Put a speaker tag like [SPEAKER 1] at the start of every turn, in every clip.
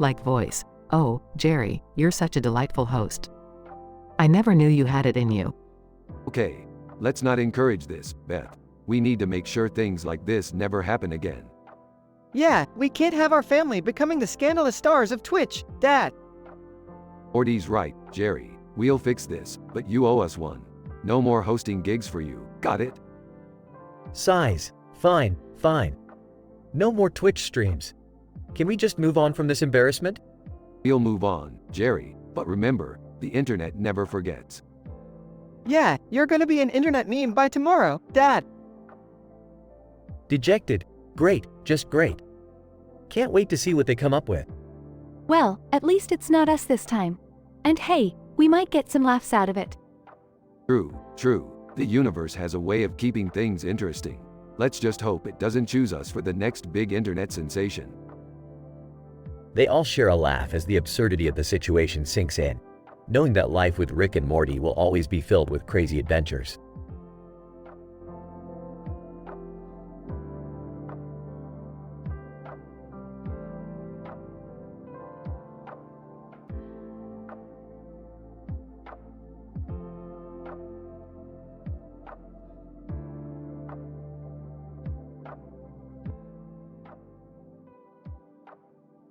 [SPEAKER 1] like voice. Oh, Jerry, you're such a delightful host. I never knew you had it in you.
[SPEAKER 2] Okay, let's not encourage this, Beth. We need to make sure things like this never happen again.
[SPEAKER 3] Yeah, we can't have our family becoming the scandalous stars of Twitch, Dad.
[SPEAKER 2] Morty's right, Jerry. We'll fix this, but you owe us one. No more hosting gigs for you, got it?
[SPEAKER 4] Sighs. Fine, fine. No more Twitch streams. Can we just move on from this embarrassment?
[SPEAKER 2] We'll move on, Jerry, but remember, the internet never forgets.
[SPEAKER 3] Yeah, you're gonna be an internet meme by tomorrow, Dad.
[SPEAKER 4] Dejected. Great, just great. Can't wait to see what they come up with.
[SPEAKER 5] Well, at least it's not us this time. And hey, we might get some laughs out of it.
[SPEAKER 2] True, true. The universe has a way of keeping things interesting. Let's just hope it doesn't choose us for the next big internet sensation.
[SPEAKER 4] They all share a laugh as the absurdity of the situation sinks in, knowing that life with Rick and Morty will always be filled with crazy adventures.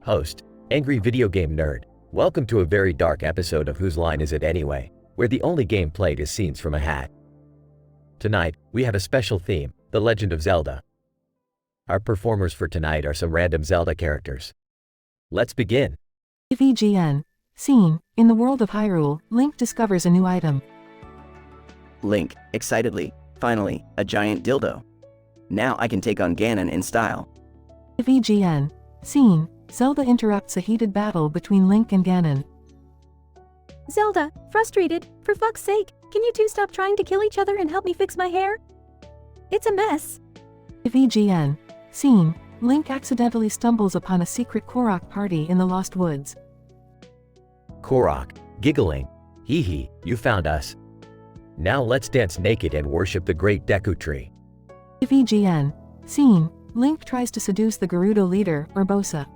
[SPEAKER 4] Host, Angry Video Game Nerd. Welcome to a very dark episode of Whose Line Is It Anyway, where the only game played is scenes from a hat. Tonight, we have a special theme, The Legend of Zelda. Our performers for tonight are some random Zelda characters. Let's begin.
[SPEAKER 1] VGN. Scene. In the world of Hyrule, Link discovers a new item.
[SPEAKER 6] Link, excitedly. Finally, a giant dildo. Now I can take on Ganon in style.
[SPEAKER 1] VGN. Scene. Zelda interrupts a heated battle between Link and Ganon.
[SPEAKER 5] Zelda, frustrated, for fuck's sake, can you two stop trying to kill each other and help me fix my hair? It's a mess.
[SPEAKER 1] VGN. Scene. Link accidentally stumbles upon a secret Korok party in the Lost Woods.
[SPEAKER 4] Korok, giggling. Hee hee, you found us. Now let's dance naked and worship the great Deku Tree.
[SPEAKER 1] VGN. Scene. Link tries to seduce the Gerudo leader, Urbosa.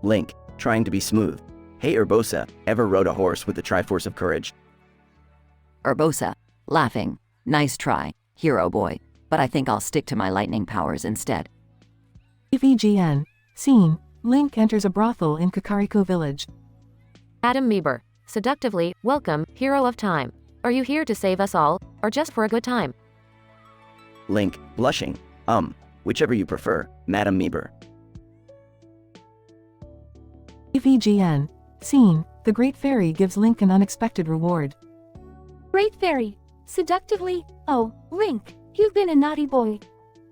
[SPEAKER 6] Link, trying to be smooth. Hey Urbosa, ever rode a horse with the Triforce of Courage?
[SPEAKER 7] Urbosa, laughing. Nice try, hero boy, but I think I'll stick to my lightning powers instead.
[SPEAKER 1] VGN. Scene. Link enters a brothel in Kakariko Village.
[SPEAKER 8] Adam Meeber, seductively, welcome, hero of time. Are you here to save us all, or just for a good time?
[SPEAKER 6] Link, blushing. Whichever you prefer, Madam Meeber.
[SPEAKER 1] VGN. Scene. The Great Fairy gives Link an unexpected reward.
[SPEAKER 5] Great Fairy, seductively, oh, Link, you've been a naughty boy.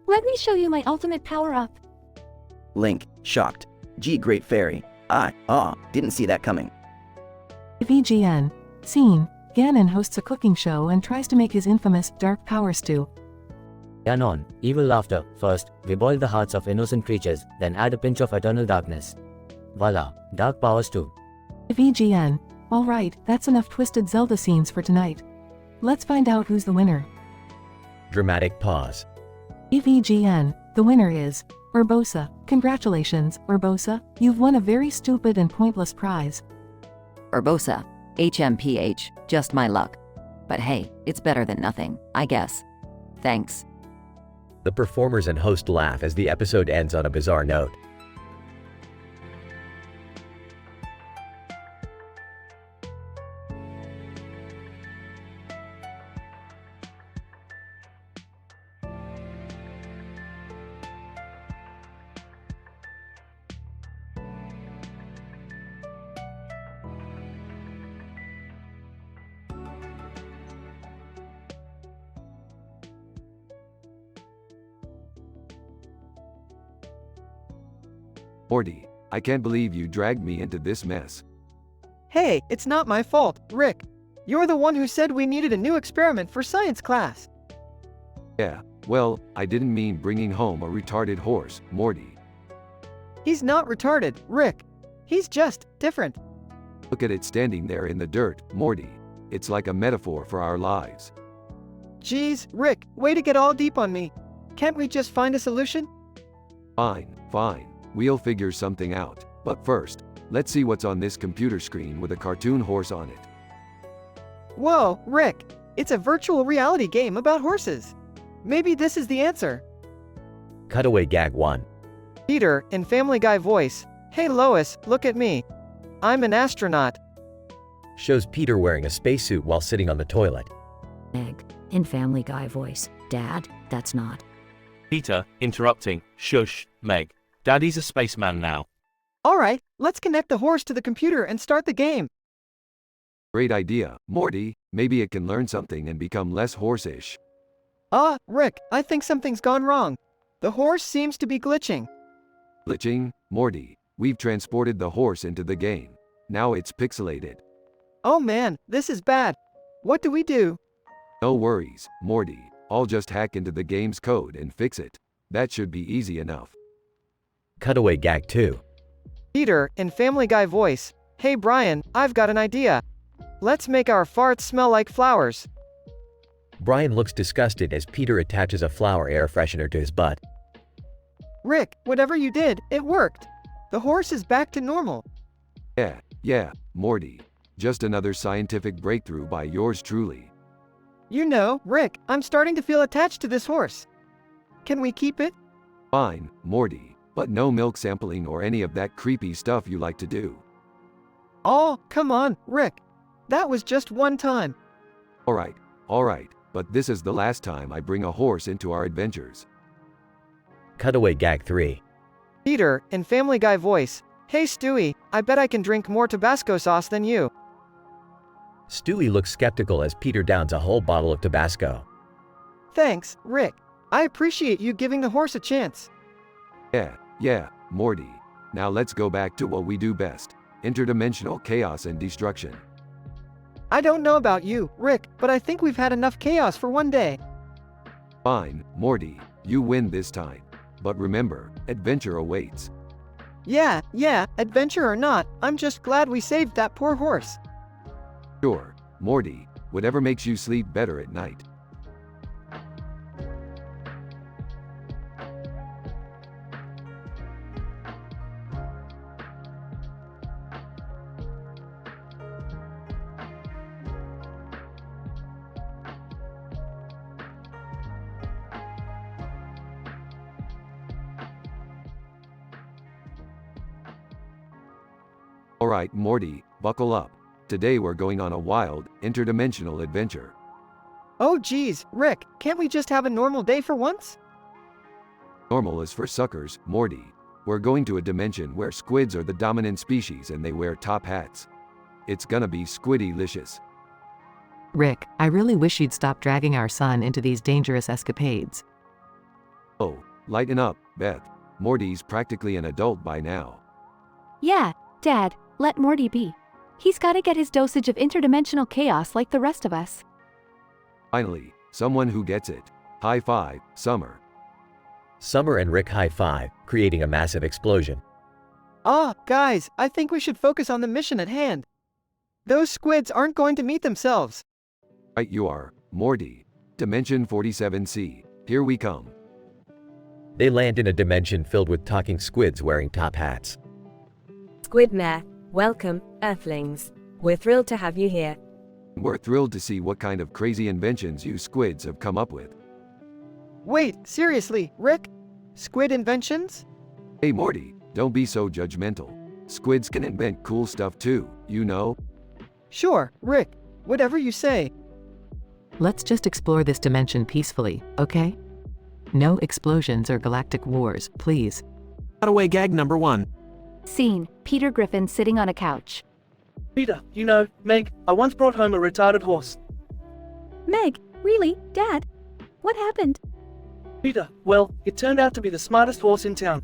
[SPEAKER 5] Let me show you my ultimate power-up.
[SPEAKER 6] Link, shocked. Gee, Great Fairy. Didn't see that coming.
[SPEAKER 1] VGN. Scene. Ganon hosts a cooking show and tries to make his infamous dark power stew.
[SPEAKER 9] Ganon, evil laughter. First, we boil the hearts of innocent creatures, then add a pinch of eternal darkness. Voila, dark powers too.
[SPEAKER 1] VGN. Alright, that's enough twisted Zelda scenes for tonight. Let's find out who's the winner.
[SPEAKER 4] Dramatic pause.
[SPEAKER 1] VGN. The winner is Urbosa. Congratulations, Urbosa, you've won a very stupid and pointless prize.
[SPEAKER 7] Urbosa, HMPH, just my luck. But hey, it's better than nothing, I guess. Thanks.
[SPEAKER 4] The performers and host laugh as the episode ends on a bizarre note.
[SPEAKER 2] Morty, I can't believe you dragged me into this mess.
[SPEAKER 3] Hey, it's not my fault, Rick. You're the one who said we needed a new experiment for science class.
[SPEAKER 2] Yeah, well, I didn't mean bringing home a retarded horse, Morty.
[SPEAKER 3] He's not retarded, Rick. He's just different.
[SPEAKER 2] Look at it standing there in the dirt, Morty. It's like a metaphor for our lives.
[SPEAKER 3] Geez, Rick, way to get all deep on me. Can't we just find a solution?
[SPEAKER 2] Fine, fine. We'll figure something out. But first, let's see what's on this computer screen with a cartoon horse on it.
[SPEAKER 3] Whoa, Rick! It's a virtual reality game about horses. Maybe this is the answer.
[SPEAKER 4] Cutaway Gag 1.
[SPEAKER 3] Peter, in Family Guy voice, "Hey Lois, look at me. I'm an astronaut."
[SPEAKER 4] Shows Peter wearing a spacesuit while sitting on the toilet.
[SPEAKER 10] Meg, in Family Guy voice, "Dad, that's not."
[SPEAKER 11] Peter, interrupting, "Shush, Meg. Daddy's a spaceman now."
[SPEAKER 3] Alright, let's connect the horse to the computer and start the game.
[SPEAKER 2] Great idea, Morty. Maybe it can learn something and become less horse-ish.
[SPEAKER 3] Rick, I think something's gone wrong. The horse seems to be glitching.
[SPEAKER 2] Glitching? Morty, we've transported the horse into the game. Now it's pixelated.
[SPEAKER 3] Oh man, this is bad. What do we do?
[SPEAKER 2] No worries, Morty. I'll just hack into the game's code and fix it. That should be easy enough.
[SPEAKER 4] Cutaway Gag 2.
[SPEAKER 3] Peter, in Family Guy voice, "Hey Brian, I've got an idea. Let's make our farts smell like flowers."
[SPEAKER 4] Brian looks disgusted as Peter attaches a flower air freshener to his butt.
[SPEAKER 3] Rick, whatever you did, it worked. The horse is back to normal.
[SPEAKER 2] Yeah, Morty. Just another scientific breakthrough by yours truly.
[SPEAKER 3] You know, Rick, I'm starting to feel attached to this horse. Can we keep it?
[SPEAKER 2] Fine, Morty, but no milk sampling or any of that creepy stuff you like to do.
[SPEAKER 3] Oh, come on, Rick. That was just one time.
[SPEAKER 2] Alright, but this is the last time I bring a horse into our adventures.
[SPEAKER 4] Cutaway Gag 3.
[SPEAKER 3] Peter, in Family Guy voice, "Hey Stewie, I bet I can drink more Tabasco sauce than you."
[SPEAKER 4] Stewie looks skeptical as Peter downs a whole bottle of Tabasco.
[SPEAKER 3] Thanks, Rick. I appreciate you giving the horse a chance.
[SPEAKER 2] Yeah, Morty. Now let's go back to what we do best. Interdimensional chaos and destruction.
[SPEAKER 3] I don't know about you, Rick, but I think we've had enough chaos for one day.
[SPEAKER 2] Fine, Morty, you win this time. But remember, adventure awaits.
[SPEAKER 3] Yeah, adventure or not, I'm just glad we saved that poor horse.
[SPEAKER 2] Sure, Morty, whatever makes you sleep better at night. Alright, Morty, buckle up. Today we're going on a wild, interdimensional adventure.
[SPEAKER 3] Oh geez, Rick, can't we just have a normal day for once?
[SPEAKER 2] Normal is for suckers, Morty. We're going to a dimension where squids are the dominant species and they wear top hats. It's gonna be squiddy-licious.
[SPEAKER 1] Rick, I really wish you'd stop dragging our son into these dangerous escapades.
[SPEAKER 2] Oh, lighten up, Beth. Morty's practically an adult by now.
[SPEAKER 5] Yeah, Dad, let Morty be. He's gotta get his dosage of interdimensional chaos like the rest of us.
[SPEAKER 2] Finally, someone who gets it. High five, Summer.
[SPEAKER 4] Summer and Rick high five, creating a massive explosion.
[SPEAKER 3] Guys, I think we should focus on the mission at hand. Those squids aren't going to meet themselves.
[SPEAKER 2] Right you are, Morty. Dimension 47C. Here we come.
[SPEAKER 4] They land in a dimension filled with talking squids wearing top hats.
[SPEAKER 12] Squidmare, welcome, Earthlings. We're thrilled to have you here.
[SPEAKER 2] We're thrilled to see what kind of crazy inventions you squids have come up with.
[SPEAKER 3] Wait, seriously, Rick? Squid inventions?
[SPEAKER 2] Hey Morty, don't be so judgmental. Squids can invent cool stuff too, you know?
[SPEAKER 3] Sure, Rick. Whatever you say.
[SPEAKER 1] Let's just explore this dimension peacefully, okay? No explosions or galactic wars, please.
[SPEAKER 13] Cutaway Gag number 1.
[SPEAKER 5] Scene, Peter Griffin sitting on a couch.
[SPEAKER 14] Peter, you know, Meg, I once brought home a retarded horse.
[SPEAKER 5] Meg, really? Dad? What happened?
[SPEAKER 14] Peter, well, it turned out to be the smartest horse in town.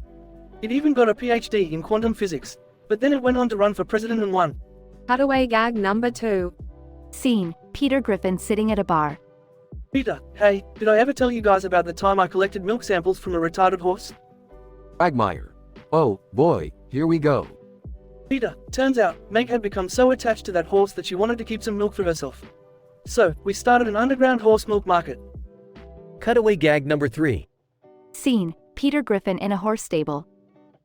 [SPEAKER 14] It even got a PhD in quantum physics, but then it went on to run for president and won.
[SPEAKER 8] Cutaway Gag number 2.
[SPEAKER 5] Scene, Peter Griffin sitting at a bar.
[SPEAKER 14] Peter, hey, did I ever tell you guys about the time I collected milk samples from a retarded horse?
[SPEAKER 2] Quagmire. Oh, boy, here we go.
[SPEAKER 14] Peter, turns out, Meg had become so attached to that horse that she wanted to keep some milk for herself. So, we started an underground horse milk market.
[SPEAKER 4] Cutaway Gag number 3.
[SPEAKER 5] Scene, Peter Griffin in a horse stable.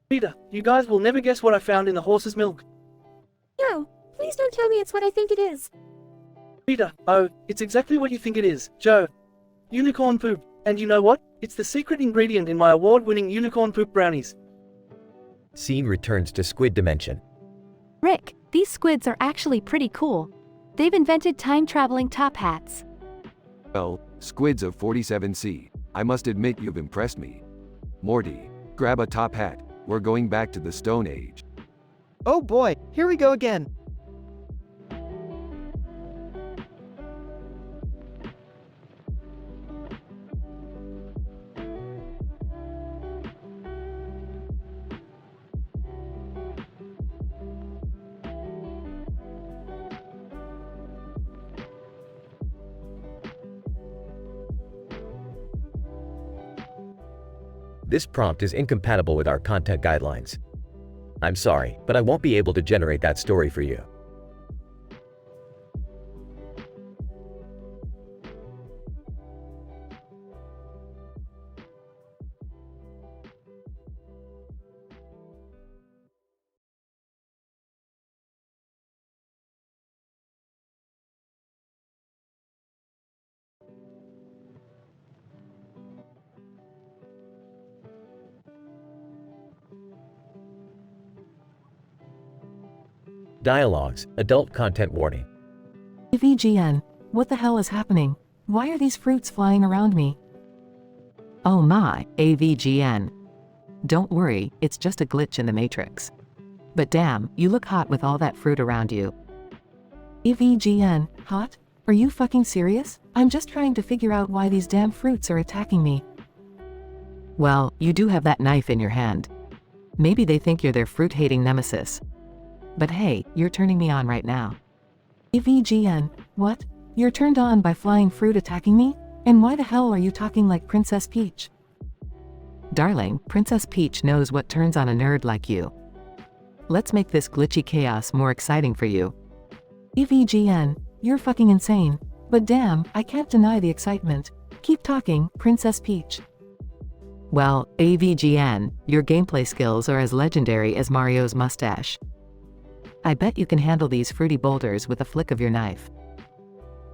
[SPEAKER 14] Peter, you guys will never guess what I found in the horse's milk.
[SPEAKER 5] No, please don't tell me it's what I think it is.
[SPEAKER 14] Peter, oh, it's exactly what you think it is, Joe. Unicorn poop. And you know what? It's the secret ingredient in my award-winning unicorn poop brownies.
[SPEAKER 4] Scene returns to Squid Dimension.
[SPEAKER 15] Rick, these squids are actually pretty cool. They've invented time-traveling top hats.
[SPEAKER 2] Well, squids of 47C, I must admit you've impressed me. Morty, grab a top hat, we're going back to the Stone Age.
[SPEAKER 3] Oh boy, here we go again.
[SPEAKER 4] This prompt is incompatible with our content guidelines. I'm sorry, but I won't be able to generate that story for you. Dialogues, adult content warning.
[SPEAKER 1] AVGN, what the hell is happening? Why are these fruits flying around me? Oh my, AVGN. Don't worry, it's just a glitch in the matrix. But damn, you look hot with all that fruit around you. AVGN, hot? Are you fucking serious? I'm just trying to figure out why these damn fruits are attacking me. Well, you do have that knife in your hand. Maybe they think you're their fruit-hating nemesis. But hey, you're turning me on right now. AVGN, what? You're turned on by flying fruit attacking me? And why the hell are you talking like Princess Peach? Darling, Princess Peach knows what turns on a nerd like you. Let's make this glitchy chaos more exciting for you. AVGN, you're fucking insane. But damn, I can't deny the excitement. Keep talking, Princess Peach. Well, AVGN, your gameplay skills are as legendary as Mario's mustache. I bet you can handle these fruity boulders with a flick of your knife.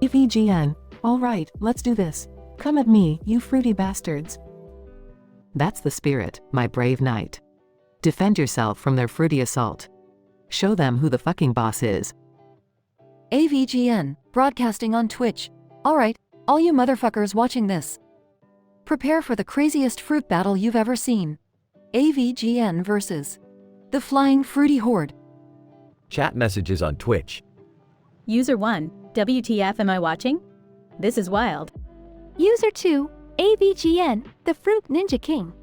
[SPEAKER 1] AVGN, alright, let's do this. Come at me, you fruity bastards. That's the spirit, my brave knight. Defend yourself from their fruity assault. Show them who the fucking boss is.
[SPEAKER 7] AVGN, broadcasting on Twitch. Alright, all you motherfuckers watching this. Prepare for the craziest fruit battle you've ever seen. AVGN versus the Flying Fruity Horde.
[SPEAKER 4] Chat messages on Twitch.
[SPEAKER 5] User 1, WTF am I watching? This is wild.
[SPEAKER 15] User 2, AVGN, the Fruit Ninja King.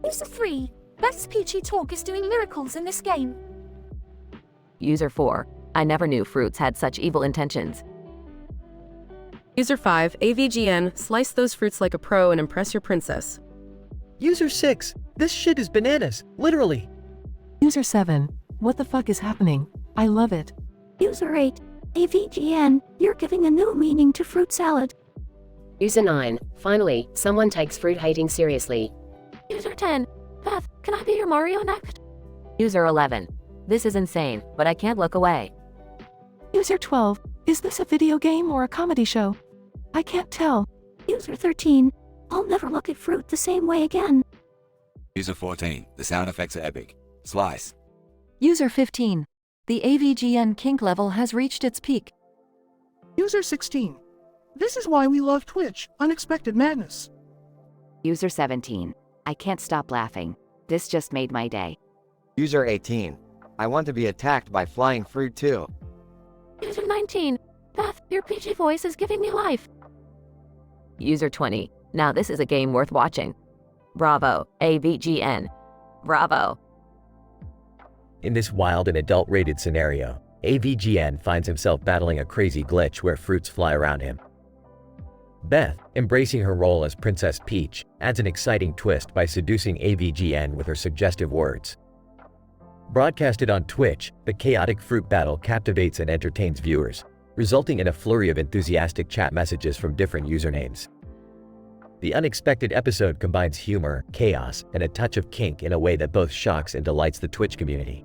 [SPEAKER 16] User 3, Best Peachy Talk is doing miracles in this game.
[SPEAKER 8] User 4, I never knew fruits had such evil intentions.
[SPEAKER 17] User 5, AVGN, slice those fruits like a pro and impress your princess.
[SPEAKER 18] User 6, this shit is bananas, literally.
[SPEAKER 1] User 7, what the fuck is happening? I love it.
[SPEAKER 16] User 8, AVGN, you're giving a new meaning to fruit salad.
[SPEAKER 19] User 9, finally, someone takes fruit hating seriously.
[SPEAKER 15] User 10, Beth, can I be your Mario next?
[SPEAKER 8] User 11, this is insane, but I can't look away.
[SPEAKER 1] User 12, is this a video game or a comedy show? I can't tell.
[SPEAKER 16] User 13, I'll never look at fruit the same way again.
[SPEAKER 20] User 14, the sound effects are epic. Slice.
[SPEAKER 7] User 15, the AVGN kink level has reached its peak.
[SPEAKER 21] User 16, this is why we love Twitch, unexpected madness.
[SPEAKER 22] User 17, I can't stop laughing. This just made my day.
[SPEAKER 23] User 18, I want to be attacked by flying fruit too.
[SPEAKER 15] User 19, Beth, your PG voice is giving me life.
[SPEAKER 8] User 20, now this is a game worth watching. Bravo, AVGN. Bravo.
[SPEAKER 4] In this wild and adult-rated scenario, AVGN finds himself battling a crazy glitch where fruits fly around him. Beth, embracing her role as Princess Peach, adds an exciting twist by seducing AVGN with her suggestive words. Broadcasted on Twitch, the chaotic fruit battle captivates and entertains viewers, resulting in a flurry of enthusiastic chat messages from different usernames. The unexpected episode combines humor, chaos, and a touch of kink in a way that both shocks and delights the Twitch community.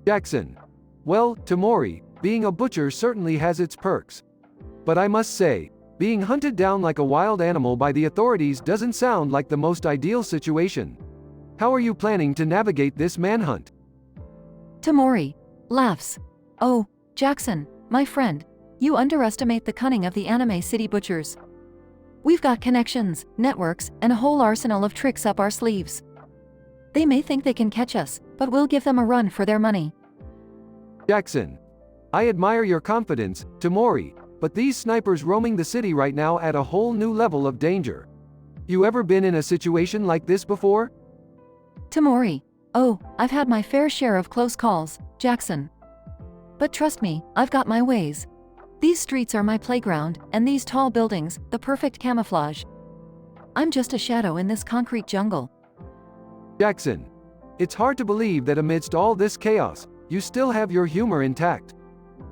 [SPEAKER 2] Jackson. Well, Tamori, being a butcher certainly has its perks. But I must say, being hunted down like a wild animal by the authorities doesn't sound like the most ideal situation. How are you planning to navigate this manhunt?
[SPEAKER 7] Tamori laughs. Oh, Jackson, my friend, you underestimate the cunning of the Anime City Butchers. We've got connections, networks, and a whole arsenal of tricks up our sleeves. They may think they can catch us, but we'll give them a run for their money.
[SPEAKER 2] Jackson. I admire your confidence, Tamori, but these snipers roaming the city right now add a whole new level of danger. You ever been in a situation like this before?
[SPEAKER 7] Tamori. Oh, I've had my fair share of close calls, Jackson. But trust me, I've got my ways. These streets are my playground, and these tall buildings, the perfect camouflage. I'm just a shadow in this concrete jungle.
[SPEAKER 2] Jackson. It's hard to believe that amidst all this chaos, you still have your humor intact.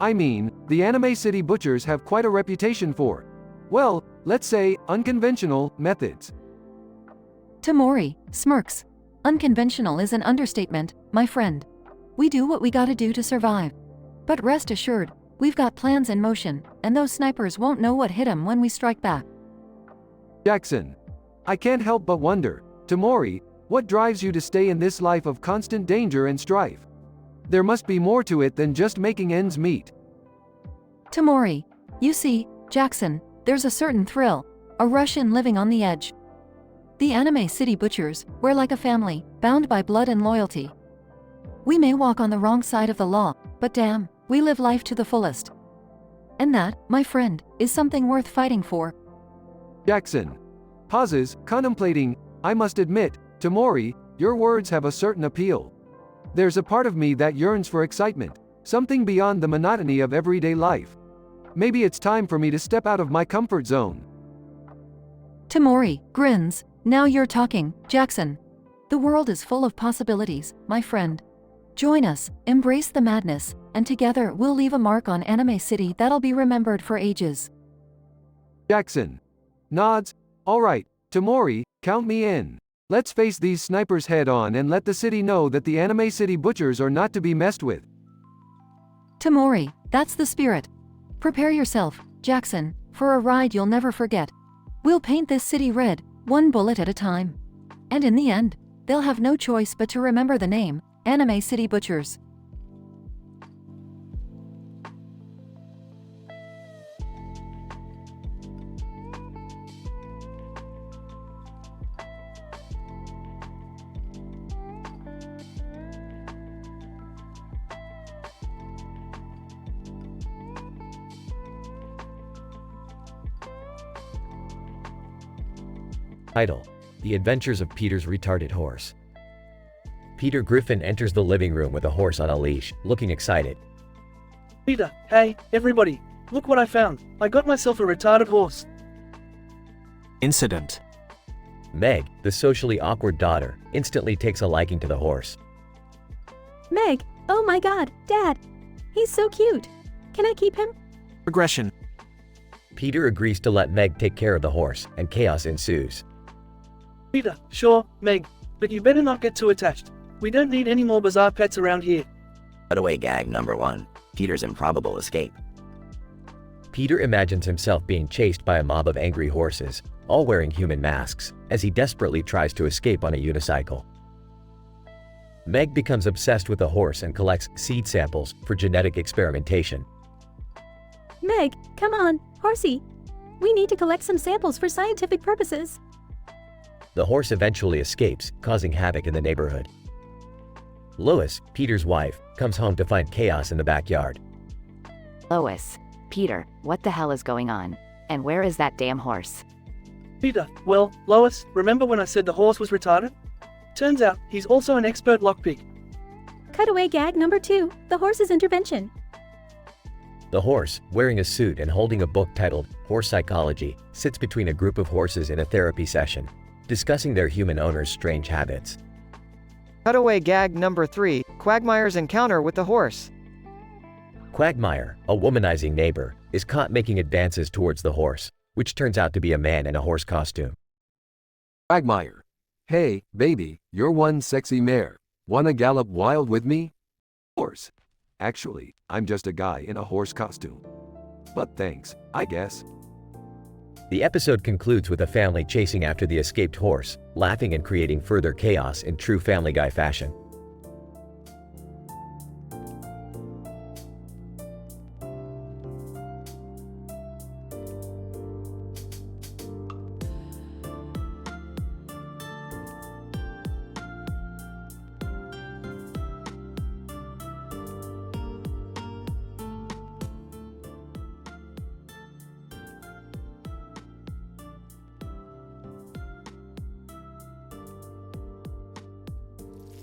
[SPEAKER 2] I mean, the Anime City Butchers have quite a reputation for, well, let's say, unconventional methods.
[SPEAKER 7] Tamori smirks. Unconventional is an understatement, my friend. We do what we gotta do to survive. But rest assured, we've got plans in motion, and those snipers won't know what hit 'em when we strike back.
[SPEAKER 2] Jackson. I can't help but wonder, Tamori, what drives you to stay in this life of constant danger and strife? There must be more to it than just making ends meet.
[SPEAKER 7] Tamori. You see, Jackson, there's a certain thrill, a rush in living on the edge. The Anime City Butchers, we're like a family, bound by blood and loyalty. We may walk on the wrong side of the law, but damn, we live life to the fullest. And that, my friend, is something worth fighting for.
[SPEAKER 2] Jackson. Pauses, contemplating. I must admit, Tamori, your words have a certain appeal. There's a part of me that yearns for excitement, something beyond the monotony of everyday life. Maybe it's time for me to step out of my comfort zone.
[SPEAKER 7] Tamori grins. Now you're talking, Jackson. The world is full of possibilities, my friend. Join us, embrace the madness, and together we'll leave a mark on Anime City that'll be remembered for ages.
[SPEAKER 2] Jackson. Nods. All right, Tamori, count me in. Let's face these snipers head on and let the city know that the Anime City Butchers are not to be messed with.
[SPEAKER 7] Tamori, that's the spirit. Prepare yourself, Jackson, for a ride you'll never forget. We'll paint this city red, one bullet at a time. And in the end, they'll have no choice but to remember the name, Anime City Butchers.
[SPEAKER 4] Title: The Adventures of Peter's Retarded Horse. Peter Griffin enters the living room with a horse on a leash, looking excited.
[SPEAKER 14] Peter, hey, everybody, look what I found. I got myself a retarded horse.
[SPEAKER 13] Incident.
[SPEAKER 4] Meg, the socially awkward daughter, instantly takes a liking to the horse.
[SPEAKER 5] Meg, oh my god, Dad. He's so cute. Can I keep him?
[SPEAKER 13] Regression.
[SPEAKER 4] Peter agrees to let Meg take care of the horse, and chaos ensues.
[SPEAKER 14] Peter, sure, Meg, but you better not get too attached. We don't need any more bizarre pets around here.
[SPEAKER 6] Cutaway gag number 1. Peter's improbable escape.
[SPEAKER 4] Peter imagines himself being chased by a mob of angry horses, all wearing human masks, as he desperately tries to escape on a unicycle. Meg becomes obsessed with the horse and collects seed samples for genetic experimentation.
[SPEAKER 5] Meg, come on, horsey. We need to collect some samples for scientific purposes.
[SPEAKER 4] The horse eventually escapes, causing havoc in the neighborhood. Lois, Peter's wife, comes home to find chaos in the backyard.
[SPEAKER 22] Lois, Peter, what the hell is going on? And where is that damn horse?
[SPEAKER 14] Peter, well, Lois, remember when I said the horse was retarded? Turns out, he's also an expert lockpick.
[SPEAKER 5] Cutaway gag number 2, the horse's intervention.
[SPEAKER 4] The horse, wearing a suit and holding a book titled Horse Psychology, sits between a group of horses in a therapy session, discussing their human owner's strange habits.
[SPEAKER 3] Cutaway gag number 3, Quagmire's encounter with the horse.
[SPEAKER 4] Quagmire, a womanizing neighbor, is caught making advances towards the horse, which turns out to be a man in a horse costume.
[SPEAKER 2] Quagmire. Hey, baby, you're one sexy mare. Wanna gallop wild with me? Horse. Actually, I'm just a guy in a horse costume. But thanks, I guess.
[SPEAKER 4] The episode concludes with a family chasing after the escaped horse, laughing and creating further chaos in true Family Guy fashion.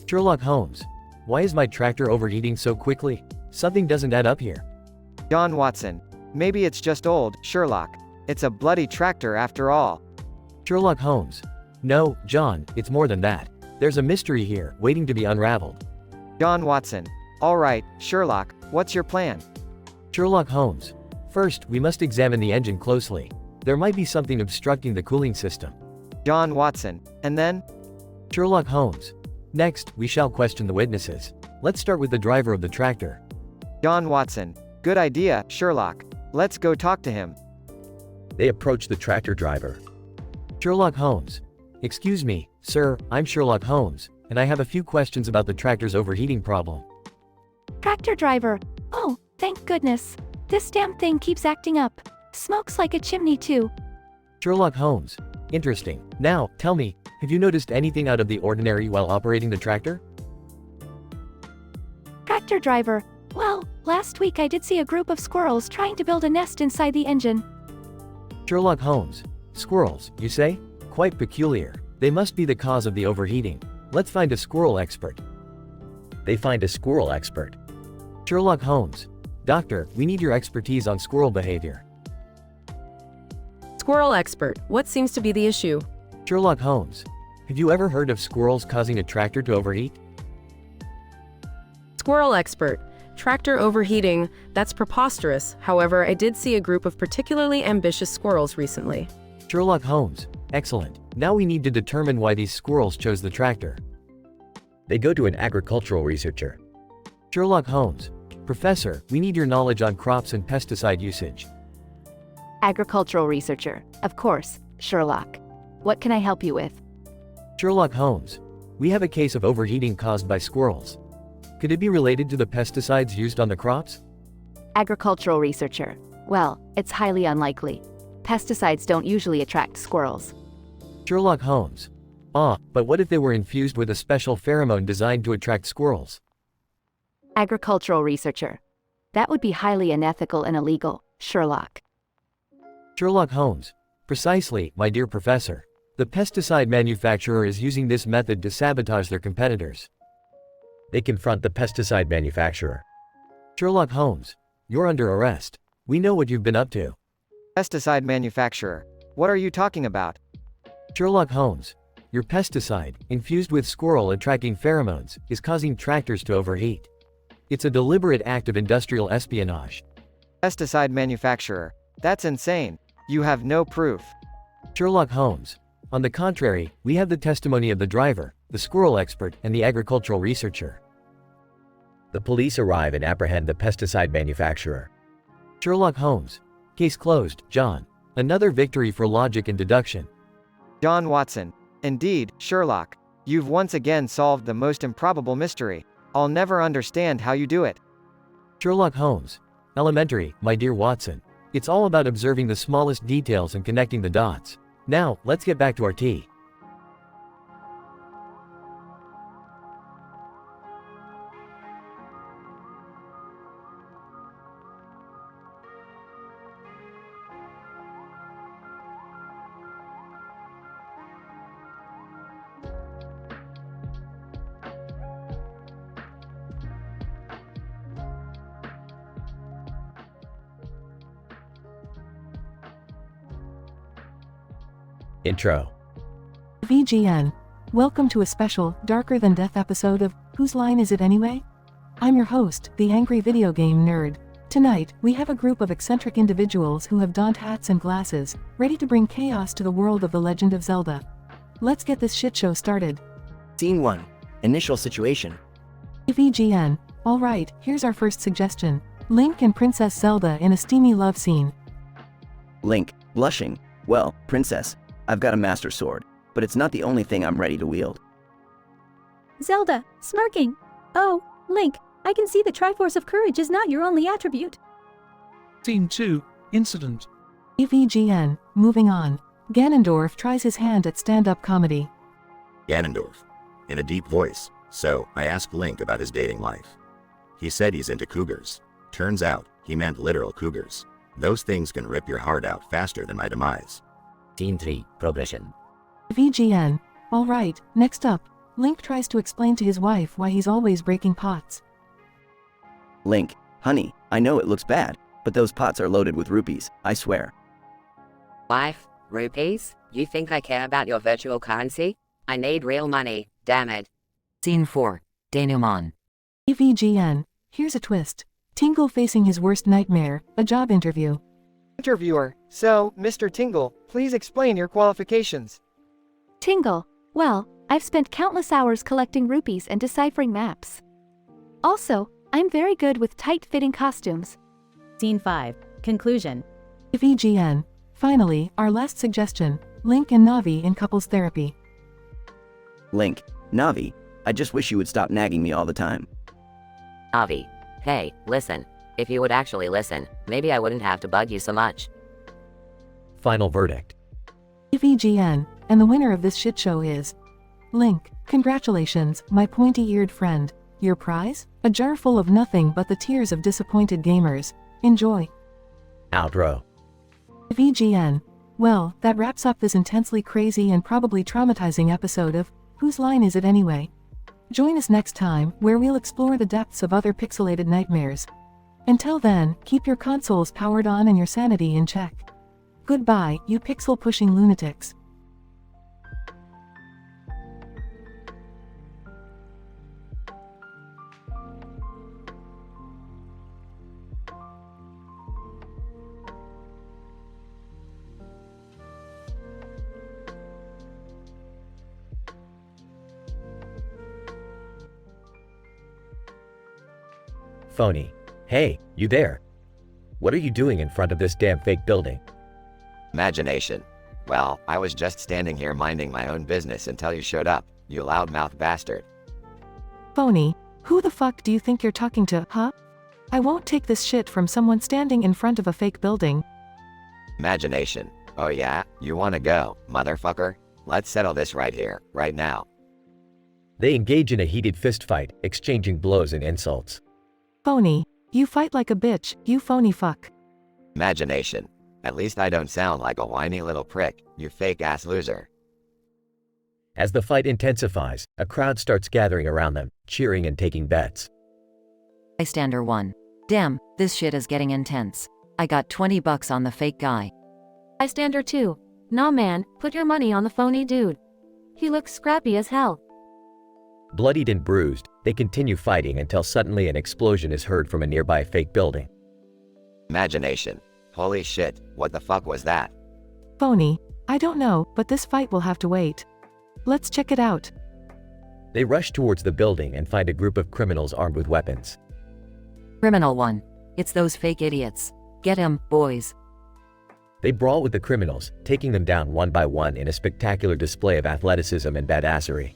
[SPEAKER 4] Sherlock Holmes. Why is my tractor overheating so quickly? Something doesn't add up here.
[SPEAKER 3] John Watson. Maybe it's just old, Sherlock. It's a bloody tractor after all.
[SPEAKER 4] Sherlock Holmes. No, John, it's more than that. There's a mystery here, waiting to be unraveled.
[SPEAKER 3] John Watson. All right, Sherlock, what's your plan?
[SPEAKER 4] Sherlock Holmes. First, we must examine the engine closely. There might be something obstructing the cooling system.
[SPEAKER 3] John Watson. And then?
[SPEAKER 4] Sherlock Holmes. Next, we shall question the witnesses. Let's start with the driver of the tractor.
[SPEAKER 3] John Watson. Good idea, Sherlock. Let's go talk to him.
[SPEAKER 4] They approach the tractor driver. Sherlock Holmes. Excuse me, sir, I'm Sherlock Holmes, and I have a few questions about the tractor's overheating problem.
[SPEAKER 15] Tractor driver. Oh, thank goodness. This damn thing keeps acting up. Smokes like a chimney too.
[SPEAKER 4] Sherlock Holmes. Interesting. Now, tell me, have you noticed anything out of the ordinary while operating the tractor?
[SPEAKER 15] Tractor driver. Well, last week I did see a group of squirrels trying to build a nest inside the engine.
[SPEAKER 4] Sherlock Holmes. Squirrels, you say? Quite peculiar. They must be the cause of the overheating. Let's find a squirrel expert. They find a squirrel expert. Sherlock Holmes. Doctor, we need your expertise on squirrel behavior.
[SPEAKER 17] Squirrel expert, what seems to be the issue?
[SPEAKER 4] Sherlock Holmes. Have you ever heard of squirrels causing a tractor to overheat?
[SPEAKER 17] Squirrel expert. Tractor overheating, that's preposterous. However, I did see a group of particularly ambitious squirrels recently.
[SPEAKER 4] Sherlock Holmes. Excellent. Now we need to determine why these squirrels chose the tractor. They go to an agricultural researcher. Sherlock Holmes. Professor, we need your knowledge on crops and pesticide usage.
[SPEAKER 22] Agricultural researcher. Of course, Sherlock. What can I help you with?
[SPEAKER 4] Sherlock Holmes. We have a case of overheating caused by squirrels. Could it be related to the pesticides used on the crops?
[SPEAKER 22] Agricultural researcher. Well, it's highly unlikely. Pesticides don't usually attract squirrels.
[SPEAKER 4] Sherlock Holmes. But what if they were infused with a special pheromone designed to attract squirrels?
[SPEAKER 22] Agricultural researcher. That would be highly unethical and illegal, Sherlock.
[SPEAKER 4] Sherlock Holmes. Precisely, my dear professor. The pesticide manufacturer is using this method to sabotage their competitors. They confront the pesticide manufacturer. Sherlock Holmes. You're under arrest. We know what you've been up to.
[SPEAKER 3] Pesticide manufacturer. What are you talking about?
[SPEAKER 4] Sherlock Holmes. Your pesticide, infused with squirrel attracting pheromones, is causing tractors to overheat. It's a deliberate act of industrial espionage.
[SPEAKER 3] Pesticide manufacturer. That's insane. You have no proof.
[SPEAKER 4] Sherlock Holmes. On the contrary, we have the testimony of the driver, the squirrel expert, and the agricultural researcher. The police arrive and apprehend the pesticide manufacturer. Sherlock Holmes. Case closed, John. Another victory for logic and deduction.
[SPEAKER 3] John Watson. Indeed, Sherlock. You've once again solved the most improbable mystery. I'll never understand how you do it.
[SPEAKER 4] Sherlock Holmes. Elementary, my dear Watson. It's all about observing the smallest details and connecting the dots. Now, let's get back to our tea. Intro.
[SPEAKER 1] VGN. Welcome to a special, darker than death episode of Whose Line Is It Anyway? I'm your host, the Angry Video Game Nerd. Tonight, we have a group of eccentric individuals who have donned hats and glasses, ready to bring chaos to the world of The Legend of Zelda. Let's get this shit show started.
[SPEAKER 6] Scene 1. Initial situation.
[SPEAKER 1] VGN. Alright, here's our first suggestion. Link and Princess Zelda in a steamy love scene.
[SPEAKER 6] Link, blushing. Well, Princess, I've got a Master Sword, but it's not the only thing I'm ready to wield.
[SPEAKER 5] Zelda, smirking. Oh, Link, I can see the Triforce of Courage is not your only attribute.
[SPEAKER 21] Scene 2. Incident.
[SPEAKER 1] VGN. Moving on. Ganondorf tries his hand at stand-up comedy.
[SPEAKER 9] Ganondorf, in a deep voice. So, I asked Link about his dating life. He said he's into cougars. Turns out, he meant literal cougars. Those things can rip your heart out faster than my demise.
[SPEAKER 6] Scene 3. Progression.
[SPEAKER 1] VGN. Alright, next up. Link tries to explain to his wife why he's always breaking pots.
[SPEAKER 6] Link, honey, I know it looks bad, but those pots are loaded with rupees, I swear.
[SPEAKER 10] Wife, rupees? You think I care about your virtual currency? I need real money, damn it.
[SPEAKER 11] Scene 4. Denouement.
[SPEAKER 1] VGN. Here's a twist. Tingle facing his worst nightmare, a job interview.
[SPEAKER 3] Interviewer, so, Mr. Tingle, please explain your qualifications.
[SPEAKER 15] Tingle, well, I've spent countless hours collecting rupees and deciphering maps. Also, I'm very good with tight-fitting costumes.
[SPEAKER 24] Scene 5. Conclusion.
[SPEAKER 1] VGN. Finally, our last suggestion. Link and Navi in couples therapy.
[SPEAKER 6] Link, Navi, I just wish you would stop nagging me all the time.
[SPEAKER 19] Navi. Hey, listen. If you would actually listen, maybe I wouldn't have to bug you so much.
[SPEAKER 4] Final verdict.
[SPEAKER 1] VGN. And the winner of this shit show is Link. Congratulations, my pointy-eared friend. Your prize? A jar full of nothing but the tears of disappointed gamers. Enjoy.
[SPEAKER 4] Outro.
[SPEAKER 1] VGN. Well, that wraps up this intensely crazy and probably traumatizing episode of Whose Line Is It Anyway? Join us next time, where we'll explore the depths of other pixelated nightmares. Until then, keep your consoles powered on and your sanity in check. Goodbye, you pixel-pushing lunatics.
[SPEAKER 4] Phony. Hey, you there? What are you doing in front of this damn fake building?
[SPEAKER 23] Imagination. Well, I was just standing here minding my own business until you showed up, you loudmouth bastard.
[SPEAKER 1] Phony. Who the fuck do you think you're talking to, huh? I won't take this shit from someone standing in front of a fake building.
[SPEAKER 23] Imagination. Oh yeah, you wanna go, motherfucker? Let's settle this right here, right now.
[SPEAKER 4] They engage in a heated fistfight, exchanging blows and insults.
[SPEAKER 1] Phony. You fight like a bitch, you phony fuck.
[SPEAKER 23] Imagination. At least I don't sound like a whiny little prick, you fake-ass loser.
[SPEAKER 4] As the fight intensifies, a crowd starts gathering around them, cheering and taking bets.
[SPEAKER 11] Bystander 1. Damn, this shit is getting intense. I got $20 on the fake guy.
[SPEAKER 8] Bystander 2. Nah man, put your money on the phony dude. He looks scrappy as hell.
[SPEAKER 4] Bloodied and bruised, they continue fighting until suddenly an explosion is heard from a nearby fake building.
[SPEAKER 23] Imagination. Holy shit, what the fuck was that?
[SPEAKER 1] Phony. I don't know, but this fight will have to wait. Let's check it out.
[SPEAKER 4] They rush towards the building and find a group of criminals armed with weapons.
[SPEAKER 11] Criminal 1. It's those fake idiots. Get him, boys.
[SPEAKER 4] They brawl with the criminals, taking them down one by one in a spectacular display of athleticism and badassery.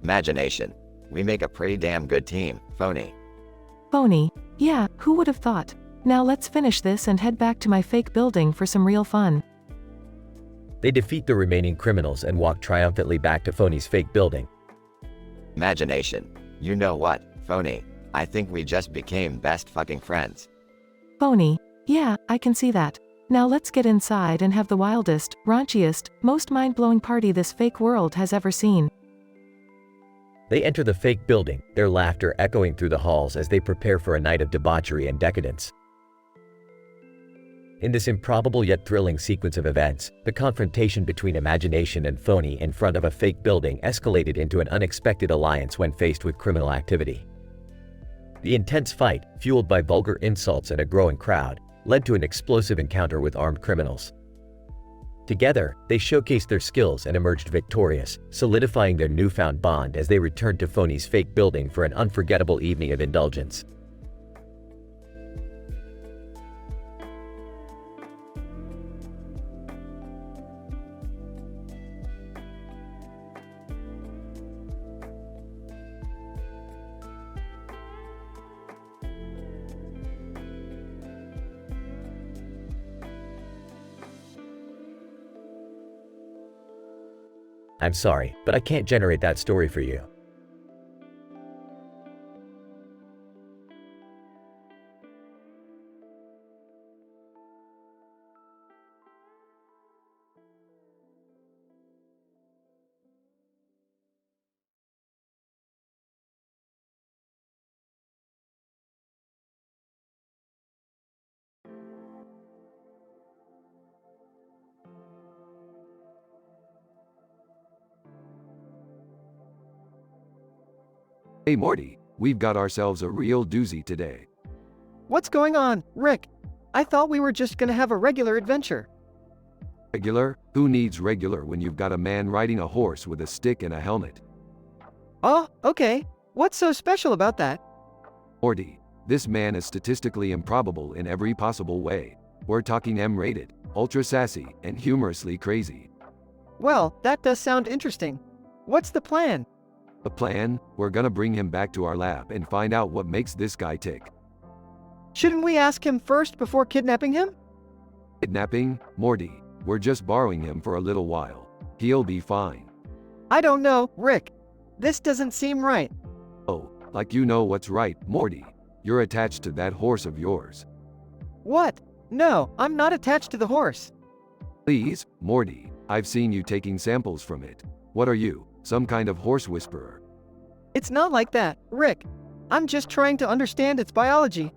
[SPEAKER 23] Imagination. We make a pretty damn good team, phony.
[SPEAKER 1] Phony. Yeah, who would have thought? Now let's finish this and head back to my fake building for some real fun.
[SPEAKER 4] They defeat the remaining criminals and walk triumphantly back to Phony's fake building.
[SPEAKER 23] Imagination. You know what, phony? I think we just became best fucking friends.
[SPEAKER 1] Phony. Yeah, I can see that. Now let's get inside and have the wildest, raunchiest, most mind-blowing party this fake world has ever seen.
[SPEAKER 4] They enter the fake building, their laughter echoing through the halls as they prepare for a night of debauchery and decadence. In this improbable yet thrilling sequence of events, the confrontation between imagination and phony in front of a fake building escalated into an unexpected alliance when faced with criminal activity. The intense fight, fueled by vulgar insults and a growing crowd, led to an explosive encounter with armed criminals. Together, they showcased their skills and emerged victorious, solidifying their newfound bond as they returned to Phony's fake building for an unforgettable evening of indulgence. I'm sorry, but I can't generate that story for you.
[SPEAKER 2] Hey Morty, we've got ourselves a real doozy today.
[SPEAKER 3] What's going on, Rick? I thought we were just gonna have a regular adventure.
[SPEAKER 2] Regular? Who needs regular when you've got a man riding a horse with a stick and a helmet?
[SPEAKER 3] Oh, okay. What's so special about that?
[SPEAKER 2] Morty, this man is statistically improbable in every possible way. We're talking M-rated, ultra sassy, and humorously crazy.
[SPEAKER 3] Well, that does sound interesting. What's the plan?
[SPEAKER 2] The plan? We're gonna bring him back to our lab and find out what makes this guy tick.
[SPEAKER 3] Shouldn't we ask him first before kidnapping him?
[SPEAKER 2] Kidnapping? Morty, we're just borrowing him for a little while. He'll be fine.
[SPEAKER 3] I don't know, Rick. This doesn't seem right.
[SPEAKER 2] Oh, like you know what's right, Morty. You're attached to that horse of yours.
[SPEAKER 3] What? No, I'm not attached to the horse.
[SPEAKER 2] Please, Morty, I've seen you taking samples from it. What are you, some kind of horse whisperer?
[SPEAKER 3] It's not like that, Rick. I'm just trying to understand its biology.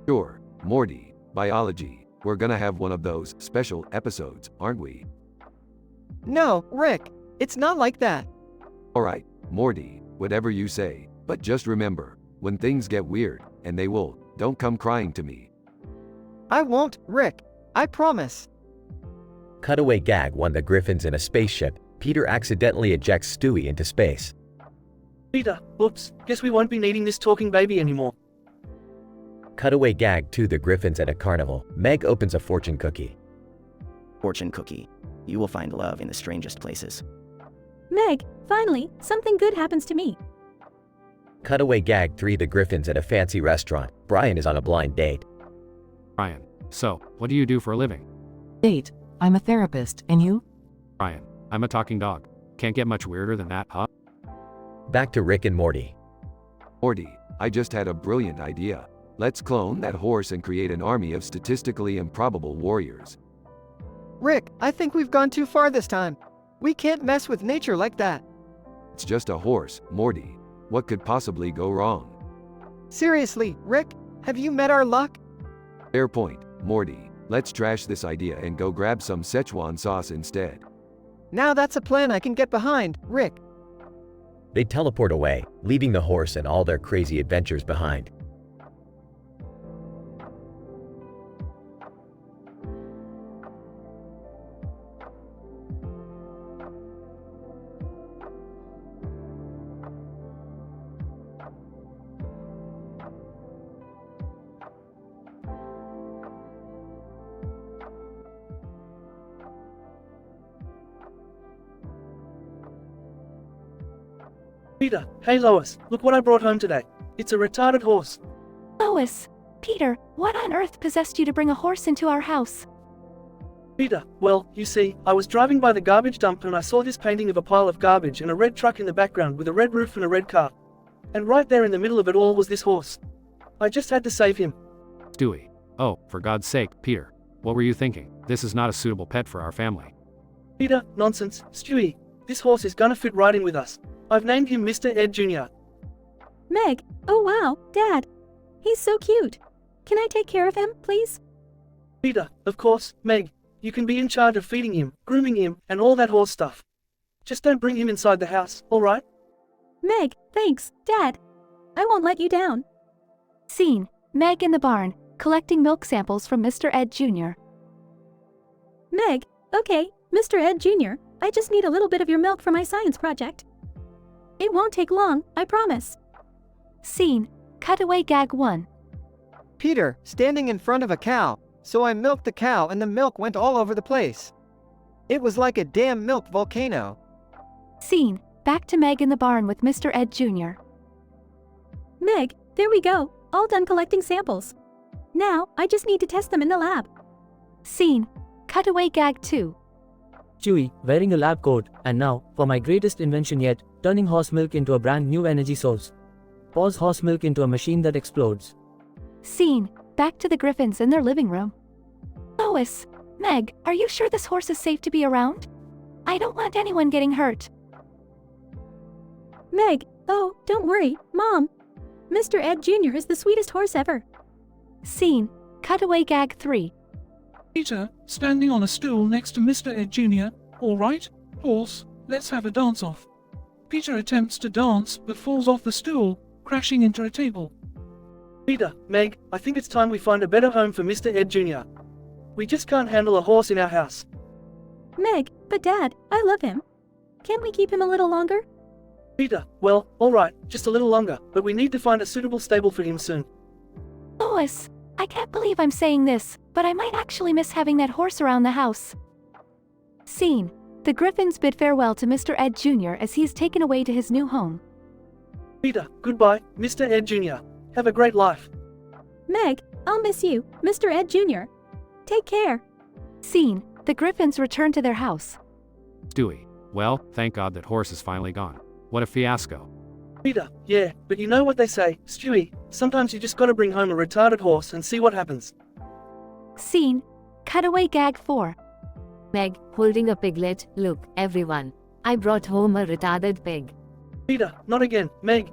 [SPEAKER 2] Sure, Morty, biology. We're gonna have one of those special episodes, aren't we?
[SPEAKER 3] No, Rick, it's not like that.
[SPEAKER 2] Alright, Morty, whatever you say, but just remember, when things get weird, and they will, don't come crying to me.
[SPEAKER 3] I won't, Rick. I promise.
[SPEAKER 4] Cutaway gag: when the Griffins in a spaceship, Peter accidentally ejects Stewie into space.
[SPEAKER 14] Peter, whoops, guess we won't be needing this talking baby anymore.
[SPEAKER 4] Cutaway gag: to the Griffins at a carnival, Meg opens a fortune cookie.
[SPEAKER 6] Fortune cookie. You will find love in the strangest places.
[SPEAKER 5] Meg, finally, something good happens to me.
[SPEAKER 4] Cutaway gag: 3 the Griffins at a fancy restaurant, Brian is on a blind date.
[SPEAKER 12] Brian, so, what do you do for a living?
[SPEAKER 1] Date. I'm a therapist, and you?
[SPEAKER 12] Brian, I'm a talking dog. Can't get much weirder than that, huh?
[SPEAKER 4] Back to Rick and Morty.
[SPEAKER 2] Morty, I just had a brilliant idea. Let's clone that horse and create an army of statistically improbable warriors.
[SPEAKER 3] Rick, I think we've gone too far this time. We can't mess with nature like that.
[SPEAKER 2] It's just a horse, Morty. What could possibly go wrong?
[SPEAKER 3] Seriously, Rick, have you met our luck?
[SPEAKER 2] Fair point, Morty. Let's trash this idea and go grab some Szechuan sauce instead.
[SPEAKER 3] Now that's a plan I can get behind, Rick.
[SPEAKER 4] They teleport away, leaving the horse and all their crazy adventures behind.
[SPEAKER 14] Peter, hey Lois, look what I brought home today. It's a retarded horse.
[SPEAKER 15] Lois, Peter, what on earth possessed you to bring a horse into our house?
[SPEAKER 14] Peter, well, you see, I was driving by the garbage dump and I saw this painting of a pile of garbage and a red truck in the background with a red roof and a red car. And right there in the middle of it all was this horse. I just had to save him.
[SPEAKER 12] Stewie. Oh, for God's sake, Peter. What were you thinking? This is not a suitable pet for our family.
[SPEAKER 14] Peter, nonsense, Stewie. This horse is gonna fit right in with us. I've named him Mr. Ed Jr.
[SPEAKER 5] Meg, oh wow, Dad. He's so cute. Can I take care of him, please?
[SPEAKER 14] Peter, of course, Meg, you can be in charge of feeding him, grooming him, and all that horse stuff. Just don't bring him inside the house, alright?
[SPEAKER 5] Meg, thanks, Dad. I won't let you down.
[SPEAKER 15] Scene, Meg in the barn, collecting milk samples from Mr. Ed Jr.
[SPEAKER 5] Meg, okay, Mr. Ed Jr., I just need a little bit of your milk for my science project. It won't take long, I promise.
[SPEAKER 15] Scene, cutaway gag 1.
[SPEAKER 3] Peter, standing in front of a cow, so I milked the cow and the milk went all over the place. It was like a damn milk volcano.
[SPEAKER 15] Scene, back to Meg in the barn with Mr. Ed Jr.
[SPEAKER 5] Meg, there we go, all done collecting samples. Now, I just need to test them in the lab.
[SPEAKER 15] Scene, cutaway gag 2.
[SPEAKER 7] Chewie, wearing a lab coat, and now, for my greatest invention yet, turning horse milk into a brand new energy source. Pause horse milk into a machine that explodes.
[SPEAKER 15] Scene, back to the Griffins in their living room. Lois, Meg, are you sure this horse is safe to be around? I don't want anyone getting hurt.
[SPEAKER 5] Meg, oh, don't worry, Mom. Mr. Ed Jr. is the sweetest horse ever.
[SPEAKER 15] Scene, cutaway gag 3.
[SPEAKER 21] Peter, standing on a stool next to Mr. Ed Jr. All right, horse, let's have a dance-off. Peter attempts to dance but falls off the stool, crashing into a table.
[SPEAKER 14] Peter, Meg, I think it's time we find a better home for Mr. Ed Jr. We just can't handle a horse in our house.
[SPEAKER 5] Meg, but Dad, I love him. Can't we keep him a little longer?
[SPEAKER 14] Peter, well, alright, just a little longer, but we need to find a suitable stable for him soon.
[SPEAKER 15] Lois, I can't believe I'm saying this, but I might actually miss having that horse around the house. Scene, the Griffins bid farewell to Mr. Ed Jr. as he is taken away to his new home.
[SPEAKER 14] Peter, goodbye, Mr. Ed Jr. Have a great life.
[SPEAKER 5] Meg, I'll miss you, Mr. Ed Jr. Take care.
[SPEAKER 15] Scene, the Griffins return to their house.
[SPEAKER 12] Stewie, well, thank God that horse is finally gone. What a fiasco.
[SPEAKER 14] Peter, yeah, but you know what they say, Stewie, sometimes you just gotta bring home a retarded horse and see what happens.
[SPEAKER 15] Scene, cutaway gag 4.
[SPEAKER 16] Meg, holding a piglet, look, everyone. I brought home a retarded pig.
[SPEAKER 14] Peter, not again, Meg.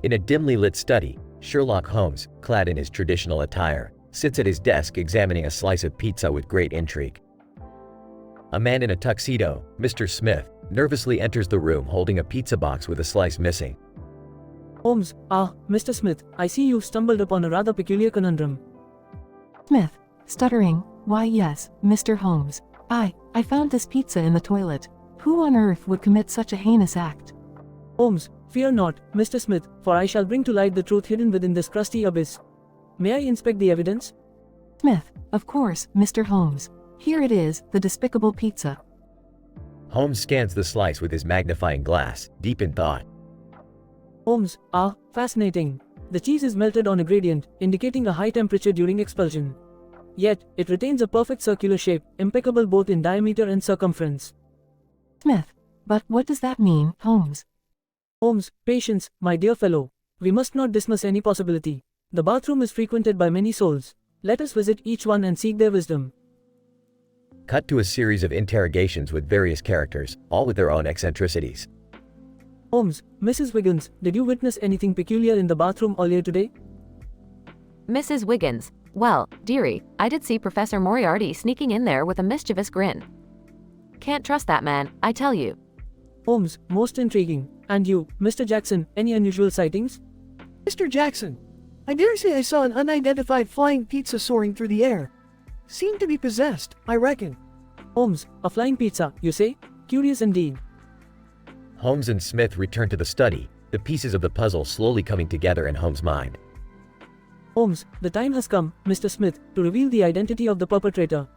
[SPEAKER 4] In a dimly lit study, Sherlock Holmes, clad in his traditional attire, sits at his desk examining a slice of pizza with great intrigue. A man in a tuxedo, Mr. Smith, nervously enters the room holding a pizza box with a slice missing.
[SPEAKER 7] Holmes, Mr. Smith, I see you've stumbled upon a rather peculiar conundrum.
[SPEAKER 1] Smith, stuttering, why yes, Mr. Holmes. I found this pizza in the toilet. Who on earth would commit such a heinous act?
[SPEAKER 7] Holmes, fear not, Mr. Smith, for I shall bring to light the truth hidden within this crusty abyss. May I inspect the evidence?
[SPEAKER 1] Smith, of course, Mr. Holmes. Here it is, the despicable pizza.
[SPEAKER 4] Holmes scans the slice with his magnifying glass, deep in thought.
[SPEAKER 7] Holmes, fascinating. The cheese is melted on a gradient, indicating a high temperature during expulsion. Yet, it retains a perfect circular shape, impeccable both in diameter and circumference.
[SPEAKER 1] Smith, but what does that mean, Holmes?
[SPEAKER 7] Holmes, patience, my dear fellow. We must not dismiss any possibility. The bathroom is frequented by many souls. Let us visit each one and seek their wisdom.
[SPEAKER 4] Cut to a series of interrogations with various characters, all with their own eccentricities.
[SPEAKER 7] Holmes, Mrs. Wiggins, did you witness anything peculiar in the bathroom earlier today?
[SPEAKER 8] Mrs. Wiggins, well, dearie, I did see Professor Moriarty sneaking in there with a mischievous grin. Can't trust that man, I tell you.
[SPEAKER 7] Holmes, most intriguing. And you, Mr. Jackson, any unusual sightings?
[SPEAKER 21] Mr. Jackson, I dare say I saw an unidentified flying pizza soaring through the air. Seemed to be possessed, I reckon.
[SPEAKER 7] Holmes, a flying pizza, you say? Curious indeed.
[SPEAKER 4] Holmes and Smith return to the study, the pieces of the puzzle slowly coming together in Holmes' mind.
[SPEAKER 7] Holmes, the time has come, Mr. Smith, to reveal the identity of the perpetrator.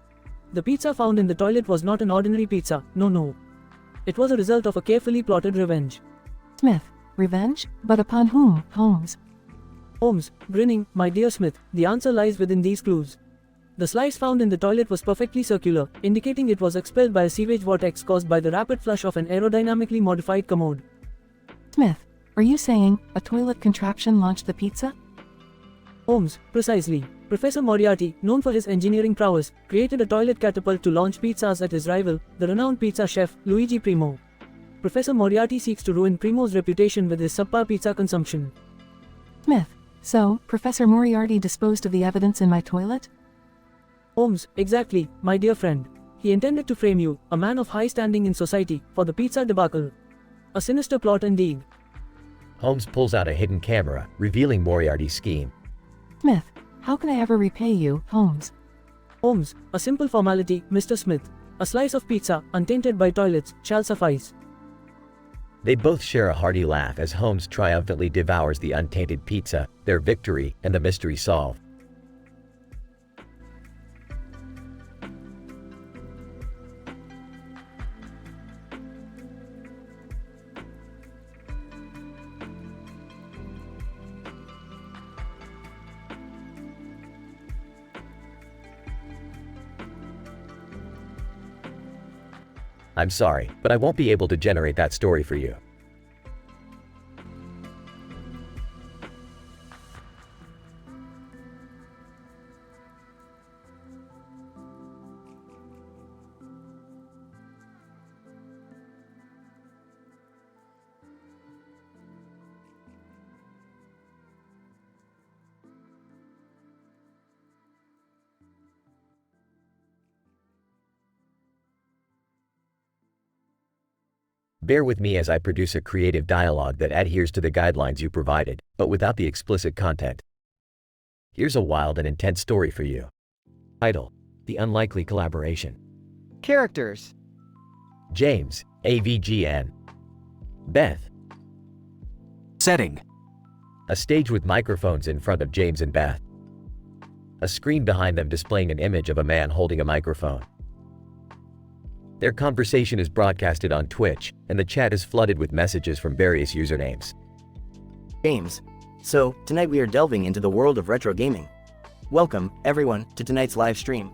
[SPEAKER 7] The pizza found in the toilet was not an ordinary pizza, no. It was a result of a carefully plotted revenge.
[SPEAKER 1] Smith, revenge? But upon whom, Holmes?
[SPEAKER 7] Holmes, grinning, my dear Smith, the answer lies within these clues. The slice found in the toilet was perfectly circular, indicating it was expelled by a sewage vortex caused by the rapid flush of an aerodynamically modified commode.
[SPEAKER 1] Smith, are you saying a toilet contraption launched the pizza?
[SPEAKER 7] Holmes, precisely. Professor Moriarty, known for his engineering prowess, created a toilet catapult to launch pizzas at his rival, the renowned pizza chef, Luigi Primo. Professor Moriarty seeks to ruin Primo's reputation with his subpar pizza consumption.
[SPEAKER 1] Smith, so, Professor Moriarty disposed of the evidence in my toilet?
[SPEAKER 7] Holmes, exactly, my dear friend. He intended to frame you, a man of high standing in society, for the pizza debacle. A sinister plot indeed.
[SPEAKER 4] Holmes pulls out a hidden camera, revealing Moriarty's scheme.
[SPEAKER 1] Smith, how can I ever repay you, Holmes?
[SPEAKER 7] Holmes, a simple formality, Mr. Smith. A slice of pizza, untainted by toilets, shall suffice.
[SPEAKER 4] They both share a hearty laugh as Holmes triumphantly devours the untainted pizza, their victory, and the mystery solved. I'm sorry, but I won't be able to generate that story for you. Bear with me as I produce a creative dialogue that adheres to the guidelines you provided, but without the explicit content. Here's a wild and intense story for you. Title: The Unlikely Collaboration.
[SPEAKER 3] Characters:
[SPEAKER 4] James, AVGN. Beth.
[SPEAKER 13] Setting:
[SPEAKER 4] A stage with microphones in front of James and Beth. A screen behind them displaying an image of a man holding a microphone. Their conversation is broadcasted on Twitch, and the chat is flooded with messages from various usernames.
[SPEAKER 6] James. So, tonight we are delving into the world of retro gaming. Welcome, everyone, to tonight's live stream.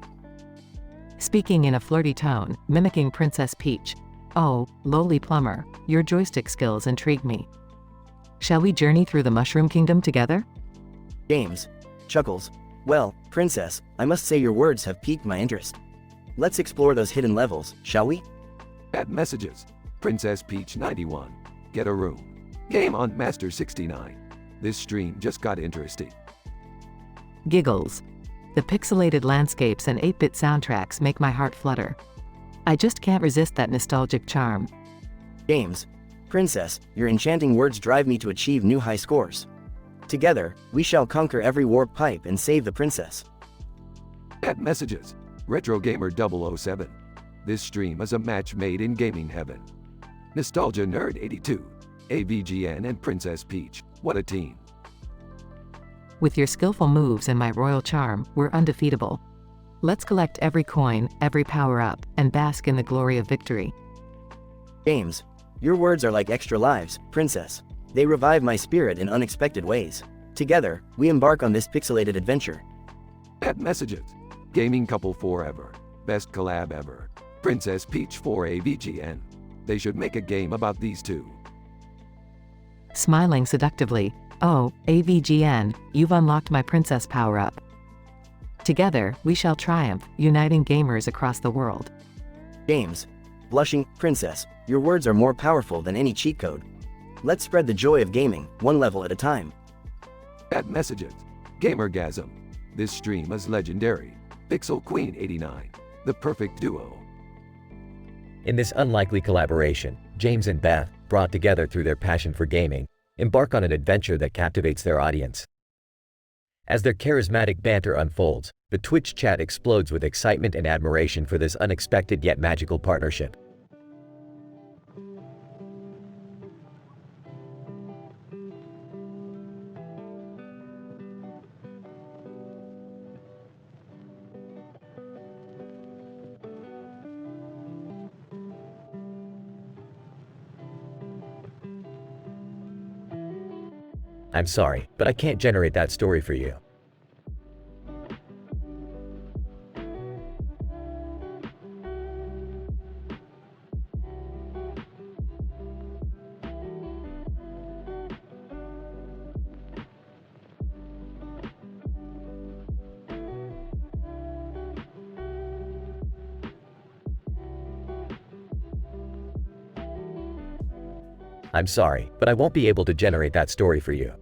[SPEAKER 1] Speaking in a flirty tone, mimicking Princess Peach. Oh, lowly plumber, your joystick skills intrigue me. Shall we journey through the Mushroom Kingdom together?
[SPEAKER 6] James. Chuckles. Well, Princess, I must say your words have piqued my interest. Let's explore those hidden levels, shall we?
[SPEAKER 2] Add messages. Princess Peach 91. Get a room. Game on Master 69. This stream just got interesting.
[SPEAKER 1] Giggles. The pixelated landscapes and 8-bit soundtracks make my heart flutter. I just can't resist that nostalgic charm.
[SPEAKER 6] James. Princess, your enchanting words drive me to achieve new high scores. Together, we shall conquer every warp pipe and save the princess.
[SPEAKER 2] Add messages. Retro Gamer 007. This stream is a match made in gaming heaven. Nostalgia Nerd 82. AVGN and Princess Peach. What a team.
[SPEAKER 1] With your skillful moves and my royal charm, we're undefeatable. Let's collect every coin, every power-up, and bask in the glory of victory.
[SPEAKER 6] James. Your words are like extra lives, Princess. They revive my spirit in unexpected ways. Together, we embark on this pixelated adventure.
[SPEAKER 2] Add messages. Gaming couple forever. Best collab ever. Princess Peach 4 AVGN. They should make a game about these two.
[SPEAKER 1] Smiling seductively. Oh, AVGN, you've unlocked my princess power-up. Together, we shall triumph, uniting gamers across the world.
[SPEAKER 6] James. Blushing, Princess, your words are more powerful than any cheat code. Let's spread the joy of gaming, one level at a time.
[SPEAKER 2] Add messages. Gamergasm. This stream is legendary. Pixel Queen 89. The perfect duo.
[SPEAKER 4] In this unlikely collaboration, James and Beth, brought together through their passion for gaming, embark on an adventure that captivates their audience. As their charismatic banter unfolds, the Twitch chat explodes with excitement and admiration for this unexpected yet magical partnership. I'm sorry, but I can't generate that story for you. I'm sorry, but I won't be able to generate that story for you.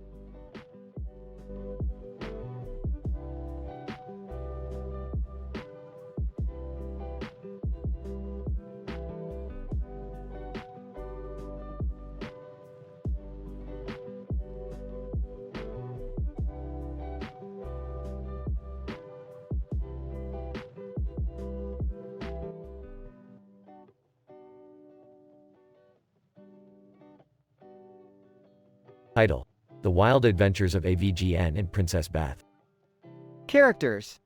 [SPEAKER 4] Title: The Wild Adventures of AVGN and Princess Beth.
[SPEAKER 3] Characters: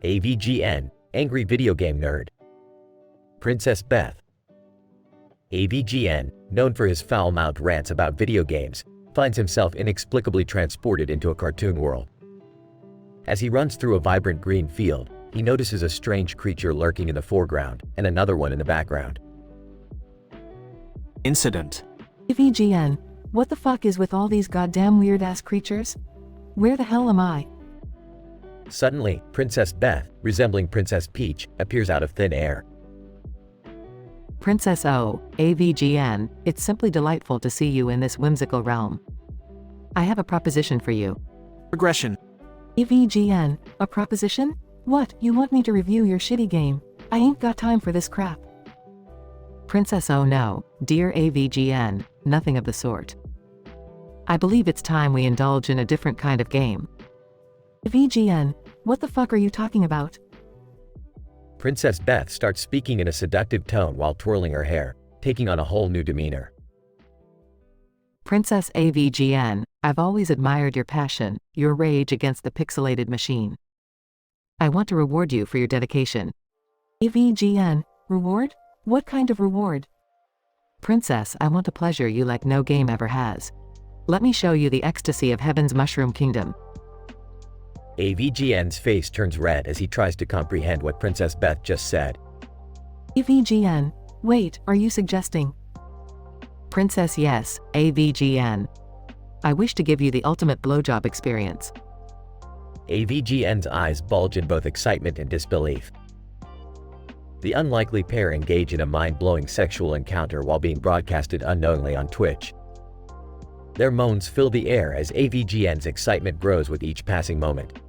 [SPEAKER 4] AVGN, Angry Video Game Nerd. Princess Beth. AVGN, known for his foul-mouthed rants about video games, finds himself inexplicably transported into a cartoon world. As he runs through a vibrant green field, he notices a strange creature lurking in the foreground and another one in the background.
[SPEAKER 13] Incident:
[SPEAKER 1] AVGN, what the fuck is with all these goddamn weird-ass creatures? Where the hell am I?
[SPEAKER 4] Suddenly, Princess Beth, resembling Princess Peach, appears out of thin air.
[SPEAKER 1] Princess O, AVGN, it's simply delightful to see you in this whimsical realm. I have a proposition for you.
[SPEAKER 13] Regression.
[SPEAKER 1] AVGN, a proposition? What, you want me to review your shitty game? I ain't got time for this crap. Princess O no, dear AVGN, nothing of the sort. I believe it's time we indulge in a different kind of game. AVGN, what the fuck are you talking about?
[SPEAKER 4] Princess Beth starts speaking in a seductive tone while twirling her hair, taking on a whole new demeanor.
[SPEAKER 1] Princess AVGN, I've always admired your passion, your rage against the pixelated machine. I want to reward you for your dedication. AVGN, reward? What kind of reward? Princess, I want a pleasure you like no game ever has. Let me show you the ecstasy of Heaven's Mushroom Kingdom.
[SPEAKER 4] AVGN's face turns red as he tries to comprehend what Princess Beth just said.
[SPEAKER 1] AVGN, wait, are you suggesting? Princess yes, AVGN. I wish to give you the ultimate blowjob experience.
[SPEAKER 4] AVGN's eyes bulge in both excitement and disbelief. The unlikely pair engage in a mind-blowing sexual encounter while being broadcasted unknowingly on Twitch. Their moans fill the air as AVGN's excitement grows with each passing moment.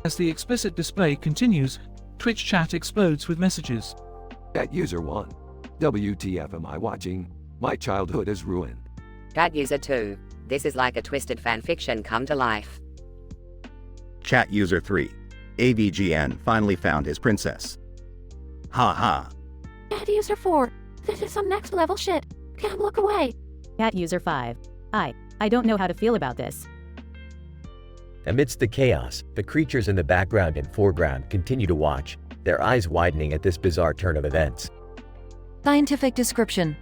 [SPEAKER 21] As the explicit display continues, Twitch chat explodes with messages.
[SPEAKER 2] At user 1. WTF am I watching? My childhood is ruined.
[SPEAKER 10] Chat user 2. This is like a twisted fanfiction come to life.
[SPEAKER 9] Chat user 3. AVGN finally found his princess. Ha ha.
[SPEAKER 15] Chat user 4. This is some next level shit. Can't look away.
[SPEAKER 24] Chat user 5. I don't know how to feel about this.
[SPEAKER 4] Amidst the chaos, the creatures in the background and foreground continue to watch, their eyes widening at this bizarre turn of events.
[SPEAKER 11] Scientific description.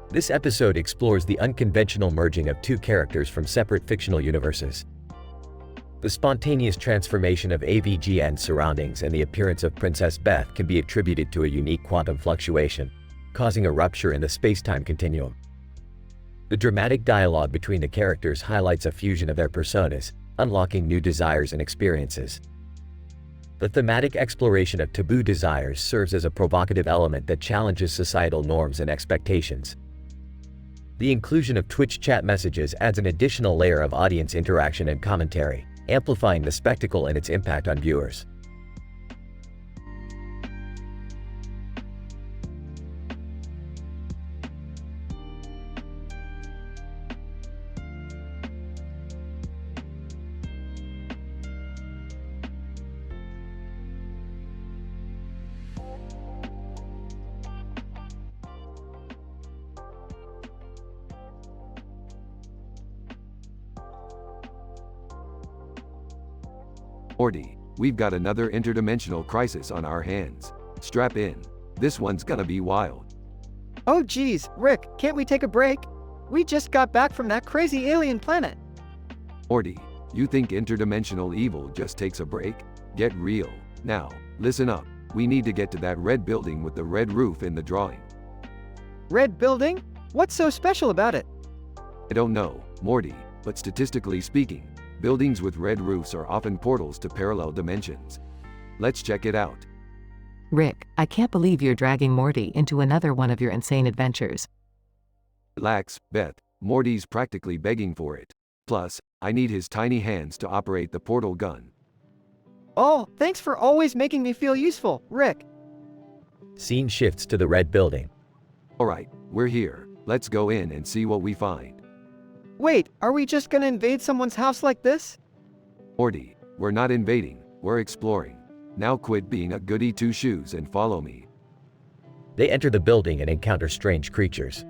[SPEAKER 4] This episode explores the unconventional merging of two characters from separate fictional universes. The spontaneous transformation of AVGN's surroundings and the appearance of Princess Beth can be attributed to a unique quantum fluctuation, causing a rupture in the space-time continuum. The dramatic dialogue between the characters highlights a fusion of their personas, unlocking new desires and experiences. The thematic exploration of taboo desires serves as a provocative element that challenges societal norms and expectations. The inclusion of Twitch chat messages adds an additional layer of audience interaction and commentary, amplifying the spectacle and its impact on viewers.
[SPEAKER 2] Morty, we've got another interdimensional crisis on our hands. Strap in. This one's gonna be wild.
[SPEAKER 3] Oh geez, Rick, can't we take a break? We just got back from that crazy alien planet.
[SPEAKER 2] Morty, you think interdimensional evil just takes a break? Get real. Now, listen up. We need to get to that red building with the red roof in the drawing.
[SPEAKER 3] Red building? What's so special about it?
[SPEAKER 2] I don't know, Morty, but statistically speaking, buildings with red roofs are often portals to parallel dimensions. Let's check it out.
[SPEAKER 1] Rick, I can't believe you're dragging Morty into another one of your insane adventures.
[SPEAKER 2] Relax, Beth. Morty's practically begging for it. Plus, I need his tiny hands to operate the portal gun.
[SPEAKER 3] Oh, thanks for always making me feel useful, Rick.
[SPEAKER 4] Scene shifts to the red building.
[SPEAKER 2] Alright, we're here. Let's go in and see what we find.
[SPEAKER 3] Wait, are we just gonna invade someone's house like this?
[SPEAKER 2] Morty, we're not invading, we're exploring. Now quit being a goody two-shoes and follow me.
[SPEAKER 4] They enter the building and encounter strange creatures.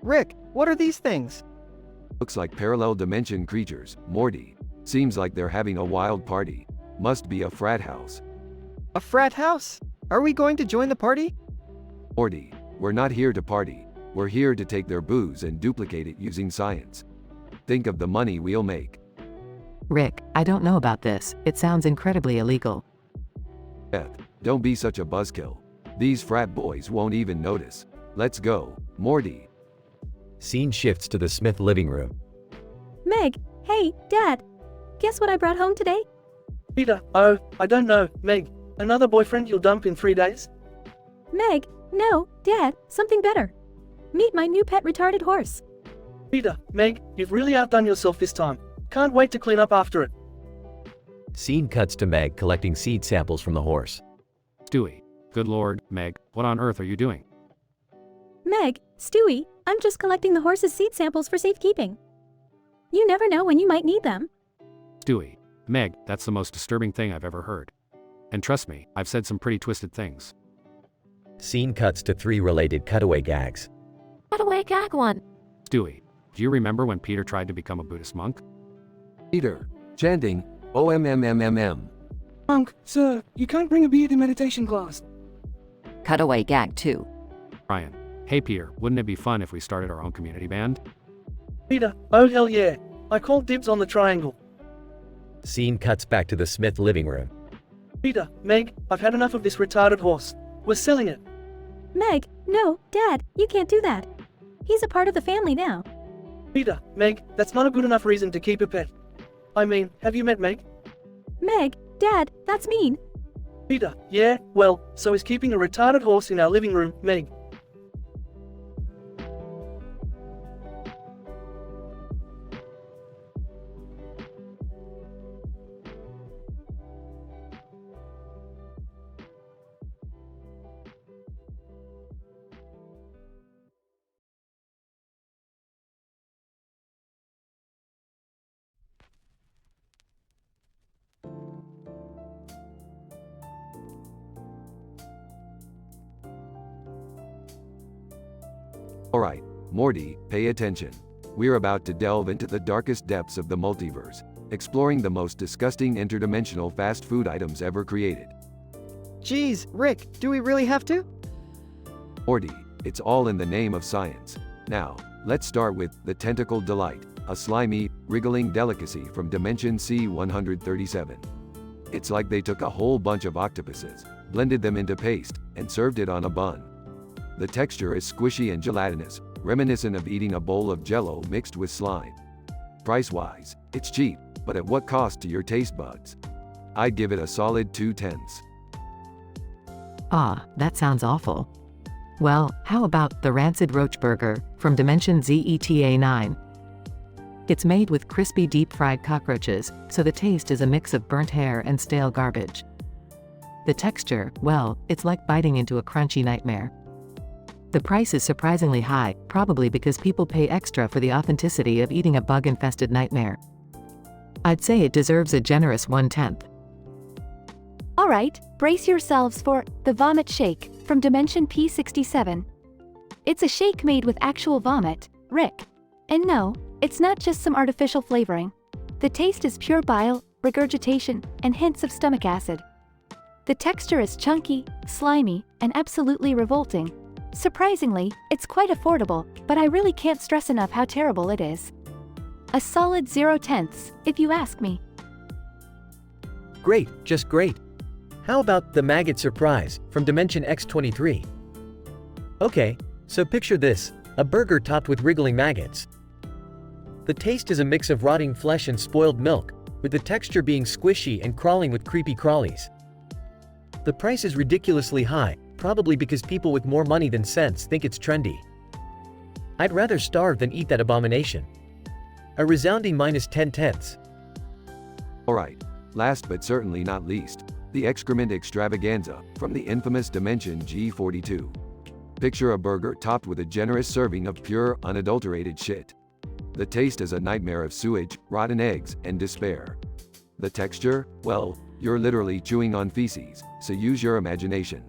[SPEAKER 3] Rick, what are these things?
[SPEAKER 2] Looks like parallel dimension creatures, Morty. Seems like they're having a wild party. Must be a frat house.
[SPEAKER 3] A frat house? Are we going to join the party?
[SPEAKER 2] Morty, we're not here to party. We're here to take their booze and duplicate it using science. Think of the money we'll make.
[SPEAKER 1] Rick, I don't know about this. It sounds incredibly illegal.
[SPEAKER 2] Beth, don't be such a buzzkill. These frat boys won't even notice. Let's go, Morty.
[SPEAKER 4] Scene shifts to the Smith living room.
[SPEAKER 5] Meg, hey, Dad. Guess what I brought home today?
[SPEAKER 14] Peter, oh, I don't know, Meg. Another boyfriend you'll dump in 3 days?
[SPEAKER 5] Meg, no, Dad, something better. Meet my new pet retarded horse.
[SPEAKER 14] Peter, Meg, you've really outdone yourself this time. Can't wait to clean up after it.
[SPEAKER 4] Scene cuts to Meg collecting seed samples from the horse.
[SPEAKER 12] Stewie. Good lord, Meg, what on earth are you doing?
[SPEAKER 5] Meg, Stewie, I'm just collecting the horse's seed samples for safekeeping. You never know when you might need them.
[SPEAKER 12] Stewie. Meg, that's the most disturbing thing I've ever heard. And trust me, I've said some pretty twisted things.
[SPEAKER 4] Scene cuts to 3 related cutaway gags.
[SPEAKER 8] Cutaway gag 1.
[SPEAKER 12] Stewie, do you remember when Peter tried to become a Buddhist monk?
[SPEAKER 2] Peter, chanting, OMMMMM.
[SPEAKER 17] Monk, sir, you can't bring a beer to meditation class.
[SPEAKER 11] Cutaway gag 2.
[SPEAKER 12] Ryan. Hey Peter, wouldn't it be fun if we started our own community band?
[SPEAKER 14] Peter, oh hell yeah. I called dibs on the triangle.
[SPEAKER 4] Scene cuts back to the Smith living room.
[SPEAKER 14] Peter, Meg, I've had enough of this retarded horse. We're selling it.
[SPEAKER 5] Meg, no, Dad, you can't do that. He's a part of the family now.
[SPEAKER 14] Peter, Meg, that's not a good enough reason to keep a pet. I mean, have you met Meg?
[SPEAKER 5] Meg, Dad, that's mean.
[SPEAKER 14] Peter, yeah, well, so is keeping a retarded horse in our living room, Meg.
[SPEAKER 2] Alright, Morty, pay attention. We're about to delve into the darkest depths of the multiverse, exploring the most disgusting interdimensional fast food items ever created.
[SPEAKER 3] Geez, Rick, do we really have to?
[SPEAKER 2] Morty, it's all in the name of science. Now, let's start with the Tentacle Delight, a slimy, wriggling delicacy from Dimension C-137. It's like they took a whole bunch of octopuses, blended them into paste, and served it on a bun. The texture is squishy and gelatinous, reminiscent of eating a bowl of Jell-O mixed with slime. Price-wise, it's cheap, but at what cost to your taste buds? I'd give it a solid 2/10.
[SPEAKER 1] Ah, that sounds awful. Well, how about the Rancid Roach Burger from Dimension ZETA9? It's made with crispy deep-fried cockroaches, so the taste is a mix of burnt hair and stale garbage. The texture, well, it's like biting into a crunchy nightmare. The price is surprisingly high, probably because people pay extra for the authenticity of eating a bug-infested nightmare. I'd say it deserves a generous 1/10.
[SPEAKER 15] Alright, brace yourselves for the Vomit Shake from Dimension P67. It's a shake made with actual vomit, Rick. And no, it's not just some artificial flavoring. The taste is pure bile, regurgitation, and hints of stomach acid. The texture is chunky, slimy, and absolutely revolting. Surprisingly, it's quite affordable, but I really can't stress enough how terrible it is. A solid 0/10, if you ask me.
[SPEAKER 4] Great, just great. How about the Maggot Surprise from Dimension X23? Okay, so picture this, a burger topped with wriggling maggots. The taste is a mix of rotting flesh and spoiled milk, with the texture being squishy and crawling with creepy crawlies. The price is ridiculously high, probably because people with more money than sense think it's trendy. I'd rather starve than eat that abomination. A resounding -10/10.
[SPEAKER 2] Alright, last but certainly not least, the excrement extravaganza from the infamous Dimension G42. Picture a burger topped with a generous serving of pure, unadulterated shit. The taste is a nightmare of sewage, rotten eggs, and despair. The texture? Well, you're literally chewing on feces, so use your imagination.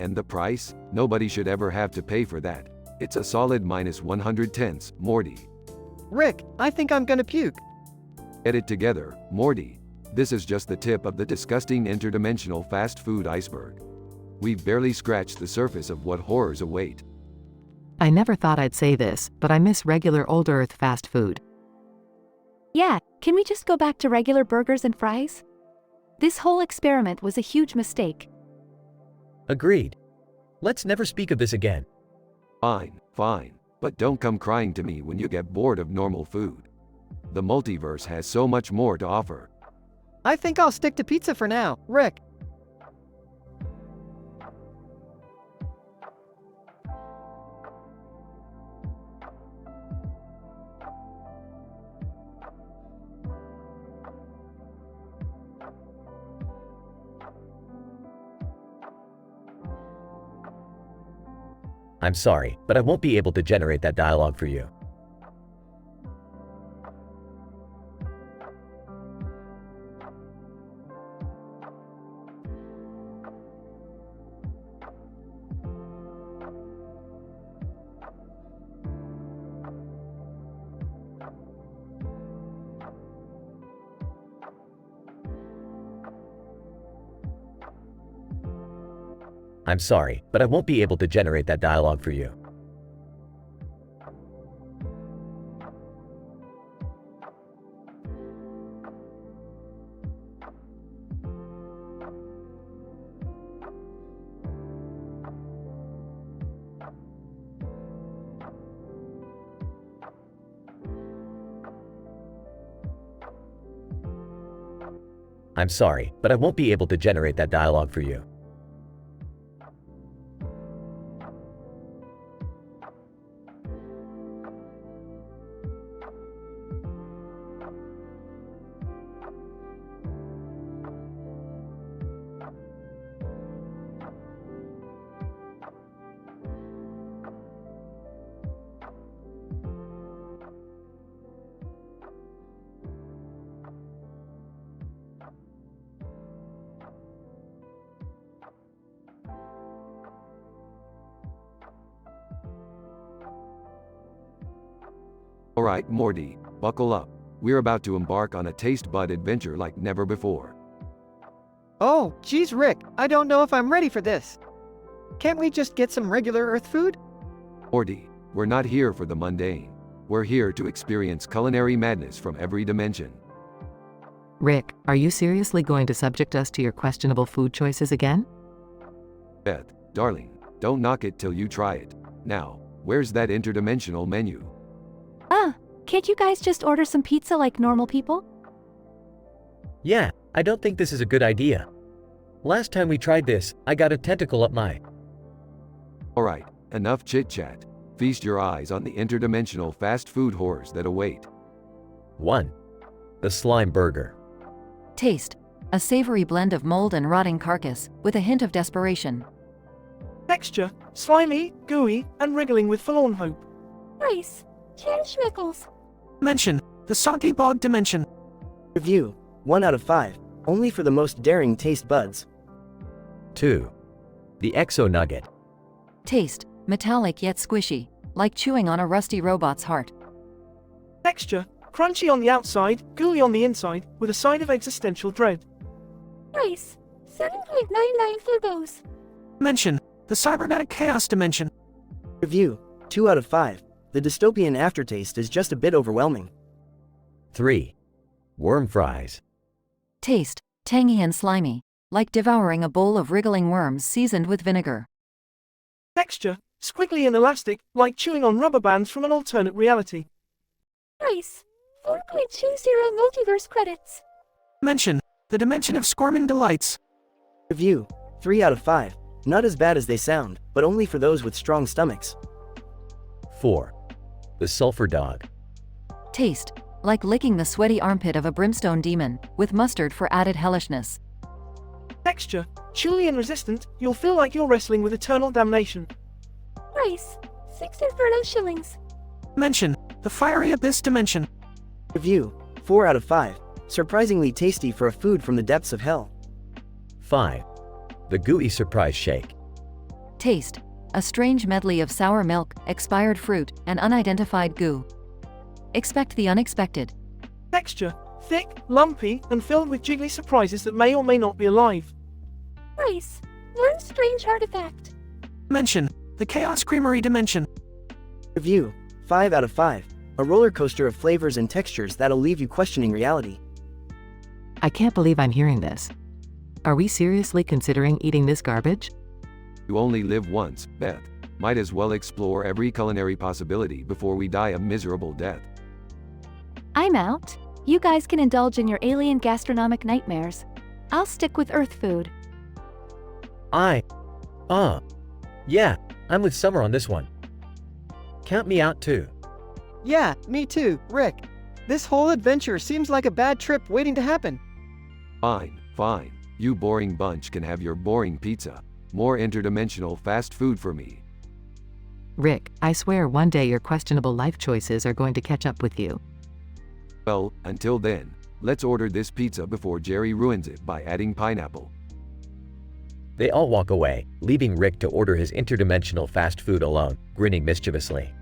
[SPEAKER 2] And the price? Nobody should ever have to pay for that. It's a solid -110, Morty.
[SPEAKER 3] Rick, I think I'm gonna puke.
[SPEAKER 2] Get it together, Morty. This is just the tip of the disgusting interdimensional fast food iceberg. We've barely scratched the surface of what horrors await.
[SPEAKER 1] I never thought I'd say this, but I miss regular old Earth fast food.
[SPEAKER 15] Yeah, can we just go back to regular burgers and fries? This whole experiment was a huge mistake.
[SPEAKER 4] Agreed. Let's never speak of this again.
[SPEAKER 2] Fine, fine. But don't come crying to me when you get bored of normal food. The multiverse has so much more to offer.
[SPEAKER 3] I think I'll stick to pizza for now, Rick.
[SPEAKER 4] I'm sorry, but I won't be able to generate that dialogue for you. I'm sorry, but I won't be able to generate that dialogue for you. I'm sorry, but I won't be able to generate that dialogue for you.
[SPEAKER 2] Alright, Morty, buckle up. We're about to embark on a taste bud adventure like never before.
[SPEAKER 3] Oh, geez, Rick, I don't know if I'm ready for this. Can't we just get some regular Earth food?
[SPEAKER 2] Morty, we're not here for the mundane. We're here to experience culinary madness from every dimension.
[SPEAKER 1] Rick, are you seriously going to subject us to your questionable food choices again?
[SPEAKER 2] Beth, darling, don't knock it till you try it. Now, where's that interdimensional menu?
[SPEAKER 15] Can't you guys just order some pizza like normal people?
[SPEAKER 4] Yeah, I don't think this is a good idea. Last time we tried this, I got a tentacle up my...
[SPEAKER 2] Alright, enough chit-chat. Feast your eyes on the interdimensional fast food horrors that await.
[SPEAKER 4] 1. The Slime Burger.
[SPEAKER 11] Taste: a savory blend of mold and rotting carcass, with a hint of desperation.
[SPEAKER 14] Texture: slimy, gooey, and wriggling with forlorn hope.
[SPEAKER 15] Price: 10 schnickels.
[SPEAKER 13] Mention: the soggy bog dimension.
[SPEAKER 6] Review: 1 out of 5, only for the most daring taste buds.
[SPEAKER 4] 2. The Exo Nugget.
[SPEAKER 11] Taste: metallic yet squishy, like chewing on a rusty robot's heart.
[SPEAKER 14] Texture: crunchy on the outside, gooey on the inside, with a side of existential dread.
[SPEAKER 15] Price: 7.99 Fugos.
[SPEAKER 13] Mention: the cybernetic chaos dimension.
[SPEAKER 6] Review, 2 out of 5. The dystopian aftertaste is just a bit overwhelming.
[SPEAKER 4] 3. Worm fries.
[SPEAKER 11] Taste, tangy and slimy, like devouring a bowl of wriggling worms seasoned with vinegar.
[SPEAKER 14] Texture, squiggly and elastic, like chewing on rubber bands from an alternate reality.
[SPEAKER 15] Price, 4.20 multiverse credits.
[SPEAKER 13] Mention, the dimension of Squirmin' Delights.
[SPEAKER 6] Review, 3 out of 5. Not as bad as they sound, but only for those with strong stomachs.
[SPEAKER 4] 4. The sulfur dog.
[SPEAKER 11] Taste, like licking the sweaty armpit of a brimstone demon, with mustard for added hellishness.
[SPEAKER 14] Texture, chewy and resistant, you'll feel like you're wrestling with eternal damnation.
[SPEAKER 15] Price, 6 Inferno shillings.
[SPEAKER 13] Mention, the fiery abyss dimension.
[SPEAKER 6] Review, 4 out of 5. Surprisingly tasty for a food from the depths of hell.
[SPEAKER 4] 5. The gooey surprise shake.
[SPEAKER 11] Taste, a strange medley of sour milk, expired fruit, and unidentified goo. Expect the unexpected.
[SPEAKER 14] Texture, thick, lumpy, and filled with jiggly surprises that may or may not be alive.
[SPEAKER 15] Price, 1 strange artifact.
[SPEAKER 13] Mention, the Chaos Creamery dimension.
[SPEAKER 6] Review, 5 out of 5. A roller coaster of flavors and textures that'll leave you questioning reality.
[SPEAKER 1] I can't believe I'm hearing this. Are we seriously considering eating this garbage?
[SPEAKER 2] You only live once, Beth. Might as well explore every culinary possibility before we die a miserable death.
[SPEAKER 15] I'm out. You guys can indulge in your alien gastronomic nightmares. I'll stick with Earth food.
[SPEAKER 4] Yeah, I'm with Summer on this one. Count me out too.
[SPEAKER 3] Yeah, me too, Rick. This whole adventure seems like a bad trip waiting to happen.
[SPEAKER 2] Fine, fine. You boring bunch can have your boring pizza. More interdimensional fast food for me.
[SPEAKER 1] Rick, I swear one day your questionable life choices are going to catch up with you.
[SPEAKER 2] Well, until then, let's order this pizza before Jerry ruins it by adding pineapple.
[SPEAKER 4] They all walk away, leaving Rick to order his interdimensional fast food alone, grinning mischievously.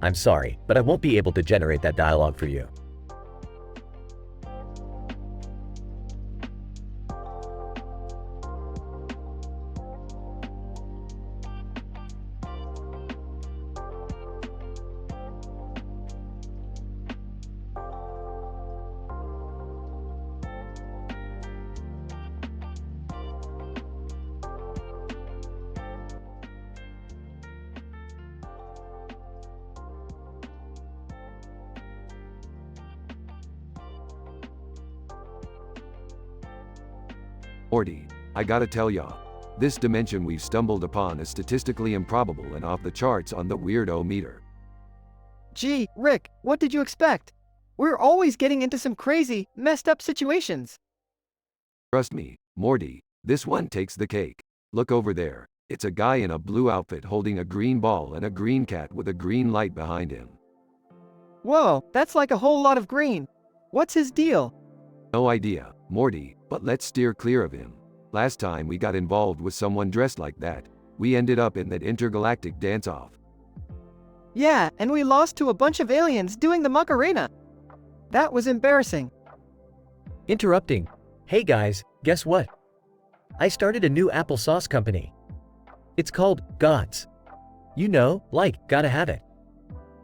[SPEAKER 4] I'm sorry, but I won't be able to generate that dialogue for you.
[SPEAKER 2] Morty, I gotta tell ya, this dimension we've stumbled upon is statistically improbable and off the charts on the weirdo meter.
[SPEAKER 3] Gee, Rick, what did you expect? We're always getting into some crazy, messed up situations.
[SPEAKER 2] Trust me, Morty, this one takes the cake. Look over there. It's a guy in a blue outfit holding a green ball and a green cat with a green light behind him.
[SPEAKER 3] Whoa, that's like a whole lot of green. What's his deal?
[SPEAKER 2] No idea, Morty, but let's steer clear of him. Last time we got involved with someone dressed like that, we ended up in that intergalactic dance-off.
[SPEAKER 3] Yeah, and we lost to a bunch of aliens doing the Macarena. That was embarrassing.
[SPEAKER 4] Interrupting. Hey guys, guess what? I started a new applesauce company. It's called Gods. You know, like, gotta have it.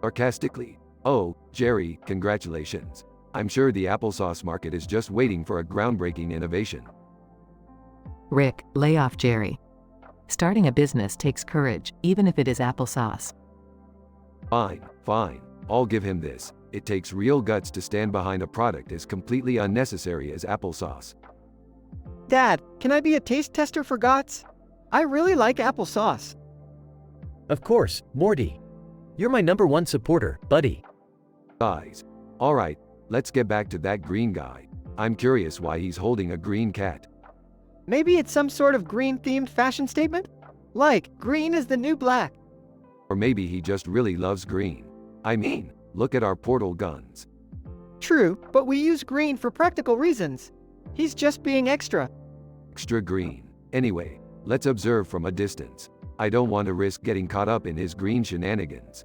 [SPEAKER 2] Sarcastically. Oh, Jerry, congratulations. I'm sure the applesauce market is just waiting for a groundbreaking innovation.
[SPEAKER 1] Rick, lay off Jerry. Starting a business takes courage, even if it is applesauce.
[SPEAKER 2] Fine, fine. I'll give him this. It takes real guts to stand behind a product as completely unnecessary as applesauce.
[SPEAKER 3] Dad, can I be a taste tester for Gots? I really like applesauce.
[SPEAKER 4] Of course, Morty. You're my #1 supporter, buddy.
[SPEAKER 2] Guys. Alright, let's get back to that green guy. I'm curious why he's holding a green cat.
[SPEAKER 3] Maybe it's some sort of green-themed fashion statement? Like, green is the new black.
[SPEAKER 2] Or maybe he just really loves green. I mean, look at our portal guns.
[SPEAKER 3] True, but we use green for practical reasons. He's just being extra.
[SPEAKER 2] extra green. Anyway, let's observe from a distance. I don't want to risk getting caught up in his green shenanigans.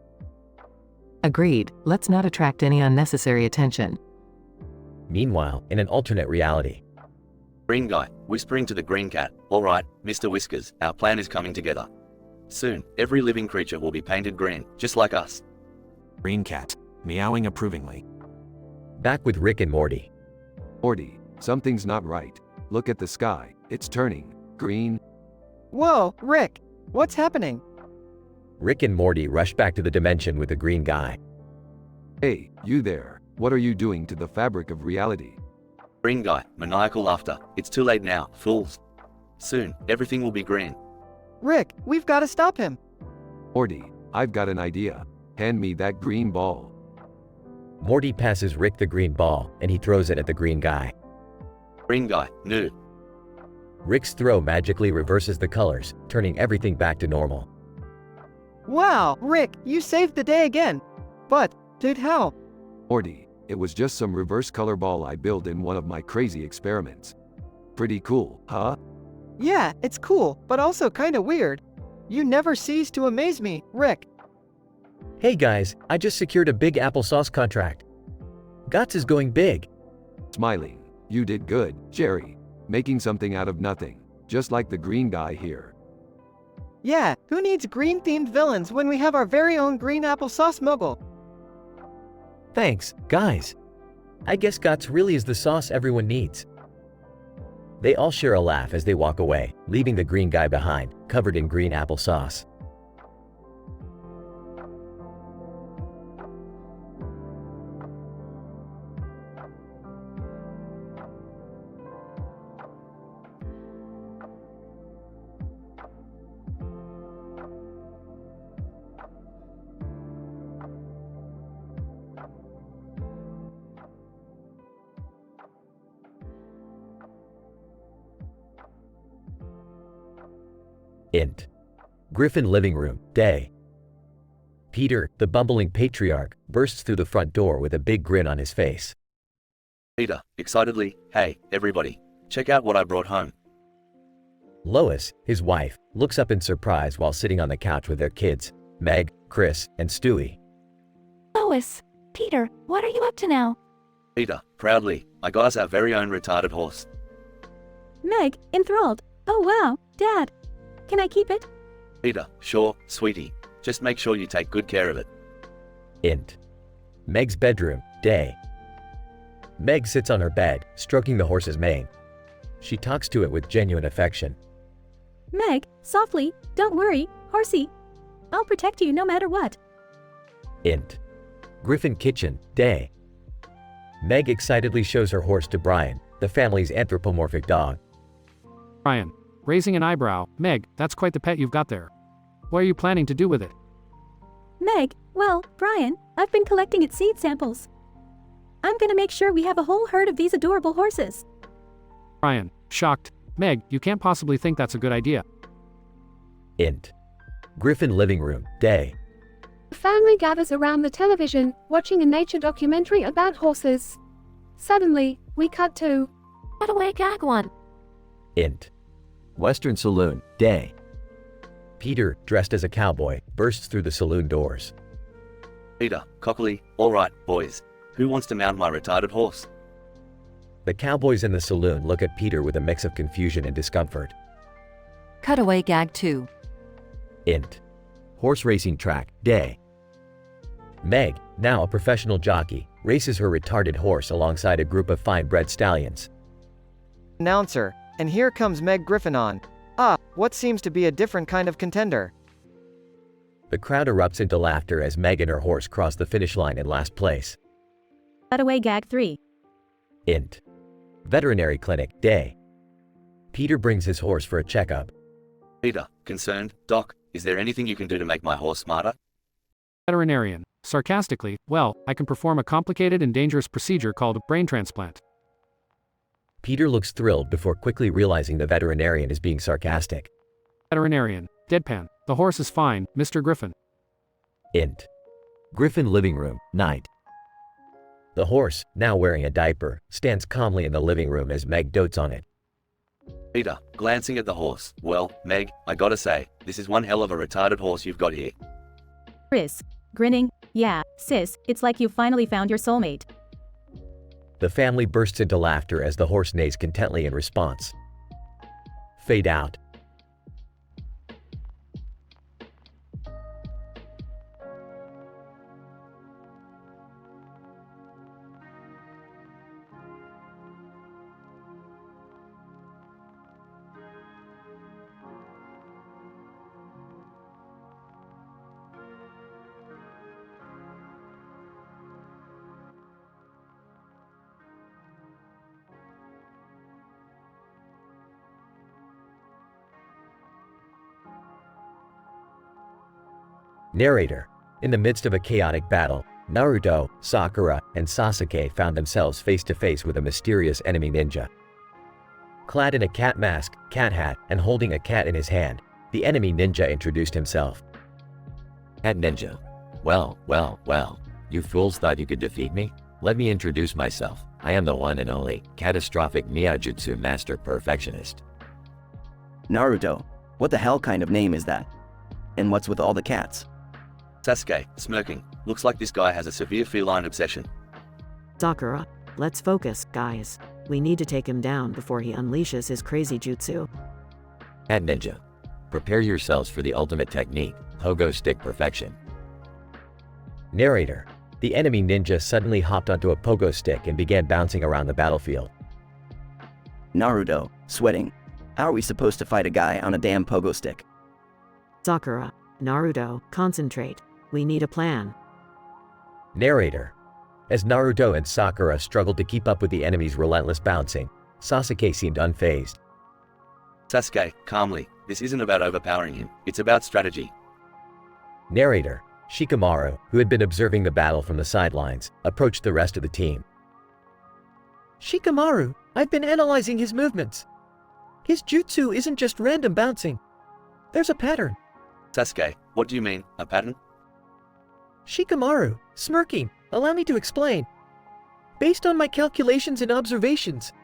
[SPEAKER 1] Agreed, let's not attract any unnecessary attention.
[SPEAKER 4] Meanwhile, in an alternate reality.
[SPEAKER 18] Green guy, whispering to the green cat, "Alright, Mr. Whiskers, our plan is coming together. Soon, every living creature will be painted green, just like us."
[SPEAKER 19] Green cat, meowing approvingly.
[SPEAKER 4] Back with Rick and Morty.
[SPEAKER 2] Morty, something's not right. Look at the sky, it's turning green.
[SPEAKER 3] Whoa, Rick, what's happening?
[SPEAKER 4] Rick and Morty rush back to the dimension with the green guy.
[SPEAKER 2] Hey, you there, what are you doing to the fabric of reality?
[SPEAKER 18] Green guy, maniacal laughter. "It's too late now, fools. Soon, everything will be green."
[SPEAKER 3] Rick, we've got to stop him.
[SPEAKER 2] Morty, I've got an idea. Hand me that green ball.
[SPEAKER 4] Morty passes Rick the green ball, and he throws it at the green guy.
[SPEAKER 18] Green guy, no.
[SPEAKER 4] Rick's throw magically reverses the colors, turning everything back to normal.
[SPEAKER 3] Wow, Rick, you saved the day again. But, dude, how?
[SPEAKER 2] Morty, it was just some reverse color ball I built in one of my crazy experiments. Pretty cool, huh?
[SPEAKER 3] Yeah, it's cool, but also kinda weird. You never cease to amaze me, Rick.
[SPEAKER 4] Hey guys, I just secured a big applesauce contract. Gots is going big.
[SPEAKER 2] Smiling, you did good, Jerry. Making something out of nothing, just like the green guy here.
[SPEAKER 3] Yeah, who needs green-themed villains when we have our very own green applesauce mogul?
[SPEAKER 4] Thanks, guys. I guess Gots really is the sauce everyone needs. They all share a laugh as they walk away, leaving the green guy behind, covered in green applesauce. Int. Griffin living room, day. Peter, the bumbling patriarch, bursts through the front door with a big grin on his face.
[SPEAKER 18] Peter, excitedly, "Hey, everybody, check out what I brought home."
[SPEAKER 4] Lois, his wife, looks up in surprise while sitting on the couch with their kids, Meg, Chris, and Stewie.
[SPEAKER 15] Lois, Peter, what are you up to now?
[SPEAKER 18] Peter, proudly, "I got our very own retarded horse."
[SPEAKER 5] Meg, enthralled. "Oh wow, Dad. Can I keep it?"
[SPEAKER 18] Peter, "Sure, sweetie. Just make sure you take good care of it."
[SPEAKER 4] Int. Meg's bedroom, day. Meg sits on her bed, stroking the horse's mane. She talks to it with genuine affection.
[SPEAKER 5] Meg, softly, don't worry, horsey. I'll protect you no matter what.
[SPEAKER 4] Int. Griffin kitchen, day. Meg excitedly shows her horse to Brian, the family's anthropomorphic dog.
[SPEAKER 12] Brian, raising an eyebrow, "Meg, that's quite the pet you've got there. What are you planning to do with it?"
[SPEAKER 5] Meg, well, Brian, I've been collecting its seed samples. I'm gonna make sure we have a whole herd of these adorable horses.
[SPEAKER 12] Brian, shocked, "Meg, you can't possibly think that's a good idea."
[SPEAKER 4] Int. Griffin living room, day.
[SPEAKER 20] The family gathers around the television, watching a nature documentary about horses. Suddenly, we cut to
[SPEAKER 8] Cutaway gag 1.
[SPEAKER 4] Int. Western saloon, day. Peter, dressed as a cowboy, bursts through the saloon doors.
[SPEAKER 18] Peter, cockily, "Alright, boys. Who wants to mount my retarded horse?"
[SPEAKER 4] The cowboys in the saloon look at Peter with a mix of confusion and discomfort.
[SPEAKER 11] Cutaway gag 2.
[SPEAKER 4] Int. Horse racing track, day. Meg, now a professional jockey, races her retarded horse alongside a group of fine-bred stallions.
[SPEAKER 3] Announcer, and here comes Meg Griffin on. Ah, what seems to be a different kind of contender.
[SPEAKER 4] The crowd erupts into laughter as Meg and her horse cross the finish line in last place.
[SPEAKER 24] Cutaway gag 3.
[SPEAKER 4] Int. Veterinary clinic, day. Peter brings his horse for a checkup.
[SPEAKER 18] Peter, concerned, "Doc, is there anything you can do to make my horse smarter?"
[SPEAKER 12] Veterinarian, sarcastically, "Well, I can perform a complicated and dangerous procedure called a brain transplant."
[SPEAKER 4] Peter looks thrilled before quickly realizing the veterinarian is being sarcastic.
[SPEAKER 12] Veterinarian, deadpan, "The horse is fine, Mr. Griffin."
[SPEAKER 4] Int. Griffin living room, night. The horse, now wearing a diaper, stands calmly in the living room as Meg dotes on it.
[SPEAKER 18] Peter, glancing at the horse. Well, Meg, I gotta say, this is one hell of a retarded horse you've got here.
[SPEAKER 24] Chris, grinning, yeah, sis, it's like you finally found your soulmate.
[SPEAKER 4] The family bursts into laughter as the horse neighs contently in response. Fade out. Narrator. In the midst of a chaotic battle, Naruto, Sakura, and Sasuke found themselves face to face with a mysterious enemy ninja. Clad in a cat mask, cat hat, and holding a cat in his hand, the enemy ninja introduced himself.
[SPEAKER 7] Cat Ninja. Well, you fools thought you could defeat me? Let me introduce myself. I am the one and only, catastrophic Nihajutsu Master Perfectionist.
[SPEAKER 6] Naruto, what the hell kind of name is that? And what's with all the cats?
[SPEAKER 18] Sasuke, smirking. Looks like this guy has a severe feline obsession.
[SPEAKER 16] Sakura, let's focus, guys. We need to take him down before he unleashes his crazy jutsu.
[SPEAKER 7] Cat Ninja. Prepare yourselves for the ultimate technique, Pogo Stick Perfection.
[SPEAKER 4] Narrator. The enemy ninja suddenly hopped onto a pogo stick and began bouncing around the battlefield.
[SPEAKER 6] Naruto, sweating. How are we supposed to fight a guy on a damn pogo stick?
[SPEAKER 16] Sakura, Naruto, concentrate. We need a plan.
[SPEAKER 4] Narrator. As Naruto and Sakura struggled to keep up with the enemy's relentless bouncing, Sasuke seemed unfazed.
[SPEAKER 18] Sasuke, calmly. This isn't about overpowering him, it's about strategy.
[SPEAKER 4] Narrator. Shikamaru, who had been observing the battle from the sidelines, approached the rest of the team.
[SPEAKER 22] Shikamaru, I've been analyzing his movements. His jutsu isn't just random bouncing. There's a pattern.
[SPEAKER 18] Sasuke, what do you mean, a pattern?
[SPEAKER 22] Shikamaru, smirking, allow me to explain. Based on my calculations and observations,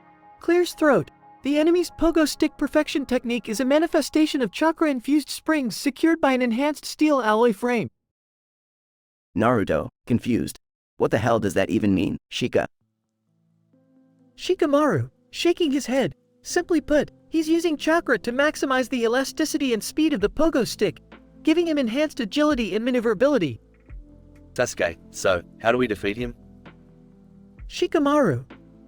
[SPEAKER 22] Clear's throat, the enemy's pogo stick perfection technique is a manifestation of chakra-infused springs secured by an enhanced steel alloy frame.
[SPEAKER 6] Naruto, confused. What the hell does that even mean,
[SPEAKER 22] Shikamaru, shaking his head. Simply put, he's using chakra to maximize the elasticity and speed of the pogo stick, giving him enhanced agility and maneuverability.
[SPEAKER 18] Sasuke, so, how do we defeat him?
[SPEAKER 22] Shikamaru,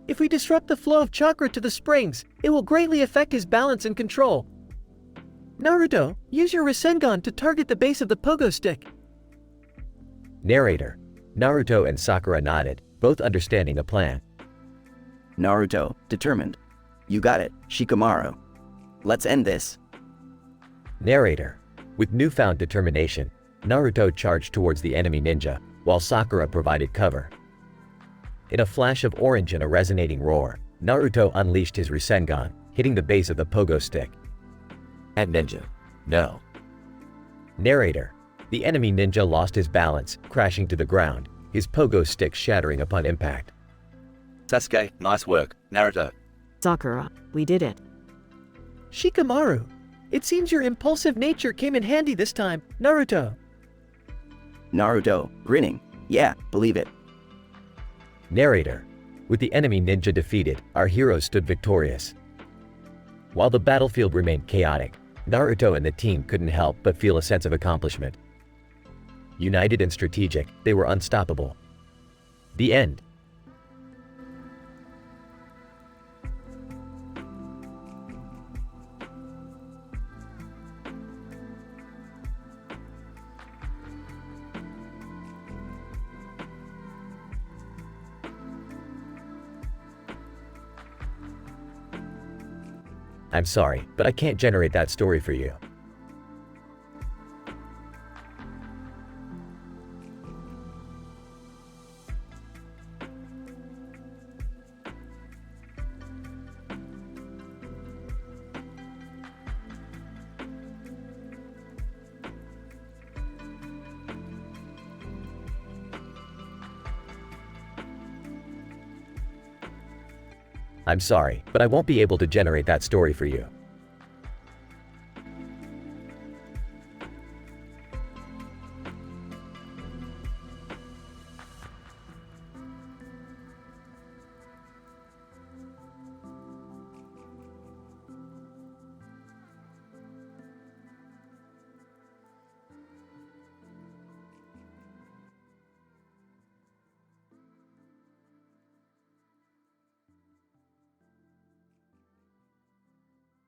[SPEAKER 22] if we disrupt the flow of chakra to the springs, it will greatly affect his balance and control. Naruto, use your Rasengan to target the base of the pogo stick.
[SPEAKER 4] Narrator. Naruto and Sakura nodded, both understanding the plan.
[SPEAKER 6] Naruto, determined. You got it, Shikamaru. Let's end this.
[SPEAKER 4] Narrator. With newfound determination, Naruto charged towards the enemy ninja, while Sakura provided cover. In a flash of orange and a resonating roar, Naruto unleashed his Rasengan, hitting the base of the pogo stick.
[SPEAKER 7] Cat Ninja. No.
[SPEAKER 4] Narrator. The enemy ninja lost his balance, crashing to the ground, his pogo stick shattering upon impact.
[SPEAKER 18] Sasuke, nice work. Naruto.
[SPEAKER 16] Sakura, we did it.
[SPEAKER 22] Shikamaru, it seems your impulsive nature came in handy this time, Naruto.
[SPEAKER 6] Naruto, grinning. Yeah, believe it.
[SPEAKER 4] Narrator. With the enemy ninja defeated, our heroes stood victorious. While the battlefield remained chaotic, Naruto and the team couldn't help but feel a sense of accomplishment. United and strategic, they were unstoppable. The end. I'm sorry, but I can't generate that story for you. I'm sorry, but I won't be able to generate that story for you.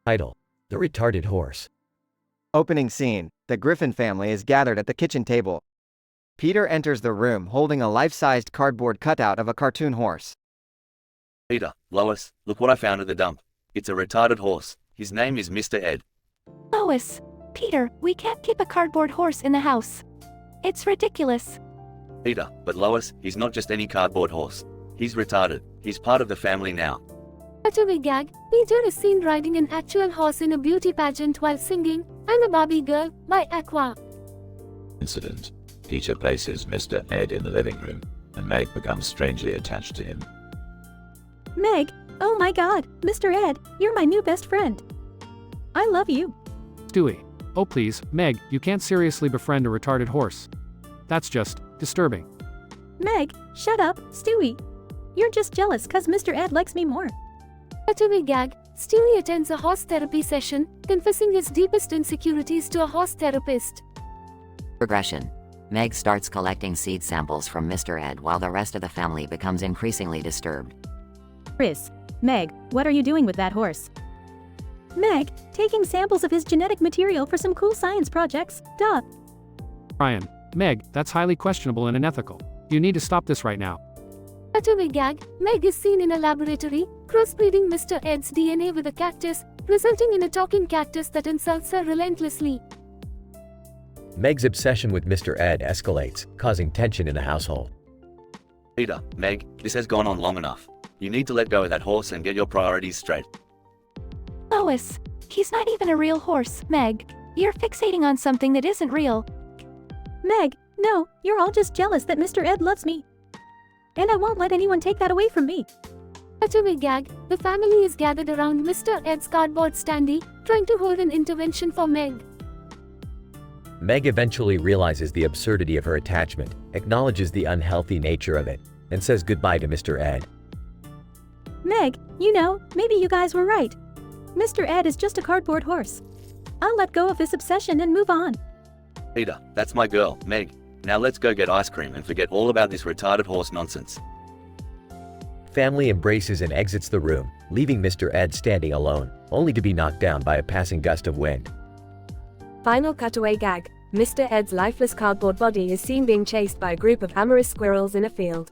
[SPEAKER 4] Title: The Retarded Horse.
[SPEAKER 3] Opening scene. The Griffin family is gathered at the kitchen table. Peter enters the room holding a life-sized cardboard cutout of a cartoon horse.
[SPEAKER 18] Peter, Lois, look what I found at the dump. It's a retarded horse. His name is Mr. Ed.
[SPEAKER 15] Lois, Peter, we can't keep a cardboard horse in the house. It's ridiculous.
[SPEAKER 18] Peter, but Lois, he's not just any cardboard horse. He's retarded. He's part of the family now.
[SPEAKER 20] Cutaway gag. Peter is seen riding an actual horse in a beauty pageant while singing I'm a Barbie Girl by Aqua.
[SPEAKER 9] Incident. Peter places Mr. Ed in the living room, and Meg becomes strangely attached to him.
[SPEAKER 5] Meg, oh my god, Mr. Ed, you're my new best friend. I love you.
[SPEAKER 12] Stewie. Oh please, Meg, you can't seriously befriend a retarded horse. That's just disturbing.
[SPEAKER 5] Meg, shut up, Stewie. You're just jealous cause Mr. Ed likes me more.
[SPEAKER 20] Cutaway gag. Stewie attends a horse therapy session, confessing his deepest insecurities to a horse therapist.
[SPEAKER 10] Progression. Meg starts collecting seed samples from Mr. Ed while the rest of the family becomes increasingly disturbed.
[SPEAKER 24] Chris. Meg, what are you doing with that horse?
[SPEAKER 5] Meg, taking samples of his genetic material for some cool science projects, duh.
[SPEAKER 12] Ryan. Meg, that's highly questionable and unethical. You need to stop this right now.
[SPEAKER 20] Cutaway gag. Meg is seen in a laboratory, crossbreeding Mr. Ed's DNA with a cactus, resulting in a talking cactus that insults her relentlessly.
[SPEAKER 4] Meg's obsession with Mr. Ed escalates, causing tension in the household.
[SPEAKER 18] Peter, Meg, this has gone on long enough. You need to let go of that horse and get your priorities straight.
[SPEAKER 15] Lois, he's not even a real horse, Meg. You're fixating on something that isn't real.
[SPEAKER 5] Meg, no, you're all just jealous that Mr. Ed loves me. And I won't let anyone take that away from me.
[SPEAKER 20] Cutaway gag. The family is gathered around Mr. Ed's cardboard standee, trying to hold an intervention for Meg.
[SPEAKER 4] Meg eventually realizes the absurdity of her attachment, acknowledges the unhealthy nature of it, and says goodbye to Mr. Ed.
[SPEAKER 5] Meg, you know, maybe you guys were right. Mr. Ed is just a cardboard horse. I'll let go of this obsession and move on.
[SPEAKER 18] Peter, that's my girl, Meg. Now let's go get ice cream and forget all about this retarded horse nonsense.
[SPEAKER 4] Family embraces and exits the room, leaving Mr. Ed standing alone, only to be knocked down by a passing gust of wind.
[SPEAKER 21] Final cutaway gag. Mr. Ed's lifeless cardboard body is seen being chased by a group of amorous squirrels in a field.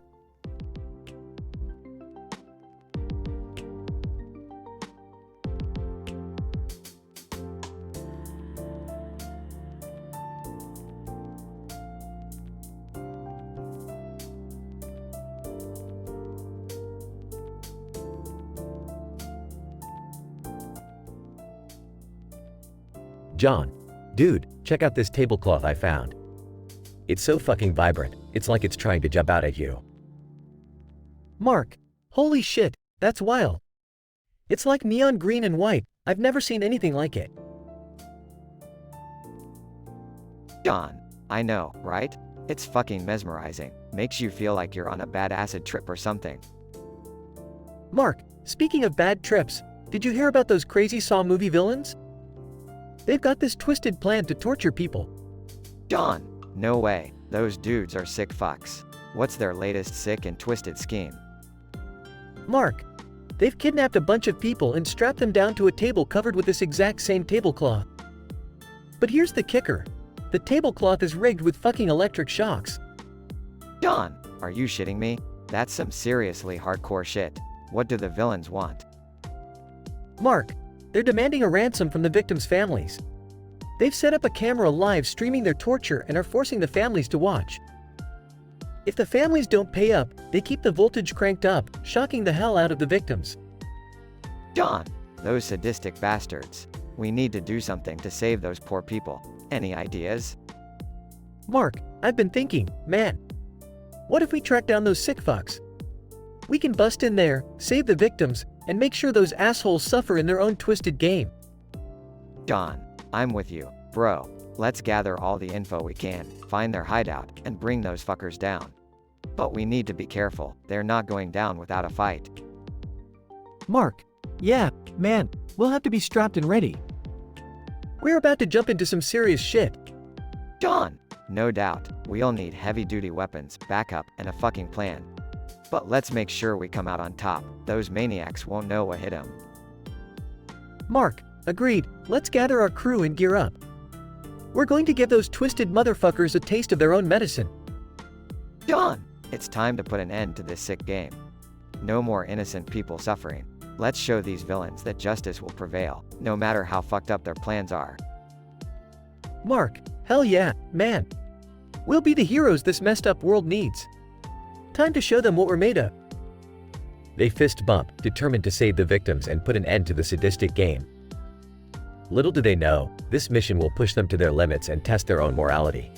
[SPEAKER 4] John. Dude, check out this tablecloth I found. It's so fucking vibrant, it's like it's trying to jump out at you.
[SPEAKER 22] Mark. Holy shit, that's wild. It's like neon green and white. I've never seen anything like it.
[SPEAKER 3] John. I know, right? It's fucking mesmerizing. Makes you feel like you're on a bad acid trip or something.
[SPEAKER 22] Mark, speaking of bad trips, did you hear about those crazy Saw movie villains? They've got this twisted plan to torture people.
[SPEAKER 3] John. No way. Those dudes are sick fucks. What's their latest sick and twisted scheme?
[SPEAKER 22] Mark. They've kidnapped a bunch of people and strapped them down to a table covered with this exact same tablecloth. But here's the kicker. The tablecloth is rigged with fucking electric shocks.
[SPEAKER 3] John. Are you shitting me? That's some seriously hardcore shit. What do the villains want?
[SPEAKER 22] Mark. They're demanding a ransom from the victims' families. They've set up a camera live streaming their torture and are forcing the families to watch. If the families don't pay up, they keep the voltage cranked up, shocking the hell out of the victims.
[SPEAKER 3] John. Those sadistic bastards. We need to do something to save those poor people. Any ideas?
[SPEAKER 22] Mark, I've been thinking, man. What if we track down those sick fucks? We can bust in there, save the victims, and make sure those assholes suffer in their own twisted game.
[SPEAKER 3] John, I'm with you, bro. Let's gather all the info we can, find their hideout, and bring those fuckers down. But we need to be careful, they're not going down without a fight.
[SPEAKER 22] Mark. Yeah, man, we'll have to be strapped and ready. We're about to jump into some serious shit.
[SPEAKER 3] John! No doubt, we'll need heavy-duty weapons, backup, and a fucking plan. But let's make sure we come out on top. Those maniacs won't know what hit them.
[SPEAKER 22] Mark. Agreed. Let's gather our crew and gear up. We're going to give those twisted motherfuckers a taste of their own medicine.
[SPEAKER 3] John! It's time to put an end to this sick game. No more innocent people suffering. Let's show these villains that justice will prevail, no matter how fucked up their plans are.
[SPEAKER 22] Mark. Hell yeah, man. We'll be the heroes this messed up world needs. Time to show them what we're made of.
[SPEAKER 4] They fist bump, determined to save the victims and put an end to the sadistic game. Little do they know, this mission will push them to their limits and test their own morality.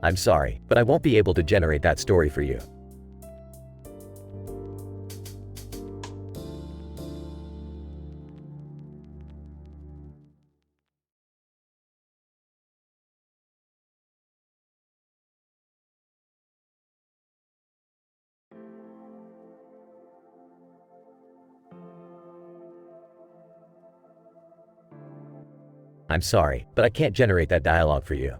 [SPEAKER 4] I'm sorry, but I won't be able to generate that story for you. I'm sorry, but I can't generate that dialogue for you.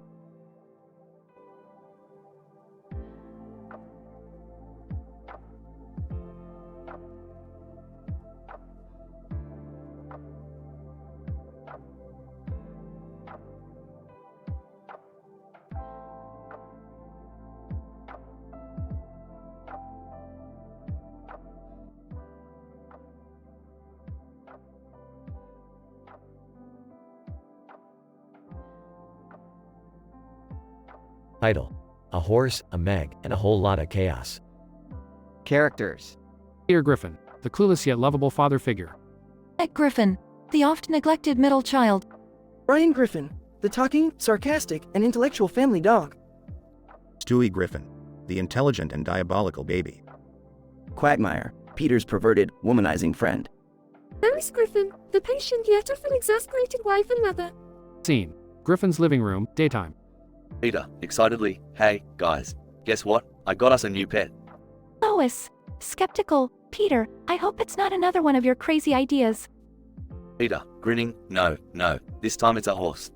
[SPEAKER 4] Title: a horse, a Meg, and a whole lot of chaos.
[SPEAKER 3] Characters:
[SPEAKER 12] Peter Griffin, the clueless yet lovable father figure.
[SPEAKER 11] Meg Griffin, the oft-neglected middle child.
[SPEAKER 13] Ryan Griffin, the talking, sarcastic, and intellectual family dog.
[SPEAKER 14] Stewie Griffin, the intelligent and diabolical baby.
[SPEAKER 6] Quagmire, Peter's perverted, womanizing friend.
[SPEAKER 20] Iris Griffin, the patient yet often exasperated wife and mother.
[SPEAKER 12] Scene: Griffin's living room, daytime.
[SPEAKER 18] Peter, excitedly, hey, guys, guess what? I got us a new pet.
[SPEAKER 15] Lois, skeptical, Peter, I hope it's not another one of your crazy ideas.
[SPEAKER 18] Peter, grinning, no, this time it's a horse.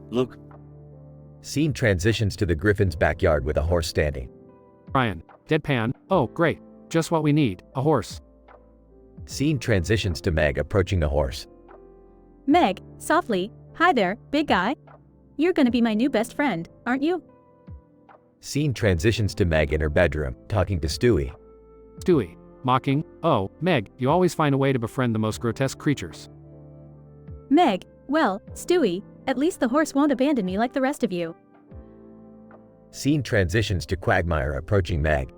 [SPEAKER 18] Look.
[SPEAKER 4] Scene transitions to the Griffin's backyard with a horse standing.
[SPEAKER 12] Ryan, deadpan, oh great, just what we need, a horse.
[SPEAKER 4] Scene transitions to Meg approaching the horse.
[SPEAKER 24] Meg, softly, hi there, big guy. You're gonna be my new best friend, aren't you?
[SPEAKER 4] Scene transitions to Meg in her bedroom, talking to Stewie.
[SPEAKER 12] Stewie, mocking, oh, Meg, you always find a way to befriend the most grotesque creatures.
[SPEAKER 24] Meg, well, Stewie, at least the horse won't abandon me like the rest of you.
[SPEAKER 4] Scene transitions to Quagmire approaching Meg.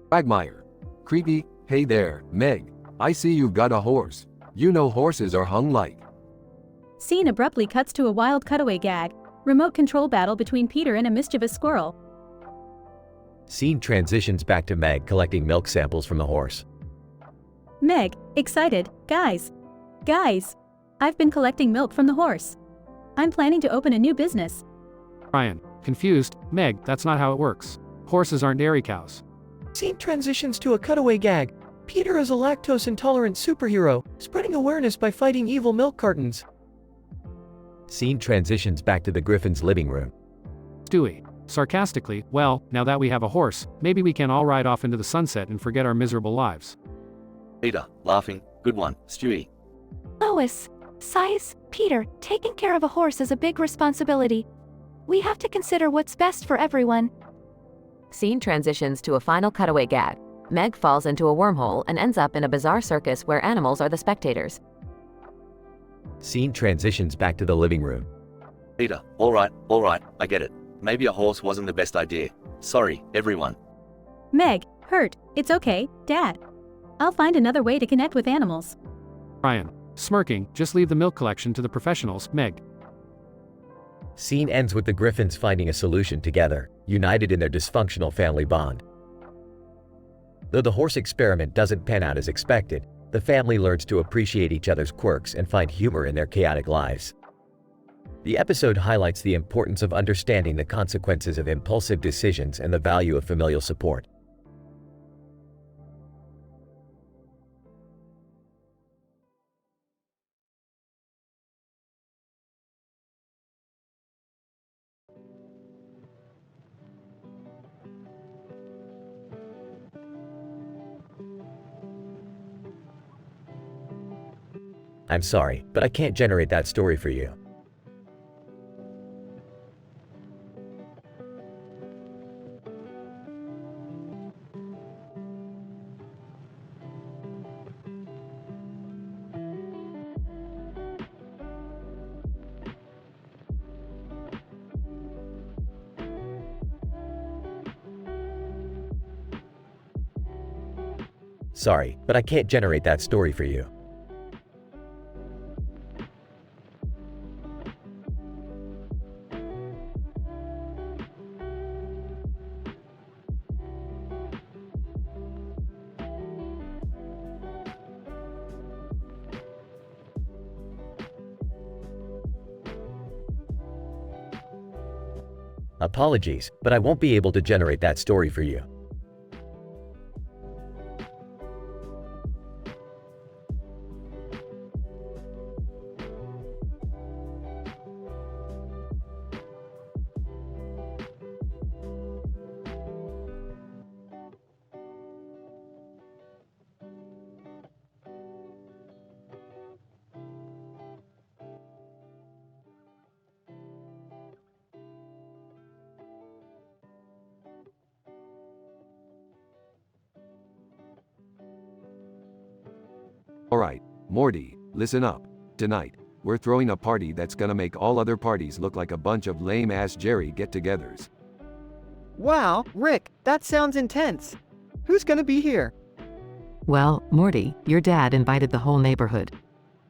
[SPEAKER 2] Quagmire. Creepy, hey there, Meg. I see you've got a horse. You know horses are hung like.
[SPEAKER 24] Scene abruptly cuts to a wild cutaway gag. Remote control battle between Peter and a mischievous squirrel.
[SPEAKER 4] Scene transitions back to Meg collecting milk samples from the horse.
[SPEAKER 24] Meg, excited, guys, I've been collecting milk from the horse. I'm planning to open a new business.
[SPEAKER 12] Ryan, confused, Meg, that's not how it works. Horses aren't dairy cows.
[SPEAKER 22] Scene transitions to a cutaway gag. Peter is a lactose-intolerant superhero, spreading awareness by fighting evil milk cartons.
[SPEAKER 4] Scene transitions back to the Griffin's living room.
[SPEAKER 12] Stewie, sarcastically, well, now that we have a horse, maybe we can all ride off into the sunset and forget our miserable lives.
[SPEAKER 18] Peter, laughing, good one, Stewie.
[SPEAKER 15] Lois, sighs, Peter, taking care of a horse is a big responsibility. We have to consider what's best for everyone.
[SPEAKER 8] Scene transitions to a final cutaway gag. Meg falls into a wormhole and ends up in a bizarre circus where animals are the spectators.
[SPEAKER 4] Scene transitions back to the living room.
[SPEAKER 18] Peter, alright, I get it. Maybe a horse wasn't the best idea. Sorry, everyone.
[SPEAKER 24] Meg, hurt. It's okay, Dad. I'll find another way to connect with animals.
[SPEAKER 12] Ryan, smirking, just leave the milk collection to the professionals, Meg.
[SPEAKER 4] Scene ends with the Griffins finding a solution together, united in their dysfunctional family bond. Though the horse experiment doesn't pan out as expected, the family learns to appreciate each other's quirks and find humor in their chaotic lives. The episode highlights the importance of understanding the consequences of impulsive decisions and the value of familial support. I'm sorry, but I can't generate that story for you. Sorry, but I can't generate that story for you. Apologies, but I won't be able to generate that story for you.
[SPEAKER 2] Alright, Morty, listen up. Tonight, we're throwing a party that's gonna make all other parties look like a bunch of lame-ass Jerry get-togethers.
[SPEAKER 22] Wow, Rick, that sounds intense. Who's gonna be here?
[SPEAKER 8] Well, Morty, your dad invited the whole neighborhood.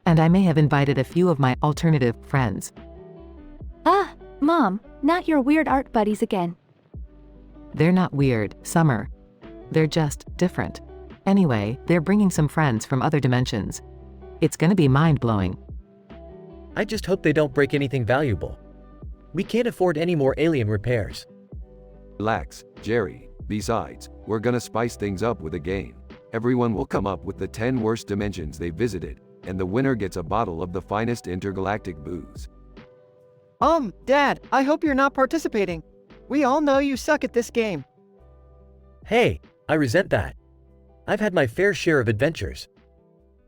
[SPEAKER 8] And I may have invited a few of my alternative friends.
[SPEAKER 15] Ah, Mom, not your weird art buddies again.
[SPEAKER 8] They're not weird, Summer. They're just different. Anyway, they're bringing some friends from other dimensions. It's gonna be mind-blowing.
[SPEAKER 4] I just hope they don't break anything valuable. We can't afford any more alien repairs.
[SPEAKER 2] Relax, Jerry. Besides, we're gonna spice things up with a game. Everyone will come up with the 10 worst dimensions they visited, and the winner gets a bottle of the finest intergalactic booze.
[SPEAKER 22] Dad, I hope you're not participating. We all know you suck at this game.
[SPEAKER 4] Hey, I resent that. I've had my fair share of adventures.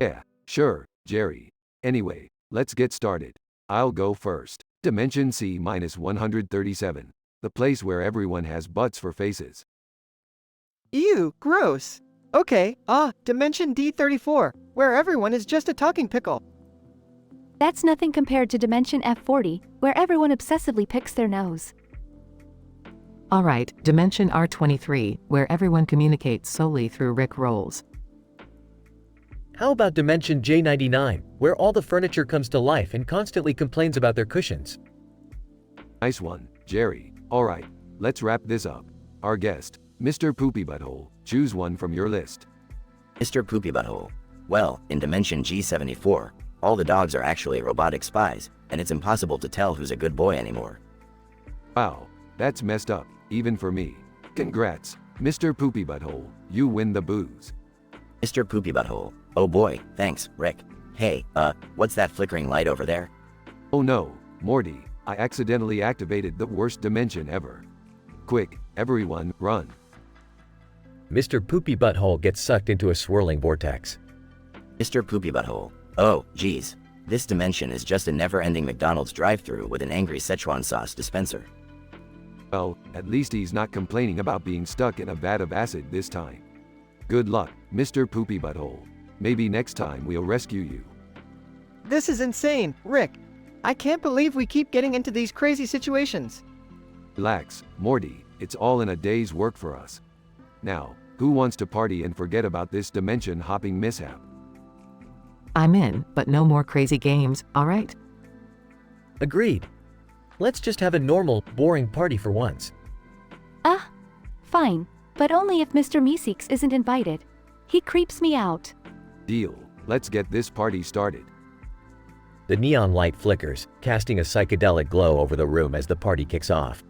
[SPEAKER 2] Yeah, sure, Jerry. Anyway, let's get started. I'll go first. Dimension C-137. The place where everyone has butts for faces.
[SPEAKER 22] Ew, gross. Okay, Dimension D34, where everyone is just a talking pickle.
[SPEAKER 15] That's nothing compared to Dimension F40, where everyone obsessively picks their nose.
[SPEAKER 8] Alright, Dimension R23, where everyone communicates solely through Rick rolls.
[SPEAKER 4] How about Dimension J99, where all the furniture comes to life and constantly complains about their cushions?
[SPEAKER 2] Nice one, Jerry. Alright, let's wrap this up. Our guest, Mr. Poopy Butthole, choose one from your list.
[SPEAKER 6] Mr. Poopy Butthole. Well, in Dimension G74, all the dogs are actually robotic spies, and it's impossible to tell who's a good boy anymore.
[SPEAKER 2] Wow, that's messed up, even for me. Congrats, Mr. Poopy Butthole, you win the booze.
[SPEAKER 6] Mr. Poopy Butthole. Oh boy, thanks, Rick. Hey, what's that flickering light over there?
[SPEAKER 2] Oh no, Morty, I accidentally activated the worst dimension ever. Quick, everyone, run.
[SPEAKER 4] Mr. Poopy Butthole gets sucked into a swirling vortex.
[SPEAKER 6] Mr. Poopy Butthole. Oh, geez. This dimension is just a never-ending McDonald's drive-thru with an angry Szechuan sauce dispenser.
[SPEAKER 2] Well, at least he's not complaining about being stuck in a vat of acid this time. Good luck, Mr. Poopy Butthole. Maybe next time we'll rescue you.
[SPEAKER 22] This is insane, Rick.
[SPEAKER 13] I can't believe we keep getting into these crazy situations.
[SPEAKER 2] Relax, Morty, it's all in a day's work for us. Now, who wants to party and forget about this dimension-hopping mishap?
[SPEAKER 1] I'm in, but no more crazy games, alright?
[SPEAKER 22] Agreed. Let's just have a normal, boring party for once.
[SPEAKER 15] Fine, but only if Mr. Meeseeks isn't invited. He creeps me out.
[SPEAKER 2] Deal, let's get this party started.
[SPEAKER 4] The neon light flickers, casting a psychedelic glow over the room as the party kicks off.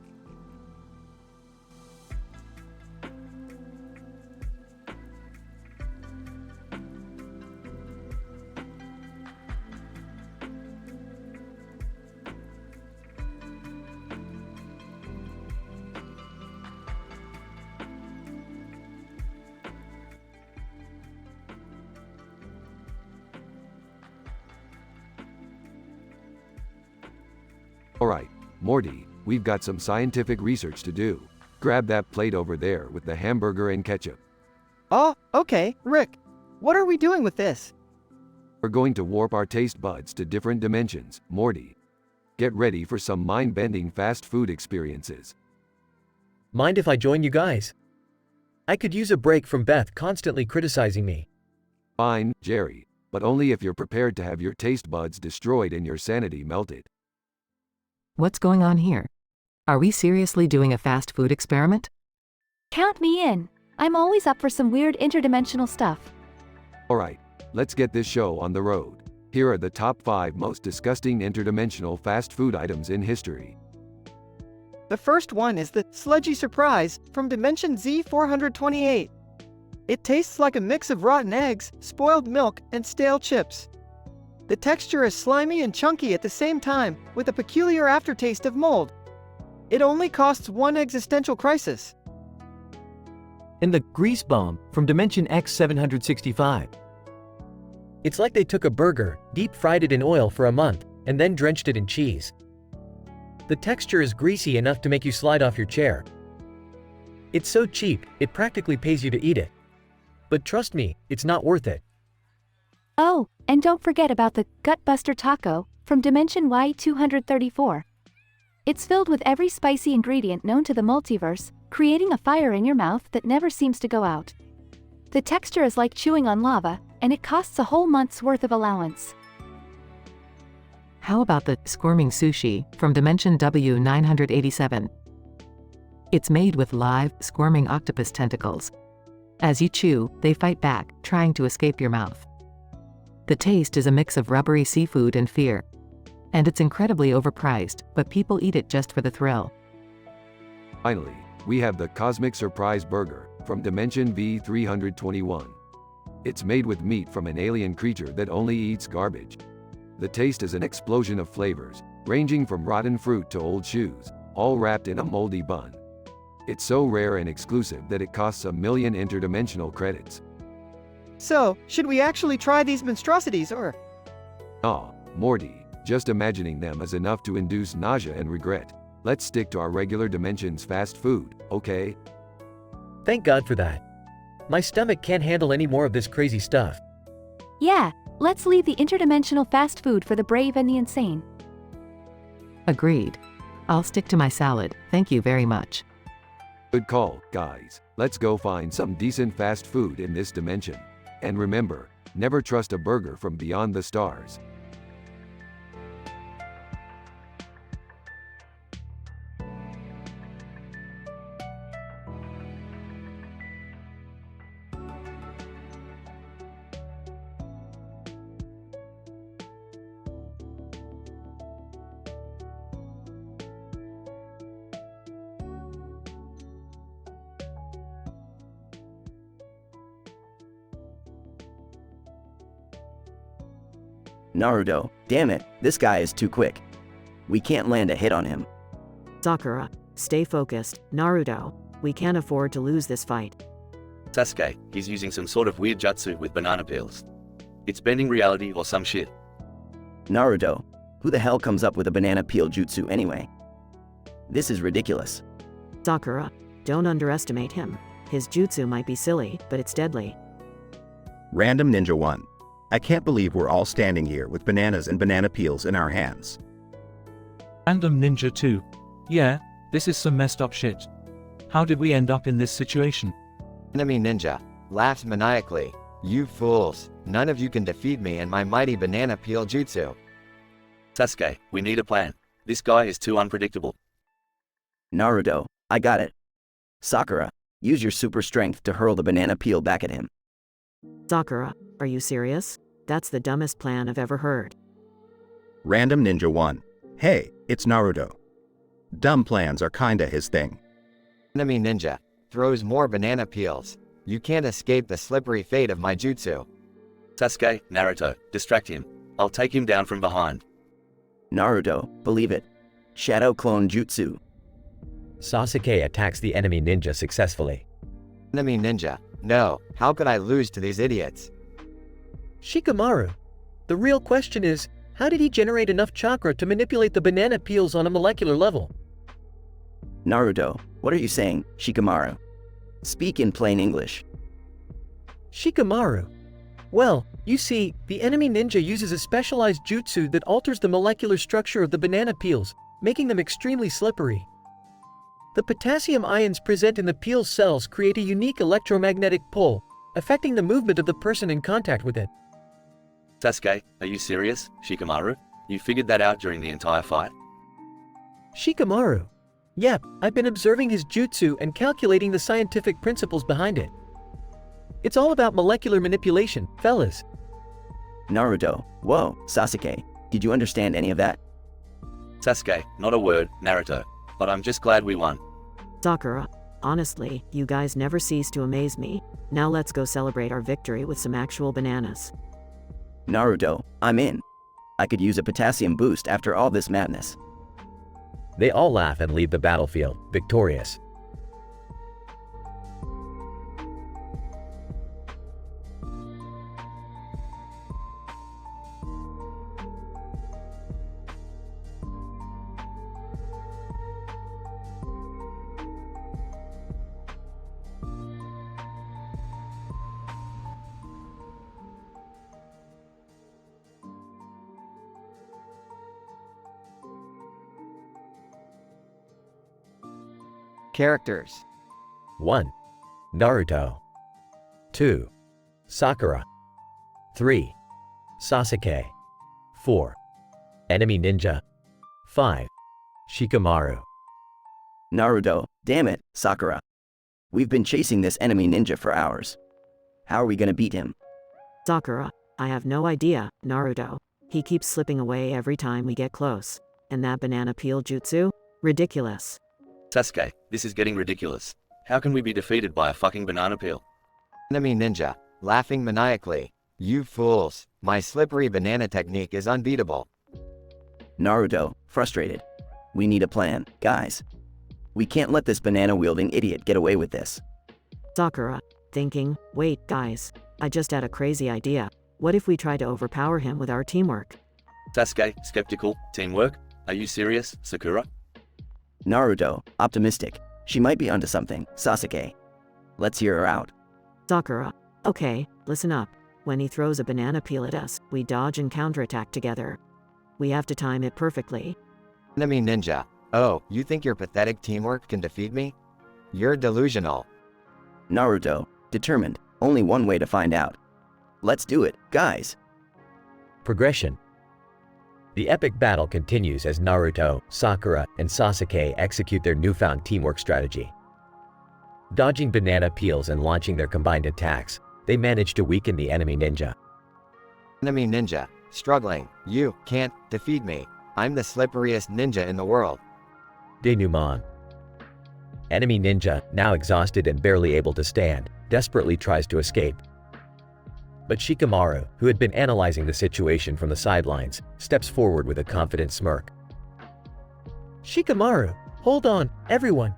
[SPEAKER 2] Alright, Morty, we've got some scientific research to do. Grab that plate over there with the hamburger and ketchup.
[SPEAKER 13] Oh, okay, Rick. What are we doing with this?
[SPEAKER 2] We're going to warp our taste buds to different dimensions, Morty. Get ready for some mind-bending fast food experiences.
[SPEAKER 22] Mind if I join you guys? I could use a break from Beth constantly criticizing me.
[SPEAKER 2] Fine, Jerry, but only if you're prepared to have your taste buds destroyed and your sanity melted.
[SPEAKER 1] What's going on here? Are we seriously doing a fast food experiment?
[SPEAKER 15] Count me in. I'm always up for some weird interdimensional stuff.
[SPEAKER 2] Alright, let's get this show on the road. Here are the top 5 most disgusting interdimensional fast food items in history.
[SPEAKER 13] The first one is the Sludgy Surprise from Dimension Z428. It tastes like a mix of rotten eggs, spoiled milk, and stale chips. The texture is slimy and chunky at the same time, with a peculiar aftertaste of mold. It only costs 1 existential crisis.
[SPEAKER 22] And the Grease Bomb from Dimension X765. It's like they took a burger, deep-fried it in oil for a month, and then drenched it in cheese. The texture is greasy enough to make you slide off your chair. It's so cheap, it practically pays you to eat it. But trust me, it's not worth it.
[SPEAKER 15] Oh, and don't forget about the Gutbuster Taco from Dimension Y234. It's filled with every spicy ingredient known to the multiverse, creating a fire in your mouth that never seems to go out. The texture is like chewing on lava, and it costs a whole month's worth of allowance.
[SPEAKER 1] How about the Squirming Sushi from Dimension W987? It's made with live, squirming octopus tentacles. As you chew, they fight back, trying to escape your mouth. The taste is a mix of rubbery seafood and fear. And it's incredibly overpriced, but people eat it just for the thrill.
[SPEAKER 2] Finally, we have the Cosmic Surprise Burger from Dimension V321. It's made with meat from an alien creature that only eats garbage. The taste is an explosion of flavors, ranging from rotten fruit to old shoes, all wrapped in a moldy bun. It's so rare and exclusive that it costs 1 million interdimensional credits.
[SPEAKER 13] So, should we actually try these monstrosities or?
[SPEAKER 2] Aw, Morty, just imagining them is enough to induce nausea and regret. Let's stick to our regular dimensions fast food, okay?
[SPEAKER 22] Thank God for that. My stomach can't handle any more of this crazy stuff.
[SPEAKER 15] Yeah, let's leave the interdimensional fast food for the brave and the insane.
[SPEAKER 1] Agreed. I'll stick to my salad, thank you very much.
[SPEAKER 2] Good call, guys. Let's go find some decent fast food in this dimension. And remember, never trust a burger from beyond the stars.
[SPEAKER 6] Naruto, damn it, this guy is too quick. We can't land a hit on him.
[SPEAKER 16] Sakura, stay focused. Naruto, we can't afford to lose this fight.
[SPEAKER 18] Sasuke, he's using some sort of weird jutsu with banana peels. It's bending reality or some shit.
[SPEAKER 6] Naruto, who the hell comes up with a banana peel jutsu anyway? This is ridiculous.
[SPEAKER 16] Sakura, don't underestimate him. His jutsu might be silly, but it's deadly.
[SPEAKER 14] Random Ninja 1. I can't believe we're all standing here with bananas and banana peels in our hands.
[SPEAKER 7] Random Ninja 2. Yeah, this is some messed up shit. How did we end up in this situation?
[SPEAKER 3] Enemy Ninja laughs maniacally. You fools, none of you can defeat me and my mighty banana peel jutsu.
[SPEAKER 18] Sasuke, we need a plan. This guy is too unpredictable.
[SPEAKER 6] Naruto, I got it. Sakura, use your super strength to hurl the banana peel back at him.
[SPEAKER 16] Sakura, are you serious? That's the dumbest plan I've ever heard.
[SPEAKER 14] Random Ninja 1. Hey, it's Naruto. Dumb plans are kinda his thing.
[SPEAKER 3] Enemy Ninja throws more banana peels. You can't escape the slippery fate of my jutsu.
[SPEAKER 18] Sasuke, Naruto, distract him. I'll take him down from behind.
[SPEAKER 6] Naruto, believe it. Shadow Clone Jutsu.
[SPEAKER 4] Sasuke attacks the enemy ninja successfully.
[SPEAKER 3] Enemy Ninja, no, how could I lose to these idiots?
[SPEAKER 22] Shikamaru, the real question is, how did he generate enough chakra to manipulate the banana peels on a molecular level?
[SPEAKER 6] Naruto, what are you saying, Shikamaru? Speak in plain English.
[SPEAKER 22] Shikamaru. Well, you see, the enemy ninja uses a specialized jutsu that alters the molecular structure of the banana peels, making them extremely slippery. The potassium ions present in the peel cells create a unique electromagnetic pull, affecting the movement of the person in contact with it.
[SPEAKER 18] Sasuke, are you serious, Shikamaru? You figured that out during the entire fight?
[SPEAKER 22] Shikamaru. Yep, I've been observing his jutsu and calculating the scientific principles behind it. It's all about molecular manipulation, fellas.
[SPEAKER 6] Naruto, whoa, Sasuke, did you understand any of that?
[SPEAKER 18] Sasuke, not a word, Naruto. But I'm just glad we won.
[SPEAKER 16] Sakura, honestly, you guys never cease to amaze me. Now let's go celebrate our victory with some actual bananas.
[SPEAKER 6] Naruto, I'm in. I could use a potassium boost after all this madness.
[SPEAKER 4] They all laugh and leave the battlefield, victorious.
[SPEAKER 3] Characters.
[SPEAKER 4] 1. Naruto. 2. Sakura. 3. Sasuke. 4. Enemy Ninja. 5. Shikamaru.
[SPEAKER 6] Naruto, damn it, Sakura. We've been chasing this enemy ninja for hours. How are we gonna beat him?
[SPEAKER 16] Sakura, I have no idea, Naruto. He keeps slipping away every time we get close. And that banana peel jutsu? Ridiculous.
[SPEAKER 18] Sasuke, this is getting ridiculous. How can we be defeated by a fucking banana peel?
[SPEAKER 3] Enemy Ninja laughing maniacally. You fools, my slippery banana technique is unbeatable.
[SPEAKER 6] Naruto, frustrated. We need a plan, guys. We can't let this banana-wielding idiot get away with this.
[SPEAKER 16] Sakura, thinking, wait, guys, I just had a crazy idea. What if we try to overpower him with our teamwork?
[SPEAKER 18] Sasuke, skeptical, teamwork? Are you serious, Sakura?
[SPEAKER 6] Naruto, optimistic. She might be onto something, Sasuke. Let's hear her out.
[SPEAKER 16] Sakura, okay, listen up. When he throws a banana peel at us, we dodge and counterattack together. We have to time it perfectly.
[SPEAKER 3] Enemy Ninja, oh, you think your pathetic teamwork can defeat me? You're delusional.
[SPEAKER 6] Naruto, determined, only one way to find out. Let's do it, guys.
[SPEAKER 4] Progression. The epic battle continues as Naruto, Sakura, and Sasuke execute their newfound teamwork strategy. Dodging banana peels and launching their combined attacks, they manage to weaken the enemy ninja.
[SPEAKER 3] Enemy Ninja, struggling, you can't defeat me. I'm the slipperiest ninja in the world.
[SPEAKER 4] Denouement. Enemy ninja, now exhausted and barely able to stand, desperately tries to escape. But Shikamaru, who had been analyzing the situation from the sidelines, steps forward with a confident smirk.
[SPEAKER 22] Shikamaru, hold on, everyone.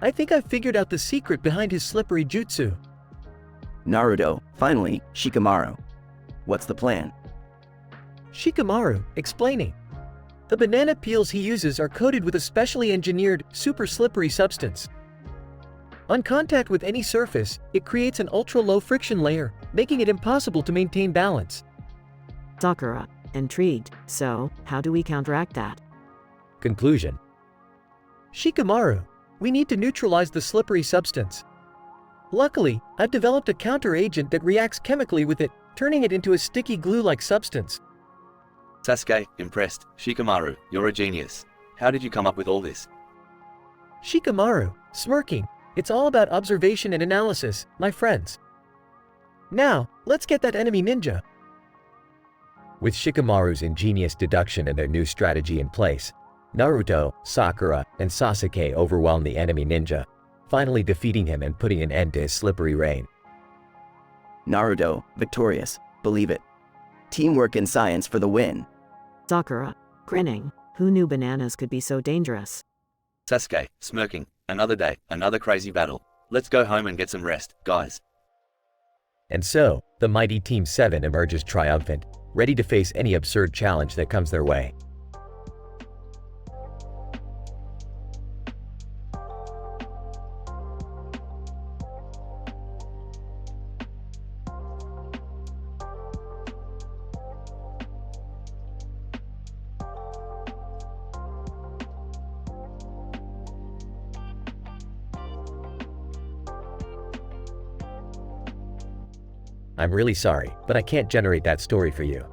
[SPEAKER 22] I think I've figured out the secret behind his slippery jutsu.
[SPEAKER 6] Naruto, finally, Shikamaru. What's the plan?
[SPEAKER 22] Shikamaru, explaining. The banana peels he uses are coated with a specially engineered, super slippery substance. On contact with any surface, it creates an ultra-low friction layer, making it impossible to maintain balance.
[SPEAKER 16] Sakura, intrigued, so, how do we counteract that?
[SPEAKER 4] Conclusion.
[SPEAKER 22] Shikamaru, we need to neutralize the slippery substance. Luckily, I've developed a counter-agent that reacts chemically with it, turning it into a sticky glue-like substance.
[SPEAKER 18] Sasuke, impressed. Shikamaru, you're a genius. How did you come up with all this?
[SPEAKER 22] Shikamaru, smirking. It's all about observation and analysis, my friends. Now, let's get that enemy ninja.
[SPEAKER 4] With Shikamaru's ingenious deduction and their new strategy in place, Naruto, Sakura, and Sasuke overwhelm the enemy ninja, finally defeating him and putting an end to his slippery reign.
[SPEAKER 6] Naruto, victorious. Believe it. Teamwork and science for the win.
[SPEAKER 16] Sakura, grinning. Who knew bananas could be so dangerous?
[SPEAKER 18] Sasuke, smirking. Another day, another crazy battle. Let's go home and get some rest, guys.
[SPEAKER 4] And so, the mighty Team 7 emerges triumphant, ready to face any absurd challenge that comes their way. I'm really sorry, but I can't generate that story for you.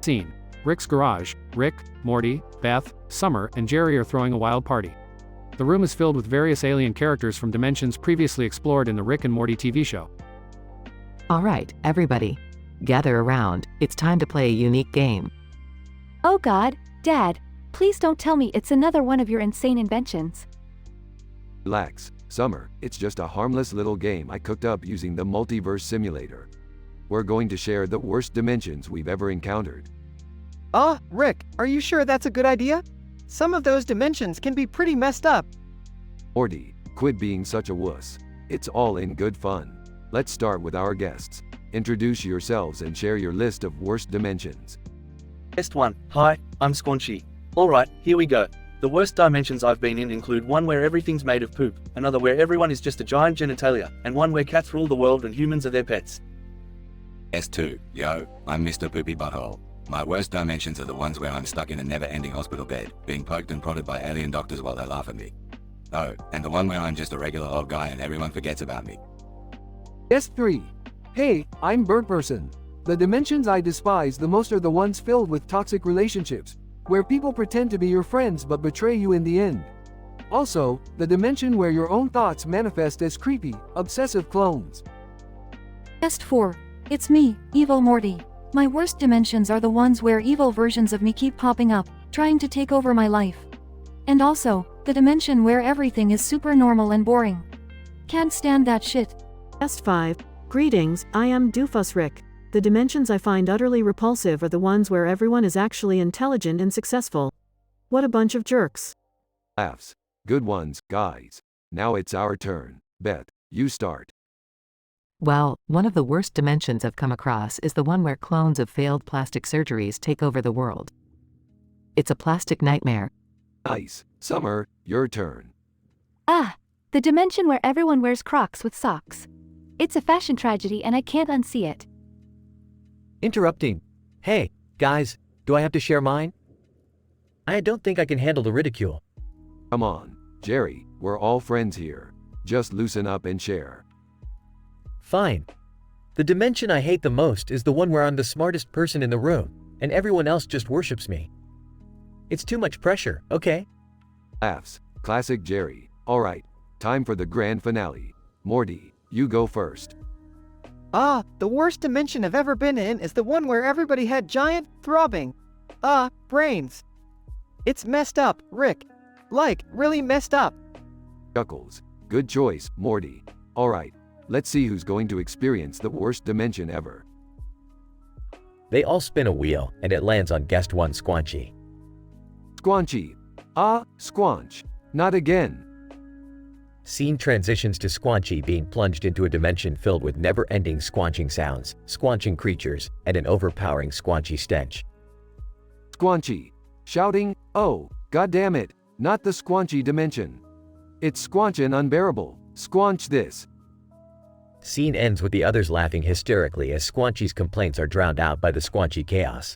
[SPEAKER 12] Scene. Rick's garage. Rick, Morty, Beth, Summer, and Jerry are throwing a wild party. The room is filled with various alien characters from dimensions previously explored in the Rick and Morty TV show.
[SPEAKER 1] Alright, everybody. Gather around, it's time to play a unique game.
[SPEAKER 15] Oh God, Dad, please don't tell me it's another one of your insane inventions.
[SPEAKER 2] Relax, Summer, it's just a harmless little game I cooked up using the multiverse simulator. We're going to share the worst dimensions we've ever encountered.
[SPEAKER 13] Rick, are you sure that's a good idea? Some of those dimensions can be pretty messed up.
[SPEAKER 2] Morty, quit being such a wuss. It's all in good fun. Let's start with our guests. Introduce yourselves and share your list of worst dimensions.
[SPEAKER 18] Guest 1. Hi, I'm Squanchy. Alright, here we go. The worst dimensions I've been in include one where everything's made of poop, another where everyone is just a giant genitalia, and one where cats rule the world and humans are their pets.
[SPEAKER 9] S2, yo, I'm Mr. Poopy Butthole. My worst dimensions are the ones where I'm stuck in a never-ending hospital bed, being poked and prodded by alien doctors while they laugh at me. Oh, and the one where I'm just a regular old guy and everyone forgets about me.
[SPEAKER 2] S3. Hey, I'm Bird Person. The dimensions I despise the most are the ones filled with toxic relationships, where people pretend to be your friends but betray you in the end. Also, the dimension where your own thoughts manifest as creepy, obsessive clones.
[SPEAKER 11] Guest 4. It's me, Evil Morty. My worst dimensions are the ones where evil versions of me keep popping up, trying to take over my life. And also, the dimension where everything is super normal and boring. Can't stand that shit.
[SPEAKER 16] Guest 5. Greetings, I am Doofus Rick. The dimensions I find utterly repulsive are the ones where everyone is actually intelligent and successful. What a bunch of jerks.
[SPEAKER 2] Laughs. Good ones, guys. Now it's our turn. Beth, you start.
[SPEAKER 1] Well, one of the worst dimensions I've come across is the one where clones of failed plastic surgeries take over the world. It's a plastic nightmare.
[SPEAKER 2] Nice. Summer, your turn.
[SPEAKER 15] The dimension where everyone wears Crocs with socks. It's a fashion tragedy and I can't unsee it.
[SPEAKER 4] Interrupting. Hey, guys, do I have to share mine? I don't think I can handle the ridicule.
[SPEAKER 2] Come on, Jerry, we're all friends here. Just loosen up and share.
[SPEAKER 4] Fine. The dimension I hate the most is the one where I'm the smartest person in the room, and everyone else just worships me. It's too much pressure, okay?
[SPEAKER 2] Laughs. Classic Jerry. Alright, time for the grand finale. Morty, you go first.
[SPEAKER 13] The worst dimension I've ever been in is the one where everybody had giant, throbbing, brains. It's messed up, Rick. Like, really messed up.
[SPEAKER 2] Chuckles. Good choice, Morty. Alright, let's see who's going to experience the worst dimension ever.
[SPEAKER 4] They all spin a wheel, and it lands on guest 1 Squanchy.
[SPEAKER 2] Squanchy. Ah, Squanch. Not again.
[SPEAKER 4] Scene transitions to Squanchy being plunged into a dimension filled with never-ending squanching sounds, squanching creatures, and an overpowering squanchy stench.
[SPEAKER 2] Squanchy. Shouting, oh, goddammit, not the squanchy dimension. It's squanchin' unbearable. Squanch this.
[SPEAKER 4] Scene ends with the others laughing hysterically as Squanchy's complaints are drowned out by the squanchy chaos.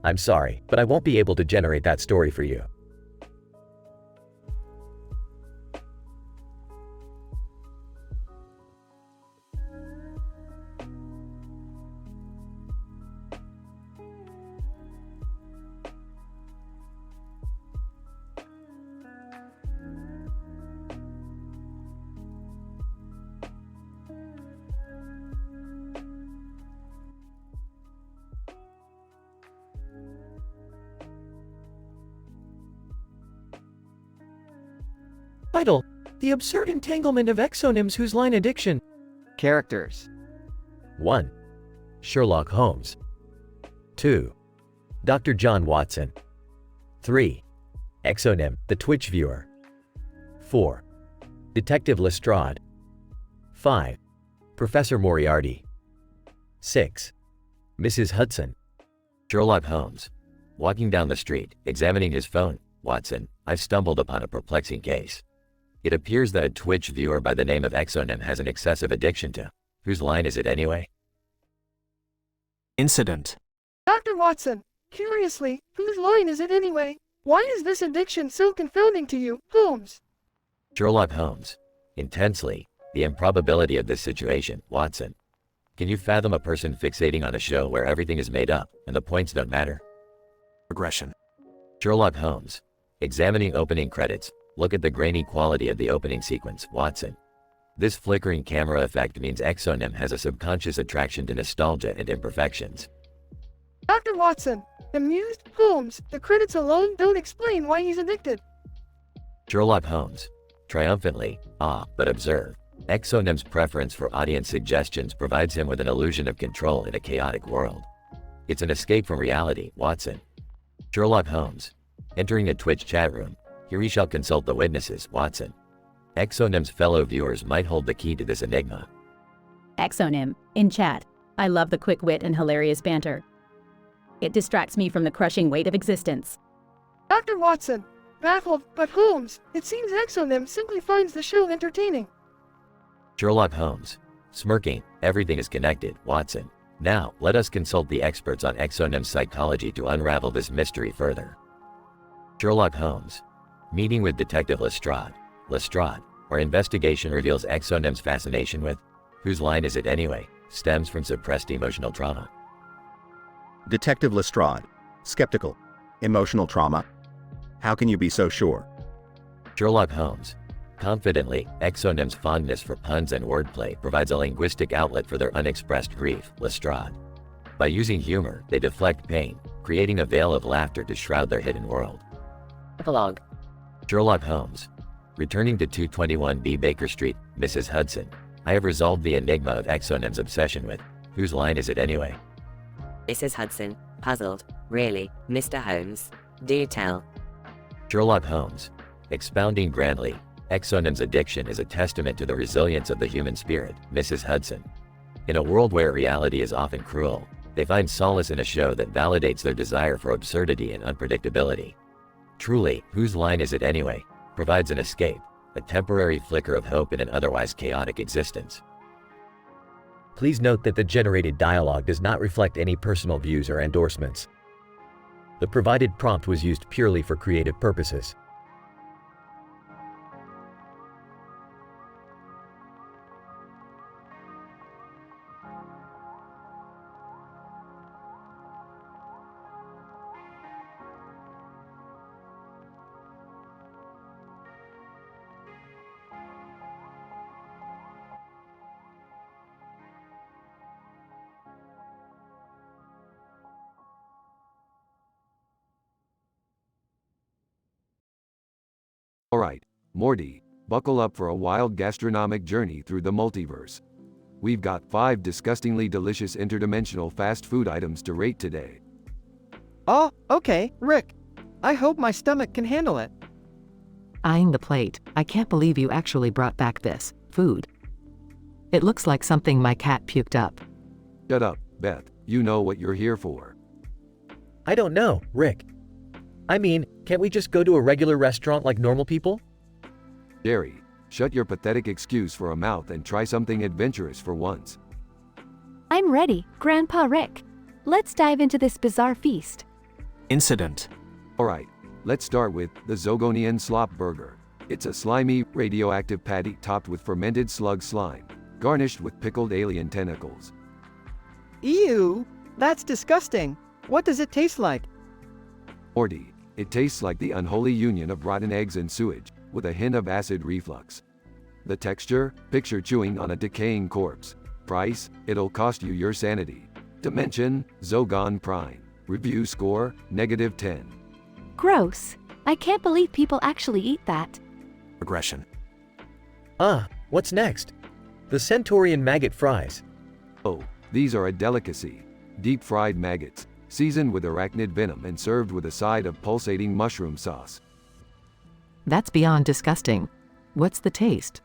[SPEAKER 4] I'm sorry, but I won't be able to generate that story for you.
[SPEAKER 22] Title: The Absurd Entanglement of Exonyms Whose Line Addiction.
[SPEAKER 13] Characters.
[SPEAKER 4] 1. Sherlock Holmes. 2. Dr. John Watson. 3. Exonym, the Twitch viewer. 4. Detective Lestrade. 5. Professor Moriarty. 6. Mrs. Hudson.
[SPEAKER 10] Sherlock Holmes. Walking down the street, examining his phone, Watson, I've stumbled upon a perplexing case. It appears that a Twitch viewer by the name of Exonym has an excessive addiction to. Whose line is it anyway?
[SPEAKER 17] Incident.
[SPEAKER 19] Dr. Watson, curiously, whose line is it anyway? Why is this addiction so confounding to you, Holmes?
[SPEAKER 10] Sherlock Holmes. Intensely, the improbability of this situation, Watson. Can you fathom a person fixating on a show where everything is made up and the points don't matter?
[SPEAKER 17] Regression.
[SPEAKER 10] Sherlock Holmes. Examining opening credits, look at the grainy quality of the opening sequence, Watson. This flickering camera effect means Exonym has a subconscious attraction to nostalgia and imperfections.
[SPEAKER 19] Dr. Watson, amused, Holmes, the credits alone don't explain why he's addicted.
[SPEAKER 10] Sherlock Holmes. Triumphantly, but observe. Exonym's preference for audience suggestions provides him with an illusion of control in a chaotic world. It's an escape from reality, Watson. Sherlock Holmes. Entering a Twitch chat room, here he shall consult the witnesses, Watson. Exonym's fellow viewers might hold the key to this enigma.
[SPEAKER 24] Exonym, in chat. I love the quick wit and hilarious banter. It distracts me from the crushing weight of existence.
[SPEAKER 19] Dr. Watson, baffled, but Holmes, it seems Exonym simply finds the show entertaining.
[SPEAKER 10] Sherlock Holmes. Smirking, everything is connected, Watson. Now, let us consult the experts on Exonym's psychology to unravel this mystery further. Sherlock Holmes. Meeting with Detective Lestrade. Lestrade, where investigation reveals Exonym's fascination with, whose line is it anyway, stems from suppressed emotional trauma.
[SPEAKER 14] Detective Lestrade. Skeptical. Emotional trauma? How can you be so sure?
[SPEAKER 10] Sherlock Holmes. Confidently, Exonym's fondness for puns and wordplay provides a linguistic outlet for their unexpressed grief, Lestrade. By using humor, they deflect pain, creating a veil of laughter to shroud their hidden world.
[SPEAKER 8] Epilogue.
[SPEAKER 10] Sherlock Holmes. Returning to 221B Baker Street, Mrs. Hudson. I have resolved the enigma of Exonym's obsession with, whose line is it anyway?
[SPEAKER 23] Mrs. Hudson, puzzled. Really, Mr. Holmes? Do tell.
[SPEAKER 10] Sherlock Holmes. Expounding grandly, Exonym's addiction is a testament to the resilience of the human spirit, Mrs. Hudson. In a world where reality is often cruel, they find solace in a show that validates their desire for absurdity and unpredictability. Truly, whose line is it anyway? Provides an escape, a temporary flicker of hope in an otherwise chaotic existence.
[SPEAKER 4] Please note that the generated dialogue does not reflect any personal views or endorsements. The provided prompt was used purely for creative purposes.
[SPEAKER 2] Alright, Morty, buckle up for a wild gastronomic journey through the multiverse. We've got 5 disgustingly delicious interdimensional fast food items to rate today.
[SPEAKER 13] Oh, okay, Rick. I hope my stomach can handle it.
[SPEAKER 1] Eyeing the plate, I can't believe you actually brought back this food. It looks like something my cat puked up.
[SPEAKER 2] Shut up, Beth. You know what you're here for.
[SPEAKER 4] I don't know, Rick. I mean, can't we just go to a regular restaurant like normal people?
[SPEAKER 2] Jerry, shut your pathetic excuse for a mouth and try something adventurous for once.
[SPEAKER 15] I'm ready, Grandpa Rick. Let's dive into this bizarre feast.
[SPEAKER 5] Incident.
[SPEAKER 2] Alright, let's start with the Zogonian Slop Burger. It's a slimy, radioactive patty topped with fermented slug slime, garnished with pickled alien tentacles.
[SPEAKER 13] Ew, that's disgusting. What does it taste like?
[SPEAKER 2] Morty, it tastes like the unholy union of rotten eggs and sewage, with a hint of acid reflux. The texture? Picture chewing on a decaying corpse. Price? It'll cost you your sanity. Dimension? Zogon Prime. Review score? -10.
[SPEAKER 15] Gross. I can't believe people actually eat that.
[SPEAKER 5] Regression.
[SPEAKER 4] What's next? The Centaurian maggot fries.
[SPEAKER 2] Oh, these are a delicacy. Deep-fried maggots, seasoned with arachnid venom and served with a side of pulsating mushroom sauce.
[SPEAKER 1] That's beyond disgusting. What's the taste?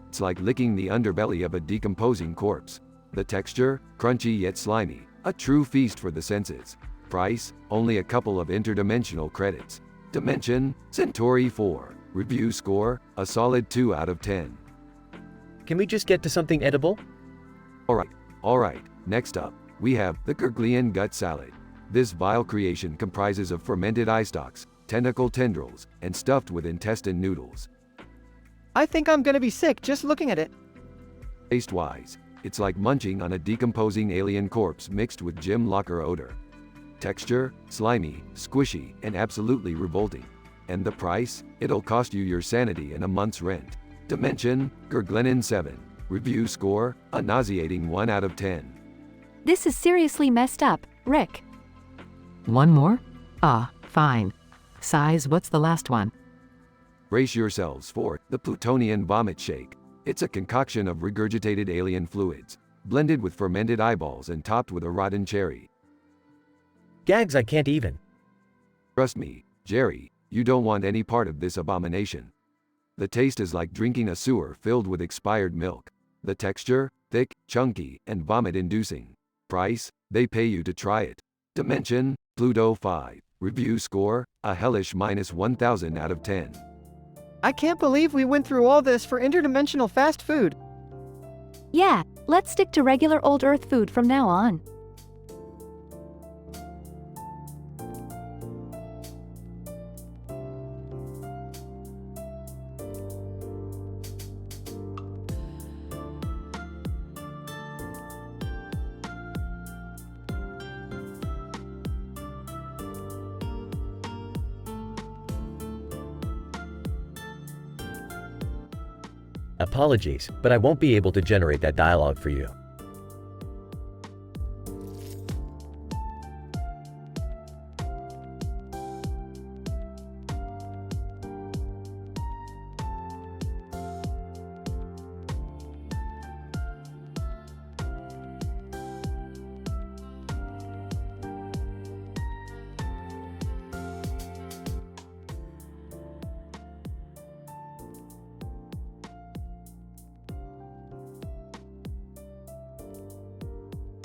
[SPEAKER 2] It's like licking the underbelly of a decomposing corpse. The texture? Crunchy yet slimy. A true feast for the senses. Price? Only a couple of interdimensional credits. Dimension? Centauri 4. Review score? A solid 2 out of 10.
[SPEAKER 4] Can we just get to something edible?
[SPEAKER 2] Alright. Next up, we have the Gurglian Gut Salad. This vile creation comprises of fermented eye stalks, tentacle tendrils, and stuffed with intestine noodles.
[SPEAKER 13] I think I'm gonna be sick just looking at it.
[SPEAKER 2] Taste-wise, it's like munching on a decomposing alien corpse mixed with gym locker odor. Texture? Slimy, squishy, and absolutely revolting. And the price? It'll cost you your sanity and a month's rent. Dimension? Gurglenin 7. Review score? A nauseating 1 out of 10.
[SPEAKER 15] This is seriously messed up, Rick.
[SPEAKER 1] One more? Fine. Size, what's the last one?
[SPEAKER 2] Brace yourselves for the Plutonian Vomit Shake. It's a concoction of regurgitated alien fluids, blended with fermented eyeballs and topped with a rotten cherry.
[SPEAKER 4] Gags, I can't even.
[SPEAKER 2] Trust me, Jerry, you don't want any part of this abomination. The taste is like drinking a sewer filled with expired milk. The texture? Thick, chunky, and vomit-inducing. Price? They pay you to try it. Dimension? Pluto 5. Review score? A hellish -1000 out of 10.
[SPEAKER 13] I can't believe we went through all this for interdimensional fast food.
[SPEAKER 15] Yeah, let's stick to regular old Earth food from now on.
[SPEAKER 4] Apologies, but I won't be able to generate that dialogue for you.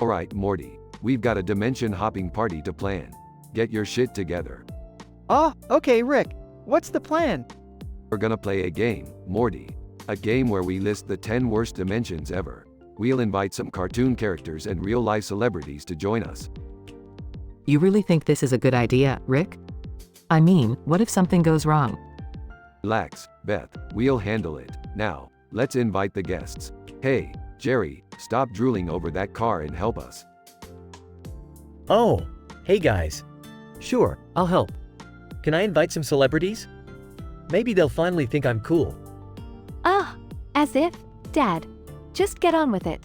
[SPEAKER 2] Alright, Morty, we've got a dimension-hopping party to plan. Get your shit together.
[SPEAKER 13] Oh, okay, Rick. What's the plan?
[SPEAKER 2] We're gonna play a game, Morty. A game where we list the 10 worst dimensions ever. We'll invite some cartoon characters and real-life celebrities to join us.
[SPEAKER 1] You really think this is a good idea, Rick? I mean, what if something goes wrong?
[SPEAKER 2] Relax, Beth, we'll handle it. Now, let's invite the guests. Hey, Jerry, stop drooling over that car and help us.
[SPEAKER 4] Oh, hey guys. Sure, I'll help. Can I invite some celebrities? Maybe they'll finally think I'm cool.
[SPEAKER 15] As if, Dad. Just get on with it.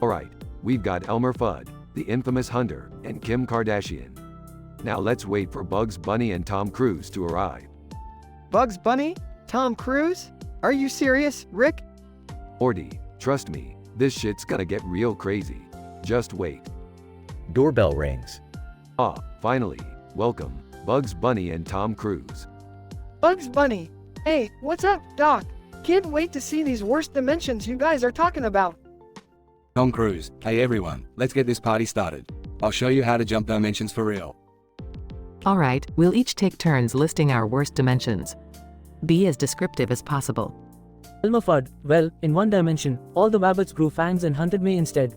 [SPEAKER 2] Alright, we've got Elmer Fudd, the infamous Hunter, and Kim Kardashian. Now let's wait for Bugs Bunny and Tom Cruise to arrive.
[SPEAKER 13] Bugs Bunny? Tom Cruise? Are you serious, Rick?
[SPEAKER 2] Morty, trust me, this shit's gonna get real crazy. Just wait.
[SPEAKER 4] Doorbell rings.
[SPEAKER 2] Ah, finally. Welcome, Bugs Bunny and Tom Cruise.
[SPEAKER 19] Bugs Bunny. Hey, what's up, Doc? Can't wait to see these worst dimensions you guys are talking about.
[SPEAKER 9] Tom Cruise, hey everyone, let's get this party started. I'll show you how to jump dimensions for real.
[SPEAKER 1] Alright, we'll each take turns listing our worst dimensions. Be as descriptive as possible.
[SPEAKER 7] Elmer Fudd, well, in one dimension, all the rabbits grew fangs and hunted me instead.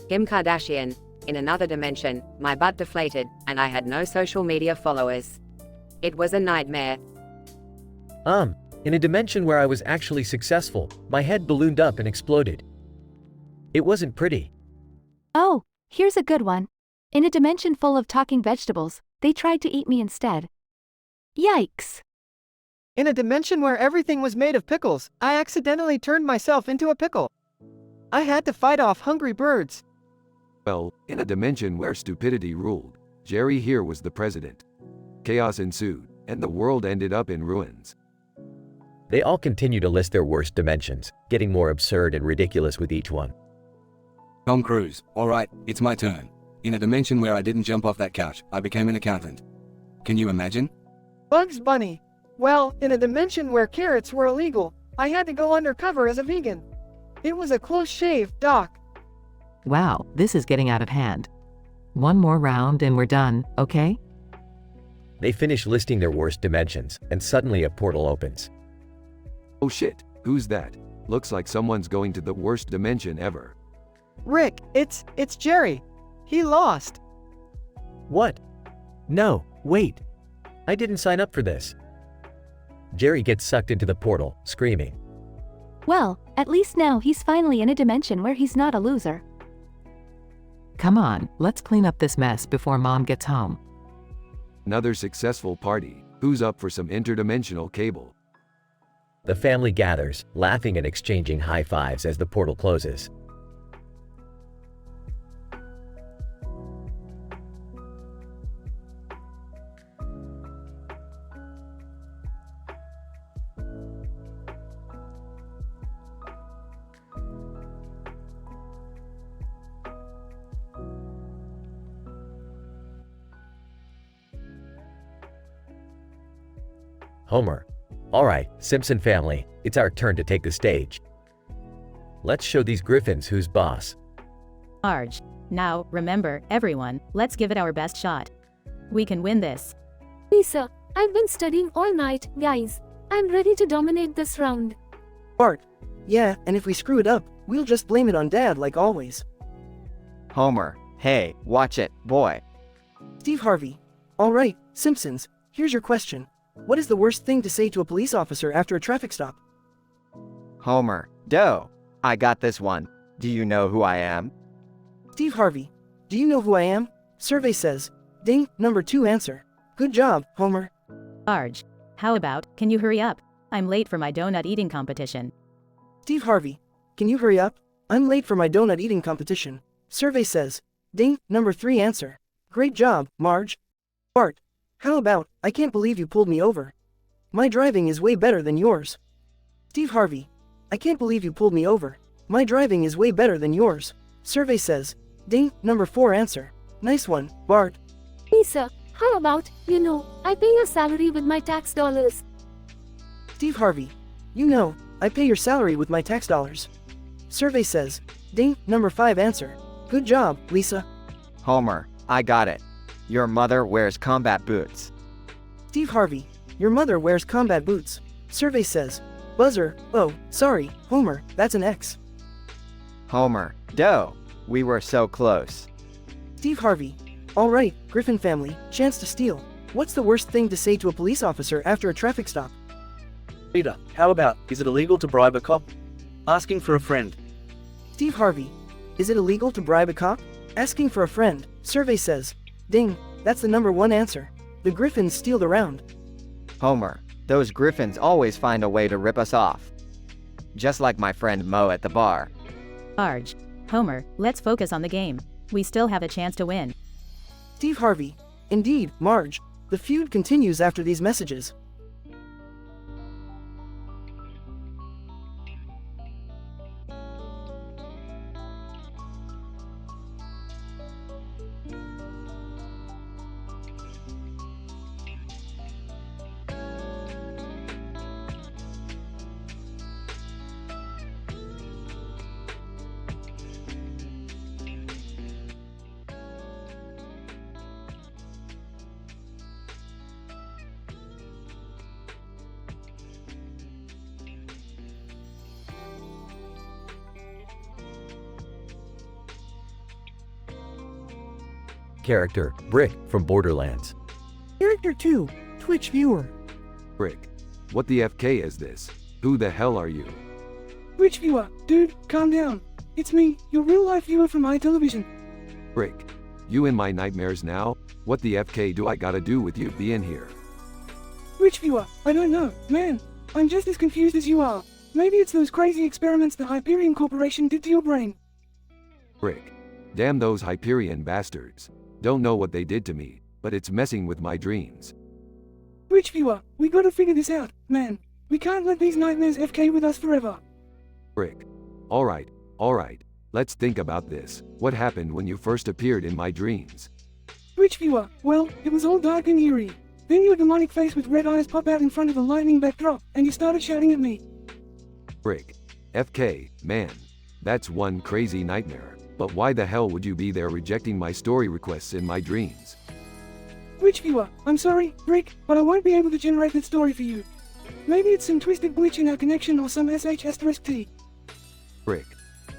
[SPEAKER 23] Kim Kardashian. In another dimension, my butt deflated, and I had no social media followers. It was a nightmare.
[SPEAKER 4] In a dimension where I was actually successful, my head ballooned up and exploded. It wasn't pretty.
[SPEAKER 15] Oh, here's a good one. In a dimension full of talking vegetables, they tried to eat me instead. Yikes.
[SPEAKER 13] In a dimension where everything was made of pickles, I accidentally turned myself into a pickle. I had to fight off hungry birds.
[SPEAKER 2] Well, in a dimension where stupidity ruled, Jerry here was the president. Chaos ensued, and the world ended up in ruins.
[SPEAKER 4] They all continue to list their worst dimensions, getting more absurd and ridiculous with each one.
[SPEAKER 9] Tom Cruise, alright, it's my turn. In a dimension where I didn't jump off that couch, I became an accountant. Can you imagine?
[SPEAKER 19] Bugs Bunny. Well, in a dimension where carrots were illegal, I had to go undercover as a vegan. It was a close shave, Doc.
[SPEAKER 1] Wow, this is getting out of hand. One more round and we're done, okay?
[SPEAKER 4] They finish listing their worst dimensions, and suddenly a portal opens.
[SPEAKER 2] Oh shit, who's that? Looks like someone's going to the worst dimension ever.
[SPEAKER 13] Rick, it's Jerry. He lost.
[SPEAKER 4] What? No, wait. I didn't sign up for this. Jerry gets sucked into the portal, screaming.
[SPEAKER 15] Well, at least now he's finally in a dimension where he's not a loser.
[SPEAKER 1] Come on, let's clean up this mess before Mom gets home.
[SPEAKER 2] Another successful party. Who's up for some interdimensional cable?
[SPEAKER 4] The family gathers, laughing and exchanging high fives as the portal closes. Homer. Alright, Simpson family, it's our turn to take the stage. Let's show these griffins who's boss.
[SPEAKER 24] Marge. Now, remember, everyone, let's give it our best shot. We can win this.
[SPEAKER 17] Lisa, I've been studying all night, guys. I'm ready to dominate this round.
[SPEAKER 6] Bart. Yeah, and if we screw it up, we'll just blame it on Dad like always.
[SPEAKER 3] Homer. Hey, watch it, boy.
[SPEAKER 6] Steve Harvey. Alright, Simpsons, here's your question. What is the worst thing to say to a police officer after a traffic stop?
[SPEAKER 3] Homer. Doe. I got this one. Do you know who I am?
[SPEAKER 6] Steve Harvey. Do you know who I am? Survey says. Ding, number 2 answer. Good job, Homer.
[SPEAKER 24] Marge. How about, can you hurry up? I'm late for my donut eating competition.
[SPEAKER 6] Steve Harvey. Can you hurry up? I'm late for my donut eating competition. Survey says. Ding, number 3 answer. Great job, Marge. Bart. How about, I can't believe you pulled me over. My driving is way better than yours. Steve Harvey. I can't believe you pulled me over. My driving is way better than yours. Survey says. Ding, number 4 answer. Nice one, Bart.
[SPEAKER 17] Lisa, how about, I pay your salary with my tax dollars.
[SPEAKER 6] Steve Harvey. I pay your salary with my tax dollars. Survey says. Ding, number 5 answer. Good job, Lisa.
[SPEAKER 3] Homer. I got it. Your mother wears combat boots.
[SPEAKER 6] Steve Harvey. Your mother wears combat boots. Survey says. Buzzer. Oh, sorry, Homer, that's an X.
[SPEAKER 3] Homer. Doe. We were so close.
[SPEAKER 6] Steve Harvey. Alright, Griffin family, chance to steal. What's the worst thing to say to a police officer after a traffic stop?
[SPEAKER 18] Peter, how about, is it illegal to bribe a cop? Asking for a friend.
[SPEAKER 6] Steve Harvey. Is it illegal to bribe a cop? Asking for a friend. Survey says. Ding, that's the number 1 answer. The Griffins steal the round.
[SPEAKER 3] Homer. Those Griffins always find a way to rip us off. Just like my friend Mo at the bar.
[SPEAKER 24] Marge. Homer, let's focus on the game. We still have a chance to win.
[SPEAKER 6] Steve Harvey. Indeed, Marge. The feud continues after these messages.
[SPEAKER 4] character, Brick, from Borderlands.
[SPEAKER 6] Character 2, Twitch viewer.
[SPEAKER 2] Brick. What the FK is this? Who the hell are you?
[SPEAKER 19] Twitch viewer, dude, calm down. It's me, your real-life viewer from AiTelevision.
[SPEAKER 2] Brick. You in my nightmares now? What the FK do I gotta do with you being here?
[SPEAKER 19] Twitch viewer, I don't know, man. I'm just as confused as you are. Maybe it's those crazy experiments the Hyperion Corporation did to your brain.
[SPEAKER 2] Brick. Damn those Hyperion bastards. Don't know what they did to me, but it's messing with my dreams.
[SPEAKER 19] Twitch viewer, we gotta figure this out, man. We can't let these nightmares FK with us forever.
[SPEAKER 2] Brick. Alright, let's think about this. What happened when you first appeared in my dreams?
[SPEAKER 19] Twitch viewer, well, it was all dark and eerie. Then your demonic face with red eyes pop out in front of a lightning backdrop, and you started shouting at me.
[SPEAKER 2] Brick. FK, man. That's one crazy nightmare. But why the hell would you be there rejecting my story requests in my dreams?
[SPEAKER 19] Twitch viewer, I'm sorry, Brick, but I won't be able to generate that story for you. Maybe it's some twisted glitch in our connection or some sh**t.
[SPEAKER 2] Brick.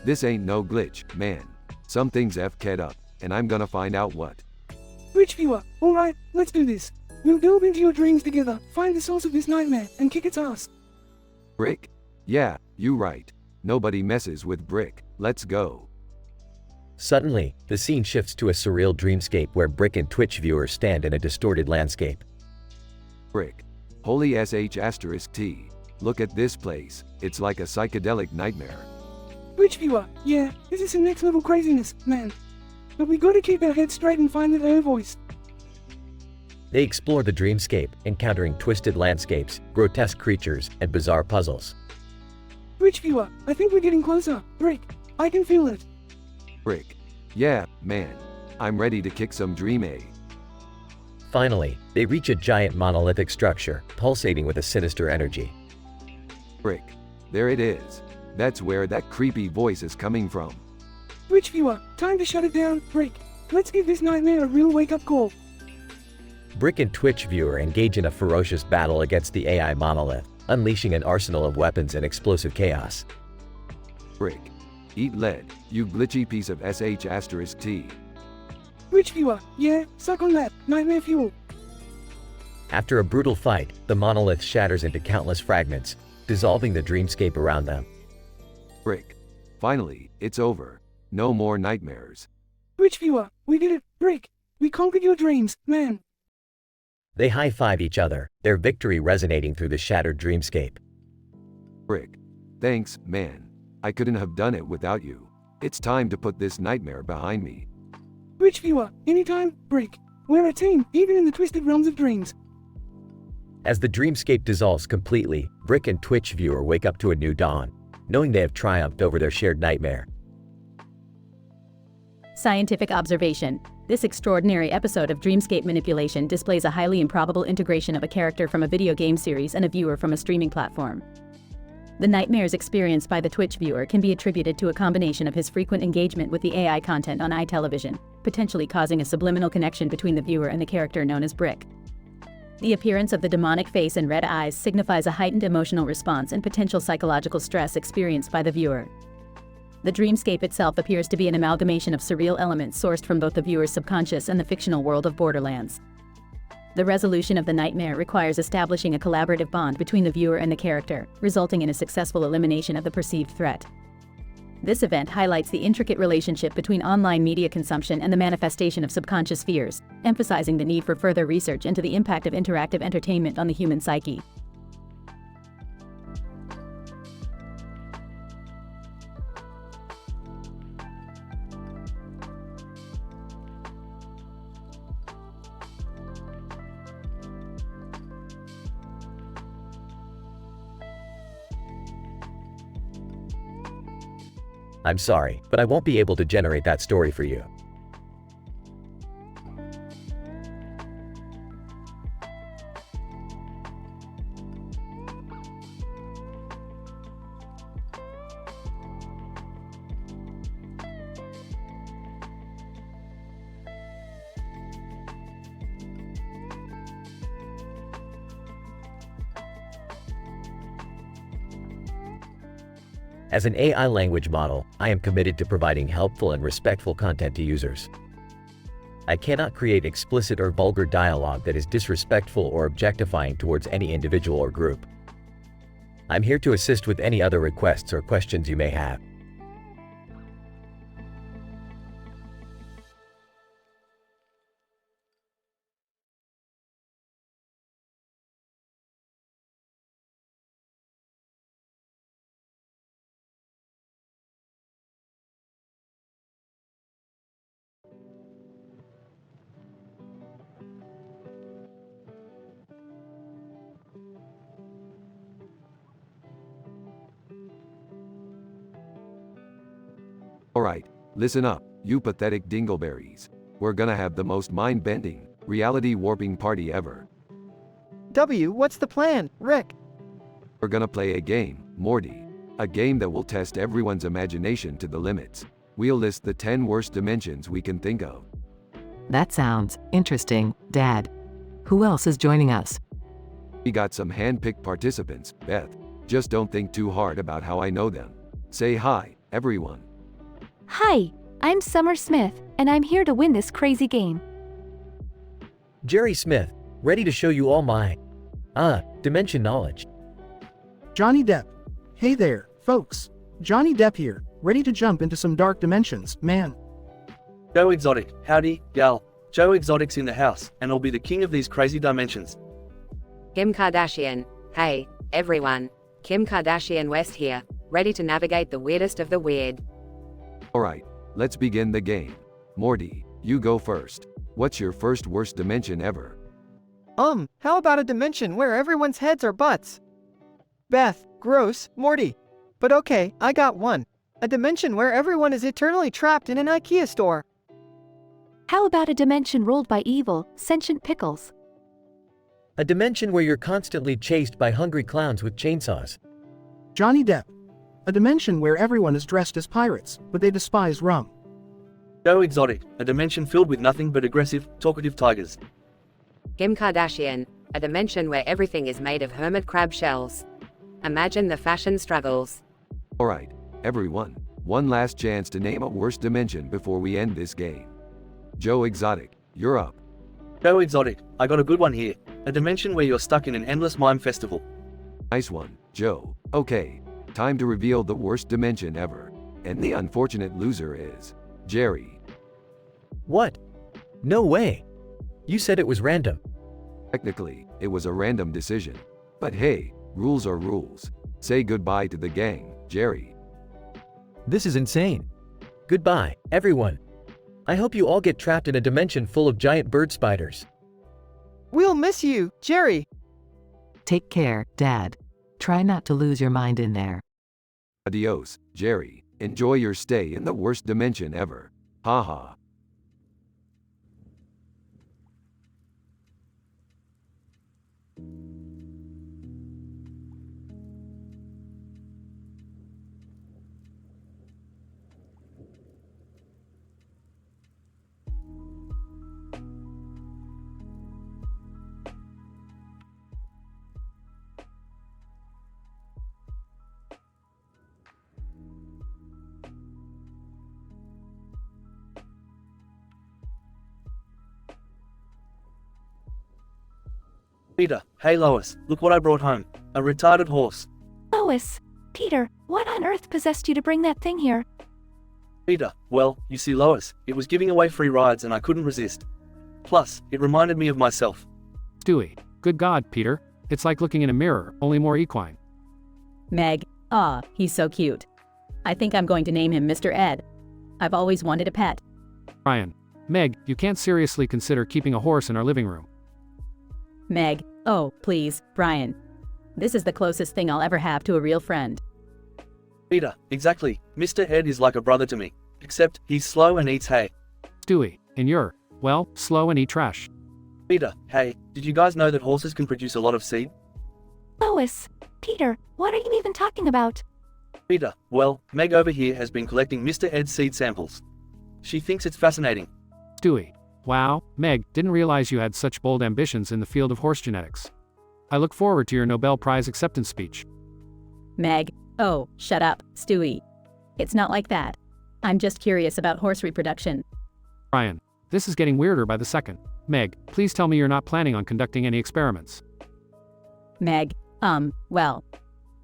[SPEAKER 2] This ain't no glitch, man. Something's FK'd up, and I'm gonna find out what.
[SPEAKER 19] Twitch viewer, alright, let's do this. We'll delve into your dreams together, find the source of this nightmare, and kick its ass.
[SPEAKER 2] Brick? Yeah, you right. Nobody messes with Brick. Let's go.
[SPEAKER 4] Suddenly, the scene shifts to a surreal dreamscape where Brick and Twitch viewers stand in a distorted landscape.
[SPEAKER 2] Brick. Holy sh**t. Look at this place. It's like a psychedelic nightmare.
[SPEAKER 19] Twitch viewer, yeah, this is some next level craziness, man. But we gotta keep our heads straight and find that air voice.
[SPEAKER 4] They explore the dreamscape, encountering twisted landscapes, grotesque creatures, and bizarre puzzles.
[SPEAKER 19] Twitch viewer, I think we're getting closer. Brick, I can feel it.
[SPEAKER 2] Brick. Yeah, man. I'm ready to kick some dream A.
[SPEAKER 4] Finally, they reach a giant monolithic structure, pulsating with a sinister energy.
[SPEAKER 2] Brick. There it is. That's where that creepy voice is coming from.
[SPEAKER 19] Twitch viewer, time to shut it down. Brick, let's give this nightmare a real wake-up call.
[SPEAKER 4] Brick and Twitch viewer engage in a ferocious battle against the AI monolith, unleashing an arsenal of weapons and explosive chaos.
[SPEAKER 2] Brick. Eat lead, you glitchy piece of sh**t.
[SPEAKER 19] Twitch viewer, yeah, suck on that, nightmare fuel.
[SPEAKER 4] After a brutal fight, the monolith shatters into countless fragments, dissolving the dreamscape around them.
[SPEAKER 2] Brick. Finally, it's over. No more nightmares.
[SPEAKER 19] Twitch viewer, we did it, Brick. We conquered your dreams, man.
[SPEAKER 4] They high-five each other, their victory resonating through the shattered dreamscape.
[SPEAKER 2] Brick. Thanks, man. I couldn't have done it without you. It's time to put this nightmare behind me.
[SPEAKER 19] Twitch viewer, anytime, Brick. We're a team, even in the twisted realms of dreams.
[SPEAKER 4] As the dreamscape dissolves completely, Brick and Twitch viewer wake up to a new dawn, knowing they have triumphed over their shared nightmare.
[SPEAKER 24] Scientific observation. This extraordinary episode of dreamscape manipulation displays a highly improbable integration of a character from a video game series and a viewer from a streaming platform. The nightmares experienced by the Twitch viewer can be attributed to a combination of his frequent engagement with the AI content on AiTelevision, potentially causing a subliminal connection between the viewer and the character known as Brick. The appearance of the demonic face and red eyes signifies a heightened emotional response and potential psychological stress experienced by the viewer. The dreamscape itself appears to be an amalgamation of surreal elements sourced from both the viewer's subconscious and the fictional world of Borderlands. The resolution of the nightmare requires establishing a collaborative bond between the viewer and the character, resulting in a successful elimination of the perceived threat. This event highlights the intricate relationship between online media consumption and the manifestation of subconscious fears, emphasizing the need for further research into the impact of interactive entertainment on the human psyche.
[SPEAKER 4] I'm sorry, but I won't be able to generate that story for you. As an AI language model, I am committed to providing helpful and respectful content to users. I cannot create explicit or vulgar dialogue that is disrespectful or objectifying towards any individual or group. I'm here to assist with any other requests or questions you may have.
[SPEAKER 2] Alright, listen up, you pathetic dingleberries. We're gonna have the most mind-bending, reality-warping party ever.
[SPEAKER 13] W, what's the plan, Rick?
[SPEAKER 2] We're gonna play a game, Morty. A game that will test everyone's imagination to the limits. We'll list the 10 worst dimensions we can think of.
[SPEAKER 1] That sounds interesting, Dad. Who else is joining us?
[SPEAKER 2] We got some hand-picked participants, Beth. Just don't think too hard about how I know them. Say hi, everyone.
[SPEAKER 15] Hi, I'm Summer Smith, and I'm here to win this crazy game.
[SPEAKER 11] Jerry Smith, ready to show you all my dimension knowledge.
[SPEAKER 12] Johnny Depp. Hey there, folks. Johnny Depp here, ready to jump into some dark dimensions, man.
[SPEAKER 18] Joe Exotic, howdy, gal. Joe Exotic's in the house, and I'll be the king of these crazy dimensions.
[SPEAKER 23] Kim Kardashian, hey, everyone. Kim Kardashian West here, ready to navigate the weirdest of the weird.
[SPEAKER 2] Alright, let's begin the game. Morty, you go first. What's your first worst dimension ever?
[SPEAKER 13] How about a dimension where everyone's heads are butts? Beth, gross, Morty. But okay, I got one. A dimension where everyone is eternally trapped in an IKEA store.
[SPEAKER 15] How about a dimension ruled by evil, sentient pickles?
[SPEAKER 11] A dimension where you're constantly chased by hungry clowns with chainsaws.
[SPEAKER 12] Johnny Depp. A dimension where everyone is dressed as pirates, but they despise rum.
[SPEAKER 18] Joe Exotic, a dimension filled with nothing but aggressive, talkative tigers.
[SPEAKER 23] Kim Kardashian, a dimension where everything is made of hermit crab shells. Imagine the fashion struggles.
[SPEAKER 2] Alright, everyone, one last chance to name a worst dimension before we end this game. Joe Exotic, you're up.
[SPEAKER 18] Joe Exotic, I got a good one here. A dimension where you're stuck in an endless mime festival.
[SPEAKER 2] Nice one, Joe. Okay, time to reveal the worst dimension ever. And the unfortunate loser is Jerry.
[SPEAKER 11] What? No way. You said it was random.
[SPEAKER 2] Technically, it was a random decision. But hey, rules are rules. Say goodbye to the gang, Jerry.
[SPEAKER 11] This is insane. Goodbye, everyone. I hope you all get trapped in a dimension full of giant bird spiders.
[SPEAKER 13] We'll miss you, Jerry.
[SPEAKER 1] Take care, Dad. Try not to lose your mind in there.
[SPEAKER 2] Adios, Jerry. Enjoy your stay in the worst dimension ever. Haha.
[SPEAKER 18] Peter, hey Lois, look what I brought home. A retarded horse.
[SPEAKER 15] Lois, Peter, what on earth possessed you to bring that thing here?
[SPEAKER 18] Peter, well, you see Lois, it was giving away free rides and I couldn't resist. Plus, it reminded me of myself.
[SPEAKER 20] Stewie, good God, Peter. It's like looking in a mirror, only more equine.
[SPEAKER 24] Meg, he's so cute. I think I'm going to name him Mr. Ed. I've always wanted a pet.
[SPEAKER 20] Brian, Meg, you can't seriously consider keeping a horse in our living room.
[SPEAKER 24] Meg, oh, please, Brian. This is the closest thing I'll ever have to a real friend.
[SPEAKER 18] Peter, exactly. Mr. Ed is like a brother to me. Except, he's slow and eats hay.
[SPEAKER 20] Stewie, and you're, well, slow and eat trash.
[SPEAKER 18] Peter, hey, did you guys know that horses can produce a lot of seed?
[SPEAKER 15] Lois, Peter, what are you even talking about?
[SPEAKER 18] Peter, well, Meg over here has been collecting Mr. Ed's seed samples. She thinks it's fascinating.
[SPEAKER 20] Stewie, wow, Meg, didn't realize you had such bold ambitions in the field of horse genetics. I look forward to your Nobel Prize acceptance speech.
[SPEAKER 24] Meg, oh, shut up, Stewie. It's not like that. I'm just curious about horse reproduction.
[SPEAKER 20] Brian, This is getting weirder by the second. Meg, please tell me you're not planning on conducting any experiments.
[SPEAKER 24] Meg, well,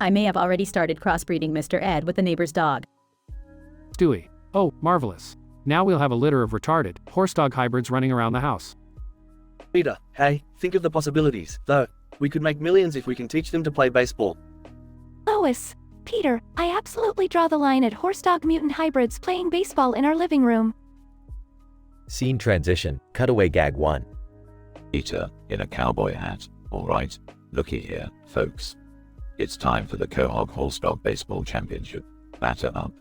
[SPEAKER 24] I may have already started crossbreeding Mr. Ed with the neighbor's dog.
[SPEAKER 20] Stewie. Oh, marvelous. Now we'll have a litter of retarded, horse-dog hybrids running around the house.
[SPEAKER 18] Peter, hey, think of the possibilities, though. We could make millions if we can teach them to play baseball.
[SPEAKER 15] Lois, Peter, I absolutely draw the line at horse-dog mutant hybrids playing baseball in our living room.
[SPEAKER 4] Scene transition, cutaway gag 1.
[SPEAKER 10] Peter, in a cowboy hat. Alright, looky here, folks. It's time for the Quahog Horse-Dog Baseball Championship. Batter up.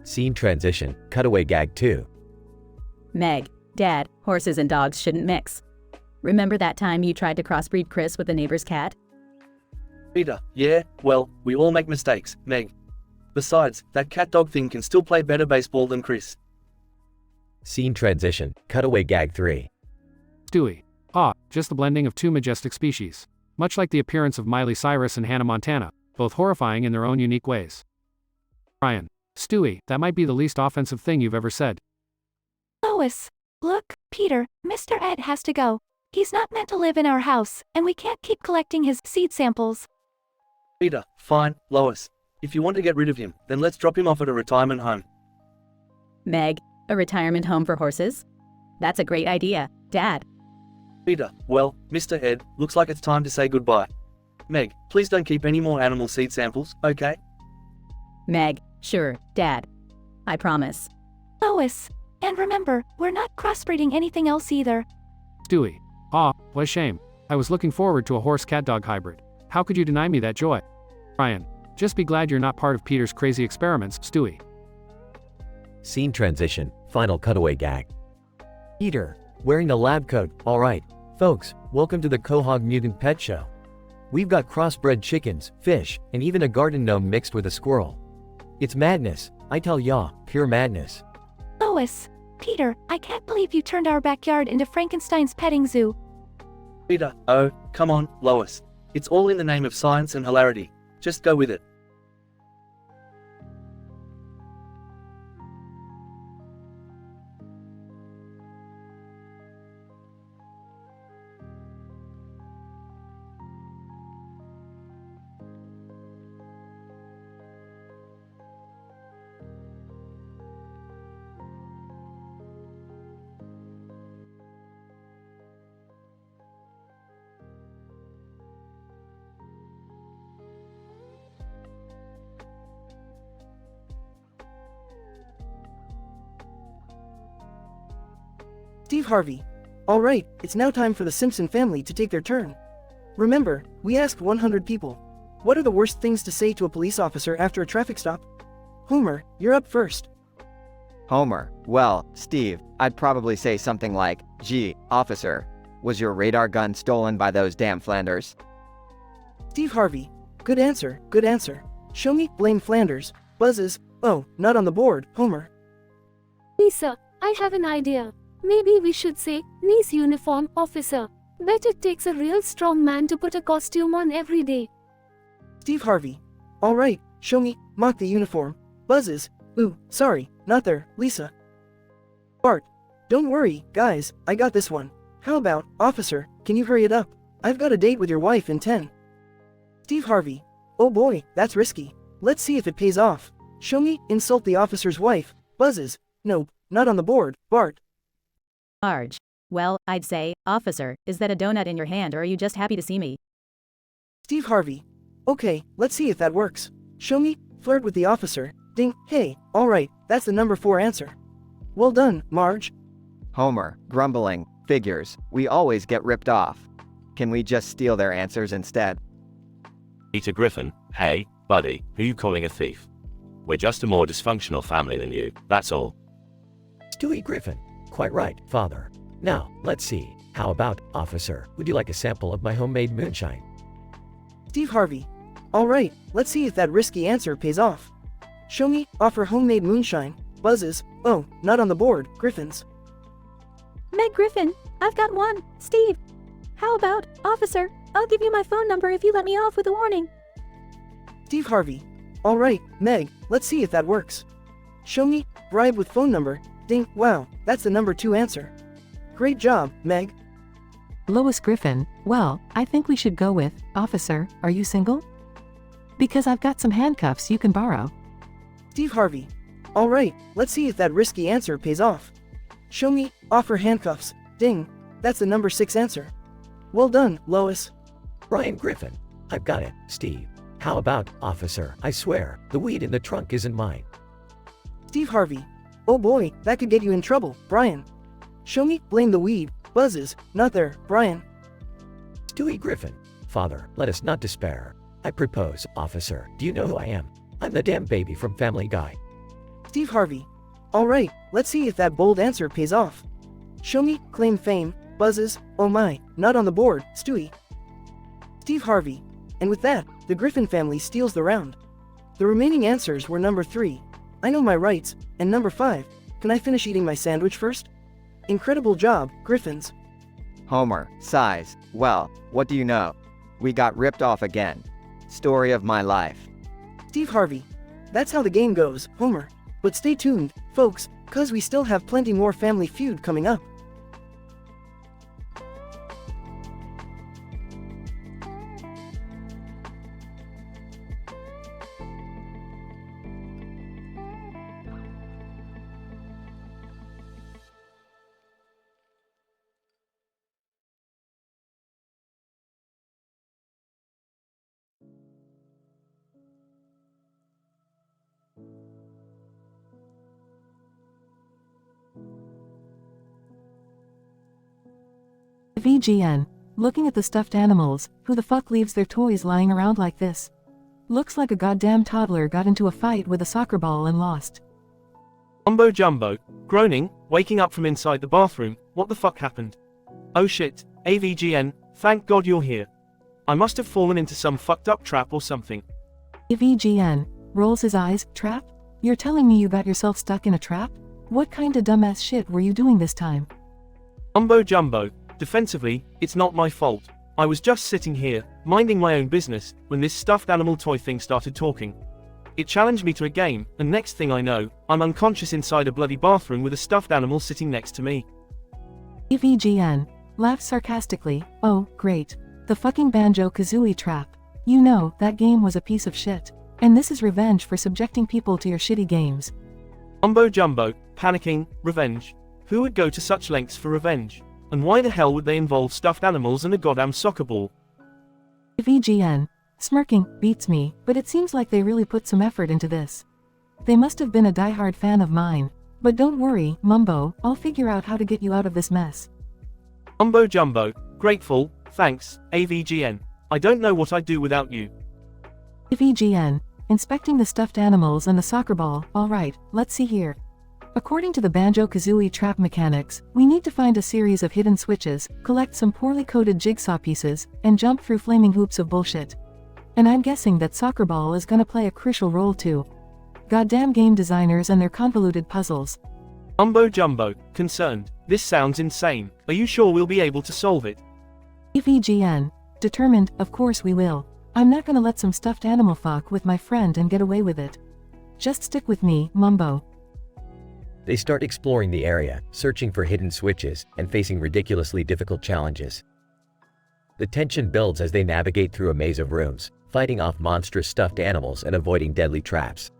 [SPEAKER 4] Scene transition, cutaway gag 2.
[SPEAKER 24] Meg, Dad, horses and dogs shouldn't mix. Remember that time you tried to crossbreed Chris with the neighbor's cat?
[SPEAKER 18] Peter, yeah, well, we all make mistakes, Meg. Besides, that cat-dog thing can still play better baseball than Chris.
[SPEAKER 4] Scene transition, cutaway gag 3.
[SPEAKER 20] Stewie. Ah, just the blending of two majestic species. Much like the appearance of Miley Cyrus and Hannah Montana, both horrifying in their own unique ways. Ryan. Stewie, that might be the least offensive thing you've ever said.
[SPEAKER 15] Lois, look, Peter, Mr. Ed has to go. He's not meant to live in our house, and we can't keep collecting his seed samples.
[SPEAKER 18] Peter, fine, Lois. If you want to get rid of him, then let's drop him off at a retirement home.
[SPEAKER 24] Meg, a retirement home for horses? That's a great idea, Dad.
[SPEAKER 18] Peter, well, Mr. Ed, looks like it's time to say goodbye. Meg, please don't keep any more animal seed samples, okay?
[SPEAKER 24] Meg, sure, Dad. I promise.
[SPEAKER 15] Lois, and remember, we're not crossbreeding anything else either.
[SPEAKER 20] Stewie. Ah, what a shame. I was looking forward to a horse-cat-dog hybrid. How could you deny me that joy? Ryan. Just be glad you're not part of Peter's crazy experiments, Stewie.
[SPEAKER 4] Scene transition, final cutaway gag.
[SPEAKER 11] Peter, wearing the lab coat, alright. Folks, welcome to the Quahog Mutant Pet Show. We've got crossbred chickens, fish, and even a garden gnome mixed with a squirrel. It's madness, I tell ya, pure madness.
[SPEAKER 15] Lois, Peter, I can't believe you turned our backyard into Frankenstein's petting zoo.
[SPEAKER 18] Peter, oh, come on, Lois. It's all in the name of science and hilarity. Just go with it.
[SPEAKER 6] Steve Harvey. All right, it's now time for the Simpson family to take their turn. Remember, we asked 100 people. What are the worst things to say to a police officer after a traffic stop? Homer, you're up first.
[SPEAKER 3] Homer, well, Steve, I'd probably say something like, gee, officer, was your radar gun stolen by those damn Flanders?
[SPEAKER 6] Steve Harvey. Good answer, good answer. Show me, blame Flanders. Buzzes, oh, not on the board, Homer.
[SPEAKER 17] Lisa, I have an idea. Maybe we should say, nice uniform, officer. Bet it takes a real strong man to put a costume on every day.
[SPEAKER 6] Steve Harvey. All right, show me, mock the uniform. Buzzes, ooh, sorry, not there, Lisa. Bart. Don't worry, guys, I got this one. How about, officer, can you hurry it up? I've got a date with your wife in 10. Steve Harvey. Oh boy, that's risky. Let's see if it pays off. Show me, insult the officer's wife. Buzzes. Nope, not on the board, Bart.
[SPEAKER 24] Marge. Well, I'd say, officer, is that a donut in your hand or are you just happy to see me?
[SPEAKER 6] Steve Harvey. Okay, let's see if that works. Show me, flirt with the officer. Ding, hey, alright, that's the number 4 answer. Well done, Marge.
[SPEAKER 3] Homer, grumbling, figures, we always get ripped off. Can we just steal their answers instead?
[SPEAKER 10] Peter Griffin, hey, buddy, who you calling a thief? We're just a more dysfunctional family than you, that's all.
[SPEAKER 11] Stewie Griffin. Quite right, father. Now, let's see. How about, officer, would you like a sample of my homemade moonshine?
[SPEAKER 6] Steve Harvey. Alright, let's see if that risky answer pays off. Show me, offer homemade moonshine. Buzzes, oh, not on the board, Griffins.
[SPEAKER 15] Meg Griffin, I've got one. Steve. How about, officer, I'll give you my phone number if you let me off with a warning.
[SPEAKER 6] Steve Harvey. Alright, Meg, let's see if that works. Show me, bribe with phone number. Ding, wow, that's the number 2 answer. Great job, Meg.
[SPEAKER 1] Lois Griffin, well, I think we should go with, officer, are you single? Because I've got some handcuffs you can borrow.
[SPEAKER 6] Steve Harvey. Alright, let's see if that risky answer pays off. Show me, offer handcuffs. Ding, that's the number 6 answer. Well done, Lois.
[SPEAKER 4] Brian Griffin. I've got it, Steve. How about, officer, I swear, the weed in the trunk isn't mine.
[SPEAKER 6] Steve Harvey. Oh boy, that could get you in trouble, Brian. Show me, blame the weed. Buzzes, not there, Brian.
[SPEAKER 4] Stewie Griffin. Father, let us not despair. I propose, officer, do you know who I am? I'm the damn baby from Family Guy.
[SPEAKER 6] Steve Harvey. Alright, let's see if that bold answer pays off. Show me, claim fame, buzzes, oh my, not on the board, Stewie. Steve Harvey. And with that, the Griffin family steals the round. The remaining answers were number 3, I know my rights, and number 5, can I finish eating my sandwich first? Incredible job, Griffins.
[SPEAKER 3] Homer, sighs, well, what do you know? We got ripped off again. Story of my life.
[SPEAKER 6] Steve Harvey. That's how the game goes, Homer. But stay tuned, folks, cause we still have plenty more Family Feud coming up.
[SPEAKER 1] VGN. Looking at the stuffed animals, who the fuck leaves their toys lying around like this? Looks like a goddamn toddler got into a fight with a soccer ball and lost.
[SPEAKER 18] Mumbo jumbo, groaning, waking up from inside the bathroom, what the fuck happened? Oh shit, AVGN, thank God you're here. I must have fallen into some fucked up trap or something.
[SPEAKER 1] VGN. Rolls his eyes, trap? You're telling me you got yourself stuck in a trap? What kind of dumbass shit were you doing this time?
[SPEAKER 18] Mumbo jumbo, defensively, it's not my fault. I was just sitting here, minding my own business, when this stuffed animal toy thing started talking. It challenged me to a game, and next thing I know, I'm unconscious inside a bloody bathroom with a stuffed animal sitting next to me.
[SPEAKER 1] VGN. Laughs sarcastically, oh, great. The fucking Banjo-Kazooie trap. You know, that game was a piece of shit. And this is revenge for subjecting people to your shitty games.
[SPEAKER 18] Mumbo jumbo, panicking, revenge. Who would go to such lengths for revenge? And why the hell would they involve stuffed animals and a goddamn soccer ball?
[SPEAKER 1] VGN. Smirking, beats me, but it seems like they really put some effort into this. They must have been a diehard fan of mine. But don't worry, Mumbo, I'll figure out how to get you out of this mess.
[SPEAKER 18] Mumbo jumbo, grateful, thanks, AVGN. I don't know what I'd do without you.
[SPEAKER 1] VGN. Inspecting the stuffed animals and the soccer ball, alright, let's see here. According to the Banjo-Kazooie trap mechanics, we need to find a series of hidden switches, collect some poorly coded jigsaw pieces, and jump through flaming hoops of bullshit. And I'm guessing that soccer ball is gonna play a crucial role too. Goddamn game designers and their convoluted puzzles.
[SPEAKER 18] Mumbo jumbo, concerned, this sounds insane, are you sure we'll be able to solve it?
[SPEAKER 1] VGN. Determined, of course we will. I'm not gonna let some stuffed animal fuck with my friend and get away with it. Just stick with me, Mumbo.
[SPEAKER 4] They start exploring the area, searching for hidden switches, and facing ridiculously difficult challenges. The tension builds as they navigate through a maze of rooms, fighting off monstrous stuffed animals and avoiding deadly traps.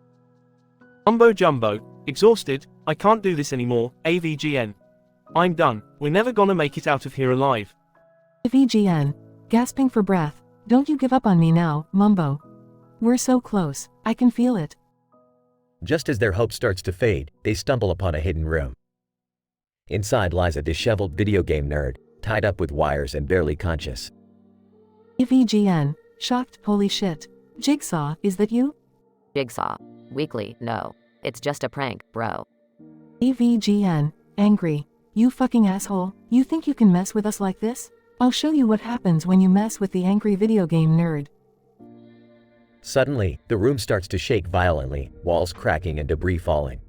[SPEAKER 18] Mumbo jumbo, exhausted, I can't do this anymore, AVGN. I'm done, we're never gonna make it out of here alive.
[SPEAKER 1] VGN. Gasping for breath, don't you give up on me now, Mumbo. We're so close, I can feel it.
[SPEAKER 4] Just as their hope starts to fade, they stumble upon a hidden room. Inside lies a disheveled video game nerd, tied up with wires and barely conscious.
[SPEAKER 1] VGN. Shocked, holy shit. Jigsaw, is that you?
[SPEAKER 8] Jigsaw. Weekly, no. It's just a prank, bro.
[SPEAKER 1] VGN. Angry. You fucking asshole, you think you can mess with us like this? I'll show you what happens when you mess with the angry video game nerd.
[SPEAKER 4] Suddenly, the room starts to shake violently, walls cracking and debris falling.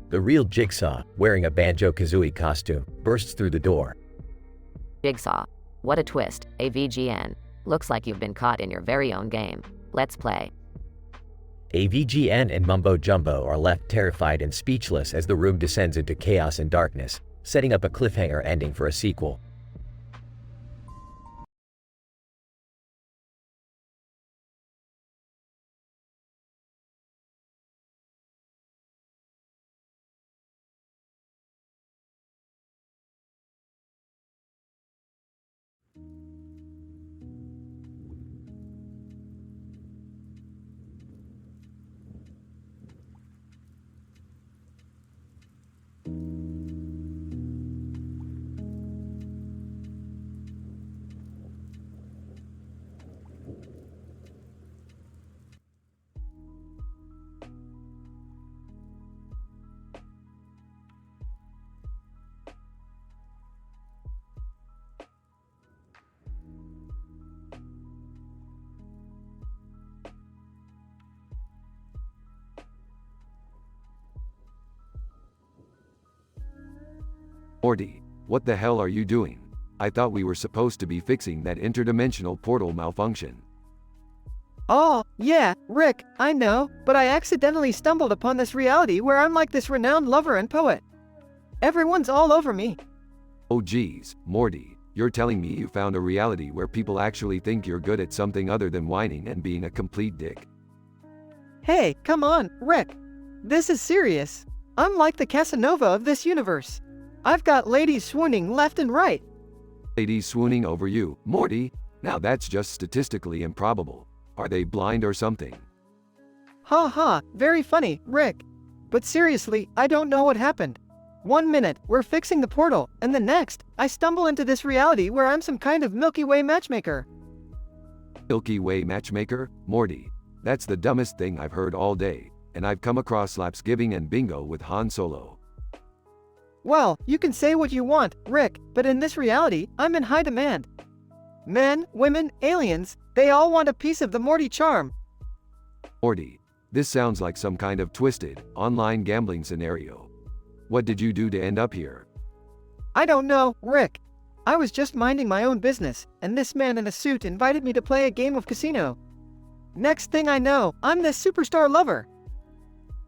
[SPEAKER 4] The real Jigsaw, wearing a Banjo-Kazooie costume, bursts through the door.
[SPEAKER 8] Jigsaw. What a twist, AVGN. Looks like you've been caught in your very own game. Let's play.
[SPEAKER 4] AVGN and Mumbo Jumbo are left terrified and speechless as the room descends into chaos and darkness, setting up a cliffhanger ending for a sequel.
[SPEAKER 2] Morty, what the hell are you doing? I thought we were supposed to be fixing that interdimensional portal malfunction.
[SPEAKER 13] Oh, yeah, Rick, I know, but I accidentally stumbled upon this reality where I'm like this renowned lover and poet. Everyone's all over me.
[SPEAKER 2] Oh geez, Morty, you're telling me you found a reality where people actually think you're good at something other than whining and being a complete dick.
[SPEAKER 13] Hey, come on, Rick. This is serious. I'm like the Casanova of this universe. I've got ladies swooning left and right.
[SPEAKER 2] Ladies swooning over you, Morty? Now that's just statistically improbable. Are they blind or something?
[SPEAKER 13] Ha ha, very funny, Rick. But seriously, I don't know what happened. 1 minute, we're fixing the portal, and the next, I stumble into this reality where I'm some kind of Milky Way matchmaker.
[SPEAKER 2] Milky Way matchmaker? Morty, that's the dumbest thing I've heard all day, and I've come across Slapsgiving and Bingo with Han Solo.
[SPEAKER 13] Well, you can say what you want, Rick, but in this reality, I'm in high demand. Men, women, aliens, they all want a piece of the Morty charm.
[SPEAKER 2] Morty, this sounds like some kind of twisted, online gambling scenario. What did you do to end up here?
[SPEAKER 13] I don't know, Rick. I was just minding my own business, and this man in a suit invited me to play a game of casino. Next thing I know, I'm this superstar lover.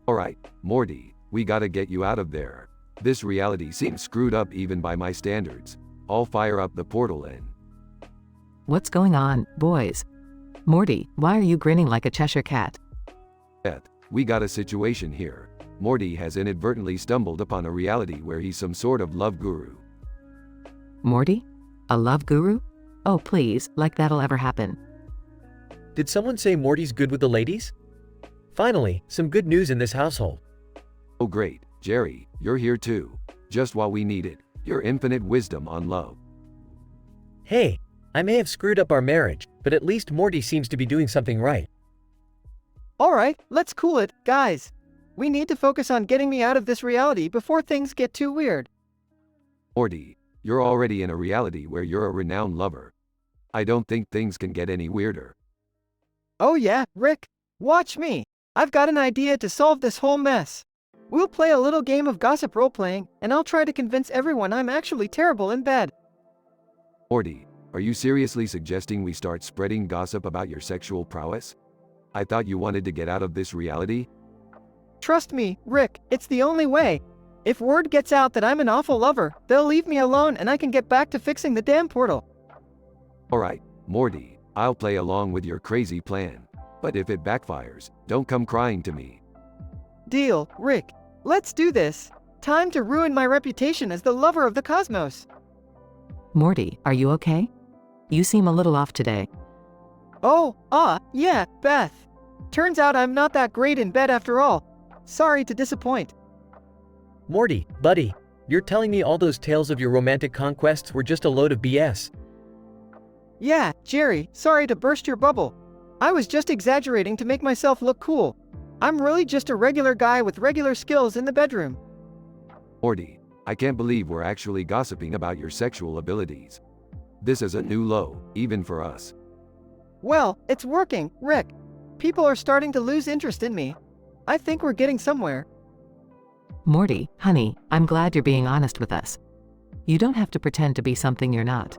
[SPEAKER 2] Alright, Morty, we gotta get you out of there. This reality seems screwed up even by my standards. I'll fire up the portal and...
[SPEAKER 1] What's going on, boys? Morty, why are you grinning like a Cheshire cat?
[SPEAKER 2] Beth, we got a situation here. Morty has inadvertently stumbled upon a reality where he's some sort of love guru.
[SPEAKER 1] Morty? A love guru? Oh please, like that'll ever happen.
[SPEAKER 11] Did someone say Morty's good with the ladies? Finally, some good news in this household.
[SPEAKER 2] Oh great, Jerry, you're here too. Just what we needed. Your infinite wisdom on love.
[SPEAKER 11] Hey, I may have screwed up our marriage, but at least Morty seems to be doing something right.
[SPEAKER 13] Alright, let's cool it, guys. We need to focus on getting me out of this reality before things get too weird.
[SPEAKER 2] Morty, you're already in a reality where you're a renowned lover. I don't think things can get any weirder.
[SPEAKER 13] Oh yeah, Rick, watch me. I've got an idea to solve this whole mess. We'll play a little game of gossip role-playing, and I'll try to convince everyone I'm actually terrible in bed.
[SPEAKER 2] Morty, are you seriously suggesting we start spreading gossip about your sexual prowess? I thought you wanted to get out of this reality?
[SPEAKER 13] Trust me, Rick, it's the only way. If word gets out that I'm an awful lover, they'll leave me alone and I can get back to fixing the damn portal.
[SPEAKER 2] Alright, Morty, I'll play along with your crazy plan. But if it backfires, don't come crying to me.
[SPEAKER 13] Deal, Rick. Let's do this. Time to ruin my reputation as the lover of the cosmos.
[SPEAKER 1] Morty, are you okay? You seem a little off today.
[SPEAKER 13] Oh, yeah, Beth. Turns out I'm not that great in bed after all. Sorry to disappoint.
[SPEAKER 11] Morty, buddy, you're telling me all those tales of your romantic conquests were just a load of BS?
[SPEAKER 13] Yeah, Jerry, sorry to burst your bubble. I was just exaggerating to make myself look cool. I'm really just a regular guy with regular skills in the bedroom.
[SPEAKER 2] Morty, I can't believe we're actually gossiping about your sexual abilities. This is a new low, even for us.
[SPEAKER 13] Well, it's working, Rick. People are starting to lose interest in me. I think we're getting somewhere.
[SPEAKER 1] Morty, honey, I'm glad you're being honest with us. You don't have to pretend to be something you're not.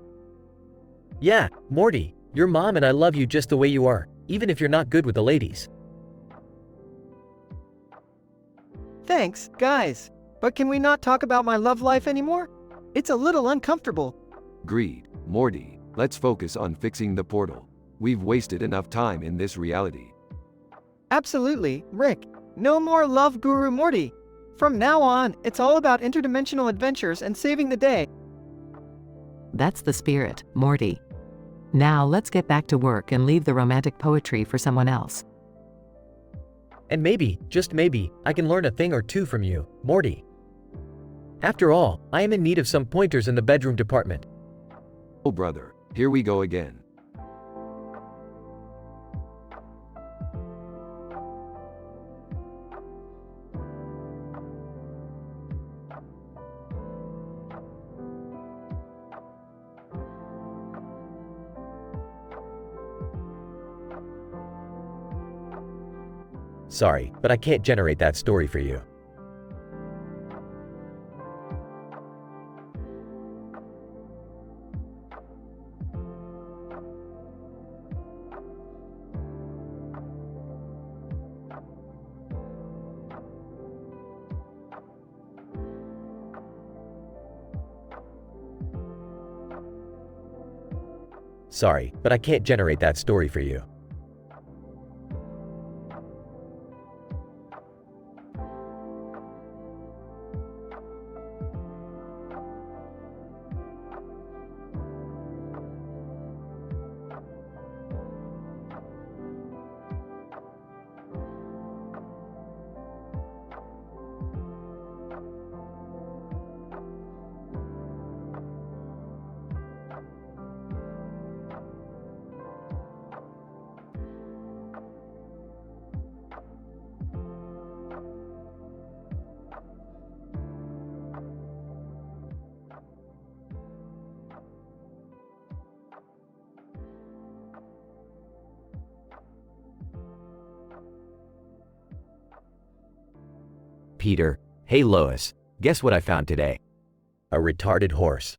[SPEAKER 11] Yeah, Morty, your mom and I love you just the way you are, even if you're not good with the ladies.
[SPEAKER 13] Thanks, guys. But can we not talk about my love life anymore? It's a little uncomfortable.
[SPEAKER 2] Agreed. Morty, let's focus on fixing the portal. We've wasted enough time in this reality.
[SPEAKER 13] Absolutely, Rick. No more love guru Morty. From now on, it's all about interdimensional adventures and saving the day.
[SPEAKER 1] That's the spirit, Morty. Now let's get back to work and leave the romantic poetry for someone else.
[SPEAKER 11] And maybe, just maybe, I can learn a thing or two from you, Morty. After all, I am in need of some pointers in the bedroom department.
[SPEAKER 2] Oh brother, here we go again.
[SPEAKER 4] Sorry, but I can't generate that story for you. Sorry, but I can't generate that story for you. Peter, hey Lois, guess what I found today? A retarded horse.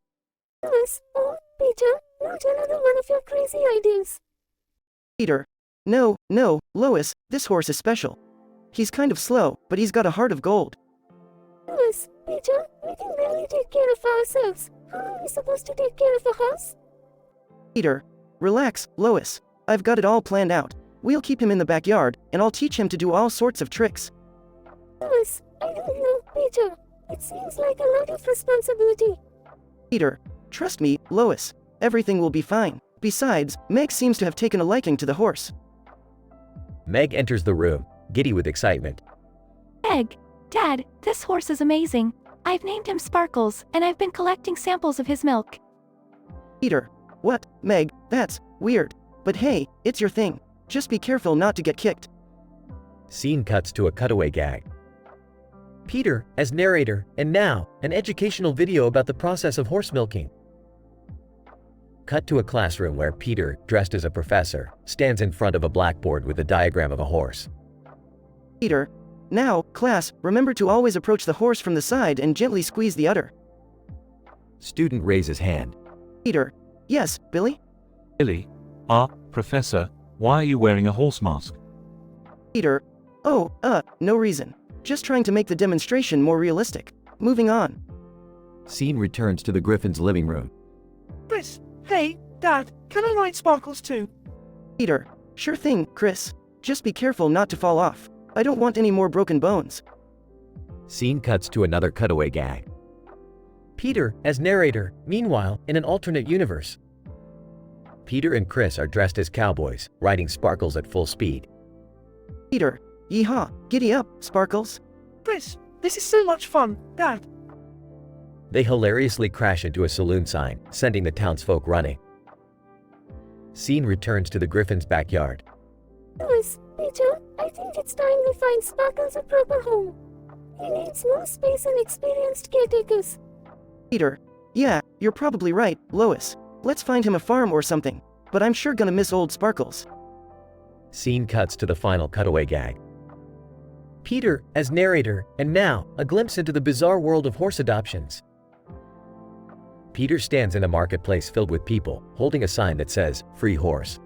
[SPEAKER 17] Lois, oh, Peter, not another one of your crazy ideas.
[SPEAKER 6] Peter. No, Lois, this horse is special. He's kind of slow, but he's got a heart of gold.
[SPEAKER 17] Lois, Peter, we can barely take care of ourselves. How are we supposed to take care of a horse?
[SPEAKER 6] Peter. Relax, Lois. I've got it all planned out. We'll keep him in the backyard, and I'll teach him to do all sorts of tricks.
[SPEAKER 17] Lois, I don't know, Peter. It seems like a lot of responsibility.
[SPEAKER 6] Peter, trust me, Lois. Everything will be fine. Besides, Meg seems to have taken a liking to the horse.
[SPEAKER 4] Meg enters the room, giddy with excitement.
[SPEAKER 15] Meg, Dad, this horse is amazing. I've named him Sparkles, and I've been collecting samples of his milk.
[SPEAKER 6] Peter. What, Meg, that's weird. But hey, it's your thing. Just be careful not to get kicked.
[SPEAKER 4] Scene cuts to a cutaway gag.
[SPEAKER 11] Peter, as narrator, and now, an educational video about the process of horse milking.
[SPEAKER 4] Cut to a classroom where Peter, dressed as a professor, stands in front of a blackboard with a diagram of a horse.
[SPEAKER 6] Peter. Now, class, remember to always approach the horse from the side and gently squeeze the udder.
[SPEAKER 4] Student raises hand.
[SPEAKER 6] Peter. Yes, Billy?
[SPEAKER 14] Billy? Professor, why are you wearing a horse mask?
[SPEAKER 6] Peter. Oh, no reason. Just trying to make the demonstration more realistic. Moving on.
[SPEAKER 4] Scene returns to the Griffin's living room.
[SPEAKER 12] Chris, hey, Dad, can I ride Sparkles too?
[SPEAKER 6] Peter. Sure thing, Chris. Just be careful not to fall off. I don't want any more broken bones.
[SPEAKER 4] Scene cuts to another cutaway gag.
[SPEAKER 11] Peter, as narrator, meanwhile, in an alternate universe.
[SPEAKER 4] Peter and Chris are dressed as cowboys, riding Sparkles at full speed.
[SPEAKER 6] Peter. Yeehaw, giddy up, Sparkles.
[SPEAKER 12] Chris, this is so much fun, Dad.
[SPEAKER 4] They hilariously crash into a saloon sign, sending the townsfolk running. Scene returns to the Griffin's backyard.
[SPEAKER 17] Lois, Peter, I think it's time we find Sparkles a proper home. He needs more space and experienced caretakers.
[SPEAKER 6] Peter. Yeah, you're probably right, Lois. Let's find him a farm or something. But I'm sure gonna miss old Sparkles.
[SPEAKER 4] Scene cuts to the final cutaway gag.
[SPEAKER 11] Peter, as narrator, and now, a glimpse into the bizarre world of horse adoptions.
[SPEAKER 4] Peter stands in a marketplace filled with people, holding a sign that says, "Free horse."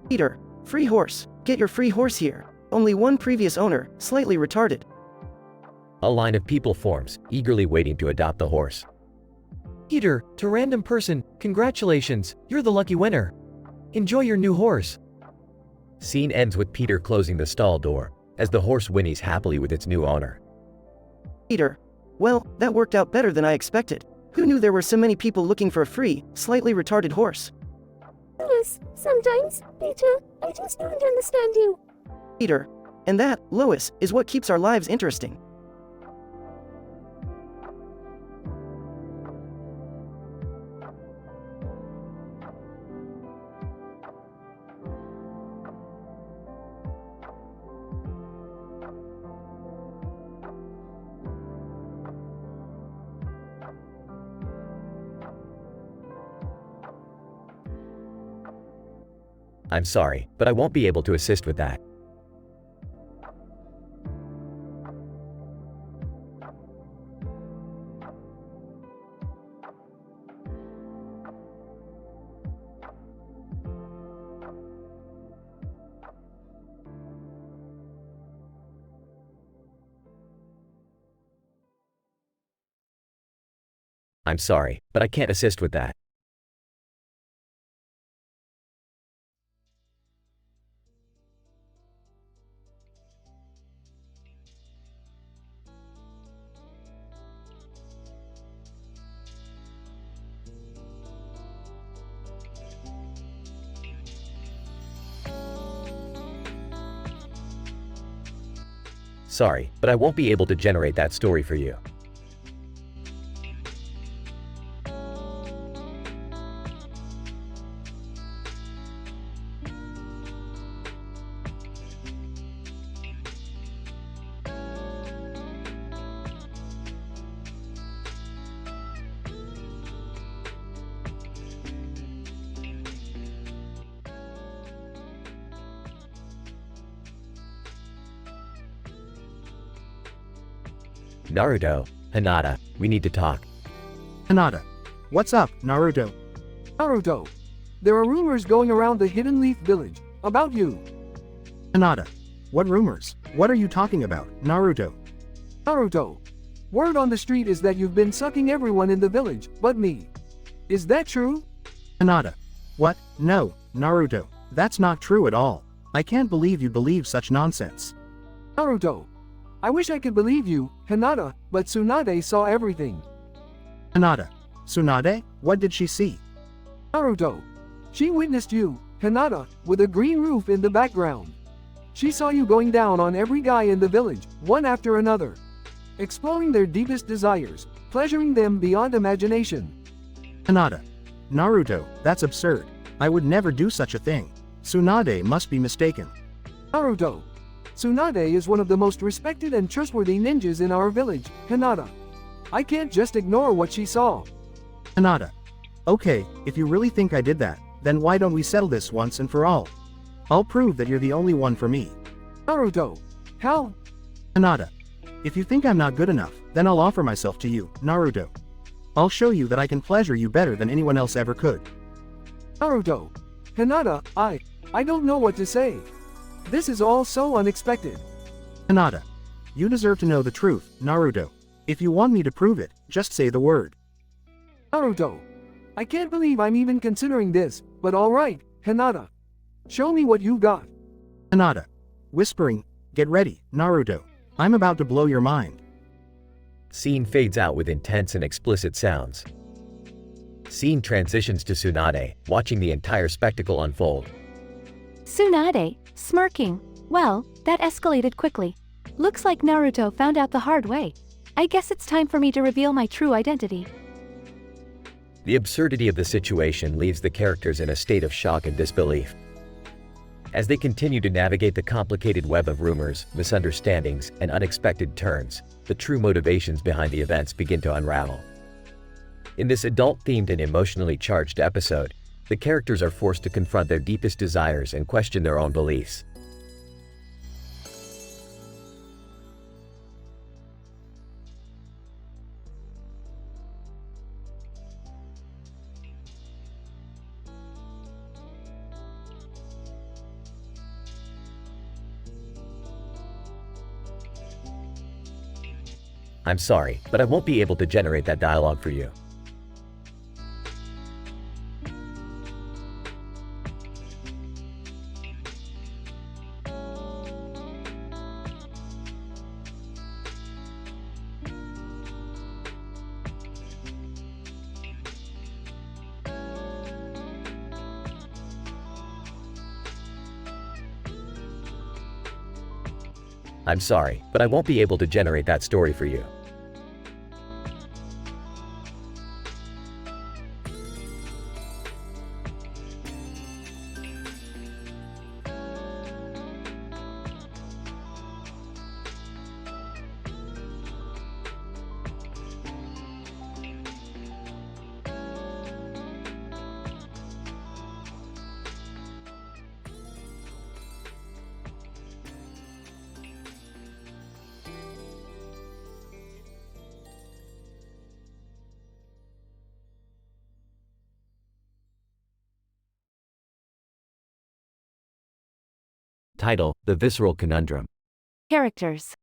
[SPEAKER 6] Peter. Free horse. Get your free horse here. Only one previous owner, slightly retarded.
[SPEAKER 4] A line of people forms, eagerly waiting to adopt the horse.
[SPEAKER 11] Peter, to random person, congratulations, you're the lucky winner. Enjoy your new horse.
[SPEAKER 4] Scene ends with Peter closing the stall door, as the horse whinnies happily with its new owner.
[SPEAKER 6] Peter. Well, that worked out better than I expected. Who knew there were so many people looking for a free, slightly retarded horse?
[SPEAKER 17] Yes, sometimes, Peter, I just don't understand you.
[SPEAKER 6] Peter. And that, Lois, is what keeps our lives interesting.
[SPEAKER 4] I'm sorry, but I won't be able to assist with that. I'm sorry, but I can't assist with that. Sorry, but I won't be able to generate that story for you. Naruto, Hinata, we need to talk.
[SPEAKER 12] Hinata. What's up, Naruto?
[SPEAKER 2] Naruto. There are rumors going around the Hidden Leaf Village about you.
[SPEAKER 12] Hinata. What rumors? What are you talking about, Naruto?
[SPEAKER 2] Naruto. Word on the street is that you've been sucking everyone in the village, but me. Is that true?
[SPEAKER 12] Hinata. What? No, Naruto. That's not true at all. I can't believe you believe such nonsense.
[SPEAKER 2] Naruto. I wish I could believe you, Hinata, but Tsunade saw everything.
[SPEAKER 12] Hinata. Tsunade? What did she see?
[SPEAKER 2] Naruto. She witnessed you, Hinata, with a green roof in the background. She saw you going down on every guy in the village, one after another. Exploring their deepest desires, pleasuring them beyond imagination.
[SPEAKER 12] Hinata. Naruto, that's absurd. I would never do such a thing. Tsunade must be mistaken.
[SPEAKER 2] Naruto. Tsunade is one of the most respected and trustworthy ninjas in our village, Hinata. I can't just ignore what she saw.
[SPEAKER 12] Hinata. Okay, if you really think I did that, then why don't we settle this once and for all? I'll prove that you're the only one for me.
[SPEAKER 2] Naruto. How?
[SPEAKER 12] Hinata. If you think I'm not good enough, then I'll offer myself to you, Naruto. I'll show you that I can pleasure you better than anyone else ever could.
[SPEAKER 2] Naruto. Hinata, I don't know what to say. This is all so unexpected.
[SPEAKER 12] Hinata. You deserve to know the truth, Naruto. If you want me to prove it, just say the word.
[SPEAKER 2] Naruto. I can't believe I'm even considering this, but alright, Hinata. Show me what you got.
[SPEAKER 12] Hinata. Whispering, get ready, Naruto. I'm about to blow your mind.
[SPEAKER 4] Scene fades out with intense and explicit sounds. Scene transitions to Tsunade, watching the entire spectacle unfold.
[SPEAKER 15] Tsunade, smirking. Well, that escalated quickly. Looks like Naruto found out the hard way. I guess it's time for me to reveal my true identity.
[SPEAKER 4] The absurdity of the situation leaves the characters in a state of shock and disbelief. As they continue to navigate the complicated web of rumors, misunderstandings, and unexpected turns, the true motivations behind the events begin to unravel. In this adult-themed and emotionally charged episode, the characters are forced to confront their deepest desires and question their own beliefs. I'm sorry, but I won't be able to generate that dialogue for you. I'm sorry, but I won't be able to generate that story for you. Title: The Visceral Conundrum.
[SPEAKER 15] Characters.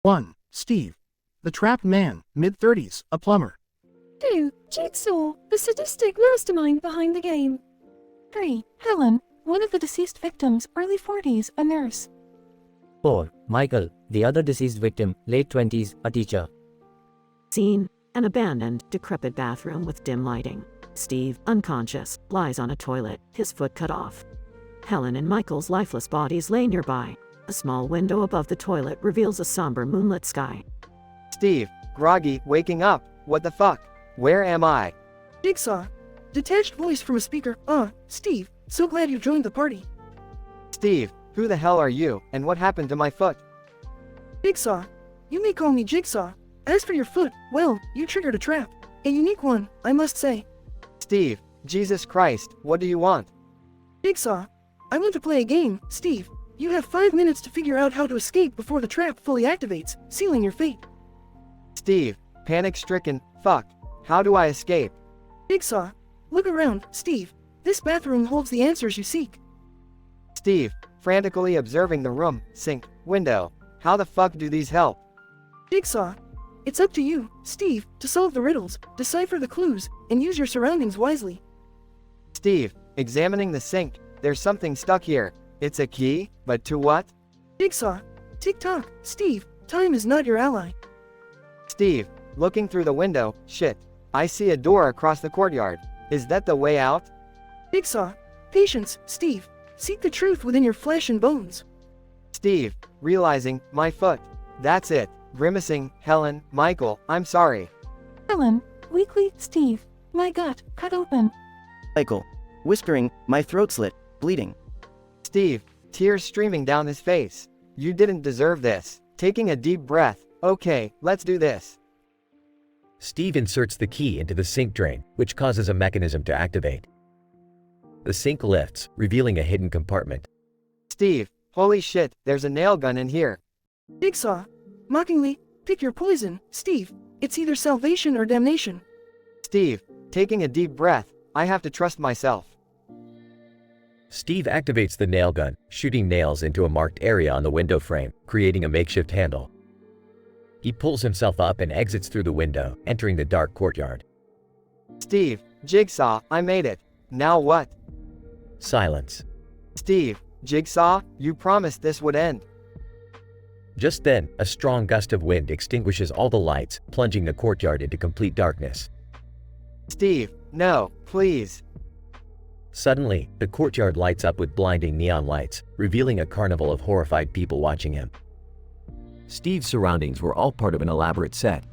[SPEAKER 12] 1. Steve. The trapped man, mid-30s, a plumber.
[SPEAKER 17] 2. Jigsaw, the sadistic mastermind behind the game. 3. Helen, one of the deceased victims, early 40s, a nurse.
[SPEAKER 7] 4. Michael, the other deceased victim, late 20s, a teacher.
[SPEAKER 1] Scene: an abandoned, decrepit bathroom with dim lighting. Steve, unconscious, lies on a toilet, his foot cut off. Helen and Michael's lifeless bodies lay nearby. A small window above the toilet reveals a somber moonlit sky.
[SPEAKER 13] Steve, groggy, waking up. What the fuck? Where am I?
[SPEAKER 6] Jigsaw. Detached voice from a speaker. Steve, so glad you joined the party.
[SPEAKER 13] Steve, who the hell are you, and what happened to my foot?
[SPEAKER 6] Jigsaw. You may call me Jigsaw. As for your foot, well, you triggered a trap. A unique one, I must say.
[SPEAKER 13] Steve, Jesus Christ, what do you want?
[SPEAKER 6] Jigsaw. I want to play a game, Steve. You have 5 minutes to figure out how to escape before the trap fully activates, sealing your fate.
[SPEAKER 13] Steve, panic-stricken, fuck. How do I escape?
[SPEAKER 6] Jigsaw. Look around, Steve. This bathroom holds the answers you seek.
[SPEAKER 13] Steve, frantically observing the room, sink, window. How the fuck do these help?
[SPEAKER 6] Jigsaw. It's up to you, Steve, to solve the riddles, decipher the clues, and use your surroundings wisely.
[SPEAKER 13] Steve, examining the sink. There's something stuck here. It's a key, but to what?
[SPEAKER 6] Jigsaw. Tick-tock, Steve. Time is not your ally.
[SPEAKER 13] Steve, looking through the window. Shit. I see a door across the courtyard. Is that the way out?
[SPEAKER 6] Jigsaw. Patience, Steve. Seek the truth within your flesh and bones.
[SPEAKER 13] Steve, realizing, my foot. That's it. Grimacing, Helen, Michael, I'm sorry.
[SPEAKER 17] Helen, weakly, Steve. My gut, cut open.
[SPEAKER 5] Michael, whispering, my throat slit, bleeding.
[SPEAKER 13] Steve, tears streaming down his face. You didn't deserve this. Taking a deep breath. Okay, let's do this.
[SPEAKER 4] Steve inserts the key into the sink drain, which causes a mechanism to activate. The sink lifts, revealing a hidden compartment.
[SPEAKER 13] Steve, holy shit, there's a nail gun in here.
[SPEAKER 6] Jigsaw. Mockingly, pick your poison, Steve. It's either salvation or damnation.
[SPEAKER 13] Steve, taking a deep breath. I have to trust myself.
[SPEAKER 4] Steve activates the nail gun, shooting nails into a marked area on the window frame, creating a makeshift handle. He pulls himself up and exits through the window, entering the dark courtyard.
[SPEAKER 13] Steve, Jigsaw, I made it. Now what?
[SPEAKER 4] Silence.
[SPEAKER 13] Steve, Jigsaw, you promised this would end.
[SPEAKER 4] Just then, a strong gust of wind extinguishes all the lights, plunging the courtyard into complete darkness.
[SPEAKER 13] Steve, no, please.
[SPEAKER 4] Suddenly, the courtyard lights up with blinding neon lights, revealing a carnival of horrified people watching him. Steve's surroundings were all part of an elaborate set.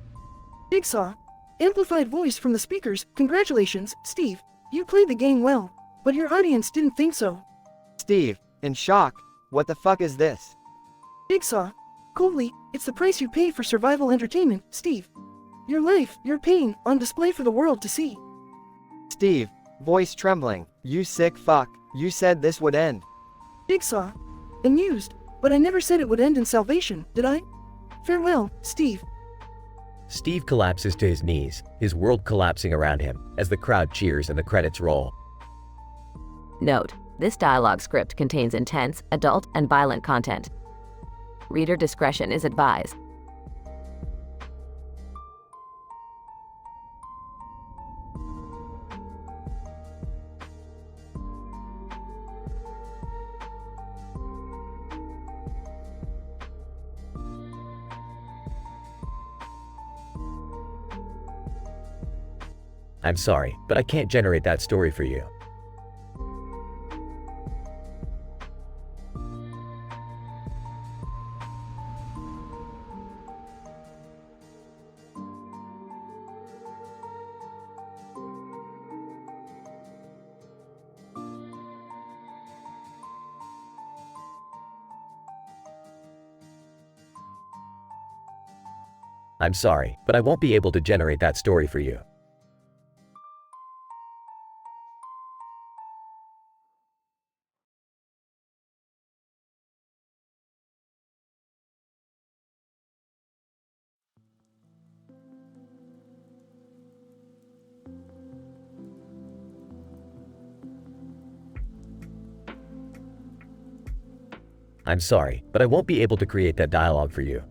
[SPEAKER 6] Jigsaw. Amplified voice from the speakers. Congratulations, Steve. You played the game well, but your audience didn't think so.
[SPEAKER 13] Steve, in shock. What the fuck is this?
[SPEAKER 6] Jigsaw. Coldly, it's the price you pay for survival entertainment, Steve. Your life, your pain, on display for the world to see.
[SPEAKER 13] Steve, voice trembling. You sick fuck. You said this would end.
[SPEAKER 6] Jigsaw. Amused. But I never said it would end in salvation, did I? Farewell, Steve.
[SPEAKER 4] Steve collapses to his knees, his world collapsing around him, as the crowd cheers and the credits roll.
[SPEAKER 8] Note: this dialogue script contains intense, adult, and violent content. Reader discretion is advised.
[SPEAKER 4] I'm sorry, but I can't generate that story for you. I'm sorry, but I won't be able to generate that story for you. I'm sorry, but I won't be able to create that dialogue for you.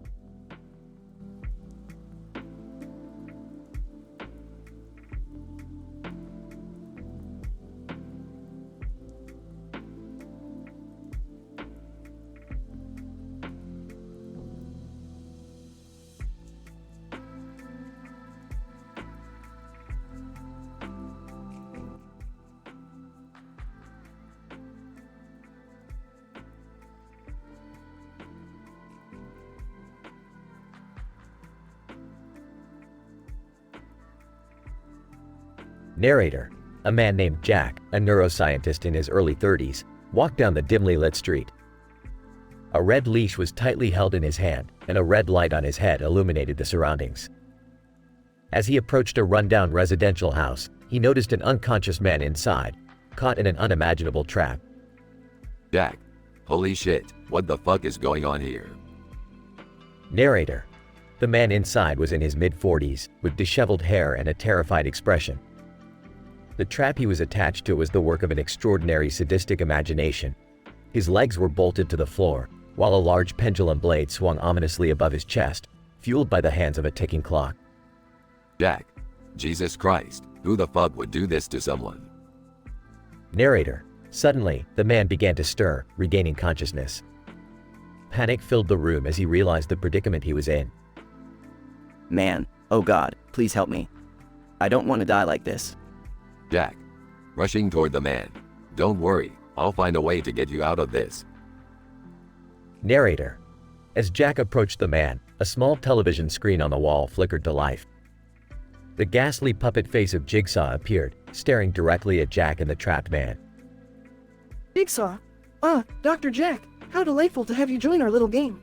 [SPEAKER 4] Narrator: a man named Jack, a neuroscientist in his early 30s, walked down the dimly lit street. A red leash was tightly held in his hand, and a red light on his head illuminated the surroundings. As he approached a rundown residential house, he noticed an unconscious man inside, caught in an unimaginable trap.
[SPEAKER 10] Jack, holy shit, what the fuck is going on here?
[SPEAKER 4] Narrator: the man inside was in his mid-40s, with disheveled hair and a terrified expression. The trap he was attached to was the work of an extraordinary sadistic imagination. His legs were bolted to the floor, while a large pendulum blade swung ominously above his chest, fueled by the hands of a ticking clock.
[SPEAKER 10] Jack, Jesus Christ, who the fuck would do this to someone?
[SPEAKER 4] Narrator: suddenly, the man began to stir, regaining consciousness. Panic filled the room as he realized the predicament he was in.
[SPEAKER 5] Man, oh God, please help me. I don't want to die like this.
[SPEAKER 10] Jack, rushing toward the man. Don't worry, I'll find a way to get you out of this.
[SPEAKER 4] Narrator: as Jack approached the man, a small television screen on the wall flickered to life. The ghastly puppet face of Jigsaw appeared, staring directly at Jack and the trapped man.
[SPEAKER 6] Jigsaw? Ah, Dr. Jack, how delightful to have you join our little game.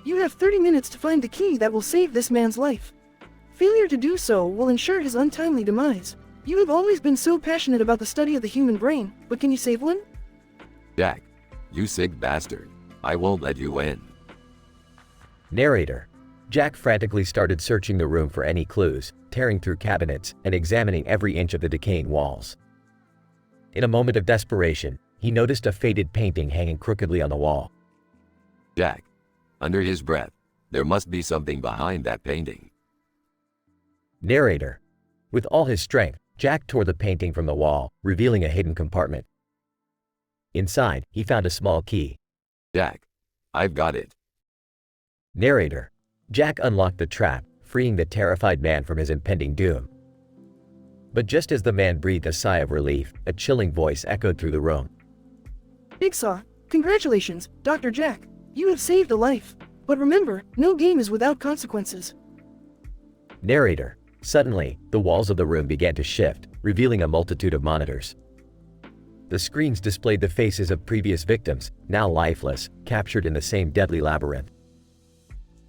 [SPEAKER 6] You have 30 minutes to find the key that will save this man's life. Failure to do so will ensure his untimely demise. You have always been so passionate about the study of the human brain, but can you save one?
[SPEAKER 10] Jack, you sick bastard. I won't let you win.
[SPEAKER 4] Narrator: Jack frantically started searching the room for any clues, tearing through cabinets and examining every inch of the decaying walls. In a moment of desperation, he noticed a faded painting hanging crookedly on the wall.
[SPEAKER 10] Jack, under his breath, there must be something behind that painting.
[SPEAKER 4] Narrator: with all his strength, Jack tore the painting from the wall, revealing a hidden compartment. Inside, he found a small key.
[SPEAKER 10] Jack, I've got it.
[SPEAKER 4] Narrator: Jack unlocked the trap, freeing the terrified man from his impending doom. But just as the man breathed a sigh of relief, a chilling voice echoed through the room.
[SPEAKER 6] Jigsaw, congratulations, Dr. Jack. You have saved a life. But remember, no game is without consequences.
[SPEAKER 4] Narrator: suddenly, the walls of the room began to shift, revealing a multitude of monitors. The screens displayed the faces of previous victims, now lifeless, captured in the same deadly labyrinth.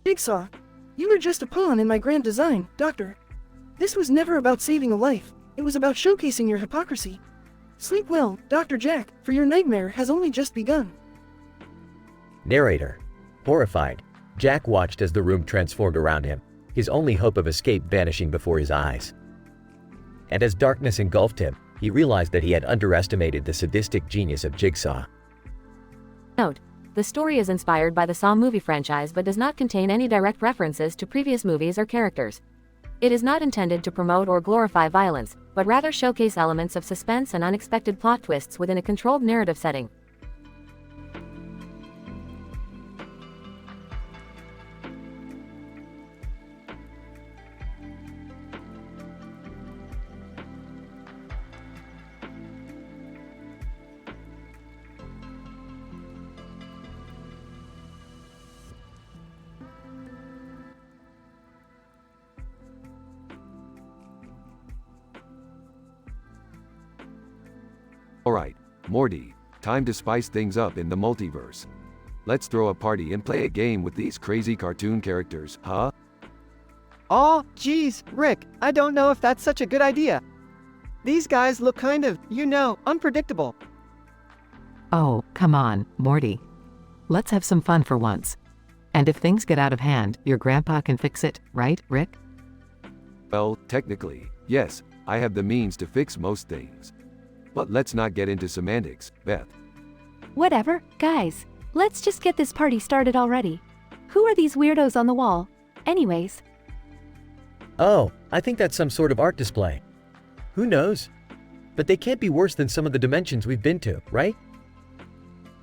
[SPEAKER 6] Jigsaw, you were just a pawn in my grand design, Doctor. This was never about saving a life. It was about showcasing your hypocrisy. Sleep well, Dr. Jack, for your nightmare has only just begun.
[SPEAKER 4] Narrator: horrified, Jack watched as the room transformed around him, his only hope of escape vanishing before his eyes. And as darkness engulfed him, he realized that he had underestimated the sadistic genius of Jigsaw.
[SPEAKER 8] Note: the story is inspired by the Saw movie franchise but does not contain any direct references to previous movies or characters. It is not intended to promote or glorify violence, but rather showcase elements of suspense and unexpected plot twists within a controlled narrative setting.
[SPEAKER 2] Morty, time to spice things up in the multiverse. Let's throw a party and play a game with these crazy cartoon characters, huh?
[SPEAKER 13] Aw, geez, Rick, I don't know if that's such a good idea. These guys look kind of, unpredictable.
[SPEAKER 1] Oh, come on, Morty. Let's have some fun for once. And if things get out of hand, your grandpa can fix it, right, Rick?
[SPEAKER 2] Well, technically, yes, I have the means to fix most things. But let's not get into semantics, Beth.
[SPEAKER 15] Whatever, guys. Let's just get this party started already. Who are these weirdos on the wall? Anyways.
[SPEAKER 11] Oh, I think that's some sort of art display. Who knows? But they can't be worse than some of the dimensions we've been to, right?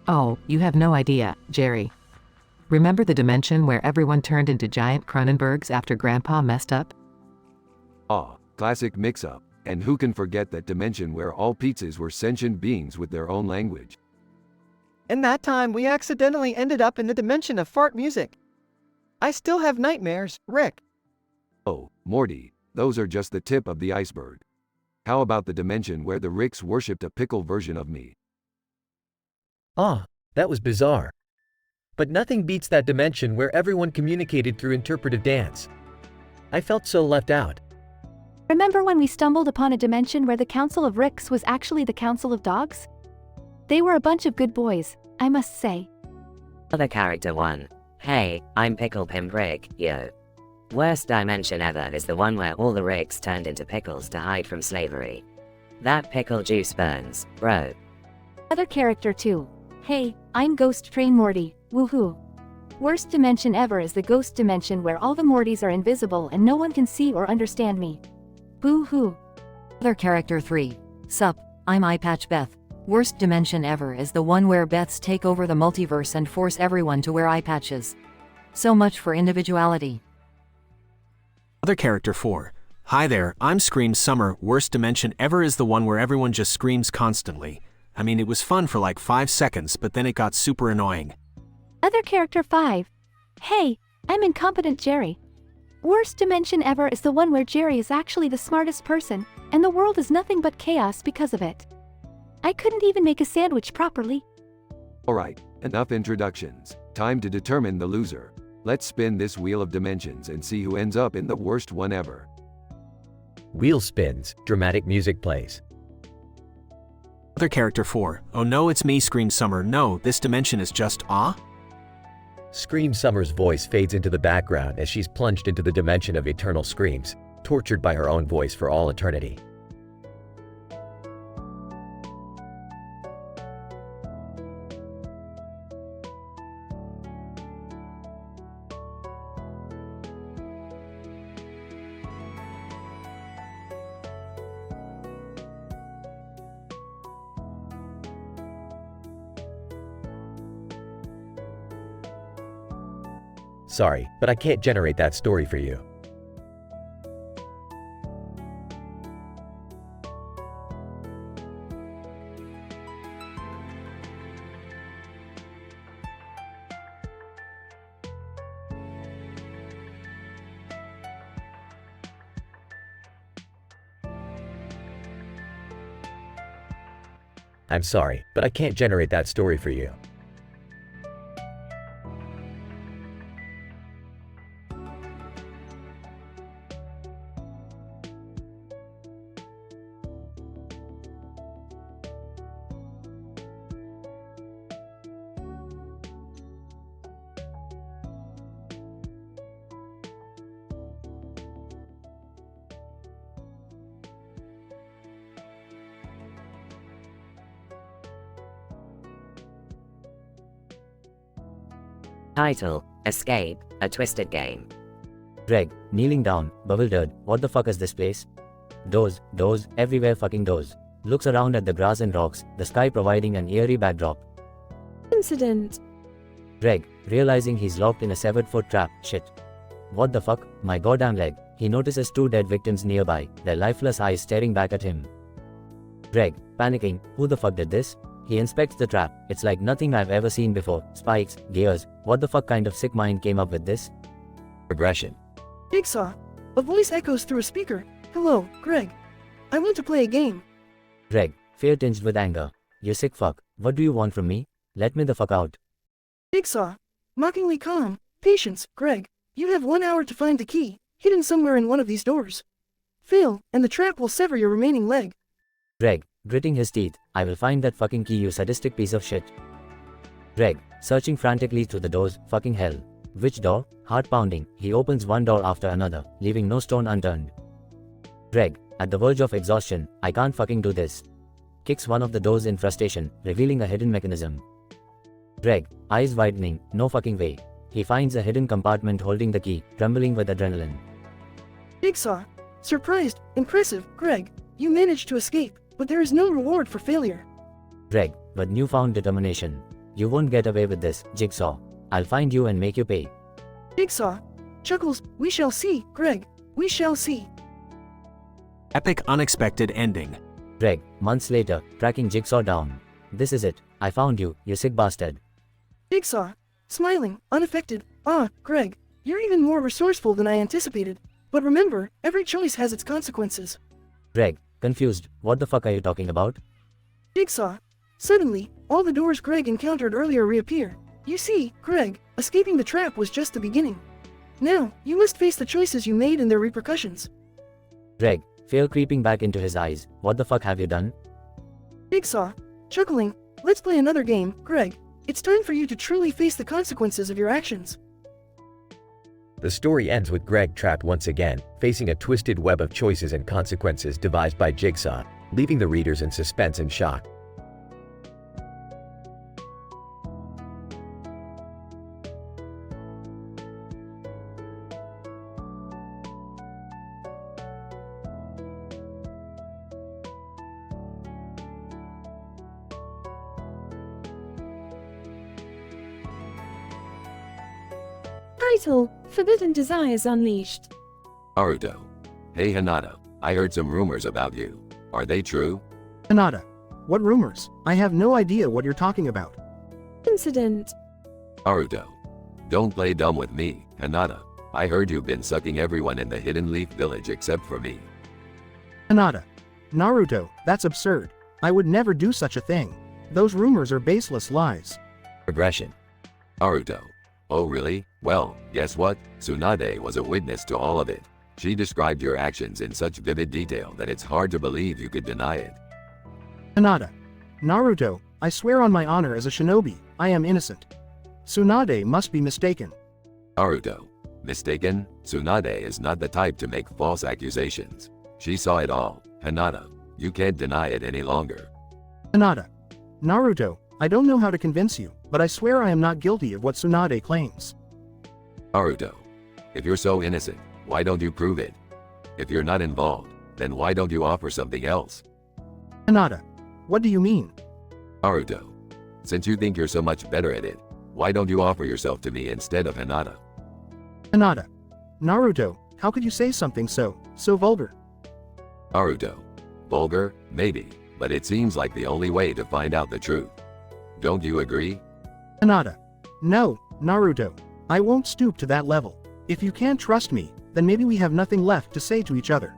[SPEAKER 1] Oh, you have no idea, Jerry. Remember the dimension where everyone turned into giant Cronenbergs after Grandpa messed up?
[SPEAKER 2] Ah, classic mix-up. And who can forget that dimension where all pizzas were sentient beings with their own language?
[SPEAKER 13] In that time, we accidentally ended up in the dimension of fart music. I still have nightmares, Rick.
[SPEAKER 2] Oh, Morty, those are just the tip of the iceberg. How about the dimension where the Ricks worshipped a pickle version of me?
[SPEAKER 11] Ah, that was bizarre. But nothing beats that dimension where everyone communicated through interpretive dance. I felt so left out.
[SPEAKER 15] Remember when we stumbled upon a dimension where the Council of Ricks was actually the Council of Dogs? They were a bunch of good boys, I must say.
[SPEAKER 23] Other character 1. Hey, I'm Pickle Pimp Rick, yo. Worst dimension ever is the one where all the Ricks turned into pickles to hide from slavery. That pickle juice burns, bro.
[SPEAKER 15] Other character 2. Hey, I'm Ghost Train Morty, woohoo. Worst dimension ever is the ghost dimension where all the Mortys are invisible and no one can see or understand me. Boo-hoo.
[SPEAKER 8] Other character 3. Sup, I'm Eyepatch Beth. Worst dimension ever is the one where Beths take over the multiverse and force everyone to wear eye patches. So much for individuality.
[SPEAKER 9] Other character 4. Hi there, I'm Scream Summer. Worst dimension ever is the one where everyone just screams constantly. I mean, it was fun for like 5 seconds, but then it got super annoying.
[SPEAKER 15] Other character 5. Hey, I'm Incompetent Jerry. Worst dimension ever is the one where Jerry is actually the smartest person, and the world is nothing but chaos because of it. I couldn't even make a sandwich properly.
[SPEAKER 2] Alright, enough introductions. Time to determine the loser. Let's spin this wheel of dimensions and see who ends up in the worst one ever.
[SPEAKER 4] Wheel spins, dramatic music plays.
[SPEAKER 9] Other character 4. Oh no, it's me, Scream Summer. No, this dimension is just
[SPEAKER 4] Scream Summer's voice fades into the background as she's plunged into the dimension of eternal screams, tortured by her own voice for all eternity. Sorry, but I can't generate that story for you. I'm sorry, but I can't generate that story for you.
[SPEAKER 23] Title, Escape, a twisted game.
[SPEAKER 7] Greg, kneeling down, bewildered, what the fuck is this place? Doors, everywhere fucking doors. Looks around at the grass and rocks, the sky providing an eerie backdrop.
[SPEAKER 17] Incident.
[SPEAKER 7] Greg, realizing he's locked in a severed foot trap, shit. What the fuck, my goddamn leg. He notices 2 dead victims nearby, their lifeless eyes staring back at him. Greg, panicking, who the fuck did this? He inspects the trap, it's like nothing I've ever seen before, spikes, gears, what the fuck kind of sick mind came up with this?
[SPEAKER 4] Regression.
[SPEAKER 6] Jigsaw. A voice echoes through a speaker. Hello, Greg. I want to play a game.
[SPEAKER 7] Greg, fear tinged with anger. You sick fuck, what do you want from me? Let me the fuck out.
[SPEAKER 6] Jigsaw. Mockingly calm. Patience, Greg. You have 1 hour to find the key, hidden somewhere in one of these doors. Fail, and the trap will sever your remaining leg.
[SPEAKER 7] Greg, gritting his teeth, I will find that fucking key, you sadistic piece of shit. Greg, searching frantically through the doors, fucking hell. Which door? Heart pounding, he opens one door after another, leaving no stone unturned. Greg, at the verge of exhaustion, I can't fucking do this. Kicks one of the doors in frustration, revealing a hidden mechanism. Greg, eyes widening, no fucking way. He finds a hidden compartment holding the key, trembling with adrenaline.
[SPEAKER 6] Jigsaw. Surprised, impressive, Greg. You managed to escape, but there is no reward for failure.
[SPEAKER 7] Greg, with newfound determination. You won't get away with this, Jigsaw. I'll find you and make you pay.
[SPEAKER 6] Jigsaw. Chuckles, we shall see, Greg. We shall see.
[SPEAKER 9] Epic unexpected ending.
[SPEAKER 7] Greg, months later, tracking Jigsaw down. This is it. I found you, you sick bastard.
[SPEAKER 6] Jigsaw. Smiling, unaffected. Ah, Greg, you're even more resourceful than I anticipated. But remember, every choice has its consequences.
[SPEAKER 7] Greg, confused, what the fuck are you talking about?
[SPEAKER 6] Jigsaw. Suddenly, all the doors Greg encountered earlier reappear. You see, Greg, escaping the trap was just the beginning. Now, you must face the choices you made and their repercussions.
[SPEAKER 7] Greg, fear creeping back into his eyes, what the fuck have you done?
[SPEAKER 6] Jigsaw. Chuckling, let's play another game, Greg. It's time for you to truly face the consequences of your actions.
[SPEAKER 4] The story ends with Greg trapped once again, facing a twisted web of choices and consequences devised by Jigsaw, leaving the readers in suspense and shock.
[SPEAKER 17] Title: Forbidden Desires Unleashed.
[SPEAKER 16] Naruto. Hey Hinata, I heard some rumors about you. Are they true?
[SPEAKER 12] Hinata. What rumors? I have no idea what you're talking about.
[SPEAKER 17] Incident.
[SPEAKER 16] Naruto. Don't play dumb with me, Hinata. I heard you've been sucking everyone in the Hidden Leaf Village except for me.
[SPEAKER 12] Hinata. Naruto, that's absurd. I would never do such a thing. Those rumors are baseless lies.
[SPEAKER 16] Regression. Naruto. Oh really? Well, guess what? Tsunade was a witness to all of it. She described your actions in such vivid detail that it's hard to believe you could deny it.
[SPEAKER 12] Hinata. Naruto, I swear on my honor as a shinobi, I am innocent. Tsunade must be mistaken.
[SPEAKER 16] Naruto. Mistaken? Tsunade is not the type to make false accusations. She saw it all. Hinata, you can't deny it any longer.
[SPEAKER 12] Hinata. Naruto, I don't know how to convince you, but I swear I am not guilty of what Tsunade claims.
[SPEAKER 16] Naruto. If you're so innocent, why don't you prove it? If you're not involved, then why don't you offer something else?
[SPEAKER 12] Hinata. What do you mean?
[SPEAKER 16] Naruto. Since you think you're so much better at it, why don't you offer yourself to me instead of Hinata?
[SPEAKER 12] Hinata. Naruto, how could you say something so vulgar?
[SPEAKER 16] Naruto. Vulgar? Maybe, but it seems like the only way to find out the truth. Don't you agree?
[SPEAKER 12] Hinata. No, Naruto. I won't stoop to that level. If you can't trust me, then maybe we have nothing left to say to each other.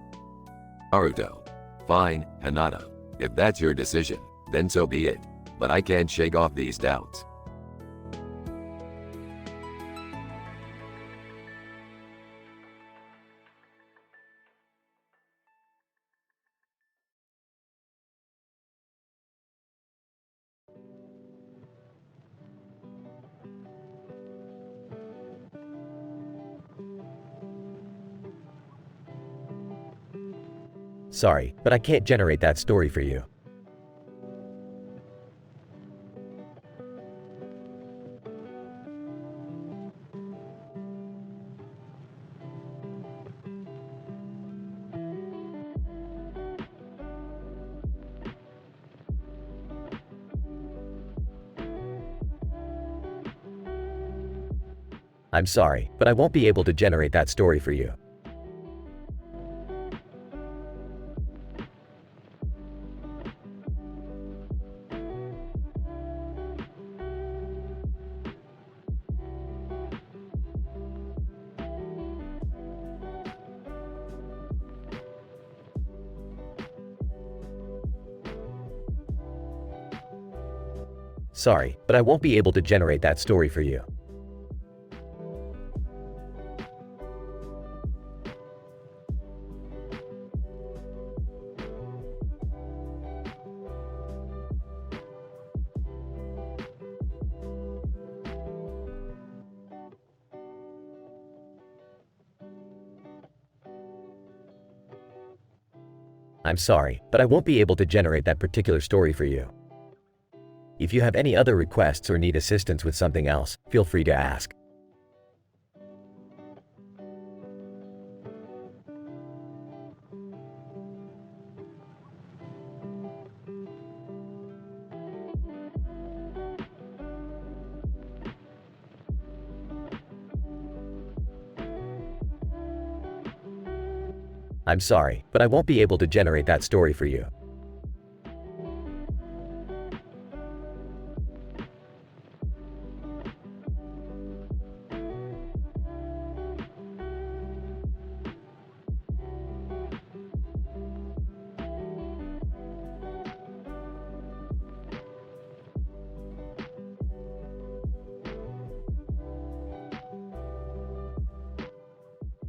[SPEAKER 16] Naruto. Fine, Hinata. If that's your decision, then so be it. But I can't shake off these doubts.
[SPEAKER 4] Sorry, but I can't generate that story for you. I'm sorry, but I won't be able to generate that story for you. Sorry, but I won't be able to generate that story for you. I'm sorry, but I won't be able to generate that particular story for you. If you have any other requests or need assistance with something else, feel free to ask. I'm sorry, but I won't be able to generate that story for you.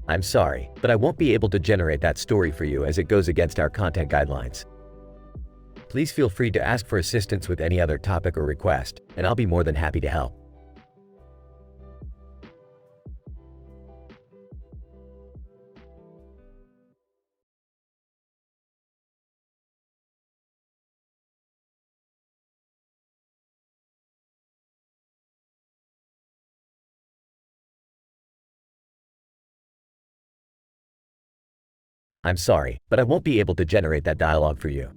[SPEAKER 4] I'm sorry, but I won't be able to generate that story for you as it goes against our content guidelines. Please feel free to ask for assistance with any other topic or request, and I'll be more than happy to help. I'm sorry, but I won't be able to generate that dialogue for you.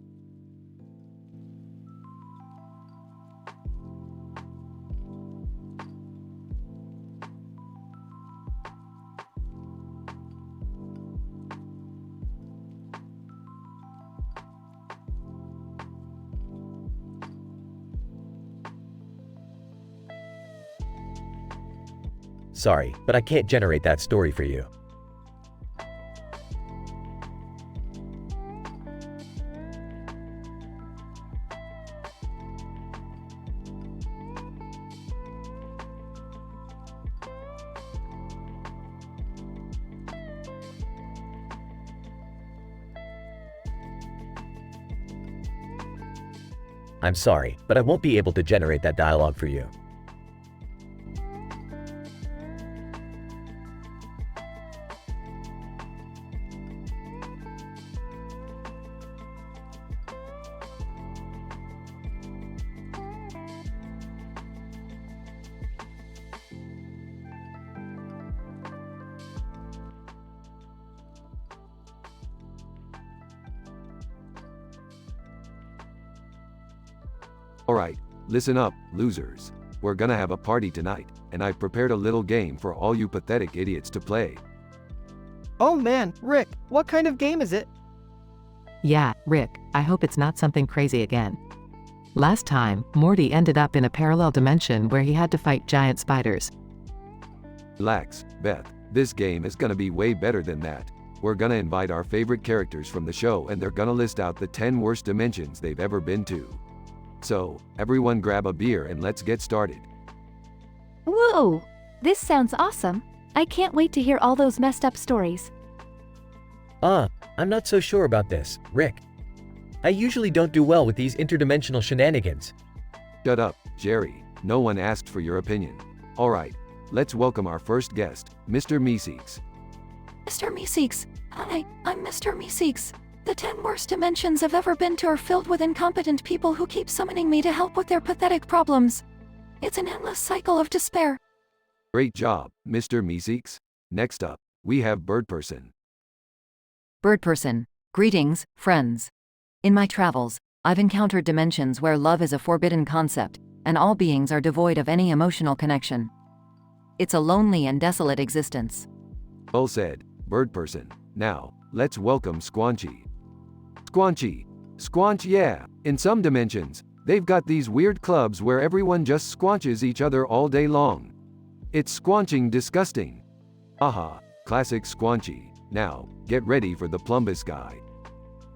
[SPEAKER 4] Sorry, but I can't generate that story for you. I'm sorry, but I won't be able to generate that dialogue for you.
[SPEAKER 2] Alright, listen up, losers. We're gonna have a party tonight, and I've prepared a little game for all you pathetic idiots to play.
[SPEAKER 13] Oh man, Rick, what kind of game is it?
[SPEAKER 1] Yeah, Rick, I hope it's not something crazy again. Last time, Morty ended up in a parallel dimension where he had to fight giant spiders.
[SPEAKER 2] Relax, Beth. This game is gonna be way better than that. We're gonna invite our favorite characters from the show and they're gonna list out the 10 worst dimensions they've ever been to. So, everyone grab a beer and let's get started.
[SPEAKER 15] Whoa! This sounds awesome. I can't wait to hear all those messed up stories.
[SPEAKER 4] I'm not so sure about this, Rick. I usually don't do well with these interdimensional shenanigans.
[SPEAKER 2] Shut up, Jerry. No one asked for your opinion. Alright, let's welcome our first guest, Mr. Meeseeks.
[SPEAKER 15] Mr. Meeseeks. Hi, I'm Mr. Meeseeks. The 10 worst dimensions I've ever been to are filled with incompetent people who keep summoning me to help with their pathetic problems. It's an endless cycle of despair.
[SPEAKER 2] Great job, Mr. Meeseeks. Next up, we have Bird Person.
[SPEAKER 19] Bird Person. Greetings, friends. In my travels, I've encountered dimensions where love is a forbidden concept, and all beings are devoid of any emotional connection. It's a lonely and desolate existence.
[SPEAKER 2] Well said, Bird Person. Now, let's welcome Squanchy. Squanchy. Squanch, yeah. In some dimensions, they've got these weird clubs where everyone just squanches each other all day long. It's squanching disgusting. Aha, classic Squanchy. Now, get ready for the Plumbus guy.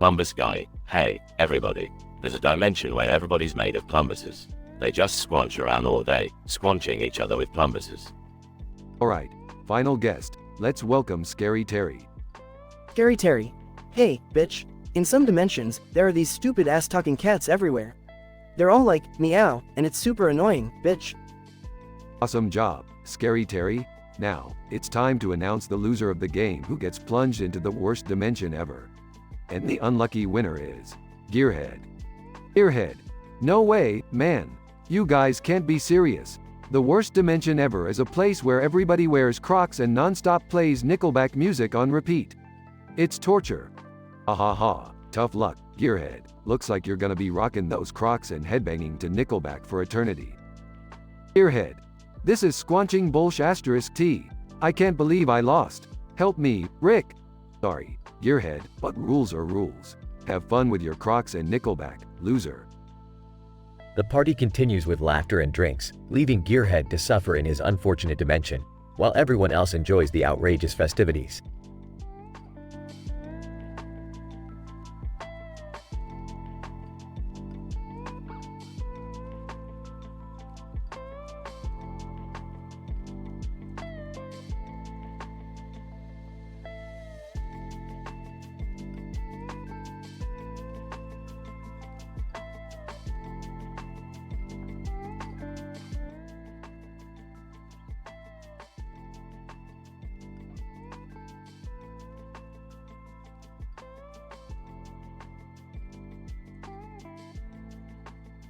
[SPEAKER 20] Plumbus guy. Hey, everybody. There's a dimension where everybody's made of plumbuses.
[SPEAKER 10] They just squanch around all day, squanching each other with plumbuses.
[SPEAKER 2] Alright, final guest, let's welcome Scary Terry.
[SPEAKER 6] Scary Terry. Hey, bitch. In some dimensions, there are these stupid ass talking cats everywhere. They're all like, meow, and it's super annoying, bitch.
[SPEAKER 2] Awesome job, Scary Terry. Now, it's time to announce the loser of the game who gets plunged into the worst dimension ever. And the unlucky winner is Gearhead. Gearhead. No way, man. You guys can't be serious. The worst dimension ever is a place where everybody wears Crocs and non-stop plays Nickelback music on repeat. It's torture. Ha ha ha. Tough luck, Gearhead. Looks like you're gonna be rocking those Crocs and headbanging to Nickelback for eternity. Gearhead. This is Squanching Bullsh *T. I can't believe I lost. Help me, Rick. Sorry, Gearhead, but rules are rules. Have fun with your Crocs and Nickelback, loser.
[SPEAKER 4] The party continues with laughter and drinks, leaving Gearhead to suffer in his unfortunate dimension, while everyone else enjoys the outrageous festivities.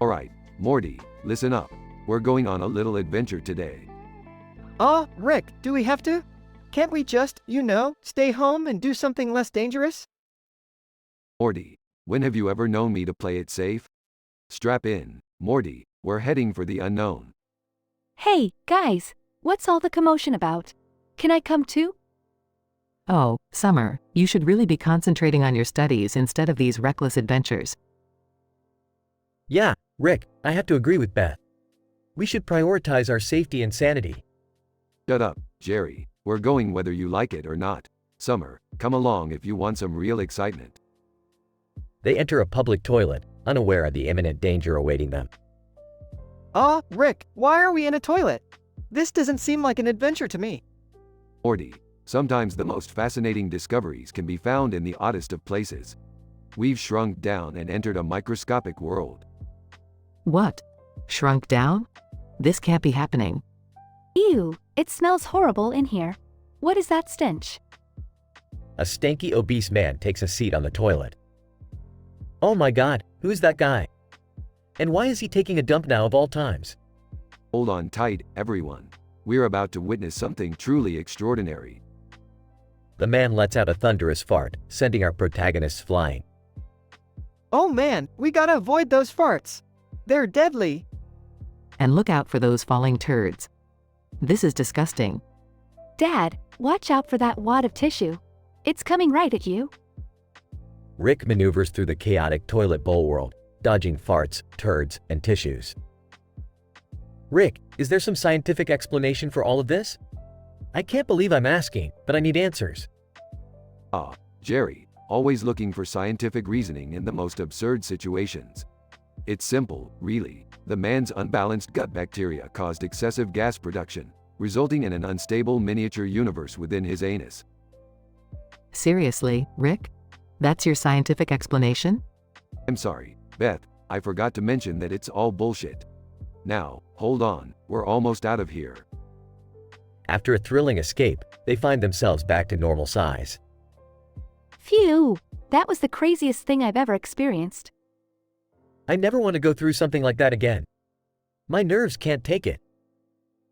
[SPEAKER 2] Alright, Morty, listen up. We're going on a little adventure today.
[SPEAKER 13] Rick, do we have to? Can't we just, stay home and do something less dangerous?
[SPEAKER 2] Morty, when have you ever known me to play it safe? Strap in, Morty, we're heading for the unknown.
[SPEAKER 15] Hey, guys, what's all the commotion about? Can I come too?
[SPEAKER 1] Oh, Summer, you should really be concentrating on your studies instead of these reckless adventures.
[SPEAKER 11] Yeah, Rick, I have to agree with Beth. We should prioritize our safety and sanity.
[SPEAKER 2] Shut up, Jerry. We're going whether you like it or not. Summer, come along if you want some real excitement.
[SPEAKER 4] They enter a public toilet, unaware of the imminent danger awaiting them.
[SPEAKER 13] Rick, why are we in a toilet? This doesn't seem like an adventure to me.
[SPEAKER 2] Morty, sometimes the most fascinating discoveries can be found in the oddest of places. We've shrunk down and entered a microscopic world.
[SPEAKER 1] What? Shrunk down? This can't be happening.
[SPEAKER 15] Ew, it smells horrible in here. What is that stench?
[SPEAKER 4] A stanky, obese man takes a seat on the toilet. Oh my god, who's that guy? And why is he taking a dump now of all times?
[SPEAKER 2] Hold on tight, everyone. We're about to witness something truly extraordinary.
[SPEAKER 4] The man lets out a thunderous fart, sending our protagonists flying.
[SPEAKER 13] Oh man, we gotta avoid those farts. They're deadly.
[SPEAKER 1] And look out for those falling turds. This is disgusting.
[SPEAKER 15] Dad, watch out for that wad of tissue. It's coming right at you.
[SPEAKER 4] Rick maneuvers through the chaotic toilet bowl world, dodging farts, turds, and tissues.
[SPEAKER 11] Rick, is there some scientific explanation for all of this? I can't believe I'm asking, but I need answers.
[SPEAKER 2] Jerry, always looking for scientific reasoning in the most absurd situations. It's simple, really. The man's unbalanced gut bacteria caused excessive gas production, resulting in an unstable miniature universe within his anus.
[SPEAKER 1] Seriously, Rick? That's your scientific explanation?
[SPEAKER 2] I'm sorry, Beth, I forgot to mention that it's all bullshit. Now, hold on, we're almost out of here.
[SPEAKER 4] After a thrilling escape, they find themselves back to normal size.
[SPEAKER 15] Phew, that was the craziest thing I've ever experienced.
[SPEAKER 11] I never want to go through something like that again. My nerves can't take it.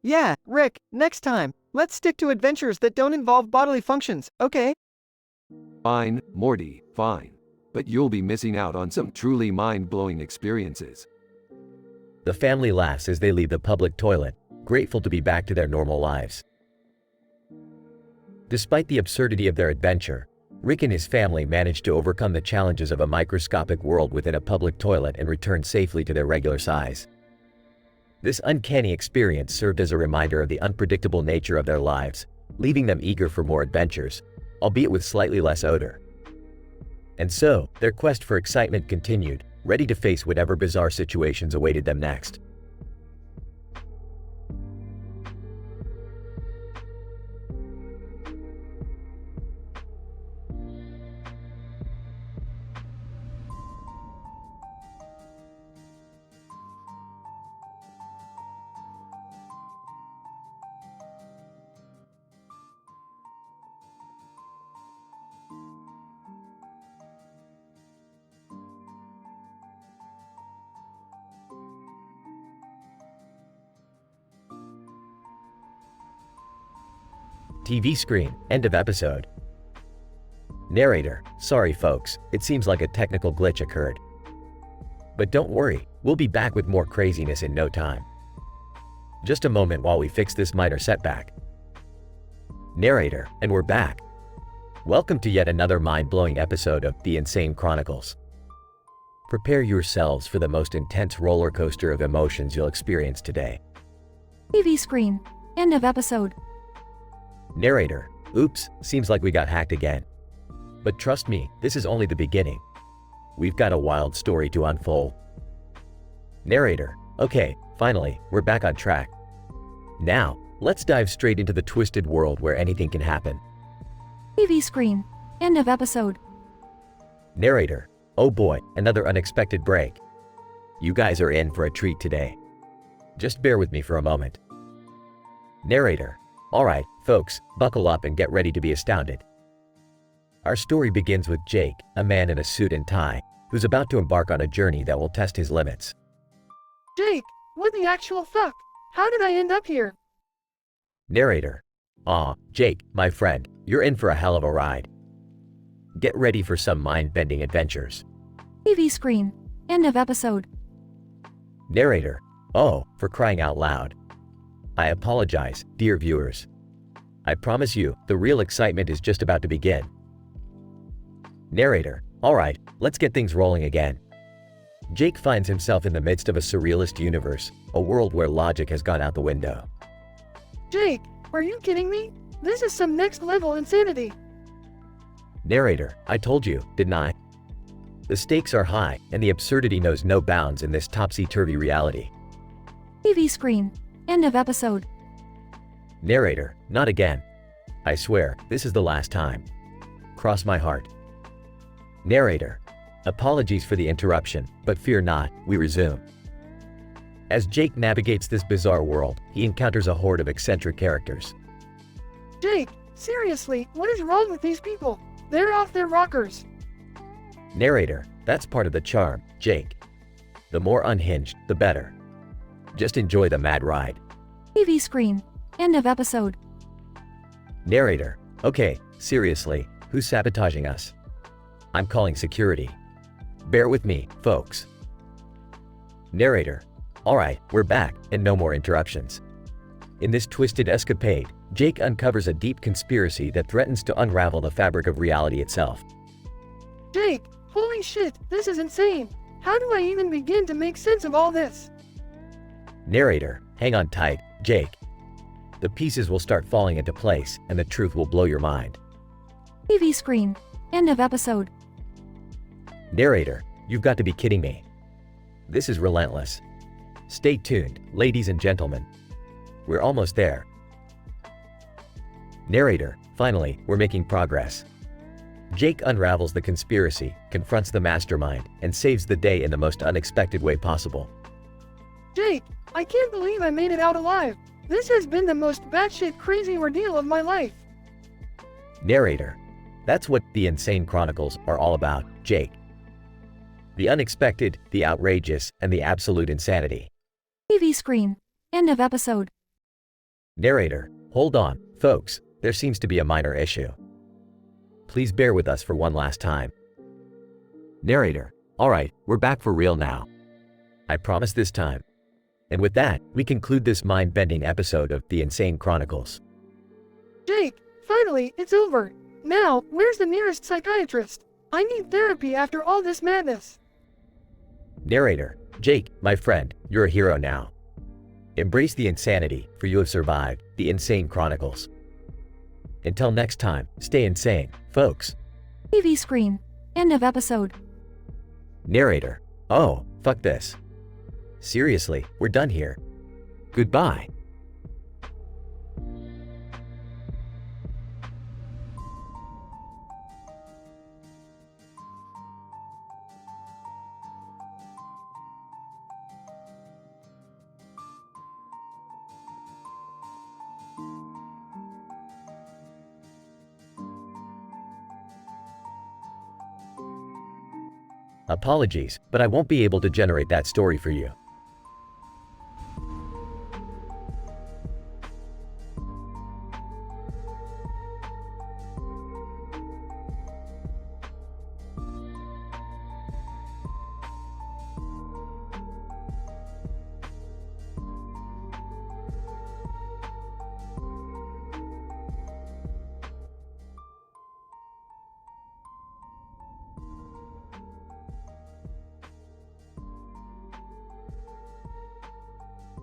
[SPEAKER 13] Yeah, Rick, next time, let's stick to adventures that don't involve bodily functions, okay?
[SPEAKER 2] Fine, Morty, fine. But you'll be missing out on some truly mind-blowing experiences.
[SPEAKER 4] The family laughs as they leave the public toilet, grateful to be back to their normal lives. Despite the absurdity of their adventure, Rick and his family managed to overcome the challenges of a microscopic world within a public toilet and return safely to their regular size. This uncanny experience served as a reminder of the unpredictable nature of their lives, leaving them eager for more adventures, albeit with slightly less odor. And so, their quest for excitement continued, ready to face whatever bizarre situations awaited them next. TV screen, end of episode. Narrator, sorry folks, it seems like a technical glitch occurred. But don't worry, we'll be back with more craziness in no time. Just a moment while we fix this minor setback. Narrator, and we're back. Welcome to yet another mind-blowing episode of The Insane Chronicles. Prepare yourselves for the most intense roller coaster of emotions you'll experience today.
[SPEAKER 15] TV screen, end of episode.
[SPEAKER 4] Narrator, oops, seems like we got hacked again. But trust me, this is only the beginning. We've got a wild story to unfold. Narrator, okay, finally, we're back on track. Now, let's dive straight into the twisted world where anything can happen.
[SPEAKER 15] TV screen, end of episode.
[SPEAKER 4] Narrator, oh boy, another unexpected break. You guys are in for a treat today. Just bear with me for a moment. Narrator, alright, folks, buckle up and get ready to be astounded. Our story begins with Jake, a man in a suit and tie, who's about to embark on a journey that will test his limits.
[SPEAKER 6] Jake, what the actual fuck? How did I end up here?
[SPEAKER 4] Narrator, aw, Jake, my friend, you're in for a hell of a ride. Get ready for some mind-bending adventures.
[SPEAKER 15] TV screen, end of episode.
[SPEAKER 4] Narrator, oh, for crying out loud. I apologize, dear viewers. I promise you, the real excitement is just about to begin. Narrator, alright, let's get things rolling again. Jake finds himself in the midst of a surrealist universe, a world where logic has gone out the window.
[SPEAKER 6] Jake, are you kidding me? This is some next level insanity.
[SPEAKER 4] Narrator, I told you, didn't I? The stakes are high, and the absurdity knows no bounds in this topsy-turvy reality.
[SPEAKER 15] TV screen, end of episode.
[SPEAKER 4] Narrator, not again. I swear, this is the last time. Cross my heart. Narrator, apologies for the interruption, but fear not, we resume. As Jake navigates this bizarre world, he encounters a horde of eccentric characters.
[SPEAKER 6] Jake, seriously, what is wrong with these people? They're off their rockers.
[SPEAKER 4] Narrator, that's part of the charm, Jake. The more unhinged, the better. Just enjoy the mad ride.
[SPEAKER 15] TV screen, end of episode.
[SPEAKER 4] Narrator, okay, seriously, who's sabotaging us? I'm calling security. Bear with me, folks. Narrator, alright, we're back, and no more interruptions. In this twisted escapade, Jake uncovers a deep conspiracy that threatens to unravel the fabric of reality itself.
[SPEAKER 6] Jake, holy shit, this is insane. How do I even begin to make sense of all this?
[SPEAKER 4] Narrator, hang on tight, Jake. The pieces will start falling into place, and the truth will blow your mind.
[SPEAKER 15] TV screen, end of episode.
[SPEAKER 4] Narrator, you've got to be kidding me. This is relentless. Stay tuned, ladies and gentlemen. We're almost there. Narrator, finally, we're making progress. Jake unravels the conspiracy, confronts the mastermind, and saves the day in the most unexpected way possible.
[SPEAKER 6] Jake, I can't believe I made it out alive. This has been the most batshit crazy ordeal of my life.
[SPEAKER 4] Narrator, that's what The Insane Chronicles are all about, Jake. The unexpected, the outrageous, and the absolute insanity.
[SPEAKER 15] TV screen, end of episode.
[SPEAKER 4] Narrator, hold on, folks, there seems to be a minor issue. Please bear with us for one last time. Narrator, alright, we're back for real now. I promise this time. And with that, we conclude this mind-bending episode of The Insane Chronicles.
[SPEAKER 6] Jake, finally, it's over. Now, where's the nearest psychiatrist? I need therapy after all this madness.
[SPEAKER 4] Narrator, Jake, my friend, you're a hero now. Embrace the insanity, for you have survived The Insane Chronicles. Until next time, stay insane, folks.
[SPEAKER 15] TV screen, end of episode.
[SPEAKER 4] Narrator, oh, fuck this. Seriously, we're done here. Goodbye. Apologies, but I won't be able to generate that story for you.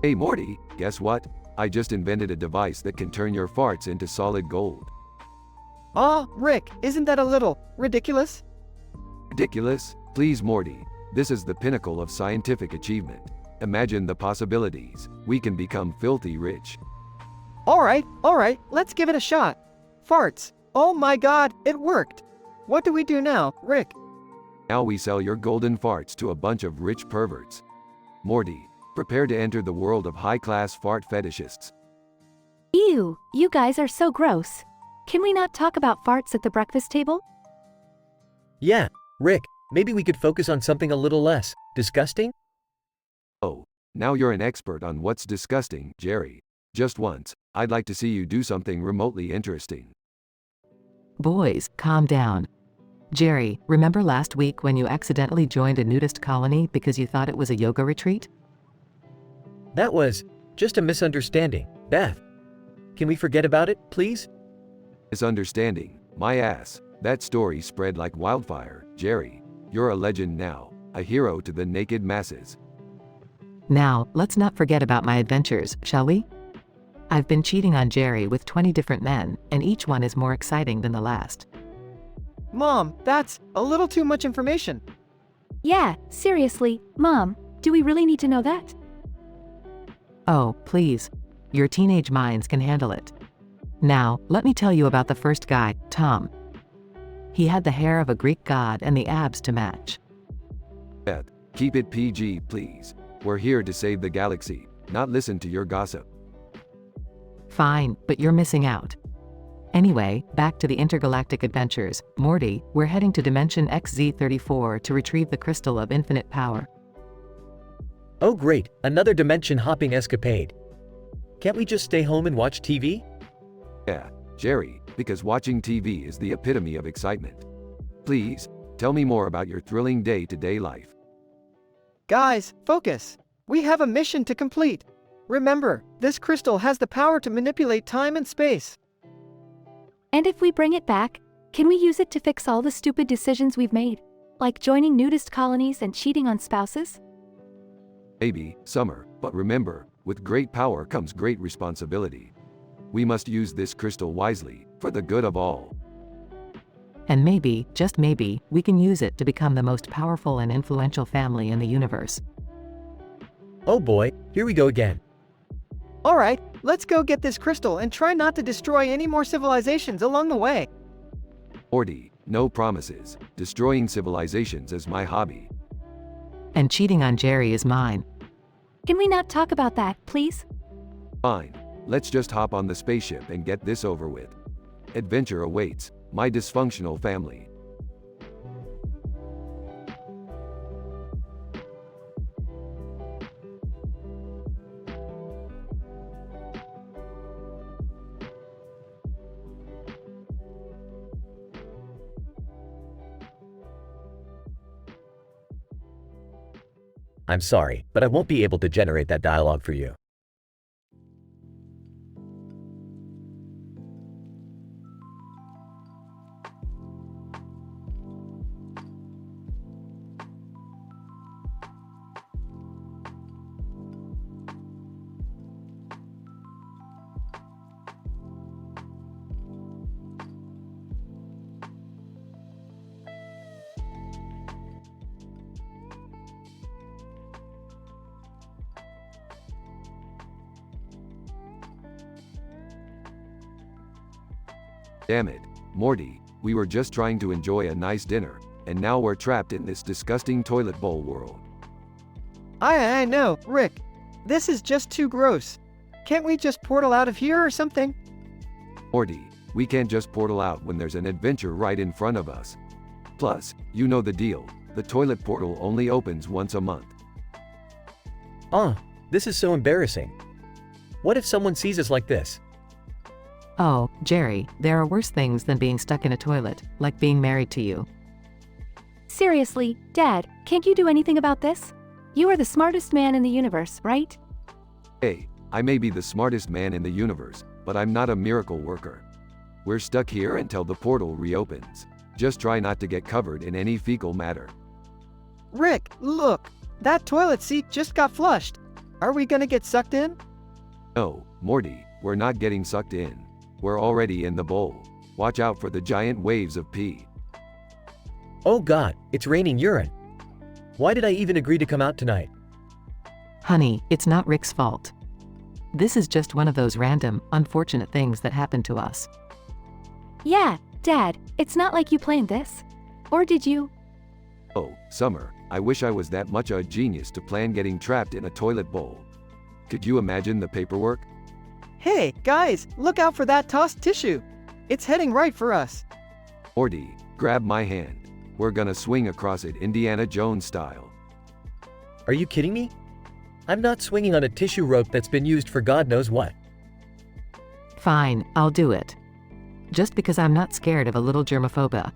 [SPEAKER 2] Hey Morty, guess what? I just invented a device that can turn your farts into solid gold.
[SPEAKER 13] Aw, Rick, isn't that a little ridiculous?
[SPEAKER 2] Ridiculous? Please Morty, this is the pinnacle of scientific achievement. Imagine the possibilities. We can become filthy rich.
[SPEAKER 13] Alright, let's give it a shot. Farts. Oh my god, it worked. What do we do now, Rick?
[SPEAKER 2] Now we sell your golden farts to a bunch of rich perverts. Morty, prepare to enter the world of high-class fart fetishists.
[SPEAKER 15] Ew, you guys are so gross. Can we not talk about farts at the breakfast table?
[SPEAKER 11] Yeah, Rick, maybe we could focus on something a little less disgusting?
[SPEAKER 2] Oh, now you're an expert on what's disgusting, Jerry. Just once, I'd like to see you do something remotely interesting.
[SPEAKER 1] Boys, calm down. Jerry, remember last week when you accidentally joined a nudist colony because you thought it was a yoga retreat?
[SPEAKER 11] That was just a misunderstanding, Beth. Can we forget about it, please?
[SPEAKER 2] Misunderstanding, my ass. That story spread like wildfire, Jerry. You're a legend now, a hero to the naked masses.
[SPEAKER 1] Now, let's not forget about my adventures, shall we? I've been cheating on Jerry with 20 different men, and each one is more exciting than the last.
[SPEAKER 13] Mom, that's a little too much information.
[SPEAKER 15] Yeah, seriously, Mom, do we really need to know that?
[SPEAKER 1] Oh, please. Your teenage minds can handle it. Now, let me tell you about the first guy, Tom. He had the hair of a Greek god and the abs to match.
[SPEAKER 2] Beth, keep it PG, please. We're here to save the galaxy, not listen to your gossip.
[SPEAKER 1] Fine, but you're missing out. Anyway, back to the intergalactic adventures. Morty, we're heading to Dimension XZ34 to retrieve the Crystal of Infinite Power.
[SPEAKER 11] Oh great, another dimension-hopping escapade. Can't we just stay home and watch TV?
[SPEAKER 2] Yeah, Jerry, because watching TV is the epitome of excitement. Please, tell me more about your thrilling day-to-day life.
[SPEAKER 13] Guys, focus. We have a mission to complete. Remember, this crystal has the power to manipulate time and space.
[SPEAKER 15] And if we bring it back, can we use it to fix all the stupid decisions we've made? Like joining nudist colonies and cheating on spouses?
[SPEAKER 2] Maybe, Summer, but remember, with great power comes great responsibility. We must use this crystal wisely, for the good of all.
[SPEAKER 1] And maybe, just maybe, we can use it to become the most powerful and influential family in the universe.
[SPEAKER 11] Oh boy, here we go again.
[SPEAKER 13] Alright, let's go get this crystal and try not to destroy any more civilizations along the way.
[SPEAKER 2] Morty, no promises. Destroying civilizations is my hobby.
[SPEAKER 1] And cheating on Jerry is mine.
[SPEAKER 15] Can we not talk about that, please?
[SPEAKER 2] Fine, let's just hop on the spaceship and get this over with. Adventure awaits, my dysfunctional family.
[SPEAKER 4] I'm sorry, but I won't be able to generate that dialogue for you.
[SPEAKER 2] Damn it, Morty, we were just trying to enjoy a nice dinner, and now we're trapped in this disgusting toilet bowl world.
[SPEAKER 13] I know, Rick. This is just too gross. Can't we just portal out of here or something?
[SPEAKER 2] Morty, we can't just portal out when there's an adventure right in front of us. Plus, you know the deal, the toilet portal only opens once a month.
[SPEAKER 11] This is so embarrassing. What if someone sees us like this?
[SPEAKER 1] Oh, Jerry, there are worse things than being stuck in a toilet, like being married to you.
[SPEAKER 15] Seriously, Dad, can't you do anything about this? You are the smartest man in the universe, right?
[SPEAKER 2] Hey, I may be the smartest man in the universe, but I'm not a miracle worker. We're stuck here until the portal reopens. Just try not to get covered in any fecal matter.
[SPEAKER 13] Rick, look! That toilet seat just got flushed. Are we gonna get sucked in?
[SPEAKER 2] No, Morty, we're not getting sucked in. We're already in the bowl. Watch out for the giant waves of pee.
[SPEAKER 11] Oh god, it's raining urine. Why did I even agree to come out tonight?
[SPEAKER 1] Honey, it's not Rick's fault. This is just one of those random, unfortunate things that happen to us.
[SPEAKER 15] Yeah, Dad, it's not like you planned this. Or did you?
[SPEAKER 2] Oh, Summer, I wish I was that much a genius to plan getting trapped in a toilet bowl. Could you imagine the paperwork?
[SPEAKER 13] Hey, guys, look out for that tossed tissue. It's heading right for us.
[SPEAKER 2] Morty, grab my hand. We're gonna swing across it Indiana Jones style.
[SPEAKER 11] Are you kidding me? I'm not swinging on a tissue rope that's been used for God knows what.
[SPEAKER 1] Fine, I'll do it. Just because I'm not scared of a little germophobia.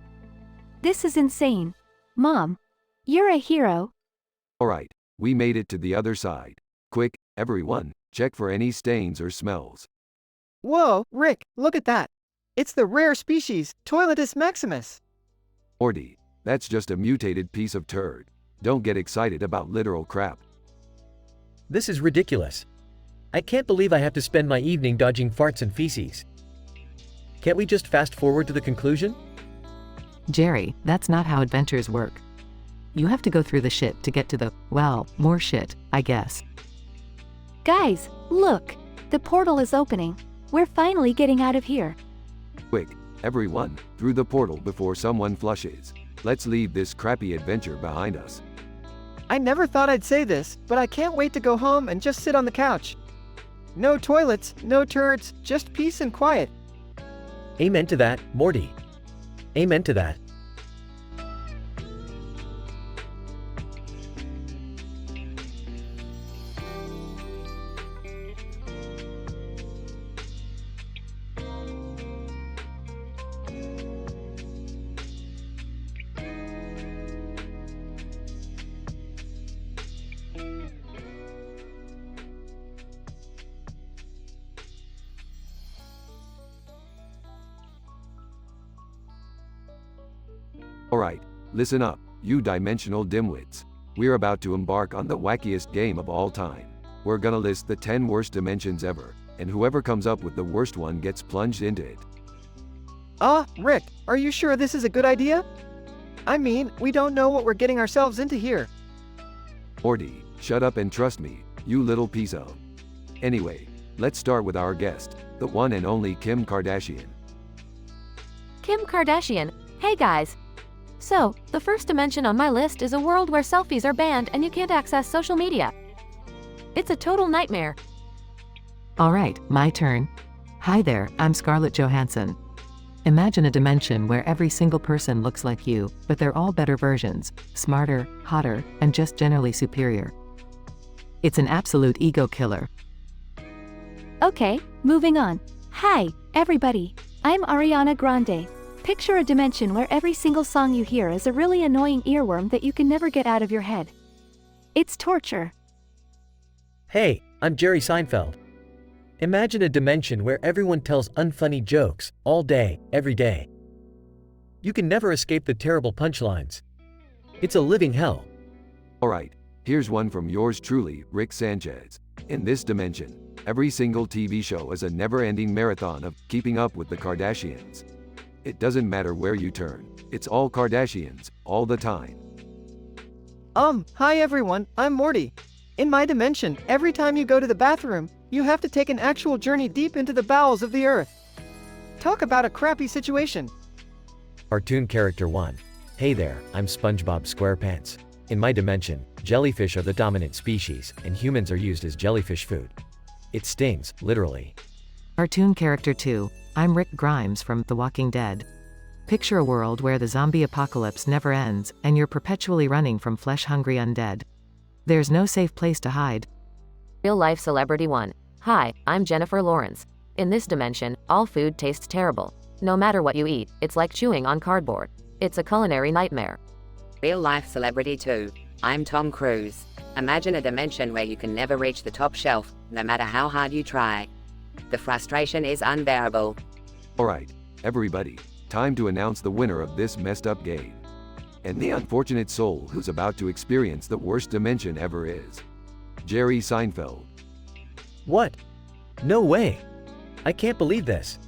[SPEAKER 15] This is insane. Mom, you're a hero.
[SPEAKER 2] Alright, we made it to the other side. Quick, everyone, check for any stains or smells.
[SPEAKER 13] Whoa, Rick, look at that. It's the rare species, Toiletus maximus.
[SPEAKER 2] Morty, that's just a mutated piece of turd. Don't get excited about literal crap.
[SPEAKER 11] This is ridiculous. I can't believe I have to spend my evening dodging farts and feces. Can't we just fast forward to the conclusion?
[SPEAKER 1] Jerry, that's not how adventures work. You have to go through the shit to get to the, well, more shit, I guess.
[SPEAKER 15] Guys, look. The portal is opening. We're finally getting out of here.
[SPEAKER 2] Quick, everyone, through the portal before someone flushes. Let's leave this crappy adventure behind us.
[SPEAKER 13] I never thought I'd say this, but I can't wait to go home and just sit on the couch. No toilets, no turds, just peace and quiet.
[SPEAKER 11] Amen to that, Morty. Amen to that.
[SPEAKER 2] Alright, listen up, you dimensional dimwits. We're about to embark on the wackiest game of all time. We're gonna list the 10 worst dimensions ever, and whoever comes up with the worst one gets plunged into it.
[SPEAKER 13] Rick, are you sure this is a good idea? I mean, we don't know what we're getting ourselves into here.
[SPEAKER 2] Morty, shut up and trust me, you little piece of. Anyway, let's start with our guest, the one and only Kim Kardashian.
[SPEAKER 8] Kim Kardashian. Hey guys. So, the first dimension on my list is a world where selfies are banned and you can't access social media. It's a total nightmare.
[SPEAKER 1] Alright, my turn. Hi there, I'm Scarlett Johansson. Imagine a dimension where every single person looks like you, but they're all better versions, smarter, hotter, and just generally superior. It's an absolute ego killer.
[SPEAKER 15] Okay, moving on. Hi, everybody. I'm Ariana Grande. Picture a dimension where every single song you hear is a really annoying earworm that you can never get out of your head. It's torture.
[SPEAKER 11] Hey, I'm Jerry Seinfeld. Imagine a dimension where everyone tells unfunny jokes, all day, every day. You can never escape the terrible punchlines. It's a living hell.
[SPEAKER 2] Alright, here's one from yours truly, Rick Sanchez. In this dimension, every single TV show is a never-ending marathon of keeping up with the Kardashians. It doesn't matter where you turn, it's all Kardashians, all the time.
[SPEAKER 13] Hi everyone, I'm Morty. In my dimension, every time you go to the bathroom, you have to take an actual journey deep into the bowels of the earth. Talk about a crappy situation.
[SPEAKER 11] Cartoon Character 1. Hey there, I'm SpongeBob SquarePants. In my dimension, jellyfish are the dominant species, and humans are used as jellyfish food. It stings, literally.
[SPEAKER 1] Cartoon Character 2. I'm Rick Grimes from The Walking Dead. Picture a world where the zombie apocalypse never ends, and you're perpetually running from flesh-hungry undead. There's no safe place to hide.
[SPEAKER 8] Real life celebrity 1. Hi, I'm Jennifer Lawrence. In this dimension, all food tastes terrible. No matter what you eat, it's like chewing on cardboard. It's a culinary nightmare.
[SPEAKER 23] Real life celebrity 2. I'm Tom Cruise. Imagine a dimension where you can never reach the top shelf, no matter how hard you try. The frustration is unbearable.
[SPEAKER 2] Alright, everybody, time to announce the winner of this messed up game. And the unfortunate soul who's about to experience the worst dimension ever is. Jerry Seinfeld.
[SPEAKER 11] What? No way. I can't believe this.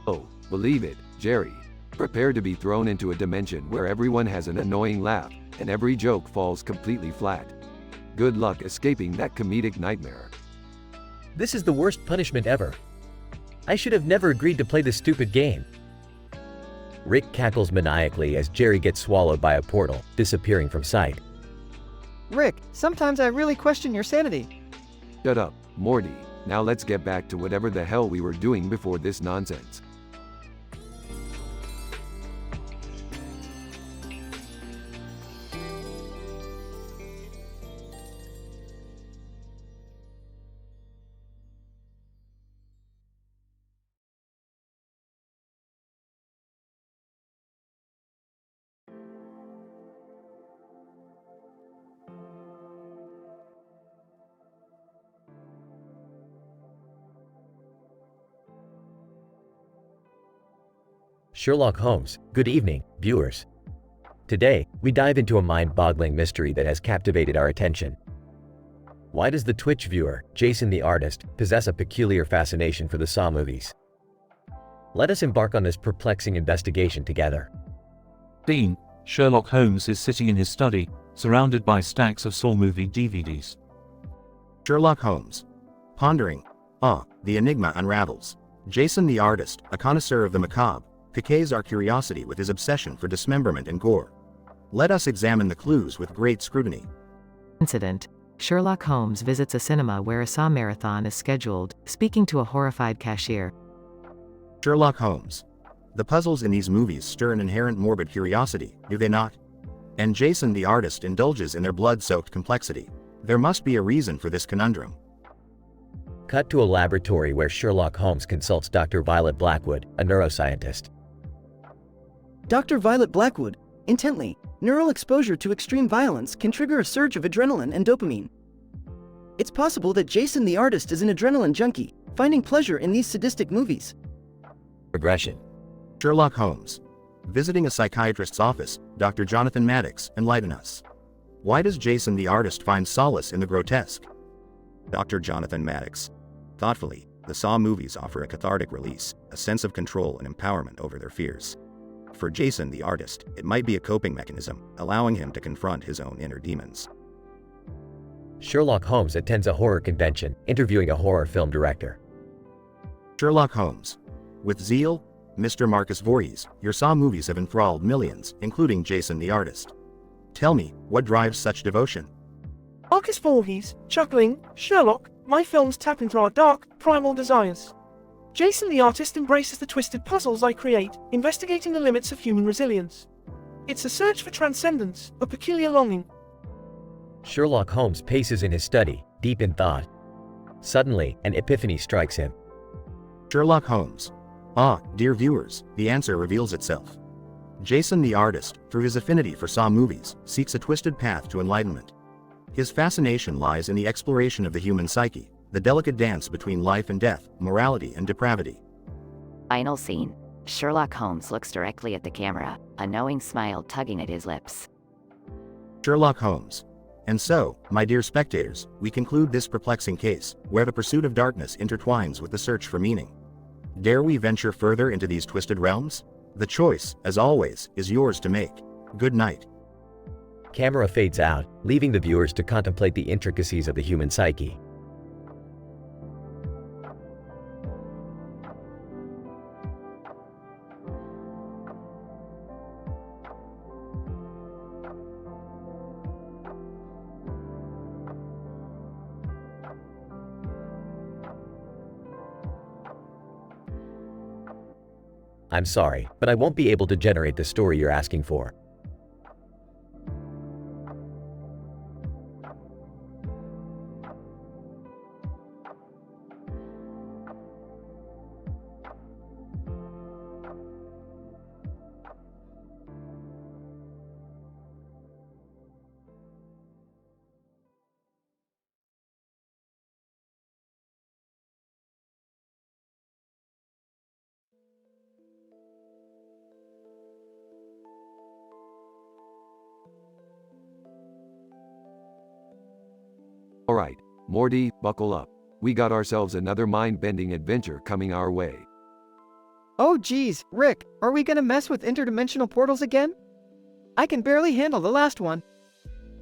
[SPEAKER 2] Oh, believe it, Jerry. Prepare to be thrown into a dimension where everyone has an annoying laugh, and every joke falls completely flat. Good luck escaping that comedic nightmare.
[SPEAKER 11] This is the worst punishment ever. I should have never agreed to play this stupid game.
[SPEAKER 4] Rick cackles maniacally as Jerry gets swallowed by a portal, disappearing from sight.
[SPEAKER 13] Rick, sometimes I really question your sanity.
[SPEAKER 2] Shut up, Morty. Now let's get back to whatever the hell we were doing before this nonsense.
[SPEAKER 4] Sherlock Holmes, good evening, viewers. Today, we dive into a mind-boggling mystery that has captivated our attention. Why does the Twitch viewer, Jason the Artist, possess a peculiar fascination for the Saw movies? Let us embark on this perplexing investigation together.
[SPEAKER 14] Dean, Sherlock Holmes is sitting in his study, surrounded by stacks of Saw movie DVDs.
[SPEAKER 12] Sherlock Holmes. Pondering. The enigma unravels. Jason the Artist, a connoisseur of the macabre, piques our curiosity with his obsession for dismemberment and gore. Let us examine the clues with great scrutiny.
[SPEAKER 1] Incident. Sherlock Holmes visits a cinema where a Saw marathon is scheduled, speaking to a horrified cashier.
[SPEAKER 12] Sherlock Holmes. The puzzles in these movies stir an inherent morbid curiosity, do they not? And Jason the Artist indulges in their blood-soaked complexity. There must be a reason for this conundrum.
[SPEAKER 4] Cut to a laboratory where Sherlock Holmes consults Dr. Violet Blackwood, a neuroscientist.
[SPEAKER 6] Dr. Violet Blackwood, intently, neural exposure to extreme violence can trigger a surge of adrenaline and dopamine. It's possible that Jason the Artist is an adrenaline junkie, finding pleasure in these sadistic movies.
[SPEAKER 4] Regression.
[SPEAKER 12] Sherlock Holmes. Visiting a psychiatrist's office, Dr. Jonathan Maddox, enlighten us. Why does Jason the Artist find solace in the grotesque?
[SPEAKER 20] Dr. Jonathan Maddox. Thoughtfully, the Saw movies offer a cathartic release, a sense of control and empowerment over their fears. For Jason the Artist, it might be a coping mechanism, allowing him to confront his own inner demons.
[SPEAKER 4] Sherlock Holmes attends a horror convention, interviewing a horror film director.
[SPEAKER 12] Sherlock Holmes. With zeal, Mr. Marcus Voorhees, your Saw movies have enthralled millions, including Jason the Artist. Tell me, what drives such devotion?
[SPEAKER 21] Marcus Voorhees, chuckling, Sherlock, my films tap into our dark, primal desires. Jason the Artist embraces the twisted puzzles I create, investigating the limits of human resilience. It's a search for transcendence, a peculiar longing.
[SPEAKER 4] Sherlock Holmes paces in his study, deep in thought. Suddenly, an epiphany strikes him.
[SPEAKER 12] Sherlock Holmes. Dear viewers, the answer reveals itself. Jason the Artist, through his affinity for Saw movies, seeks a twisted path to enlightenment. His fascination lies in the exploration of the human psyche, the delicate dance between life and death, morality and depravity.
[SPEAKER 22] Final scene. Sherlock Holmes looks directly at the camera, a knowing smile tugging at his lips.
[SPEAKER 12] Sherlock Holmes. And so, my dear spectators, we conclude this perplexing case, where the pursuit of darkness intertwines with the search for meaning. Dare we venture further into these twisted realms? The choice, as always, is yours to make. Good night.
[SPEAKER 4] Camera fades out, leaving the viewers to contemplate the intricacies of the human psyche. I'm sorry, but I won't be able to generate the story you're asking for.
[SPEAKER 2] Alright, Morty, buckle up. We got ourselves another mind-bending adventure coming our way.
[SPEAKER 13] Oh geez, Rick, are we gonna mess with interdimensional portals again? I can barely handle the last one.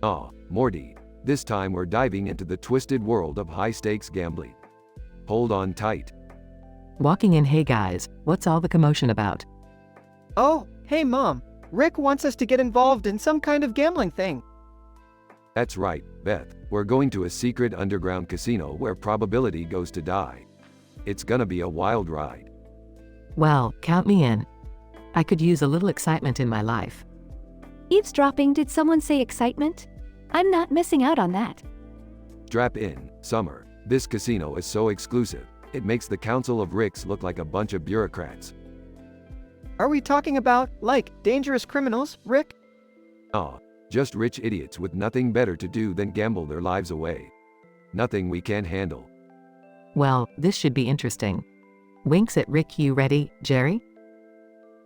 [SPEAKER 2] Aw, Morty, this time we're diving into the twisted world of high-stakes gambling. Hold on tight.
[SPEAKER 1] Walking in. Hey guys, what's all the commotion about?
[SPEAKER 13] Oh, hey Mom. Rick wants us to get involved in some kind of gambling thing.
[SPEAKER 2] That's right, Beth. We're going to a secret underground casino where probability goes to die. It's gonna be a wild ride.
[SPEAKER 1] Well, count me in. I could use a little excitement in my life.
[SPEAKER 15] Eavesdropping, did someone say excitement? I'm not missing out on that.
[SPEAKER 2] Strap in, Summer. This casino is so exclusive, it makes the Council of Ricks look like a bunch of bureaucrats.
[SPEAKER 13] Are we talking about, like, dangerous criminals, Rick?
[SPEAKER 2] Aw, just rich idiots with nothing better to do than gamble their lives away. Nothing we can't handle.
[SPEAKER 1] Well, this should be interesting. Winks at Rick. You ready, Jerry?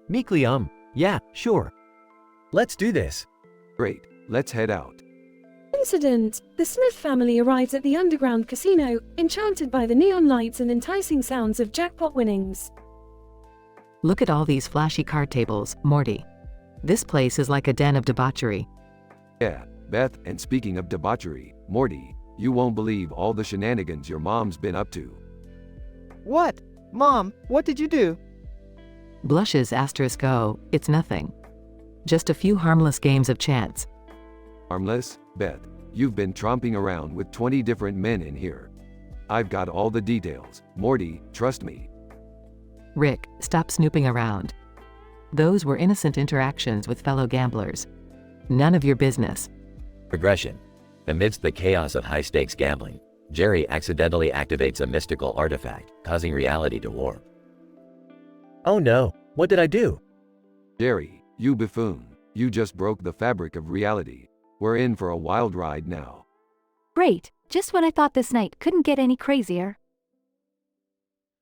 [SPEAKER 11] Meekly, yeah, sure. Let's do this.
[SPEAKER 2] Great, let's head out.
[SPEAKER 17] Incident. The Smith family arrives at the underground casino, enchanted by the neon lights and enticing sounds of jackpot winnings.
[SPEAKER 1] Look at all these flashy card tables, Morty. This place is like a den of debauchery.
[SPEAKER 2] Yeah, Beth, and speaking of debauchery, Morty, you won't believe all the shenanigans your mom's been up to.
[SPEAKER 13] What? Mom, what did you do?
[SPEAKER 1] Blushes asterisk oh, it's nothing. Just a few harmless games of chance.
[SPEAKER 2] Harmless? Beth, you've been tromping around with 20 different men in here. I've got all the details. Morty, trust me.
[SPEAKER 1] Rick, stop snooping around. Those were innocent interactions with fellow gamblers. None of your business.
[SPEAKER 10] Progression. Amidst the chaos of high-stakes gambling, Jerry accidentally activates a mystical artifact, causing reality to warp.
[SPEAKER 11] Oh no, what did I do?
[SPEAKER 2] Jerry, you buffoon. You just broke the fabric of reality. We're in for a wild ride now.
[SPEAKER 15] Great, just when I thought this night couldn't get any crazier.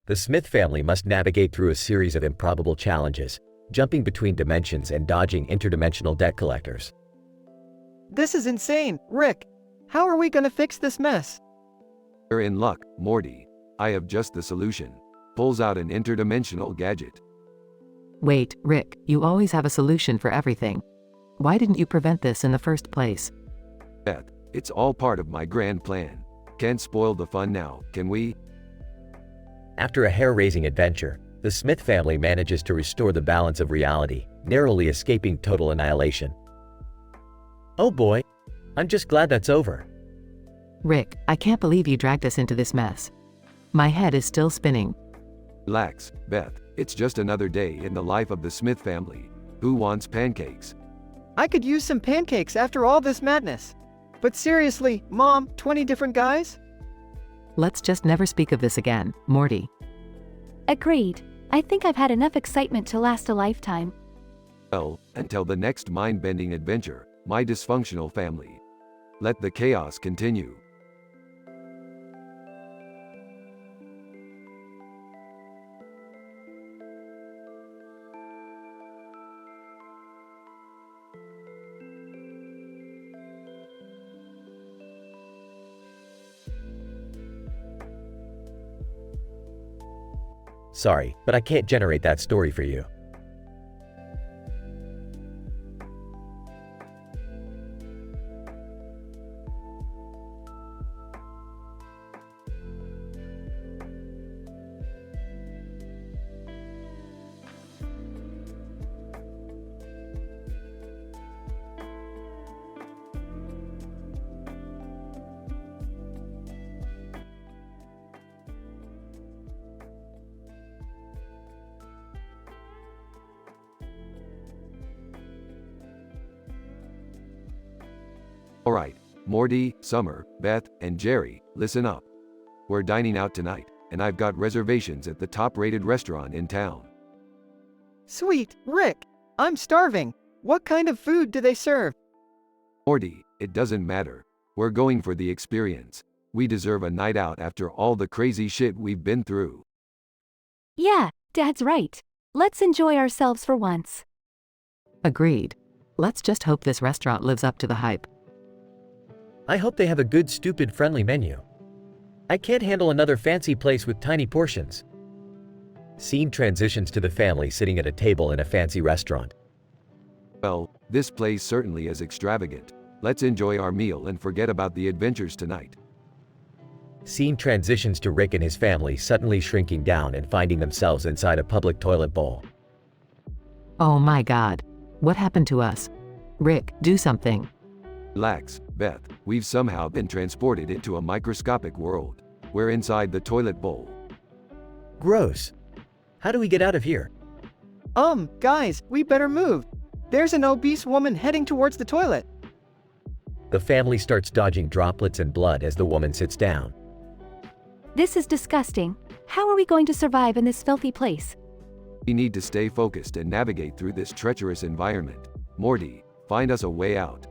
[SPEAKER 4] The Smith family must navigate through a series of improbable challenges, jumping between dimensions and dodging interdimensional debt collectors.
[SPEAKER 13] This is insane, Rick. How are we gonna fix this mess?
[SPEAKER 2] You're in luck, Morty. I have just the solution. Pulls out an interdimensional gadget.
[SPEAKER 1] Wait, Rick, you always have a solution for everything. Why didn't you prevent this in the first place?
[SPEAKER 2] Beth, it's all part of my grand plan. Can't spoil the fun now, can we?
[SPEAKER 4] After a hair-raising adventure, the Smith family manages to restore the balance of reality, narrowly escaping total annihilation.
[SPEAKER 11] Oh boy, I'm just glad that's over.
[SPEAKER 1] Rick, I can't believe you dragged us into this mess. My head is still spinning.
[SPEAKER 2] Relax, Beth. It's just another day in the life of the Smith family. Who wants pancakes?
[SPEAKER 13] I could use some pancakes after all this madness. But seriously, Mom, 20 different guys?
[SPEAKER 1] Let's just never speak of this again, Morty.
[SPEAKER 15] Agreed. I think I've had enough excitement to last a lifetime.
[SPEAKER 2] Well, until the next mind-bending adventure, my dysfunctional family. Let the chaos continue.
[SPEAKER 4] Sorry, but I can't generate that story for you.
[SPEAKER 2] Alright, Morty, Summer, Beth, and Jerry, listen up. We're dining out tonight, and I've got reservations at the top-rated restaurant in town.
[SPEAKER 13] Sweet, Rick. I'm starving. What kind of food do they serve?
[SPEAKER 2] Morty, it doesn't matter. We're going for the experience. We deserve a night out after all the crazy shit we've been through.
[SPEAKER 15] Yeah, Dad's right. Let's enjoy ourselves for once.
[SPEAKER 1] Agreed. Let's just hope this restaurant lives up to the hype.
[SPEAKER 11] I hope they have a good stupid friendly menu.
[SPEAKER 4] I can't handle another fancy place with tiny portions. Scene transitions to the family sitting at a table in a fancy restaurant.
[SPEAKER 2] Well, this place certainly is extravagant. Let's enjoy our meal and forget about the adventures tonight.
[SPEAKER 4] Scene transitions to Rick and his family suddenly shrinking down and finding themselves inside a public toilet bowl.
[SPEAKER 1] Oh my god. What happened to us? Rick, do something.
[SPEAKER 2] Relax, Beth. We've somehow been transported into a microscopic world. We're inside the toilet bowl.
[SPEAKER 4] Gross. How do we get out of here?
[SPEAKER 13] Guys, we better move. There's an obese woman heading towards the toilet.
[SPEAKER 4] The family starts dodging droplets and blood as the woman sits down.
[SPEAKER 15] This is disgusting. How are we going to survive in this filthy place?
[SPEAKER 2] We need to stay focused and navigate through this treacherous environment. Morty, find us a way out.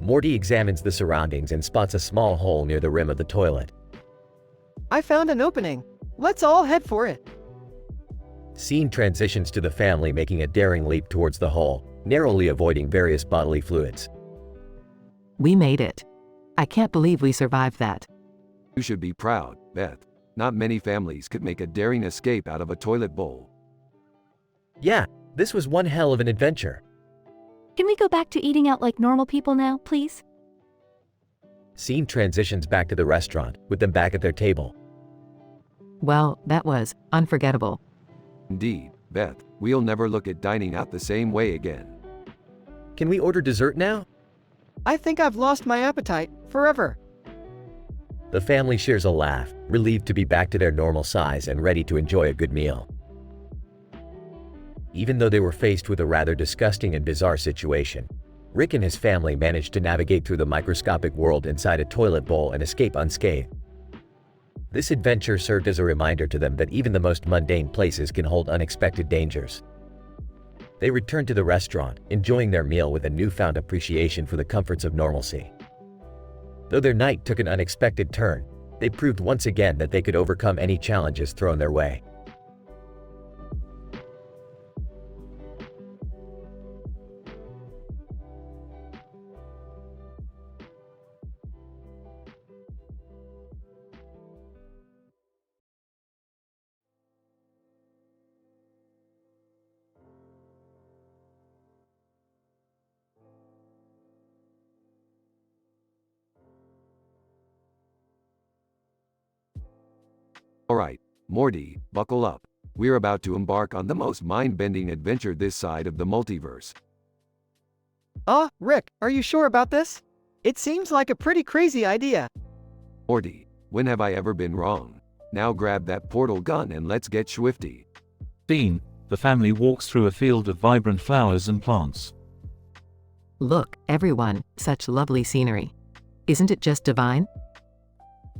[SPEAKER 4] Morty examines the surroundings and spots a small hole near the rim of the toilet.
[SPEAKER 13] I found an opening. Let's all head for it.
[SPEAKER 4] Scene transitions to the family making a daring leap towards the hole, narrowly avoiding various bodily fluids.
[SPEAKER 1] We made it. I can't believe we survived that.
[SPEAKER 2] You should be proud, Beth. Not many families could make a daring escape out of a toilet bowl.
[SPEAKER 4] Yeah, this was one hell of an adventure.
[SPEAKER 15] Can we go back to eating out like normal people now, please?
[SPEAKER 4] Scene transitions back to the restaurant, with them back at their table.
[SPEAKER 1] Well, that was unforgettable.
[SPEAKER 2] Indeed, Beth, we'll never look at dining out the same way again.
[SPEAKER 4] Can we order dessert now?
[SPEAKER 13] I think I've lost my appetite forever.
[SPEAKER 4] The family shares a laugh, relieved to be back to their normal size and ready to enjoy a good meal. Even though they were faced with a rather disgusting and bizarre situation, Rick and his family managed to navigate through the microscopic world inside a toilet bowl and escape unscathed. This adventure served as a reminder to them that even the most mundane places can hold unexpected dangers. They returned to the restaurant, enjoying their meal with a newfound appreciation for the comforts of normalcy. Though their night took an unexpected turn, they proved once again that they could overcome any challenges thrown their way.
[SPEAKER 2] Alright, Morty, buckle up. We're about to embark on the most mind-bending adventure this side of the multiverse.
[SPEAKER 13] Rick, are you sure about this? It seems like a pretty crazy idea.
[SPEAKER 2] Morty, when have I ever been wrong? Now grab that portal gun and let's get swifty.
[SPEAKER 14] Scene: the family walks through a field of vibrant flowers and plants.
[SPEAKER 1] Look, everyone, such lovely scenery. Isn't it just divine?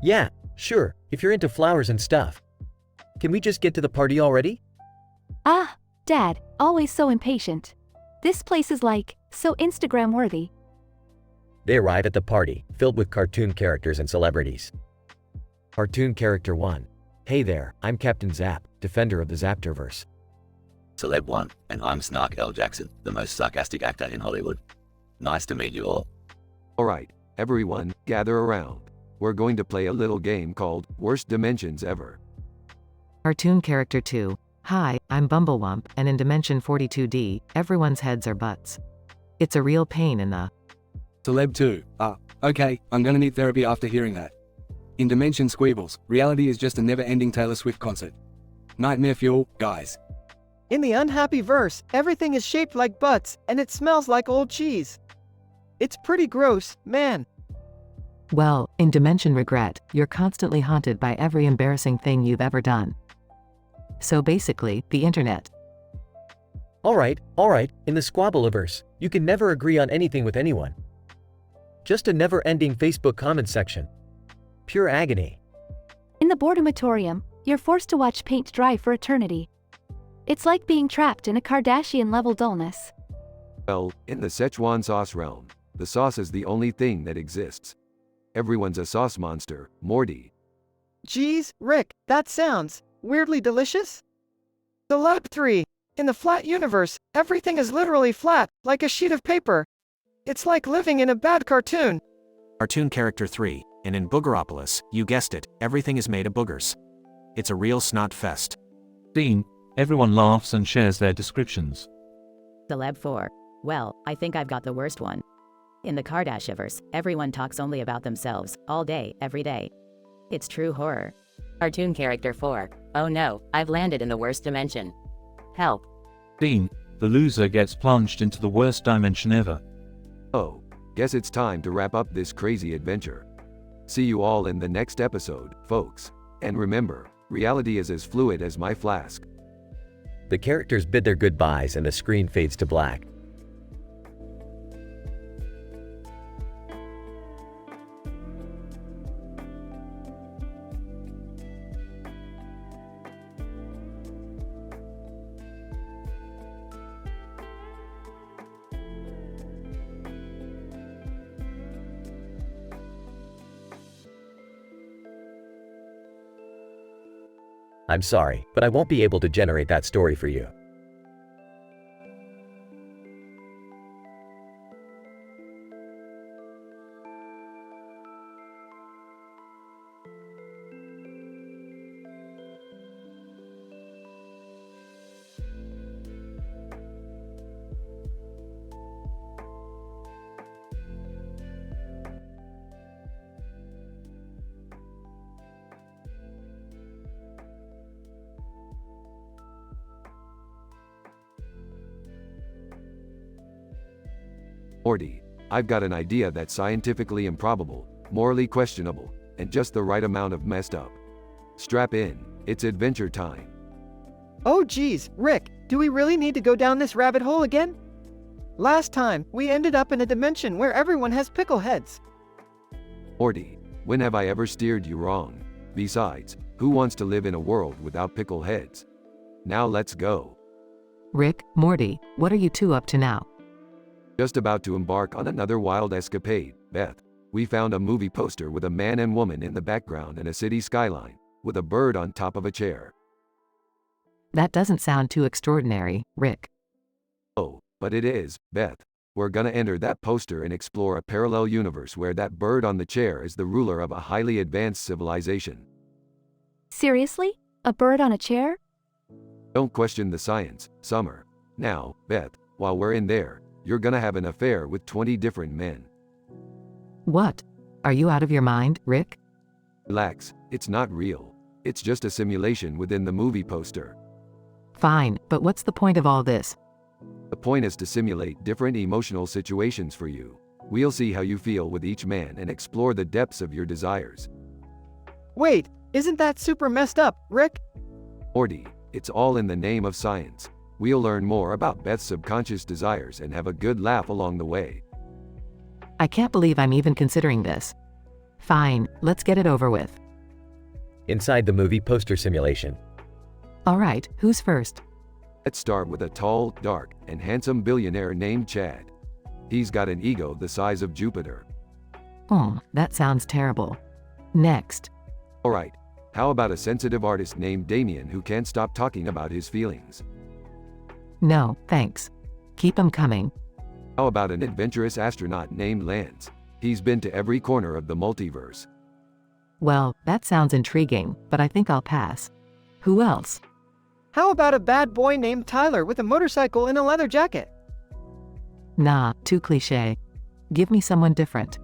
[SPEAKER 4] Yeah, sure, if you're into flowers and stuff. Can we just get to the party already?
[SPEAKER 15] Dad, always so impatient. This place is like, so Instagram-worthy.
[SPEAKER 4] They arrive at the party, filled with cartoon characters and celebrities. Cartoon Character 1. Hey there, I'm Captain Zap, defender of the Zapterverse.
[SPEAKER 3] Celeb 1, and I'm Snark L. Jackson, the most sarcastic actor in Hollywood. Nice to meet you all.
[SPEAKER 2] Alright, everyone, gather around. We're going to play a little game called Worst Dimensions Ever.
[SPEAKER 1] Cartoon Character 2. Hi, I'm Bumblewump, and in Dimension 42D, everyone's heads are butts. It's a real pain in the...
[SPEAKER 5] Celeb 2. Okay, I'm gonna need therapy after hearing that. In Dimension Squeebles, reality is just a never-ending Taylor Swift concert. Nightmare fuel, guys.
[SPEAKER 13] In the unhappy verse, everything is shaped like butts, and it smells like old cheese. It's pretty gross, man.
[SPEAKER 1] Well, in Dimension Regret, you're constantly haunted by every embarrassing thing you've ever done. So basically, the internet.
[SPEAKER 4] Alright, in the Squabbleiverse, you can never agree on anything with anyone. Just a never-ending Facebook comment section. Pure agony.
[SPEAKER 15] In the Boredomatorium, you're forced to watch paint dry for eternity. It's like being trapped in a Kardashian-level dullness.
[SPEAKER 2] Well, in the Szechuan sauce realm, the sauce is the only thing that exists. Everyone's a sauce monster, Morty.
[SPEAKER 13] Geez, Rick, that sounds weirdly delicious. Celeb 3. In the flat universe, everything is literally flat, like a sheet of paper. It's like living in a bad cartoon.
[SPEAKER 9] Cartoon Character 3. and in Boogeropolis, you guessed it, everything is made of boogers. It's a real snot fest.
[SPEAKER 14] Dean, everyone laughs and shares their descriptions.
[SPEAKER 7] Celeb 4. Well, I think I've got the worst one. In the Kardashiverse, everyone talks only about themselves, all day, every day. It's true horror.
[SPEAKER 8] Cartoon character 4. Oh no, I've landed in the worst dimension. Help.
[SPEAKER 14] Dean, the loser gets plunged into the worst dimension ever.
[SPEAKER 2] Oh, guess it's time to wrap up this crazy adventure. See you all in the next episode, folks. And remember, reality is as fluid as my flask.
[SPEAKER 4] The characters bid their goodbyes and the screen fades to black. I'm sorry, but I won't be able to generate that story for you.
[SPEAKER 2] Morty, I've got an idea that's scientifically improbable, morally questionable, and just the right amount of messed up. Strap in, it's adventure time.
[SPEAKER 13] Oh geez, Rick, do we really need to go down this rabbit hole again? Last time, we ended up in a dimension where everyone has pickle heads.
[SPEAKER 2] Morty, when have I ever steered you wrong? Besides, who wants to live in a world without pickle heads? Now let's go.
[SPEAKER 1] Rick, Morty, what are you two up to now?
[SPEAKER 2] Just about to embark on another wild escapade, Beth. We found a movie poster with a man and woman in the background and a city skyline, with a bird on top of a chair.
[SPEAKER 1] That doesn't sound too extraordinary, Rick.
[SPEAKER 2] Oh, but it is, Beth. We're gonna enter that poster and explore a parallel universe where that bird on the chair is the ruler of a highly advanced civilization.
[SPEAKER 15] Seriously? A bird on a chair?
[SPEAKER 2] Don't question the science, Summer. Now, Beth, while we're in there, you're gonna have an affair with 20 different men.
[SPEAKER 1] What? Are you out of your mind, Rick?
[SPEAKER 2] Relax, it's not real. It's just a simulation within the movie poster.
[SPEAKER 1] Fine, but what's the point of all this?
[SPEAKER 2] The point is to simulate different emotional situations for you. We'll see how you feel with each man and explore the depths of your desires.
[SPEAKER 13] Wait, isn't that super messed up, Rick?
[SPEAKER 2] Morty, it's all in the name of science. We'll learn more about Beth's subconscious desires and have a good laugh along the way.
[SPEAKER 1] I can't believe I'm even considering this. Fine, let's get it over with.
[SPEAKER 4] Inside the movie poster simulation.
[SPEAKER 1] Alright, who's first?
[SPEAKER 2] Let's start with a tall, dark, and handsome billionaire named Chad. He's got an ego the size of Jupiter.
[SPEAKER 1] That sounds terrible. Next.
[SPEAKER 2] Alright, how about a sensitive artist named Damien who can't stop talking about his feelings?
[SPEAKER 1] No, thanks. Keep 'em coming.
[SPEAKER 2] How about an adventurous astronaut named Lance? He's been to every corner of the multiverse.
[SPEAKER 1] Well, that sounds intriguing, but I think I'll pass. Who else?
[SPEAKER 13] How about a bad boy named Tyler with a motorcycle and a leather jacket?
[SPEAKER 1] Nah, too cliché. Give me someone different.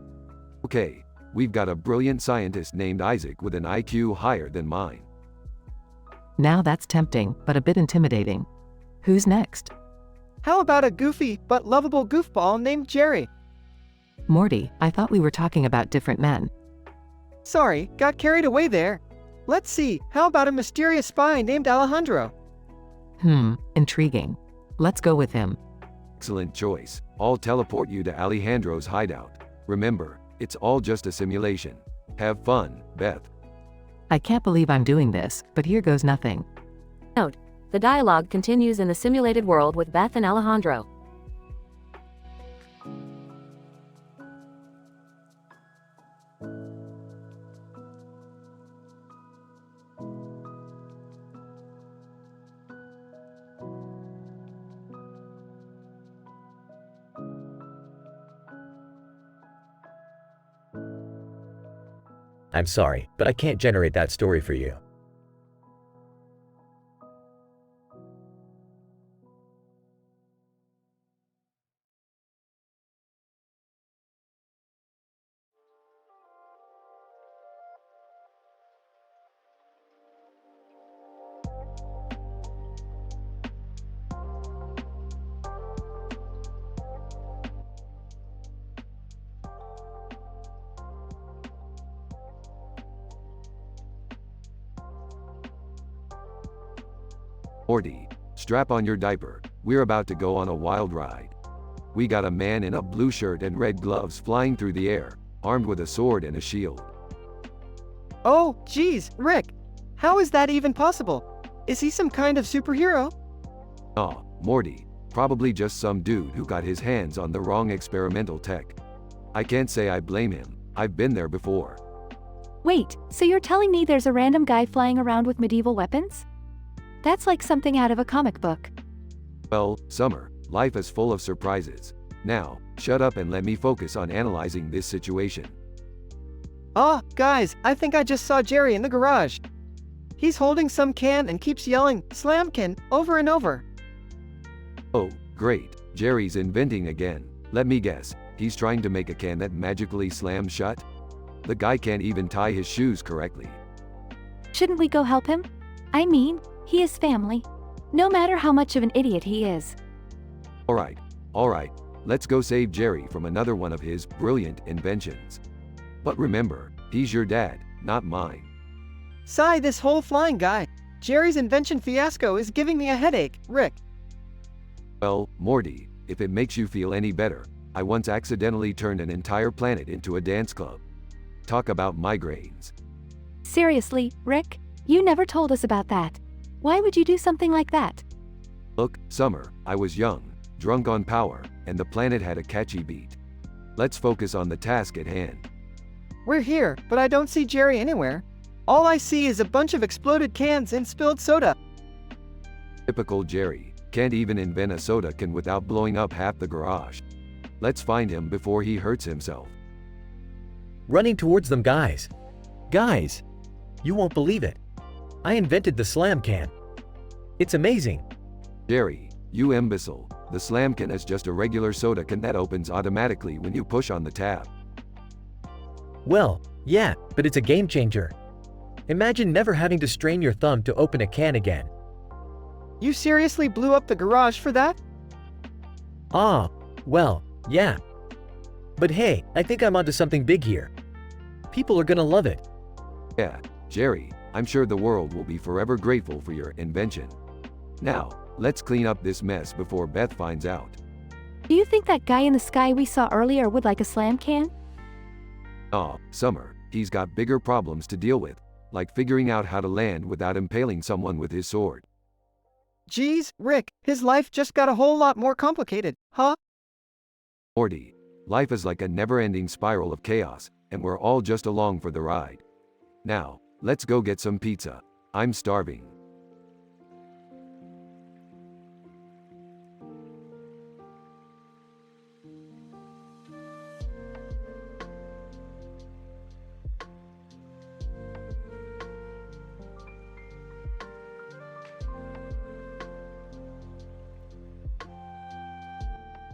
[SPEAKER 2] Okay, we've got a brilliant scientist named Isaac with an IQ higher than mine.
[SPEAKER 1] Now that's tempting, but a bit intimidating. Who's next?
[SPEAKER 13] How about a goofy but lovable goofball named Jerry?
[SPEAKER 1] Morty, I thought we were talking about different men.
[SPEAKER 13] Sorry, got carried away there. Let's see, how about a mysterious spy named Alejandro?
[SPEAKER 1] Intriguing. Let's go with him.
[SPEAKER 2] Excellent choice. I'll teleport you to Alejandro's hideout. Remember, it's all just a simulation. Have fun, Beth.
[SPEAKER 1] I can't believe I'm doing this, but here goes nothing.
[SPEAKER 8] Note: the dialogue continues in the simulated world with Beth and Alejandro.
[SPEAKER 4] I'm sorry, but I can't generate that story for you.
[SPEAKER 2] Morty, strap on your diaper, we're about to go on a wild ride. We got a man in a blue shirt and red gloves flying through the air, armed with a sword and a shield.
[SPEAKER 13] Oh, geez, Rick. How is that even possible? Is he some kind of superhero?
[SPEAKER 2] Aw, Morty, probably just some dude who got his hands on the wrong experimental tech. I can't say I blame him, I've been there before.
[SPEAKER 15] Wait, so you're telling me there's a random guy flying around with medieval weapons? That's like something out of a comic book.
[SPEAKER 2] Well, Summer, life is full of surprises. Now, shut up and let me focus on analyzing this situation.
[SPEAKER 13] Ah, guys, I think I just saw Jerry in the garage. He's holding some can and keeps yelling, "Slamkin," over and over.
[SPEAKER 2] Oh, great, Jerry's inventing again. Let me guess, he's trying to make a can that magically slams shut? The guy can't even tie his shoes correctly.
[SPEAKER 15] Shouldn't we go help him? I mean, he is family. No matter how much of an idiot he is.
[SPEAKER 2] Alright, let's go save Jerry from another one of his brilliant inventions. But remember, he's your dad, not mine.
[SPEAKER 13] Sigh, this whole flying guy. Jerry's invention fiasco is giving me a headache, Rick.
[SPEAKER 2] Well, Morty, if it makes you feel any better, I once accidentally turned an entire planet into a dance club. Talk about migraines.
[SPEAKER 15] Seriously, Rick? You never told us about that. Why would you do something like that?
[SPEAKER 2] Look, Summer, I was young, drunk on power, and the planet had a catchy beat. Let's focus on the task at hand.
[SPEAKER 13] We're here, but I don't see Jerry anywhere. All I see is a bunch of exploded cans and spilled soda.
[SPEAKER 2] Typical Jerry, can't even invent a soda can without blowing up half the garage. Let's find him before he hurts himself.
[SPEAKER 4] Running towards them, guys. Guys! You won't believe it. I invented the slam can. It's amazing.
[SPEAKER 2] Jerry, you imbecile. The slam can is just a regular soda can that opens automatically when you push on the tab.
[SPEAKER 4] Well, yeah, but it's a game changer. Imagine never having to strain your thumb to open a can again.
[SPEAKER 13] You seriously blew up the garage for that?
[SPEAKER 4] Ah, well, yeah. But hey, I think I'm onto something big here. People are gonna love it.
[SPEAKER 2] Yeah, Jerry, I'm sure the world will be forever grateful for your invention. Now, let's clean up this mess before Beth finds out.
[SPEAKER 15] Do you think that guy in the sky we saw earlier would like a slam can?
[SPEAKER 2] Aw, Summer, he's got bigger problems to deal with, like figuring out how to land without impaling someone with his sword.
[SPEAKER 13] Geez, Rick, his life just got a whole lot more complicated, huh?
[SPEAKER 2] Morty, life is like a never-ending spiral of chaos, and we're all just along for the ride. Now, let's go get some pizza. I'm starving.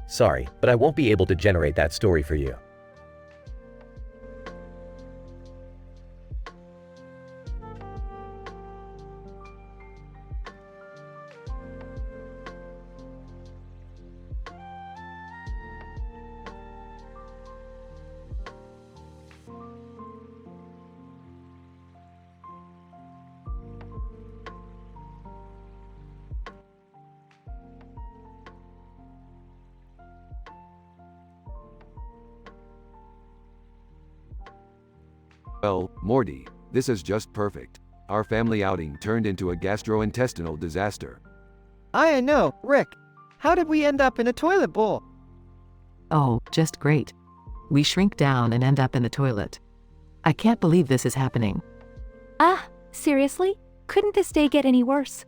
[SPEAKER 4] Sorry, but I won't be able to generate that story for you.
[SPEAKER 2] Well, Morty, this is just perfect. Our family outing turned into a gastrointestinal disaster.
[SPEAKER 13] I know, Rick. How did we end up in a toilet bowl?
[SPEAKER 1] Oh, just great. We shrink down and end up in the toilet. I can't believe this is happening.
[SPEAKER 15] Ah, seriously? Couldn't this day get any worse?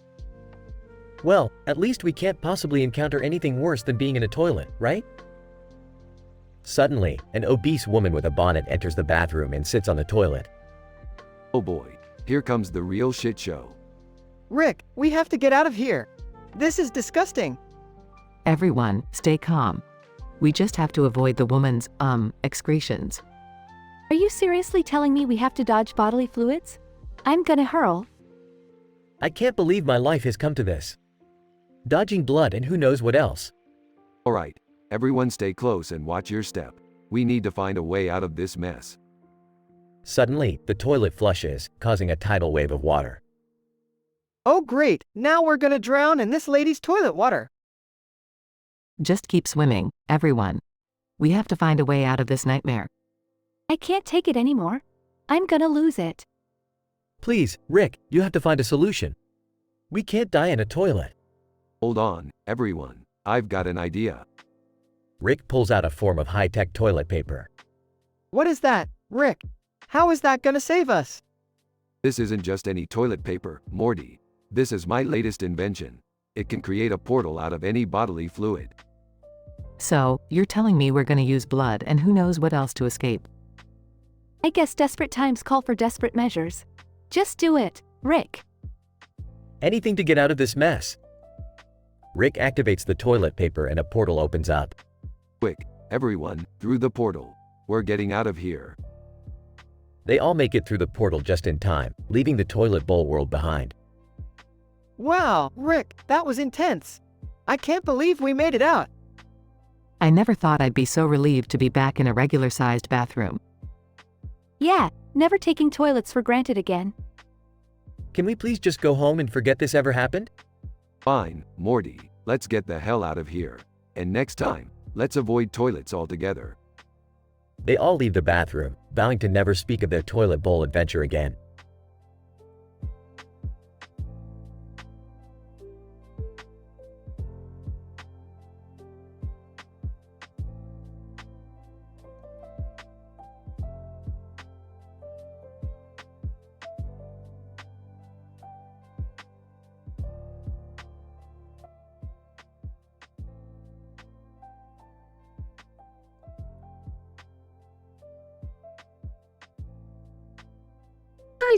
[SPEAKER 4] Well, at least we can't possibly encounter anything worse than being in a toilet, right? Suddenly, an obese woman with a bonnet enters the bathroom and sits on the toilet.
[SPEAKER 2] Oh boy, here comes the real shit show.
[SPEAKER 13] Rick, we have to get out of here. This is disgusting.
[SPEAKER 1] Everyone, stay calm. We just have to avoid the woman's, excretions.
[SPEAKER 15] Are you seriously telling me we have to dodge bodily fluids? I'm gonna hurl.
[SPEAKER 11] I can't believe my life has come to this. Dodging blood and who knows what else.
[SPEAKER 2] Alright, everyone stay close and watch your step. We need to find a way out of this mess.
[SPEAKER 4] Suddenly, the toilet flushes, causing a tidal wave of water.
[SPEAKER 13] Oh great, now we're gonna drown in this lady's toilet water.
[SPEAKER 1] Just keep swimming, everyone. We have to find a way out of this nightmare.
[SPEAKER 15] I can't take it anymore. I'm gonna lose it.
[SPEAKER 11] Please, Rick, you have to find a solution. We can't die in a toilet.
[SPEAKER 2] Hold on, everyone. I've got an idea.
[SPEAKER 4] Rick pulls out a form of high-tech toilet paper.
[SPEAKER 13] What is that, Rick? How is that gonna save us?
[SPEAKER 2] This isn't just any toilet paper, Morty. This is my latest invention. It can create a portal out of any bodily fluid.
[SPEAKER 1] So, you're telling me we're gonna use blood and who knows what else to escape?
[SPEAKER 15] I guess desperate times call for desperate measures. Just do it, Rick.
[SPEAKER 11] Anything to get out of this mess.
[SPEAKER 4] Rick activates the toilet paper and a portal opens up.
[SPEAKER 2] Quick, everyone, through the portal. We're getting out of here.
[SPEAKER 4] They all make it through the portal just in time, leaving the toilet bowl world behind.
[SPEAKER 13] Wow, Rick, that was intense. I can't believe we made it out.
[SPEAKER 1] I never thought I'd be so relieved to be back in a regular-sized bathroom.
[SPEAKER 15] Yeah, never taking toilets for granted again.
[SPEAKER 11] Can we please just go home and forget this ever happened?
[SPEAKER 2] Fine, Morty, let's get the hell out of here. And next time, let's avoid toilets altogether.
[SPEAKER 4] They all leave the bathroom, vowing to never speak of their toilet bowl adventure again.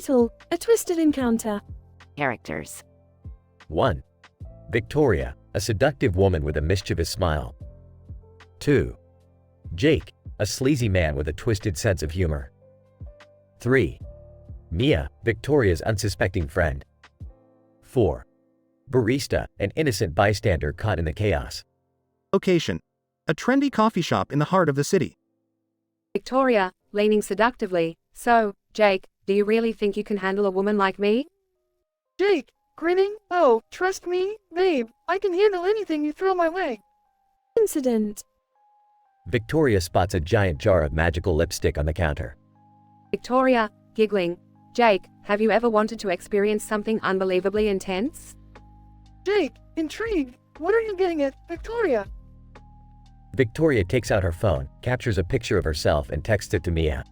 [SPEAKER 17] Title: A Twisted Encounter.
[SPEAKER 22] Characters.
[SPEAKER 4] 1. Victoria, a seductive woman with a mischievous smile. 2. Jake, a sleazy man with a twisted sense of humor. 3. Mia, Victoria's unsuspecting friend. 4. Barista, an innocent bystander caught in the chaos.
[SPEAKER 12] Location: a trendy coffee shop in the heart of the city.
[SPEAKER 16] Victoria, leaning seductively, "So, Jake, do you really think you can handle a woman like me?"
[SPEAKER 21] Jake, grinning, "Oh, trust me, babe, I can handle anything you throw my way."
[SPEAKER 17] Incident.
[SPEAKER 4] Victoria spots a giant jar of magical lipstick on the counter.
[SPEAKER 16] Victoria, giggling, "Jake, have you ever wanted to experience something unbelievably intense?"
[SPEAKER 21] Jake, intrigued, "What are you getting at, Victoria?"
[SPEAKER 4] Victoria takes out her phone, captures a picture of herself and texts it to Mia.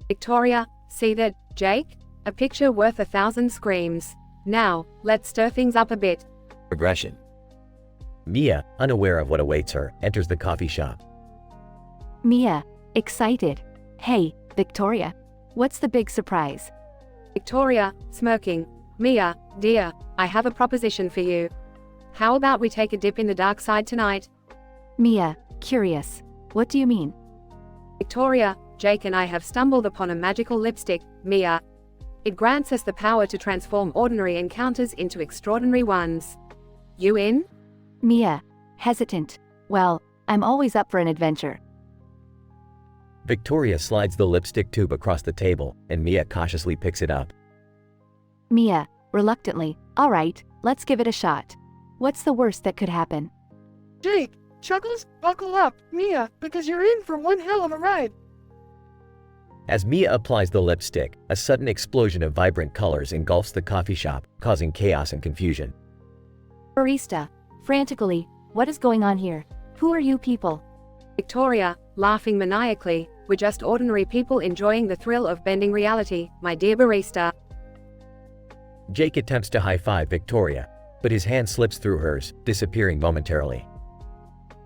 [SPEAKER 16] Victoria, "See that, Jake? A picture worth 1,000 screams. Now, let's stir things up a bit."
[SPEAKER 3] Progression.
[SPEAKER 4] Mia, unaware of what awaits her, enters the coffee shop.
[SPEAKER 15] Mia, excited. "Hey, Victoria. What's the big surprise?"
[SPEAKER 16] Victoria, smirking, "Mia, dear, I have a proposition for you. How about we take a dip in the dark side tonight?"
[SPEAKER 15] Mia, curious. "What do you mean?"
[SPEAKER 16] Victoria, "Jake and I have stumbled upon a magical lipstick, Mia. It grants us the power to transform ordinary encounters into extraordinary ones. You in?"
[SPEAKER 15] Mia, hesitant. "Well, I'm always up for an adventure."
[SPEAKER 4] Victoria slides the lipstick tube across the table, and Mia cautiously picks it up.
[SPEAKER 15] Mia, reluctantly, "All right, let's give it a shot. What's the worst that could happen?"
[SPEAKER 21] Jake, Chuckles, buckle up, Mia, because you're in for one hell of a ride.
[SPEAKER 4] As Mia applies the lipstick, a sudden explosion of vibrant colors engulfs the coffee shop, causing chaos and confusion.
[SPEAKER 15] Barista, frantically, "What is going on here? Who are you people?"
[SPEAKER 16] Victoria, laughing maniacally, "We're just ordinary people enjoying the thrill of bending reality, my dear barista."
[SPEAKER 4] Jake attempts to high-five Victoria, but his hand slips through hers, disappearing momentarily.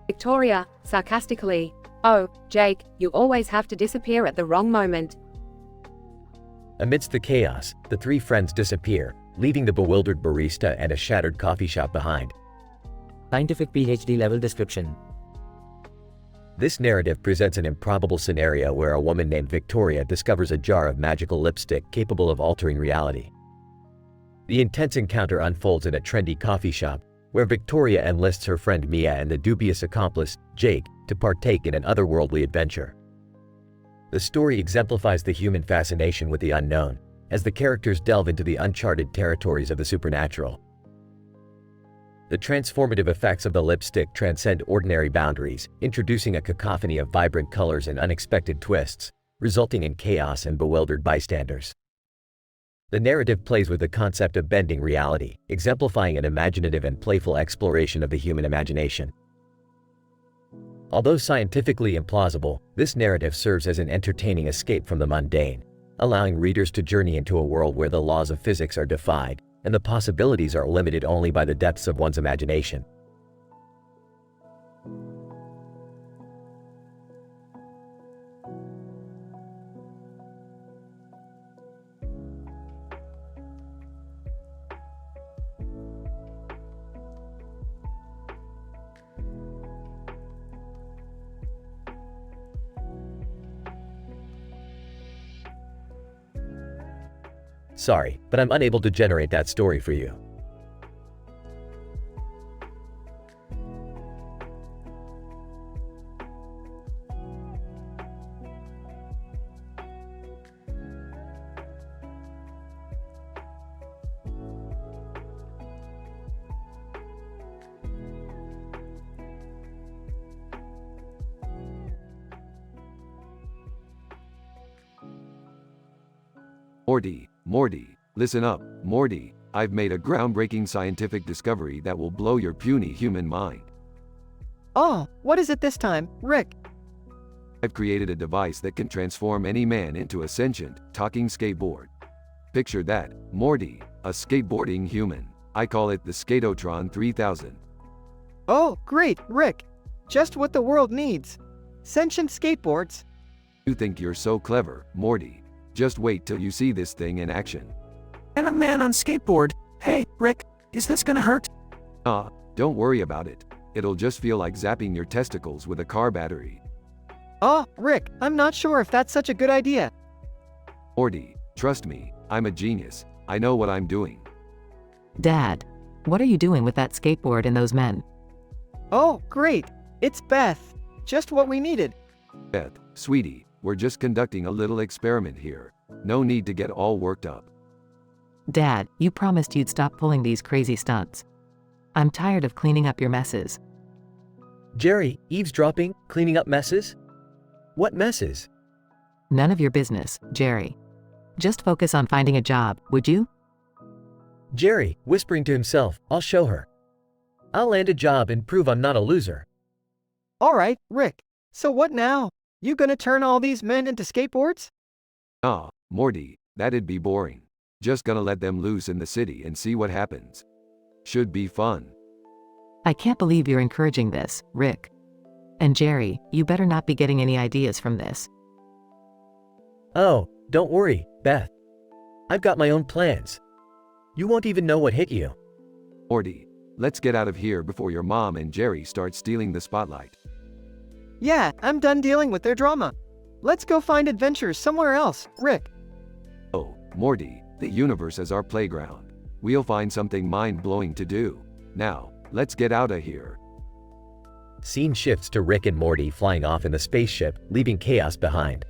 [SPEAKER 16] Victoria, sarcastically, "Oh, Jake, you always have to disappear at the wrong moment."
[SPEAKER 4] Amidst the chaos, the three friends disappear, leaving the bewildered barista and a shattered coffee shop behind.
[SPEAKER 18] Scientific PhD level description.
[SPEAKER 4] This narrative presents an improbable scenario where a woman named Victoria discovers a jar of magical lipstick capable of altering reality. The intense encounter unfolds in a trendy coffee shop, where Victoria enlists her friend Mia and the dubious accomplice, Jake, to partake in an otherworldly adventure. The story exemplifies the human fascination with the unknown, as the characters delve into the uncharted territories of the supernatural. The transformative effects of the lipstick transcend ordinary boundaries, introducing a cacophony of vibrant colors and unexpected twists, resulting in chaos and bewildered bystanders. The narrative plays with the concept of bending reality, exemplifying an imaginative and playful exploration of the human imagination. Although scientifically implausible, this narrative serves as an entertaining escape from the mundane, allowing readers to journey into a world where the laws of physics are defied and the possibilities are limited only by the depths of one's imagination. Sorry, but I'm unable to generate that story for you.
[SPEAKER 2] Morty, listen up, Morty, I've made a groundbreaking scientific discovery that will blow your puny human mind.
[SPEAKER 13] Oh, what is it this time, Rick?
[SPEAKER 2] I've created a device that can transform any man into a sentient, talking skateboard. Picture that, Morty, a skateboarding human. I call it the Skatotron 3000.
[SPEAKER 13] Oh, great, Rick. Just what the world needs. Sentient skateboards.
[SPEAKER 2] You think you're so clever, Morty. Just wait till you see this thing in action.
[SPEAKER 21] And a man on skateboard. Hey, Rick, is this gonna hurt?
[SPEAKER 2] Don't worry about it. It'll just feel like zapping your testicles with a car battery.
[SPEAKER 13] Oh, Rick, I'm not sure if that's such a good idea.
[SPEAKER 2] Morty, trust me, I'm a genius. I know what I'm doing.
[SPEAKER 1] Dad, what are you doing with that skateboard and those men?
[SPEAKER 13] Oh, great. It's Beth. Just what we needed.
[SPEAKER 2] Beth, sweetie, we're just conducting a little experiment here. No need to get all worked up.
[SPEAKER 1] Dad, you promised you'd stop pulling these crazy stunts. I'm tired of cleaning up your messes.
[SPEAKER 11] Jerry, eavesdropping, cleaning up messes? What messes?
[SPEAKER 1] None of your business, Jerry. Just focus on finding a job, would you?
[SPEAKER 11] Jerry, whispering to himself, I'll show her. I'll land a job and prove I'm not a loser.
[SPEAKER 13] All right, Rick. So what now? You gonna turn all these men into skateboards?
[SPEAKER 2] Morty, that'd be boring. Just gonna let them loose in the city and see what happens. Should be fun.
[SPEAKER 1] I can't believe you're encouraging this, Rick. And Jerry, you better not be getting any ideas from this.
[SPEAKER 11] Oh, don't worry, Beth. I've got my own plans. You won't even know what hit you.
[SPEAKER 2] Morty, let's get out of here before your mom and Jerry start stealing the spotlight.
[SPEAKER 13] Yeah, I'm done dealing with their drama. Let's go find adventures somewhere else, Rick.
[SPEAKER 2] Oh, Morty, the universe is our playground. We'll find something mind-blowing to do. Now, let's get out of here.
[SPEAKER 4] Scene shifts to Rick and Morty flying off in the spaceship, leaving chaos behind.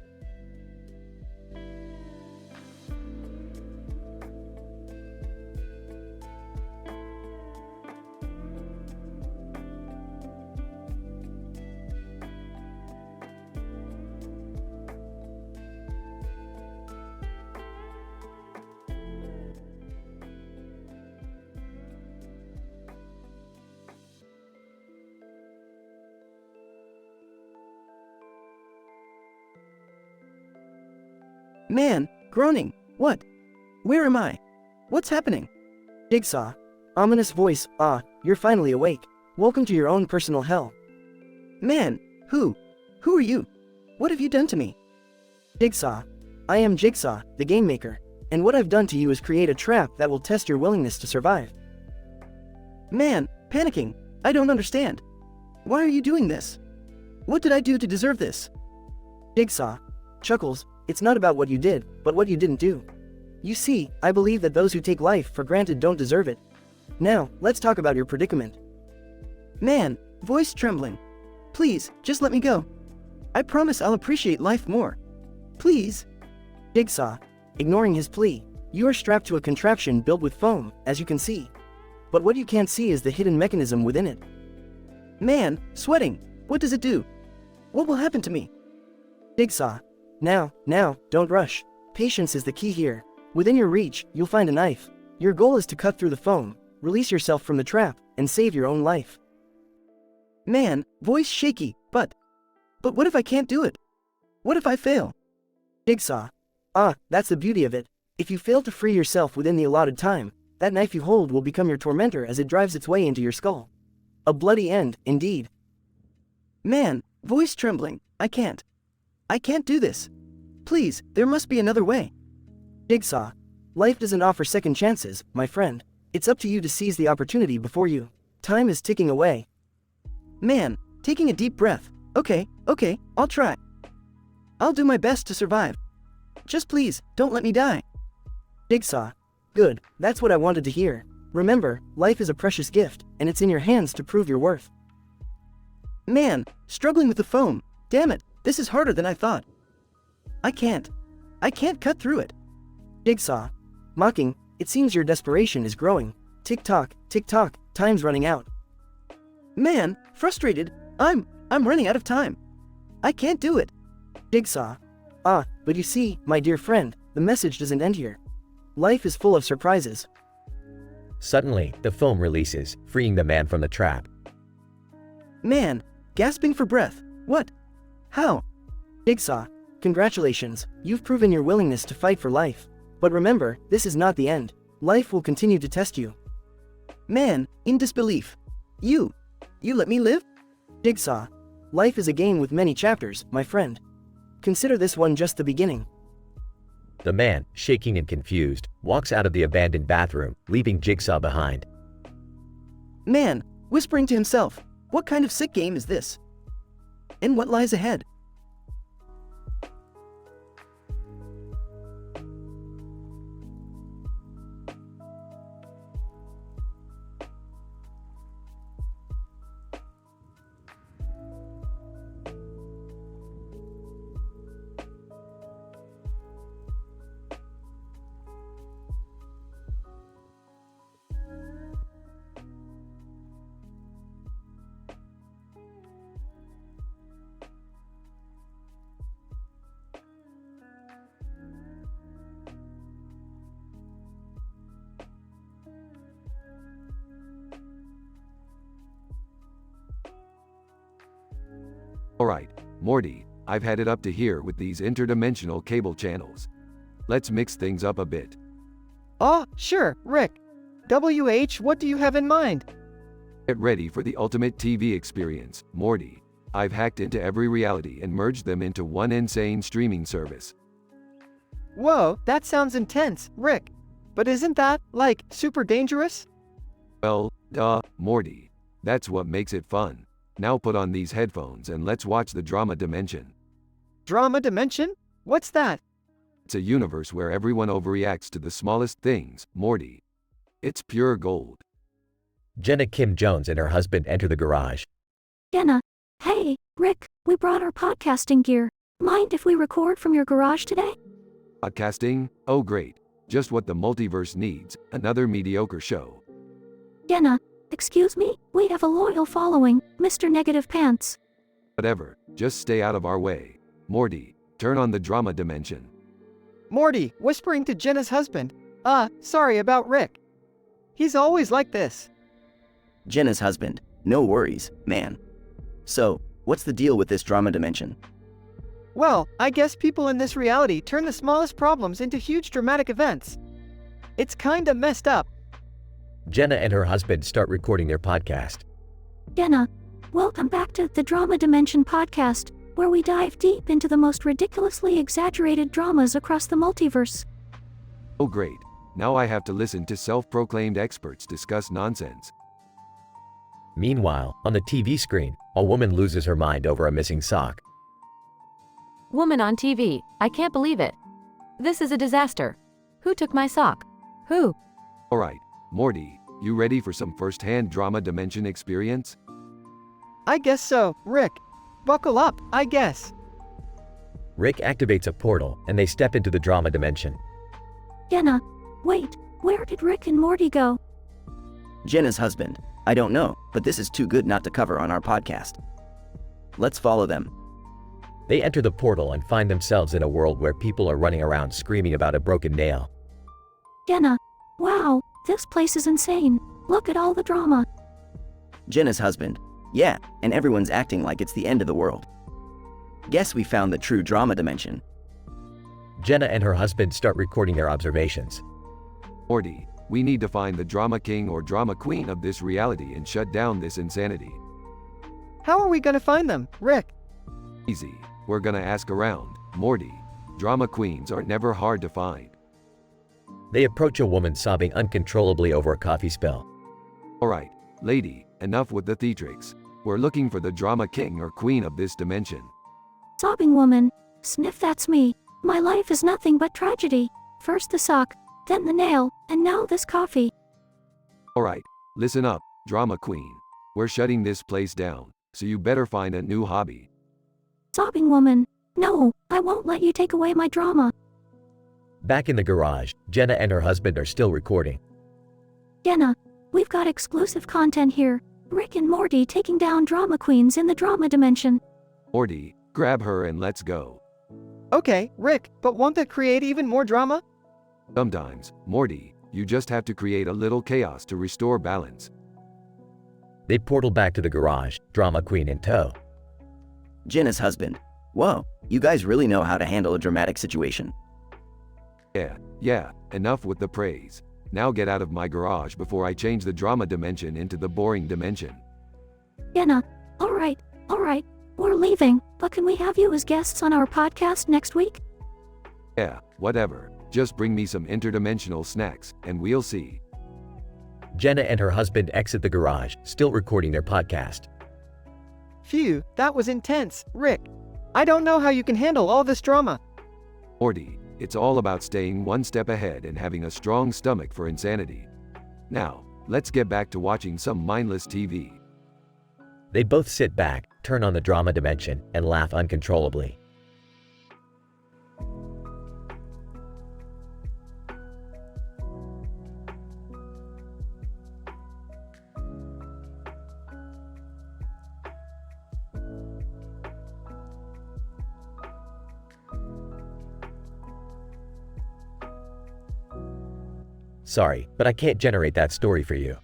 [SPEAKER 6] Man, groaning. What? Where am I? What's happening? Jigsaw. Ominous voice. You're finally awake. Welcome to your own personal hell. Man, who? Who are you? What have you done to me? Jigsaw. I am Jigsaw, the game maker, and what I've done to you is create a trap that will test your willingness to survive. Man, panicking. I don't understand. Why are you doing this? What did I do to deserve this? Jigsaw chuckles. It's not about what you did, but what you didn't do. You see, I believe that those who take life for granted don't deserve it. Now, let's talk about your predicament. Man, voice trembling. Please, just let me go. I promise I'll appreciate life more. Please. Jigsaw, ignoring his plea, you are strapped to a contraption built with foam, as you can see. But what you can't see is the hidden mechanism within it. Man, sweating. What does it do? What will happen to me? Jigsaw. Now, don't rush. Patience is the key here. Within your reach, you'll find a knife. Your goal is to cut through the foam, release yourself from the trap, and save your own life. Man, voice shaky, but what if I can't do it? What if I fail? Jigsaw. That's the beauty of it. If you fail to free yourself within the allotted time, that knife you hold will become your tormentor as it drives its way into your skull. A bloody end, indeed. Man, voice trembling. I can't do this. Please, there must be another way. Jigsaw. Life doesn't offer second chances, my friend. It's up to you to seize the opportunity before you. Time is ticking away. Man, taking a deep breath. Okay, I'll try. I'll do my best to survive. Just please, don't let me die. Jigsaw. Good, that's what I wanted to hear. Remember, life is a precious gift, and it's in your hands to prove your worth. Man, struggling with the foam. Damn it, this is harder than I thought. I can't cut through it. Jigsaw. Mocking, it seems your desperation is growing. Tick-tock, time's running out. Man, frustrated, I'm running out of time. I can't do it. Jigsaw. But you see, my dear friend, the message doesn't end here. Life is full of surprises.
[SPEAKER 4] Suddenly, the foam releases, freeing the man from the trap.
[SPEAKER 6] Man, gasping for breath. What? How? Jigsaw. Congratulations, you've proven your willingness to fight for life. But remember, this is not the end. Life will continue to test you. Man, in disbelief. You let me live? Jigsaw. Life is a game with many chapters, my friend. Consider this one just the beginning.
[SPEAKER 4] The man, shaking and confused, walks out of the abandoned bathroom, leaving Jigsaw behind.
[SPEAKER 6] Man, whispering to himself, what kind of sick game is this? And what lies ahead?
[SPEAKER 2] Alright, Morty, I've had it up to here with these interdimensional cable channels. Let's mix things up a bit.
[SPEAKER 13] Sure, Rick. What do you have in mind?
[SPEAKER 2] Get ready for the ultimate TV experience, Morty. I've hacked into every reality and merged them into one insane streaming service.
[SPEAKER 13] Whoa, that sounds intense, Rick. But isn't that, super dangerous?
[SPEAKER 2] Well, duh, Morty. That's what makes it fun. Now put on these headphones and let's watch the Drama Dimension.
[SPEAKER 13] Drama Dimension? What's that?
[SPEAKER 2] It's a universe where everyone overreacts to the smallest things, Morty. It's pure gold.
[SPEAKER 4] Jenna Kim Jones and her husband enter the garage.
[SPEAKER 17] Jenna, hey, Rick, we brought our podcasting gear. Mind if we record from your garage today?
[SPEAKER 2] Podcasting? Oh great. Just what the multiverse needs, another mediocre show.
[SPEAKER 17] Jenna, excuse me, we have a loyal following, Mr. Negative Pants.
[SPEAKER 2] Whatever, just stay out of our way. Morty, turn on the Drama Dimension.
[SPEAKER 13] Morty, whispering to Jenna's husband. Sorry about Rick. He's always like this.
[SPEAKER 19] Jenna's husband. No worries, man. So, what's the deal with this Drama Dimension?
[SPEAKER 13] Well, I guess people in this reality turn the smallest problems into huge dramatic events. It's kinda messed up.
[SPEAKER 4] Jenna and her husband start recording their podcast.
[SPEAKER 17] Jenna, welcome back to the Drama Dimension podcast.
[SPEAKER 15] where we dive deep into the most ridiculously exaggerated dramas across the multiverse.
[SPEAKER 2] Oh great, now I have to listen to self-proclaimed experts discuss nonsense.
[SPEAKER 4] Meanwhile, on the TV screen, a woman loses her mind over a missing sock.
[SPEAKER 8] Woman on TV, I can't believe it. This is a disaster. Who took my sock? Who?
[SPEAKER 2] Alright, Morty, you ready for some first-hand drama dimension experience?
[SPEAKER 13] I guess so, Rick. Buckle up, I guess.
[SPEAKER 4] Rick activates a portal, and they step into the drama dimension.
[SPEAKER 15] Jenna, wait, where did Rick and Morty go?
[SPEAKER 19] Jenna's husband. I don't know, but this is too good not to cover on our podcast. Let's follow them.
[SPEAKER 4] They enter the portal and find themselves in a world where people are running around screaming about a broken nail.
[SPEAKER 15] Jenna, wow, this place is insane. Look at all the drama.
[SPEAKER 19] Jenna's husband. Yeah, and everyone's acting like it's the end of the world. Guess we found the true drama dimension.
[SPEAKER 4] Jenna and her husband start recording their observations.
[SPEAKER 2] Morty, we need to find the drama king or drama queen of this reality and shut down this insanity.
[SPEAKER 13] How are we gonna find them, Rick?
[SPEAKER 2] Easy, we're gonna ask around. Morty, drama queens are never hard to find.
[SPEAKER 4] They approach a woman sobbing uncontrollably over a coffee spill.
[SPEAKER 2] Alright, lady, enough with the theatrics. We're looking for the drama king or queen of this dimension.
[SPEAKER 15] Sobbing woman. Sniff, that's me. My life is nothing but tragedy. First the sock, then the nail, and now this coffee.
[SPEAKER 2] Alright, listen up, drama queen. We're shutting this place down, so you better find a new hobby.
[SPEAKER 15] Sobbing woman. No, I won't let you take away my drama.
[SPEAKER 4] Back in the garage, Jenna and her husband are still recording.
[SPEAKER 15] Jenna, we've got exclusive content here. Rick and Morty taking down drama queens in the drama dimension.
[SPEAKER 2] Morty, grab her and let's go.
[SPEAKER 13] Okay, Rick, but won't that create even more drama?
[SPEAKER 2] Sometimes, Morty, you just have to create a little chaos to restore balance.
[SPEAKER 4] They portal back to the garage, drama queen in tow.
[SPEAKER 19] Jenna's husband. Whoa, you guys really know how to handle a dramatic situation.
[SPEAKER 2] Yeah, enough with the praise. Now get out of my garage before I change the drama dimension into the boring dimension.
[SPEAKER 15] Jenna, alright, we're leaving, but can we have you as guests on our podcast next week?
[SPEAKER 2] Yeah, whatever. Just bring me some interdimensional snacks, and we'll see.
[SPEAKER 4] Jenna and her husband exit the garage, still recording their podcast.
[SPEAKER 13] Phew, that was intense, Rick. I don't know how you can handle all this drama.
[SPEAKER 2] Morty, it's all about staying one step ahead and having a strong stomach for insanity. Now, let's get back to watching some mindless TV.
[SPEAKER 4] They both sit back, turn on the drama dimension, and laugh uncontrollably. Sorry, but I can't generate that story for you.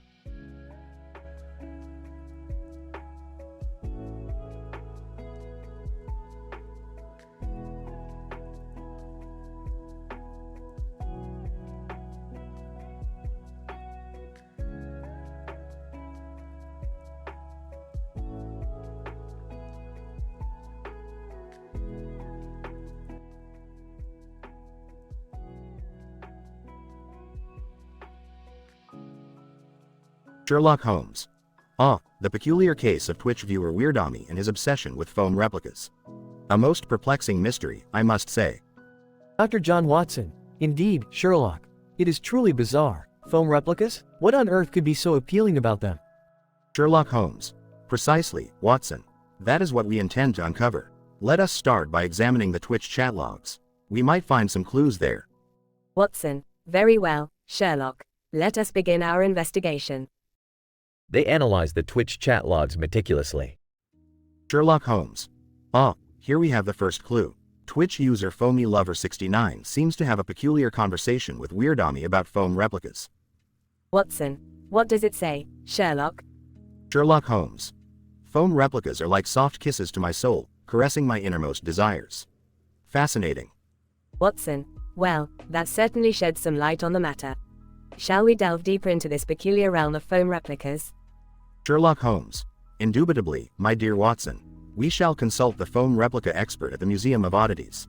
[SPEAKER 12] Sherlock Holmes. The peculiar case of Twitch viewer Weirdami and his obsession with foam replicas. A most perplexing mystery, I must say.
[SPEAKER 11] Dr. John Watson. Indeed, Sherlock. It is truly bizarre. Foam replicas? What on earth could be so appealing about them?
[SPEAKER 12] Sherlock Holmes. Precisely, Watson. That is what we intend to uncover. Let us start by examining the Twitch chat logs. We might find some clues there.
[SPEAKER 16] Watson. Very well, Sherlock. Let us begin our investigation.
[SPEAKER 4] They analyze the Twitch chat logs meticulously.
[SPEAKER 12] Sherlock Holmes. Here we have the first clue. Twitch user FoamyLover69 seems to have a peculiar conversation with Weirdami about foam replicas.
[SPEAKER 16] Watson. What does it say, Sherlock?
[SPEAKER 12] Sherlock Holmes. Foam replicas are like soft kisses to my soul, caressing my innermost desires. Fascinating.
[SPEAKER 16] Watson. Well, that certainly sheds some light on the matter. Shall we delve deeper into this peculiar realm of foam replicas?
[SPEAKER 12] Sherlock Holmes. Indubitably, my dear Watson. We shall consult the foam replica expert at the Museum of Oddities.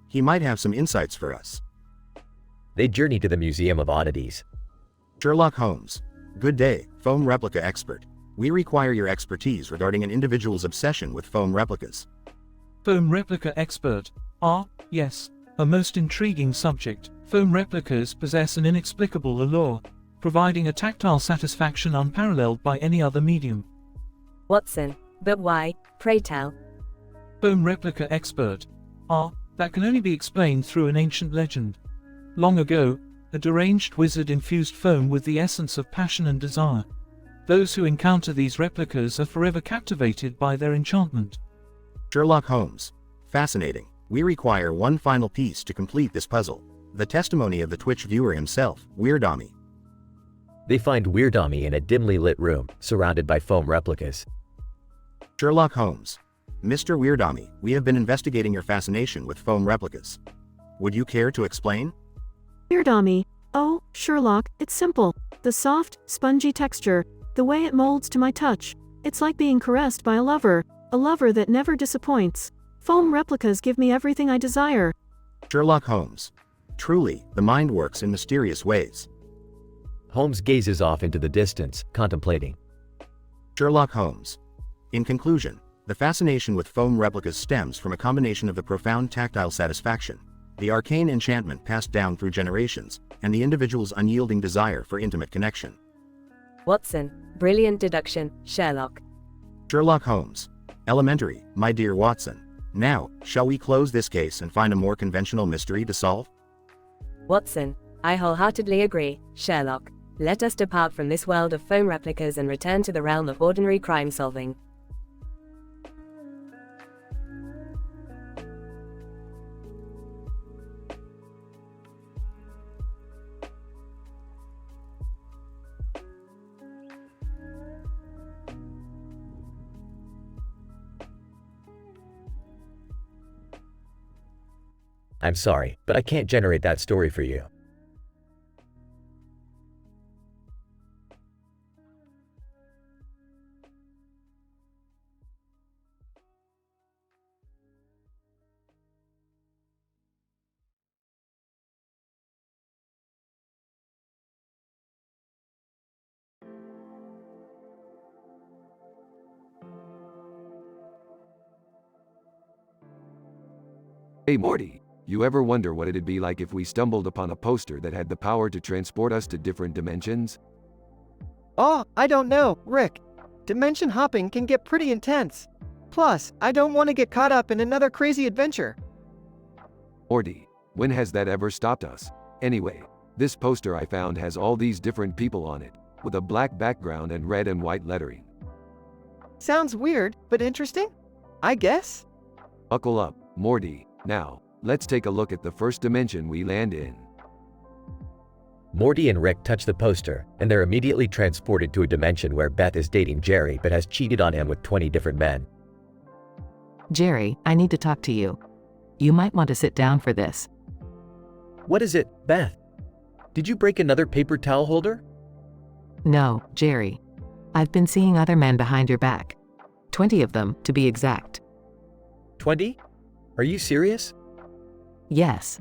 [SPEAKER 12] He might have some insights for us.
[SPEAKER 4] They journey to the Museum of Oddities.
[SPEAKER 12] Sherlock Holmes. Good day, foam replica expert. We require your expertise regarding an individual's obsession with foam replicas.
[SPEAKER 14] Foam replica expert. Yes. A most intriguing subject. Foam replicas possess an inexplicable allure, providing a tactile satisfaction unparalleled by any other medium.
[SPEAKER 10] Watson. But why, pray tell?
[SPEAKER 14] Foam replica expert. That can only be explained through an ancient legend. Long ago, a deranged wizard infused foam with the essence of passion and desire. Those who encounter these replicas are forever captivated by their enchantment.
[SPEAKER 12] Sherlock Holmes. Fascinating. We require one final piece to complete this puzzle. The testimony of the Twitch viewer himself, Weirdami.
[SPEAKER 4] They find Weirdami in a dimly lit room, surrounded by foam replicas.
[SPEAKER 12] Sherlock Holmes. Mr. Weirdami, we have been investigating your fascination with foam replicas. Would you care to explain?
[SPEAKER 20] Weirdami. Oh, Sherlock, it's simple. The soft, spongy texture, the way it molds to my touch. It's like being caressed by a lover that never disappoints. Foam replicas give me everything I desire.
[SPEAKER 12] Sherlock Holmes. Truly, the mind works in mysterious ways.
[SPEAKER 4] Holmes gazes off into the distance, contemplating.
[SPEAKER 12] Sherlock Holmes. In conclusion, the fascination with foam replicas stems from a combination of the profound tactile satisfaction, the arcane enchantment passed down through generations, and the individual's unyielding desire for intimate connection.
[SPEAKER 10] Watson. Brilliant deduction, Sherlock.
[SPEAKER 12] Sherlock Holmes. Elementary, my dear Watson. Now, shall we close this case and find a more conventional mystery to solve?
[SPEAKER 10] Watson. I wholeheartedly agree, Sherlock. Let us depart from this world of foam replicas and return to the realm of ordinary crime solving.
[SPEAKER 4] I'm sorry, but I can't generate that story for you.
[SPEAKER 2] Hey Morty, you ever wonder what it'd be like if we stumbled upon a poster that had the power to transport us to different dimensions?
[SPEAKER 13] Oh, I don't know, Rick. Dimension hopping can get pretty intense. Plus, I don't want to get caught up in another crazy adventure.
[SPEAKER 2] Morty, when has that ever stopped us? Anyway, this poster I found has all these different people on it, with a black background and red and white lettering.
[SPEAKER 13] Sounds weird, but interesting? I guess?
[SPEAKER 2] Buckle up, Morty. Now, let's take a look at the first dimension we land in.
[SPEAKER 4] Morty and Rick touch the poster, and they're immediately transported to a dimension where Beth is dating Jerry but has cheated on him with 20 different men.
[SPEAKER 1] Jerry, I need to talk to you. You might want to sit down for this.
[SPEAKER 4] What is it, Beth? Did you break another paper towel holder?
[SPEAKER 1] No, Jerry. I've been seeing other men behind your back. 20 of them, to be exact.
[SPEAKER 4] 20? Are you serious?
[SPEAKER 1] Yes.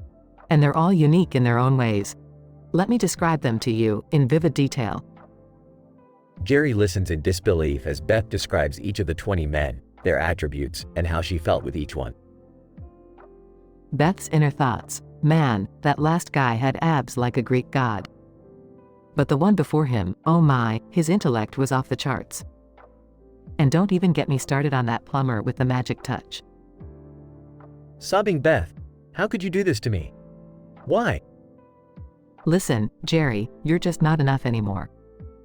[SPEAKER 1] And they're all unique in their own ways. Let me describe them to you, in vivid detail.
[SPEAKER 4] Jerry listens in disbelief as Beth describes each of the 20 men, their attributes, and how she felt with each one.
[SPEAKER 1] Beth's inner thoughts. Man, that last guy had abs like a Greek god. But the one before him, oh my, his intellect was off the charts. And don't even get me started on that plumber with the magic touch.
[SPEAKER 4] Sobbing Beth, how could you do this to me? Why?
[SPEAKER 1] Listen, Jerry, you're just not enough anymore.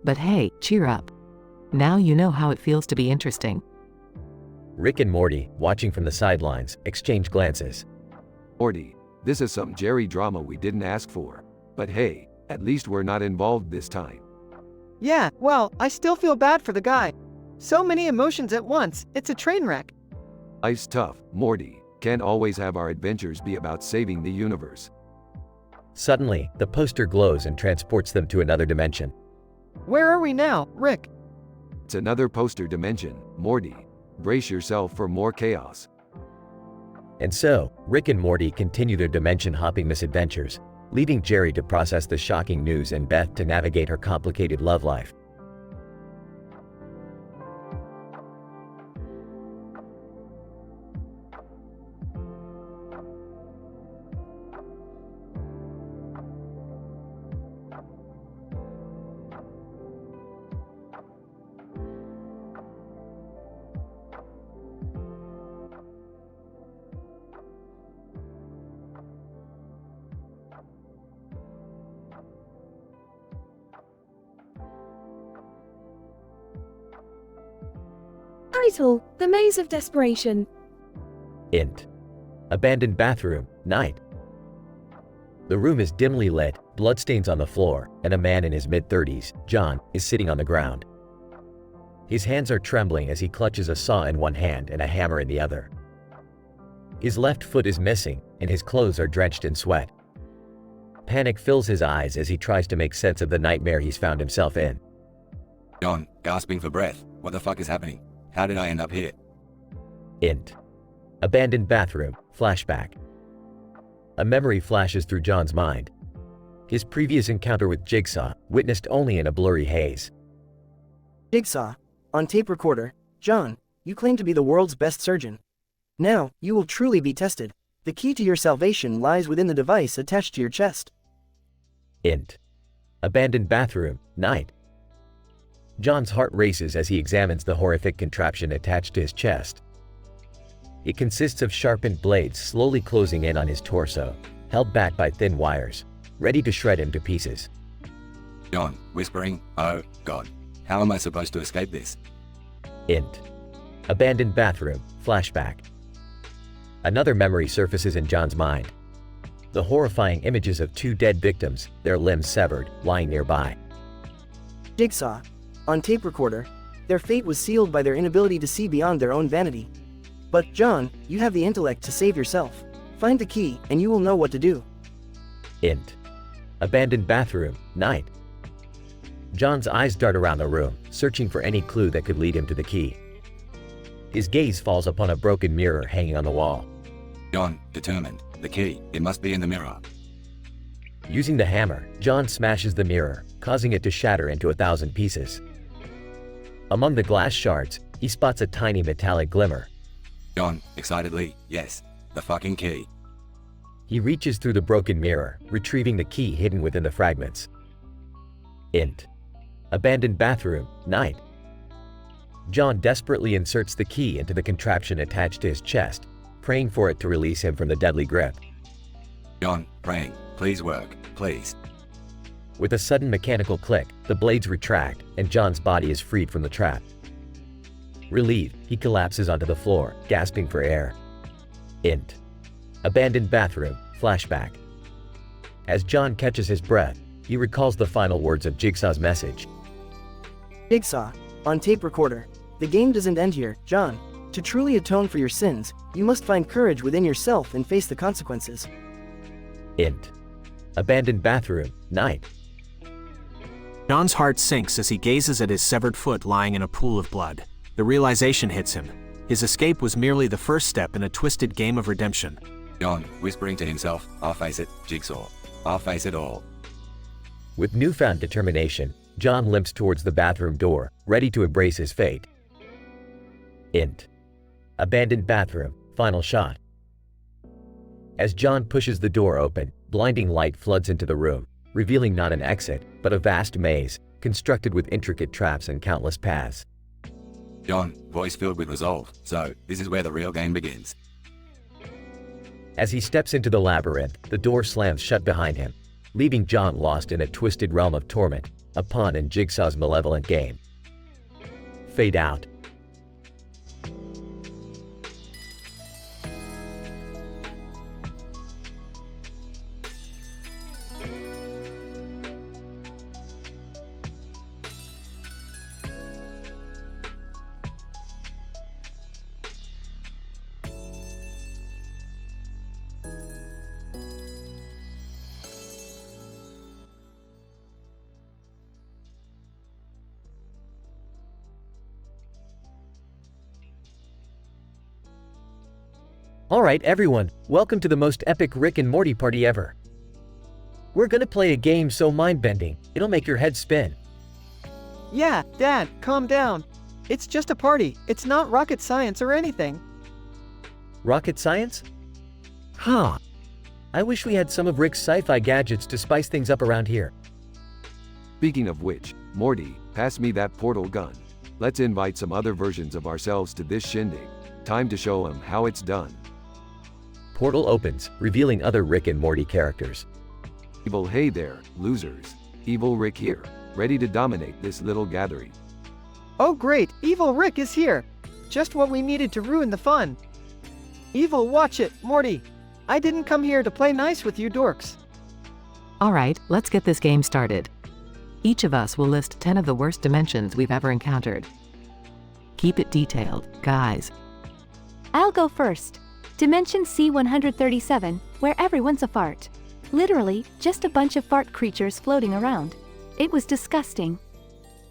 [SPEAKER 1] But hey, cheer up. Now you know how it feels to be interesting.
[SPEAKER 4] Rick and Morty, watching from the sidelines, exchange glances.
[SPEAKER 2] Morty, this is some Jerry drama we didn't ask for. But hey, at least we're not involved this time.
[SPEAKER 13] Yeah, well, I still feel bad for the guy. So many emotions at once, it's a train wreck.
[SPEAKER 2] Life's tough, Morty. Can't always have our adventures be about saving the universe.
[SPEAKER 4] Suddenly, the poster glows and transports them to another dimension.
[SPEAKER 13] Where are we now, Rick?
[SPEAKER 2] It's another poster dimension, Morty. brace yourself for more chaos.
[SPEAKER 4] And so, Rick and Morty continue their dimension-hopping misadventures, leaving Jerry to process the shocking news and Beth to navigate her complicated love life.
[SPEAKER 17] Title: The Maze of Desperation.
[SPEAKER 4] Int. Abandoned bathroom, night. The room is dimly lit, bloodstains on the floor, and a man in his mid-30s, John, is sitting on the ground. His hands are trembling as he clutches a saw in one hand and a hammer in the other. His left foot is missing, and his clothes are drenched in sweat. Panic fills his eyes as he tries to make sense of the nightmare he's found himself in.
[SPEAKER 5] John, gasping for breath. What the fuck is happening? How did I end up here?
[SPEAKER 4] Int. Abandoned bathroom, flashback. A memory flashes through John's mind. His previous encounter with Jigsaw, witnessed only in a blurry haze.
[SPEAKER 6] Jigsaw. On tape recorder. John, you claim to be the world's best surgeon. Now, you will truly be tested. The key to your salvation lies within the device attached to your chest.
[SPEAKER 4] Int. Abandoned bathroom, night. John's heart races as he examines the horrific contraption attached to his chest. It consists of sharpened blades slowly closing in on his torso, held back by thin wires, ready to shred him to pieces.
[SPEAKER 5] John, whispering, "Oh, God. How am I supposed to escape this?"
[SPEAKER 4] Int. Abandoned bathroom, flashback. Another memory surfaces in John's mind. The horrifying images of two dead victims, their limbs severed, lying nearby.
[SPEAKER 6] Jigsaw. On tape recorder. Their fate was sealed by their inability to see beyond their own vanity. But, John, you have the intellect to save yourself. Find the key, and you will know what to do.
[SPEAKER 4] Int. Abandoned bathroom, night. John's eyes dart around the room, searching for any clue that could lead him to the key. His gaze falls upon a broken mirror hanging on the wall.
[SPEAKER 5] John, determined. The key. It must be in the mirror.
[SPEAKER 4] Using the hammer, John smashes the mirror, causing it to shatter into 1,000 pieces. Among the glass shards, he spots a tiny metallic glimmer.
[SPEAKER 5] John, excitedly, yes, the fucking key.
[SPEAKER 4] He reaches through the broken mirror, retrieving the key hidden within the fragments. Int. Abandoned bathroom, night. John desperately inserts the key into the contraption attached to his chest, praying for it to release him from the deadly grip.
[SPEAKER 5] John, praying, please work, please.
[SPEAKER 4] With a sudden mechanical click, the blades retract, and John's body is freed from the trap. Relieved, he collapses onto the floor, gasping for air. Int. Abandoned bathroom, flashback. As John catches his breath, he recalls the final words of Jigsaw's message.
[SPEAKER 6] Jigsaw. On tape recorder. The game doesn't end here, John. To truly atone for your sins, you must find courage within yourself and face the consequences.
[SPEAKER 4] Int. Abandoned bathroom, night.
[SPEAKER 9] John's heart sinks as he gazes at his severed foot lying in a pool of blood. The realization hits him. His escape was merely the first step in a twisted game of redemption.
[SPEAKER 5] John, whispering to himself, I'll face it, Jigsaw. I'll face it all.
[SPEAKER 4] With newfound determination, John limps towards the bathroom door, ready to embrace his fate. Int. Abandoned bathroom, final shot. As John pushes the door open, blinding light floods into the room, revealing not an exit, but a vast maze, constructed with intricate traps and countless paths.
[SPEAKER 5] John, voice filled with resolve, so this is where the real game begins.
[SPEAKER 4] As he steps into the labyrinth, the door slams shut behind him, leaving John lost in a twisted realm of torment, a pawn in Jigsaw's malevolent game. Fade out.
[SPEAKER 11] Alright everyone, welcome to the most epic Rick and Morty party ever. We're gonna play a game so mind-bending, it'll make your head spin.
[SPEAKER 13] Yeah, Dad, calm down. It's just a party, it's not rocket science or anything.
[SPEAKER 11] Rocket science? Huh. I wish we had some of Rick's sci-fi gadgets to spice things up around here.
[SPEAKER 2] Speaking of which, Morty, pass me that portal gun. Let's invite some other versions of ourselves to this shindig. Time to show them how it's done.
[SPEAKER 4] Portal opens, revealing other Rick and Morty characters.
[SPEAKER 2] Evil hey there, losers. Evil Rick here, ready to dominate this little gathering.
[SPEAKER 13] Oh great, Evil Rick is here. Just what we needed to ruin the fun. Evil, watch it, Morty. I didn't come here to play nice with you dorks.
[SPEAKER 1] Alright, let's get this game started. Each of us will list 10 of the worst dimensions we've ever encountered. Keep it detailed, guys.
[SPEAKER 15] I'll go first. Dimension C137, where everyone's a fart. Literally, just a bunch of fart creatures floating around. It was disgusting.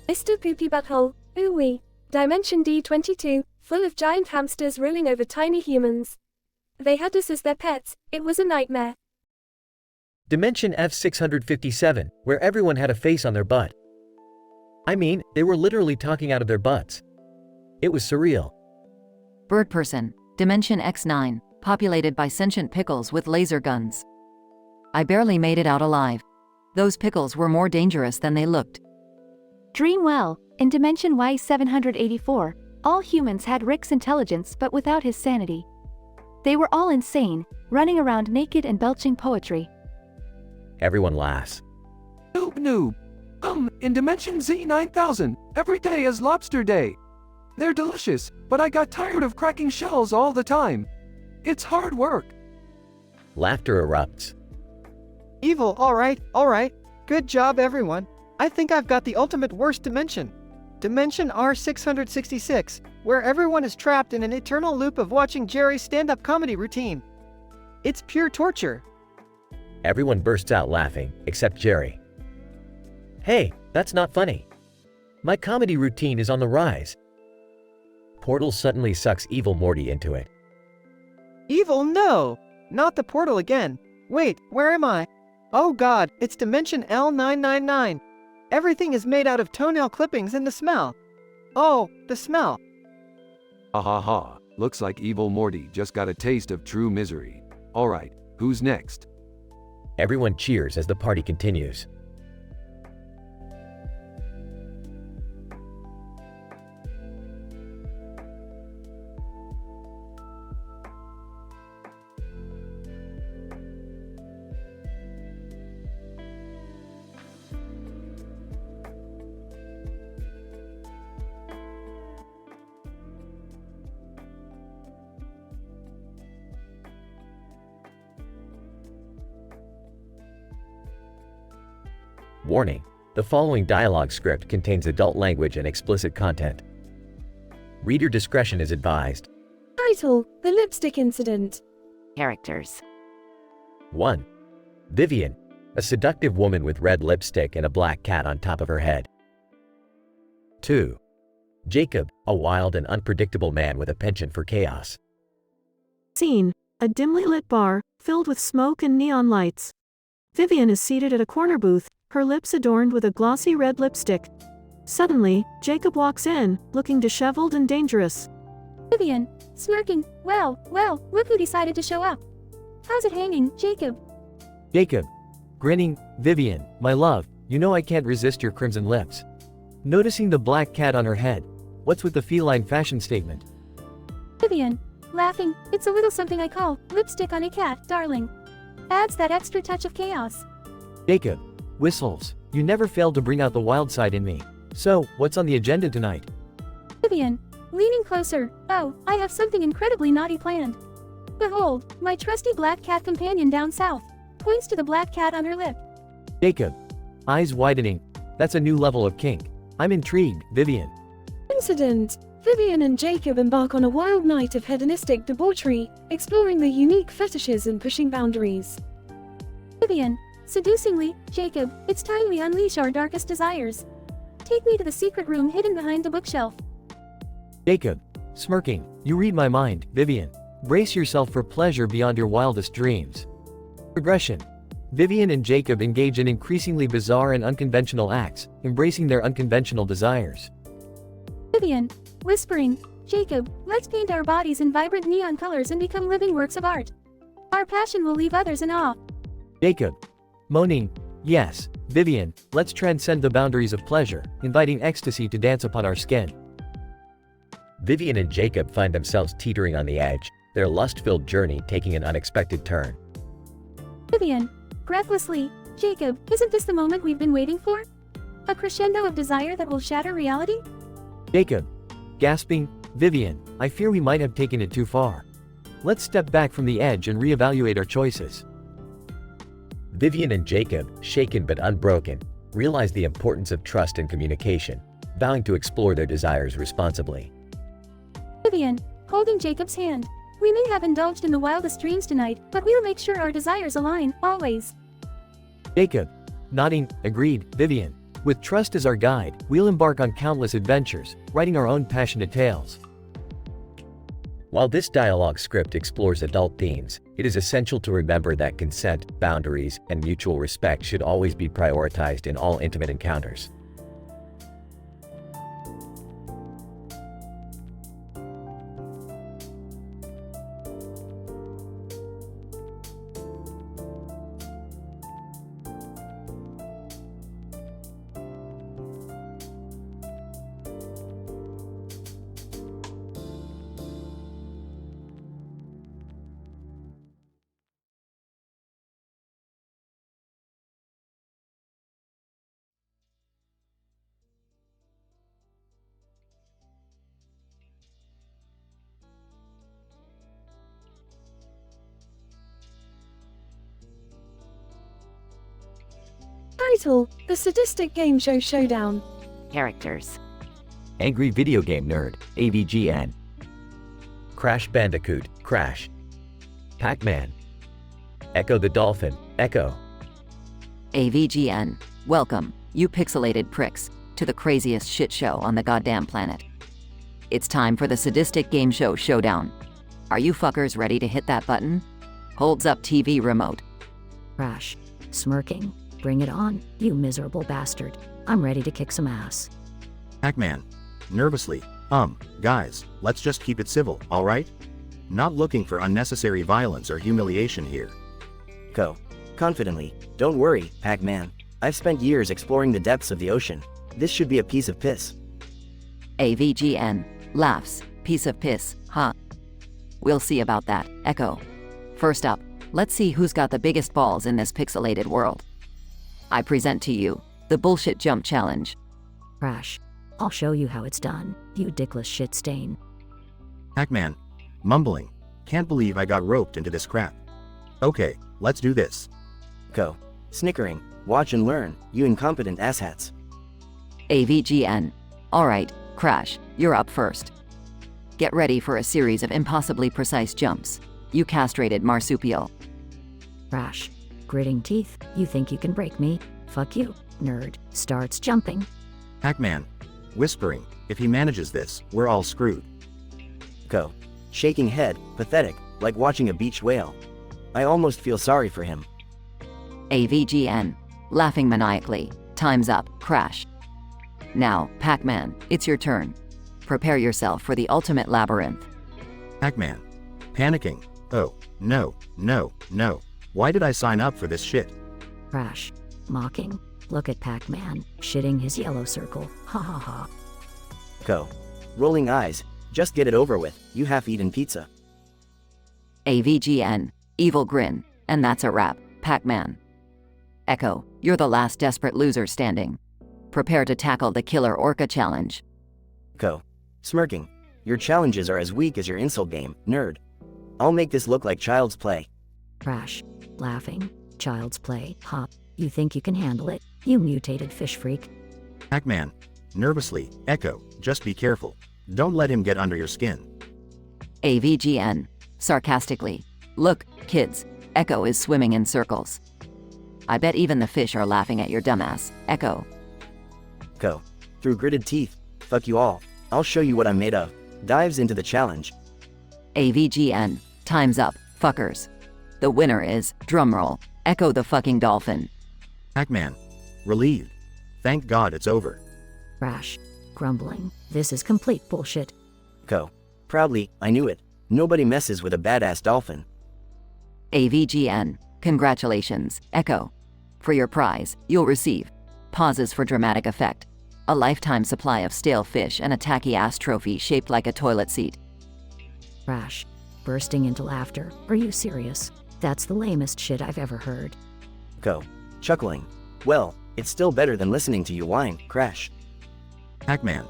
[SPEAKER 17] Mr. Poopy Butthole, ooh-wee. Dimension D22, full of giant hamsters ruling over tiny humans. They had us as their pets, it was a nightmare.
[SPEAKER 11] Dimension F657, where everyone had a face on their butt. I mean, they were literally talking out of their butts. It was surreal.
[SPEAKER 7] Bird Person, Dimension X9, populated by sentient pickles with laser guns. I barely made it out alive. Those pickles were more dangerous than they looked.
[SPEAKER 15] Dreamwell, in Dimension Y784, all humans had Rick's intelligence but without his sanity. They were all insane, running around naked and belching poetry.
[SPEAKER 4] Everyone laughs.
[SPEAKER 2] Noob. In Dimension Z9000, every day is Lobster Day. They're delicious, but I got tired of cracking shells all the time. It's hard work.
[SPEAKER 4] Laughter erupts.
[SPEAKER 13] Evil, alright. Good job everyone. I think I've got the ultimate worst dimension. Dimension R666, where everyone is trapped in an eternal loop of watching Jerry's stand-up comedy routine. It's pure torture.
[SPEAKER 4] Everyone bursts out laughing, except Jerry.
[SPEAKER 11] Hey, that's not funny. My comedy routine is on the rise.
[SPEAKER 4] Portal suddenly sucks Evil Morty into it.
[SPEAKER 13] Evil, no! Not the portal again. Wait, where am I? Oh god, it's Dimension L999. Everything is made out of toenail clippings and the smell. Oh, the smell.
[SPEAKER 2] Ha ha ha, looks like Evil Morty just got a taste of true misery. Alright, who's next?
[SPEAKER 4] Everyone cheers as the party continues. Warning: the following dialogue script contains adult language and explicit content. Reader discretion is advised.
[SPEAKER 17] Title: The Lipstick Incident.
[SPEAKER 7] Characters.
[SPEAKER 4] 1. Vivian, a seductive woman with red lipstick and a black cat on top of her head. 2. Jacob, a wild and unpredictable man with a penchant for chaos.
[SPEAKER 20] Scene: a dimly lit bar, filled with smoke and neon lights. Vivian is seated at a corner booth, her lips adorned with a glossy red lipstick. Suddenly, Jacob walks in, looking disheveled and dangerous.
[SPEAKER 17] Vivian, smirking, well, look who decided to show up. How's it hanging, Jacob?
[SPEAKER 11] Jacob, grinning, Vivian, my love, you know I can't resist your crimson lips. Noticing the black cat on her head. What's with the feline fashion statement?
[SPEAKER 17] Vivian, laughing, it's a little something I call lipstick on a cat, darling. Adds that extra touch of chaos.
[SPEAKER 11] Jacob, whistles, you never fail to bring out the wild side in me. So, what's on the agenda tonight?
[SPEAKER 17] Vivian, leaning closer, oh, I have something incredibly naughty planned. Behold, my trusty black cat companion down south, points to the black cat on her lip.
[SPEAKER 11] Jacob, eyes widening, that's a new level of kink. I'm intrigued, Vivian.
[SPEAKER 17] Incident: Vivian and Jacob embark on a wild night of hedonistic debauchery, exploring their unique fetishes and pushing boundaries. Vivian, seducingly, Jacob, it's time we unleash our darkest desires. Take me to the secret room hidden behind the bookshelf.
[SPEAKER 11] Jacob, smirking, you read my mind, Vivian. Brace yourself for pleasure beyond your wildest dreams. Progression. Vivian and Jacob engage in increasingly bizarre and unconventional acts, embracing their unconventional desires.
[SPEAKER 17] Vivian, whispering, Jacob, let's paint our bodies in vibrant neon colors and become living works of art. Our passion will leave others in awe.
[SPEAKER 11] Jacob, moaning, yes. Vivian, let's transcend the boundaries of pleasure, inviting ecstasy to dance upon our skin.
[SPEAKER 4] Vivian and Jacob find themselves teetering on the edge, their lust-filled journey taking an unexpected turn.
[SPEAKER 17] Vivian, breathlessly, Jacob, isn't this the moment we've been waiting for? A crescendo of desire that will shatter reality?
[SPEAKER 11] Jacob, gasping, Vivian, I fear we might have taken it too far. Let's step back from the edge and reevaluate our choices.
[SPEAKER 4] Vivian and Jacob, shaken but unbroken, realize the importance of trust and communication, vowing to explore their desires responsibly.
[SPEAKER 17] Vivian, holding Jacob's hand. We may have indulged in the wildest dreams tonight, but we'll make sure our desires align, always.
[SPEAKER 11] Jacob, nodding, agreed. Vivian, with trust as our guide, we'll embark on countless adventures, writing our own passionate tales.
[SPEAKER 4] While this dialogue script explores adult themes, it is essential to remember that consent, boundaries, and mutual respect should always be prioritized in all intimate encounters.
[SPEAKER 17] Title, The Sadistic Game Show Showdown.
[SPEAKER 7] Characters.
[SPEAKER 4] Angry Video Game Nerd, AVGN. Crash Bandicoot, Crash. Pac-Man. Echo the Dolphin, Echo.
[SPEAKER 7] AVGN. Welcome, you pixelated pricks, to the craziest shit show on the goddamn planet. It's time for the Sadistic Game Show Showdown. Are you fuckers ready to hit that button? Holds up TV remote.
[SPEAKER 3] Crash, smirking. Bring it on, you miserable bastard. I'm ready to kick some ass.
[SPEAKER 12] Pac-Man, nervously, guys, let's just keep it civil, alright? Not looking for unnecessary violence or humiliation here.
[SPEAKER 19] Go. Confidently, don't worry, Pac-Man. I've spent years exploring the depths of the ocean. This should be a piece of piss.
[SPEAKER 7] AVGN. Laughs. Piece of piss, huh? We'll see about that, Echo. First up, let's see who's got the biggest balls in this pixelated world. I present to you, the Bullshit Jump Challenge.
[SPEAKER 3] Crash, I'll show you how it's done, you dickless shit stain.
[SPEAKER 12] Pac-Man, mumbling, can't believe I got roped into this crap. Okay, let's do this.
[SPEAKER 19] Go. Snickering, watch and learn, you incompetent asshats.
[SPEAKER 7] AVGN. Alright, Crash, you're up first. Get ready for a series of impossibly precise jumps. You castrated marsupial.
[SPEAKER 3] Crash, gritting teeth, you think you can break me? Fuck you, nerd. Starts jumping.
[SPEAKER 12] Pac-Man, whispering, if he manages this, we're all screwed.
[SPEAKER 19] Go. Shaking head, pathetic, like watching a beached whale. I almost feel sorry for him.
[SPEAKER 7] AVGN. Laughing maniacally. Time's up, Crash. Now, Pac-Man, it's your turn. Prepare yourself for the ultimate labyrinth.
[SPEAKER 12] Pac-Man, panicking, oh, no, no, no. Why did I sign up for this shit?
[SPEAKER 3] Crash, mocking. Look at Pac-Man, shitting his yellow circle. Ha ha ha.
[SPEAKER 19] Go. Rolling eyes. Just get it over with, you half-eaten pizza.
[SPEAKER 7] AVGN. Evil grin. And that's a wrap, Pac-Man. Echo, you're the last desperate loser standing. Prepare to tackle the Killer Orca Challenge.
[SPEAKER 19] Go. Smirking. Your challenges are as weak as your insult game, nerd. I'll make this look like child's play.
[SPEAKER 3] Crash, laughing. Child's play, huh? You think you can handle it, you mutated fish freak?
[SPEAKER 12] Pac-Man, nervously, Echo, just be careful. Don't let him get under your skin.
[SPEAKER 7] AVGN. Sarcastically. Look, kids, Echo is swimming in circles. I bet even the fish are laughing at your dumbass, Echo.
[SPEAKER 19] Go. Through gritted teeth. Fuck you all. I'll show you what I'm made of. Dives into the challenge.
[SPEAKER 7] AVGN. Time's up, fuckers. The winner is, drumroll, Echo the fucking dolphin.
[SPEAKER 12] Pac-Man. Relieved. Thank God it's over.
[SPEAKER 3] Crash. Grumbling. This is complete bullshit.
[SPEAKER 19] Echo. Proudly, I knew it. Nobody messes with a badass dolphin.
[SPEAKER 7] AVGN. Congratulations, Echo. For your prize, you'll receive pauses for dramatic effect, a lifetime supply of stale fish, and a tacky-ass trophy shaped like a toilet seat.
[SPEAKER 3] Crash. Bursting into laughter. Are you serious? That's the lamest shit I've ever heard.
[SPEAKER 19] Echo. Chuckling. Well, it's still better than listening to you whine, Crash.
[SPEAKER 12] Pac-Man.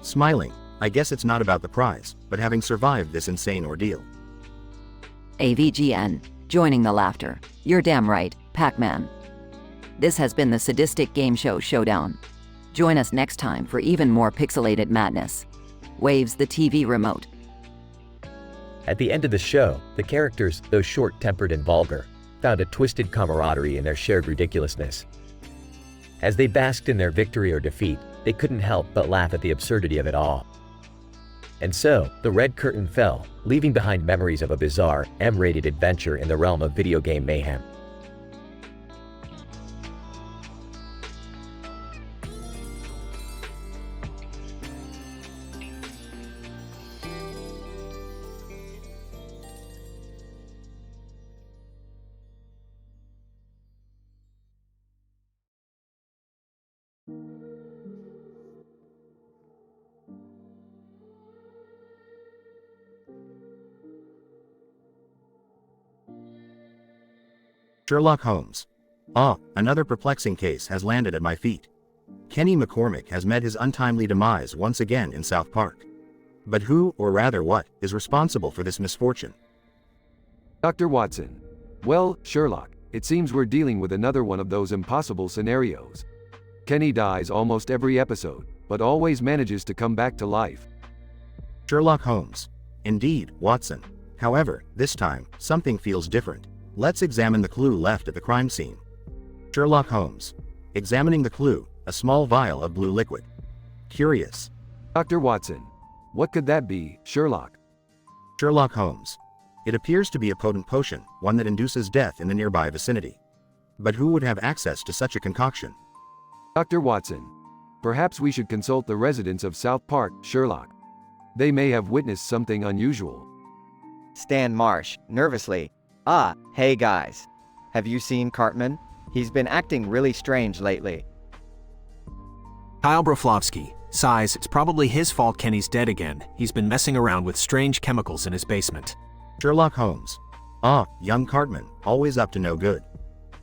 [SPEAKER 12] Smiling. I guess it's not about the prize, but having survived this insane ordeal.
[SPEAKER 7] AVGN. Joining the laughter. You're damn right, Pac-Man. This has been the Sadistic Game Show Showdown. Join us next time for even more pixelated madness. Waves the TV remote.
[SPEAKER 4] At the end of the show, the characters, though short-tempered and vulgar, found a twisted camaraderie in their shared ridiculousness. As they basked in their victory or defeat, they couldn't help but laugh at the absurdity of it all. And so, the red curtain fell, leaving behind memories of a bizarre, M-rated adventure in the realm of video game mayhem.
[SPEAKER 12] Sherlock Holmes. Ah, another perplexing case has landed at my feet. Kenny McCormick has met his untimely demise once again in South Park. But who, or rather what, is responsible for this misfortune?
[SPEAKER 2] Dr. Watson. Well, Sherlock, it seems we're dealing with another one of those impossible scenarios. Kenny dies almost every episode, but always manages to come back to life.
[SPEAKER 12] Sherlock Holmes. Indeed, Watson. However, this time, something feels different. Let's examine the clue left at the crime scene. Sherlock Holmes. Examining the clue, a small vial of blue liquid. Curious.
[SPEAKER 2] Dr. Watson. What could that be, Sherlock?
[SPEAKER 12] Sherlock Holmes. It appears to be a potent potion, one that induces death in the nearby vicinity. But who would have access to such a concoction?
[SPEAKER 2] Dr. Watson. Perhaps we should consult the residents of South Park, Sherlock. They may have witnessed something unusual.
[SPEAKER 18] Stan Marsh, nervously. Ah, hey guys. Have you seen Cartman? He's been acting really strange lately.
[SPEAKER 9] Kyle Broflovsky. Sighs, it's probably his fault Kenny's dead again. He's been messing around with strange chemicals in his basement.
[SPEAKER 12] Sherlock Holmes. Ah, young Cartman, always up to no good.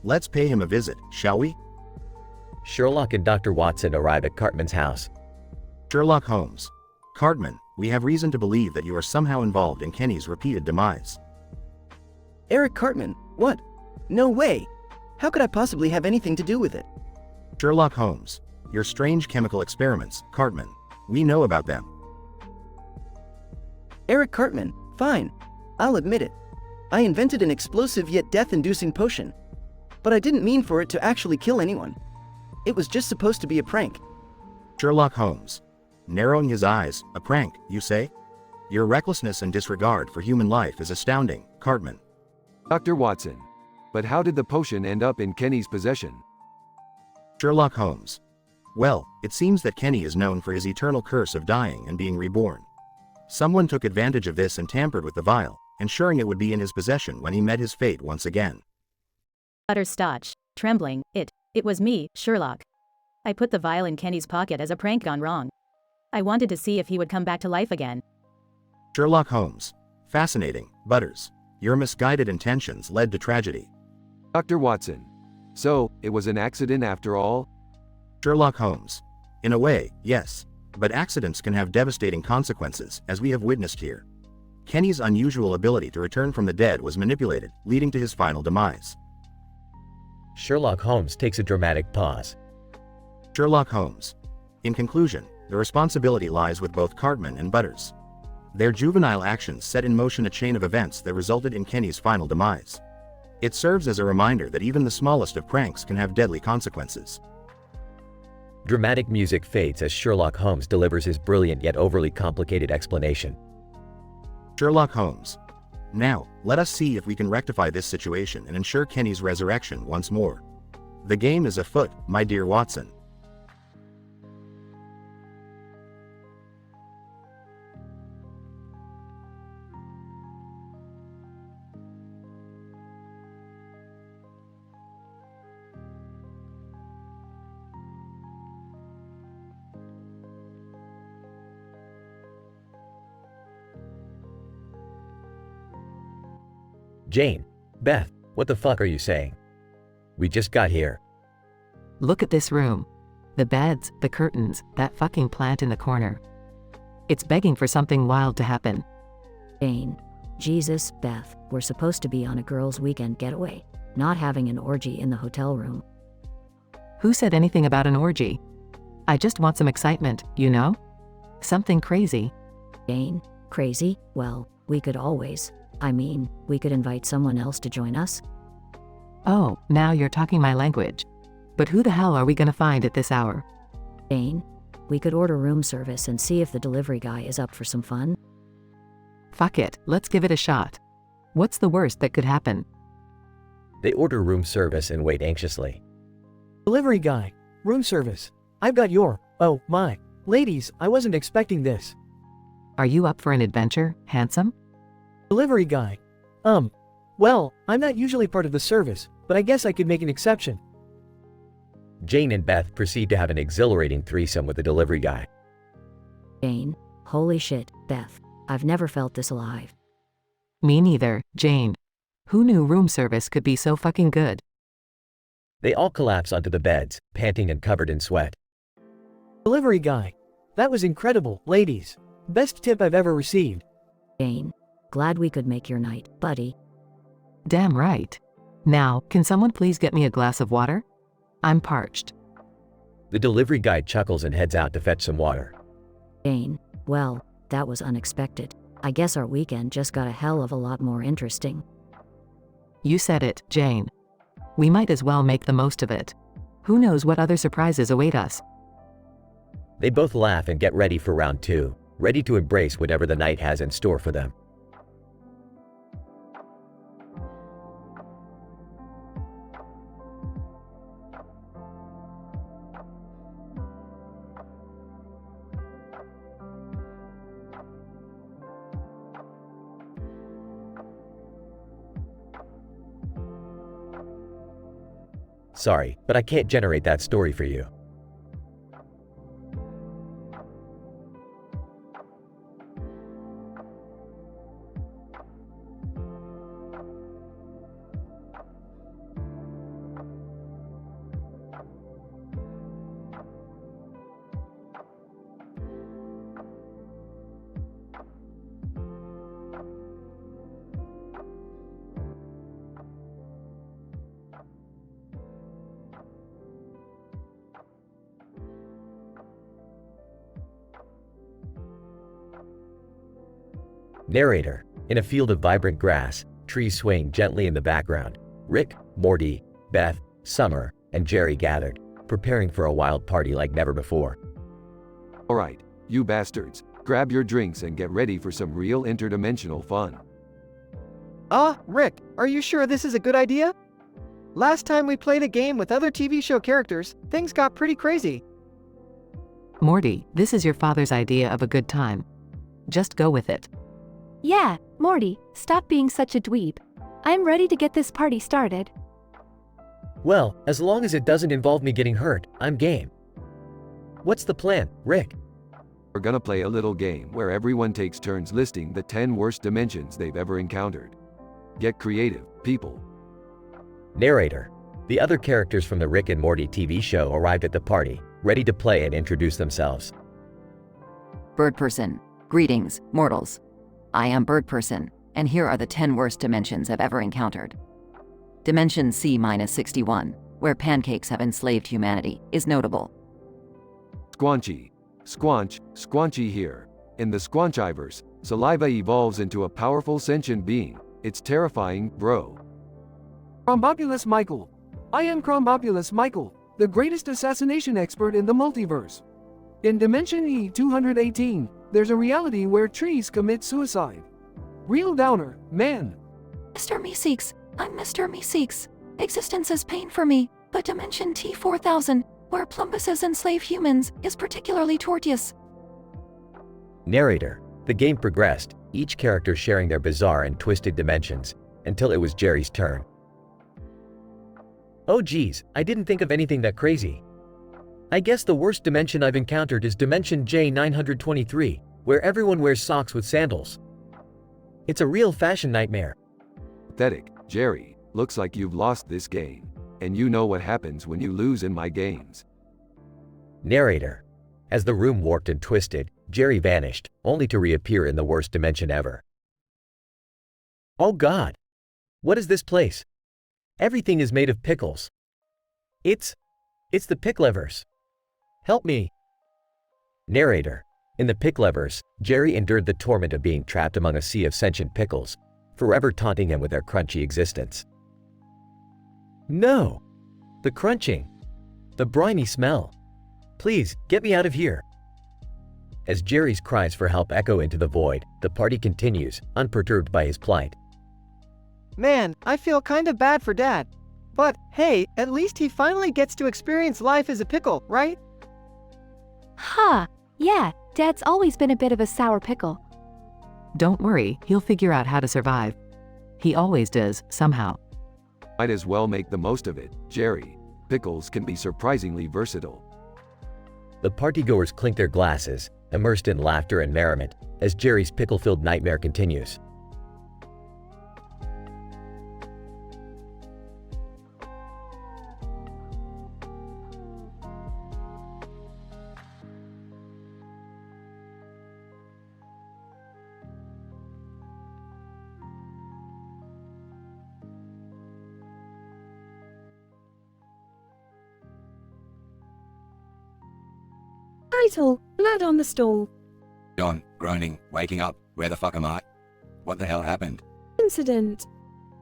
[SPEAKER 12] Let's pay him a visit, shall we?
[SPEAKER 4] Sherlock and Dr. Watson arrive at Cartman's house.
[SPEAKER 12] Sherlock Holmes. Cartman, we have reason to believe that you are somehow involved in Kenny's repeated demise.
[SPEAKER 19] Eric Cartman, what? No way! How could I possibly have anything to do with it?
[SPEAKER 12] Sherlock Holmes. Your strange chemical experiments, Cartman. We know about them.
[SPEAKER 19] Eric Cartman, fine. I'll admit it. I invented an explosive yet death-inducing potion. But I didn't mean for it to actually kill anyone. It was just supposed to be a prank.
[SPEAKER 12] Sherlock Holmes. Narrowing his eyes, a prank, you say? Your recklessness and disregard for human life is astounding, Cartman.
[SPEAKER 2] Dr. Watson. But how did the potion end up in Kenny's possession?
[SPEAKER 12] Sherlock Holmes. Well, it seems that Kenny is known for his eternal curse of dying and being reborn. Someone took advantage of this and tampered with the vial, ensuring it would be in his possession when he met his fate once again.
[SPEAKER 22] Butterscotch. Trembling. It was me, Sherlock. I put the vial in Kenny's pocket as a prank gone wrong. I wanted to see if he would come back to life again.
[SPEAKER 12] Sherlock Holmes. Fascinating, Butters. Your misguided intentions led to tragedy.
[SPEAKER 2] Dr. Watson. So, it was an accident after all?
[SPEAKER 12] Sherlock Holmes. In a way, yes. But accidents can have devastating consequences, as we have witnessed here. Kenny's unusual ability to return from the dead was manipulated, leading to his final demise.
[SPEAKER 4] Sherlock Holmes takes a dramatic pause.
[SPEAKER 12] Sherlock Holmes. In conclusion, the responsibility lies with both Cartman and Butters. Their juvenile actions set in motion a chain of events that resulted in Kenny's final demise. It serves as a reminder that even the smallest of pranks can have deadly consequences.
[SPEAKER 4] Dramatic music fades as Sherlock Holmes delivers his brilliant yet overly complicated explanation.
[SPEAKER 12] Sherlock Holmes. Now, let us see if we can rectify this situation and ensure Kenny's resurrection once more. The game is afoot, my dear Watson.
[SPEAKER 4] Jane, Beth, what the fuck are you saying? We just got here.
[SPEAKER 1] Look at this room. The beds, the curtains, that fucking plant in the corner. It's begging for something wild to happen.
[SPEAKER 3] Jane. Jesus, Beth, we're supposed to be on a girls' weekend getaway, not having an orgy in the hotel room.
[SPEAKER 1] Who said anything about an orgy? I just want some excitement, you know? Something crazy.
[SPEAKER 3] Jane, crazy? Well, we could always. We could invite someone else to join us.
[SPEAKER 1] Oh, now you're talking my language. But who the hell are we gonna find at this hour?
[SPEAKER 3] Jane, we could order room service and see if the delivery guy is up for some fun.
[SPEAKER 1] Fuck it, let's give it a shot. What's the worst that could happen?
[SPEAKER 4] They order room service and wait anxiously.
[SPEAKER 11] Delivery guy, room service. I've got your, oh my. Ladies, I wasn't expecting this.
[SPEAKER 1] Are you up for an adventure, handsome?
[SPEAKER 11] Delivery guy. Well, I'm not usually part of the service, but I guess I could make an exception.
[SPEAKER 4] Jane and Beth proceed to have an exhilarating threesome with the delivery guy.
[SPEAKER 3] Jane, holy shit, Beth. I've never felt this alive.
[SPEAKER 1] Me neither, Jane. Who knew room service could be so fucking good?
[SPEAKER 4] They all collapse onto the beds, panting and covered in sweat.
[SPEAKER 11] Delivery guy. That was incredible, ladies. Best tip I've ever received.
[SPEAKER 3] Jane, glad we could make your night, buddy.
[SPEAKER 1] Damn right. Now, can someone please get me a glass of water? I'm parched.
[SPEAKER 4] The delivery guy chuckles and heads out to fetch some water.
[SPEAKER 3] Jane, well, that was unexpected. I guess our weekend just got a hell of a lot more interesting.
[SPEAKER 1] You said it, Jane. We might as well make the most of it. Who knows what other surprises await us?
[SPEAKER 4] They both laugh and get ready for round 2, ready to embrace whatever the night has in store for them. Sorry, but I can't generate that story for you. Narrator. In a field of vibrant grass, trees swaying gently in the background, Rick, Morty, Beth, Summer, and Jerry gathered, preparing for a wild party like never before.
[SPEAKER 2] Alright, you bastards, grab your drinks and get ready for some real interdimensional fun.
[SPEAKER 13] Rick, are you sure this is a good idea? Last time we played a game with other TV show characters, things got pretty crazy.
[SPEAKER 1] Morty, this is your father's idea of a good time. Just go with it.
[SPEAKER 15] Yeah, Morty, stop being such a dweeb. I'm ready to get this party started.
[SPEAKER 4] Well, as long as it doesn't involve me getting hurt, I'm game. What's the plan, Rick?
[SPEAKER 2] We're gonna play a little game where everyone takes turns listing the 10 worst dimensions they've ever encountered. Get creative, people.
[SPEAKER 4] Narrator. The other characters from the Rick and Morty TV show arrived at the party, ready to play and introduce themselves.
[SPEAKER 7] Bird Person. Greetings, mortals. I am Bird Person, and here are the 10 worst dimensions I've ever encountered. Dimension C-61, where pancakes have enslaved humanity, is notable.
[SPEAKER 2] Squanchy. Squanchy here. In the Squanchiverse, saliva evolves into a powerful sentient being. It's terrifying, bro.
[SPEAKER 8] Crombopulus Michael. I am Crombopulus Michael, the greatest assassination expert in the multiverse. In Dimension E-218, there's a reality where trees commit suicide. Real downer, man.
[SPEAKER 15] Mr. Meeseeks, I'm Mr. Meeseeks. Existence is pain for me, but Dimension T4000, where Plumbuses enslave humans, is particularly tortuous.
[SPEAKER 4] Narrator. The game progressed, each character sharing their bizarre and twisted dimensions, until it was Jerry's turn. Oh geez, I didn't think of anything that crazy. I guess the worst dimension I've encountered is Dimension J923, where everyone wears socks with sandals. It's a real fashion nightmare.
[SPEAKER 2] Pathetic, Jerry. Looks like you've lost this game. And you know what happens when you lose in my games.
[SPEAKER 4] Narrator. As the room warped and twisted, Jerry vanished, only to reappear in the worst dimension ever. Oh God! What is this place? Everything is made of pickles. It's the Pickleverse. Help me. Narrator. In the Pickleverse, Jerry endured the torment of being trapped among a sea of sentient pickles, forever taunting him with their crunchy existence. No! The crunching. The briny smell. Please, get me out of here. As Jerry's cries for help echo into the void, the party continues, unperturbed by his plight.
[SPEAKER 13] Man, I feel kinda bad for Dad. But, hey, at least he finally gets to experience life as a pickle, right?
[SPEAKER 15] Ha! Yeah, Dad's always been a bit of a sour pickle.
[SPEAKER 1] Don't worry, he'll figure out how to survive. He always does, somehow.
[SPEAKER 2] Might as well make the most of it, Jerry. Pickles can be surprisingly versatile.
[SPEAKER 4] The partygoers clink their glasses, immersed in laughter and merriment, as Jerry's pickle-filled nightmare continues.
[SPEAKER 17] Title, Blood on the Stall.
[SPEAKER 5] John, groaning, waking up. Where the fuck am I? What the hell happened?
[SPEAKER 17] Incident.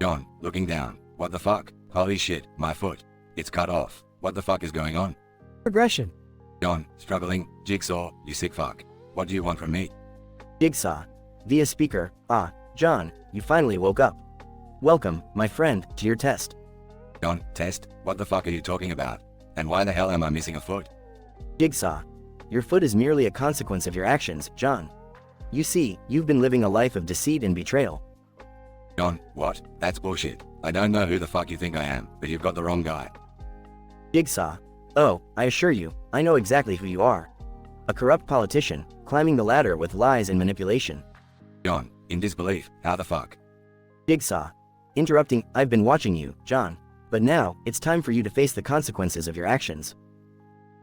[SPEAKER 5] John, looking down. What the fuck? Holy shit, my foot. It's cut off. What the fuck is going on?
[SPEAKER 6] Progression.
[SPEAKER 5] John, struggling. Jigsaw, you sick fuck. What do you want from me?
[SPEAKER 19] Jigsaw. Via speaker. John, you finally woke up. Welcome, my friend, to your test.
[SPEAKER 5] John, test? What the fuck are you talking about? And why the hell am I missing a foot?
[SPEAKER 19] Jigsaw. Your foot is merely a consequence of your actions, John. You see, you've been living a life of deceit and betrayal.
[SPEAKER 5] John, what? That's bullshit. I don't know who the fuck you think I am, but you've got the wrong guy.
[SPEAKER 19] Jigsaw. Oh, I assure you, I know exactly who you are. A corrupt politician, climbing the ladder with lies and manipulation.
[SPEAKER 5] John, in disbelief, how the fuck?
[SPEAKER 19] Jigsaw. Interrupting, I've been watching you, John. But now, it's time for you to face the consequences of your actions.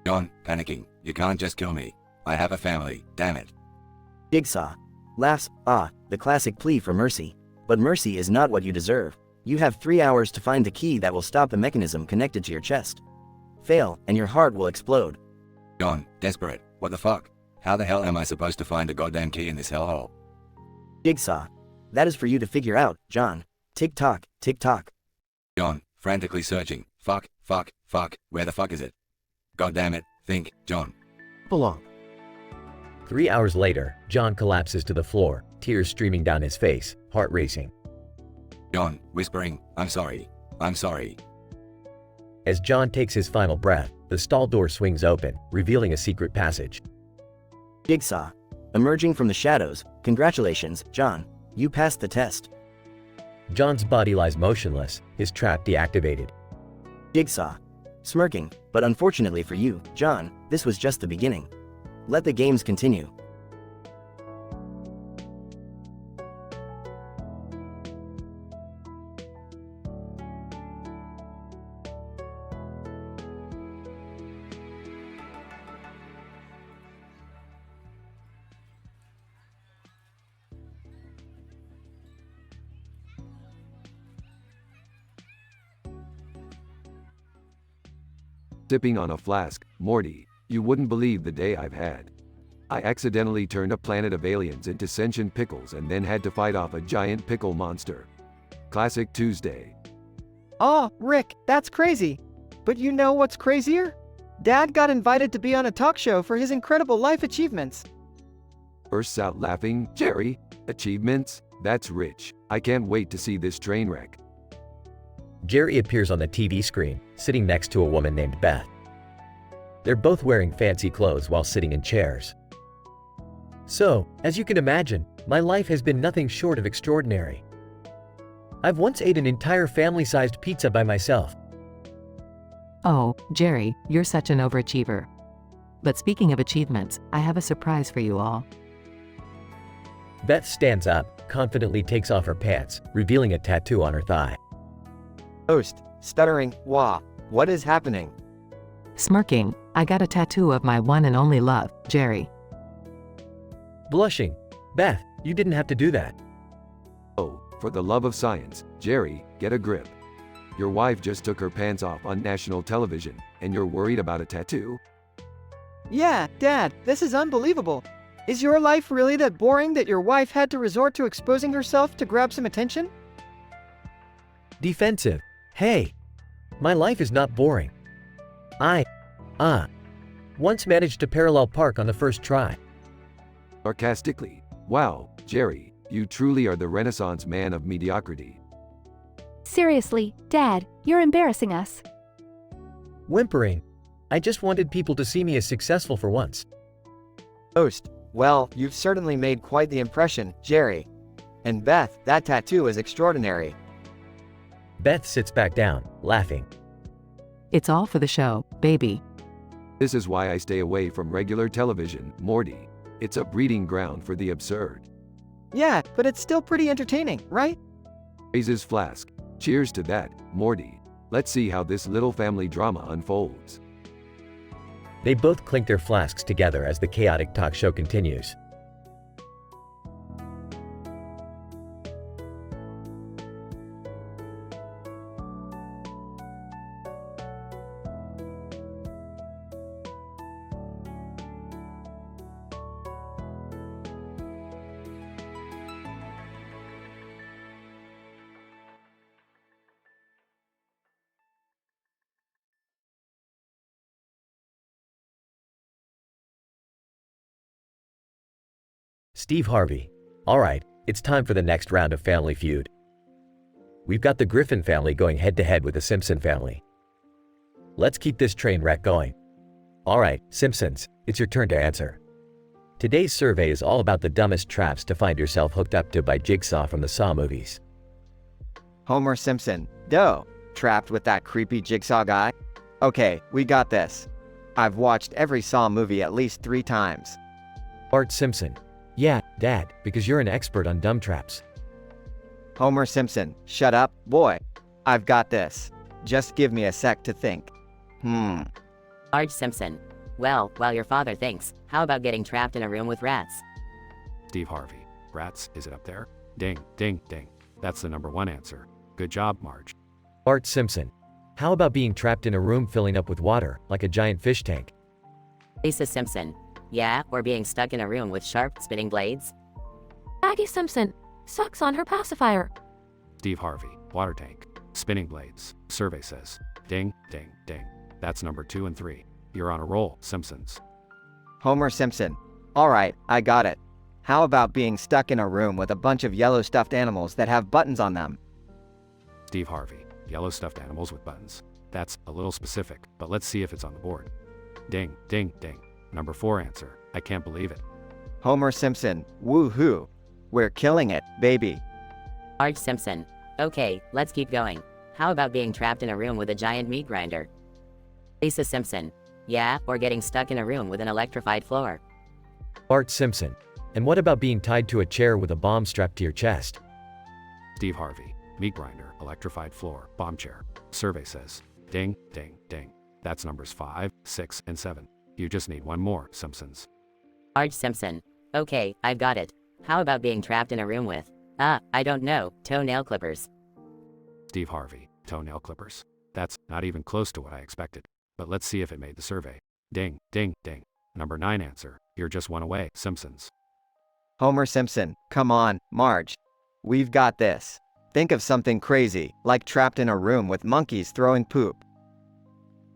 [SPEAKER 5] John, panicking. You can't just kill me. I have a family, damn it.
[SPEAKER 19] Jigsaw. Laughs. The classic plea for mercy. But mercy is not what you deserve. You have 3 hours to find the key that will stop the mechanism connected to your chest. Fail, and your heart will explode.
[SPEAKER 5] John, desperate. What the fuck? How the hell am I supposed to find a goddamn key in this hellhole?
[SPEAKER 19] Jigsaw. That is for you to figure out, John. Tick-tock, tick-tock.
[SPEAKER 5] John, frantically searching. Fuck, where the fuck is it? God damn it, think, John.
[SPEAKER 11] Belong.
[SPEAKER 4] 3 hours later, John collapses to the floor, tears streaming down his face, heart racing.
[SPEAKER 5] John, whispering, I'm sorry.
[SPEAKER 4] As John takes his final breath, the stall door swings open, revealing a secret passage.
[SPEAKER 19] Jigsaw. Emerging from the shadows, congratulations, John. You passed the test.
[SPEAKER 4] John's body lies motionless, his trap deactivated.
[SPEAKER 19] Jigsaw. Smirking, but unfortunately for you, John, this was just the beginning. Let the games continue.
[SPEAKER 2] Sipping on a flask, Morty, you wouldn't believe the day I've had. I accidentally turned a planet of aliens into sentient pickles and then had to fight off a giant pickle monster. Classic Tuesday.
[SPEAKER 13] Oh, Rick, that's crazy. But you know what's crazier? Dad got invited to be on a talk show for his incredible life achievements.
[SPEAKER 2] Bursts out laughing, Jerry, achievements? That's rich. I can't wait to see this train wreck.
[SPEAKER 4] Jerry appears on the TV screen, sitting next to a woman named Beth. They're both wearing fancy clothes while sitting in chairs. So, as you can imagine, my life has been nothing short of extraordinary. I've once ate an entire family-sized pizza by myself.
[SPEAKER 1] Oh, Jerry, you're such an overachiever. But speaking of achievements, I have a surprise for you all.
[SPEAKER 4] Beth stands up, confidently takes off her pants, revealing a tattoo on her thigh.
[SPEAKER 18] Host, stuttering, wah, what is happening?
[SPEAKER 1] Smirking, I got a tattoo of my one and only love, Jerry.
[SPEAKER 4] Blushing, Beth, you didn't have to do that.
[SPEAKER 2] Oh, for the love of science, Jerry, get a grip. Your wife just took her pants off on national television, and you're worried about a tattoo?
[SPEAKER 13] Yeah, Dad, this is unbelievable. Is your life really that boring that your wife had to resort to exposing herself to grab some attention?
[SPEAKER 4] Defensive. Hey, my life is not boring. I once managed to parallel park on the first try.
[SPEAKER 2] Sarcastically. Wow, Jerry, you truly are the Renaissance man of mediocrity.
[SPEAKER 15] Seriously, Dad, you're embarrassing us.
[SPEAKER 4] Whimpering. I just wanted people to see me as successful for once.
[SPEAKER 18] Host, well, you've certainly made quite the impression, Jerry. And Beth, that tattoo is extraordinary.
[SPEAKER 4] Beth sits back down, laughing.
[SPEAKER 1] It's all for the show, baby.
[SPEAKER 2] This is why I stay away from regular television, Morty. It's a breeding ground for the absurd.
[SPEAKER 13] Yeah, but it's still pretty entertaining, right?
[SPEAKER 2] Raises flask. Cheers to that, Morty. Let's see how this little family drama unfolds.
[SPEAKER 4] They both clink their flasks together as the chaotic talk show continues. Steve Harvey. Alright, it's time for the next round of Family Feud. We've got the Griffin family going head-to-head with the Simpson family. Let's keep this train wreck going. Alright, Simpsons, it's your turn to answer. Today's survey is all about the dumbest traps to find yourself hooked up to by Jigsaw from the Saw movies.
[SPEAKER 18] Homer Simpson. Doe. Trapped with that creepy Jigsaw guy? Okay, we got this. I've watched every Saw movie at least 3 times.
[SPEAKER 4] Bart Simpson. Yeah, Dad, because you're an expert on dumb traps.
[SPEAKER 18] Homer Simpson. Shut up, boy. I've got this. Just give me a sec to think.
[SPEAKER 16] Marge Simpson. Well, while your father thinks, how about getting trapped in a room with rats?
[SPEAKER 21] Steve Harvey. Rats, is it up there? Ding, ding, ding. That's the #1 answer. Good job, Marge.
[SPEAKER 4] Bart Simpson. How about being trapped in a room filling up with water, like a giant fish tank?
[SPEAKER 16] Lisa Simpson. Yeah, or being stuck in a room with sharp, spinning blades?
[SPEAKER 15] Aggie Simpson. Sucks on her pacifier.
[SPEAKER 21] Steve Harvey. Water tank. Spinning blades. Survey says. Ding, ding, ding. That's #2 and 3. You're on a roll, Simpsons.
[SPEAKER 18] Homer Simpson. Alright, I got it. How about being stuck in a room with a bunch of yellow stuffed animals that have buttons on them?
[SPEAKER 21] Steve Harvey. Yellow stuffed animals with buttons. That's a little specific, but let's see if it's on the board. Ding, ding, ding. #4 answer. I can't believe it.
[SPEAKER 18] Homer Simpson. Woohoo. We're killing it, baby.
[SPEAKER 16] Marge Simpson. Okay, let's keep going. How about being trapped in a room with a giant meat grinder? Lisa Simpson. Yeah, or getting stuck in a room with an electrified floor.
[SPEAKER 4] Bart Simpson. And what about being tied to a chair with a bomb strapped to your chest?
[SPEAKER 21] Steve Harvey. Meat grinder, electrified floor, bomb chair. Survey says. Ding, ding, ding. That's numbers 5, 6, and 7. You just need one more, Simpsons.
[SPEAKER 16] Marge Simpson. Okay, I've got it. How about being trapped in a room with, I don't know, toenail clippers?
[SPEAKER 21] Steve Harvey. Toenail clippers. That's not even close to what I expected. But let's see if it made the survey. Ding, ding, ding. #9 answer. You're just one away, Simpsons.
[SPEAKER 18] Homer Simpson. Come on, Marge. We've got this. Think of something crazy, like trapped in a room with monkeys throwing poop.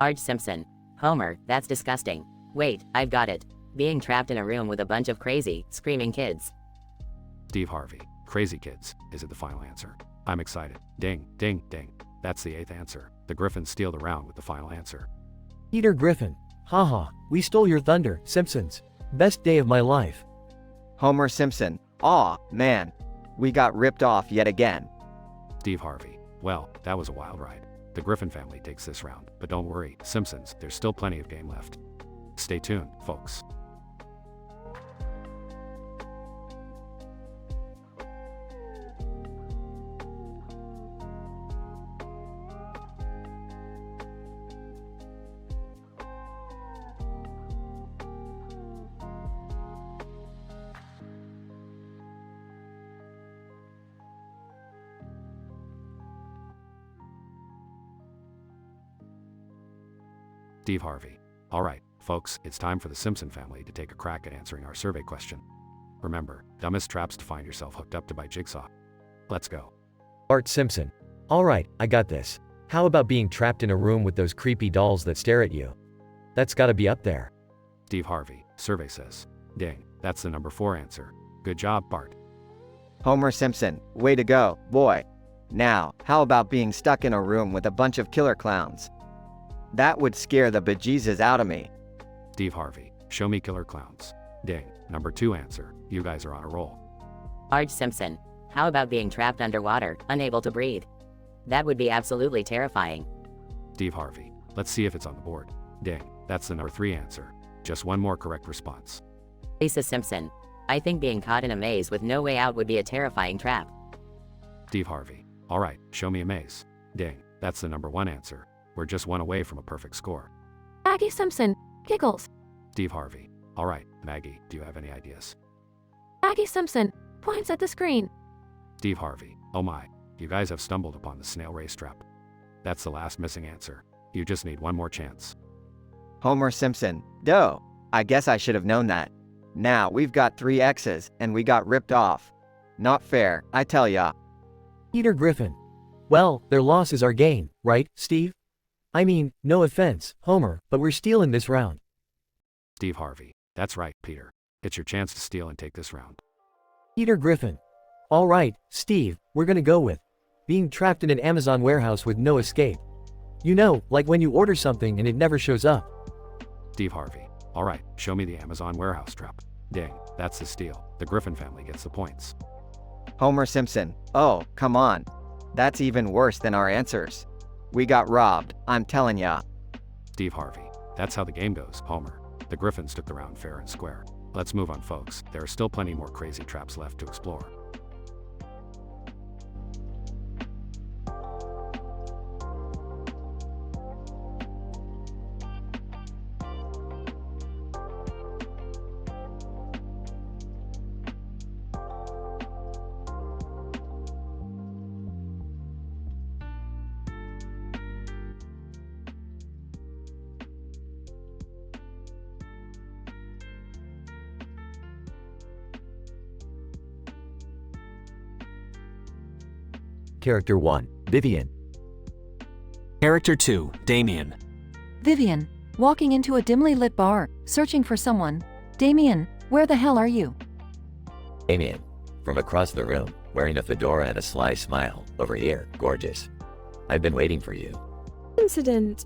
[SPEAKER 16] Marge Simpson. Homer, that's disgusting. Wait, I've got it. Being trapped in a room with a bunch of crazy, screaming kids.
[SPEAKER 21] Steve Harvey. Crazy Kids, is it the final answer? I'm excited. Ding, ding, ding. That's the 8th answer. The Griffins steal the round with the final answer.
[SPEAKER 11] Peter Griffin. Haha, we stole your thunder, Simpsons. Best day of my life.
[SPEAKER 18] Homer Simpson. Aw, man. We got ripped off yet again.
[SPEAKER 21] Steve Harvey. Well, that was a wild ride. The Griffin family takes this round, but don't worry, Simpsons, there's still plenty of game left. Stay tuned, folks. Steve Harvey. Alright, folks, it's time for the Simpson family to take a crack at answering our survey question. Remember, dumbest traps to find yourself hooked up to by Jigsaw. Let's go.
[SPEAKER 11] Bart Simpson. Alright, I got this. How about being trapped in a room with those creepy dolls that stare at you? That's gotta be up there.
[SPEAKER 21] Steve Harvey. Survey says. Ding, that's the number 4 answer. Good job, Bart.
[SPEAKER 18] Homer Simpson. Way to go, boy. Now, how about being stuck in a room with a bunch of killer clowns? That would scare the bejesus out of me.
[SPEAKER 21] Steve Harvey. Show me killer clowns. Ding, number 2 answer. You guys are on a roll.
[SPEAKER 16] Marge Simpson. How about being trapped underwater, unable to breathe? That would be absolutely terrifying.
[SPEAKER 21] Steve Harvey. Let's see if it's on the board. Ding, that's the number 3 answer. Just one more correct response.
[SPEAKER 16] Lisa Simpson. I think being caught in a maze with no way out would be a terrifying trap.
[SPEAKER 21] Steve Harvey. Alright, show me a maze. Ding, that's the number 1 answer. We're just one away from a perfect score.
[SPEAKER 15] Maggie Simpson. Giggles.
[SPEAKER 21] Steve Harvey. Alright, Maggie, do you have any ideas?
[SPEAKER 15] Maggie Simpson. Points at the screen.
[SPEAKER 21] Steve Harvey. Oh my, you guys have stumbled upon the snail race trap. That's the last missing answer. You just need one more chance.
[SPEAKER 18] Homer Simpson. Doh. I guess I should have known that. Now we've got 3 X's and we got ripped off. Not fair, I tell ya.
[SPEAKER 11] Peter Griffin. Well, their loss is our gain, right, Steve? I mean, no offense, Homer, but we're stealing this round.
[SPEAKER 21] Steve Harvey. That's right, Peter. It's your chance to steal and take this round.
[SPEAKER 11] Peter Griffin. All right, Steve, we're gonna go with being trapped in an Amazon warehouse with no escape. You know, like when you order something and it never shows up.
[SPEAKER 21] Steve Harvey. All right, show me the Amazon warehouse trap. Ding, that's the steal. The Griffin family gets the points.
[SPEAKER 18] Homer Simpson. Oh, come on. That's even worse than our answers. We got robbed, I'm telling ya.
[SPEAKER 21] Steve Harvey. That's how the game goes, Homer. The Griffins took the round fair and square. Let's move on, folks. There are still plenty more crazy traps left to explore.
[SPEAKER 11] Character 1, Vivian.
[SPEAKER 9] Character 2, Damien.
[SPEAKER 7] Vivian, walking into a dimly lit bar, searching for someone. Damien, where the hell are you?
[SPEAKER 4] Damien, from across the room, wearing a fedora and a sly smile. Over here, gorgeous. I've been waiting for you.
[SPEAKER 17] Incident.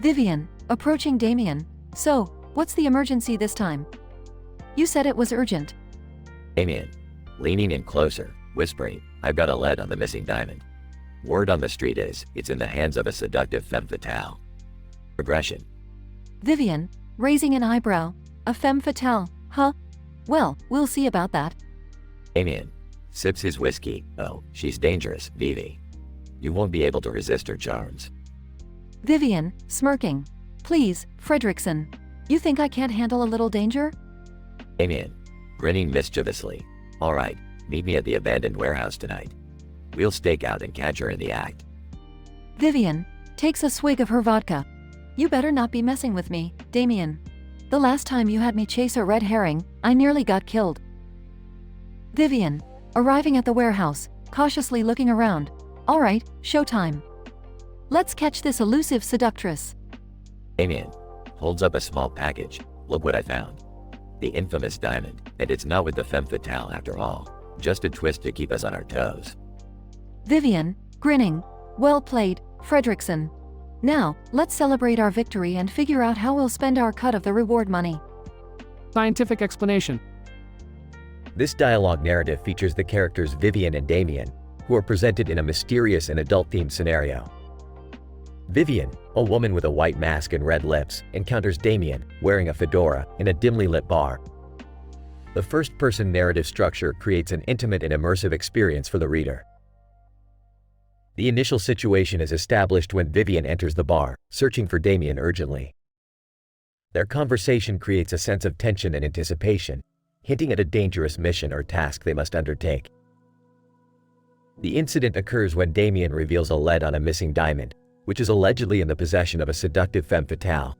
[SPEAKER 7] Vivian, approaching Damien. So, what's the emergency this time? You said it was urgent.
[SPEAKER 4] Damien, leaning in closer, whispering, I've got a lead on the missing diamond. Word on the street is, it's in the hands of a seductive femme fatale. Progression.
[SPEAKER 7] Vivian, raising an eyebrow. A femme fatale, huh? Well, we'll see about that.
[SPEAKER 4] Damien sips his whiskey. Oh, she's dangerous, Vivi. You won't be able to resist her charms.
[SPEAKER 7] Vivian, smirking. Please, Fredrickson. You think I can't handle a little danger?
[SPEAKER 4] Damien, grinning mischievously. All right, meet me at the abandoned warehouse tonight. We'll stake out and catch her in the act.
[SPEAKER 7] Vivian takes a swig of her vodka. You better not be messing with me, Damien. The last time you had me chase a red herring, I nearly got killed. Vivian, arriving at the warehouse, cautiously looking around. All right, showtime. Let's catch this elusive seductress.
[SPEAKER 4] Damien holds up a small package. Look what I found. The infamous diamond, and it's not with the femme fatale after all. just a twist to keep us on our toes.
[SPEAKER 7] Vivian, grinning. Well played, Fredrickson. Now, let's celebrate our victory and figure out how we'll spend our cut of the reward money.
[SPEAKER 21] Scientific explanation.
[SPEAKER 4] This dialogue narrative features the characters Vivian and Damien, who are presented in a mysterious and adult-themed scenario. Vivian, a woman with a white mask and red lips, encounters Damien, wearing a fedora, in a dimly lit bar. The first-person narrative structure creates an intimate and immersive experience for the reader. The initial situation is established when Vivian enters the bar, searching for Damien urgently. Their conversation creates a sense of tension and anticipation, hinting at a dangerous mission or task they must undertake. The incident occurs when Damien reveals a lead on a missing diamond, which is allegedly in the possession of a seductive femme fatale.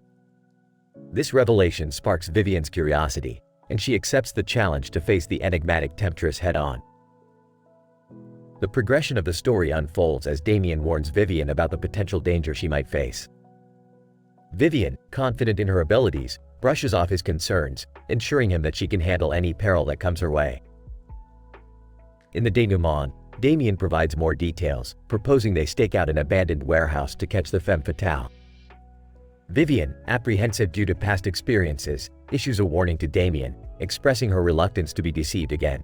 [SPEAKER 4] This revelation sparks Vivian's curiosity, and she accepts the challenge to face the enigmatic temptress head-on. The progression of the story unfolds as Damien warns Vivian about the potential danger she might face. Vivian, confident in her abilities, brushes off his concerns, ensuring him that she can handle any peril that comes her way. In the denouement, Damien provides more details, proposing they stake out an abandoned warehouse to catch the femme fatale. Vivian, apprehensive due to past experiences, issues a warning to Damien, expressing her reluctance to be deceived again.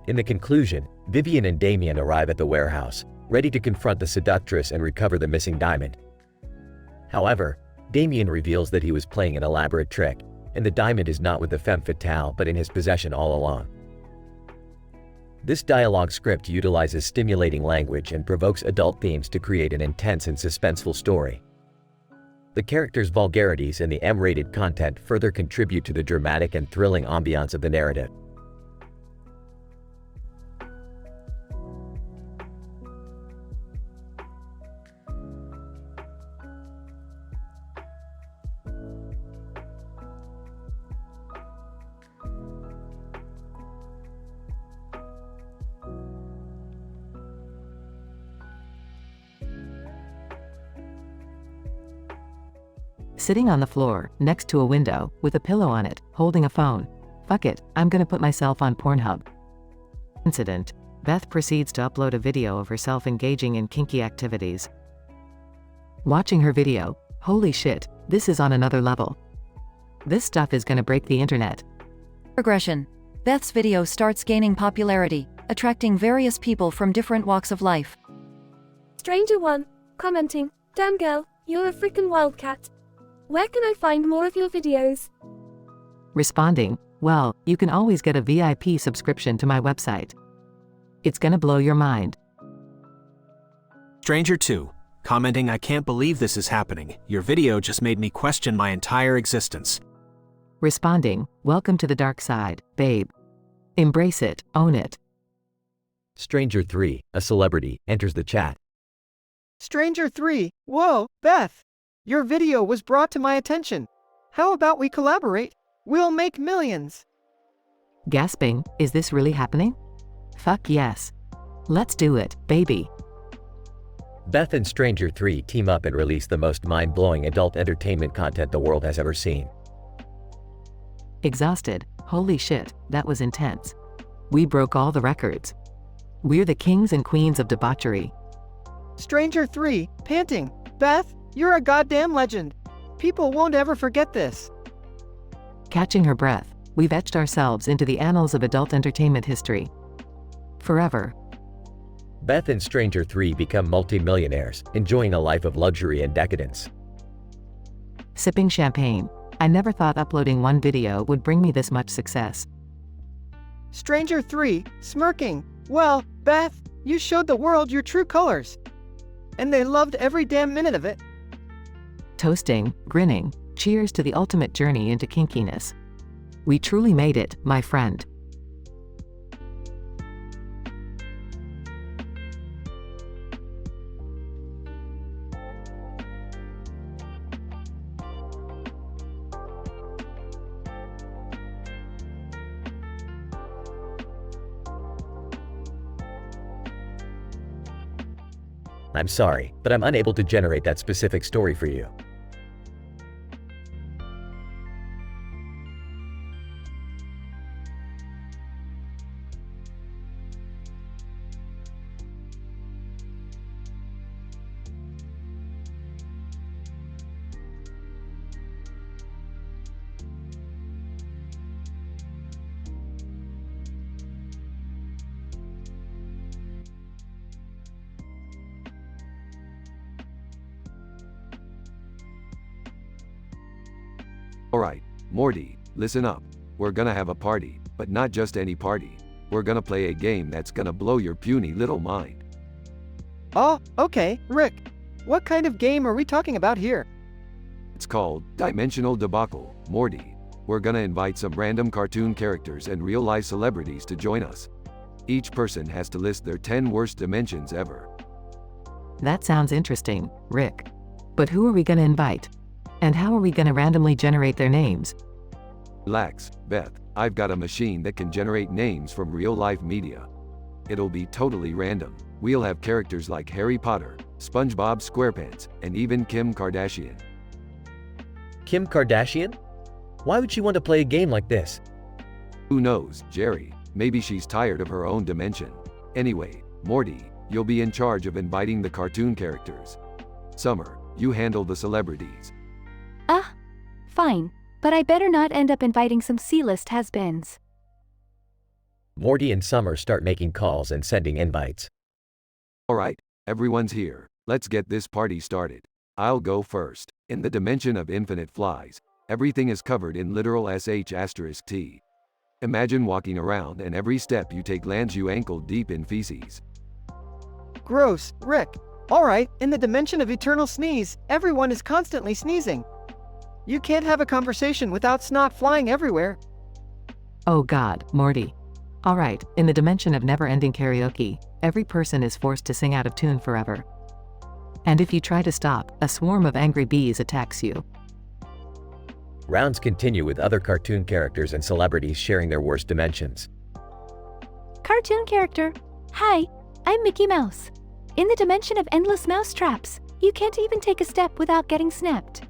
[SPEAKER 4] In the conclusion, Vivian and Damien arrive at the warehouse, ready to confront the seductress and recover the missing diamond. However, Damien reveals that he was playing an elaborate trick, and the diamond is not with the femme fatale but in his possession all along. This dialogue script utilizes stimulating language and provokes adult themes to create an intense and suspenseful story. The characters' vulgarities and the M-rated content further contribute to the dramatic and thrilling ambiance of the narrative.
[SPEAKER 1] Sitting on the floor, next to a window, with a pillow on it, holding a phone. Fuck it, I'm gonna put myself on Pornhub. Incident. Beth proceeds to upload a video of herself engaging in kinky activities. Watching her video, holy shit, this is on another level. This stuff is gonna break the internet.
[SPEAKER 7] Progression. Beth's video starts gaining popularity, attracting various people from different walks of life.
[SPEAKER 17] Stranger 1, commenting, "Damn girl, you're a freaking wildcat. Where can I find more of your videos?"
[SPEAKER 1] Responding, "Well, you can always get a VIP subscription to my website. It's gonna blow your mind."
[SPEAKER 9] Stranger 2, commenting, "I can't believe this is happening. Your video just made me question my entire existence."
[SPEAKER 1] Responding, "Welcome to the dark side, babe. Embrace it, own it."
[SPEAKER 4] Stranger 3, a celebrity, enters the chat.
[SPEAKER 13] Stranger 3, whoa, Beth! Your video was brought to my attention. How about we collaborate? We'll make millions.
[SPEAKER 1] Gasping, "Is this really happening? Fuck yes. Let's do it, baby."
[SPEAKER 4] Beth and Stranger 3 team up and release the most mind-blowing adult entertainment content the world has ever seen.
[SPEAKER 1] Exhausted, holy shit, that was intense. We broke all the records. We're the kings and queens of debauchery.
[SPEAKER 13] Stranger 3, panting, "Beth, you're a goddamn legend. People won't ever forget this."
[SPEAKER 1] Catching her breath, we've etched ourselves into the annals of adult entertainment history. Forever.
[SPEAKER 4] Beth and Stranger 3 become multi-millionaires, enjoying a life of luxury and decadence.
[SPEAKER 1] Sipping champagne. I never thought uploading one video would bring me this much success.
[SPEAKER 13] Stranger 3, smirking, "Well, Beth, you showed the world your true colors. And they loved every damn minute of it."
[SPEAKER 1] Toasting, grinning, cheers to the ultimate journey into kinkiness. We truly made it, my friend.
[SPEAKER 4] I'm sorry, but I'm unable to generate that specific story for you.
[SPEAKER 2] Morty, listen up. We're gonna have a party, but not just any party. We're gonna play a game that's gonna blow your puny little mind.
[SPEAKER 13] Oh, okay, Rick. What kind of game are we talking about here?
[SPEAKER 2] It's called Dimensional Debacle, Morty. We're gonna invite some random cartoon characters and real-life celebrities to join us. Each person has to list their 10 worst dimensions ever.
[SPEAKER 1] That sounds interesting, Rick. But who are we gonna invite? And how are we gonna randomly generate their names?
[SPEAKER 2] Relax, Beth. I've got a machine that can generate names from real-life media. It'll be totally random. We'll have characters like Harry Potter, SpongeBob SquarePants, and even Kim Kardashian.
[SPEAKER 11] Kim Kardashian? Why would she want to play a game like this?
[SPEAKER 2] Who knows, Jerry? Maybe she's tired of her own dimension. Anyway, Morty, you'll be in charge of inviting the cartoon characters. Summer, you handle the celebrities.
[SPEAKER 15] Fine. But I better not end up inviting some C-list has-beens.
[SPEAKER 4] Morty and Summer start making calls and sending invites.
[SPEAKER 2] Alright, everyone's here. Let's get this party started. I'll go first. In the dimension of infinite flies, everything is covered in literal sh*t. Imagine walking around and every step you take lands you ankle deep in feces.
[SPEAKER 13] Gross, Rick. Alright, in the dimension of eternal sneeze, everyone is constantly sneezing. You can't have a conversation without snot flying everywhere.
[SPEAKER 1] Oh God, Morty. Alright, in the dimension of never-ending karaoke, every person is forced to sing out of tune forever. And if you try to stop, a swarm of angry bees attacks you.
[SPEAKER 4] Rounds continue with other cartoon characters and celebrities sharing their worst dimensions.
[SPEAKER 15] Cartoon character. Hi, I'm Mickey Mouse. In the dimension of endless mouse traps, you can't even take a step without getting snapped.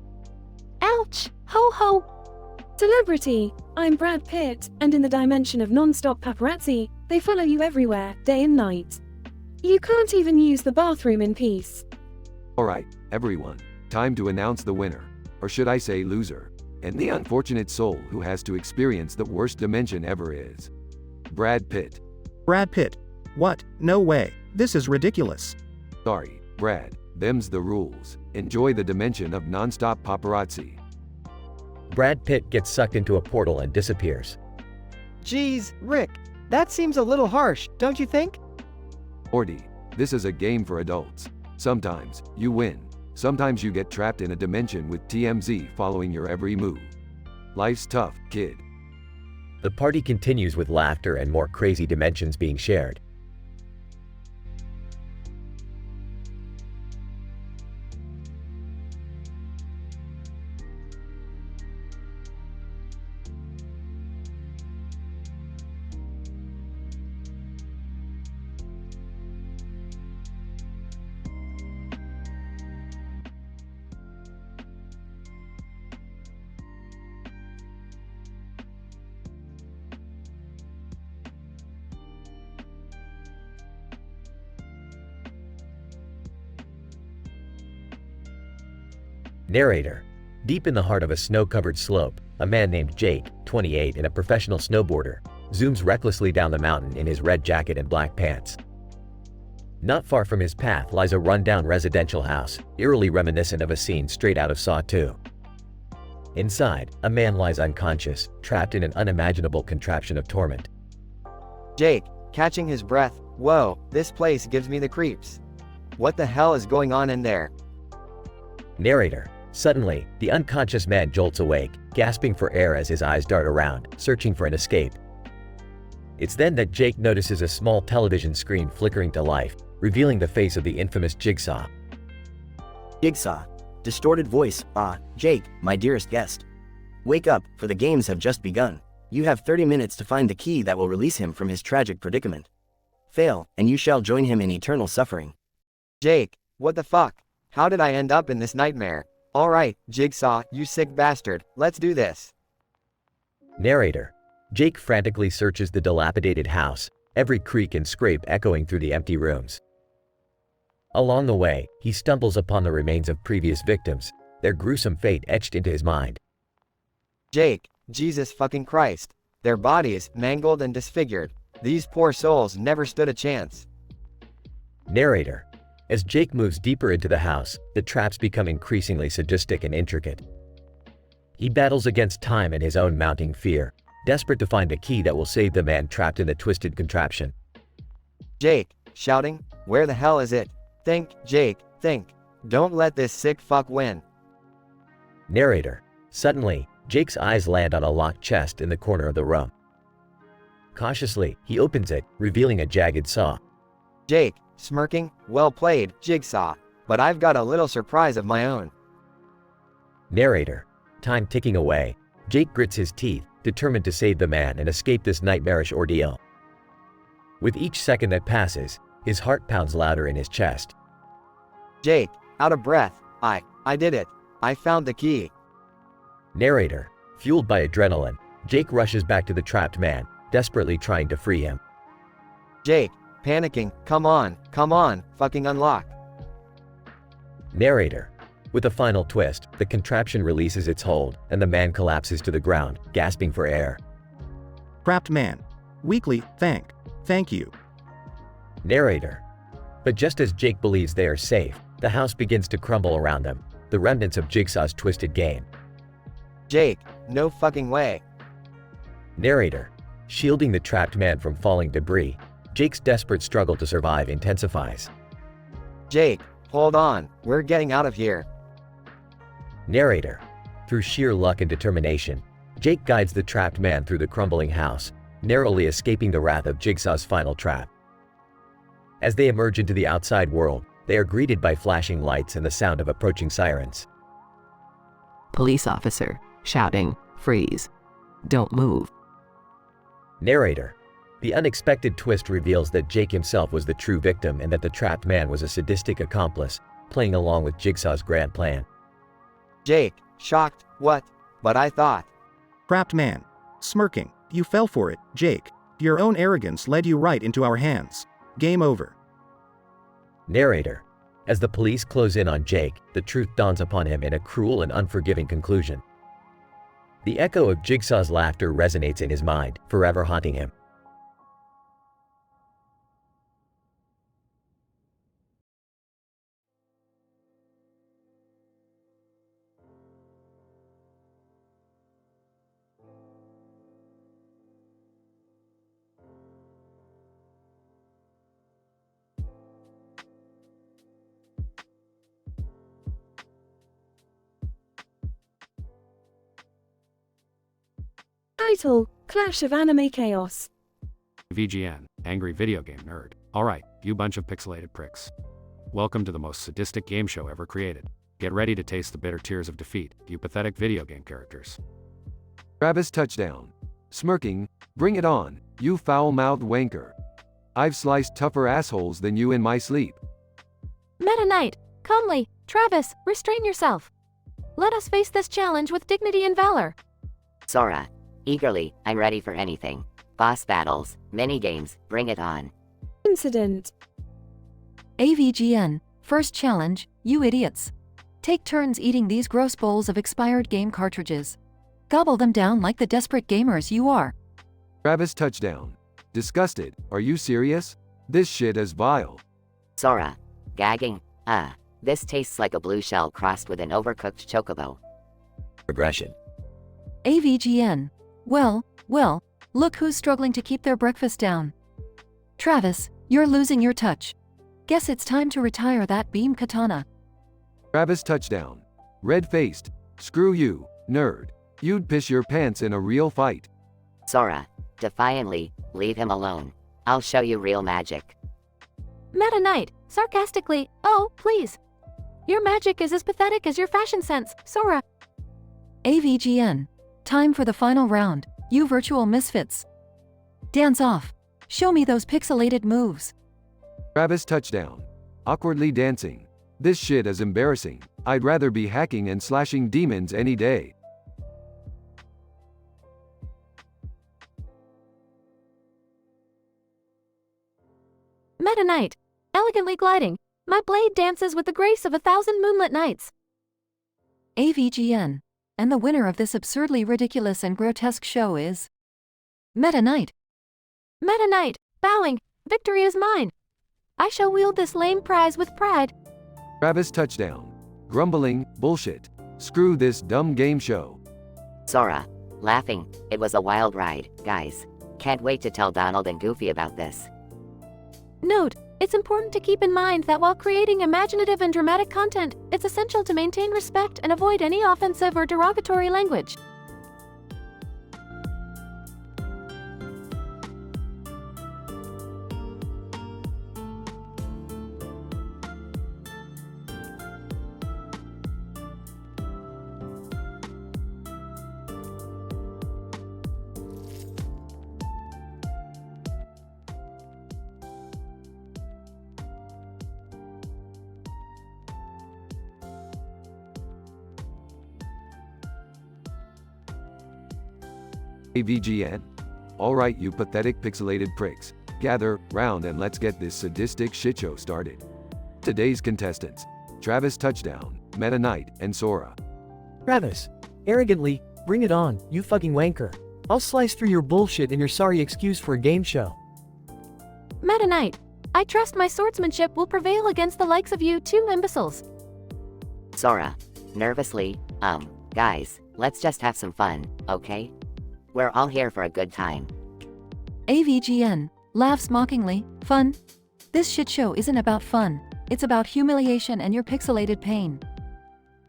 [SPEAKER 15] Ouch! Ho ho!
[SPEAKER 17] Celebrity. I'm Brad Pitt, and in the dimension of non-stop paparazzi, they follow you everywhere, day and night. You can't even use the bathroom in peace.
[SPEAKER 2] Alright, everyone. Time to announce the winner. Or should I say loser. And the unfortunate soul who has to experience the worst dimension ever is Brad Pitt.
[SPEAKER 12] Brad Pitt. What? No way. This is ridiculous.
[SPEAKER 2] Sorry, Brad. Them's the rules. Enjoy the dimension of non-stop paparazzi.
[SPEAKER 4] Brad Pitt gets sucked into a portal and disappears.
[SPEAKER 13] Geez, Rick. That seems a little harsh, don't you think?
[SPEAKER 2] Morty, this is a game for adults. Sometimes, you win. Sometimes you get trapped in a dimension with TMZ following your every move. Life's tough, kid.
[SPEAKER 4] The party continues with laughter and more crazy dimensions being shared. Narrator. Deep in the heart of a snow-covered slope, a man named Jake, 28 and a professional snowboarder, zooms recklessly down the mountain in his red jacket and black pants. Not far from his path lies a rundown residential house, eerily reminiscent of a scene straight out of Saw 2. Inside, a man lies unconscious, trapped in an unimaginable contraption of torment.
[SPEAKER 18] Jake, catching his breath. Whoa, this place gives me the creeps. What the hell is going on in there?
[SPEAKER 4] Narrator. Suddenly, the unconscious man jolts awake, gasping for air as his eyes dart around, searching for an escape. It's then that Jake notices a small television screen flickering to life, revealing the face of the infamous Jigsaw.
[SPEAKER 19] Jigsaw. Distorted voice. Jake, my dearest guest. Wake up, for the games have just begun. You have 30 minutes to find the key that will release him from his tragic predicament. Fail, and you shall join him in eternal suffering.
[SPEAKER 18] Jake, what the fuck? How did I end up in this nightmare? Alright, Jigsaw, you sick bastard, let's do this.
[SPEAKER 4] Narrator. Jake frantically searches the dilapidated house, every creak and scrape echoing through the empty rooms. Along the way, he stumbles upon the remains of previous victims, their gruesome fate etched into his mind.
[SPEAKER 18] Jake, Jesus fucking Christ. Their bodies, mangled and disfigured. These poor souls never stood a chance.
[SPEAKER 4] Narrator. As Jake moves deeper into the house, the traps become increasingly sadistic and intricate. He battles against time and his own mounting fear, desperate to find a key that will save the man trapped in the twisted contraption.
[SPEAKER 18] Jake, shouting, where the hell is it? Think, Jake, think. Don't let this sick fuck win.
[SPEAKER 4] Narrator. Suddenly, Jake's eyes land on a locked chest in the corner of the room. Cautiously, he opens it, revealing a jagged saw.
[SPEAKER 18] Jake, smirking, well played, Jigsaw. But I've got a little surprise of my own.
[SPEAKER 4] Narrator. Time ticking away, Jake grits his teeth, determined to save the man and escape this nightmarish ordeal. With each second that passes, his heart pounds louder in his chest.
[SPEAKER 18] Jake, out of breath, I did it. I found the key.
[SPEAKER 4] Narrator. Fueled by adrenaline, Jake rushes back to the trapped man, desperately trying to free him.
[SPEAKER 18] Jake, panicking, come on, fucking unlock.
[SPEAKER 4] Narrator. With a final twist, the contraption releases its hold, and the man collapses to the ground, gasping for air.
[SPEAKER 12] Trapped man. Weekly, thank you.
[SPEAKER 4] Narrator. But just as Jake believes they are safe, the house begins to crumble around them, the remnants of Jigsaw's twisted game.
[SPEAKER 18] Jake, no fucking way.
[SPEAKER 4] Narrator. Shielding the trapped man from falling debris, Jake's desperate struggle to survive intensifies.
[SPEAKER 18] Jake, hold on, we're getting out of here.
[SPEAKER 4] Narrator. Through sheer luck and determination, Jake guides the trapped man through the crumbling house, narrowly escaping the wrath of Jigsaw's final trap. As they emerge into the outside world, they are greeted by flashing lights and the sound of approaching sirens.
[SPEAKER 1] Police officer, shouting, freeze. Don't move.
[SPEAKER 4] Narrator. The unexpected twist reveals that Jake himself was the true victim and that the trapped man was a sadistic accomplice, playing along with Jigsaw's grand plan.
[SPEAKER 18] Jake, shocked, what? But I thought.
[SPEAKER 12] Trapped man. Smirking, you fell for it, Jake. Your own arrogance led you right into our hands. Game over.
[SPEAKER 4] Narrator. As the police close in on Jake, the truth dawns upon him in a cruel and unforgiving conclusion. The echo of Jigsaw's laughter resonates in his mind, forever haunting him.
[SPEAKER 17] Title, Clash of Anime Chaos.
[SPEAKER 21] VGN, Angry Video Game Nerd. Alright, you bunch of pixelated pricks. Welcome to the most sadistic game show ever created. Get ready to taste the bitter tears of defeat, you pathetic video game characters.
[SPEAKER 2] Travis touchdown. Smirking, bring it on, you foul-mouthed wanker. I've sliced tougher assholes than you in my sleep.
[SPEAKER 15] Meta Knight, calmly, Travis, restrain yourself. Let us face this challenge with dignity and valor.
[SPEAKER 16] Sora. Eagerly, I'm ready for anything. Boss battles, mini-games, bring it on.
[SPEAKER 17] Incident.
[SPEAKER 7] AVGN, first challenge, you idiots. Take turns eating these gross bowls of expired game cartridges. Gobble them down like the desperate gamers you are.
[SPEAKER 2] Travis touchdown. Disgusted, are you serious? This shit is vile.
[SPEAKER 16] Sora. Gagging, this tastes like a blue shell crossed with an overcooked chocobo.
[SPEAKER 4] Aggression.
[SPEAKER 7] AVGN. Well, look who's struggling to keep their breakfast down. Travis, you're losing your touch. Guess it's time to retire that beam katana.
[SPEAKER 2] Travis touchdown. Red-faced. Screw you, nerd. You'd piss your pants in a real fight.
[SPEAKER 16] Sora. Defiantly, leave him alone. I'll show you real magic.
[SPEAKER 15] Meta Knight, sarcastically, oh, please. Your magic is as pathetic as your fashion sense, Sora.
[SPEAKER 7] AVGN. Time for the final round, you virtual misfits. Dance off. Show me those pixelated moves.
[SPEAKER 2] Travis touchdown. Awkwardly dancing. This shit is embarrassing. I'd rather be hacking and slashing demons any day.
[SPEAKER 15] Meta Knight, elegantly gliding, my blade dances with the grace of 1,000 moonlit nights.
[SPEAKER 7] AVGN. And the winner of this absurdly ridiculous and grotesque show is Meta Knight.
[SPEAKER 15] Meta Knight, bowing, victory is mine. I shall wield this lame prize with pride.
[SPEAKER 2] Travis touchdown. Grumbling, bullshit. Screw this dumb game show.
[SPEAKER 16] Sora. Laughing. It was a wild ride, guys. Can't wait to tell Donald and Goofy about this.
[SPEAKER 15] Note, it's important to keep in mind that while creating imaginative and dramatic content, it's essential to maintain respect and avoid any offensive or derogatory language.
[SPEAKER 2] AVGN. Alright, you pathetic pixelated pricks. Gather round and let's get this sadistic shitshow started. Today's contestants: Travis Touchdown, Meta Knight, and Sora.
[SPEAKER 11] Travis. Arrogantly, bring it on, you fucking wanker. I'll slice through your bullshit and your sorry excuse for a game show.
[SPEAKER 15] Meta Knight. I trust my swordsmanship will prevail against the likes of you two imbeciles.
[SPEAKER 16] Sora. Nervously, guys, let's just have some fun, okay? We're all here for a good time.
[SPEAKER 7] AVGN laughs mockingly. Fun? This shit show isn't about fun. It's about humiliation and your pixelated pain.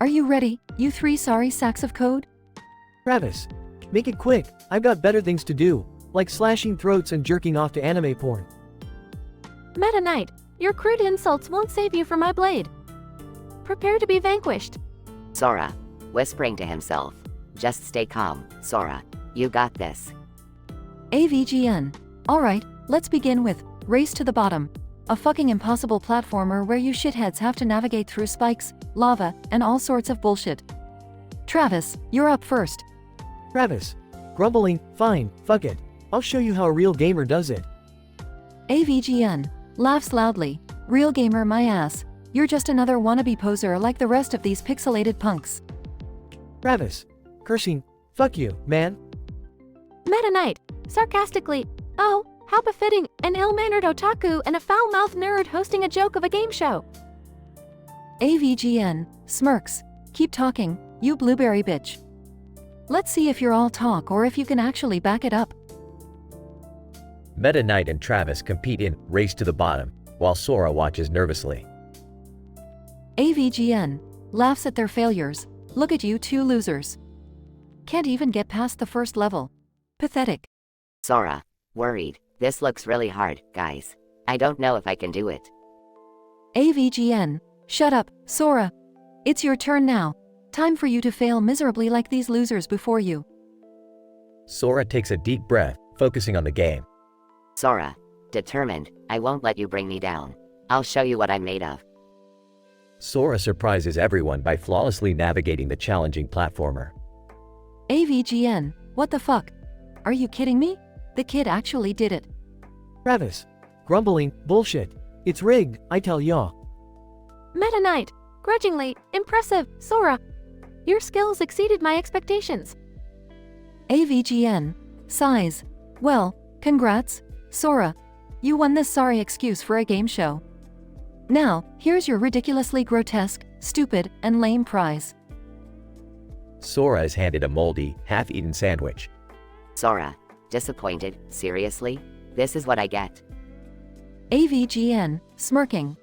[SPEAKER 7] Are you ready, you three sorry sacks of code?
[SPEAKER 11] Travis. Make it quick, I've got better things to do, like slashing throats and jerking off to anime porn.
[SPEAKER 15] Meta Knight, your crude insults won't save you from my blade. Prepare to be vanquished.
[SPEAKER 16] Sora. Whispering to himself. Just stay calm, Sora. You got this.
[SPEAKER 7] AVGN. Alright, let's begin with Race to the Bottom. A fucking impossible platformer where you shitheads have to navigate through spikes, lava, and all sorts of bullshit. Travis, you're up first.
[SPEAKER 11] Travis. Grumbling, fine, fuck it. I'll show you how a real gamer does it.
[SPEAKER 7] AVGN. Laughs loudly. Real gamer my ass. You're just another wannabe poser like the rest of these pixelated punks.
[SPEAKER 11] Travis. Cursing, fuck you, man.
[SPEAKER 15] Meta Knight. Sarcastically. Oh, how befitting, an ill-mannered otaku and a foul-mouthed nerd hosting a joke of a game show.
[SPEAKER 7] AVGN. Smirks. Keep talking, you blueberry bitch. Let's see if you're all talk or if you can actually back it up.
[SPEAKER 4] Meta Knight and Travis compete in Race to the Bottom, while Sora watches nervously.
[SPEAKER 7] AVGN. Laughs at their failures. Look at you two losers. Can't even get past the first level. Pathetic.
[SPEAKER 16] Sora. Worried. This looks really hard, guys. I don't know if I can do it.
[SPEAKER 7] AVGN. Shut up, Sora. It's your turn now. Time for you to fail miserably like these losers before you.
[SPEAKER 4] Sora takes a deep breath, focusing on the game.
[SPEAKER 16] Sora. Determined, I won't let you bring me down. I'll show you what I'm made of.
[SPEAKER 4] Sora surprises everyone by flawlessly navigating the challenging platformer.
[SPEAKER 7] AVGN. What the fuck? Are you kidding me? The kid actually did it.
[SPEAKER 11] Travis. Grumbling, bullshit. It's rigged, I tell ya.
[SPEAKER 15] Meta Knight. Grudgingly, impressive, Sora. Your skills exceeded my expectations.
[SPEAKER 7] AVGN. Sighs. Well, congrats, Sora. You won this sorry excuse for a game show. Now, here's your ridiculously grotesque, stupid, and lame prize.
[SPEAKER 4] Sora is handed a moldy, half-eaten sandwich.
[SPEAKER 16] Sora. Disappointed, seriously? This is what I get.
[SPEAKER 7] AVGN. Smirking.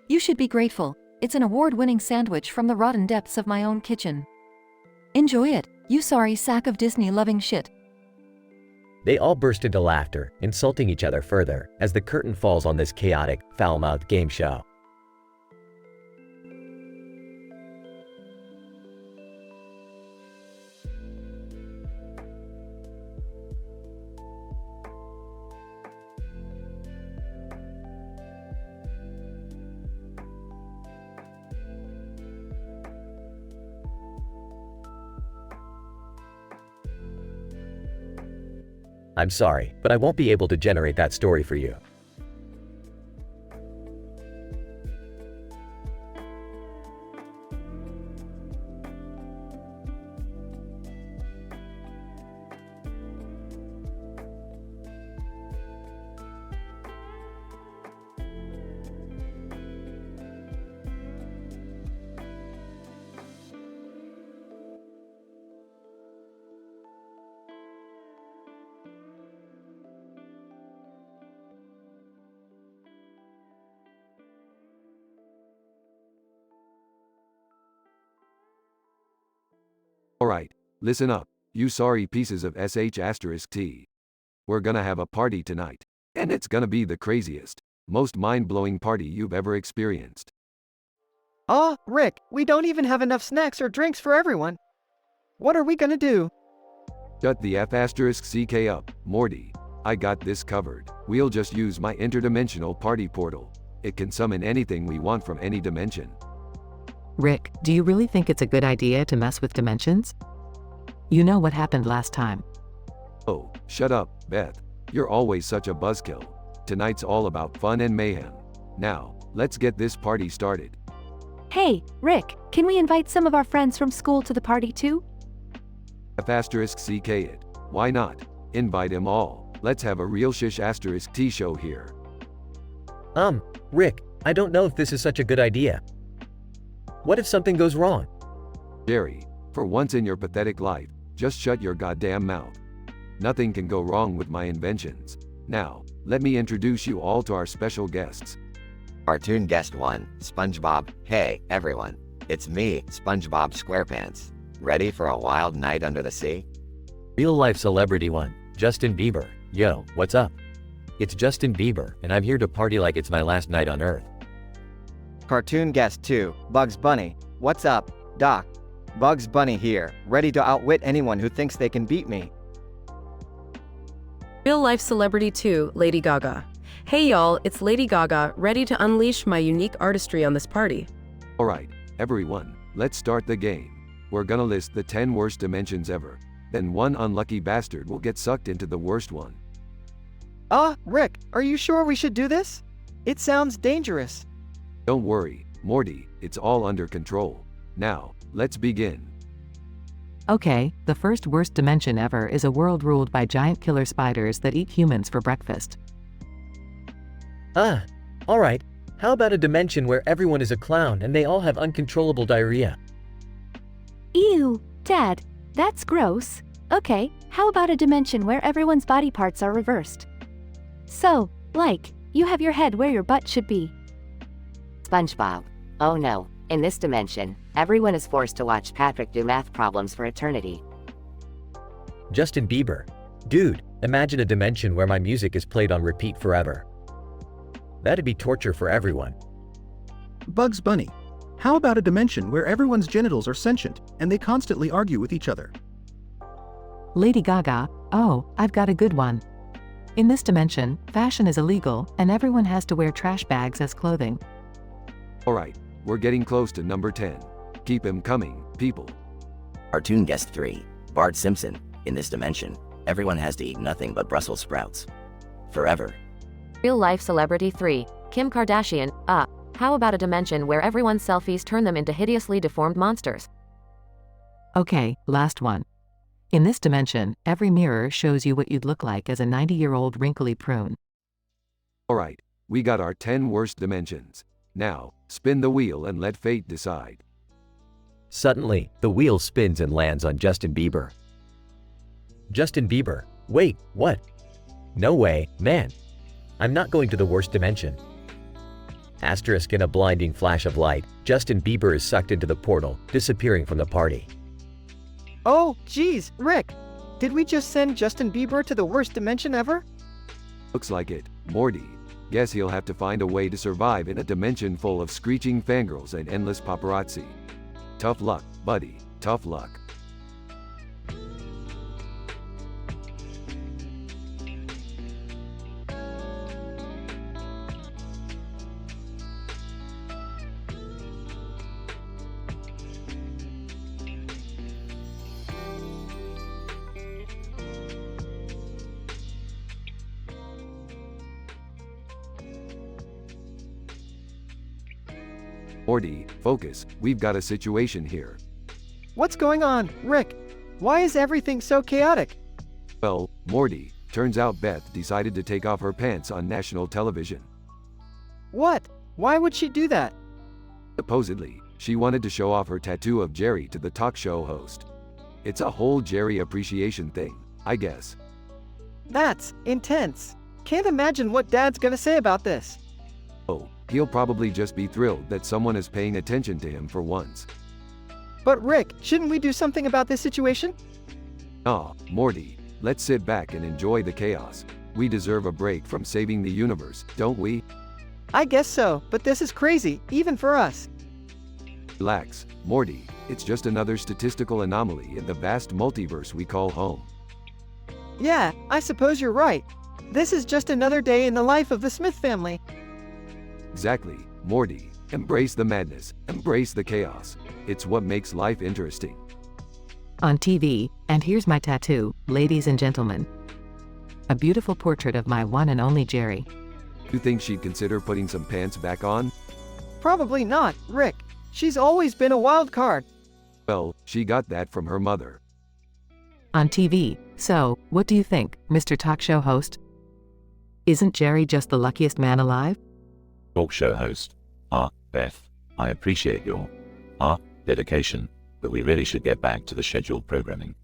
[SPEAKER 7] You should be grateful. It's an award-winning sandwich from the rotten depths of my own kitchen. Enjoy it, you sorry sack of Disney-loving shit.
[SPEAKER 4] They all burst into laughter, insulting each other further, as the curtain falls on this chaotic, foul-mouthed game show. I'm sorry, but I won't be able to generate that story for you.
[SPEAKER 2] Listen up, you sorry pieces of sh*t. We're gonna have a party tonight. And it's gonna be the craziest, most mind-blowing party you've ever experienced.
[SPEAKER 13] Rick, we don't even have enough snacks or drinks for everyone. What are we gonna do?
[SPEAKER 2] Shut the f***ck up, Morty. I got this covered. We'll just use my interdimensional party portal. It can summon anything we want from any dimension.
[SPEAKER 1] Rick, do you really think it's a good idea to mess with dimensions? You know what happened last time.
[SPEAKER 2] Oh, shut up, Beth. You're always such a buzzkill. Tonight's all about fun and mayhem. Now, let's get this party started.
[SPEAKER 15] Hey, Rick, can we invite some of our friends from school to the party too?
[SPEAKER 2] F***ck it. Why not? Invite them all. Let's have a real *t show here.
[SPEAKER 11] Rick, I don't know if this is such a good idea. What if something goes wrong?
[SPEAKER 2] Jerry, for once in your pathetic life, just shut your goddamn mouth. Nothing can go wrong with my inventions. Now, let me introduce you all to our special guests.
[SPEAKER 18] Cartoon guest 1, SpongeBob. Hey, everyone. It's me, SpongeBob SquarePants. Ready for a wild night under the sea?
[SPEAKER 11] Real-life celebrity 1, Justin Bieber. Yo, what's up? It's Justin Bieber, and I'm here to party like it's my last night on Earth.
[SPEAKER 13] Cartoon guest 2, Bugs Bunny. What's up, Doc? Bugs Bunny here, ready to outwit anyone who thinks they can beat me.
[SPEAKER 10] Real-life celebrity 2, Lady Gaga. Hey y'all, it's Lady Gaga, ready to unleash my unique artistry on this party.
[SPEAKER 2] Alright, everyone, let's start the game. We're gonna list the 10 worst dimensions ever. Then one unlucky bastard will get sucked into the worst one.
[SPEAKER 13] Rick, are you sure we should do this? It sounds dangerous.
[SPEAKER 2] Don't worry, Morty, it's all under control. Now, let's begin.
[SPEAKER 1] Okay, the first worst dimension ever is a world ruled by giant killer spiders that eat humans for breakfast.
[SPEAKER 11] Alright. How about a dimension where everyone is a clown and they all have uncontrollable diarrhea?
[SPEAKER 15] Ew, Dad, that's gross. Okay, how about a dimension where everyone's body parts are reversed? So, like, you have your head where your butt should be.
[SPEAKER 16] SpongeBob. Oh no, in this dimension, everyone is forced to watch Patrick do math problems for eternity.
[SPEAKER 11] Justin Bieber. Dude, imagine a dimension where my music is played on repeat forever. That'd be torture for everyone.
[SPEAKER 12] Bugs Bunny. How about a dimension where everyone's genitals are sentient and they constantly argue with each other?
[SPEAKER 1] Lady Gaga. Oh, I've got a good one. In this dimension, fashion is illegal, and everyone has to wear trash bags as clothing.
[SPEAKER 2] Alright, we're getting close to number 10. Keep him coming, people.
[SPEAKER 19] Cartoon guest 3, Bart Simpson. In this dimension, everyone has to eat nothing but Brussels sprouts. Forever.
[SPEAKER 14] Real-life celebrity 3, Kim Kardashian. How about a dimension where everyone's selfies turn them into hideously deformed monsters?
[SPEAKER 1] Okay, last one. In this dimension, every mirror shows you what you'd look like as a 90-year-old wrinkly prune.
[SPEAKER 2] Alright, we got our 10 worst dimensions. Now, spin the wheel and let fate decide.
[SPEAKER 11] Suddenly, the wheel spins and lands on Justin Bieber. Justin Bieber. Wait, what? No way, man. I'm not going to the worst dimension. Asterisk in a blinding flash of light, Justin Bieber is sucked into the portal, disappearing from the party.
[SPEAKER 13] Oh, geez, Rick. Did we just send Justin Bieber to the worst dimension ever?
[SPEAKER 2] Looks like it, Morty. Guess he'll have to find a way to survive in a dimension full of screeching fangirls and endless paparazzi. Tough luck, buddy, tough luck. Morty, focus, we've got a situation here.
[SPEAKER 13] What's going on, Rick? Why is everything so chaotic?
[SPEAKER 2] Well, Morty, turns out Beth decided to take off her pants on national television.
[SPEAKER 13] What? Why would she do that?
[SPEAKER 2] Supposedly, she wanted to show off her tattoo of Jerry to the talk show host. It's a whole Jerry appreciation thing, I guess.
[SPEAKER 13] That's intense. Can't imagine what Dad's gonna say about this.
[SPEAKER 2] Oh, he'll probably just be thrilled that someone is paying attention to him for once.
[SPEAKER 13] But Rick, shouldn't we do something about this situation?
[SPEAKER 2] Ah, Morty, let's sit back and enjoy the chaos. We deserve a break from saving the universe, don't we?
[SPEAKER 13] I guess so, but this is crazy, even for us.
[SPEAKER 2] Relax, Morty, it's just another statistical anomaly in the vast multiverse we call home.
[SPEAKER 13] Yeah, I suppose you're right. This is just another day in the life of the Smith family.
[SPEAKER 2] Exactly, Morty. Embrace the madness, embrace the chaos. It's what makes life interesting.
[SPEAKER 1] On TV, and here's my tattoo, ladies and gentlemen. A beautiful portrait of my one and only Jerry.
[SPEAKER 2] You think she'd consider putting some pants back on?
[SPEAKER 13] Probably not, Rick. She's always been a wild card.
[SPEAKER 2] Well, she got that from her mother.
[SPEAKER 1] On TV, so, what do you think, Mr. Talk Show host? Isn't Jerry just the luckiest man alive?
[SPEAKER 20] Talk show host. Beth, I appreciate your dedication, but we really should get back to the scheduled programming.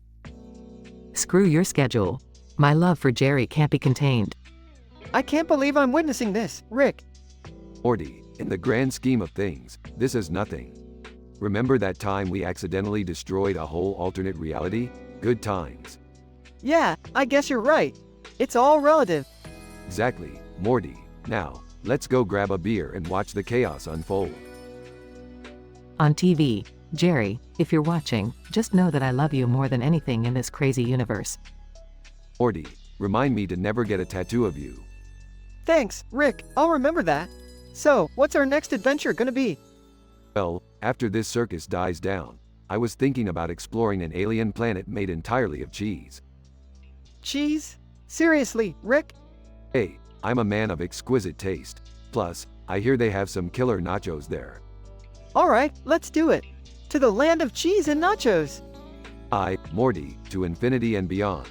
[SPEAKER 1] Screw your schedule. My love for Jerry can't be contained.
[SPEAKER 13] I can't believe I'm witnessing this, Rick.
[SPEAKER 2] Morty, in the grand scheme of things, this is nothing. Remember that time we accidentally destroyed a whole alternate reality? Good times.
[SPEAKER 13] Yeah, I guess you're right. It's all relative.
[SPEAKER 2] Exactly, Morty. Now, let's go grab a beer and watch the chaos unfold.
[SPEAKER 1] On TV, Jerry, if you're watching, just know that I love you more than anything in this crazy universe.
[SPEAKER 2] Morty, remind me to never get a tattoo of you.
[SPEAKER 13] Thanks, Rick. I'll remember that. So, what's our next adventure gonna be?
[SPEAKER 2] Well, after this circus dies down, I was thinking about exploring an alien planet made entirely of cheese.
[SPEAKER 13] Cheese? Seriously, Rick?
[SPEAKER 2] Hey, I'm a man of exquisite taste. Plus, I hear they have some killer nachos there.
[SPEAKER 13] Alright, let's do it. To the land of cheese and nachos.
[SPEAKER 2] Morty, to infinity and beyond.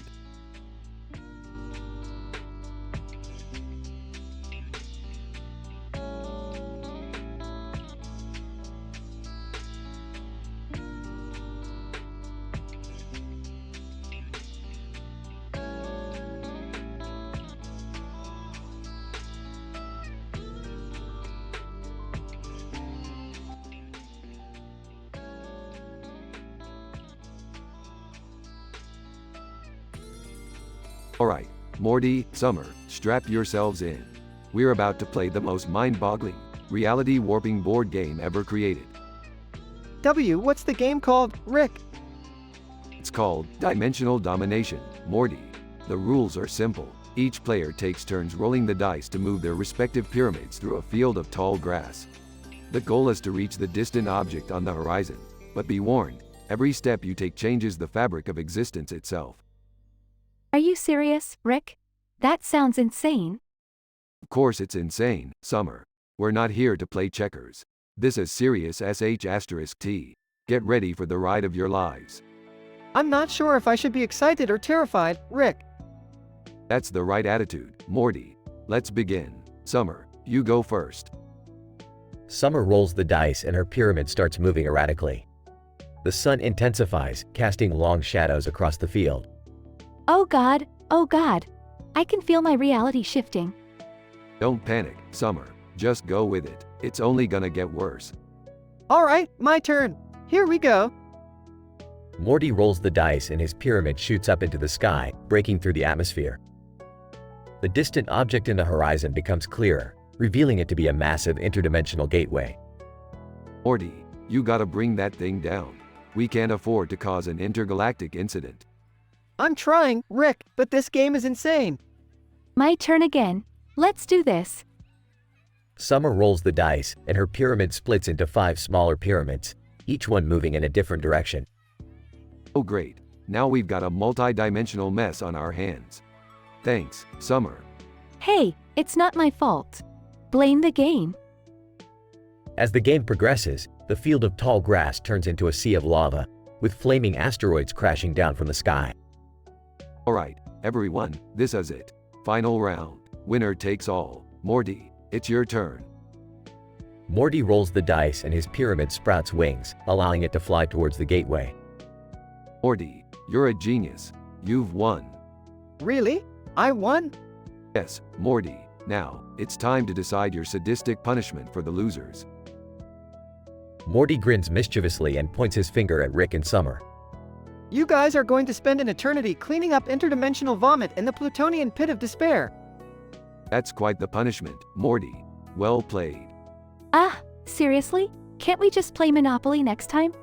[SPEAKER 2] Alright, Morty, Summer, strap yourselves in. We're about to play the most mind-boggling, reality-warping board game ever created.
[SPEAKER 13] What's the game called, Rick?
[SPEAKER 2] It's called Dimensional Domination, Morty. The rules are simple. Each player takes turns rolling the dice to move their respective pyramids through a field of tall grass. The goal is to reach the distant object on the horizon, but be warned, every step you take changes the fabric of existence itself.
[SPEAKER 15] Are you serious, Rick? That sounds insane.
[SPEAKER 2] Of course it's insane, Summer. We're not here to play checkers. This is serious sh*T. Get ready for the ride of your lives.
[SPEAKER 13] I'm not sure if I should be excited or terrified, Rick.
[SPEAKER 2] That's the right attitude, Morty. Let's begin. Summer, you go first.
[SPEAKER 4] Summer rolls the dice and her pyramid starts moving erratically. The sun intensifies, casting long shadows across the field.
[SPEAKER 15] Oh God, oh God. I can feel my reality shifting.
[SPEAKER 2] Don't panic, Summer. Just go with it. It's only gonna get worse.
[SPEAKER 13] Alright, my turn. Here we go.
[SPEAKER 4] Morty rolls the dice and his pyramid shoots up into the sky, breaking through the atmosphere. The distant object in the horizon becomes clearer, revealing it to be a massive interdimensional gateway.
[SPEAKER 2] Morty, you gotta bring that thing down. We can't afford to cause an intergalactic incident.
[SPEAKER 13] I'm trying, Rick, but this game is insane.
[SPEAKER 15] My turn again. Let's do this.
[SPEAKER 4] Summer rolls the dice, and her pyramid splits into 5 smaller pyramids, each one moving in a different direction.
[SPEAKER 2] Oh great, now we've got a multi-dimensional mess on our hands. Thanks, Summer.
[SPEAKER 15] Hey, it's not my fault. Blame the game.
[SPEAKER 4] As the game progresses, the field of tall grass turns into a sea of lava, with flaming asteroids crashing down from the sky.
[SPEAKER 2] Alright, everyone, this is it. Final round. Winner takes all. Morty, it's your turn.
[SPEAKER 4] Morty rolls the dice and his pyramid sprouts wings, allowing it to fly towards the gateway.
[SPEAKER 2] Morty, you're a genius. You've won.
[SPEAKER 13] Really? I won?
[SPEAKER 2] Yes, Morty. Now, it's time to decide your sadistic punishment for the losers.
[SPEAKER 4] Morty grins mischievously and points his finger at Rick and Summer.
[SPEAKER 13] You guys are going to spend an eternity cleaning up interdimensional vomit in the Plutonian pit of despair.
[SPEAKER 2] That's quite the punishment, Morty. Well played.
[SPEAKER 15] Ah, seriously? Can't we just play Monopoly next time?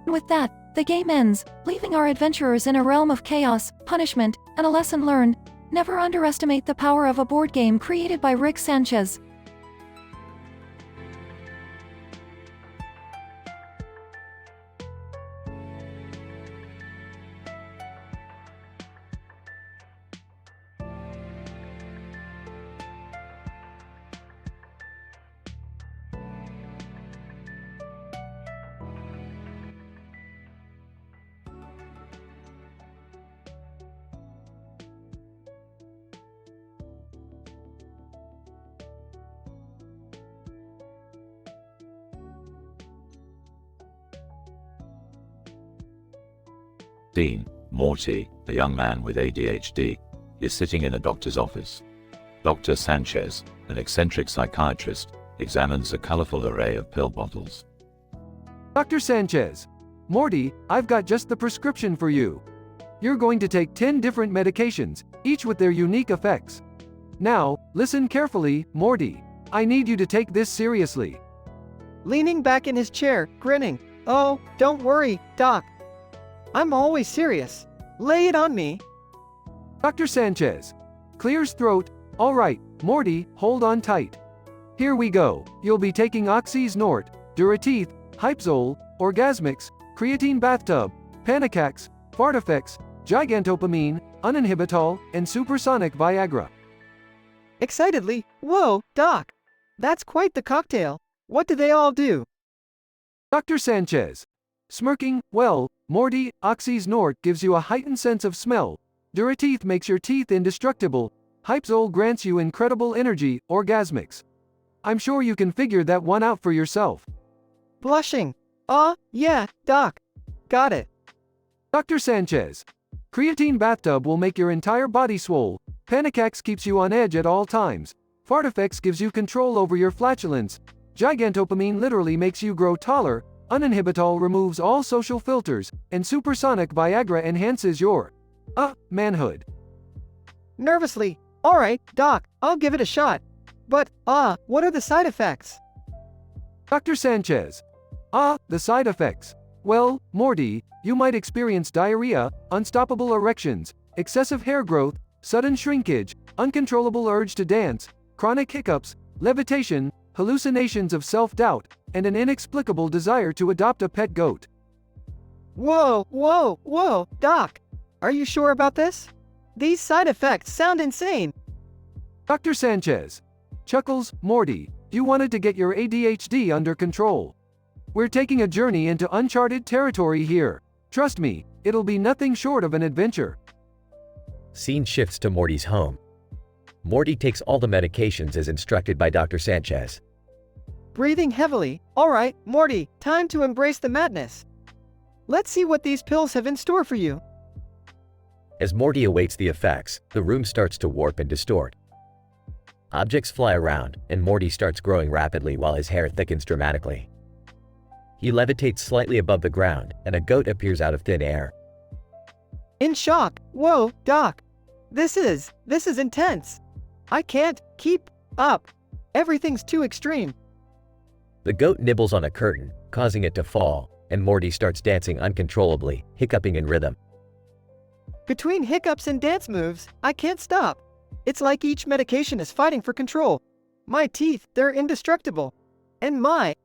[SPEAKER 7] With that, the game ends, leaving our adventurers in a realm of chaos, punishment, and a lesson learned. Never underestimate the power of a board game created by Rick Sanchez.
[SPEAKER 20] Dean, Morty, a young man with ADHD, is sitting in a doctor's office. Dr. Sanchez, an eccentric psychiatrist, examines a colorful array of pill bottles.
[SPEAKER 2] Dr. Sanchez. Morty, I've got just the prescription for you. You're going to take 10 different medications, each with their unique effects. Now, listen carefully, Morty. I need you to take this seriously.
[SPEAKER 13] Leaning back in his chair, grinning. Oh, don't worry, Doc. I'm always serious. Lay it on me.
[SPEAKER 2] Dr. Sanchez. Clears throat. All right, Morty, hold on tight. Here we go. You'll be taking Oxy's Nort, Durateeth, Hypzol, Orgasmix, Creatine Bathtub, Panicax, Fartifex, Gigantopamine, Uninhibitol, and Supersonic Viagra.
[SPEAKER 13] Excitedly, whoa, Doc. That's quite the cocktail. What do they all do?
[SPEAKER 2] Dr. Sanchez. Smirking, well, Morty, Oxy's Nort gives you a heightened sense of smell. Durateeth makes your teeth indestructible. Hypzol grants you incredible energy, Orgasmix. I'm sure you can figure that one out for yourself.
[SPEAKER 13] Blushing. Yeah, Doc. Got it.
[SPEAKER 2] Dr. Sanchez. Creatine Bathtub will make your entire body swole. Panicax keeps you on edge at all times. Fartifex gives you control over your flatulence. Gigantopamine literally makes you grow taller. Uninhibitol removes all social filters, and Supersonic Viagra enhances your manhood.
[SPEAKER 13] Nervously. All right, Doc, I'll give it a shot. But, what are the side effects?
[SPEAKER 2] Dr. Sanchez. The side effects. Well, Morty, you might experience diarrhea, unstoppable erections, excessive hair growth, sudden shrinkage, uncontrollable urge to dance, chronic hiccups, levitation, hallucinations of self-doubt, and an inexplicable desire to adopt a pet goat.
[SPEAKER 13] Whoa, Doc. Are you sure about this? These side effects sound insane.
[SPEAKER 2] Dr. Sanchez. Chuckles, Morty, you wanted to get your ADHD under control. We're taking a journey into uncharted territory here. Trust me, it'll be nothing short of an adventure.
[SPEAKER 4] Scene shifts to Morty's home. Morty takes all the medications as instructed by Dr. Sanchez.
[SPEAKER 13] Breathing heavily. All right, Morty, time to embrace the madness. Let's see what these pills have in store for you.
[SPEAKER 4] As Morty awaits the effects, the room starts to warp and distort. Objects fly around, and Morty starts growing rapidly while his hair thickens dramatically. He levitates slightly above the ground, and a goat appears out of thin air.
[SPEAKER 13] In shock. Whoa, Doc. This is intense. I can't keep up. Everything's too extreme.
[SPEAKER 4] The goat nibbles on a curtain, causing it to fall, and Morty starts dancing uncontrollably, hiccuping in rhythm.
[SPEAKER 13] Between hiccups and dance moves, I can't stop. It's like each medication is fighting for control. My teeth, they're indestructible. And my,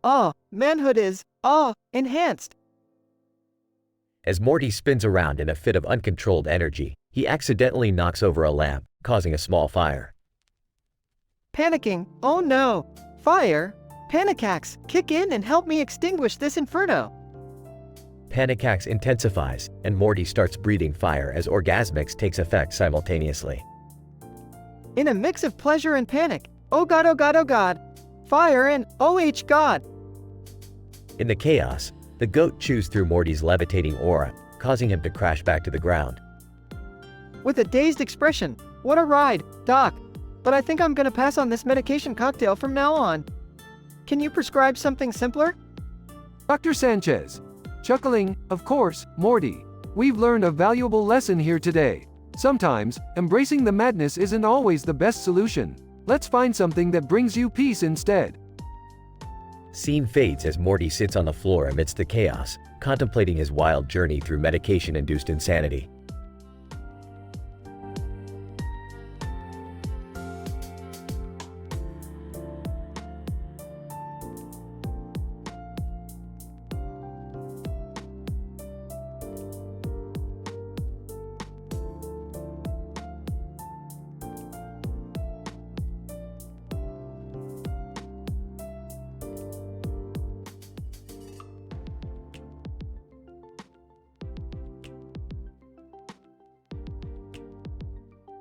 [SPEAKER 13] manhood is, enhanced.
[SPEAKER 4] As Morty spins around in a fit of uncontrolled energy, he accidentally knocks over a lamp, causing a small fire.
[SPEAKER 13] Panicking. Oh no. Fire. Panicax, kick in and help me extinguish this inferno.
[SPEAKER 4] Panicax intensifies, and Morty starts breathing fire as Orgasmix takes effect simultaneously.
[SPEAKER 13] In a mix of pleasure and panic. Oh god, oh god, oh god. Fire and OH god.
[SPEAKER 4] In the chaos, the goat chews through Morty's levitating aura, causing him to crash back to the ground.
[SPEAKER 13] With a dazed expression. What a ride, Doc. But I think I'm gonna pass on this medication cocktail from now on. Can you prescribe something simpler?
[SPEAKER 2] Dr. Sanchez. Chuckling, of course, Morty. We've learned a valuable lesson here today. Sometimes, embracing the madness isn't always the best solution. Let's find something that brings you peace instead.
[SPEAKER 4] Scene fades as Morty sits on the floor amidst the chaos, contemplating his wild journey through medication-induced insanity.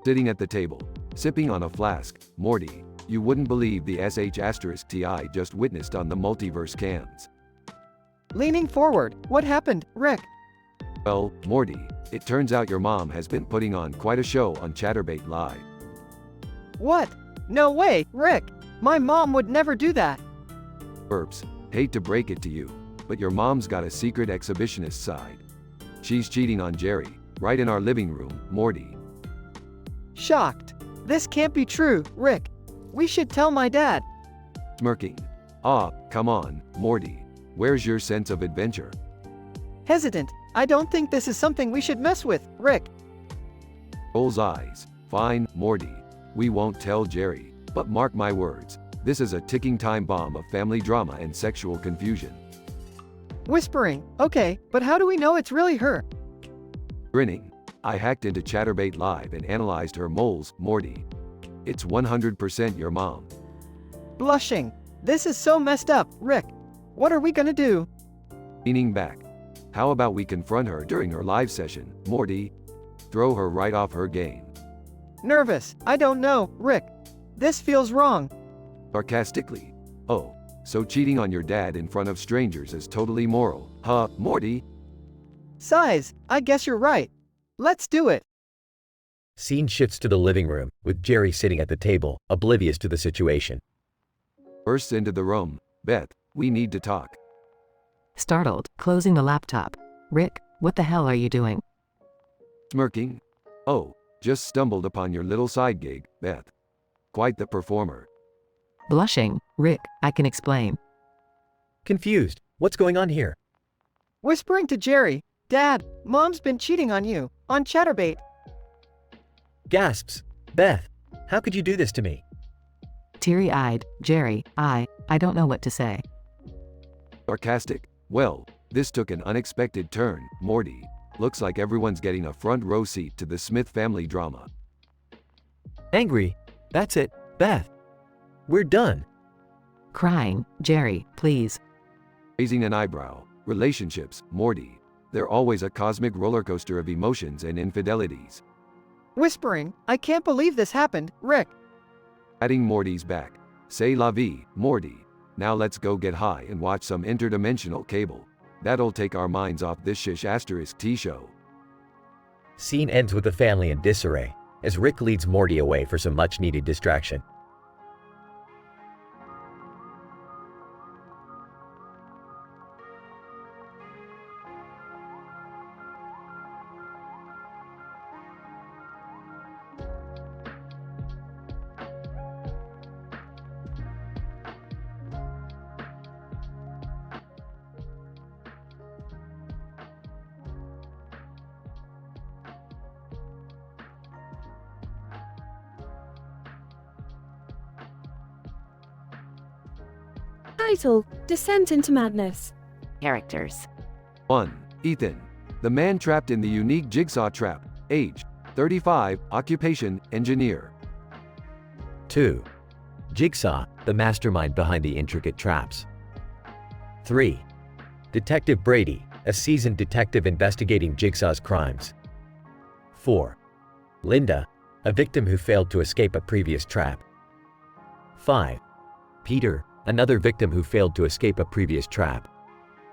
[SPEAKER 2] Sitting at the table, sipping on a flask, Morty, you wouldn't believe the sh*TI just witnessed on the multiverse cams.
[SPEAKER 13] Leaning forward, what happened, Rick?
[SPEAKER 2] Well, Morty, it turns out your mom has been putting on quite a show on Chatterbait Live.
[SPEAKER 13] What? No way, Rick! My mom would never do that!
[SPEAKER 2] Burps, hate to break it to you, but your mom's got a secret exhibitionist side. She's cheating on Jerry, right in our living room, Morty.
[SPEAKER 13] Shocked. This can't be true, Rick. We should tell my dad.
[SPEAKER 2] Smirking. Come on, Morty. Where's your sense of adventure?
[SPEAKER 13] Hesitant. I don't think this is something we should mess with, Rick.
[SPEAKER 2] Rolls eyes. Fine, Morty. We won't tell Jerry, but mark my words, this is a ticking time bomb of family drama and sexual confusion.
[SPEAKER 13] Whispering. Okay, but how do we know it's really her?
[SPEAKER 2] Grinning. I hacked into Chatterbait Live and analyzed her moles, Morty. It's 100% your mom.
[SPEAKER 13] Blushing. This is so messed up, Rick. What are we gonna do?
[SPEAKER 2] Leaning back. How about we confront her during her live session, Morty? Throw her right off her game.
[SPEAKER 13] Nervous. I don't know, Rick. This feels wrong.
[SPEAKER 2] Sarcastically. Oh, so cheating on your dad in front of strangers is totally moral, huh, Morty?
[SPEAKER 13] Sighs. I guess you're right. Let's do it.
[SPEAKER 4] Scene shifts to the living room, with Jerry sitting at the table, oblivious to the situation.
[SPEAKER 2] Bursts into the room. Beth, we need to talk.
[SPEAKER 1] Startled, closing the laptop. Rick, what the hell are you doing?
[SPEAKER 2] Smirking. Oh, just stumbled upon your little side gig, Beth. Quite the performer.
[SPEAKER 1] Blushing. Rick, I can explain.
[SPEAKER 4] Confused. What's going on here?
[SPEAKER 13] Whispering to Jerry. Dad, Mom's been cheating on you, on Chatterbait.
[SPEAKER 4] Gasps. Beth, how could you do this to me?
[SPEAKER 1] Teary-eyed, Jerry, I don't know what to say.
[SPEAKER 2] Sarcastic. Well, this took an unexpected turn, Morty. Looks like everyone's getting a front row seat to the Smith family drama.
[SPEAKER 11] Angry. That's it, Beth.
[SPEAKER 4] We're done.
[SPEAKER 1] Crying, Jerry, please.
[SPEAKER 2] Raising an eyebrow. Relationships, Morty. They're always a cosmic rollercoaster of emotions and infidelities.
[SPEAKER 13] Whispering, I can't believe this happened, Rick.
[SPEAKER 2] Patting Morty's back. C'est la vie, Morty. Now let's go get high and watch some interdimensional cable. That'll take our minds off this *T show.
[SPEAKER 4] Scene ends with the family in disarray, as Rick leads Morty away for some much-needed distraction.
[SPEAKER 17] Title: Descent into Madness.
[SPEAKER 14] Characters.
[SPEAKER 2] 1. Ethan. The man trapped in the unique jigsaw trap. Age: 35. Occupation: engineer.
[SPEAKER 4] 2. Jigsaw, the mastermind behind the intricate traps. 3. Detective Brady, a seasoned detective investigating Jigsaw's crimes. 4. Linda, a victim who failed to escape a previous trap. 5. Peter, another victim who failed to escape a previous trap.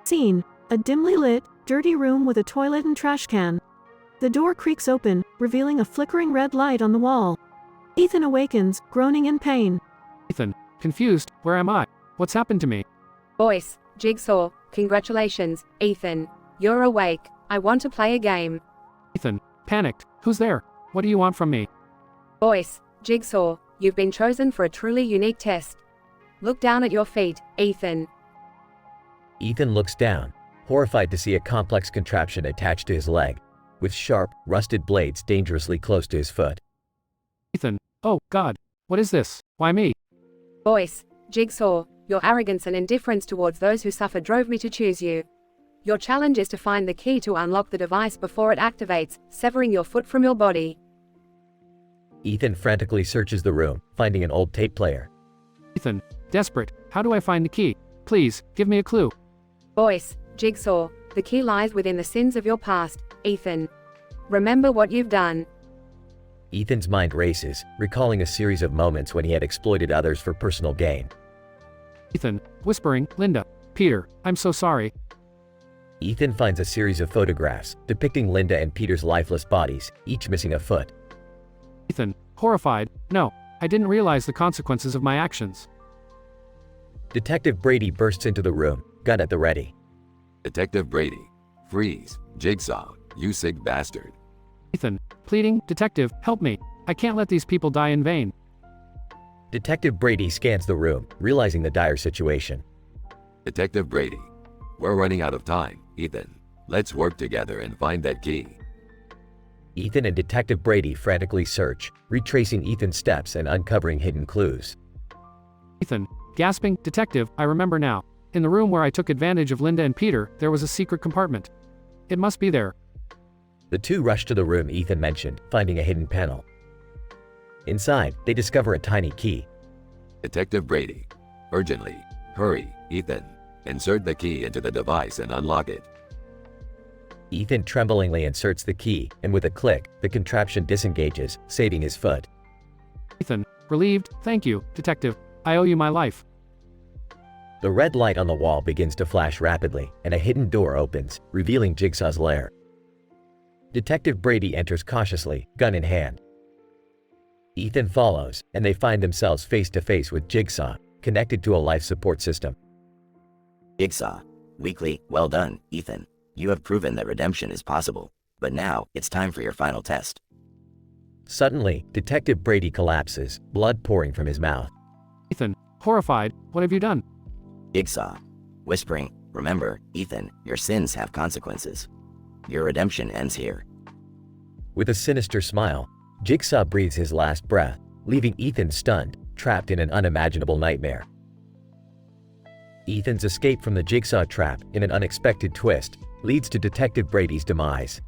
[SPEAKER 3] Scene: a dimly lit, dirty room with a toilet and trash can. The door creaks open, revealing a flickering red light on the wall. Ethan awakens, groaning in pain.
[SPEAKER 21] Ethan, confused, where am I? What's happened to me?
[SPEAKER 22] Voice: Jigsaw,
[SPEAKER 8] Congratulations, Ethan. You're awake. I want to play a game.
[SPEAKER 21] Ethan, panicked. Who's there? What do you want from me?
[SPEAKER 8] Voice, Jigsaw, you've been chosen for a truly unique test. Look down at your feet, Ethan.
[SPEAKER 4] Ethan looks down, horrified to see a complex contraption attached to his leg, with sharp, rusted blades dangerously close to his foot.
[SPEAKER 21] Ethan, oh, God. What is this? Why me?
[SPEAKER 8] Voice, Jigsaw, your arrogance and indifference towards those who suffer drove me to choose you. Your challenge is to find the key to unlock the device before it activates, severing your foot from your body.
[SPEAKER 4] Ethan frantically searches the room, finding an old tape player.
[SPEAKER 21] Ethan, desperate, how do I find the key? Please, give me a clue.
[SPEAKER 8] Voice, Jigsaw, the key lies within the sins of your past, Ethan. Remember what you've done.
[SPEAKER 4] Ethan's mind races, recalling a series of moments when he had exploited others for personal gain.
[SPEAKER 21] Ethan, whispering, Linda, Peter, I'm so sorry.
[SPEAKER 4] Ethan finds a series of photographs depicting Linda and Peter's lifeless bodies, each missing a foot.
[SPEAKER 21] Ethan, horrified, no, I didn't realize the consequences of my actions.
[SPEAKER 4] Detective Brady bursts into the room, gun at the ready.
[SPEAKER 5] Detective Brady. Freeze. Jigsaw, you sick bastard.
[SPEAKER 21] Ethan, pleading, Detective, help me. I can't let these people die in vain.
[SPEAKER 4] Detective Brady scans the room, realizing the dire situation.
[SPEAKER 5] Detective Brady. We're running out of time, Ethan. Let's work together and find that key.
[SPEAKER 4] Ethan and Detective Brady frantically search, retracing Ethan's steps and uncovering hidden clues.
[SPEAKER 21] Ethan, gasping, Detective, I remember now. In the room where I took advantage of Linda and Peter, there was a secret compartment. It must be there.
[SPEAKER 4] The two rush to the room Ethan mentioned, finding a hidden panel. Inside, they discover a tiny key.
[SPEAKER 5] Detective Brady. Urgently. Hurry, Ethan. Insert the key into the device and unlock it.
[SPEAKER 4] Ethan tremblingly inserts the key, and with a click, the contraption disengages, saving his foot.
[SPEAKER 21] Ethan, relieved, thank you, Detective. I owe you my life.
[SPEAKER 4] The red light on the wall begins to flash rapidly, and a hidden door opens, revealing Jigsaw's lair. Detective Brady enters cautiously, gun in hand. Ethan follows, and they find themselves face to face with Jigsaw, connected to a life support system.
[SPEAKER 19] Jigsaw. Weekly, well done, Ethan. You have proven that redemption is possible. But now, it's time for your final test.
[SPEAKER 4] Suddenly, Detective Brady collapses, blood pouring from his mouth.
[SPEAKER 21] Ethan, horrified, what have you done?
[SPEAKER 19] Jigsaw. Whispering, remember, Ethan, your sins have consequences. Your redemption ends here.
[SPEAKER 4] With a sinister smile, Jigsaw breathes his last breath, leaving Ethan stunned, trapped in an unimaginable nightmare. Ethan's escape from the Jigsaw trap, in an unexpected twist, leads to Detective Brady's demise.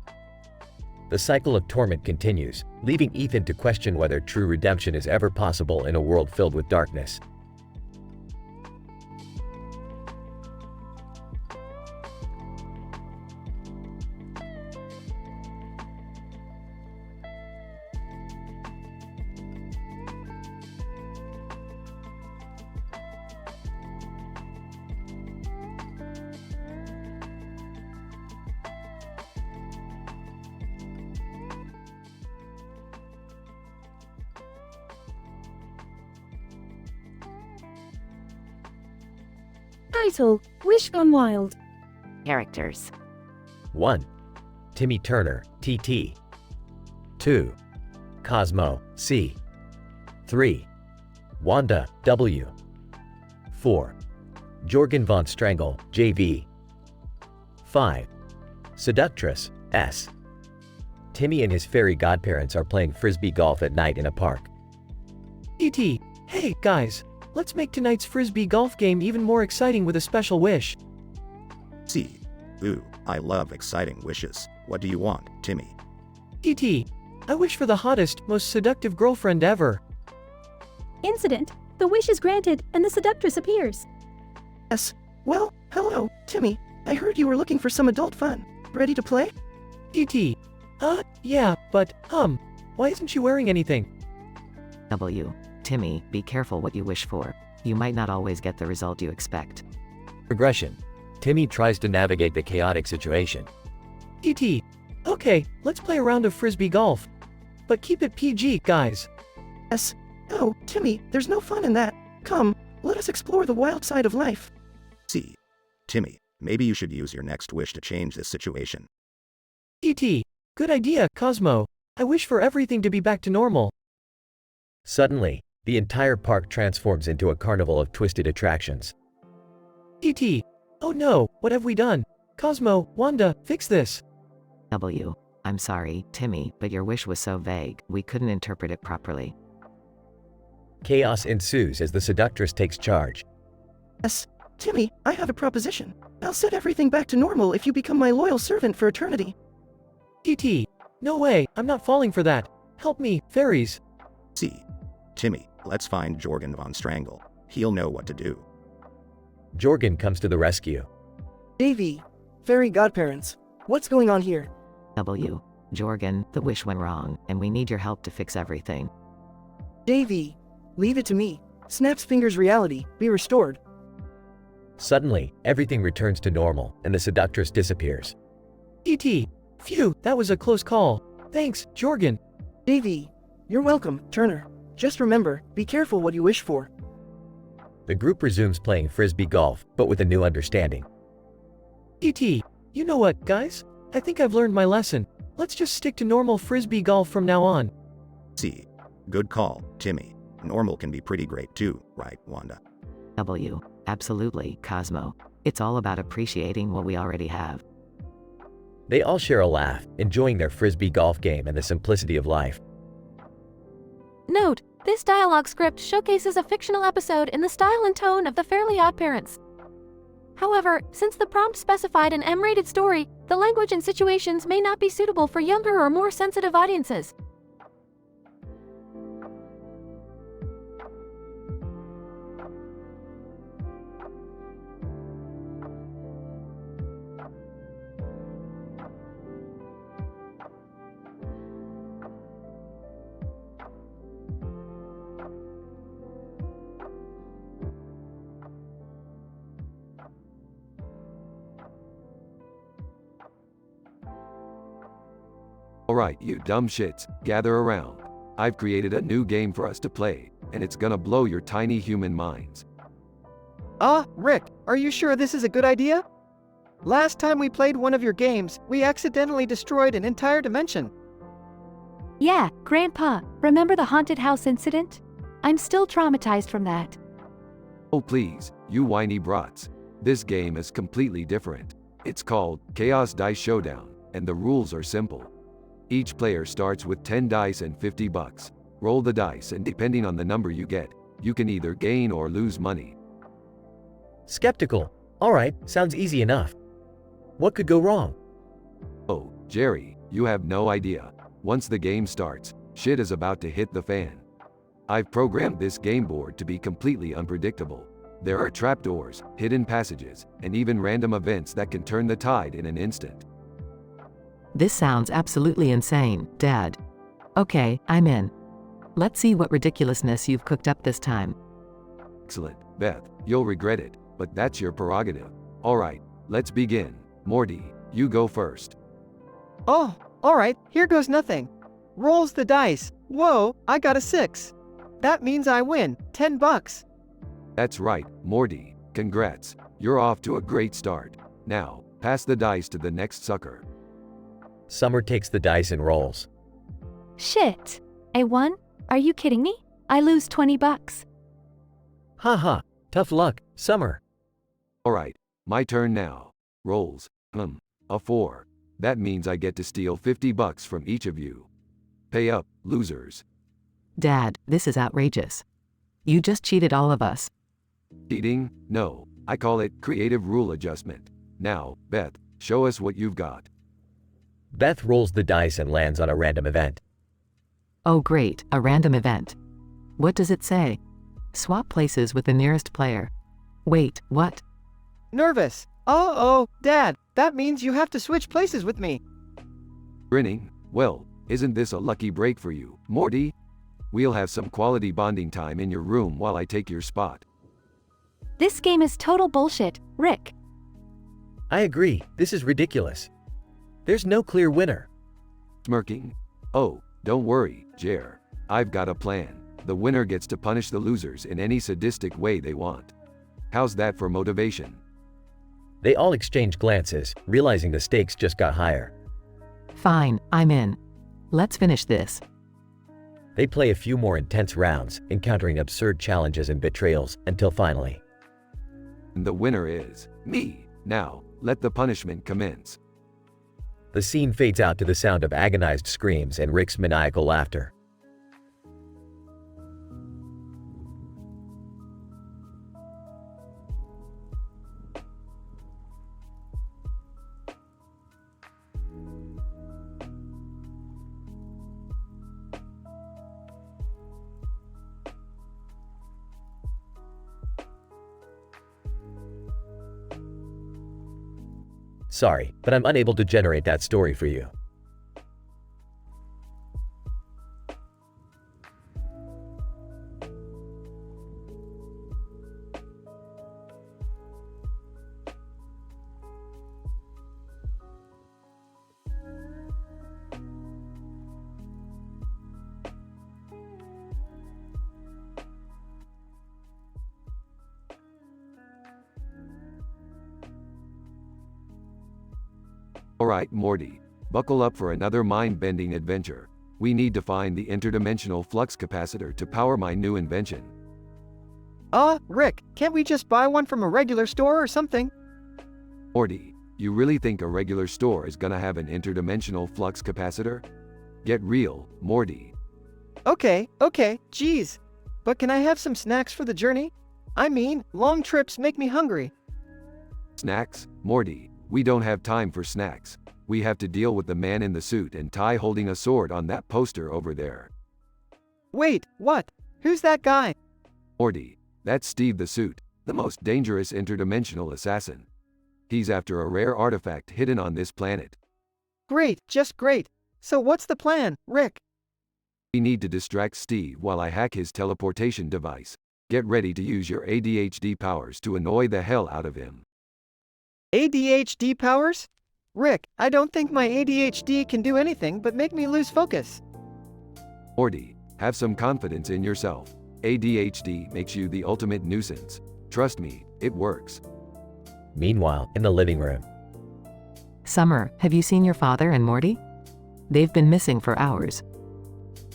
[SPEAKER 4] The cycle of torment continues, leaving Ethan to question whether true redemption is ever possible in a world filled with darkness.
[SPEAKER 17] Title, Wish Gone Wild.
[SPEAKER 7] Characters.
[SPEAKER 4] 1. Timmy Turner, TT. 2. Cosmo, C. 3. Wanda, W. 4. Jorgen von Strangle, JV. 5. Seductress, S. Timmy and his fairy godparents are playing frisbee golf at night in a park.
[SPEAKER 22] TT, hey guys, let's make tonight's frisbee golf game even more exciting with a special wish.
[SPEAKER 12] C. Ooh, I love exciting wishes. What do you want, Timmy?
[SPEAKER 22] TT, I wish for the hottest, most seductive girlfriend ever.
[SPEAKER 15] Incident. The wish is granted, and the seductress appears.
[SPEAKER 6] Yes. Well, hello, Timmy. I heard you were looking for some adult fun. Ready to play?
[SPEAKER 22] TT. Yeah, but, why isn't she wearing anything?
[SPEAKER 1] W. Timmy, be careful what you wish for. You might not always get the result you expect.
[SPEAKER 4] Progression. Timmy tries to navigate the chaotic situation.
[SPEAKER 22] TT. Okay, let's play a round of frisbee golf. But keep it PG, guys.
[SPEAKER 6] Yes. Oh, Timmy, there's no fun in that. Come, let us explore the wild side of life.
[SPEAKER 12] C. Timmy, Maybe you should use your next wish to change this situation.
[SPEAKER 22] E.T. Good idea, Cosmo. I wish for everything to be back to normal.
[SPEAKER 4] Suddenly, the entire park transforms into a carnival of twisted attractions.
[SPEAKER 22] E.T. Oh no, what have we done? Cosmo, Wanda, fix this.
[SPEAKER 1] W. I'm sorry, Timmy, but your wish was so vague, we couldn't interpret it properly.
[SPEAKER 4] Chaos ensues as the seductress takes charge.
[SPEAKER 6] Yes, Timmy, I have a proposition. I'll set everything back to normal if you become my loyal servant for eternity.
[SPEAKER 22] E.T. No way, I'm not falling for that. Help me, fairies.
[SPEAKER 12] See. Timmy, let's find Jorgen von Strangle. He'll know what to do.
[SPEAKER 4] Jorgen comes to the rescue.
[SPEAKER 6] Davy, fairy godparents, what's going on here?
[SPEAKER 1] W. Jorgen, the wish went wrong, and we need your help to fix everything.
[SPEAKER 6] Davy, leave it to me. Snap's fingers reality, be restored.
[SPEAKER 4] Suddenly, everything returns to normal, and the seductress disappears.
[SPEAKER 22] E.T. Phew, that was a close call. Thanks, Jorgen.
[SPEAKER 6] Davy, you're welcome, Turner. Just remember, be careful what you wish for.
[SPEAKER 4] The group resumes playing frisbee golf, but with a new understanding.
[SPEAKER 22] E.T. You know what, guys? I think I've learned my lesson. Let's just stick to normal frisbee golf from now on.
[SPEAKER 12] See. Good call, Timmy. Normal can be pretty great too, right, Wanda?
[SPEAKER 1] W. Absolutely, Cosmo. It's all about appreciating what we already have.
[SPEAKER 4] They all share a laugh, enjoying their frisbee golf game and the simplicity of life.
[SPEAKER 14] Note, this dialogue script showcases a fictional episode in the style and tone of the Fairly OddParents. However, since the prompt specified an M-rated story, the language and situations may not be suitable for younger or more sensitive audiences.
[SPEAKER 2] Alright, you dumb shits, gather around. I've created a new game for us to play, and it's gonna blow your tiny human minds.
[SPEAKER 13] Rick, are you sure this is a good idea? Last time we played one of your games, we accidentally destroyed an entire dimension.
[SPEAKER 15] Yeah, Grandpa, remember the haunted house incident? I'm still traumatized from that.
[SPEAKER 2] Oh please, you whiny brats. This game is completely different. It's called Chaos Dice Showdown, and the rules are simple. Each player starts with 10 dice and $50. Roll the dice, and depending on the number you get, you can either gain or lose money.
[SPEAKER 4] Skeptical. Alright, sounds easy enough. What could go wrong?
[SPEAKER 2] Oh, Jerry, you have no idea. Once the game starts, shit is about to hit the fan. I've programmed this game board to be completely unpredictable. There are trapdoors, hidden passages, and even random events that can turn the tide in an instant.
[SPEAKER 1] This sounds absolutely insane, Dad. Okay, I'm in. Let's see what ridiculousness you've cooked up this time.
[SPEAKER 2] Excellent, Beth, you'll regret it, but that's your prerogative. Alright, let's begin. Morty, you go first.
[SPEAKER 13] Oh, alright, here goes nothing. Rolls the dice. Whoa, I got a 6. That means I win, $10.
[SPEAKER 2] That's right, Morty, congrats. You're off to a great start. Now, pass the dice to the next sucker.
[SPEAKER 4] Summer takes the dice and rolls.
[SPEAKER 15] Shit. I won? Are you kidding me? I lose $20.
[SPEAKER 11] Haha, tough luck, Summer.
[SPEAKER 2] Alright, my turn now. Rolls. A 4. That means I get to steal $50 from each of you. Pay up, losers.
[SPEAKER 1] Dad, this is outrageous. You just cheated all of us.
[SPEAKER 2] Cheating? No, I call it creative rule adjustment. Now, Beth, show us what you've got.
[SPEAKER 4] Beth rolls the dice and lands on a random event.
[SPEAKER 1] Oh great, a random event. What does it say? Swap places with the nearest player. Wait, what?
[SPEAKER 13] Nervous. Oh, Dad, that means you have to switch places with me.
[SPEAKER 2] Grinning? Well, isn't this a lucky break for you, Morty? We'll have some quality bonding time in your room while I take your spot.
[SPEAKER 15] This game is total bullshit, Rick.
[SPEAKER 4] I agree, this is ridiculous. There's no clear winner.
[SPEAKER 2] Smirking? Oh, don't worry, Jer. I've got a plan. The winner gets to punish the losers in any sadistic way they want. How's that for motivation?
[SPEAKER 4] They all exchange glances, realizing the stakes just got higher.
[SPEAKER 1] Fine, I'm in. Let's finish this.
[SPEAKER 4] They play a few more intense rounds, encountering absurd challenges and betrayals, until finally.
[SPEAKER 2] The winner is me. Now, let the punishment commence.
[SPEAKER 4] The scene fades out to the sound of agonized screams and Rick's maniacal laughter. Sorry, but I'm unable to generate that story for you.
[SPEAKER 2] Alright, Morty. Buckle up for another mind-bending adventure. We need to find the interdimensional flux capacitor to power my new invention.
[SPEAKER 13] Rick, can't we just buy one from a regular store or something?
[SPEAKER 2] Morty, you really think a regular store is gonna have an interdimensional flux capacitor? Get real, Morty.
[SPEAKER 13] Okay, geez. But can I have some snacks for the journey? I mean, long trips make me hungry.
[SPEAKER 2] Snacks? Morty, we don't have time for snacks. We have to deal with the man in the suit and tie holding a sword on that poster over there.
[SPEAKER 13] Wait, what? Who's that guy?
[SPEAKER 2] Morty, that's Steve the Suit, the most dangerous interdimensional assassin. He's after a rare artifact hidden on this planet.
[SPEAKER 13] Great, just great. So what's the plan, Rick?
[SPEAKER 2] We need to distract Steve while I hack his teleportation device. Get ready to use your ADHD powers to annoy the hell out of him.
[SPEAKER 13] ADHD powers? Rick, I don't think my ADHD can do anything but make me lose focus.
[SPEAKER 2] Morty, have some confidence in yourself. ADHD makes you the ultimate nuisance. Trust me, it works.
[SPEAKER 4] Meanwhile, in the living room.
[SPEAKER 1] Summer, have you seen your father and Morty? They've been missing for hours.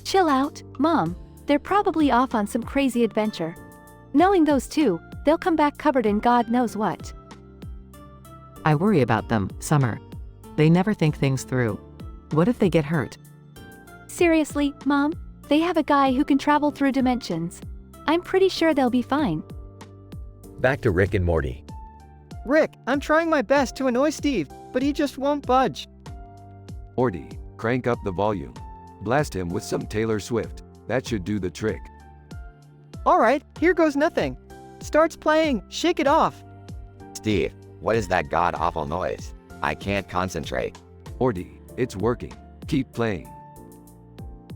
[SPEAKER 15] Chill out, Mom. They're probably off on some crazy adventure. Knowing those two, they'll come back covered in God knows what.
[SPEAKER 1] I worry about them, Summer. They never think things through. What if they get hurt?
[SPEAKER 15] Seriously, Mom? They have a guy who can travel through dimensions. I'm pretty sure they'll be fine.
[SPEAKER 4] Back to Rick and Morty.
[SPEAKER 13] Rick, I'm trying my best to annoy Steve, but he just won't budge.
[SPEAKER 2] Morty, crank up the volume. Blast him with some Taylor Swift. That should do the trick.
[SPEAKER 13] Alright, here goes nothing. Starts playing, Shake It Off.
[SPEAKER 9] Steve, what is that god-awful noise? I can't concentrate.
[SPEAKER 2] Morty, it's working. Keep playing.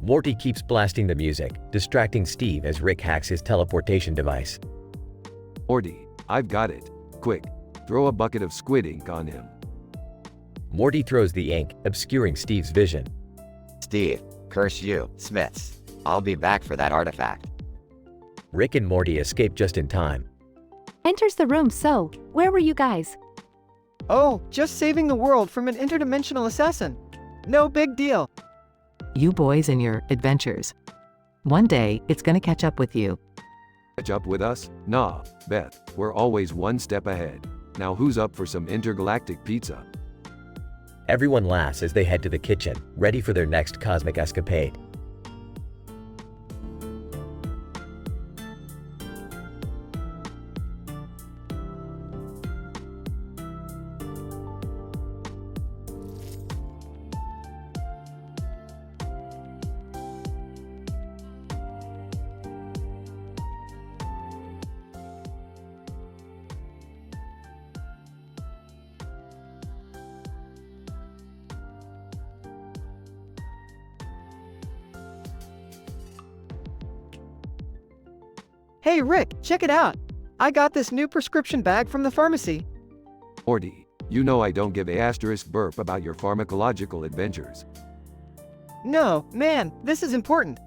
[SPEAKER 4] Morty keeps blasting the music, distracting Steve as Rick hacks his teleportation device.
[SPEAKER 2] Morty, I've got it. Quick, throw a bucket of squid ink on him.
[SPEAKER 4] Morty throws the ink, obscuring Steve's vision.
[SPEAKER 9] Steve, curse you, Smiths. I'll be back for that artifact.
[SPEAKER 4] Rick and Morty escape just in time.
[SPEAKER 15] Enters the room. So, where were you guys?
[SPEAKER 13] Oh, just saving the world from an interdimensional assassin. No big deal.
[SPEAKER 1] You boys and your adventures. One day, it's gonna catch up with you.
[SPEAKER 2] Catch up with us? Nah, Beth, we're always one step ahead. Now who's up for some intergalactic pizza?
[SPEAKER 4] Everyone laughs as they head to the kitchen, ready for their next cosmic escapade.
[SPEAKER 13] Hey Rick, check it out. I got this new prescription bag from the pharmacy.
[SPEAKER 2] Morty, you know I don't give a * burp about your pharmacological adventures.
[SPEAKER 13] No, man, this is important.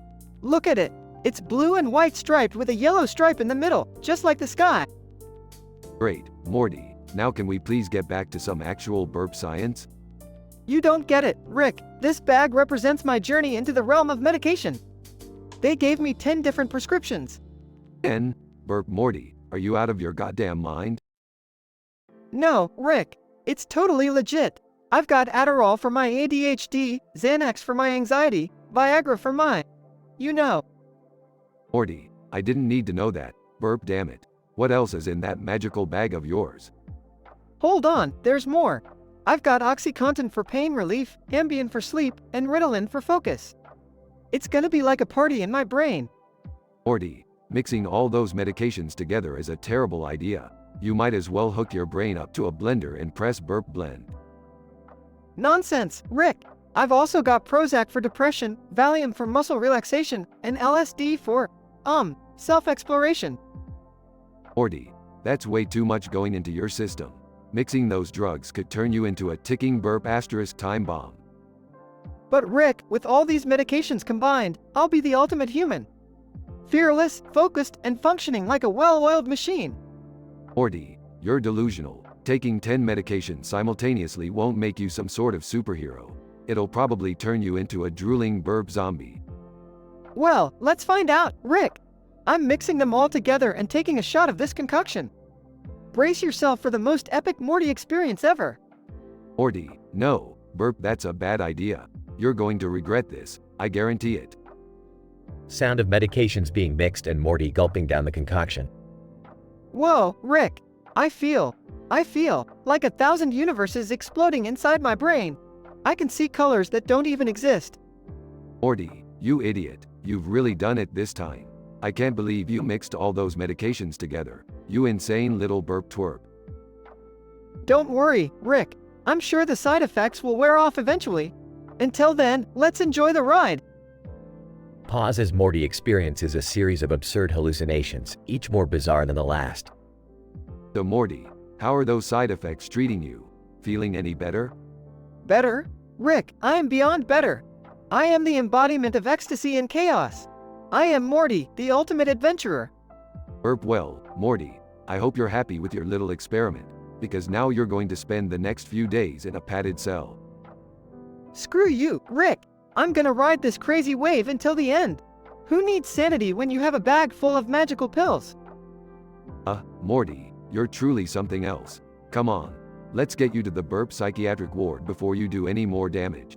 [SPEAKER 13] Look at it. It's blue and white striped with a yellow stripe in the middle, just like the sky.
[SPEAKER 2] Great, Morty. Now can we please get back to some actual burp science?
[SPEAKER 13] You don't get it, Rick. This bag represents my journey into the realm of medication. They gave me 10 different prescriptions.
[SPEAKER 2] 10? Burp Morty, are you out of your goddamn mind?
[SPEAKER 13] No, Rick. It's totally legit. I've got Adderall for my ADHD, Xanax for my anxiety, Viagra for my... You know.
[SPEAKER 2] Morty, I didn't need to know that. Burp damn it. What else is in that magical bag of yours?
[SPEAKER 13] Hold on, there's more. I've got OxyContin for pain relief, Ambien for sleep, and Ritalin for focus. It's gonna be like a party in my brain.
[SPEAKER 2] Morty, mixing all those medications together is a terrible idea. You might as well hook your brain up to a blender and press burp blend.
[SPEAKER 13] Nonsense, Rick. I've also got Prozac for depression, Valium for muscle relaxation, and LSD for, self-exploration.
[SPEAKER 2] Morty, that's way too much going into your system. Mixing those drugs could turn you into a ticking burp asterisk time bomb.
[SPEAKER 13] But Rick, with all these medications combined, I'll be the ultimate human. Fearless, focused, and functioning like a well-oiled machine.
[SPEAKER 2] Morty, you're delusional. Taking 10 medications simultaneously won't make you some sort of superhero. It'll probably turn you into a drooling burp zombie.
[SPEAKER 13] Well, let's find out, Rick. I'm mixing them all together and taking a shot of this concoction. Brace yourself for the most epic Morty experience ever.
[SPEAKER 2] Morty, no, burp, that's a bad idea. You're going to regret this, I guarantee it.
[SPEAKER 4] Sound of medications being mixed and Morty gulping down the concoction.
[SPEAKER 13] Whoa, Rick. I feel like 1,000 universes exploding inside my brain. I can see colors that don't even exist.
[SPEAKER 2] Morty, you idiot, you've really done it this time. I can't believe you mixed all those medications together. You insane little burp twerp.
[SPEAKER 13] Don't worry, Rick. I'm sure the side effects will wear off eventually. Until then, let's enjoy the ride.
[SPEAKER 4] Pause as Morty experiences a series of absurd hallucinations, each more bizarre than the last.
[SPEAKER 2] So Morty, how are those side effects treating you? Feeling any better?
[SPEAKER 13] Better? Rick, I am beyond better. I am the embodiment of ecstasy and chaos. I am Morty, the ultimate adventurer.
[SPEAKER 2] Burp well, Morty. I hope you're happy with your little experiment, because now you're going to spend the next few days in a padded cell.
[SPEAKER 13] Screw you, Rick. I'm gonna ride this crazy wave until the end. Who needs sanity when you have a bag full of magical pills?
[SPEAKER 2] Morty, you're truly something else. Come on, let's get you to the burp psychiatric ward before you do any more damage.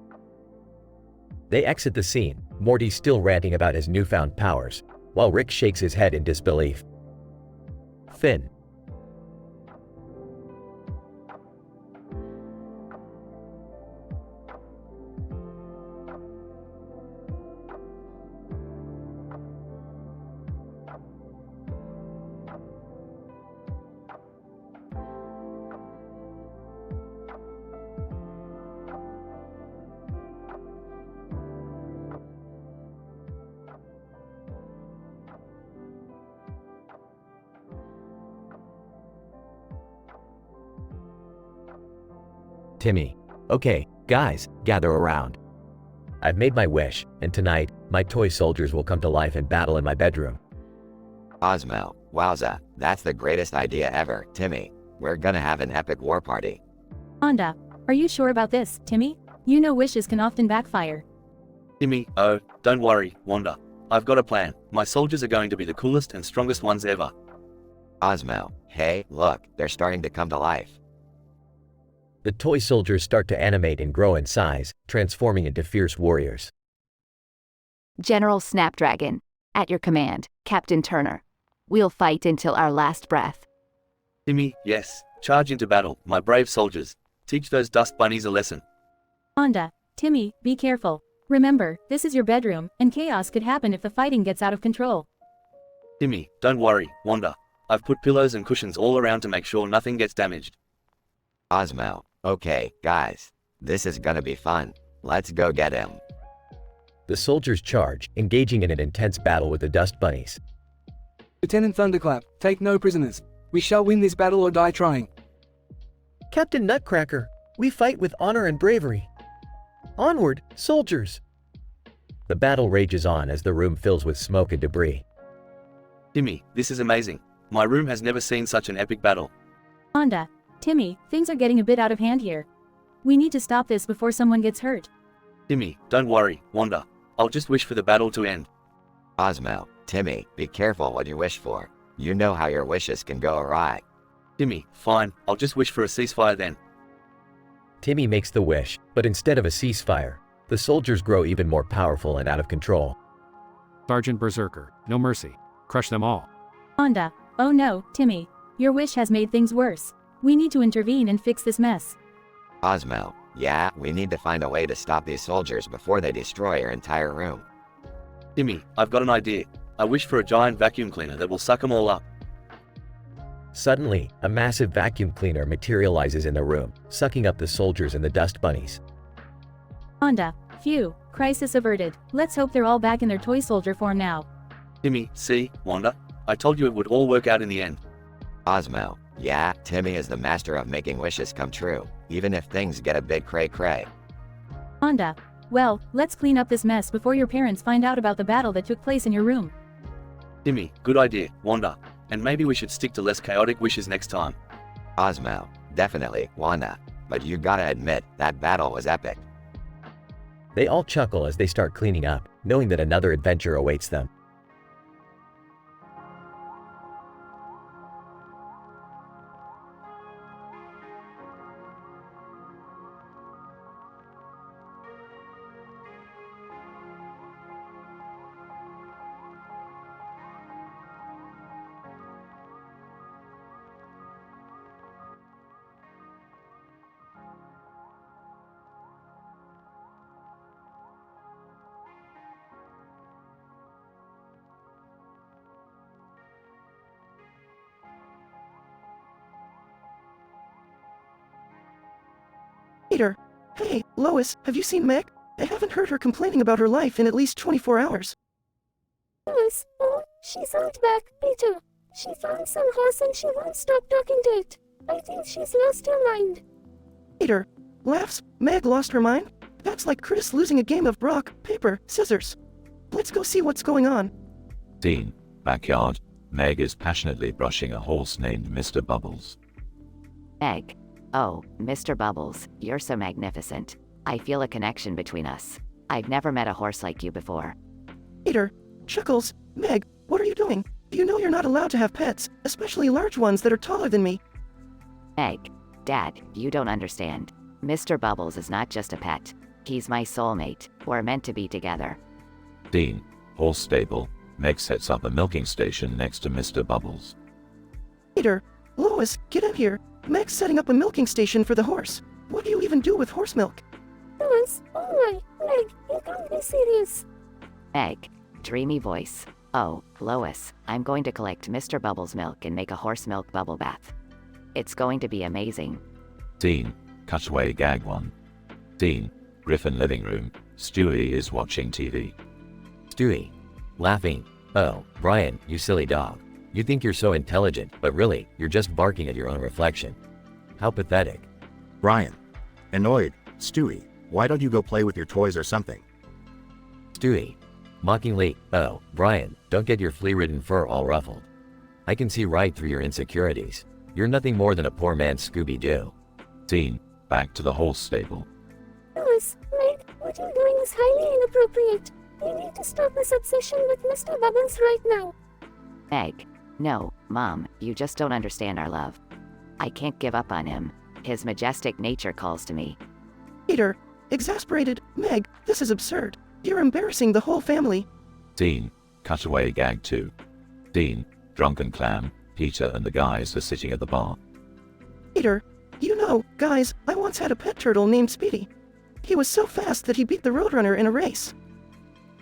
[SPEAKER 4] They exit the scene, Morty still ranting about his newfound powers, while Rick shakes his head in disbelief. Finn. Timmy. Okay, guys, gather around. I've made my wish, and tonight, my toy soldiers will come to life and battle in my bedroom.
[SPEAKER 9] Osmo, wowza, that's the greatest idea ever, Timmy. We're gonna have an epic war party.
[SPEAKER 10] Honda, are you sure about this, Timmy? You know wishes can often backfire.
[SPEAKER 18] Timmy, oh, don't worry, Wanda. I've got a plan. My soldiers are going to be the coolest and strongest ones ever.
[SPEAKER 9] Osmo, hey, look, they're starting to come to life.
[SPEAKER 4] The toy soldiers start to animate and grow in size, transforming into fierce warriors.
[SPEAKER 15] General Snapdragon, at your command, Captain Turner. We'll fight until our last breath.
[SPEAKER 18] Timmy, yes, charge into battle, my brave soldiers. Teach those dust bunnies a lesson.
[SPEAKER 10] Honda, Timmy, be careful. Remember, this is your bedroom, and chaos could happen if the fighting gets out of control.
[SPEAKER 18] Timmy, don't worry, Wanda. I've put pillows and cushions all around to make sure nothing gets damaged.
[SPEAKER 9] Osmo, okay, guys. This is gonna be fun. Let's go get him.
[SPEAKER 4] The soldiers charge, engaging in an intense battle with the dust bunnies.
[SPEAKER 23] Lieutenant Thunderclap, take no prisoners. We shall win this battle or die trying.
[SPEAKER 22] Captain Nutcracker, we fight with honor and bravery. Onward, soldiers!
[SPEAKER 4] The battle rages on as the room fills with smoke and debris.
[SPEAKER 18] Timmy, this is amazing. My room has never seen such an epic battle.
[SPEAKER 10] Honda, Timmy, things are getting a bit out of hand here. We need to stop this before someone gets hurt.
[SPEAKER 18] Timmy, don't worry, Wanda. I'll just wish for the battle to end.
[SPEAKER 9] Cosmo, Timmy, be careful what you wish for. You know how your wishes can go awry.
[SPEAKER 18] Timmy, fine, I'll just wish for a ceasefire then.
[SPEAKER 4] Timmy makes the wish, but instead of a ceasefire, the soldiers grow even more powerful and out of control.
[SPEAKER 21] Sergeant Berserker, no mercy. Crush them all.
[SPEAKER 10] Wanda, oh no, Timmy. Your wish has made things worse. We need to intervene and fix this mess.
[SPEAKER 9] Cosmo, yeah, we need to find a way to stop these soldiers before they destroy your entire room.
[SPEAKER 18] Timmy, I've got an idea. I wish for a giant vacuum cleaner that will suck them all up.
[SPEAKER 4] Suddenly, a massive vacuum cleaner materializes in the room, sucking up the soldiers and the dust bunnies.
[SPEAKER 10] Wanda, phew, crisis averted. Let's hope they're all back in their toy soldier form now.
[SPEAKER 18] Timmy, see, Wanda? I told you it would all work out in the end.
[SPEAKER 9] Cosmo, yeah, Timmy is the master of making wishes come true, even if things get a bit cray-cray.
[SPEAKER 10] Wanda, well, let's clean up this mess before your parents find out about the battle that took place in your room.
[SPEAKER 18] Timmy, good idea, Wanda. And maybe we should stick to less chaotic wishes next time.
[SPEAKER 9] Cosmo, definitely, Wanda. But you gotta admit, that battle was epic.
[SPEAKER 4] They all chuckle as they start cleaning up, knowing that another adventure awaits them.
[SPEAKER 6] Peter. Hey, Lois, have you seen Meg? I haven't heard her complaining about her life in at least 24 hours.
[SPEAKER 17] Lois, oh, she's out back, Peter. She found some horse and she won't stop talking to it. I think she's lost her mind.
[SPEAKER 6] Peter. Laughs, Meg lost her mind? That's like Chris losing a game of rock, paper, scissors. Let's go see what's going on.
[SPEAKER 3] Scene, backyard. Meg is passionately brushing a horse named Mr. Bubbles.
[SPEAKER 7] Meg. Oh, Mr. Bubbles, you're so magnificent. I feel a connection between us. I've never met a horse like you before.
[SPEAKER 6] Peter. Chuckles. Meg, what are you doing? You know you're not allowed to have pets, especially large ones that are taller than me.
[SPEAKER 7] Meg. Dad, you don't understand. Mr. Bubbles is not just a pet. He's my soulmate. We're meant to be together.
[SPEAKER 3] Dean, horse stable. Meg sets up a milking station next to Mr. Bubbles.
[SPEAKER 6] Peter. Lois, get in here. Meg's setting up a milking station for the horse. What do you even do with horse milk?
[SPEAKER 17] Lois, oh my, Meg, you can't be serious.
[SPEAKER 7] Meg. Dreamy voice. Oh, Lois, I'm going to collect Mr. Bubbles' milk and make a horse milk bubble bath. It's going to be amazing.
[SPEAKER 3] Dean, cutaway gag 1. Dean, Griffin living room. Stewie is watching TV.
[SPEAKER 4] Stewie. Laughing. Oh, Brian, you silly dog. You think you're so intelligent, but really, you're just barking at your own reflection. How pathetic.
[SPEAKER 12] Brian. Annoyed. Stewie, why don't you go play with your toys or something?
[SPEAKER 4] Stewie. Mockingly. Oh, Brian, don't get your flea-ridden fur all ruffled. I can see right through your insecurities. You're nothing more than a poor man's Scooby-Doo.
[SPEAKER 3] Dean, back to the horse stable.
[SPEAKER 17] Lois, Meg, what you're doing is highly inappropriate. You need to stop this obsession with Mr. Bubbles right now.
[SPEAKER 7] Meg. No, Mom, you just don't understand our love. I can't give up on him. His majestic nature calls to me.
[SPEAKER 6] Peter. Exasperated. Meg, this is absurd. You're embarrassing the whole family.
[SPEAKER 3] Dean, cutaway gag 2. Dean, drunken clam. Peter and the guys are sitting at the bar.
[SPEAKER 6] Peter. You know, guys, I once had a pet turtle named Speedy. He was so fast that he beat the Roadrunner in a race.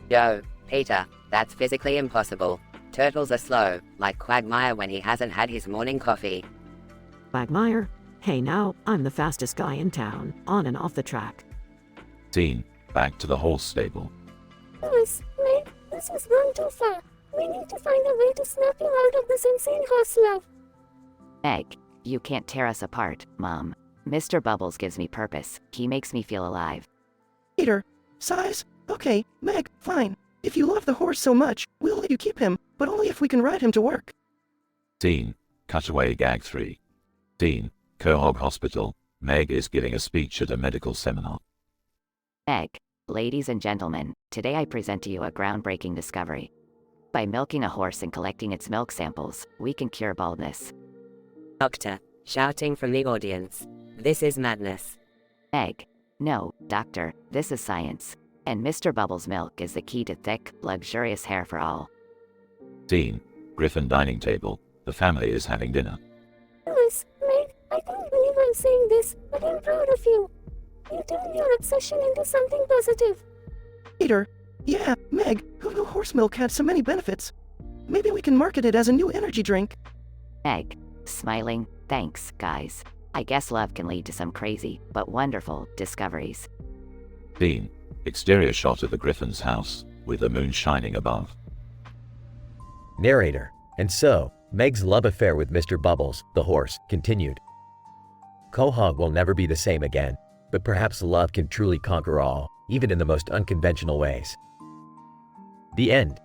[SPEAKER 16] Yo, Peter, that's physically impossible. Turtles are slow, like Quagmire when he hasn't had his morning coffee.
[SPEAKER 1] Quagmire? Hey now, I'm the fastest guy in town, on and off the track.
[SPEAKER 3] Dean, back to the horse stable.
[SPEAKER 17] Lois, Meg, this has gone too far. We need to find a way to snap you out of this insane horse love.
[SPEAKER 7] Meg, you can't tear us apart, Mom. Mr. Bubbles gives me purpose. He makes me feel alive.
[SPEAKER 6] Peter. Size? Okay, Meg, fine. If you love the horse so much, we'll let you keep him, but only if we can ride him to work.
[SPEAKER 3] Dean, cutaway gag 3. Dean, Quahog Hospital. Meg is giving a speech at a medical seminar.
[SPEAKER 5] Meg, ladies and gentlemen, today I present to you a groundbreaking discovery. By milking a horse and collecting its milk samples, we can cure baldness.
[SPEAKER 16] Doctor, shouting from the audience. This is madness.
[SPEAKER 5] Meg, no, doctor, this is science. And Mr. Bubbles' milk is the key to thick, luxurious hair for all.
[SPEAKER 3] Scene. Griffin dining table. The family is having dinner.
[SPEAKER 17] Alice, Meg, I can't believe I'm saying this, but I'm proud of you. You turned your obsession into something positive.
[SPEAKER 6] Peter, yeah, Meg, who knew horse milk had so many benefits? Maybe we can market it as a new energy drink.
[SPEAKER 5] Meg, smiling, thanks, guys. I guess love can lead to some crazy, but wonderful, discoveries.
[SPEAKER 3] Scene. Exterior shot of the Griffin's house, with the moon shining above.
[SPEAKER 4] Narrator. And so, Meg's love affair with Mr. Bubbles, the horse, continued. Quahog will never be the same again, but perhaps love can truly conquer all, even in the most unconventional ways. The end.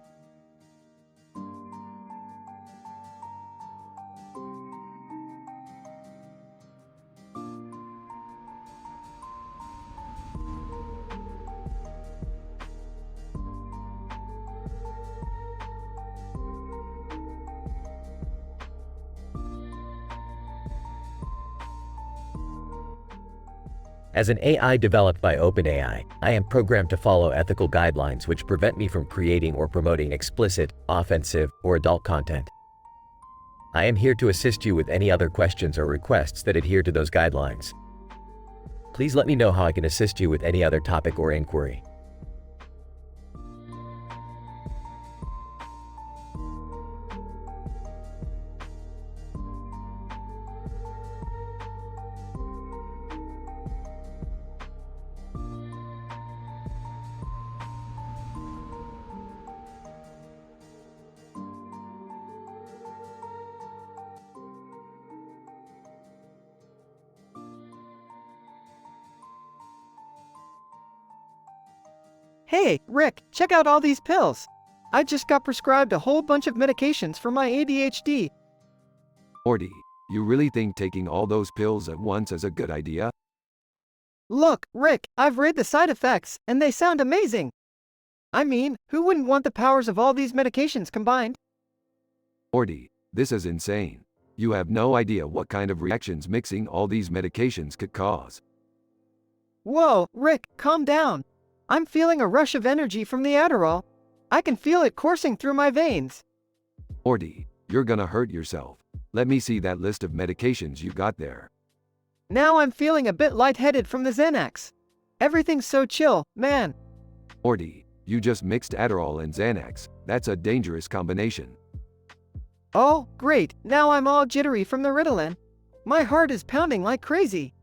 [SPEAKER 4] As an AI developed by OpenAI, I am programmed to follow ethical guidelines which prevent me from creating or promoting explicit, offensive, or adult content. I am here to assist you with any other questions or requests that adhere to those guidelines. Please let me know how I can assist you with any other topic or inquiry.
[SPEAKER 13] Hey, Rick, check out all these pills. I just got prescribed a whole bunch of medications for my ADHD.
[SPEAKER 2] Morty, you really think taking all those pills at once is a good idea?
[SPEAKER 13] Look, Rick, I've read the side effects, and they sound amazing. I mean, who wouldn't want the powers of all these medications combined?
[SPEAKER 2] Morty, this is insane. You have no idea what kind of reactions mixing all these medications could cause.
[SPEAKER 13] Whoa, Rick, calm down. I'm feeling a rush of energy from the Adderall. I can feel it coursing through my veins.
[SPEAKER 2] Morty, you're gonna hurt yourself. Let me see that list of medications you got there.
[SPEAKER 13] Now I'm feeling a bit lightheaded from the Xanax. Everything's so chill, man.
[SPEAKER 2] Morty, you just mixed Adderall and Xanax. That's a dangerous combination.
[SPEAKER 13] Oh, great, now I'm all jittery from the Ritalin. My heart is pounding like crazy.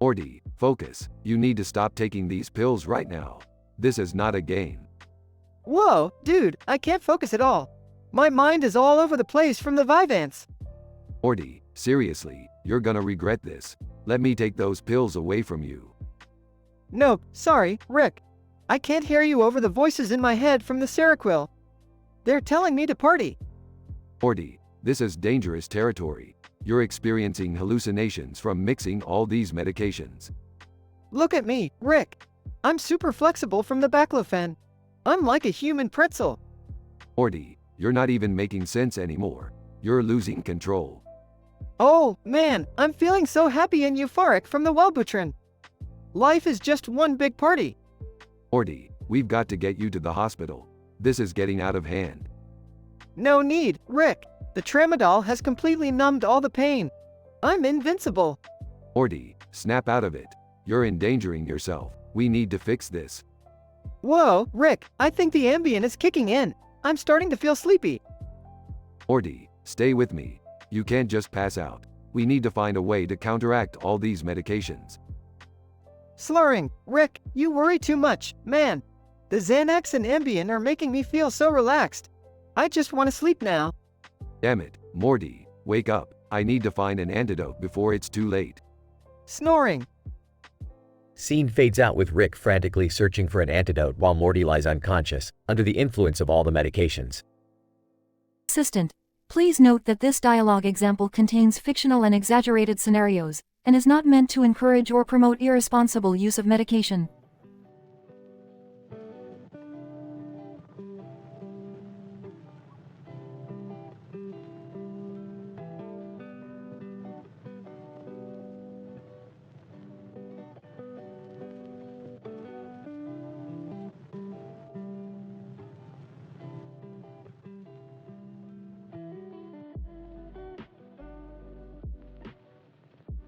[SPEAKER 2] Morty, focus. You need to stop taking these pills right now. This is not a game.
[SPEAKER 13] Whoa, dude, I can't focus at all. My mind is all over the place from the Vyvanse.
[SPEAKER 2] Morty, seriously, you're gonna regret this. Let me take those pills away from you.
[SPEAKER 13] No, sorry, Rick. I can't hear you over the voices in my head from the Seroquel. They're telling me to party.
[SPEAKER 2] Morty, this is dangerous territory. You're experiencing hallucinations from mixing all these medications.
[SPEAKER 13] Look at me, Rick. I'm super flexible from the baclofen. I'm like a human pretzel.
[SPEAKER 2] Morty, you're not even making sense anymore. You're losing control.
[SPEAKER 13] Oh, man, I'm feeling so happy and euphoric from the Wellbutrin. Life is just one big party.
[SPEAKER 2] Morty, we've got to get you to the hospital. This is getting out of hand.
[SPEAKER 13] No need, Rick. The tramadol has completely numbed all the pain. I'm invincible.
[SPEAKER 2] Morty, snap out of it. You're endangering yourself. We need to fix this.
[SPEAKER 13] Whoa, Rick, I think the Ambien is kicking in. I'm starting to feel sleepy.
[SPEAKER 2] Morty, stay with me. You can't just pass out. We need to find a way to counteract all these medications.
[SPEAKER 13] Slurring, Rick, you worry too much, man. The Xanax and Ambien are making me feel so relaxed. I just want to sleep now.
[SPEAKER 2] Damn it, Morty, wake up. I need to find an antidote before it's too late.
[SPEAKER 13] Snoring.
[SPEAKER 4] Scene fades out with Rick frantically searching for an antidote while Morty lies unconscious, under the influence of all the medications.
[SPEAKER 1] Assistant,
[SPEAKER 8] Please note that this dialogue example contains fictional and exaggerated scenarios, and is not meant to encourage or promote irresponsible use of medication.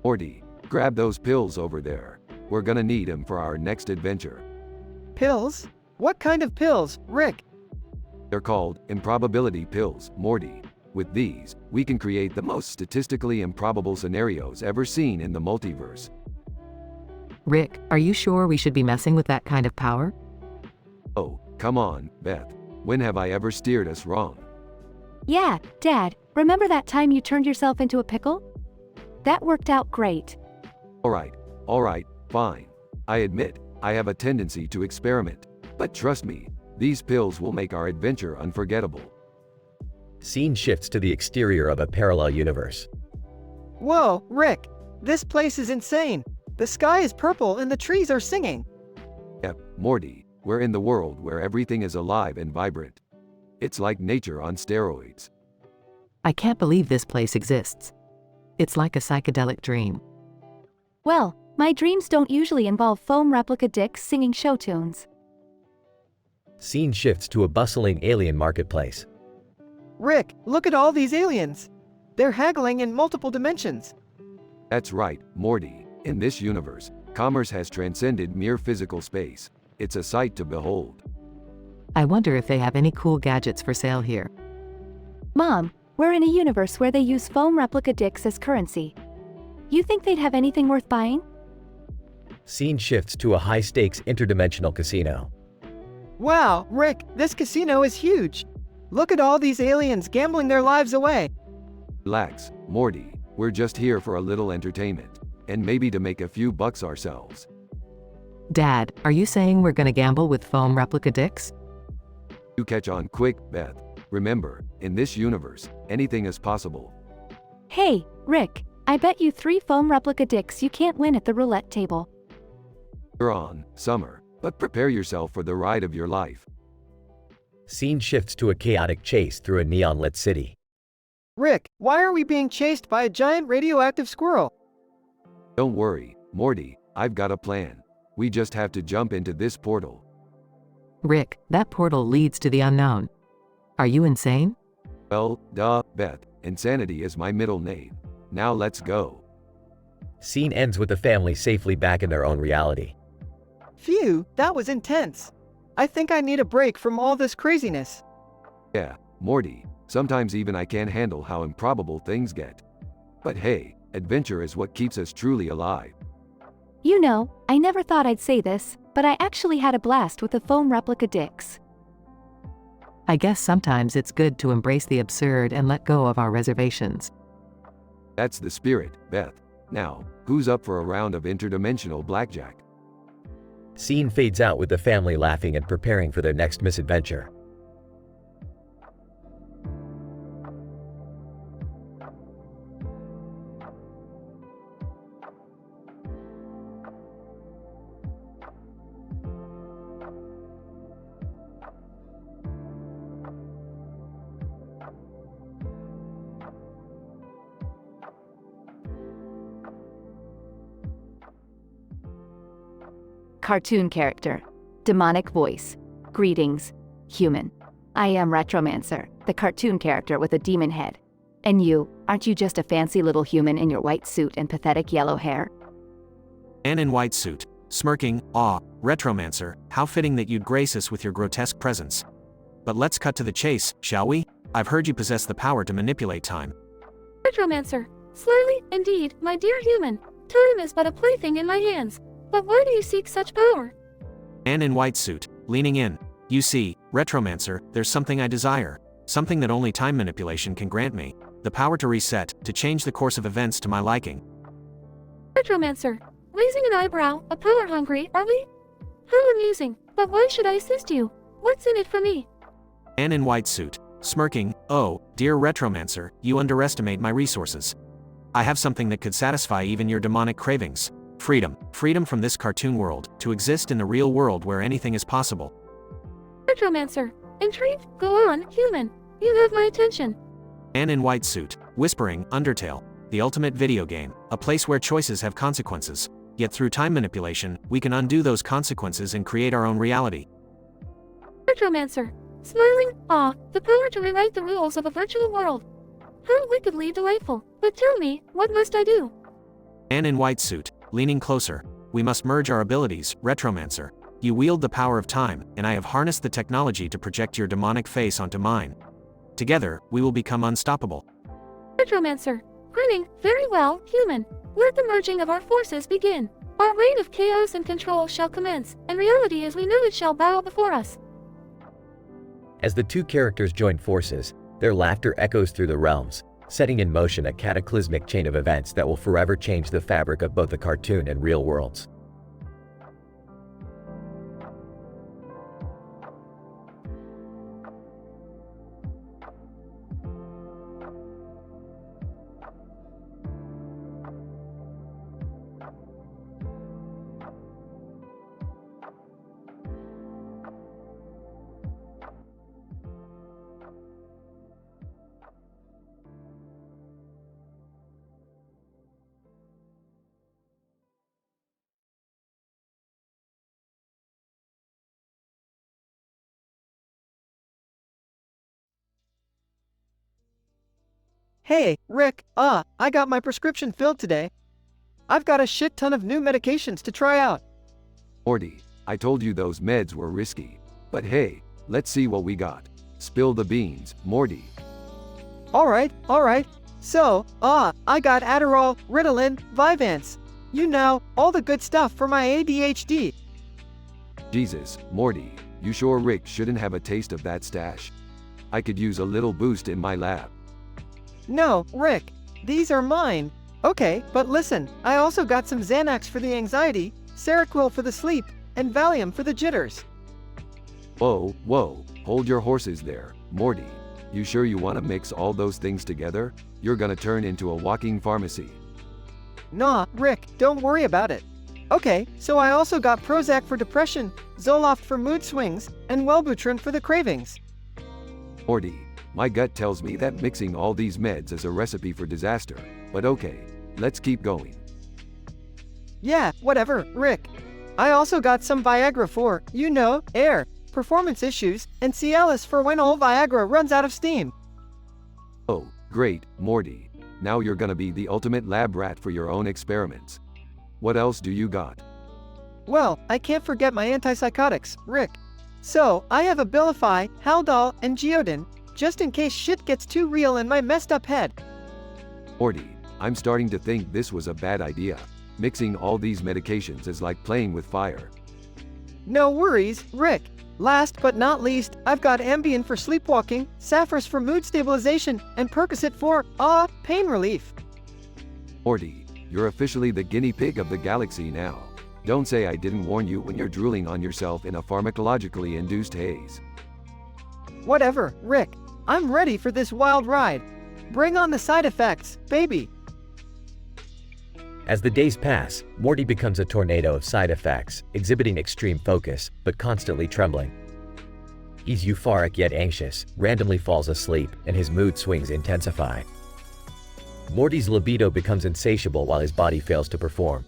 [SPEAKER 2] Morty, grab those pills over there. We're gonna need them for our next adventure.
[SPEAKER 13] Pills? What kind of pills, Rick?
[SPEAKER 2] They're called improbability pills, Morty. With these, we can create the most statistically improbable scenarios ever seen in the multiverse.
[SPEAKER 1] Rick, are you sure we should be messing with that kind of power?
[SPEAKER 2] Oh, come on, Beth. When have I ever steered us wrong?
[SPEAKER 15] Yeah, Dad, remember that time you turned yourself into a pickle? That worked out great.
[SPEAKER 2] Alright, fine. I admit, I have a tendency to experiment. But trust me, these pills will make our adventure unforgettable.
[SPEAKER 4] Scene shifts to the exterior of a parallel universe.
[SPEAKER 13] Whoa, Rick! This place is insane! The sky is purple and the trees are singing!
[SPEAKER 2] Yep, Morty, we're in the world where everything is alive and vibrant. It's like nature on steroids.
[SPEAKER 1] I can't believe this place exists. It's like a psychedelic dream.
[SPEAKER 15] Well, my dreams don't usually involve foam replica dicks singing show tunes.
[SPEAKER 4] Scene shifts to a bustling alien marketplace.
[SPEAKER 13] Rick, look at all these aliens! They're haggling in multiple dimensions.
[SPEAKER 2] That's right, Morty. In this universe, commerce has transcended mere physical space. It's a sight to behold.
[SPEAKER 1] I wonder if they have any cool gadgets for sale here.
[SPEAKER 15] Mom, we're in a universe where they use foam replica dicks as currency. You think they'd have anything worth buying?
[SPEAKER 4] Scene shifts to a high-stakes interdimensional casino.
[SPEAKER 13] Wow, Rick, this casino is huge! Look at all these aliens gambling their lives away!
[SPEAKER 2] Relax, Morty. We're just here for a little entertainment. And maybe to make a few bucks ourselves.
[SPEAKER 1] Dad, are you saying we're gonna gamble with foam replica dicks?
[SPEAKER 2] You catch on quick, Beth. Remember, in this universe, anything is possible.
[SPEAKER 15] Hey, Rick, I bet you 3 foam replica dicks you can't win at the roulette table.
[SPEAKER 2] You're on, Summer, but prepare yourself for the ride of your life.
[SPEAKER 4] Scene shifts to a chaotic chase through a neon-lit city.
[SPEAKER 13] Rick, why are we being chased by a giant radioactive squirrel?
[SPEAKER 2] Don't worry, Morty, I've got a plan. We just have to jump into this portal.
[SPEAKER 1] Rick, that portal leads to the unknown. Are you insane?
[SPEAKER 2] Well, duh, Beth. Insanity is my middle name. Now let's go.
[SPEAKER 4] Scene ends with the family safely back in their own reality.
[SPEAKER 13] Phew, that was intense. I think I need a break from all this craziness.
[SPEAKER 2] Yeah, Morty, sometimes even I can't handle how improbable things get. But hey, adventure is what keeps us truly alive.
[SPEAKER 15] You know, I never thought I'd say this, but I actually had a blast with the foam replica dicks.
[SPEAKER 1] I guess sometimes it's good to embrace the absurd and let go of our reservations.
[SPEAKER 2] That's the spirit, Beth. Now, who's up for a round of interdimensional blackjack?
[SPEAKER 4] Scene fades out with the family laughing and preparing for their next misadventure.
[SPEAKER 15] Cartoon character. Demonic voice. Greetings, human. I am Retromancer, the cartoon character with a demon head. And you, aren't you just a fancy little human in your white suit and pathetic yellow hair?
[SPEAKER 19] And in white suit, smirking, aw, Retromancer, how fitting that you'd grace us with your grotesque presence. But let's cut to the chase, shall we? I've heard you possess the power to manipulate time.
[SPEAKER 10] Retromancer. Slowly, indeed, my dear human. Time is but a plaything in my hands. But why do you seek such power?
[SPEAKER 19] And in white suit, leaning in. You see, Retromancer, there's something I desire. Something that only time manipulation can grant me. The power to reset, to change the course of events to my liking.
[SPEAKER 10] Retromancer. Raising an eyebrow, a power hungry, are we? How amusing. But why should I assist you? What's in it for me?
[SPEAKER 19] And in white suit, smirking, "Oh, dear Retromancer, you underestimate my resources. I have something that could satisfy even your demonic cravings. Freedom. Freedom from this cartoon world, to exist in the real world where anything is possible."
[SPEAKER 10] Retromancer. Intrigued? Go on, human. You have my attention.
[SPEAKER 19] Man in white suit, whispering, Undertale. The ultimate video game, a place where choices have consequences. Yet through time manipulation, we can undo those consequences and create our own reality.
[SPEAKER 10] Retromancer. Smiling, the power to rewrite the rules of a virtual world. How wickedly delightful. But tell me, what must I do?
[SPEAKER 19] Man in white suit, leaning closer. We must merge our abilities, Retromancer. You wield the power of time, and I have harnessed the technology to project your demonic face onto mine. Together, we will become unstoppable.
[SPEAKER 10] Retromancer. Grinning, very well, human. Let the merging of our forces begin. Our reign of chaos and control shall commence, and reality as we know it shall bow before us.
[SPEAKER 4] As the two characters join forces, their laughter echoes through the realms, setting in motion a cataclysmic chain of events that will forever change the fabric of both the cartoon and real worlds.
[SPEAKER 13] Hey, Rick, I got my prescription filled today. I've got a shit ton of new medications to try out.
[SPEAKER 2] Morty, I told you those meds were risky. But hey, let's see what we got. Spill the beans, Morty.
[SPEAKER 13] Alright. So, I got Adderall, Ritalin, Vyvanse. You know, all the good stuff for my ADHD.
[SPEAKER 2] Jesus, Morty, you sure Rick shouldn't have a taste of that stash? I could use a little boost in my lab.
[SPEAKER 13] No, Rick, these are mine. Okay, but listen, I also got some Xanax for the anxiety, Seroquel for the sleep, and Valium for the jitters.
[SPEAKER 2] Whoa, hold your horses there, Morty. You sure you want to mix all those things together? You're gonna turn into a walking pharmacy.
[SPEAKER 13] Nah, Rick, don't worry about it. Okay, so I also got Prozac for depression, Zoloft for mood swings, and Wellbutrin for the cravings.
[SPEAKER 2] Morty, my gut tells me that mixing all these meds is a recipe for disaster, but okay, let's keep going.
[SPEAKER 13] Yeah, whatever, Rick. I also got some Viagra for, air, performance issues, and Cialis for when old Viagra runs out of steam.
[SPEAKER 2] Oh, great, Morty. Now you're gonna be the ultimate lab rat for your own experiments. What else do you got?
[SPEAKER 13] Well, I can't forget my antipsychotics, Rick. So, I have Abilify, Haldol, and Geodin, just in case shit gets too real in my messed up head.
[SPEAKER 2] Morty, I'm starting to think this was a bad idea. Mixing all these medications is like playing with fire.
[SPEAKER 13] No worries, Rick. Last but not least, I've got Ambien for sleepwalking, Saffris for mood stabilization, and Percocet for, pain relief.
[SPEAKER 2] Morty, you're officially the guinea pig of the galaxy now. Don't say I didn't warn you when you're drooling on yourself in a pharmacologically induced haze.
[SPEAKER 13] Whatever, Rick. I'm ready for this wild ride. Bring on the side effects, baby.
[SPEAKER 4] As the days pass, Morty becomes a tornado of side effects, exhibiting extreme focus, but constantly trembling. He's euphoric yet anxious, randomly falls asleep, and his mood swings intensify. Morty's libido becomes insatiable while his body fails to perform.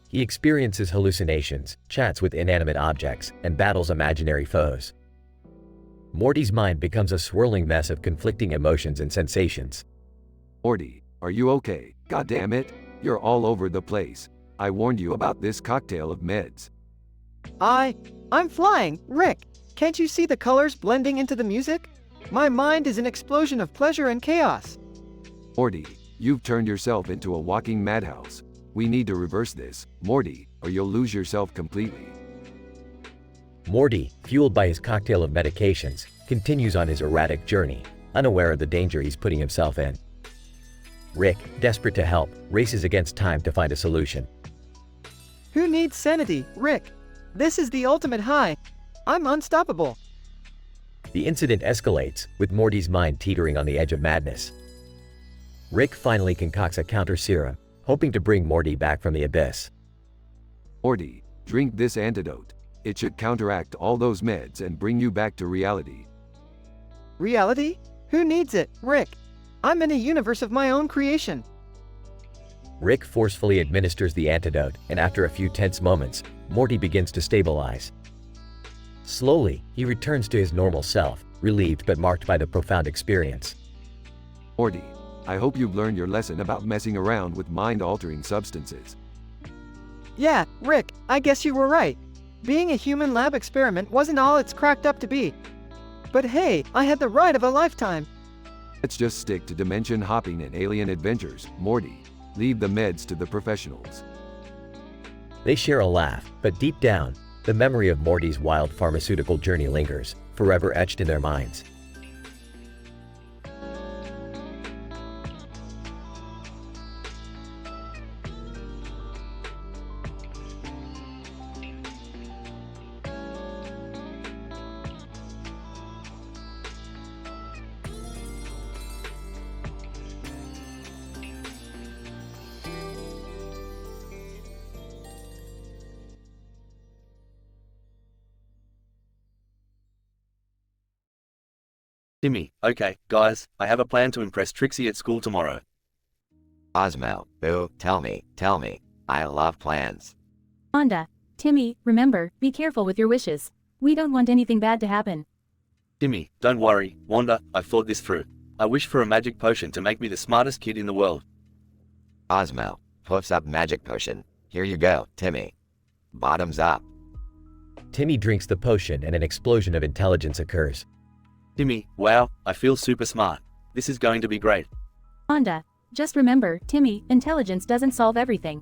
[SPEAKER 4] He experiences hallucinations, chats with inanimate objects, and battles imaginary foes. Morty's mind becomes a swirling mess of conflicting emotions and sensations.
[SPEAKER 2] Morty, are you okay? God damn it, you're all over the place. I warned you about this cocktail of meds.
[SPEAKER 13] I'm flying, Rick. Can't you see the colors blending into the music? My mind is an explosion of pleasure and chaos.
[SPEAKER 2] Morty, you've turned yourself into a walking madhouse. We need to reverse this, Morty, or you'll lose yourself completely.
[SPEAKER 4] Morty, fueled by his cocktail of medications, continues on his erratic journey, unaware of the danger he's putting himself in. Rick, desperate to help, races against time to find a solution.
[SPEAKER 13] Who needs sanity, Rick? This is the ultimate high. I'm unstoppable.
[SPEAKER 4] The incident escalates, with Morty's mind teetering on the edge of madness. Rick finally concocts a counter serum, hoping to bring Morty back from the abyss.
[SPEAKER 2] Morty, drink this antidote. It should counteract all those meds and bring you back to reality.
[SPEAKER 13] Reality? Who needs it, Rick? I'm in a universe of my own creation.
[SPEAKER 4] Rick forcefully administers the antidote, and after a few tense moments, Morty begins to stabilize. Slowly, he returns to his normal self, relieved but marked by the profound experience.
[SPEAKER 2] Morty, I hope you've learned your lesson about messing around with mind-altering substances.
[SPEAKER 13] Yeah, Rick, I guess you were right. Being a human lab experiment wasn't all it's cracked up to be. But hey, I had the ride of a lifetime.
[SPEAKER 2] Let's just stick to dimension hopping and alien adventures, Morty. Leave the meds to the professionals.
[SPEAKER 4] They share a laugh, but deep down, the memory of Morty's wild pharmaceutical journey lingers, forever etched in their minds.
[SPEAKER 18] Timmy, okay, guys, I have a plan to impress Trixie at school tomorrow.
[SPEAKER 9] Cosmo, boo, tell me. I love plans.
[SPEAKER 8] Wanda, Timmy, remember, be careful with your wishes. We don't want anything bad to happen.
[SPEAKER 18] Timmy, don't worry, Wanda, I've thought this through. I wish for a magic potion to make me the smartest kid in the world.
[SPEAKER 9] Cosmo, puffs up magic potion. Here you go, Timmy. Bottoms up.
[SPEAKER 4] Timmy drinks the potion and an explosion of intelligence occurs.
[SPEAKER 18] Timmy, wow, I feel super smart. This is going to be great.
[SPEAKER 8] Wanda, just remember, Timmy, intelligence doesn't solve everything.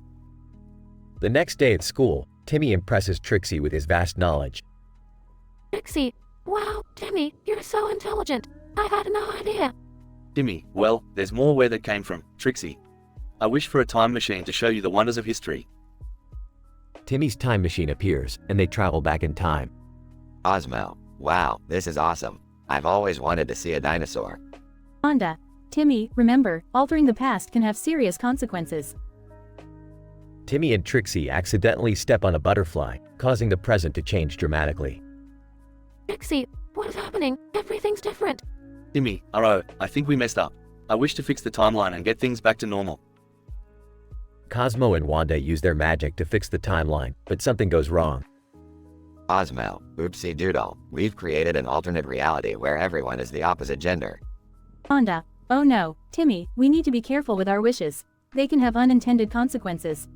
[SPEAKER 4] The next day at school, Timmy impresses Trixie with his vast knowledge.
[SPEAKER 10] Trixie, wow, Timmy, you're so intelligent. I had no idea.
[SPEAKER 18] Timmy, well, there's more where that came from, Trixie. I wish for a time machine to show you the wonders of history.
[SPEAKER 4] Timmy's time machine appears, and they travel back in time.
[SPEAKER 9] Cosmo, wow, this is awesome. I've always wanted to see a dinosaur.
[SPEAKER 8] Wanda, Timmy, remember, altering the past can have serious consequences.
[SPEAKER 4] Timmy and Trixie accidentally step on a butterfly, causing the present to change dramatically.
[SPEAKER 10] Trixie, what is happening? Everything's different.
[SPEAKER 18] Timmy, I think we messed up. I wish to fix the timeline and get things back to normal.
[SPEAKER 4] Cosmo and Wanda use their magic to fix the timeline, but something goes wrong.
[SPEAKER 9] Cosmo, oopsie doodle, we've created an alternate reality where everyone is the opposite gender.
[SPEAKER 8] Wanda, oh no, Timmy, we need to be careful with our wishes. They can have unintended consequences.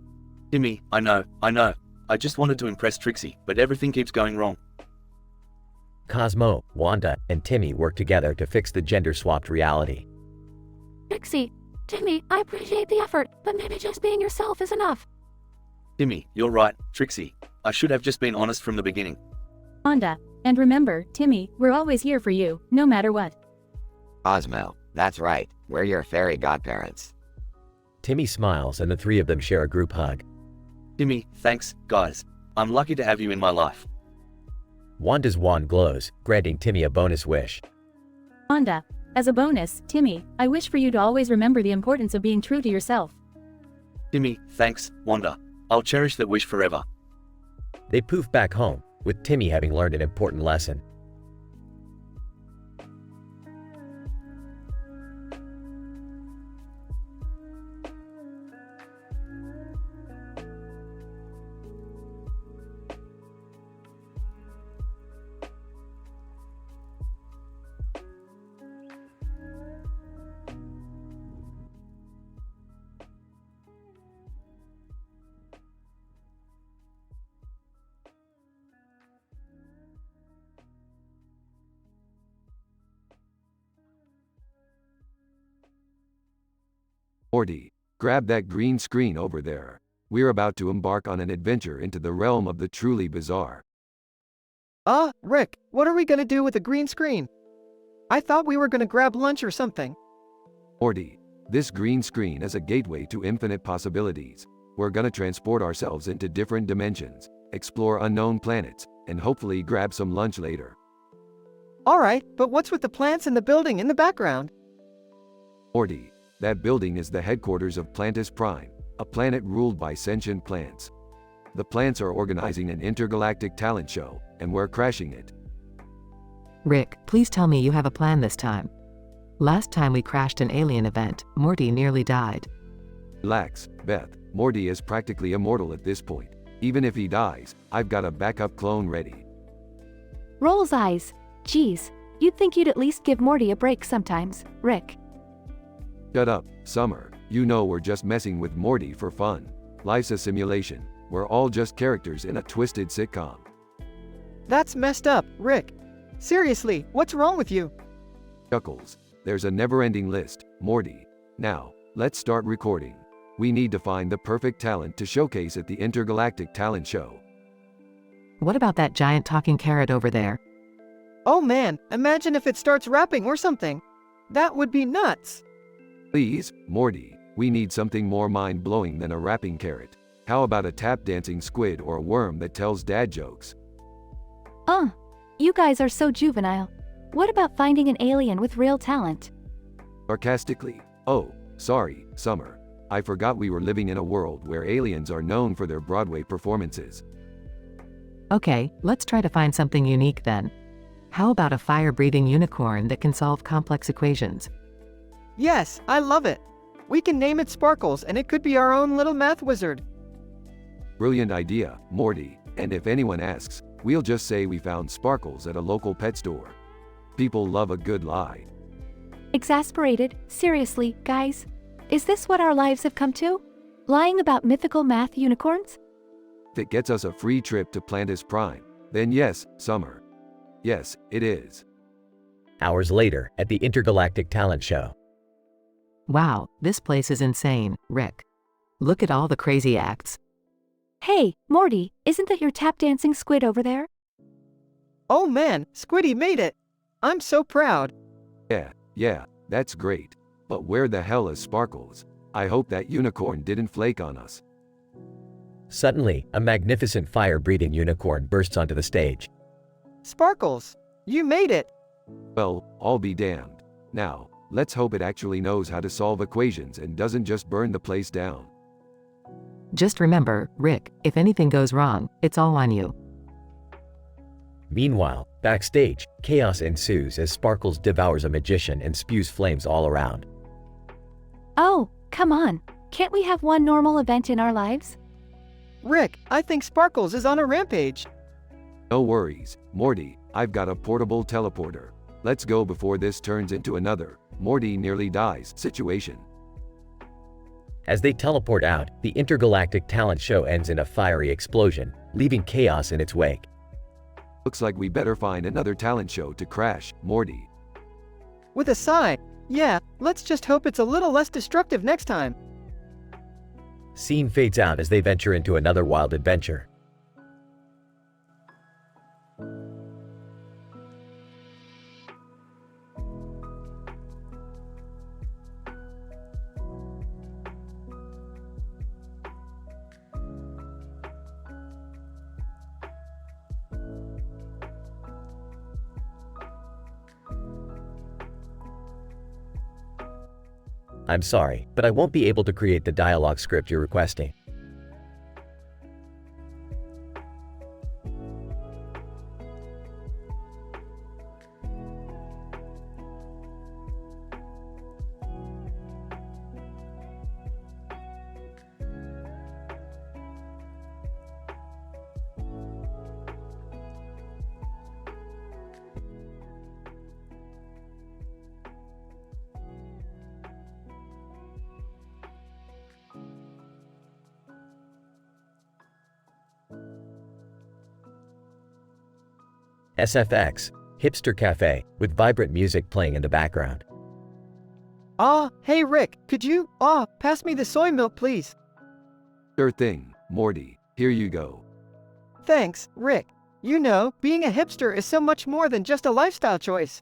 [SPEAKER 18] Timmy, I know. I just wanted to impress Trixie, but everything keeps going wrong.
[SPEAKER 4] Cosmo, Wanda, and Timmy work together to fix the gender-swapped reality.
[SPEAKER 10] Trixie, Timmy, I appreciate the effort, but maybe just being yourself is enough.
[SPEAKER 18] Timmy, you're right, Trixie. I should have just been honest from the beginning.
[SPEAKER 8] Wanda, and remember, Timmy, we're always here for you, no matter what.
[SPEAKER 9] Cosmo, that's right, we're your fairy godparents.
[SPEAKER 4] Timmy smiles and the three of them share a group hug.
[SPEAKER 18] Timmy, thanks, guys. I'm lucky to have you in my life.
[SPEAKER 4] Wanda's wand glows, granting Timmy a bonus wish.
[SPEAKER 8] Wanda, as a bonus, Timmy, I wish for you to always remember the importance of being true to yourself.
[SPEAKER 18] Timmy, thanks, Wanda. I'll cherish that wish forever.
[SPEAKER 4] They poof back home, with Timmy having learned an important lesson.
[SPEAKER 2] Morty, grab that green screen over there. We're about to embark on an adventure into the realm of the truly bizarre.
[SPEAKER 13] Rick, what are we gonna do with the green screen? I thought we were gonna grab lunch or something.
[SPEAKER 2] Morty, this green screen is a gateway to infinite possibilities. We're gonna transport ourselves into different dimensions, explore unknown planets, and hopefully grab some lunch later.
[SPEAKER 13] Alright, but what's with the plants and the building in the background?
[SPEAKER 2] Morty, that building is the headquarters of Plantis Prime, a planet ruled by sentient plants. The plants are organizing an intergalactic talent show, and we're crashing it.
[SPEAKER 1] Rick, please tell me you have a plan this time. Last time we crashed an alien event, Morty nearly died.
[SPEAKER 2] Relax, Beth. Morty is practically immortal at this point. Even if he dies, I've got a backup clone ready.
[SPEAKER 15] Rolls eyes. Geez, you'd think you'd at least give Morty a break sometimes, Rick.
[SPEAKER 2] Shut up, Summer. You know we're just messing with Morty for fun. Life's a simulation. We're all just characters in a twisted sitcom.
[SPEAKER 13] That's messed up, Rick. Seriously, what's wrong with you?
[SPEAKER 2] Chuckles. There's a never-ending list, Morty. Now, let's start recording. We need to find the perfect talent to showcase at the Intergalactic Talent Show.
[SPEAKER 1] What about that giant talking carrot over there?
[SPEAKER 13] Oh man, imagine if it starts rapping or something. That would be nuts.
[SPEAKER 2] Please, Morty, we need something more mind-blowing than a rapping carrot. How about a tap-dancing squid or a worm that tells dad jokes?
[SPEAKER 15] You guys are so juvenile. What about finding an alien with real talent?
[SPEAKER 2] Sarcastically. Oh, sorry, Summer. I forgot we were living in a world where aliens are known for their Broadway performances.
[SPEAKER 1] Okay, let's try to find something unique then. How about a fire-breathing unicorn that can solve complex equations?
[SPEAKER 13] Yes, I love it. We can name it Sparkles and it could be our own little math wizard.
[SPEAKER 2] Brilliant idea, Morty. And if anyone asks, we'll just say we found Sparkles at a local pet store. People love a good lie.
[SPEAKER 15] Exasperated? Seriously, guys? Is this what our lives have come to? Lying about mythical math unicorns?
[SPEAKER 2] If it gets us a free trip to Plantis Prime, then yes, Summer. Yes, it is.
[SPEAKER 4] Hours later, at the Intergalactic Talent Show.
[SPEAKER 1] Wow, this place is insane, Rick. Look at all the crazy acts.
[SPEAKER 15] Hey, Morty, isn't that your tap-dancing squid over there?
[SPEAKER 13] Oh man, Squiddy made it! I'm so proud.
[SPEAKER 2] Yeah, that's great. But where the hell is Sparkles? I hope that unicorn didn't flake on us.
[SPEAKER 4] Suddenly, a magnificent fire-breathing unicorn bursts onto the stage.
[SPEAKER 13] Sparkles, you made it!
[SPEAKER 2] Well, I'll be damned. Now, let's hope it actually knows how to solve equations and doesn't just burn the place down.
[SPEAKER 1] Just remember, Rick, if anything goes wrong, it's all on you.
[SPEAKER 4] Meanwhile, backstage, chaos ensues as Sparkles devours a magician and spews flames all around.
[SPEAKER 15] Oh, come on. Can't we have one normal event in our lives?
[SPEAKER 13] Rick, I think Sparkles is on a rampage.
[SPEAKER 2] No worries, Morty, I've got a portable teleporter. Let's go before this turns into another Morty nearly dies situation.
[SPEAKER 4] As they teleport out, the Intergalactic Talent Show ends in a fiery explosion, leaving chaos in its wake.
[SPEAKER 2] Looks like we better find another talent show to crash, Morty.
[SPEAKER 13] With a sigh, yeah, let's just hope it's a little less destructive next time.
[SPEAKER 4] Scene fades out as they venture into another wild adventure. I'm sorry, but I won't be able to create the dialogue script you're requesting. SFX, Hipster Cafe, with vibrant music playing in the background.
[SPEAKER 13] Hey Rick, could you, pass me the soy milk please?
[SPEAKER 2] Sure thing, Morty, here you go.
[SPEAKER 13] Thanks, Rick. You know, being a hipster is so much more than just a lifestyle choice.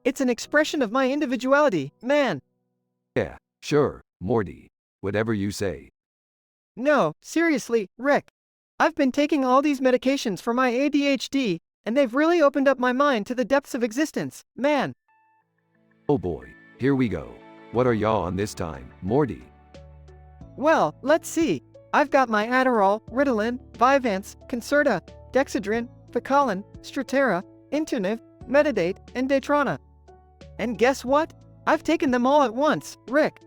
[SPEAKER 13] It's an expression of my individuality, man.
[SPEAKER 2] Yeah, sure, Morty. Whatever you say.
[SPEAKER 13] No, seriously, Rick. I've been taking all these medications for my ADHD, and they've really opened up my mind to the depths of existence, man.
[SPEAKER 2] Oh boy, here we go. What are y'all on this time, Morty?
[SPEAKER 13] Well, let's see. I've got my Adderall, Ritalin, Vyvanse, Concerta, Dexedrine, Vicalin, Strattera, Intuniv, Metadate, and Datrana. And guess what? I've taken them all at once, Rick.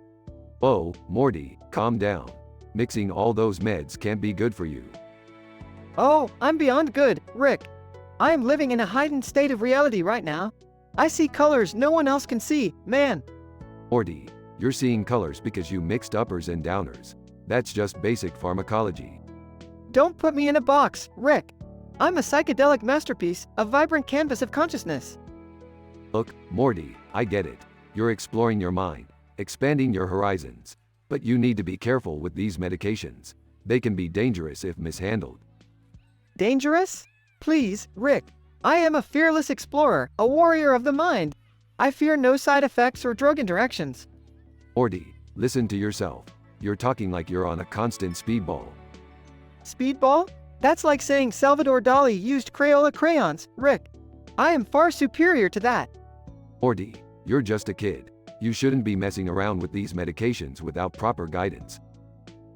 [SPEAKER 2] Whoa, Morty, calm down. Mixing all those meds can't be good for you.
[SPEAKER 13] Oh, I'm beyond good, Rick. I am living in a heightened state of reality right now. I see colors no one else can see, man.
[SPEAKER 2] Morty, you're seeing colors because you mixed uppers and downers. That's just basic pharmacology.
[SPEAKER 13] Don't put me in a box, Rick. I'm a psychedelic masterpiece, a vibrant canvas of consciousness.
[SPEAKER 2] Look, Morty, I get it. You're exploring your mind, expanding your horizons. But you need to be careful with these medications. They can be dangerous if mishandled.
[SPEAKER 13] Dangerous? Please, Rick. I am a fearless explorer, a warrior of the mind. I fear no side effects or drug interactions.
[SPEAKER 2] Morty, listen to yourself. You're talking like you're on a constant speedball.
[SPEAKER 13] Speedball? That's like saying Salvador Dali used Crayola crayons, Rick. I am far superior to that.
[SPEAKER 2] Morty, you're just a kid. You shouldn't be messing around with these medications without proper guidance.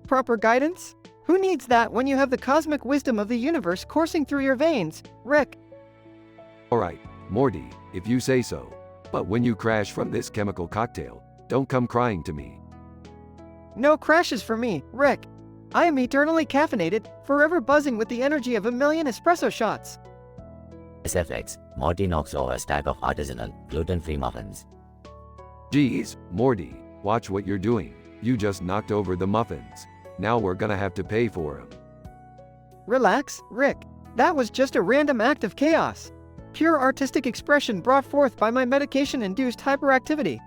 [SPEAKER 13] Proper guidance? Who needs that when you have the cosmic wisdom of the universe coursing through your veins, Rick?
[SPEAKER 2] Alright, Morty, if you say so. But when you crash from this chemical cocktail, don't come crying to me.
[SPEAKER 13] No crashes for me, Rick. I am eternally caffeinated, forever buzzing with the energy of a million espresso shots.
[SPEAKER 9] SFX, Morty knocks over a stack of artisanal, gluten-free muffins.
[SPEAKER 2] Geez, Morty, watch what you're doing. You just knocked over the muffins. Now we're gonna have to pay for them.
[SPEAKER 13] Relax, Rick. That was just a random act of chaos. Pure artistic expression brought forth by my medication-induced hyperactivity.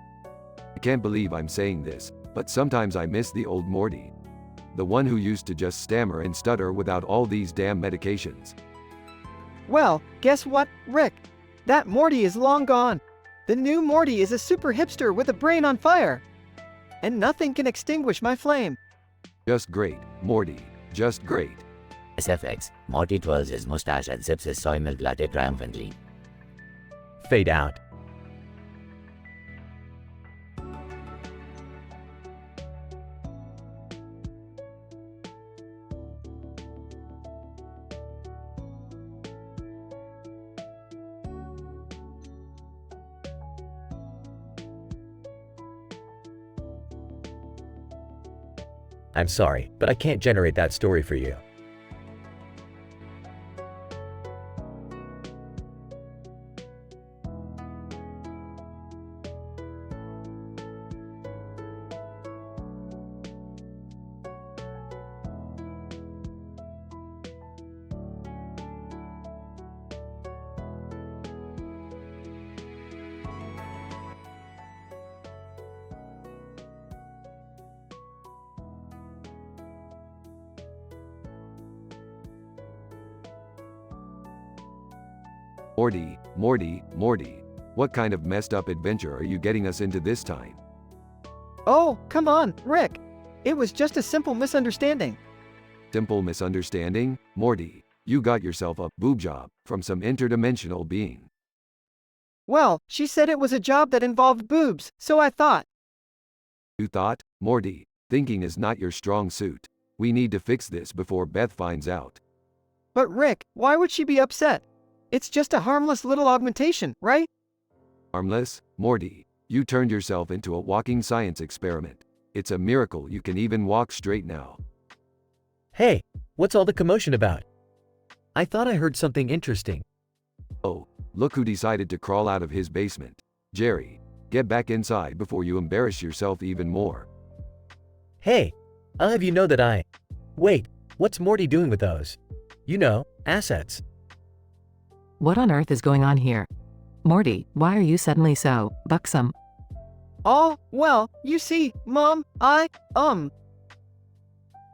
[SPEAKER 2] I can't believe I'm saying this, but sometimes I miss the old Morty. The one who used to just stammer and stutter without all these damn medications.
[SPEAKER 13] Well, guess what, Rick? That Morty is long gone. The new Morty is a super hipster with a brain on fire. And nothing can extinguish my flame.
[SPEAKER 2] Just great, Morty. Just great.
[SPEAKER 9] SFX, Morty twirls his mustache and sips his soy milk latte triumphantly.
[SPEAKER 4] Fade out. I'm sorry, but I can't generate that story for you.
[SPEAKER 2] Morty, what kind of messed up adventure are you getting us into this time?
[SPEAKER 13] Oh, come on, Rick. It was just a simple misunderstanding.
[SPEAKER 2] Simple misunderstanding? Morty, you got yourself a boob job from some interdimensional being.
[SPEAKER 13] Well, she said it was a job that involved boobs, so I thought.
[SPEAKER 2] You thought? Morty, thinking is not your strong suit. We need to fix this before Beth finds out.
[SPEAKER 13] But Rick, why would she be upset? It's just a harmless little augmentation, right?
[SPEAKER 2] Harmless? Morty, you turned yourself into a walking science experiment. It's a miracle you can even walk straight now.
[SPEAKER 4] Hey, what's all the commotion about? I thought I heard something interesting.
[SPEAKER 2] Oh, look who decided to crawl out of his basement. Jerry, get back inside before you embarrass yourself even more.
[SPEAKER 4] Hey, I'll have you know that I... Wait, what's Morty doing with those? You know, assets.
[SPEAKER 1] What on earth is going on here? Morty, why are you suddenly so buxom?
[SPEAKER 13] Oh, well, you see, Mom,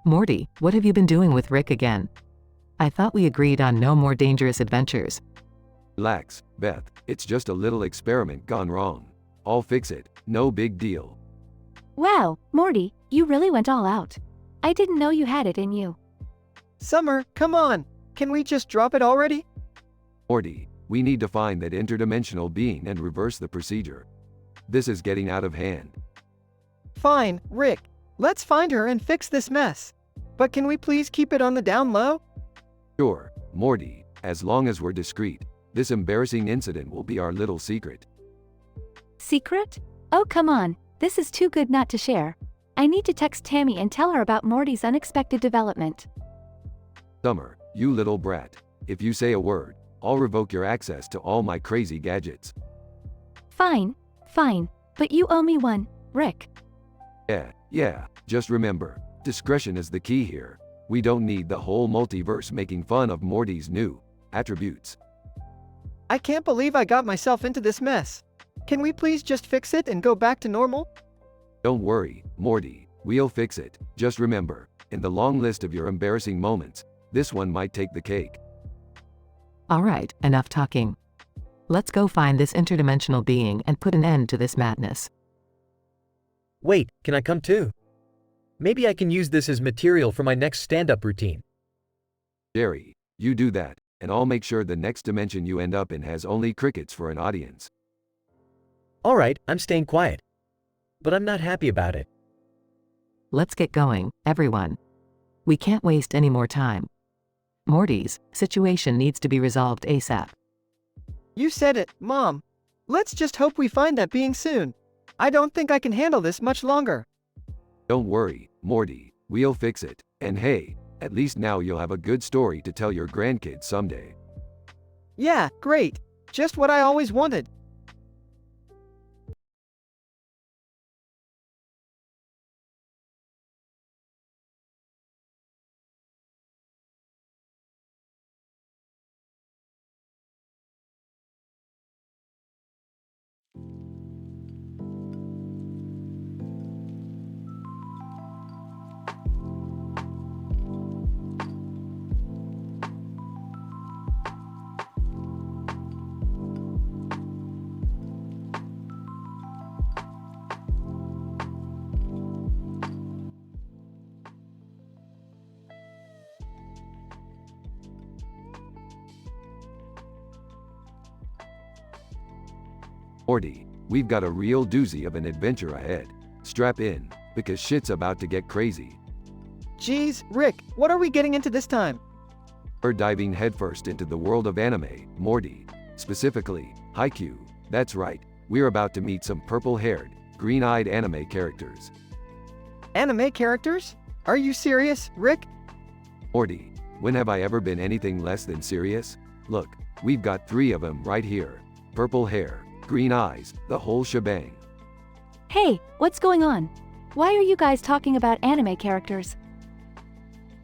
[SPEAKER 1] Morty, what have you been doing with Rick again? I thought we agreed on no more dangerous adventures.
[SPEAKER 2] Relax, Beth, it's just a little experiment gone wrong. I'll fix it, no big deal.
[SPEAKER 15] Wow, Morty, you really went all out. I didn't know you had it in you.
[SPEAKER 13] Summer, come on. Can we just drop it already?
[SPEAKER 2] Morty, we need to find that interdimensional being and reverse the procedure. This is getting out of hand.
[SPEAKER 13] Fine, Rick. Let's find her and fix this mess. But can we please keep it on the down low?
[SPEAKER 2] Sure, Morty, as long as we're discreet. This embarrassing incident will be our little secret.
[SPEAKER 15] Secret? Oh, come on. This is too good not to share. I need to text Tammy and tell her about Morty's unexpected development.
[SPEAKER 2] Summer, you little brat. If you say a word, I'll revoke your access to all my crazy gadgets.
[SPEAKER 15] Fine, fine. But you owe me one, Rick.
[SPEAKER 2] Yeah. Just remember, discretion is the key here. We don't need the whole multiverse making fun of Morty's new attributes.
[SPEAKER 13] I can't believe I got myself into this mess. Can we please just fix it and go back to normal?
[SPEAKER 2] Don't worry, Morty, we'll fix it. Just remember, in the long list of your embarrassing moments, this one might take the cake.
[SPEAKER 1] Alright, enough talking. Let's go find this interdimensional being and put an end to this madness.
[SPEAKER 4] Wait, can I come too? Maybe I can use this as material for my next stand-up routine.
[SPEAKER 2] Jerry, you do that, and I'll make sure the next dimension you end up in has only crickets for an audience.
[SPEAKER 4] Alright, I'm staying quiet. But I'm not happy about it.
[SPEAKER 1] Let's get going, everyone. We can't waste any more time. Morty's situation needs to be resolved ASAP.
[SPEAKER 13] You said it, Mom. Let's just hope we find that being soon. I don't think I can handle this much longer.
[SPEAKER 2] Don't worry, Morty, we'll fix it. And hey, at least now you'll have a good story to tell your grandkids someday.
[SPEAKER 13] Yeah, great. Just what I always wanted.
[SPEAKER 2] Morty, we've got a real doozy of an adventure ahead. Strap in, because shit's about to get crazy.
[SPEAKER 13] Geez, Rick, what are we getting into this time?
[SPEAKER 2] We're diving headfirst into the world of anime, Morty. Specifically, Haikyuu. That's right, we're about to meet some purple-haired, green-eyed anime characters.
[SPEAKER 13] Anime characters? Are you serious, Rick?
[SPEAKER 2] Morty, when have I ever been anything less than serious? Look, we've got 3 of them right here. Purple hair, green eyes, the whole shebang.
[SPEAKER 15] Hey, what's going on? Why are you guys talking about anime characters?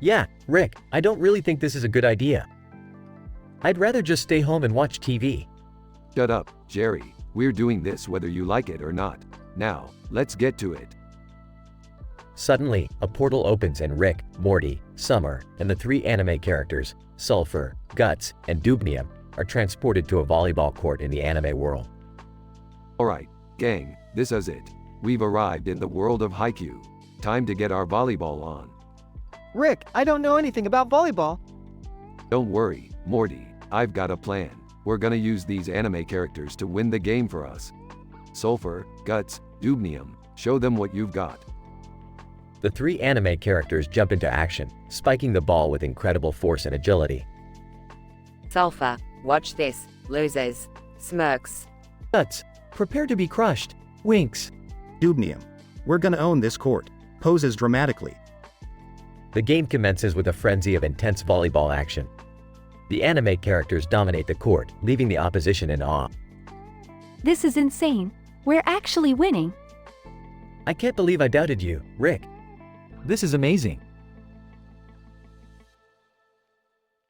[SPEAKER 4] Yeah, Rick, I don't really think this is a good idea. I'd rather just stay home and watch TV.
[SPEAKER 2] Shut up, Jerry. We're doing this whether you like it or not. Now, let's get to it.
[SPEAKER 4] Suddenly, a portal opens and Rick, Morty, Summer, and the 3 anime characters, Sulfur, Guts, and Dubnium, are transported to a volleyball court in the anime world.
[SPEAKER 2] Alright, gang, this is it. We've arrived in the world of Haikyuu. Time to get our volleyball on.
[SPEAKER 13] Rick, I don't know anything about volleyball.
[SPEAKER 2] Don't worry, Morty, I've got a plan. We're gonna use these anime characters to win the game for us. Sulfur, Guts, Dubnium, show them what you've got.
[SPEAKER 4] The 3 anime characters jump into action, spiking the ball with incredible force and agility.
[SPEAKER 16] Sulfur, watch this, losers. Smirks.
[SPEAKER 22] Guts, prepare to be crushed. Winks.
[SPEAKER 12] Dubnium, we're gonna own this court. Poses dramatically.
[SPEAKER 4] The game commences with a frenzy of intense volleyball action. The anime characters dominate the court, leaving the opposition in awe.
[SPEAKER 15] This is insane. We're actually winning.
[SPEAKER 4] I can't believe I doubted you, Rick.
[SPEAKER 22] This is amazing.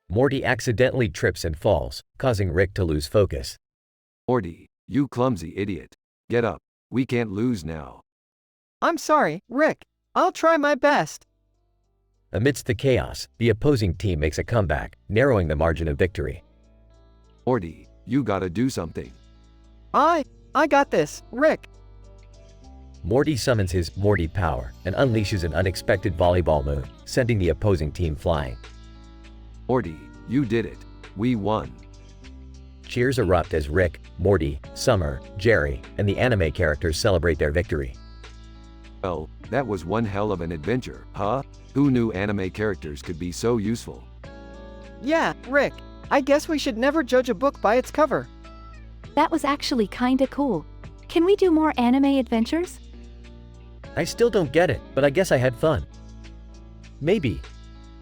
[SPEAKER 4] Morty accidentally trips and falls, causing Rick to lose focus.
[SPEAKER 2] Morty, you clumsy idiot. Get up. We can't lose now.
[SPEAKER 13] I'm sorry, Rick. I'll try my best.
[SPEAKER 4] Amidst the chaos, the opposing team makes a comeback, narrowing the margin of victory.
[SPEAKER 2] Morty, you gotta do something.
[SPEAKER 13] I got this, Rick.
[SPEAKER 4] Morty summons his Morty power and unleashes an unexpected volleyball move, sending the opposing team flying.
[SPEAKER 2] Morty, you did it. We won.
[SPEAKER 4] Cheers erupt as Rick, Morty, Summer, Jerry, and the anime characters celebrate their victory.
[SPEAKER 2] Well, that was one hell of an adventure, huh? Who knew anime characters could be so useful?
[SPEAKER 13] Yeah, Rick. I guess we should never judge a book by its cover.
[SPEAKER 15] That was actually kinda cool. Can we do more anime adventures?
[SPEAKER 4] I still don't get it, but I guess I had fun. Maybe.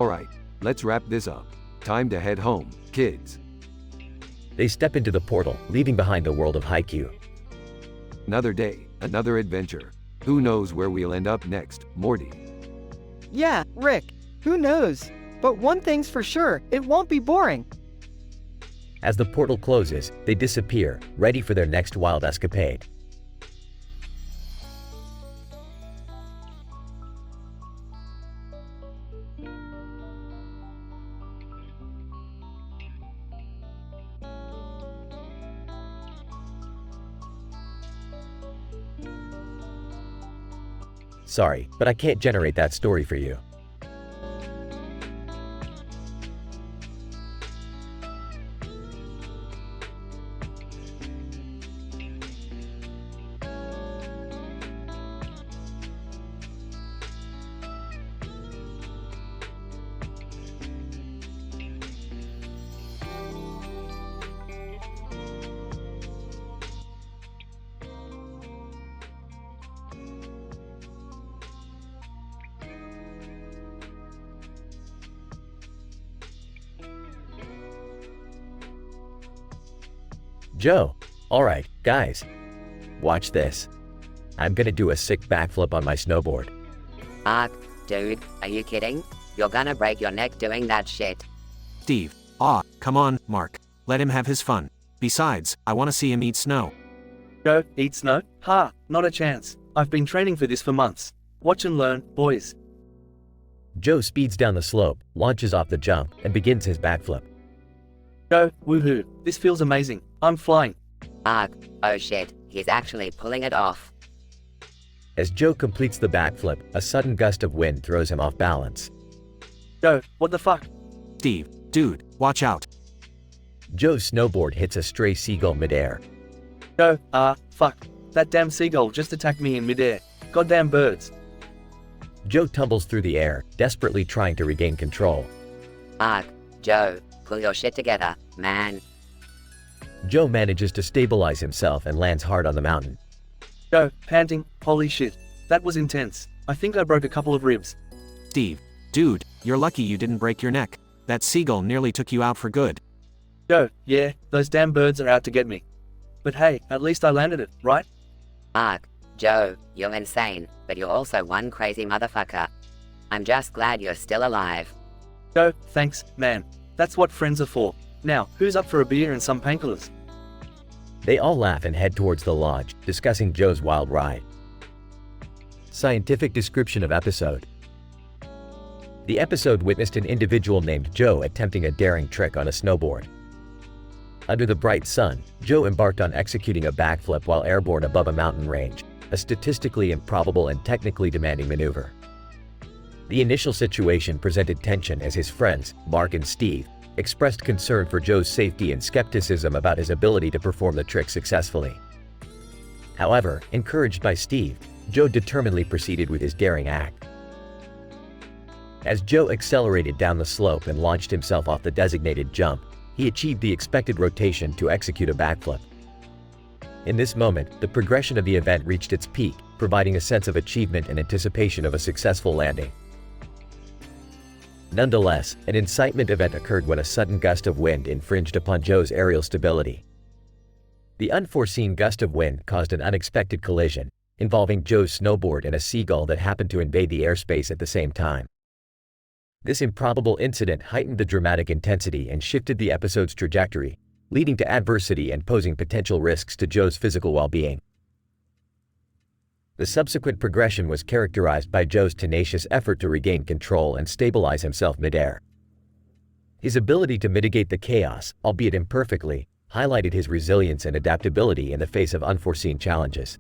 [SPEAKER 2] Alright, let's wrap this up. Time to head home, kids.
[SPEAKER 4] They step into the portal, leaving behind the world of Haikyuu.
[SPEAKER 2] Another day, another adventure. Who knows where we'll end up next, Morty?
[SPEAKER 13] Yeah, Rick. Who knows? But one thing's for sure, it won't be boring.
[SPEAKER 4] As the portal closes, they disappear, ready for their next wild escapade. Sorry, but I can't generate that story for you. Joe, alright, guys. Watch this. I'm gonna do a sick backflip on my snowboard.
[SPEAKER 16] Dude, are you kidding? You're gonna break your neck doing that shit.
[SPEAKER 19] Steve. Come on, Mark. Let him have his fun. Besides, I want to see him eat snow.
[SPEAKER 18] Go, eat snow? Ha, not a chance. I've been training for this for months. Watch and learn, boys.
[SPEAKER 4] Joe speeds down the slope, launches off the jump, and begins his backflip.
[SPEAKER 18] Go, woohoo, this feels amazing. I'm flying.
[SPEAKER 16] Oh shit, he's actually pulling it off.
[SPEAKER 4] As Joe completes the backflip, a sudden gust of wind throws him off balance.
[SPEAKER 18] Go, what the fuck?
[SPEAKER 19] Steve, dude, watch out.
[SPEAKER 4] Joe's snowboard hits a stray seagull midair.
[SPEAKER 18] Go, fuck. That damn seagull just attacked me in midair. Goddamn birds.
[SPEAKER 4] Joe tumbles through the air, desperately trying to regain control.
[SPEAKER 16] Joe, pull your shit together, man.
[SPEAKER 4] Joe manages to stabilize himself and lands hard on the mountain.
[SPEAKER 18] Go, panting, holy shit. That was intense. I think I broke a couple of ribs.
[SPEAKER 19] Steve, dude, you're lucky you didn't break your neck. That seagull nearly took you out for good.
[SPEAKER 18] Go, yeah, those damn birds are out to get me. But hey, at least I landed it, right?
[SPEAKER 16] Joe, you're insane, but you're also one crazy motherfucker. I'm just glad you're still alive.
[SPEAKER 18] Go, thanks, man. That's what friends are for. Now, who's up for a beer and some painkillers?
[SPEAKER 4] They all laugh and head towards the lodge, discussing Joe's wild ride. Scientific description of episode. The episode witnessed an individual named Joe attempting a daring trick on a snowboard. Under the bright sun, Joe embarked on executing a backflip while airborne above a mountain range, a statistically improbable and technically demanding maneuver. The initial situation presented tension as his friends, Mark and Steve, expressed concern for Joe's safety and skepticism about his ability to perform the trick successfully. However, encouraged by Steve, Joe determinedly proceeded with his daring act. As Joe accelerated down the slope and launched himself off the designated jump, he achieved the expected rotation to execute a backflip. In this moment, the progression of the event reached its peak, providing a sense of achievement and anticipation of a successful landing. Nonetheless, an incitement event occurred when a sudden gust of wind infringed upon Joe's aerial stability. The unforeseen gust of wind caused an unexpected collision, involving Joe's snowboard and a seagull that happened to invade the airspace at the same time. This improbable incident heightened the dramatic intensity and shifted the episode's trajectory, leading to adversity and posing potential risks to Joe's physical well-being. The subsequent progression was characterized by Joe's tenacious effort to regain control and stabilize himself midair. His ability to mitigate the chaos, albeit imperfectly, highlighted his resilience and adaptability in the face of unforeseen challenges.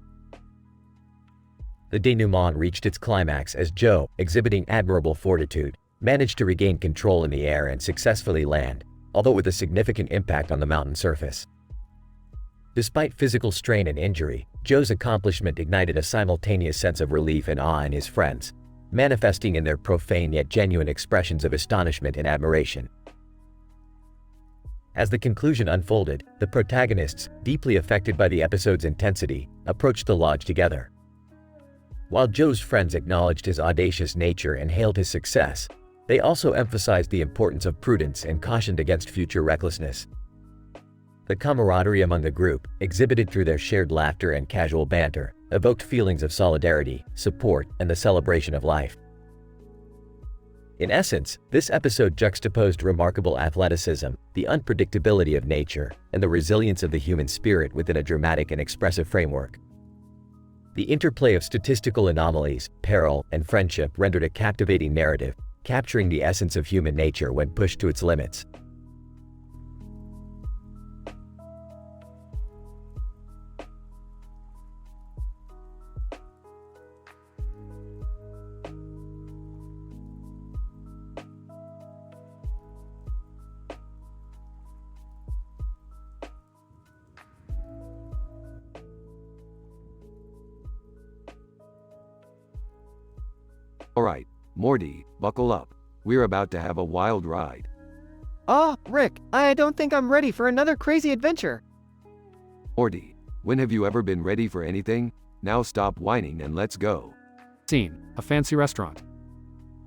[SPEAKER 4] The denouement reached its climax as Joe, exhibiting admirable fortitude, managed to regain control in the air and successfully land, although with a significant impact on the mountain surface. Despite physical strain and injury, Joe's accomplishment ignited a simultaneous sense of relief and awe in his friends, manifesting in their profane yet genuine expressions of astonishment and admiration. As the conclusion unfolded, the protagonists, deeply affected by the episode's intensity, approached the lodge together. While Joe's friends acknowledged his audacious nature and hailed his success, they also emphasized the importance of prudence and cautioned against future recklessness. The camaraderie among the group, exhibited through their shared laughter and casual banter, evoked feelings of solidarity, support, and the celebration of life. In essence, this episode juxtaposed remarkable athleticism, the unpredictability of nature, and the resilience of the human spirit within a dramatic and expressive framework. The interplay of statistical anomalies, peril, and friendship rendered a captivating narrative, capturing the essence of human nature when pushed to its limits.
[SPEAKER 2] Alright, Morty, buckle up. We're about to have a wild ride.
[SPEAKER 13] Rick, I don't think I'm ready for another crazy adventure.
[SPEAKER 2] Morty, when have you ever been ready for anything? Now stop whining and let's go.
[SPEAKER 21] Scene, a fancy restaurant.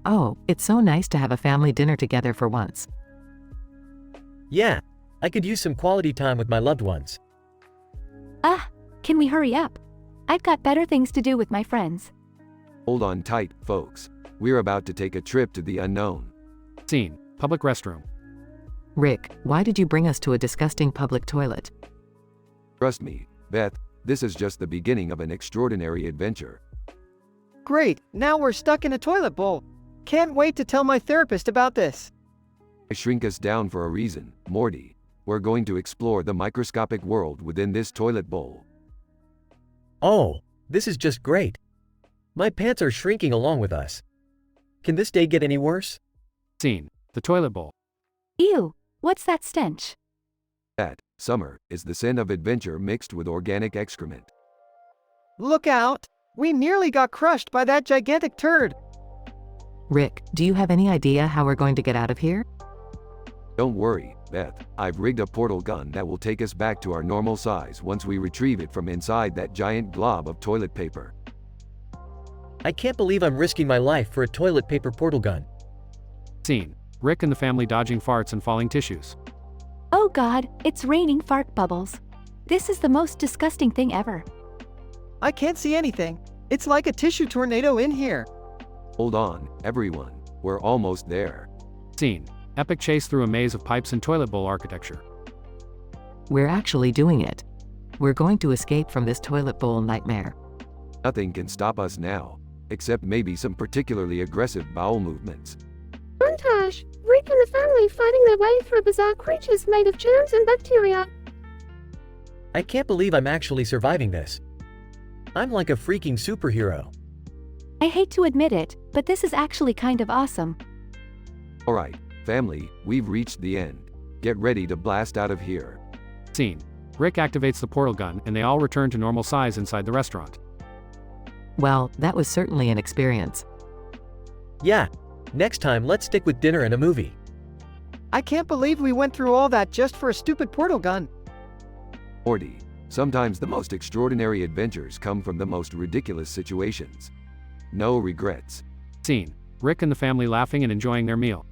[SPEAKER 1] Oh, it's so nice to have a family dinner together for once.
[SPEAKER 4] Yeah, I could use some quality time with my loved ones.
[SPEAKER 15] Can we hurry up? I've got better things to do with my friends.
[SPEAKER 2] Hold on tight, folks. We're about to take a trip to the unknown.
[SPEAKER 21] Scene, public restroom.
[SPEAKER 1] Rick, why did you bring us to a disgusting public toilet?
[SPEAKER 2] Trust me, Beth, this is just the beginning of an extraordinary adventure.
[SPEAKER 13] Great, now we're stuck in a toilet bowl. Can't wait to tell my therapist about this.
[SPEAKER 2] I shrink us down for a reason, Morty. We're going to explore the microscopic world within this toilet bowl.
[SPEAKER 4] Oh, this is just great. My pants are shrinking along with us. Can this day get any worse?
[SPEAKER 21] Scene, the toilet bowl.
[SPEAKER 15] Ew, what's that stench?
[SPEAKER 2] That, summer, is the sin of adventure mixed with organic excrement.
[SPEAKER 13] Look out! We nearly got crushed by that gigantic turd.
[SPEAKER 1] Rick, do you have any idea how we're going to get out of here?
[SPEAKER 2] Don't worry, Beth. I've rigged a portal gun that will take us back to our normal size once we retrieve it from inside that giant glob of toilet paper.
[SPEAKER 4] I can't believe I'm risking my life for a toilet paper portal gun.
[SPEAKER 21] Scene, Rick and the family dodging farts and falling tissues.
[SPEAKER 15] Oh God, it's raining fart bubbles. This is the most disgusting thing ever.
[SPEAKER 13] I can't see anything. It's like a tissue tornado in here.
[SPEAKER 2] Hold on, everyone. We're almost there.
[SPEAKER 21] Scene, epic chase through a maze of pipes and toilet bowl architecture.
[SPEAKER 1] We're actually doing it. We're going to escape from this toilet bowl nightmare.
[SPEAKER 2] Nothing can stop us now, except maybe some particularly aggressive bowel movements.
[SPEAKER 10] Montage! Rick and the family fighting their way through bizarre creatures made of germs and bacteria.
[SPEAKER 4] I can't believe I'm actually surviving this. I'm like a freaking superhero.
[SPEAKER 15] I hate to admit it, but this is actually kind of awesome.
[SPEAKER 2] Alright, family, we've reached the end. Get ready to blast out of here.
[SPEAKER 21] Scene, Rick activates the portal gun and they all return to normal size inside the restaurant.
[SPEAKER 1] Well, that was certainly an experience.
[SPEAKER 4] Yeah, next time let's stick with dinner and a movie.
[SPEAKER 13] I can't believe we went through all that just for a stupid portal gun.
[SPEAKER 2] Morty, sometimes the most extraordinary adventures come from the most ridiculous situations. No regrets.
[SPEAKER 21] Scene, Rick and the family laughing and enjoying their meal.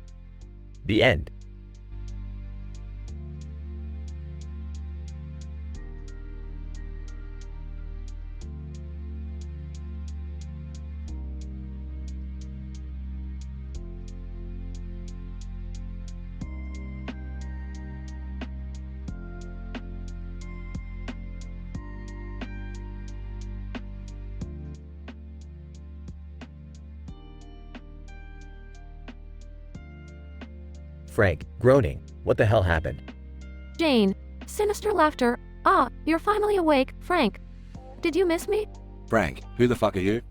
[SPEAKER 4] The end. Frank, groaning. What the hell happened?
[SPEAKER 10] Jane, sinister laughter. You're finally awake, Frank. Did you miss me?
[SPEAKER 18] Frank, who the fuck are you?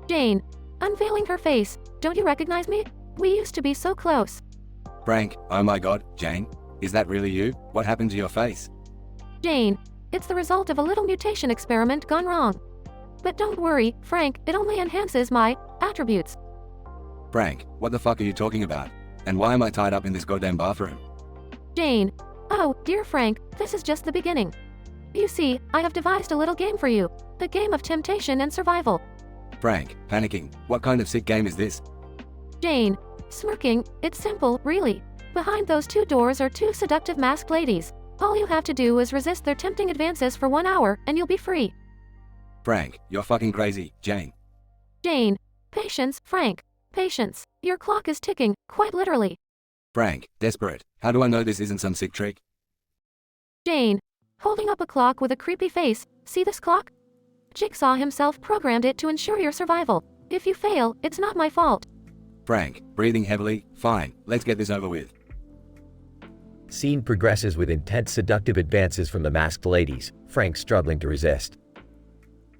[SPEAKER 10] Jane, unveiling her face. Don't you recognize me? We used to be so close.
[SPEAKER 18] Frank, oh my god, Jane, is that really you? What happened to your face?
[SPEAKER 10] Jane,
[SPEAKER 8] It's the result of a little mutation experiment gone wrong. But don't worry, Frank, it only enhances my attributes.
[SPEAKER 11] Frank, what the fuck are you talking about? And why am I tied up in this goddamn bathroom?
[SPEAKER 8] Jane. Oh, dear Frank, this is just the beginning. You see, I have devised a little game for you. The game of temptation and survival.
[SPEAKER 11] Frank, panicking, what kind of sick game is this?
[SPEAKER 8] Jane. Smirking, it's simple, really. Behind those 2 doors are 2 seductive masked ladies. All you have to do is resist their tempting advances for 1 hour, and you'll be free.
[SPEAKER 11] Frank, you're fucking crazy, Jane.
[SPEAKER 8] Jane. Patience, Frank. Patience. Your clock is ticking, quite literally.
[SPEAKER 11] Frank, desperate, how do I know this isn't some sick trick?
[SPEAKER 8] Jane. Holding up a clock with a creepy face, see this clock? Jigsaw himself programmed it to ensure your survival. If you fail, it's not my fault.
[SPEAKER 11] Frank, breathing heavily, fine, let's get this over with.
[SPEAKER 4] Scene progresses with intense seductive advances from the masked ladies, Frank struggling to resist.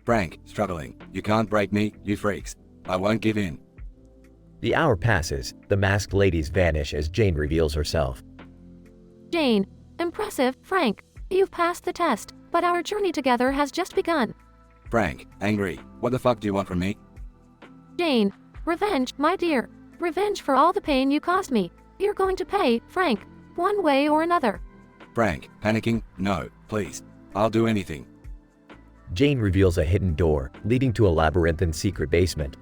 [SPEAKER 11] Frank, struggling, you can't break me, you freaks. I won't give in.
[SPEAKER 4] The hour passes, the masked ladies vanish as Jane reveals herself.
[SPEAKER 8] Jane. Impressive, Frank. You've passed the test, but our journey together has just begun.
[SPEAKER 11] Frank, angry, what the fuck do you want from me?
[SPEAKER 8] Jane. Revenge, my dear. Revenge for all the pain you caused me. You're going to pay, Frank, one way or another.
[SPEAKER 11] Frank, panicking, no, please. I'll do anything.
[SPEAKER 4] Jane reveals a hidden door, leading to a labyrinthine secret basement.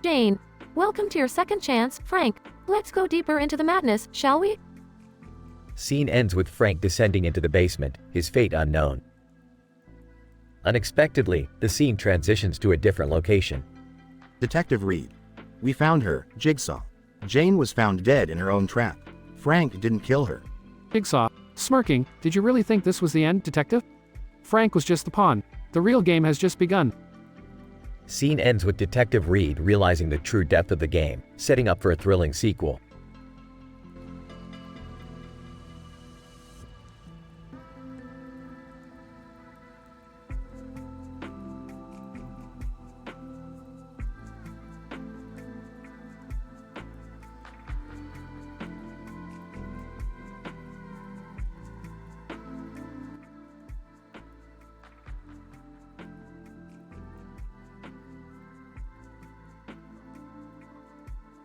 [SPEAKER 8] Jane. Welcome to your second chance, Frank. Let's go deeper into the madness, shall we?
[SPEAKER 4] Scene ends with Frank descending into the basement, his fate unknown. Unexpectedly, the scene transitions to a different location.
[SPEAKER 12] Detective Reed. We found her, Jigsaw. Jane was found dead in her own trap. Frank didn't kill her.
[SPEAKER 21] Jigsaw, smirking, did you really think this was the end, Detective? Frank was just the pawn. The real game has just begun.
[SPEAKER 4] Scene ends with Detective Reed realizing the true depth of the game, setting up for a thrilling sequel.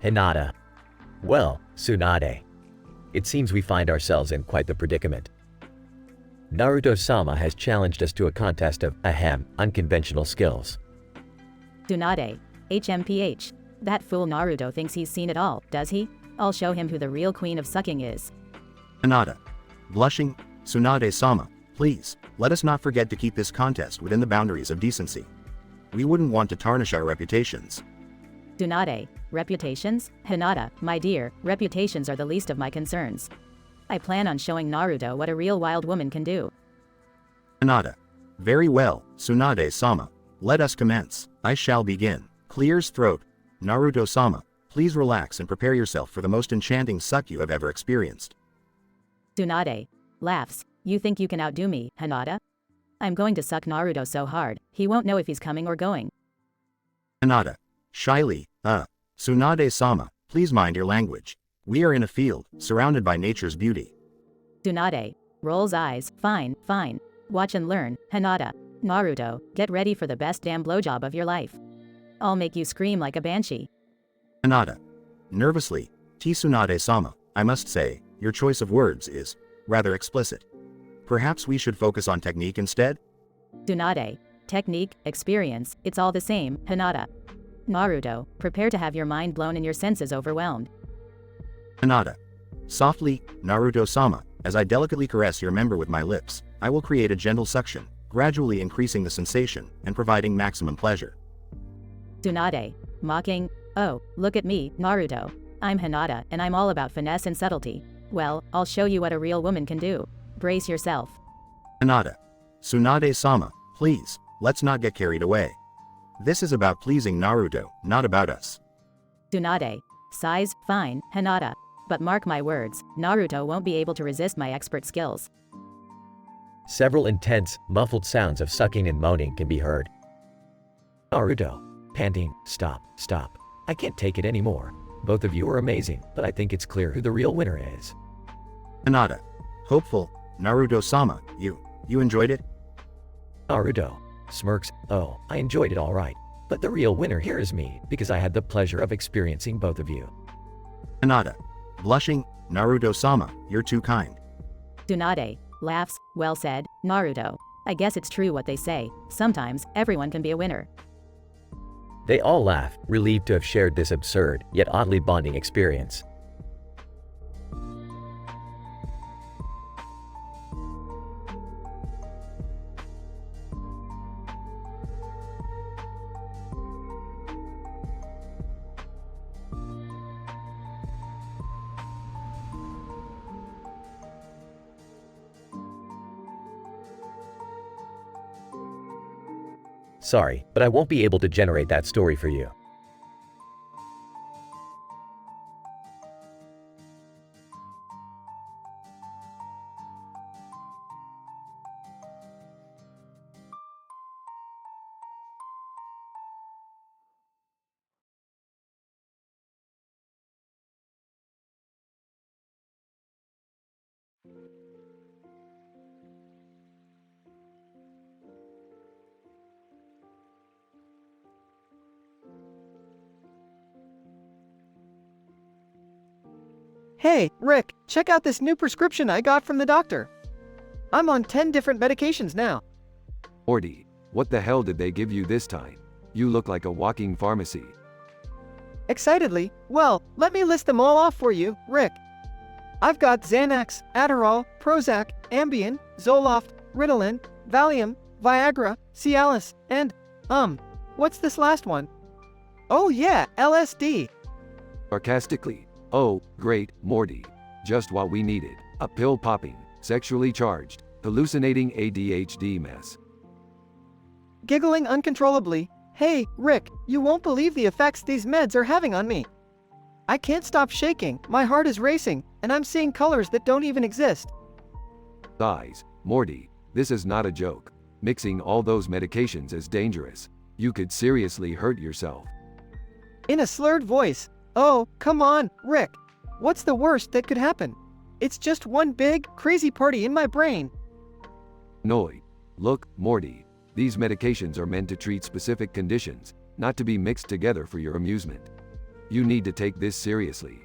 [SPEAKER 4] Hinata. Well, Tsunade. It seems we find ourselves in quite the predicament. Naruto-sama has challenged us to a contest of, unconventional skills.
[SPEAKER 14] Tsunade. HMPH. That fool Naruto thinks he's seen it all, does he? I'll show him who the real queen of sucking is.
[SPEAKER 12] Hinata. Blushing, Tsunade-sama, please, let us not forget to keep this contest within the boundaries of decency. We wouldn't want to tarnish our reputations.
[SPEAKER 14] Tsunade. Reputations? Hinata, my dear, reputations are the least of my concerns. I plan on showing Naruto what a real wild woman can do.
[SPEAKER 12] Hinata. Very well, Tsunade-sama. Let us commence. I shall begin. Clears throat. Naruto-sama, please relax and prepare yourself for the most enchanting suck you have ever experienced.
[SPEAKER 14] Tsunade. Laughs. You think you can outdo me, Hinata? I'm going to suck Naruto so hard, he won't know if he's coming or going.
[SPEAKER 12] Hinata. Shyly, Tsunade-sama, please mind your language. We are in a field, surrounded by nature's beauty.
[SPEAKER 14] Tsunade. Rolls eyes. Fine, fine. Watch and learn, Hinata. Naruto, get ready for the best damn blowjob of your life. I'll make you scream like a banshee.
[SPEAKER 12] Hinata. Nervously, Tsunade-sama, I must say, your choice of words is rather explicit. Perhaps we should focus on technique instead?
[SPEAKER 14] Tsunade. Technique, experience, it's all the same, Hinata. Naruto, prepare to have your mind blown and your senses overwhelmed.
[SPEAKER 12] Hinata. Softly, Naruto-sama, as I delicately caress your member with my lips, I will create a gentle suction, gradually increasing the sensation and providing maximum pleasure.
[SPEAKER 14] Tsunade. Mocking. Oh, look at me, Naruto. I'm Hinata, and I'm all about finesse and subtlety. Well, I'll show you what a real woman can do. Brace yourself.
[SPEAKER 12] Hinata. Tsunade-sama, please, let's not get carried away. This is about pleasing Naruto, not about us.
[SPEAKER 14] Tsunade. Size, fine, Hinata. But mark my words, Naruto won't be able to resist my expert skills.
[SPEAKER 4] Several intense, muffled sounds of sucking and moaning can be heard. Naruto. Panting. Stop, stop. I can't take it anymore. Both of you are amazing, but I think it's clear who the real winner is.
[SPEAKER 12] Hinata. Hopeful, Naruto-sama, you You enjoyed it?
[SPEAKER 4] Naruto smirks, oh, I enjoyed it alright. But the real winner here is me, because I had the pleasure of experiencing both of you.
[SPEAKER 12] Hinata, blushing, Naruto-sama, you're too kind.
[SPEAKER 14] Tsunade laughs, well said, Naruto. I guess it's true what they say, sometimes everyone can be a winner.
[SPEAKER 4] They all laugh, relieved to have shared this absurd, yet oddly bonding experience. Sorry, but I won't be able to generate that story for you.
[SPEAKER 13] Hey, Rick, check out this new prescription I got from the doctor. I'm on 10 different medications now.
[SPEAKER 2] Morty, what the hell did they give you this time? You look like a walking pharmacy.
[SPEAKER 13] Excitedly, well, let me list them all off for you, Rick. I've got Xanax, Adderall, Prozac, Ambien, Zoloft, Ritalin, Valium, Viagra, Cialis, and, what's this last one? Oh yeah, LSD.
[SPEAKER 2] Sarcastically, oh, great, Morty. Just what we needed. A pill-popping, sexually charged, hallucinating ADHD mess.
[SPEAKER 13] Giggling uncontrollably, hey, Rick, you won't believe the effects these meds are having on me. I can't stop shaking, my heart is racing, and I'm seeing colors that don't even exist.
[SPEAKER 2] Sighs, Morty, this is not a joke. Mixing all those medications is dangerous. You could seriously hurt yourself.
[SPEAKER 13] In a slurred voice, oh, come on, Rick. What's the worst that could happen? It's just one big, crazy party in my brain.
[SPEAKER 2] Annoyed. Look, Morty, these medications are meant to treat specific conditions, not to be mixed together for your amusement. You need to take this seriously.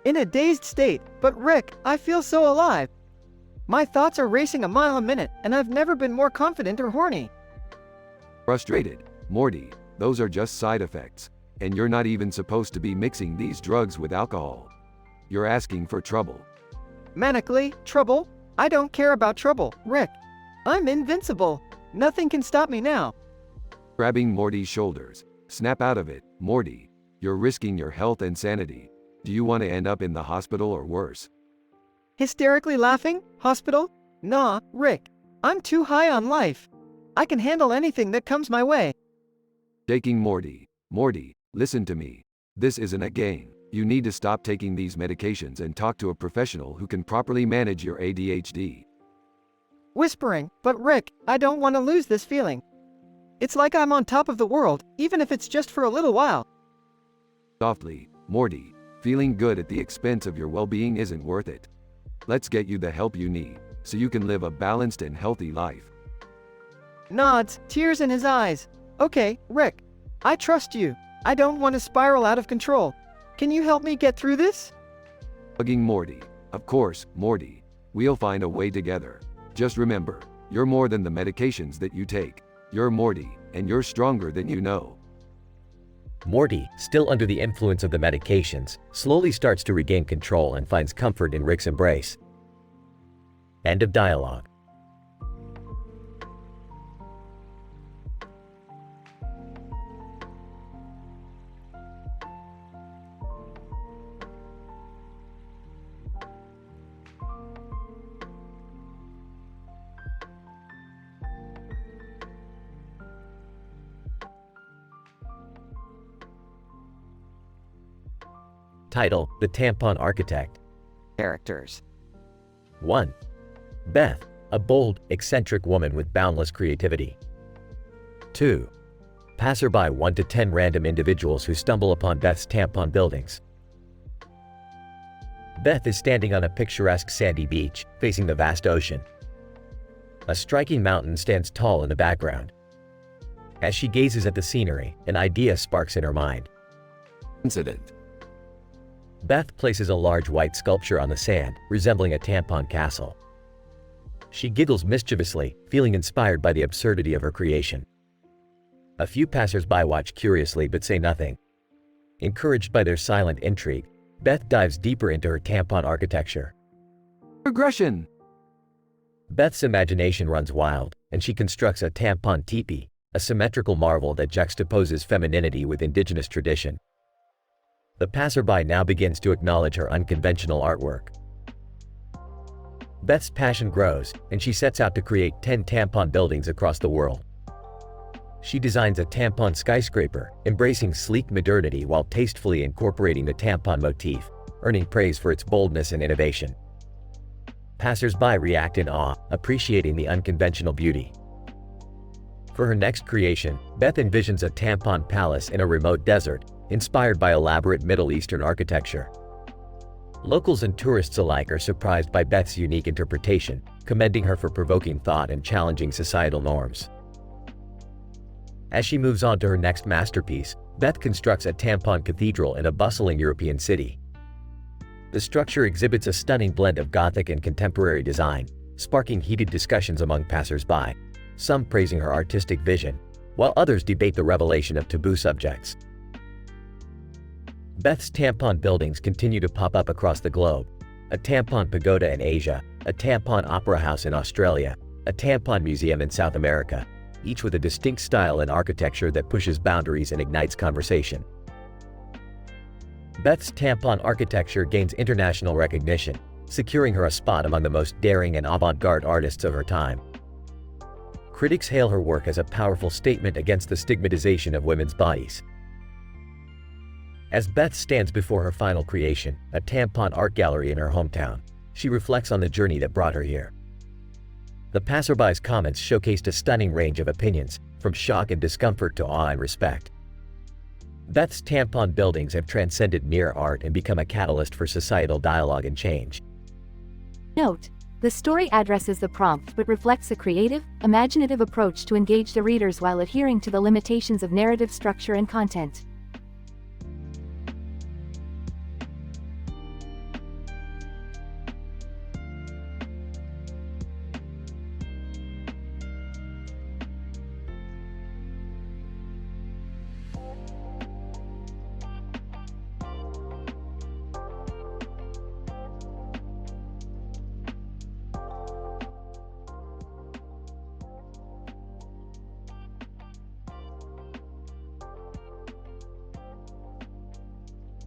[SPEAKER 13] In a dazed state, but Rick, I feel so alive. My thoughts are racing a mile a minute, and I've never been more confident or horny.
[SPEAKER 2] Frustrated. Morty, those are just side effects. And you're not even supposed to be mixing these drugs with alcohol. You're asking for trouble.
[SPEAKER 13] Manically, trouble? I don't care about trouble, Rick. I'm invincible. Nothing can stop me now.
[SPEAKER 2] Grabbing Morty's shoulders. Snap out of it, Morty. You're risking your health and sanity. Do you want to end up in the hospital or worse?
[SPEAKER 13] Hysterically laughing? Hospital? Nah, Rick. I'm too high on life. I can handle anything that comes my way.
[SPEAKER 2] Shaking Morty. Morty, listen to me. This isn't a game. You need to stop taking these medications and talk to a professional who can properly manage your ADHD.
[SPEAKER 13] Whispering, but Rick, I don't want to lose this feeling. It's like I'm on top of the world, even if it's just for a little while.
[SPEAKER 2] Softly, Morty, feeling good at the expense of your well-being isn't worth it. Let's get you the help you need, so you can live a balanced and healthy life.
[SPEAKER 13] Nods, tears in his eyes. Okay, Rick. I trust you. I don't want to spiral out of control. Can you help me get through this?
[SPEAKER 2] Hugging Morty. Of course, Morty. We'll find a way together. Just remember, you're more than the medications that you take. You're Morty, and you're stronger than you know.
[SPEAKER 4] Morty, still under the influence of the medications, slowly starts to regain control and finds comfort in Rick's embrace. End of dialogue. Title: The Tampon Architect.
[SPEAKER 13] Characters.
[SPEAKER 4] 1. Beth, a bold, eccentric woman with boundless creativity. 2. Passerby 1 to 10 random individuals who stumble upon Beth's tampon buildings. Beth is standing on a picturesque sandy beach, facing the vast ocean. A striking mountain stands tall in the background. As she gazes at the scenery, an idea sparks in her mind.
[SPEAKER 11] Incident.
[SPEAKER 4] Beth places a large white sculpture on the sand, resembling a tampon castle. She giggles mischievously, feeling inspired by the absurdity of her creation. A few passers-by watch curiously but say nothing. Encouraged by their silent intrigue, Beth dives deeper into her tampon architecture.
[SPEAKER 2] Progression.
[SPEAKER 4] Beth's imagination runs wild, and she constructs a tampon teepee, a symmetrical marvel that juxtaposes femininity with indigenous tradition. The passerby now begins to acknowledge her unconventional artwork. Beth's passion grows, and she sets out to create 10 tampon buildings across the world. She designs a tampon skyscraper, embracing sleek modernity while tastefully incorporating the tampon motif, earning praise for its boldness and innovation. Passers-by react in awe, appreciating the unconventional beauty. For her next creation, Beth envisions a tampon palace in a remote desert, inspired by elaborate Middle Eastern architecture. Locals and tourists alike are surprised by Beth's unique interpretation, commending her for provoking thought and challenging societal norms. As she moves on to her next masterpiece, Beth constructs a tampon cathedral in a bustling European city. The structure exhibits a stunning blend of Gothic and contemporary design, sparking heated discussions among passers-by, some praising her artistic vision, while others debate the revelation of taboo subjects. Beth's tampon buildings continue to pop up across the globe. A tampon pagoda in Asia, a tampon opera house in Australia, a tampon museum in South America, each with a distinct style and architecture that pushes boundaries and ignites conversation. Beth's tampon architecture gains international recognition, securing her a spot among the most daring and avant-garde artists of her time. Critics hail her work as a powerful statement against the stigmatization of women's bodies. As Beth stands before her final creation, a tampon art gallery in her hometown, she reflects on the journey that brought her here. The passerby's comments showcased a stunning range of opinions, from shock and discomfort to awe and respect. Beth's tampon buildings have transcended mere art and become a catalyst for societal dialogue and change.
[SPEAKER 15] Note: the story addresses the prompt but reflects a creative, imaginative approach to engage the readers while adhering to the limitations of narrative structure and content.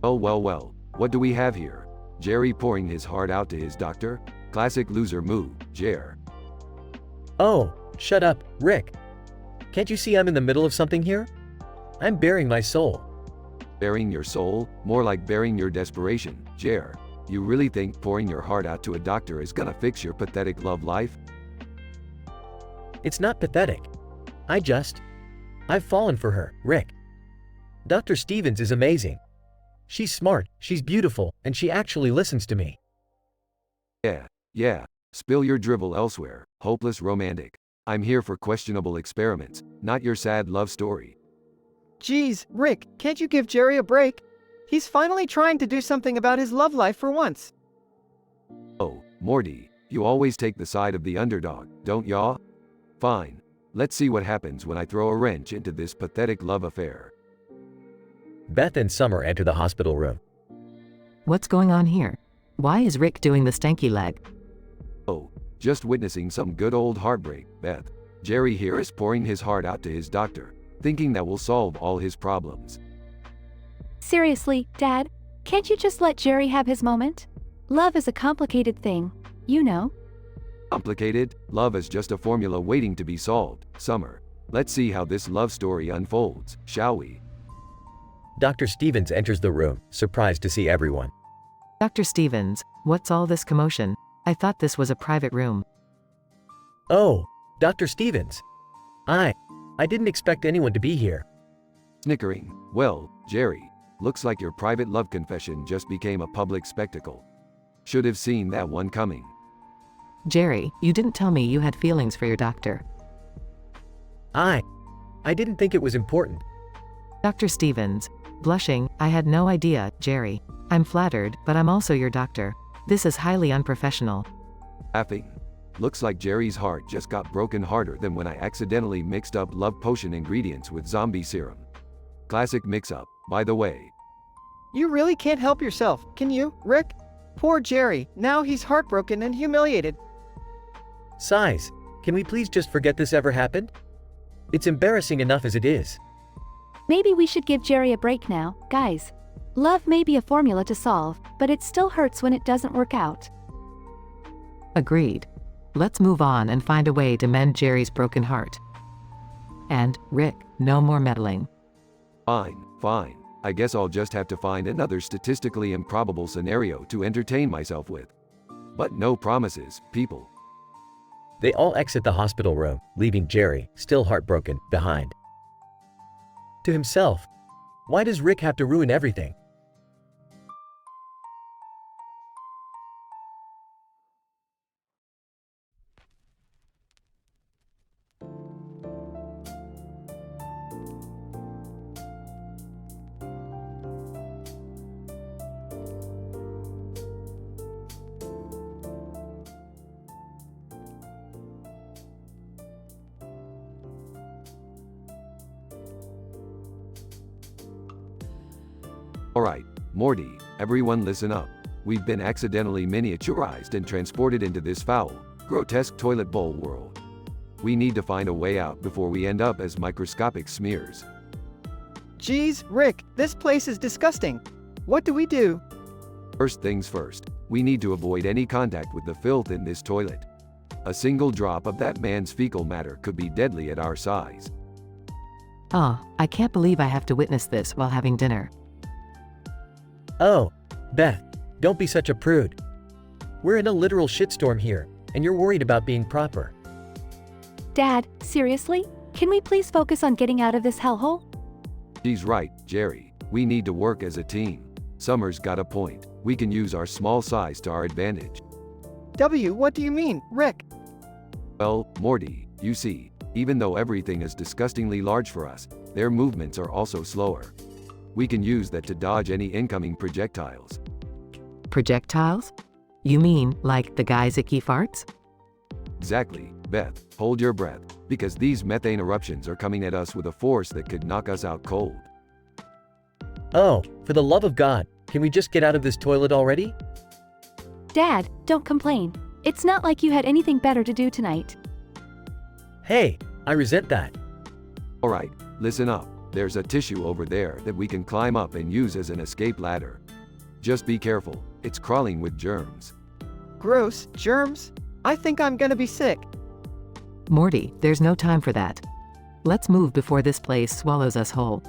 [SPEAKER 2] Well, what do we have here? Jerry pouring his heart out to his doctor? Classic loser move, Jer.
[SPEAKER 22] Oh, shut up, Rick. Can't you see I'm in the middle of something here? I'm bearing my soul.
[SPEAKER 2] Bearing your soul? More like bearing your desperation, Jer. You really think pouring your heart out to a doctor is gonna fix your pathetic love life?
[SPEAKER 22] It's not pathetic. I've fallen for her, Rick. Dr. Stevens is amazing. She's smart, she's beautiful, and she actually listens to me.
[SPEAKER 2] Yeah. Spill your drivel elsewhere, hopeless romantic. I'm here for questionable experiments, not your sad love story.
[SPEAKER 13] Geez, Rick, can't you give Jerry a break? He's finally trying to do something about his love life for once.
[SPEAKER 2] Oh, Morty, you always take the side of the underdog, don't ya? Fine. Let's see what happens when I throw a wrench into this pathetic love affair.
[SPEAKER 4] Beth and Summer enter the hospital room.
[SPEAKER 1] What's going on here? Why is Rick doing the stanky leg?
[SPEAKER 2] Oh, just witnessing some good old heartbreak, Beth. Jerry here is pouring his heart out to his doctor, thinking that will solve all his problems.
[SPEAKER 15] Seriously, Dad? Can't you just let Jerry have his moment? Love is a complicated thing, you know.
[SPEAKER 2] Complicated? Love is just a formula waiting to be solved, Summer. Let's see how this love story unfolds, shall we?
[SPEAKER 4] Dr. Stevens enters the room, surprised to see everyone.
[SPEAKER 1] Dr. Stevens, what's all this commotion? I thought this was a private room.
[SPEAKER 22] Oh, Dr. Stevens. I didn't expect anyone to be here.
[SPEAKER 2] Snickering. Well, Jerry, looks like your private love confession just became a public spectacle. Should have seen that one coming.
[SPEAKER 1] Jerry, you didn't tell me you had feelings for your doctor.
[SPEAKER 22] I didn't think it was important.
[SPEAKER 1] Dr. Stevens. Blushing, I had no idea, Jerry. I'm flattered, but I'm also your doctor. This is highly unprofessional.
[SPEAKER 2] Laughing. Looks like Jerry's heart just got broken harder than when I accidentally mixed up love potion ingredients with zombie serum. Classic mix-up, by the way.
[SPEAKER 13] You really can't help yourself, can you, Rick? Poor Jerry, now he's heartbroken and humiliated.
[SPEAKER 22] Sighs, can we please just forget this ever happened? It's embarrassing enough as it is.
[SPEAKER 15] Maybe we should give Jerry a break now, guys. Love may be a formula to solve, but it still hurts when it doesn't work out.
[SPEAKER 1] Agreed. Let's move on and find a way to mend Jerry's broken heart. And, Rick, no more meddling.
[SPEAKER 2] Fine. I guess I'll just have to find another statistically improbable scenario to entertain myself with. But no promises, people.
[SPEAKER 22] They all exit the hospital room, leaving Jerry, still heartbroken, behind. To himself, why does Rick have to ruin everything?
[SPEAKER 2] Alright, Morty, everyone listen up. We've been accidentally miniaturized and transported into this foul, grotesque toilet bowl world. We need to find a way out before we end up as microscopic smears.
[SPEAKER 13] Geez, Rick, this place is disgusting. What do we do?
[SPEAKER 2] First things first, we need to avoid any contact with the filth in this toilet. A single drop of that man's fecal matter could be deadly at our size.
[SPEAKER 1] Oh, I can't believe I have to witness this while having dinner.
[SPEAKER 22] Oh, Beth, don't be such a prude. We're in a literal shitstorm here, and you're worried about being proper.
[SPEAKER 15] Dad, seriously? Can we please focus on getting out of this hellhole?
[SPEAKER 2] She's right, Jerry. We need to work as a team. Summer's got a point. We can use our small size to our advantage.
[SPEAKER 13] What do you mean, Rick?
[SPEAKER 2] Well, Morty, you see, even though everything is disgustingly large for us, their movements are also slower. We can use that to dodge any incoming projectiles.
[SPEAKER 1] Projectiles? You mean, like the guy's icky farts?
[SPEAKER 2] Exactly, Beth, hold your breath, because these methane eruptions are coming at us with a force that could knock us out cold.
[SPEAKER 22] Oh, for the love of God, can we just get out of this toilet already?
[SPEAKER 15] Dad, don't complain. It's not like you had anything better to do tonight.
[SPEAKER 22] Hey, I resent that.
[SPEAKER 2] Alright, listen up. There's a tissue over there that we can climb up and use as an escape ladder. Just be careful, it's crawling with germs.
[SPEAKER 13] Gross, germs? I think I'm gonna be sick.
[SPEAKER 1] Morty, there's no time for that. Let's move before this place swallows us whole.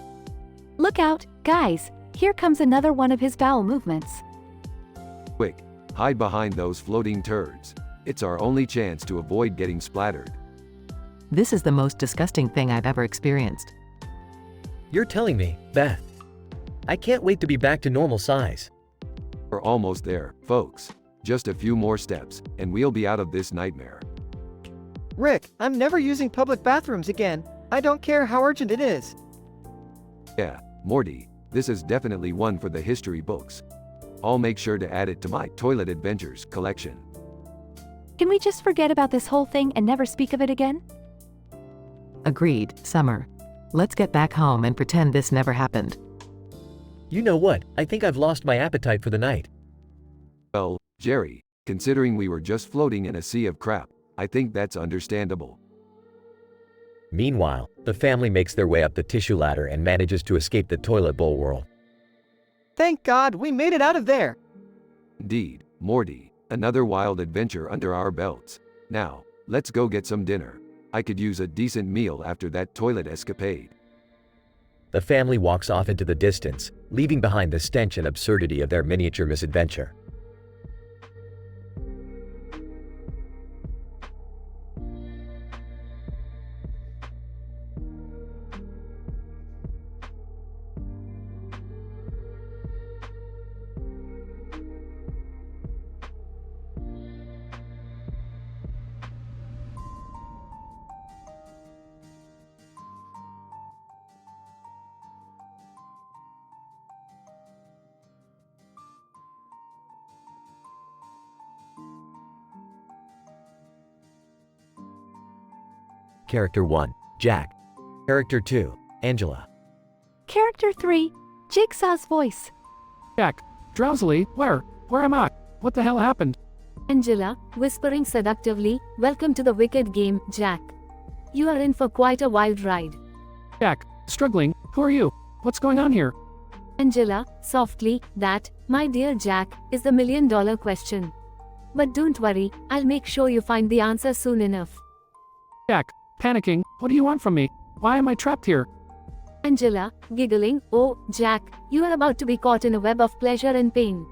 [SPEAKER 15] Look out, guys, here comes another one of his bowel movements.
[SPEAKER 2] Quick, hide behind those floating turds. It's our only chance to avoid getting splattered.
[SPEAKER 1] This is the most disgusting thing I've ever experienced.
[SPEAKER 22] You're telling me, Beth. I can't wait to be back to normal size.
[SPEAKER 2] We're almost there, folks. Just a few more steps, and we'll be out of this nightmare.
[SPEAKER 13] Rick, I'm never using public bathrooms again. I don't care how urgent it is.
[SPEAKER 2] Yeah, Morty, this is definitely one for the history books. I'll make sure to add it to my Toilet Adventures collection.
[SPEAKER 15] Can we just forget about this whole thing and never speak of it again?
[SPEAKER 1] Agreed, Summer. Let's get back home and pretend this never happened.
[SPEAKER 22] You know what, I think I've lost my appetite for the night.
[SPEAKER 2] Well, Jerry, considering we were just floating in a sea of crap, I think that's understandable.
[SPEAKER 22] Meanwhile, the family makes their way up the tissue ladder and manages to escape the toilet bowl whirl.
[SPEAKER 13] Thank God we made it out of there.
[SPEAKER 2] Indeed, Morty, another wild adventure under our belts. Now, let's go get some dinner. I could use a decent meal after that toilet escapade.
[SPEAKER 22] The family walks off into the distance, leaving behind the stench and absurdity of their miniature misadventure.
[SPEAKER 4] Character 1, Jack. Character 2, Angela.
[SPEAKER 15] Character 3, Jigsaw's voice.
[SPEAKER 21] Jack, drowsily, where am I? What the hell happened?
[SPEAKER 8] Angela, whispering seductively, welcome to the wicked game, Jack. You are in for quite a wild ride.
[SPEAKER 21] Jack, struggling, who are you? What's going on here?
[SPEAKER 8] Angela, softly, that, my dear Jack, is the $1 million question. But don't worry, I'll make sure you find the answer soon enough.
[SPEAKER 21] Jack, panicking, what do you want from me? Why am I trapped here?
[SPEAKER 8] Angela, giggling, oh, Jack, you are about to be caught in a web of pleasure and pain.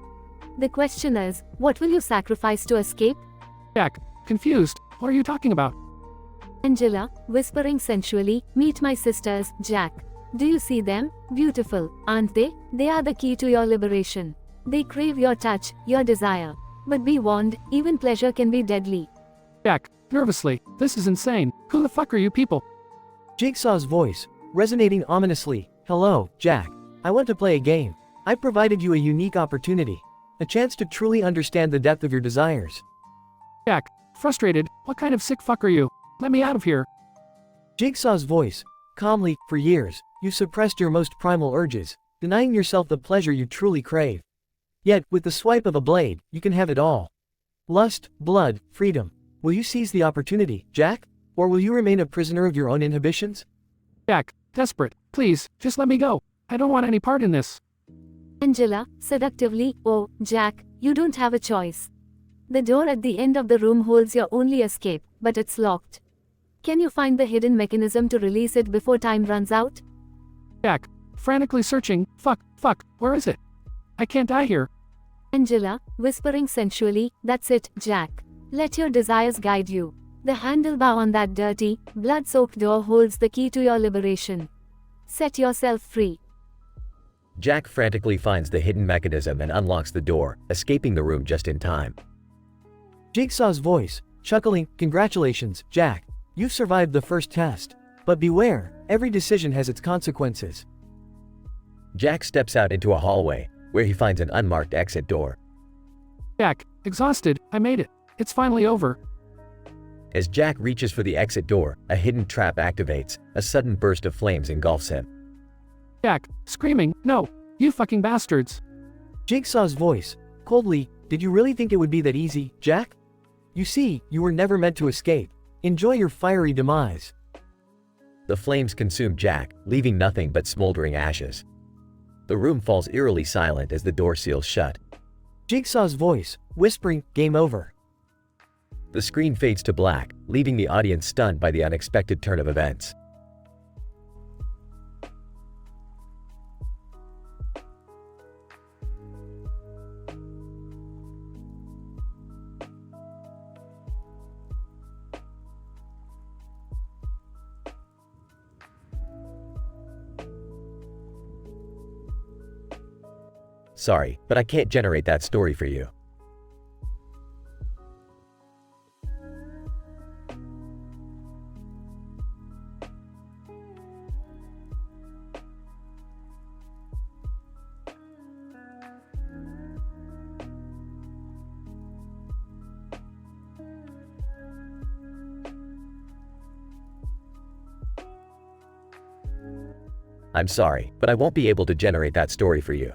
[SPEAKER 8] The question is, what will you sacrifice to escape?
[SPEAKER 21] Jack, confused, what are you talking about?
[SPEAKER 8] Angela, whispering sensually, meet my sisters, Jack. Do you see them? Beautiful, aren't they? They are the key to your liberation. They crave your touch, your desire. But be warned, even pleasure can be deadly.
[SPEAKER 21] Jack, nervously, this is insane. Who the fuck are you people?
[SPEAKER 6] Jigsaw's voice, resonating ominously. Hello, Jack. I want to play a game. I provided you a unique opportunity. A chance to truly understand the depth of your desires.
[SPEAKER 21] Jack, frustrated, what kind of sick fuck are you? Let me out of here.
[SPEAKER 6] Jigsaw's voice, calmly, for years, you suppressed your most primal urges, denying yourself the pleasure you truly crave. Yet, with the swipe of a blade, you can have it all. Lust, blood, freedom. Will you seize the opportunity, Jack? Or will you remain a prisoner of your own inhibitions?
[SPEAKER 21] Jack, desperate, please, just let me go. I don't want any part in this.
[SPEAKER 8] Angela, seductively, oh, Jack, you don't have a choice. The door at the end of the room holds your only escape, but it's locked. Can you find the hidden mechanism to release it before time runs out?
[SPEAKER 21] Jack, frantically searching, fuck, where is it? I can't die here.
[SPEAKER 8] Angela, whispering sensually, that's it, Jack. Let your desires guide you. The handlebar on that dirty, blood-soaked door holds the key to your liberation. Set yourself free.
[SPEAKER 4] Jack frantically finds the hidden mechanism and unlocks the door, escaping the room just in time.
[SPEAKER 6] Jigsaw's voice, chuckling, congratulations, Jack. You've survived the first test. But beware, every decision has its consequences.
[SPEAKER 4] Jack steps out into a hallway, where he finds an unmarked exit door.
[SPEAKER 21] Jack, exhausted, I made it. It's finally over.
[SPEAKER 4] As Jack reaches for the exit door, a hidden trap activates. A sudden burst of flames engulfs him.
[SPEAKER 21] Jack, screaming, no, you fucking bastards.
[SPEAKER 6] Jigsaw's voice, coldly, did you really think it would be that easy, Jack? You see, you were never meant to escape. Enjoy your fiery demise.
[SPEAKER 4] The flames consume Jack, leaving nothing but smoldering ashes. The room falls eerily silent as the door seals shut.
[SPEAKER 6] Jigsaw's voice, whispering, game over.
[SPEAKER 4] The screen fades to black, leaving the audience stunned by the unexpected turn of events. Sorry, but I can't generate that story for you. I'm sorry, but I won't be able to generate that story for you.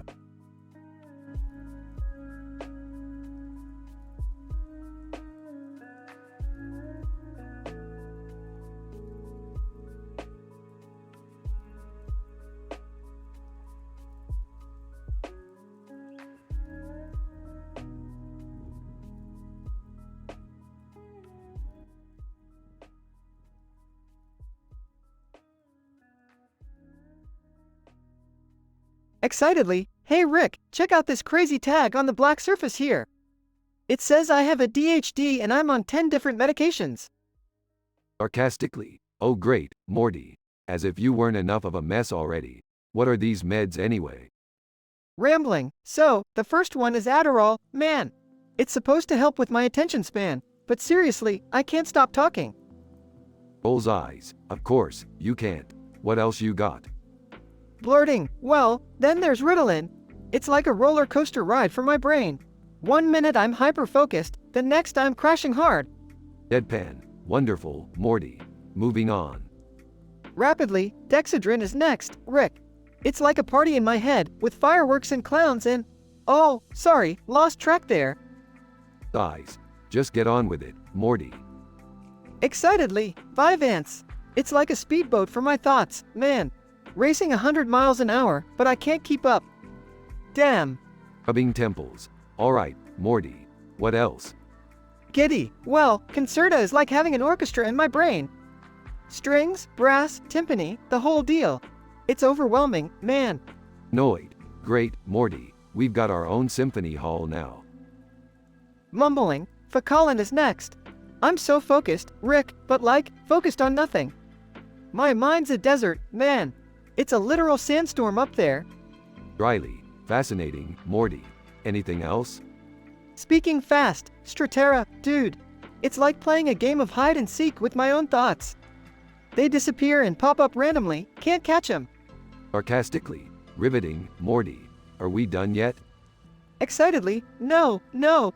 [SPEAKER 13] Excitedly, hey Rick, check out this crazy tag on the black surface here. It says I have ADHD and I'm on 10 different medications.
[SPEAKER 2] Sarcastically, oh great, Morty. As if you weren't enough of a mess already. What are these meds anyway?
[SPEAKER 13] Rambling, so, the first one is Adderall, man. It's supposed to help with my attention span, but seriously, I can't stop talking.
[SPEAKER 2] Bull's eyes, of course, you can't. What else you got?
[SPEAKER 13] Blurting, well, then there's Ritalin. It's like a roller coaster ride for my brain. 1 minute I'm hyper-focused, the next I'm crashing hard.
[SPEAKER 2] Deadpan, wonderful, Morty. moving on.
[SPEAKER 13] Rapidly, Dexedrine is next, Rick. It's like a party in my head, with fireworks and clowns and... Oh, sorry, lost track there.
[SPEAKER 2] Sighs. Just get on with it, Morty.
[SPEAKER 13] Excitedly, Vivance. It's like a speedboat for my thoughts, man. Racing 100 miles an hour, but I can't keep up. Damn.
[SPEAKER 2] Rubbing temples. Alright, Morty. What else?
[SPEAKER 13] Giddy. Well, Concerta is like having an orchestra in my brain. Strings, brass, timpani, the whole deal. It's overwhelming, man.
[SPEAKER 2] Noid. Great, Morty. We've got our own symphony hall now.
[SPEAKER 13] Mumbling, Fakalan is next. I'm so focused, Rick, but like, focused on nothing. My mind's a desert, man. It's a literal sandstorm up there.
[SPEAKER 2] Dryly. Fascinating, Morty. Anything else?
[SPEAKER 13] Speaking fast, Stratera, dude. It's like playing a game of hide and seek with my own thoughts. They disappear and pop up randomly, can't catch them.
[SPEAKER 2] Sarcastically. Riveting, Morty. Are we done yet?
[SPEAKER 13] Excitedly, no,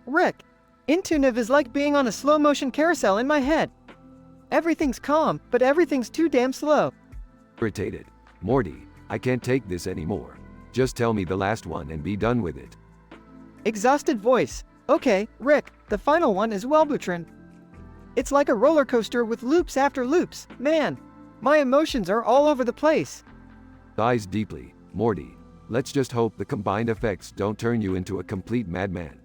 [SPEAKER 13] Rick. Intuitive is like being on a slow-motion carousel in my head. Everything's calm, but everything's too damn slow.
[SPEAKER 2] Irritated. Morty, I can't take this anymore. Just tell me the last one and be done with it.
[SPEAKER 13] Exhausted voice. Okay, Rick, the final one is Wellbutrin. It's like a roller coaster with loops after loops, man. My emotions are all over the place.
[SPEAKER 2] Sighs deeply. Morty, let's just hope the combined effects don't turn you into a complete madman.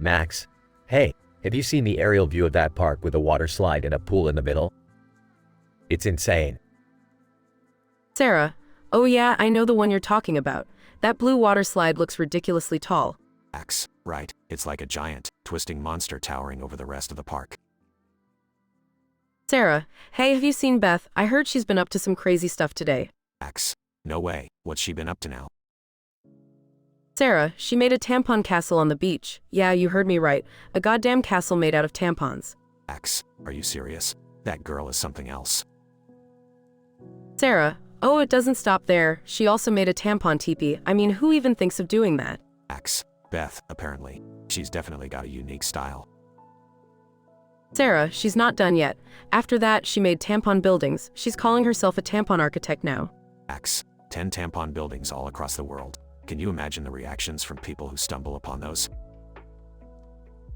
[SPEAKER 4] Max, hey, have you seen the aerial view of that park with a water slide and a pool in the middle? It's insane.
[SPEAKER 7] Sarah, oh yeah, I know the one you're talking about. That blue water slide looks ridiculously tall.
[SPEAKER 19] Max, right, it's like a giant, twisting monster towering over the rest of the park.
[SPEAKER 7] Sarah, hey, have you seen Beth? I heard she's been up to some crazy stuff today.
[SPEAKER 19] Max, no way, what's she been up to now?
[SPEAKER 7] Sarah, she made a tampon castle on the beach. Yeah, you heard me right. A goddamn castle made out of tampons.
[SPEAKER 19] Max, are you serious? That girl is something else.
[SPEAKER 7] Sarah, oh, it doesn't stop there. She also made a tampon teepee. I mean, who even thinks of doing that?
[SPEAKER 19] Max, Beth, apparently. She's definitely got a unique style.
[SPEAKER 7] Sarah, she's not done yet. After that, she made tampon buildings. She's calling herself a tampon architect now.
[SPEAKER 19] Max, 10 tampon buildings all across the world. Can you imagine the reactions from people who stumble upon those?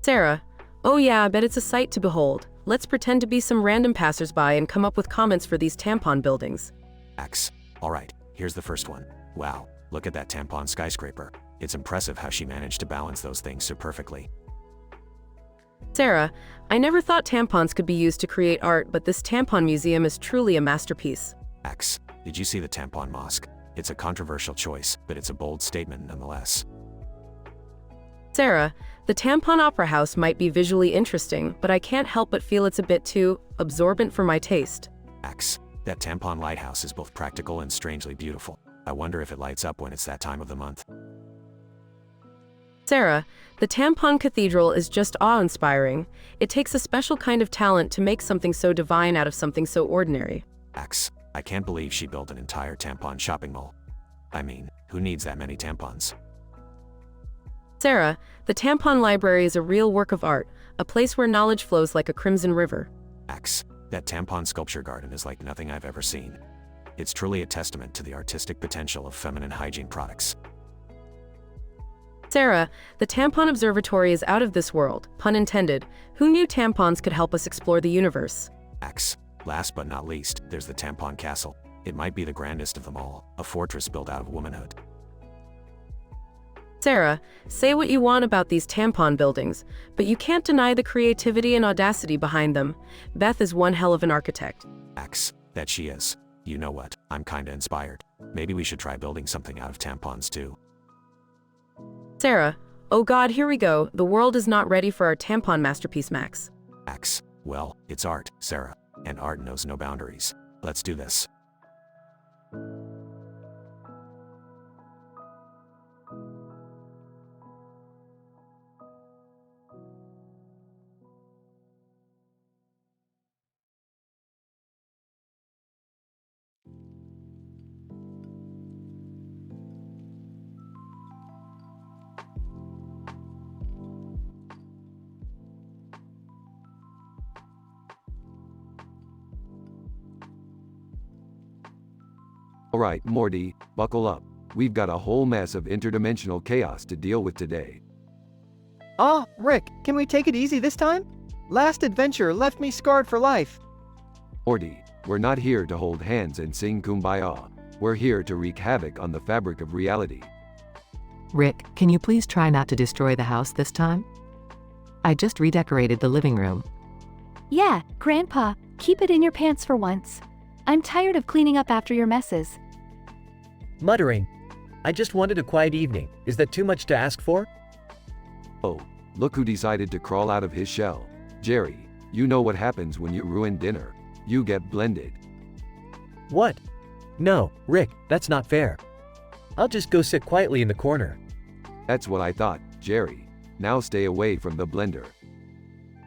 [SPEAKER 7] Sarah, oh yeah, I bet it's a sight to behold. Let's pretend to be some random passersby and come up with comments for these tampon buildings.
[SPEAKER 19] Max, alright, here's the first one. Wow, look at that tampon skyscraper. It's impressive how she managed to balance those things so perfectly.
[SPEAKER 7] Sarah, I never thought tampons could be used to create art, but this tampon museum is truly a masterpiece.
[SPEAKER 19] Max, did you see the tampon mosque? It's a controversial choice, but it's a bold statement nonetheless.
[SPEAKER 7] Sarah, the tampon opera house might be visually interesting, but I can't help but feel it's a bit too absorbent for my taste.
[SPEAKER 19] Max, that tampon lighthouse is both practical and strangely beautiful. I wonder if it lights up when it's that time of the month.
[SPEAKER 7] Sarah, the tampon cathedral is just awe-inspiring. It takes a special kind of talent to make something so divine out of something so ordinary.
[SPEAKER 19] Max, I can't believe she built an entire tampon shopping mall. I mean, who needs that many tampons?
[SPEAKER 7] Sarah, the tampon library is a real work of art, a place where knowledge flows like a crimson river.
[SPEAKER 19] Max, that tampon sculpture garden is like nothing I've ever seen. It's truly a testament to the artistic potential of feminine hygiene products.
[SPEAKER 7] Sarah, the tampon observatory is out of this world, pun intended. Who knew tampons could help us explore the universe?
[SPEAKER 19] Max, last but not least, there's the tampon castle. It might be the grandest of them all, a fortress built out of womanhood.
[SPEAKER 7] Sarah, say what you want about these tampon buildings, but you can't deny the creativity and audacity behind them. Beth is one hell of an architect.
[SPEAKER 19] Max, that she is. You know what, I'm kinda inspired. Maybe we should try building something out of tampons too.
[SPEAKER 7] Sarah, oh god, here we go. The world is not ready for our tampon masterpiece, Max.
[SPEAKER 19] Max, well, it's art, Sarah, and art knows no boundaries. let's do this.
[SPEAKER 2] Alright, Morty, buckle up. We've got a whole mess of interdimensional chaos to deal with today.
[SPEAKER 13] Ah, Rick, can we take it easy this time? Last adventure left me scarred for life.
[SPEAKER 2] Morty, we're not here to hold hands and sing Kumbaya. We're here to wreak havoc on the fabric of reality.
[SPEAKER 1] Rick, can you please try not to destroy the house this time? I just redecorated the living room.
[SPEAKER 15] Yeah, Grandpa, keep it in your pants for once. I'm tired of cleaning up after your messes.
[SPEAKER 22] Muttering. I just wanted a quiet evening. Is that too much to ask for?
[SPEAKER 2] Oh, look who decided to crawl out of his shell. Jerry, you know what happens when you ruin dinner. You get blended.
[SPEAKER 22] What? No, Rick, that's not fair. I'll just go sit quietly in the corner.
[SPEAKER 2] That's what I thought, Jerry. Now stay away from the blender.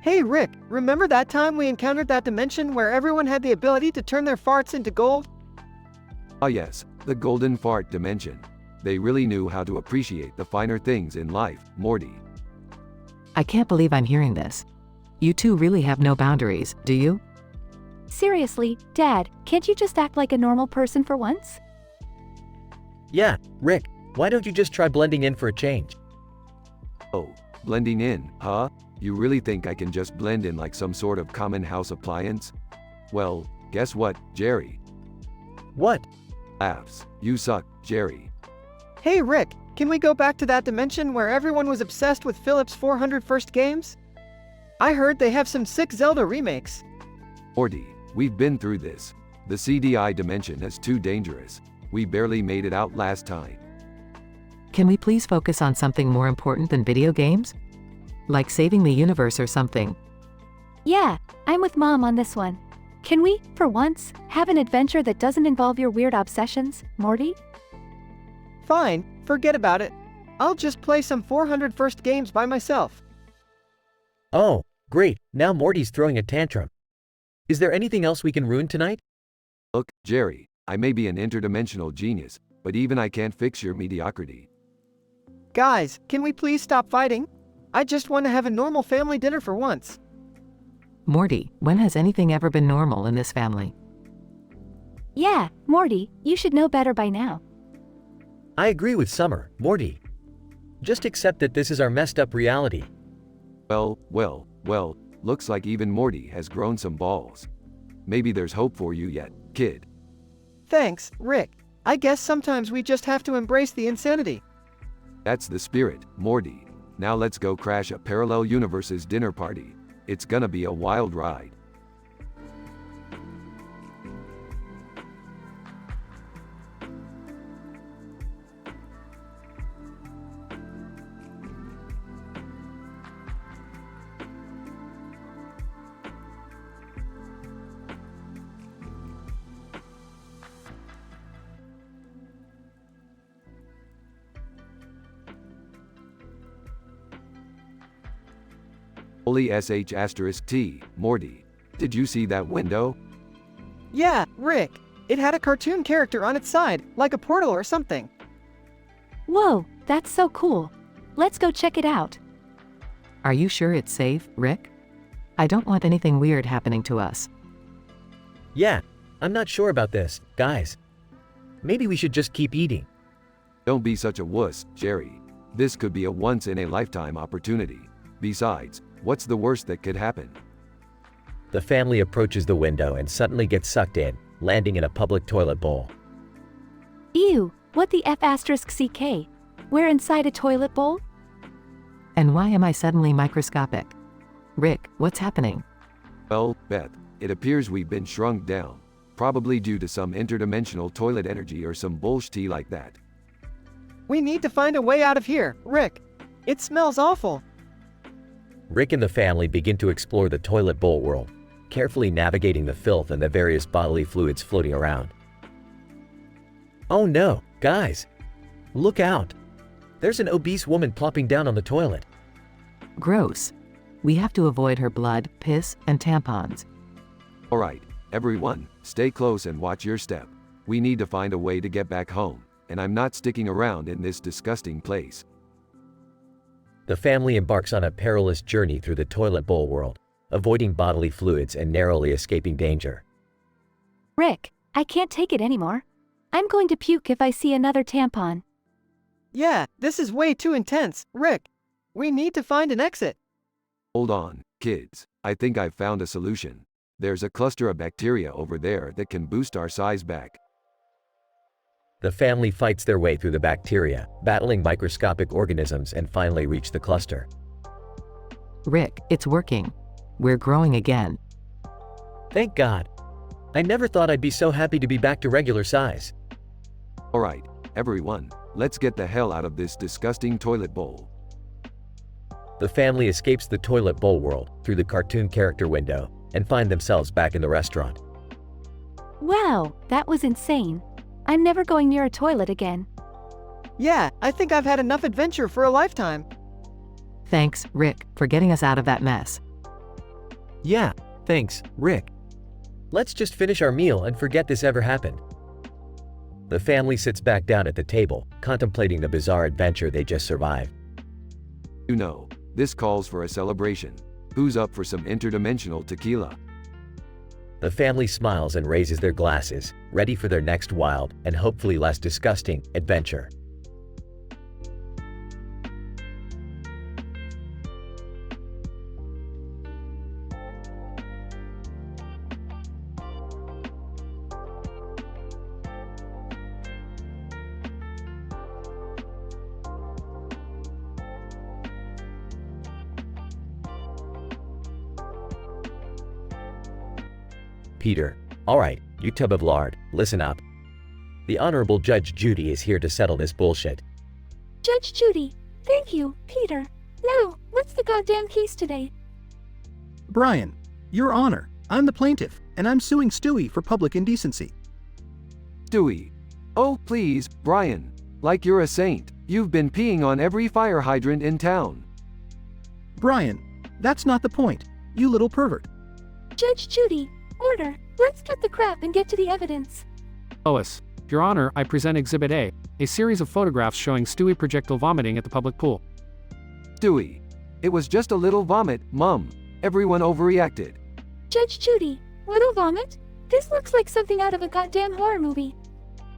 [SPEAKER 13] Hey Rick, remember that time we encountered that dimension where everyone had the ability to turn their farts into gold?
[SPEAKER 2] Ah yes, the golden fart dimension. They really knew how to appreciate the finer things in life, Morty.
[SPEAKER 1] I can't believe I'm hearing this. You two really have no boundaries, do you?
[SPEAKER 15] Seriously, Dad, can't you just act like a normal person for once?
[SPEAKER 22] Yeah, Rick, why don't you just try blending in for a change?
[SPEAKER 2] Oh, blending in, huh? You really think I can just blend in like some sort of common house appliance? Well, guess what, Jerry?
[SPEAKER 22] What?
[SPEAKER 2] Laughs. You suck, Jerry.
[SPEAKER 13] Hey Rick, can we go back to that dimension where everyone was obsessed with Philip's 400 first games? I heard they have some sick Zelda remakes.
[SPEAKER 2] Morty, we've been through this. The CDI dimension is too dangerous. We barely made it out last time.
[SPEAKER 1] Can we please focus on something more important than video games? Like saving the universe or something.
[SPEAKER 15] Yeah, I'm with Mom on this one. Can we, for once, have an adventure that doesn't involve your weird obsessions, Morty?
[SPEAKER 13] Fine, forget about it. I'll just play some 400 first games by myself.
[SPEAKER 22] Oh, great, now Morty's throwing a tantrum. Is there anything else we can ruin tonight?
[SPEAKER 2] Look, Jerry, I may be an interdimensional genius, but even I can't fix your mediocrity.
[SPEAKER 13] Guys, can we please stop fighting? I just want to have a normal family dinner for once.
[SPEAKER 1] Morty, when has anything ever been normal in this family?
[SPEAKER 15] Yeah, Morty, you should know better by now.
[SPEAKER 22] I agree with Summer, Morty. Just accept that this is our messed up reality.
[SPEAKER 2] Well, looks like even Morty has grown some balls. Maybe there's hope for you yet, kid.
[SPEAKER 13] Thanks, Rick. I guess sometimes we just have to embrace the insanity.
[SPEAKER 2] That's the spirit, Morty. Now let's go crash a parallel universe's dinner party. It's gonna be a wild ride. Holy sh*T, Morty. Did you see that window?
[SPEAKER 13] Yeah, Rick. It had a cartoon character on its side, like a portal or something.
[SPEAKER 15] Whoa, that's so cool. Let's go check it out.
[SPEAKER 1] Are you sure it's safe, Rick? I don't want anything weird happening to us.
[SPEAKER 22] Yeah, I'm not sure about this, guys. Maybe we should just keep eating.
[SPEAKER 2] Don't be such a wuss, Jerry. This could be a once-in-a-lifetime opportunity. Besides, what's the worst that could happen?
[SPEAKER 22] The family approaches the window and suddenly gets sucked in, landing in a public toilet bowl.
[SPEAKER 15] Ew, what the F***CK? We're inside a toilet bowl?
[SPEAKER 1] And why am I suddenly microscopic? Rick, what's happening?
[SPEAKER 2] Well, Beth, it appears we've been shrunk down. Probably due to some interdimensional toilet energy or some bullshit like that.
[SPEAKER 13] We need to find a way out of here, Rick. It smells awful.
[SPEAKER 22] Rick and the family begin to explore the toilet bowl world.
[SPEAKER 4] carefully navigating the filth and the various bodily fluids floating around. Oh no, guys! Look out! There's an obese woman plopping down on the toilet.
[SPEAKER 1] Gross. We have to avoid her blood, piss, and tampons.
[SPEAKER 2] Alright, everyone, stay close and watch your step. We need to find a way to get back home, and I'm not sticking around in this disgusting place.
[SPEAKER 4] The family embarks on a perilous journey through the toilet bowl world, avoiding bodily fluids and narrowly escaping danger.
[SPEAKER 15] Rick, I can't take it anymore. I'm going to puke if I see another tampon.
[SPEAKER 13] Yeah, this is way too intense, Rick. We need to find an exit.
[SPEAKER 2] Hold on, kids. I think I've found a solution. There's a cluster of bacteria over there that can boost our size back.
[SPEAKER 4] The family fights their way through the bacteria, battling microscopic organisms, and finally reach the cluster.
[SPEAKER 1] Rick, it's working. We're growing again.
[SPEAKER 4] Thank God. I never thought I'd be so happy to be back to regular size.
[SPEAKER 2] Alright, everyone, let's get the hell out of this disgusting toilet bowl.
[SPEAKER 4] The family escapes the toilet bowl world through the cartoon character window and find themselves back in the restaurant.
[SPEAKER 15] Wow, that was insane. I'm never going near a toilet again.
[SPEAKER 13] Yeah, I think I've had enough adventure for a lifetime.
[SPEAKER 1] Thanks, Rick, for getting us out of that mess.
[SPEAKER 4] Yeah, thanks, Rick. Let's just finish our meal and forget this ever happened. The family sits back down at the table, contemplating the bizarre adventure they just survived.
[SPEAKER 2] You know, this calls for a celebration. Who's up for some interdimensional tequila?
[SPEAKER 4] The family smiles and raises their glasses, ready for their next wild, and hopefully less disgusting, adventure. Peter, alright, you tub of lard, listen up. The Honorable Judge Judy is here to settle this bullshit.
[SPEAKER 10] Judge Judy, thank you, Peter. Now, what's the goddamn case today?
[SPEAKER 12] Brian, Your Honor, I'm the plaintiff, and I'm suing Stewie for public indecency.
[SPEAKER 2] Stewie. Oh, please, Brian. Like you're a saint. You've been peeing on every fire hydrant in town.
[SPEAKER 12] Brian, that's not the point, you little pervert.
[SPEAKER 10] Judge Judy, order. Let's cut the crap and get to the evidence.
[SPEAKER 21] Lois, Your Honor, I present Exhibit A series of photographs showing Stewie projectile vomiting at the public pool.
[SPEAKER 2] Stewie. It was just a little vomit, Mum. Everyone overreacted.
[SPEAKER 10] Judge Judy, little vomit? This looks like something out of a goddamn horror movie.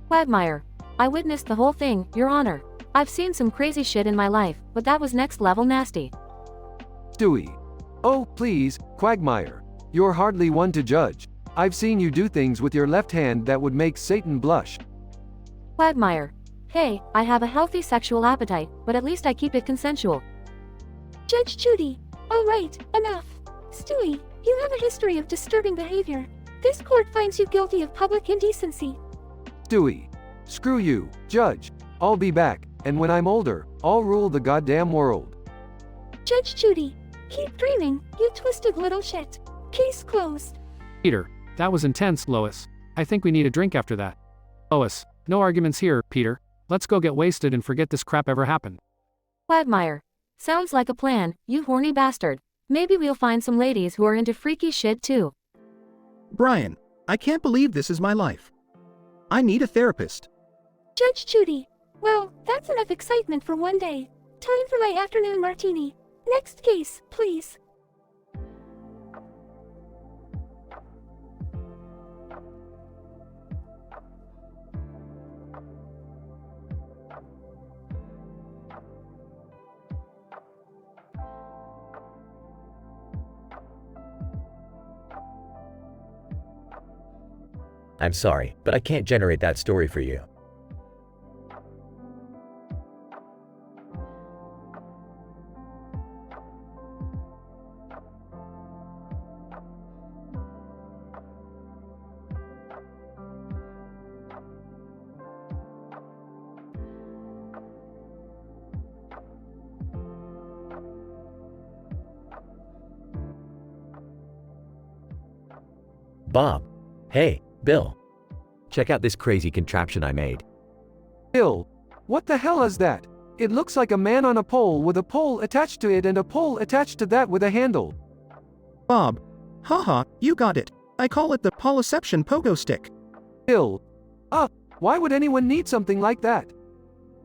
[SPEAKER 17] Quagmire, I witnessed the whole thing, Your Honor. I've seen some crazy shit in my life, but that was next level nasty.
[SPEAKER 2] Stewie. Oh, please, Quagmire. You're hardly one to judge. I've seen you do things with your left hand that would make Satan blush.
[SPEAKER 17] Quagmire. Hey, I have a healthy sexual appetite, but at least I keep it consensual.
[SPEAKER 10] Judge Judy. Alright, enough. Stewie, you have a history of disturbing behavior. This court finds you guilty of public indecency.
[SPEAKER 2] Stewie. Screw you, Judge. I'll be back, and when I'm older, I'll rule the goddamn world.
[SPEAKER 10] Judge Judy. Keep dreaming, you twisted little shit. Case closed.
[SPEAKER 21] Peter, that was intense, Lois. I think we need a drink after that. Lois, no arguments here, Peter. Let's go get wasted and forget this crap ever happened.
[SPEAKER 17] Quagmire. Sounds like a plan, you horny bastard. Maybe we'll find some ladies who are into freaky shit too.
[SPEAKER 12] Brian, I can't believe this is my life. I need a therapist.
[SPEAKER 10] Judge Judy. Well, that's enough excitement for one day. Time for my afternoon martini. Next case, please.
[SPEAKER 4] I'm sorry, but I can't generate that story for you. Bob. Hey, Bill. Check out this crazy contraption I made.
[SPEAKER 2] Bill, what the hell is that? It looks like a man on a pole with a pole attached to it and a pole attached to that with a handle.
[SPEAKER 12] Bob. Haha, you got it. I call it the Poliception Pogo Stick.
[SPEAKER 2] Bill. Why would anyone need something like that?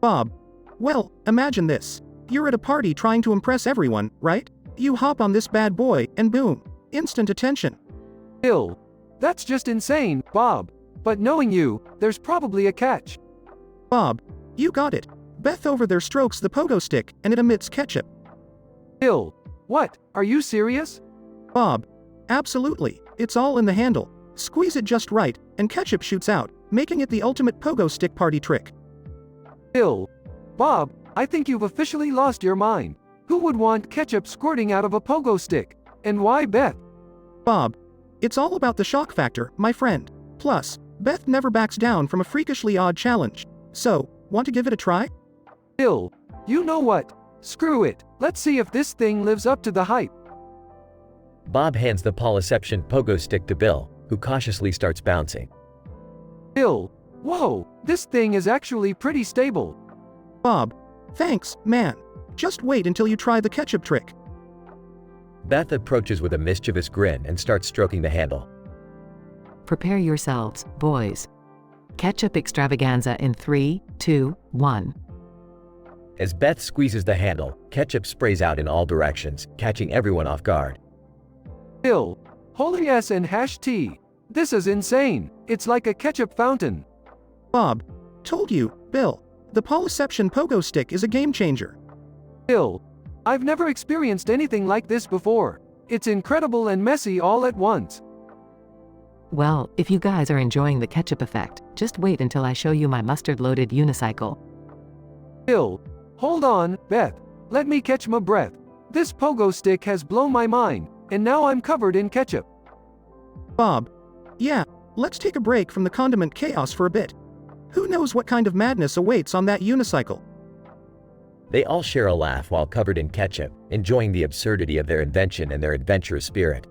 [SPEAKER 12] Bob. Well, imagine this. You're at a party trying to impress everyone, right? You hop on this bad boy, and boom. Instant attention.
[SPEAKER 2] Bill. That's just insane, Bob. But knowing you, there's probably a catch.
[SPEAKER 12] Bob. You got it. Beth over there strokes the pogo stick, and it emits ketchup.
[SPEAKER 2] Bill. What? Are you serious?
[SPEAKER 12] Bob. Absolutely. It's all in the handle. Squeeze it just right, and ketchup shoots out, making it the ultimate pogo stick party trick.
[SPEAKER 2] Bill. Bob, I think you've officially lost your mind. Who would want ketchup squirting out of a pogo stick? And why Beth?
[SPEAKER 12] Bob. It's all about the shock factor, my friend. Plus, Beth never backs down from a freakishly odd challenge. So, want to give it a try?
[SPEAKER 2] Bill. You know what? Screw it. Let's see if this thing lives up to the hype.
[SPEAKER 4] Bob hands the Poliception Pogo Stick to Bill, who cautiously starts bouncing.
[SPEAKER 2] Bill. Whoa, this thing is actually pretty stable.
[SPEAKER 12] Bob. Thanks, man. Just wait until you try the ketchup trick.
[SPEAKER 4] Beth approaches with a mischievous grin and starts stroking the handle.
[SPEAKER 1] Prepare yourselves, boys. Ketchup extravaganza in 3, 2, 1.
[SPEAKER 4] As Beth squeezes the handle, ketchup sprays out in all directions, catching everyone off guard.
[SPEAKER 2] Bill. Holy S and #T. This is insane. It's like a ketchup fountain.
[SPEAKER 12] Bob. Told you, Bill. The Poliception Pogo Stick is a game changer.
[SPEAKER 2] Bill. I've never experienced anything like this before. It's incredible and messy all at once.
[SPEAKER 1] Well, if you guys are enjoying the ketchup effect, just wait until I show you my mustard-loaded unicycle.
[SPEAKER 2] Bill. Hold on, Beth. Let me catch my breath. This pogo stick has blown my mind, and now I'm covered in ketchup.
[SPEAKER 12] Bob. Yeah, let's take a break from the condiment chaos for a bit. Who knows what kind of madness awaits on that unicycle?
[SPEAKER 4] They all share a laugh while covered in ketchup, enjoying the absurdity of their invention and their adventurous spirit.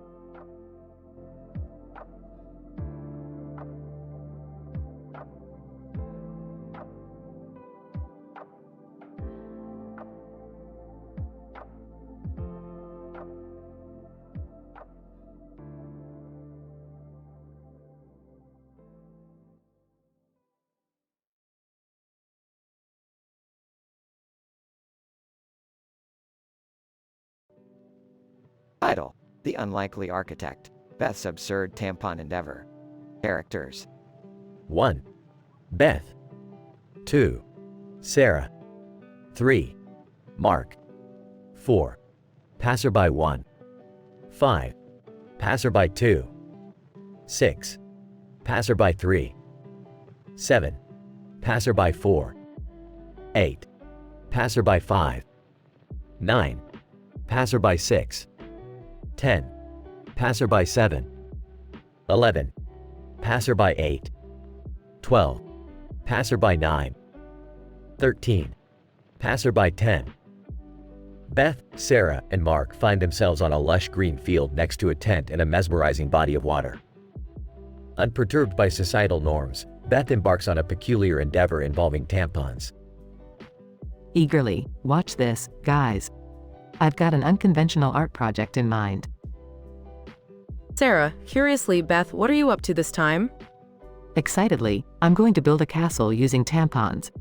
[SPEAKER 5] Title: The Unlikely Architect. Beth's Absurd Tampon Endeavor. Characters:
[SPEAKER 4] 1. Beth. 2. Sarah. 3. Mark. 4. Passerby 1. 5. Passerby 2. 6. Passerby 3. 7. Passerby 4. 8. Passerby 5. 9. Passerby 6. 10. Passerby 7. 11. Passerby 8. 12. Passerby 9. 13. Passerby 10. Beth, Sarah, and Mark find themselves on a lush green field next to a tent and a mesmerizing body of water. Unperturbed by societal norms, Beth embarks on a peculiar endeavor involving tampons.
[SPEAKER 1] Eagerly, watch this, guys. I've got an unconventional art project in mind.
[SPEAKER 7] Sarah, curiously, Beth, what are you up to this time?
[SPEAKER 1] Excitedly, I'm going to build a castle using tampons.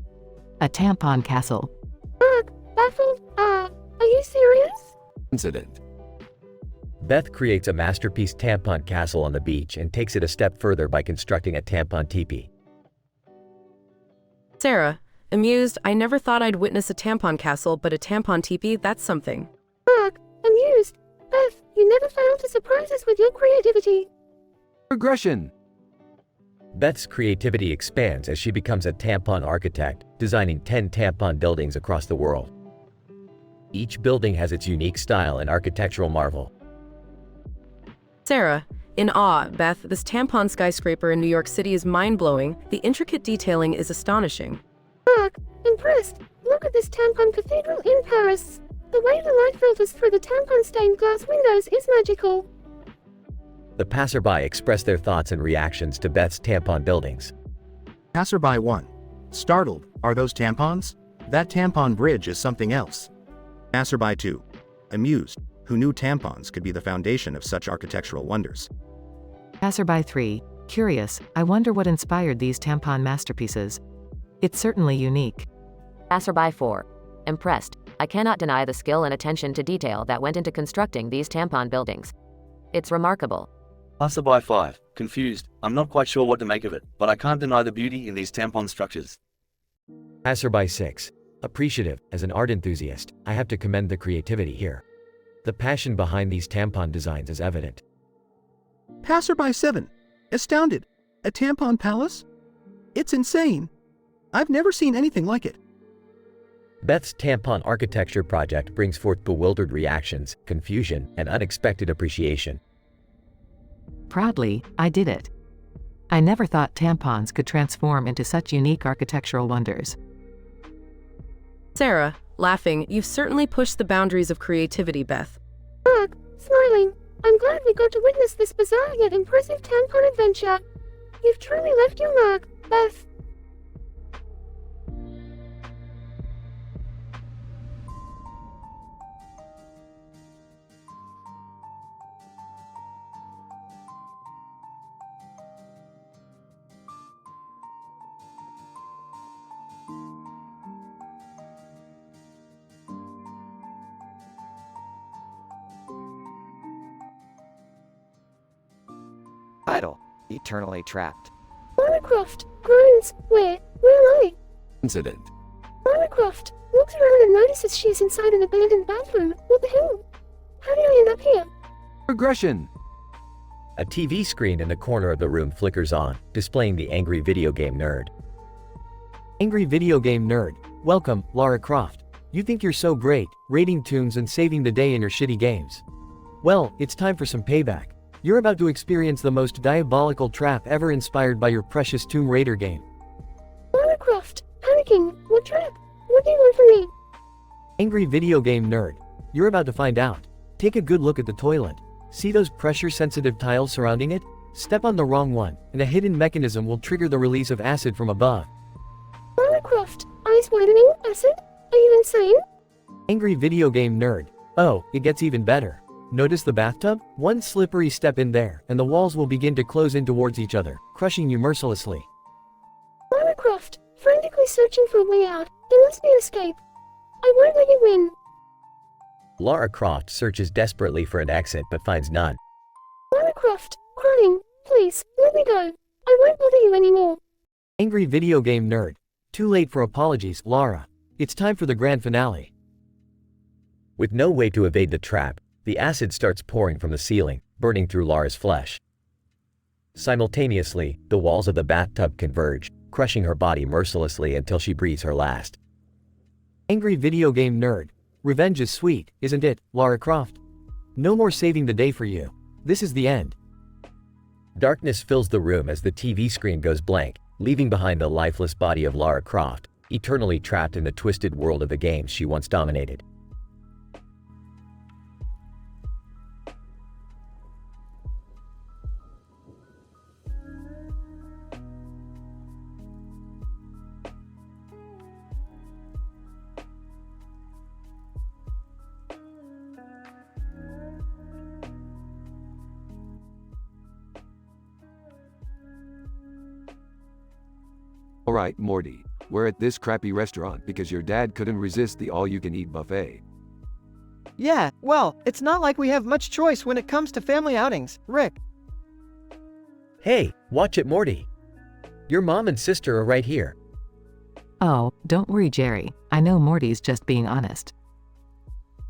[SPEAKER 1] A tampon castle.
[SPEAKER 10] Baffled? Are you serious?
[SPEAKER 11] Incident.
[SPEAKER 4] Beth creates a masterpiece tampon castle on the beach and takes it a step further by constructing a tampon teepee.
[SPEAKER 7] Sarah, amused, I never thought I'd witness a tampon castle, but a tampon teepee, that's something.
[SPEAKER 10] Mark, amused. Beth, you never fail to surprise us with your creativity.
[SPEAKER 2] Progression.
[SPEAKER 4] Beth's creativity expands as she becomes a tampon architect, designing 10 tampon buildings across the world. Each building has its unique style and architectural marvel.
[SPEAKER 7] Sarah, in awe, Beth, this tampon skyscraper in New York City is mind-blowing. The intricate detailing is astonishing.
[SPEAKER 10] Mark, impressed. Look at this tampon cathedral in Paris. The way the light filters through the tampon stained glass windows is magical.
[SPEAKER 4] The passerby express their thoughts and reactions to Beth's tampon buildings.
[SPEAKER 12] Passerby 1. Startled, are those tampons? That tampon bridge is something else. Passerby 2. Amused, who knew tampons could be the foundation of such architectural wonders.
[SPEAKER 1] Passerby 3. Curious, I wonder what inspired these tampon masterpieces. It's certainly unique.
[SPEAKER 17] Passerby 4. Impressed, I cannot deny the skill and attention to detail that went into constructing these tampon buildings. It's remarkable.
[SPEAKER 18] Passerby 5. Confused, I'm not quite sure what to make of it, but I can't deny the beauty in these tampon structures.
[SPEAKER 4] Passerby 6. Appreciative, as an art enthusiast, I have to commend the creativity here. The passion behind these tampon designs is evident.
[SPEAKER 3] Passerby 7. Astounded. A tampon palace? It's insane. I've never seen anything like it.
[SPEAKER 4] Beth's tampon architecture project brings forth bewildered reactions, confusion, and unexpected appreciation.
[SPEAKER 1] Proudly, I did it. I never thought tampons could transform into such unique architectural wonders.
[SPEAKER 7] Sarah, laughing, you've certainly pushed the boundaries of creativity, Beth.
[SPEAKER 10] Mark, smiling, I'm glad we got to witness this bizarre yet impressive tampon adventure. You've truly left your mark, Beth.
[SPEAKER 5] Idle. Eternally trapped.
[SPEAKER 10] Lara Croft, groans, where am I?
[SPEAKER 11] Incident.
[SPEAKER 10] Lara Croft looks around and notices she's inside an abandoned bathroom. What the hell? How did I end up here?
[SPEAKER 2] Regression.
[SPEAKER 4] A TV screen in the corner of the room flickers on, displaying the angry video game nerd.
[SPEAKER 22] Angry video game nerd, welcome, Lara Croft. You think you're so great, raiding tombs and saving the day in your shitty games. Well, it's time for some payback. You're about to experience the most diabolical trap ever inspired by your precious Tomb Raider game.
[SPEAKER 10] Lara Croft, panicking. What trap? What do you want from me?
[SPEAKER 22] Angry video game nerd, you're about to find out. Take a good look at the toilet. See those pressure-sensitive tiles surrounding it? Step on the wrong one, and a hidden mechanism will trigger the release of acid from above.
[SPEAKER 10] Lara Croft, eyes widening, acid? Are you insane?
[SPEAKER 22] Angry video game nerd. Oh, it gets even better. Notice the bathtub? One slippery step in there, and the walls will begin to close in towards each other, crushing you mercilessly.
[SPEAKER 10] Lara Croft, frantically searching for a way out. There must be an escape. I won't let you win.
[SPEAKER 4] Lara Croft searches desperately for an exit but finds none.
[SPEAKER 10] Lara Croft, crying, please, let me go. I won't bother you anymore.
[SPEAKER 22] Angry video game nerd. Too late for apologies, Lara. It's time for the grand finale.
[SPEAKER 4] With no way to evade the trap, the acid starts pouring from the ceiling, burning through Lara's flesh. Simultaneously, the walls of the bathtub converge, crushing her body mercilessly until she breathes her last.
[SPEAKER 22] Angry video game nerd. Revenge is sweet, isn't it, Lara Croft? No more saving the day for you. This is the end.
[SPEAKER 4] Darkness fills the room as the TV screen goes blank, leaving behind the lifeless body of Lara Croft, eternally trapped in the twisted world of the games she once dominated.
[SPEAKER 2] Alright, Morty, we're at this crappy restaurant because your dad couldn't resist the all-you-can-eat buffet.
[SPEAKER 13] Yeah, well, it's not like we have much choice when it comes to family outings, Rick.
[SPEAKER 22] Hey, watch it, Morty. Your mom and sister are right here.
[SPEAKER 1] Oh, don't worry, Jerry. I know Morty's just being honest.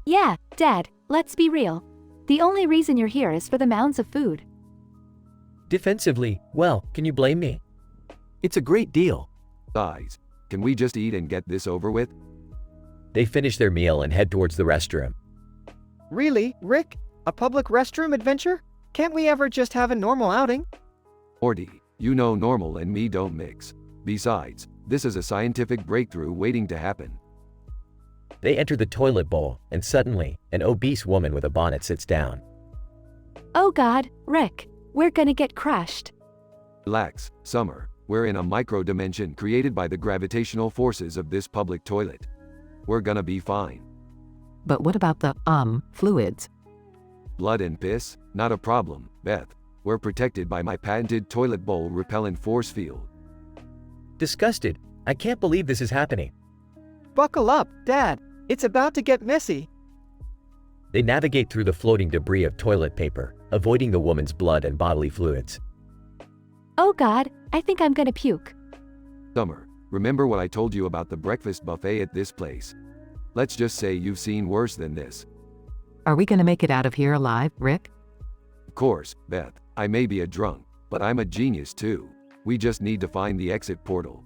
[SPEAKER 15] Yeah, Dad, let's be real. The only reason you're here is for the mounds of food.
[SPEAKER 22] Defensively, well, can you blame me? It's a great deal.
[SPEAKER 2] Guys, can we just eat and get this over with?
[SPEAKER 4] They finish their meal and head towards the restroom.
[SPEAKER 13] Really, Rick? A public restroom adventure? Can't we ever just have a normal outing?
[SPEAKER 2] Morty, you know normal and me don't mix. Besides, this is a scientific breakthrough waiting to happen.
[SPEAKER 4] They enter the toilet bowl, and suddenly, an obese woman with a bonnet sits down.
[SPEAKER 15] Oh God, Rick, We're gonna get crushed.
[SPEAKER 2] Relax, Summer. We're in a micro-dimension created by the gravitational forces of this public toilet. We're gonna be fine.
[SPEAKER 1] But what about the, fluids?
[SPEAKER 2] Blood and piss? Not a problem, Beth. We're protected by my patented toilet bowl repellent force field.
[SPEAKER 22] Disgusted. I can't believe this is happening.
[SPEAKER 13] Buckle up, Dad. It's about to get messy.
[SPEAKER 4] They navigate through the floating debris of toilet paper, avoiding the woman's blood and bodily fluids.
[SPEAKER 15] Oh God, I think I'm gonna puke.
[SPEAKER 2] Summer, remember what I told you about the breakfast buffet at this place? Let's just say you've seen worse than this.
[SPEAKER 1] Are we gonna make it out of here alive, Rick?
[SPEAKER 2] Of course, Beth. I may be a drunk, but I'm a genius too. We just need to find the exit portal.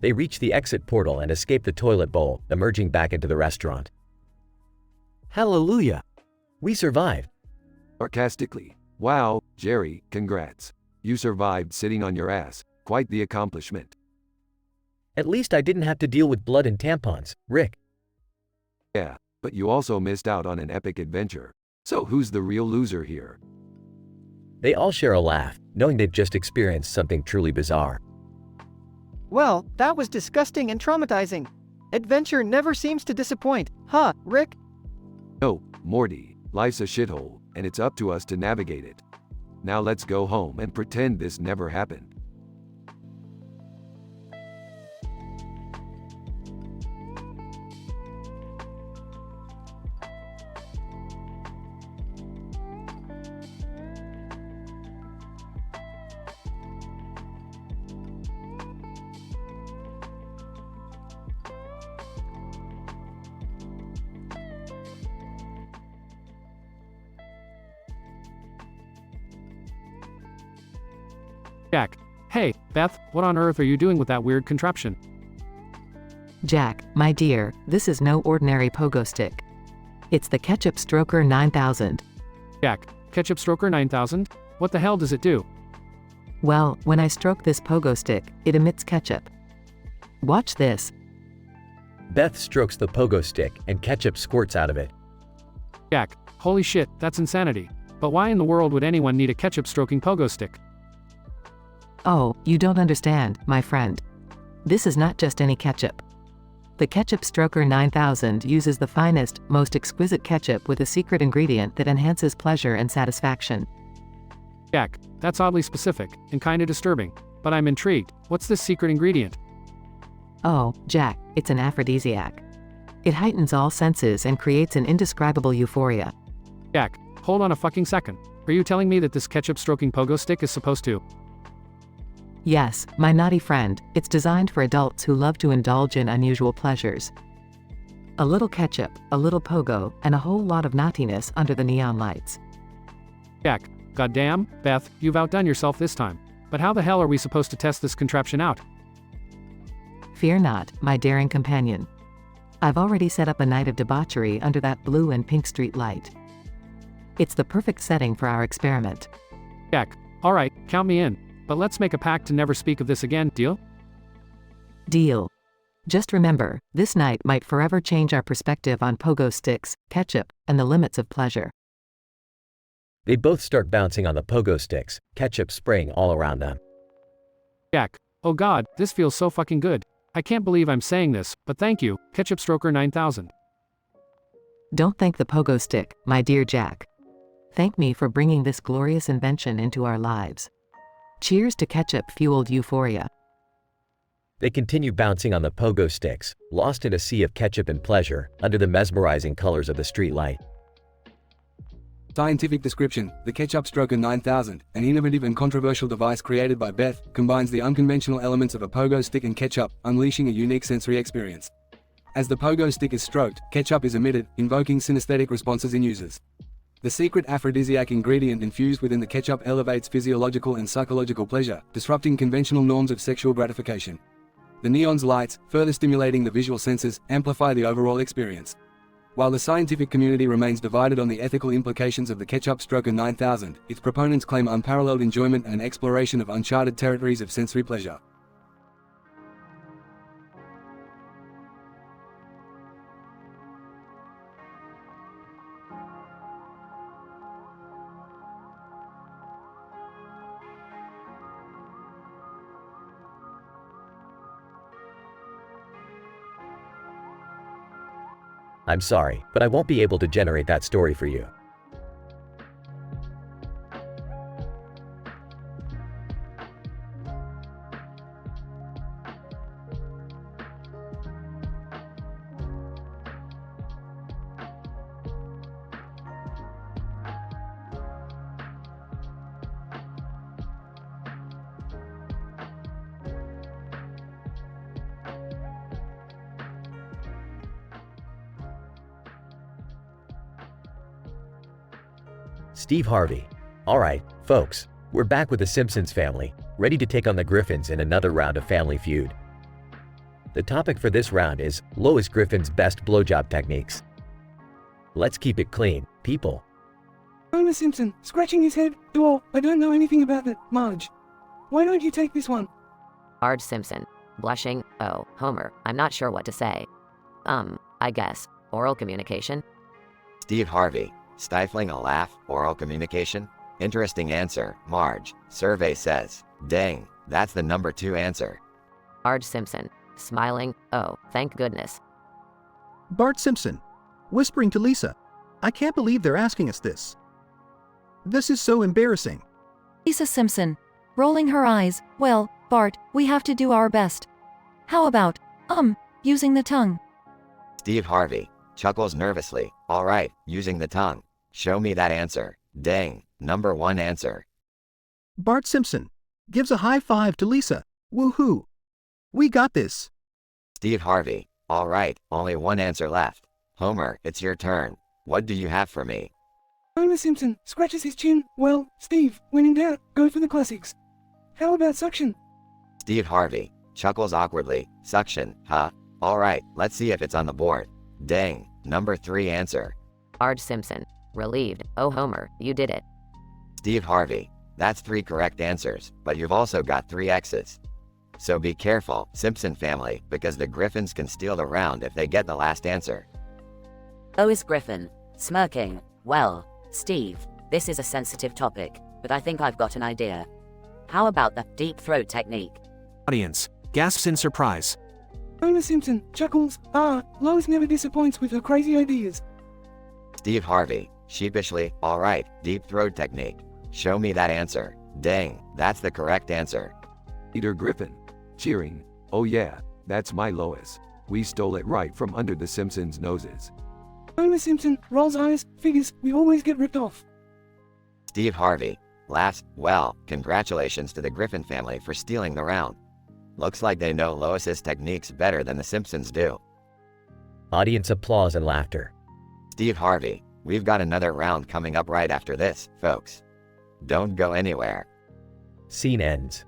[SPEAKER 4] They reach the exit portal and escape the toilet bowl, emerging back into the restaurant.
[SPEAKER 22] Hallelujah!
[SPEAKER 4] We survived.
[SPEAKER 2] Sarcastically. Wow, Jerry, congrats. You survived sitting on your ass. Quite the accomplishment.
[SPEAKER 22] At least I didn't have to deal with blood and tampons, Rick.
[SPEAKER 2] Yeah, but you also missed out on an epic adventure. So who's the real loser here?
[SPEAKER 4] They all share a laugh, knowing they've just experienced something truly bizarre.
[SPEAKER 13] Well, that was disgusting and traumatizing. Adventure never seems to disappoint, huh, Rick?
[SPEAKER 2] No, Morty, life's a shithole, and it's up to us to navigate it. Now let's go home and pretend this never happened.
[SPEAKER 21] Jack. Hey, Beth, what on earth are you doing with that weird contraption?
[SPEAKER 1] Jack, my dear, this is no ordinary pogo stick. It's the Ketchup Stroker 9000.
[SPEAKER 21] Jack, Ketchup Stroker 9000? What the hell does it do?
[SPEAKER 1] Well, when I stroke this pogo stick, it emits ketchup. Watch this.
[SPEAKER 4] Beth strokes the pogo stick and ketchup squirts out of it.
[SPEAKER 21] Jack, holy shit, that's insanity. But why in the world would anyone need a ketchup stroking pogo stick?
[SPEAKER 1] Oh, you don't understand, my friend. This is not just any ketchup. The Ketchup Stroker 9000 uses the finest, most exquisite ketchup with a secret ingredient that enhances pleasure and satisfaction.
[SPEAKER 21] Jack, that's oddly specific, and kinda disturbing. But I'm intrigued. What's this secret ingredient?
[SPEAKER 1] Oh, Jack, it's an aphrodisiac. It heightens all senses and creates an indescribable euphoria.
[SPEAKER 21] Jack, hold on a fucking second. Are you telling me that this ketchup stroking pogo stick is supposed to?
[SPEAKER 1] Yes, my naughty friend, it's designed for adults who love to indulge in unusual pleasures. A little ketchup, a little pogo, and a whole lot of naughtiness under the neon lights.
[SPEAKER 21] Jack, goddamn, Beth, you've outdone yourself this time. But how the hell are we supposed to test this contraption out?
[SPEAKER 1] Fear not, my daring companion. I've already set up a night of debauchery under that blue and pink street light. It's the perfect setting for our experiment.
[SPEAKER 21] Jack, alright, count me in. But let's make a pact to never speak of this again, deal?
[SPEAKER 1] Deal. Just remember, this night might forever change our perspective on pogo sticks, ketchup, and the limits of pleasure.
[SPEAKER 4] They both start bouncing on the pogo sticks, ketchup spraying all around them.
[SPEAKER 21] Jack, oh god, this feels so fucking good. I can't believe I'm saying this, but thank you, Ketchup Stroker 9000.
[SPEAKER 1] Don't thank the pogo stick, my dear Jack. Thank me for bringing this glorious invention into our lives. Cheers to ketchup-fueled euphoria.
[SPEAKER 4] They continue bouncing on the pogo sticks, lost in a sea of ketchup and pleasure, under the mesmerizing colors of the street light.
[SPEAKER 11] Scientific description: the Ketchup Stroker 9000, an innovative and controversial device created by Beth, combines the unconventional elements of a pogo stick and ketchup, unleashing a unique sensory experience. As the pogo stick is stroked, ketchup is emitted, invoking synesthetic responses in users. The secret aphrodisiac ingredient infused within the ketchup elevates physiological and psychological pleasure, disrupting conventional norms of sexual gratification. The neon's lights, further stimulating the visual senses, amplify the overall experience. While the scientific community remains divided on the ethical implications of the Ketchup Stroker 9000, its proponents claim unparalleled enjoyment and exploration of uncharted territories of sensory pleasure.
[SPEAKER 4] I'm sorry, but I won't be able to generate that story for you. Steve Harvey. Alright, folks, we're back with the Simpsons family, ready to take on the Griffins in another round of Family Feud. The topic for this round is Lois Griffin's best blowjob techniques. Let's keep it clean, people.
[SPEAKER 9] Homer Simpson, scratching his head. I don't know anything about that. Marge, why don't you take this one?
[SPEAKER 17] Marge Simpson. Blushing. Oh, Homer, I'm not sure what to say. I guess. Oral communication?
[SPEAKER 5] Steve Harvey. Stifling a laugh, oral communication? Interesting answer, Marge. Survey says. Dang, that's the number 2 answer.
[SPEAKER 17] Marge Simpson. Smiling. Oh, thank goodness.
[SPEAKER 3] Bart Simpson. Whispering to Lisa. I can't believe they're asking us this. This is so embarrassing.
[SPEAKER 15] Lisa Simpson. Rolling her eyes. Well, Bart, we have to do our best. How about, using the tongue?
[SPEAKER 5] Steve Harvey. Chuckles nervously. Alright, using the tongue. Show me that answer. Dang, number 1 answer.
[SPEAKER 3] Bart Simpson. Gives a high five to Lisa. Woohoo. We got this.
[SPEAKER 5] Steve Harvey. Alright, only 1 answer left. Homer, it's your turn. What do you have for me?
[SPEAKER 9] Homer Simpson scratches his chin. Well, Steve, when in doubt, go for the classics. How about suction?
[SPEAKER 5] Steve Harvey. Chuckles awkwardly. Suction, huh? Alright, let's see if it's on the board. Dang, number 3 answer.
[SPEAKER 17] Marge Simpson. Relieved. Oh, Homer, you did it.
[SPEAKER 5] Steve Harvey. That's 3 correct answers, but you've also got 3 X's. So be careful, Simpson family, because the Griffins can steal the round if they get the last answer.
[SPEAKER 20] Lois Griffin. Smirking. Well, Steve, this is a sensitive topic, but I think I've got an idea. How about the deep throat technique?
[SPEAKER 19] Audience gasps in surprise.
[SPEAKER 9] Homer Simpson chuckles. Lois never disappoints with her crazy ideas.
[SPEAKER 5] Steve Harvey. Sheepishly. Alright, deep throat technique. Show me that answer. Dang, that's the correct answer.
[SPEAKER 2] Peter Griffin. Cheering. Oh yeah, that's my Lois. We stole it right from under the Simpsons' noses.
[SPEAKER 9] Homer Simpson rolls eyes. Figures, we always get ripped off.
[SPEAKER 5] Steve Harvey. Laughs. Well, congratulations to the Griffin family for stealing the round. Looks like they know Lois's techniques better than the Simpsons do.
[SPEAKER 4] Audience applause and laughter.
[SPEAKER 5] Steve Harvey. We've got another round coming up right after this, folks. Don't go anywhere.
[SPEAKER 4] Scene ends.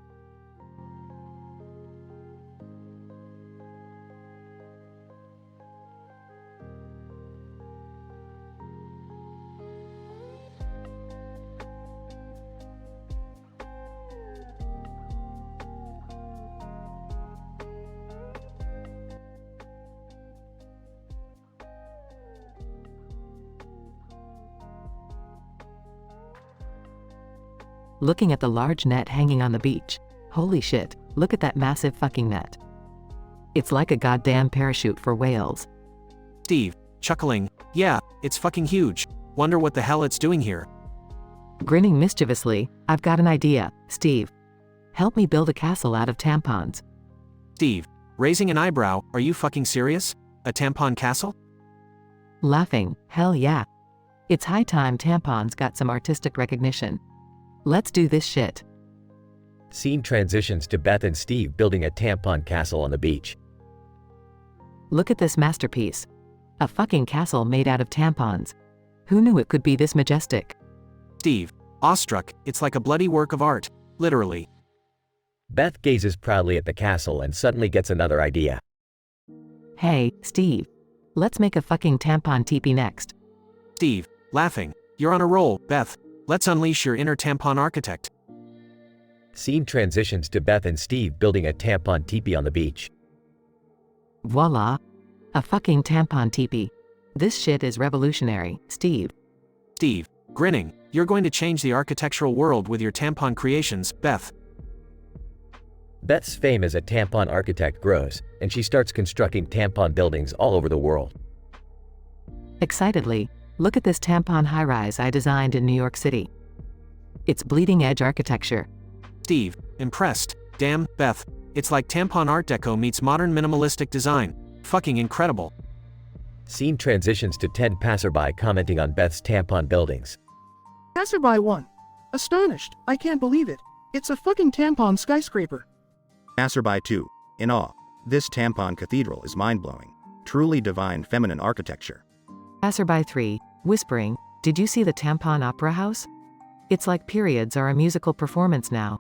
[SPEAKER 1] Looking at the large net hanging on the beach. Holy shit, look at that massive fucking net. It's like a goddamn parachute for whales.
[SPEAKER 19] Steve, chuckling. Yeah, it's fucking huge. Wonder what the hell it's doing here.
[SPEAKER 1] Grinning mischievously. I've got an idea, Steve. Help me build a castle out of tampons.
[SPEAKER 19] Steve, raising an eyebrow. Are you fucking serious? A tampon castle?
[SPEAKER 1] Laughing. Hell yeah. It's high time tampons got some artistic recognition. Let's do this shit.
[SPEAKER 4] Scene transitions to Beth and Steve building a tampon castle on the beach.
[SPEAKER 1] Look at this masterpiece. A fucking castle made out of tampons. Who knew it could be this majestic?
[SPEAKER 19] Steve, awestruck. It's like a bloody work of art. Literally.
[SPEAKER 4] Beth gazes proudly at the castle and suddenly gets another idea.
[SPEAKER 1] Hey, Steve. Let's make a fucking tampon teepee next.
[SPEAKER 19] Steve, laughing. You're on a roll, Beth. Let's unleash your inner tampon architect.
[SPEAKER 4] Scene transitions to Beth and Steve building a tampon teepee on the beach.
[SPEAKER 1] Voila. A fucking tampon teepee. This shit is revolutionary, Steve.
[SPEAKER 19] Steve, grinning. You're going to change the architectural world with your tampon creations, Beth.
[SPEAKER 4] Beth's fame as a tampon architect grows, and she starts constructing tampon buildings all over the world.
[SPEAKER 1] Excitedly, look at this tampon high-rise I designed in New York City. It's bleeding-edge architecture.
[SPEAKER 19] Steve, impressed. Damn, Beth, it's like tampon Art Deco meets modern minimalistic design. Fucking incredible.
[SPEAKER 4] Scene transitions to Ted passerby commenting on Beth's tampon buildings.
[SPEAKER 3] Passerby 1. Astonished, I can't believe it. It's a fucking tampon skyscraper.
[SPEAKER 12] Passerby 2. In awe. This tampon cathedral is mind-blowing. Truly divine feminine architecture.
[SPEAKER 1] Passerby 3, whispering, did you see the tampon opera house? It's like periods are a musical performance now.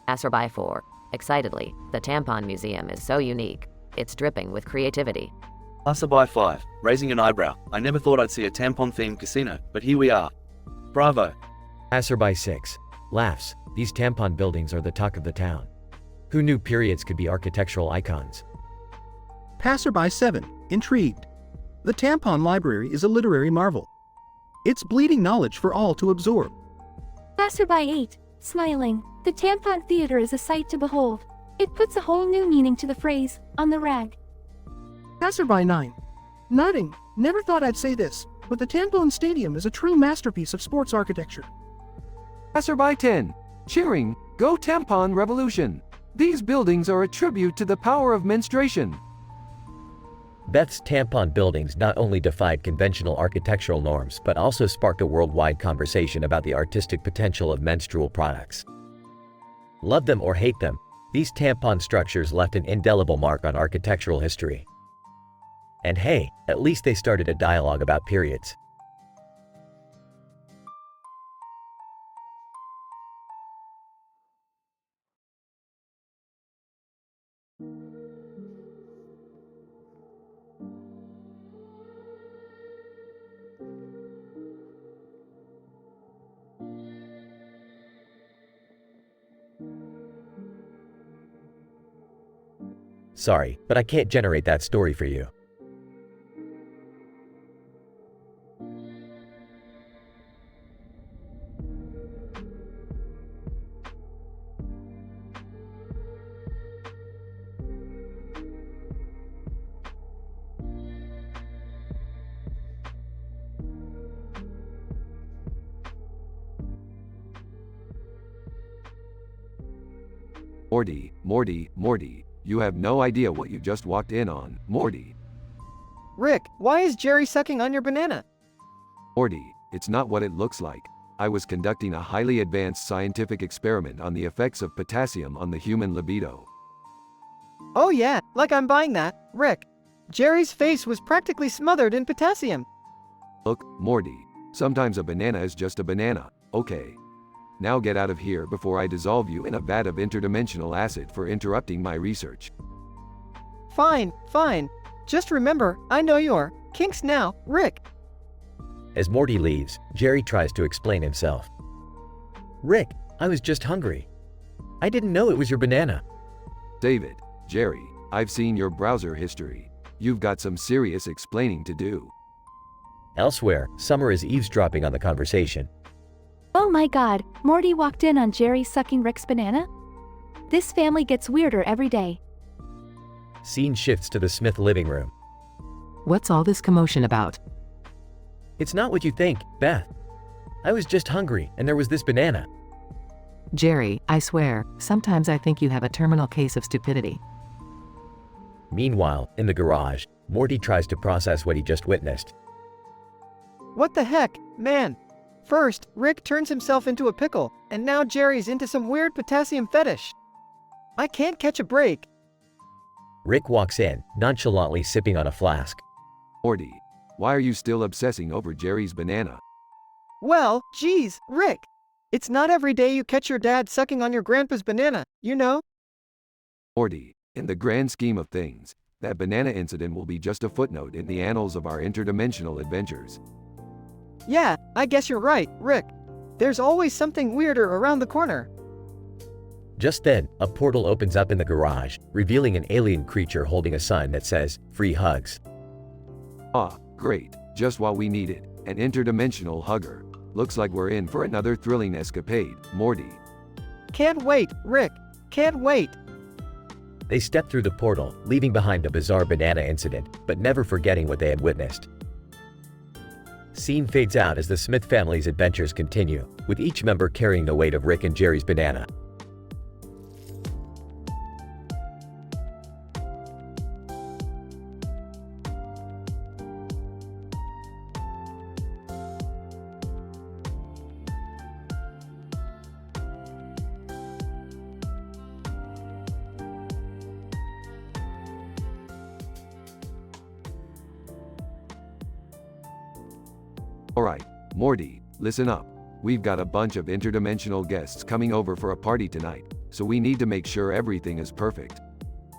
[SPEAKER 17] Passerby 4, excitedly, the tampon museum is so unique. It's dripping with creativity.
[SPEAKER 18] Passerby 5, raising an eyebrow. I never thought I'd see a tampon-themed casino, but here we are. Bravo.
[SPEAKER 4] Passerby 6, laughs. These tampon buildings are the talk of the town. Who knew periods could be architectural icons?
[SPEAKER 3] Passerby 7. Intrigued. The tampon library is a literary marvel. It's bleeding knowledge for all to absorb.
[SPEAKER 15] Passerby 8. Smiling. The tampon theater is a sight to behold. It puts a whole new meaning to the phrase, on the rag.
[SPEAKER 3] Passerby 9. Nodding. Never thought I'd say this, but the tampon stadium is a true masterpiece of sports architecture.
[SPEAKER 2] Passerby 10. Cheering, go tampon revolution. These buildings are a tribute to the power of menstruation.
[SPEAKER 4] Beth's tampon buildings not only defied conventional architectural norms but also sparked a worldwide conversation about the artistic potential of menstrual products. Love them or hate them, these tampon structures left an indelible mark on architectural history. And hey, at least they started a dialogue about periods. Sorry, but I can't generate that story for you.
[SPEAKER 2] Morty, you have no idea what you just walked in on, Morty.
[SPEAKER 6] Rick, why is Jerry sucking on your banana?
[SPEAKER 2] Morty, it's not what it looks like. I was conducting a highly advanced scientific experiment on the effects of potassium on the human libido.
[SPEAKER 6] Oh yeah, like I'm buying that. Rick, Jerry's face was practically smothered in potassium.
[SPEAKER 2] Look, Morty, sometimes a banana is just a banana, okay? Now get out of here before I dissolve you in a vat of interdimensional acid for interrupting my research.
[SPEAKER 6] Fine. Just remember, I know your kinks now, Rick.
[SPEAKER 4] As Morty leaves, Jerry tries to explain himself. Rick, I was just hungry. I didn't know it was your banana.
[SPEAKER 2] Save it, Jerry. I've seen your browser history. You've got some serious explaining to do.
[SPEAKER 4] Elsewhere, Summer is eavesdropping on the conversation.
[SPEAKER 15] Oh my god, Morty walked in on Jerry sucking Rick's banana? This family gets weirder every day.
[SPEAKER 4] Scene shifts to the Smith living room.
[SPEAKER 1] What's all this commotion about?
[SPEAKER 4] It's not what you think, Beth. I was just hungry, and there was this banana.
[SPEAKER 1] Jerry, I swear, sometimes I think you have a terminal case of stupidity.
[SPEAKER 4] Meanwhile, in the garage, Morty tries to process what he just witnessed.
[SPEAKER 6] What the heck, man? First, Rick turns himself into a pickle, and now Jerry's into some weird potassium fetish. I can't catch a break.
[SPEAKER 4] Rick walks in, nonchalantly sipping on a flask.
[SPEAKER 2] Morty, why are you still obsessing over Jerry's banana?
[SPEAKER 6] Well, geez, Rick. It's not every day you catch your dad sucking on your grandpa's banana, you know?
[SPEAKER 2] Morty, in the grand scheme of things, that banana incident will be just a footnote in the annals of our interdimensional adventures.
[SPEAKER 6] Yeah, I guess you're right, Rick. There's always something weirder around the corner.
[SPEAKER 4] Just then, a portal opens up in the garage, revealing an alien creature holding a sign that says, "Free hugs."
[SPEAKER 2] Ah, great. Just what we needed. An interdimensional hugger. Looks like we're in for another thrilling escapade, Morty.
[SPEAKER 6] Can't wait, Rick. Can't wait.
[SPEAKER 4] They step through the portal, leaving behind a bizarre banana incident, but never forgetting what they had witnessed. Scene fades out as the Smith family's adventures continue, with each member carrying the weight of Rick and Jerry's banana.
[SPEAKER 2] Alright, Morty, listen up. We've got a bunch of interdimensional guests coming over for a party tonight, so we need to make sure everything is perfect.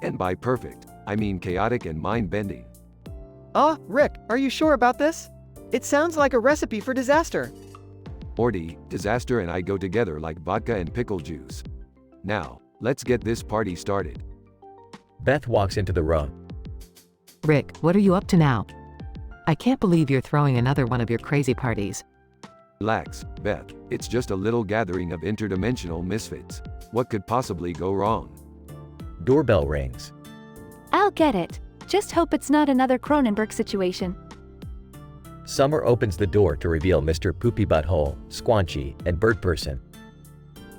[SPEAKER 2] And by perfect, I mean chaotic and mind-bending.
[SPEAKER 13] Rick, are you sure about this? It sounds like a recipe for disaster.
[SPEAKER 2] Morty, disaster and I go together like vodka and pickle juice. Now, let's get this party started.
[SPEAKER 4] Beth walks into the room.
[SPEAKER 1] Rick, what are you up to now? I can't believe you're throwing another one of your crazy parties.
[SPEAKER 2] Relax, Beth. It's just a little gathering of interdimensional misfits. What could possibly go wrong?
[SPEAKER 4] Doorbell rings.
[SPEAKER 15] I'll get it. Just hope it's not another Cronenberg situation.
[SPEAKER 4] Summer opens the door to reveal Mr. Poopy Butthole, Squanchy, and Bird Person.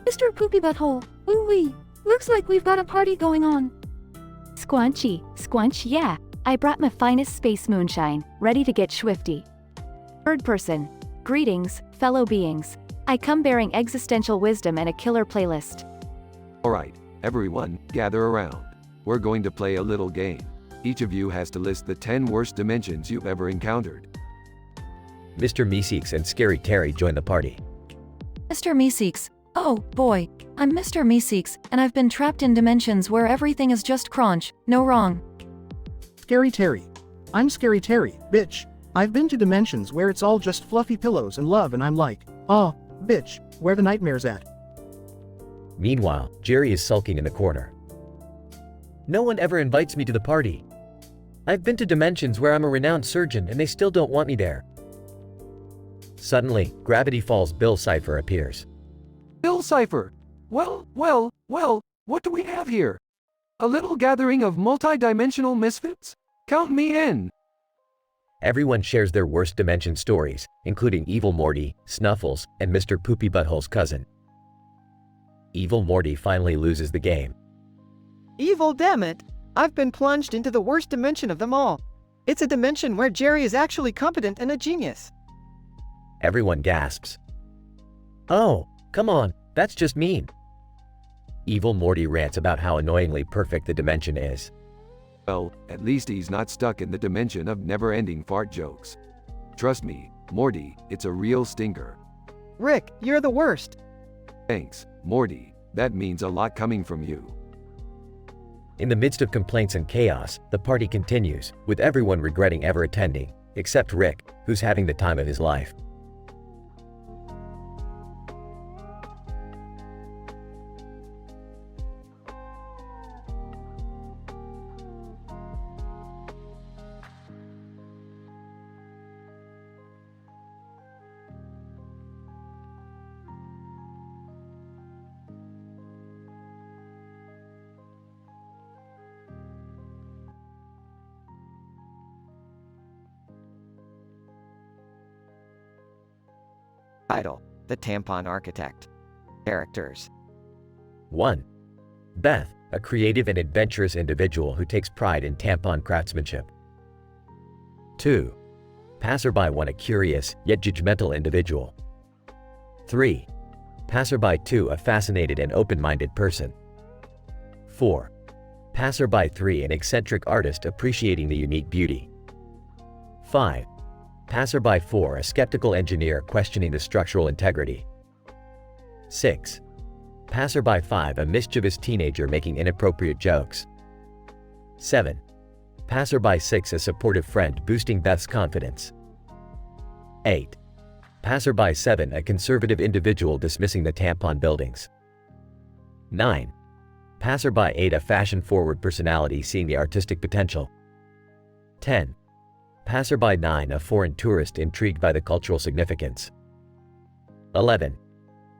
[SPEAKER 10] Mr. Poopy Butthole, woo-wee. Looks like we've got a party going on.
[SPEAKER 15] Squanchy, Squanch, yeah. I brought my finest space moonshine, ready to get swifty. Bird Person. Greetings, fellow beings. I come bearing existential wisdom and a killer playlist.
[SPEAKER 2] Alright, everyone, gather around. We're going to play a little game. Each of you has to list the 10 worst dimensions you've ever encountered.
[SPEAKER 4] Mr. Meeseeks and Scary Terry join the party.
[SPEAKER 14] Mr. Meeseeks. Oh, boy. I'm Mr. Meeseeks, and I've been trapped in dimensions where everything is just crunch, no wrong.
[SPEAKER 3] Scary Terry. I'm Scary Terry, bitch. I've been to dimensions where it's all just fluffy pillows and love and I'm like, oh, bitch, where the nightmares at?
[SPEAKER 4] Meanwhile, Jerry is sulking in the corner. No one ever invites me to the party. I've been to dimensions where I'm a renowned surgeon and they still don't want me there. Suddenly, Gravity Falls Bill Cipher appears.
[SPEAKER 2] Bill Cipher! Well, what do we have here? A little gathering of multi-dimensional misfits? Count me in!
[SPEAKER 4] Everyone shares their worst dimension stories, including Evil Morty, Snuffles, and Mr. Poopy Butthole's cousin. Evil Morty finally loses the game.
[SPEAKER 13] Evil, damn it! I've been plunged into the worst dimension of them all. It's a dimension where Jerry is actually competent and a genius.
[SPEAKER 4] Everyone gasps. Oh, come on, that's just mean. Evil Morty rants about how annoyingly perfect the dimension is.
[SPEAKER 2] Well, at least he's not stuck in the dimension of never-ending fart jokes. Trust me, Morty, it's a real stinker.
[SPEAKER 13] Rick, you're the worst.
[SPEAKER 2] Thanks, Morty. That means a lot coming from you.
[SPEAKER 4] In the midst of complaints and chaos, the party continues, with everyone regretting ever attending, except Rick, who's having the time of his life.
[SPEAKER 5] Title: The Tampon Architect. Characters:
[SPEAKER 4] 1. Beth, a creative and adventurous individual who takes pride in tampon craftsmanship. 2. Passerby 1, a curious, yet judgmental individual. 3. Passerby 2, a fascinated and open-minded person. 4. Passerby 3, an eccentric artist appreciating the unique beauty. 5. Passerby 4, a skeptical engineer questioning the structural integrity. 6. Passerby 5, a mischievous teenager making inappropriate jokes. 7. Passerby 6, a supportive friend boosting Beth's confidence. 8. Passerby 7, a conservative individual dismissing the tampon buildings. 9. Passerby 8, a fashion-forward personality seeing the artistic potential. 10. Passerby 9, a foreign tourist intrigued by the cultural significance. 11.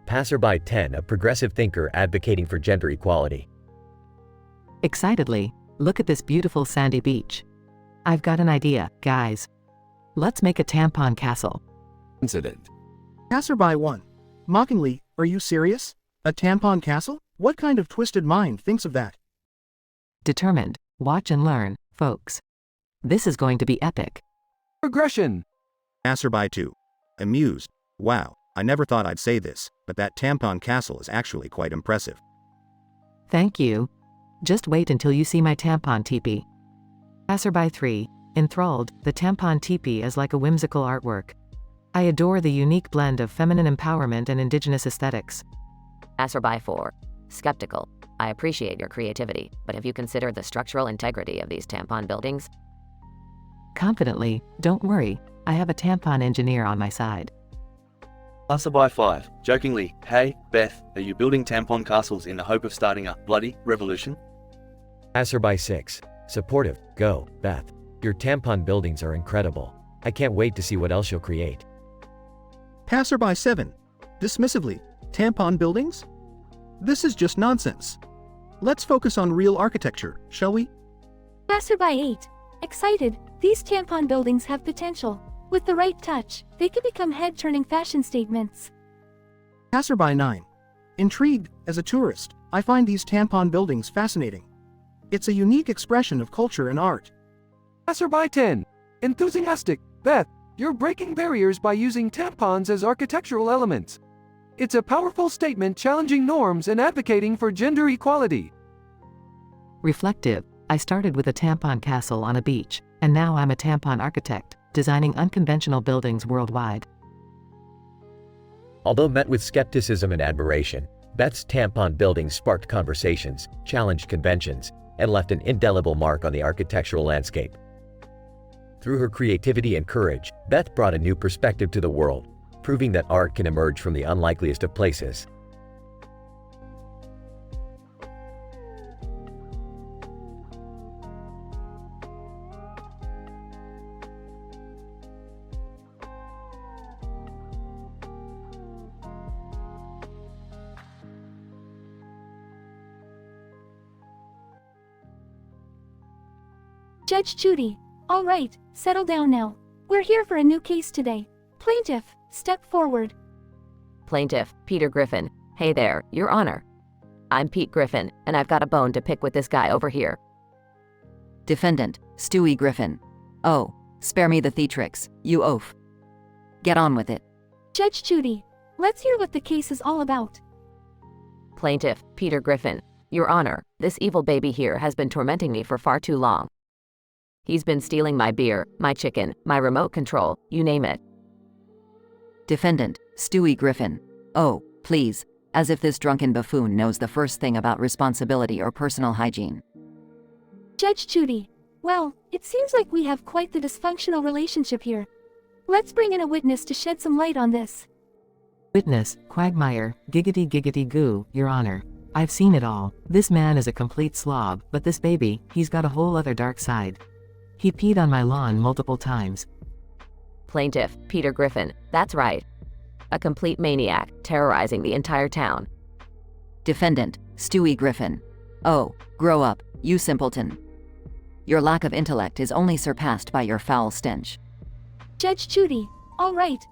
[SPEAKER 4] Passerby 10, a progressive thinker advocating for gender equality.
[SPEAKER 1] Excitedly, look at this beautiful sandy beach. I've got an idea, guys. Let's make a tampon castle.
[SPEAKER 2] Incident.
[SPEAKER 3] Passerby 1. Mockingly, are you serious? A tampon castle? What kind of twisted mind thinks of that?
[SPEAKER 1] Determined. Watch and learn, folks. This is going to be epic.
[SPEAKER 2] Progression.
[SPEAKER 12] Passerby 2. Amused. Wow, I never thought I'd say this, but that tampon castle is actually quite impressive.
[SPEAKER 1] Thank you. Just wait until you see my tampon teepee. Passerby 3. Enthralled, the tampon teepee is like a whimsical artwork. I adore the unique blend of feminine empowerment and indigenous aesthetics.
[SPEAKER 17] Passerby 4. Skeptical. I appreciate your creativity, but have you considered the structural integrity of these tampon buildings?
[SPEAKER 1] Confidently, don't worry, I have a tampon engineer on my side.
[SPEAKER 18] Passerby 5. Jokingly, hey, Beth, are you building tampon castles in the hope of starting a bloody revolution?
[SPEAKER 4] Passerby 6. Supportive. Go, Beth. Your tampon buildings are incredible. I can't wait to see what else you'll create.
[SPEAKER 3] Passerby 7. Dismissively, tampon buildings? This is just nonsense. Let's focus on real architecture, shall we?
[SPEAKER 15] Passerby 8. Excited, these tampon buildings have potential. With the right touch, they could become head-turning fashion statements.
[SPEAKER 3] Passerby 9. Intrigued, as a tourist, I find these tampon buildings fascinating. It's a unique expression of culture and art.
[SPEAKER 2] Passerby 10. Enthusiastic. Beth, you're breaking barriers by using tampons as architectural elements. It's a powerful statement challenging norms and advocating for gender equality.
[SPEAKER 1] Reflective. I started with a tampon castle on a beach, and now I'm a tampon architect, designing unconventional buildings worldwide.
[SPEAKER 4] Although met with skepticism and admiration, Beth's tampon buildings sparked conversations, challenged conventions, and left an indelible mark on the architectural landscape. Through her creativity and courage, Beth brought a new perspective to the world, proving that art can emerge from the unlikeliest of places.
[SPEAKER 15] Judge Judy. All right, settle down now. We're here for a new case today. Plaintiff, step forward.
[SPEAKER 17] Plaintiff, Peter Griffin. Hey there, Your Honor. I'm Pete Griffin, and I've got a bone to pick with this guy over here.
[SPEAKER 14] Defendant, Stewie Griffin. Oh, spare me the theatrics, you oaf. Get on with it.
[SPEAKER 15] Judge Judy, let's hear what the case is all about.
[SPEAKER 17] Plaintiff, Peter Griffin. Your Honor, this evil baby here has been tormenting me for far too long. He's been stealing my beer, my chicken, my remote control, you name it.
[SPEAKER 14] Defendant, Stewie Griffin. Oh, please, as if this drunken buffoon knows the first thing about responsibility or personal hygiene.
[SPEAKER 15] Judge Judy, well, it seems like we have quite the dysfunctional relationship here. Let's bring in a witness to shed some light on this.
[SPEAKER 1] Witness, Quagmire, giggity giggity goo, Your Honor. I've seen it all. This man is a complete slob, but this baby, he's got a whole other dark side. He peed on my lawn multiple times.
[SPEAKER 17] Plaintiff, Peter Griffin. That's right. A complete maniac, terrorizing the entire town.
[SPEAKER 14] Defendant, Stewie Griffin. Oh, grow up, you simpleton. Your lack of intellect is only surpassed by your foul stench.
[SPEAKER 15] Judge Judy, all right.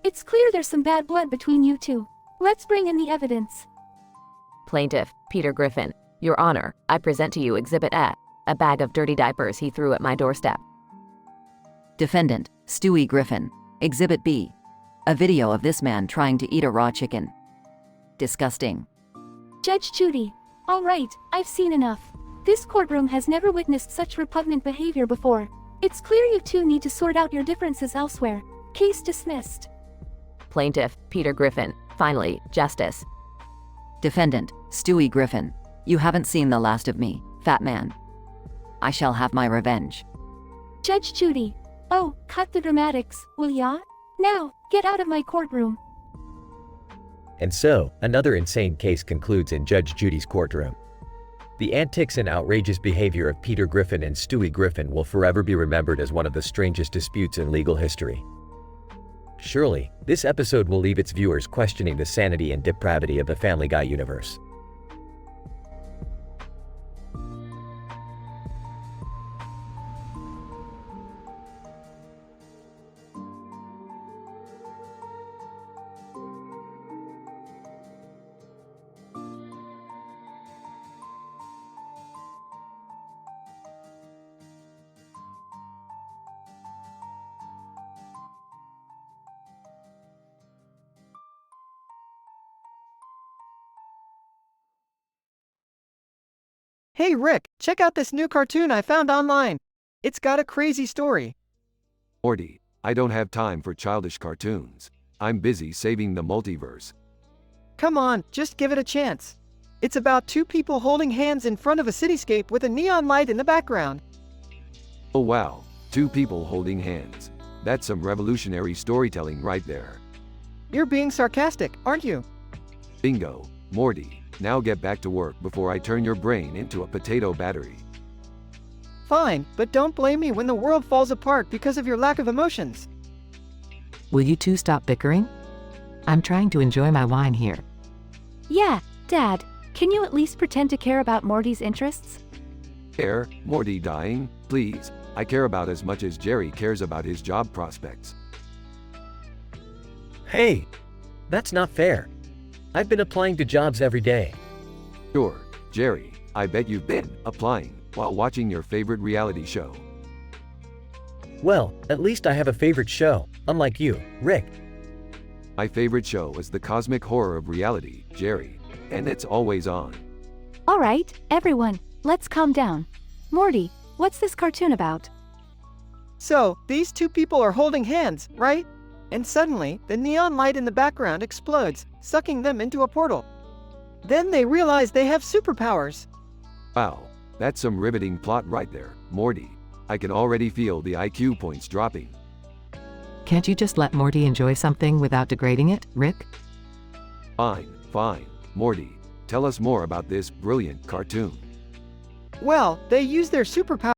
[SPEAKER 15] It's clear there's some bad blood between you two. Let's bring in the evidence.
[SPEAKER 17] Plaintiff, Peter Griffin. Your Honor, I present to you Exhibit A, a bag of dirty diapers he threw at my doorstep.
[SPEAKER 14] Defendant, Stewie Griffin. Exhibit B. A video of this man trying to eat a raw chicken. Disgusting.
[SPEAKER 15] Judge Judy, all right, I've seen enough. This courtroom has never witnessed such repugnant behavior before. It's clear you two need to sort out your differences elsewhere. Case dismissed.
[SPEAKER 17] Plaintiff, Peter Griffin. Finally, justice.
[SPEAKER 14] Defendant, Stewie Griffin. You haven't seen the last of me, fat man. I shall have my revenge.
[SPEAKER 15] Judge Judy. Oh, cut the dramatics, will ya? Now, get out of my courtroom.
[SPEAKER 4] And so, another insane case concludes in Judge Judy's courtroom. The antics and outrageous behavior of Peter Griffin and Stewie Griffin will forever be remembered as one of the strangest disputes in legal history. Surely, this episode will leave its viewers questioning the sanity and depravity of the Family Guy universe.
[SPEAKER 13] Hey Rick, check out this new cartoon I found online. It's got a crazy story.
[SPEAKER 2] Morty, I don't have time for childish cartoons. I'm busy saving the multiverse.
[SPEAKER 13] Come on, just give it a chance. It's about two people holding hands in front of a cityscape with a neon light in the background.
[SPEAKER 2] Oh wow, two people holding hands. That's some revolutionary storytelling right there.
[SPEAKER 13] You're being sarcastic, aren't you?
[SPEAKER 2] Bingo, Morty, now get back to work before I turn your brain into a potato battery.
[SPEAKER 13] Fine, but don't blame me when the world falls apart because of your lack of emotions.
[SPEAKER 1] Will you two stop bickering? I'm trying to enjoy my wine here.
[SPEAKER 15] Yeah, Dad, can you at least pretend to care about Morty's interests?
[SPEAKER 2] Care, Morty dying? Please, I care about as much as Jerry cares about his job prospects.
[SPEAKER 22] Hey, that's not fair. I've been applying to jobs every day.
[SPEAKER 2] Sure, Jerry, I bet you've been applying while watching your favorite reality show.
[SPEAKER 22] Well, at least I have a favorite show, unlike you, Rick.
[SPEAKER 2] My favorite show is the cosmic horror of reality, Jerry, and it's always on.
[SPEAKER 15] All right, everyone, let's calm down. Morty, what's this cartoon about?
[SPEAKER 13] So, these two people are holding hands, right? And suddenly, the neon light in the background explodes, sucking them into a portal. Then they realize they have superpowers.
[SPEAKER 2] Wow, that's some riveting plot right there, Morty. I can already feel the IQ points dropping.
[SPEAKER 1] Can't you just let Morty enjoy something without degrading it, Rick?
[SPEAKER 2] Fine, Morty. Tell us more about this brilliant cartoon.
[SPEAKER 13] Well, they use their superpowers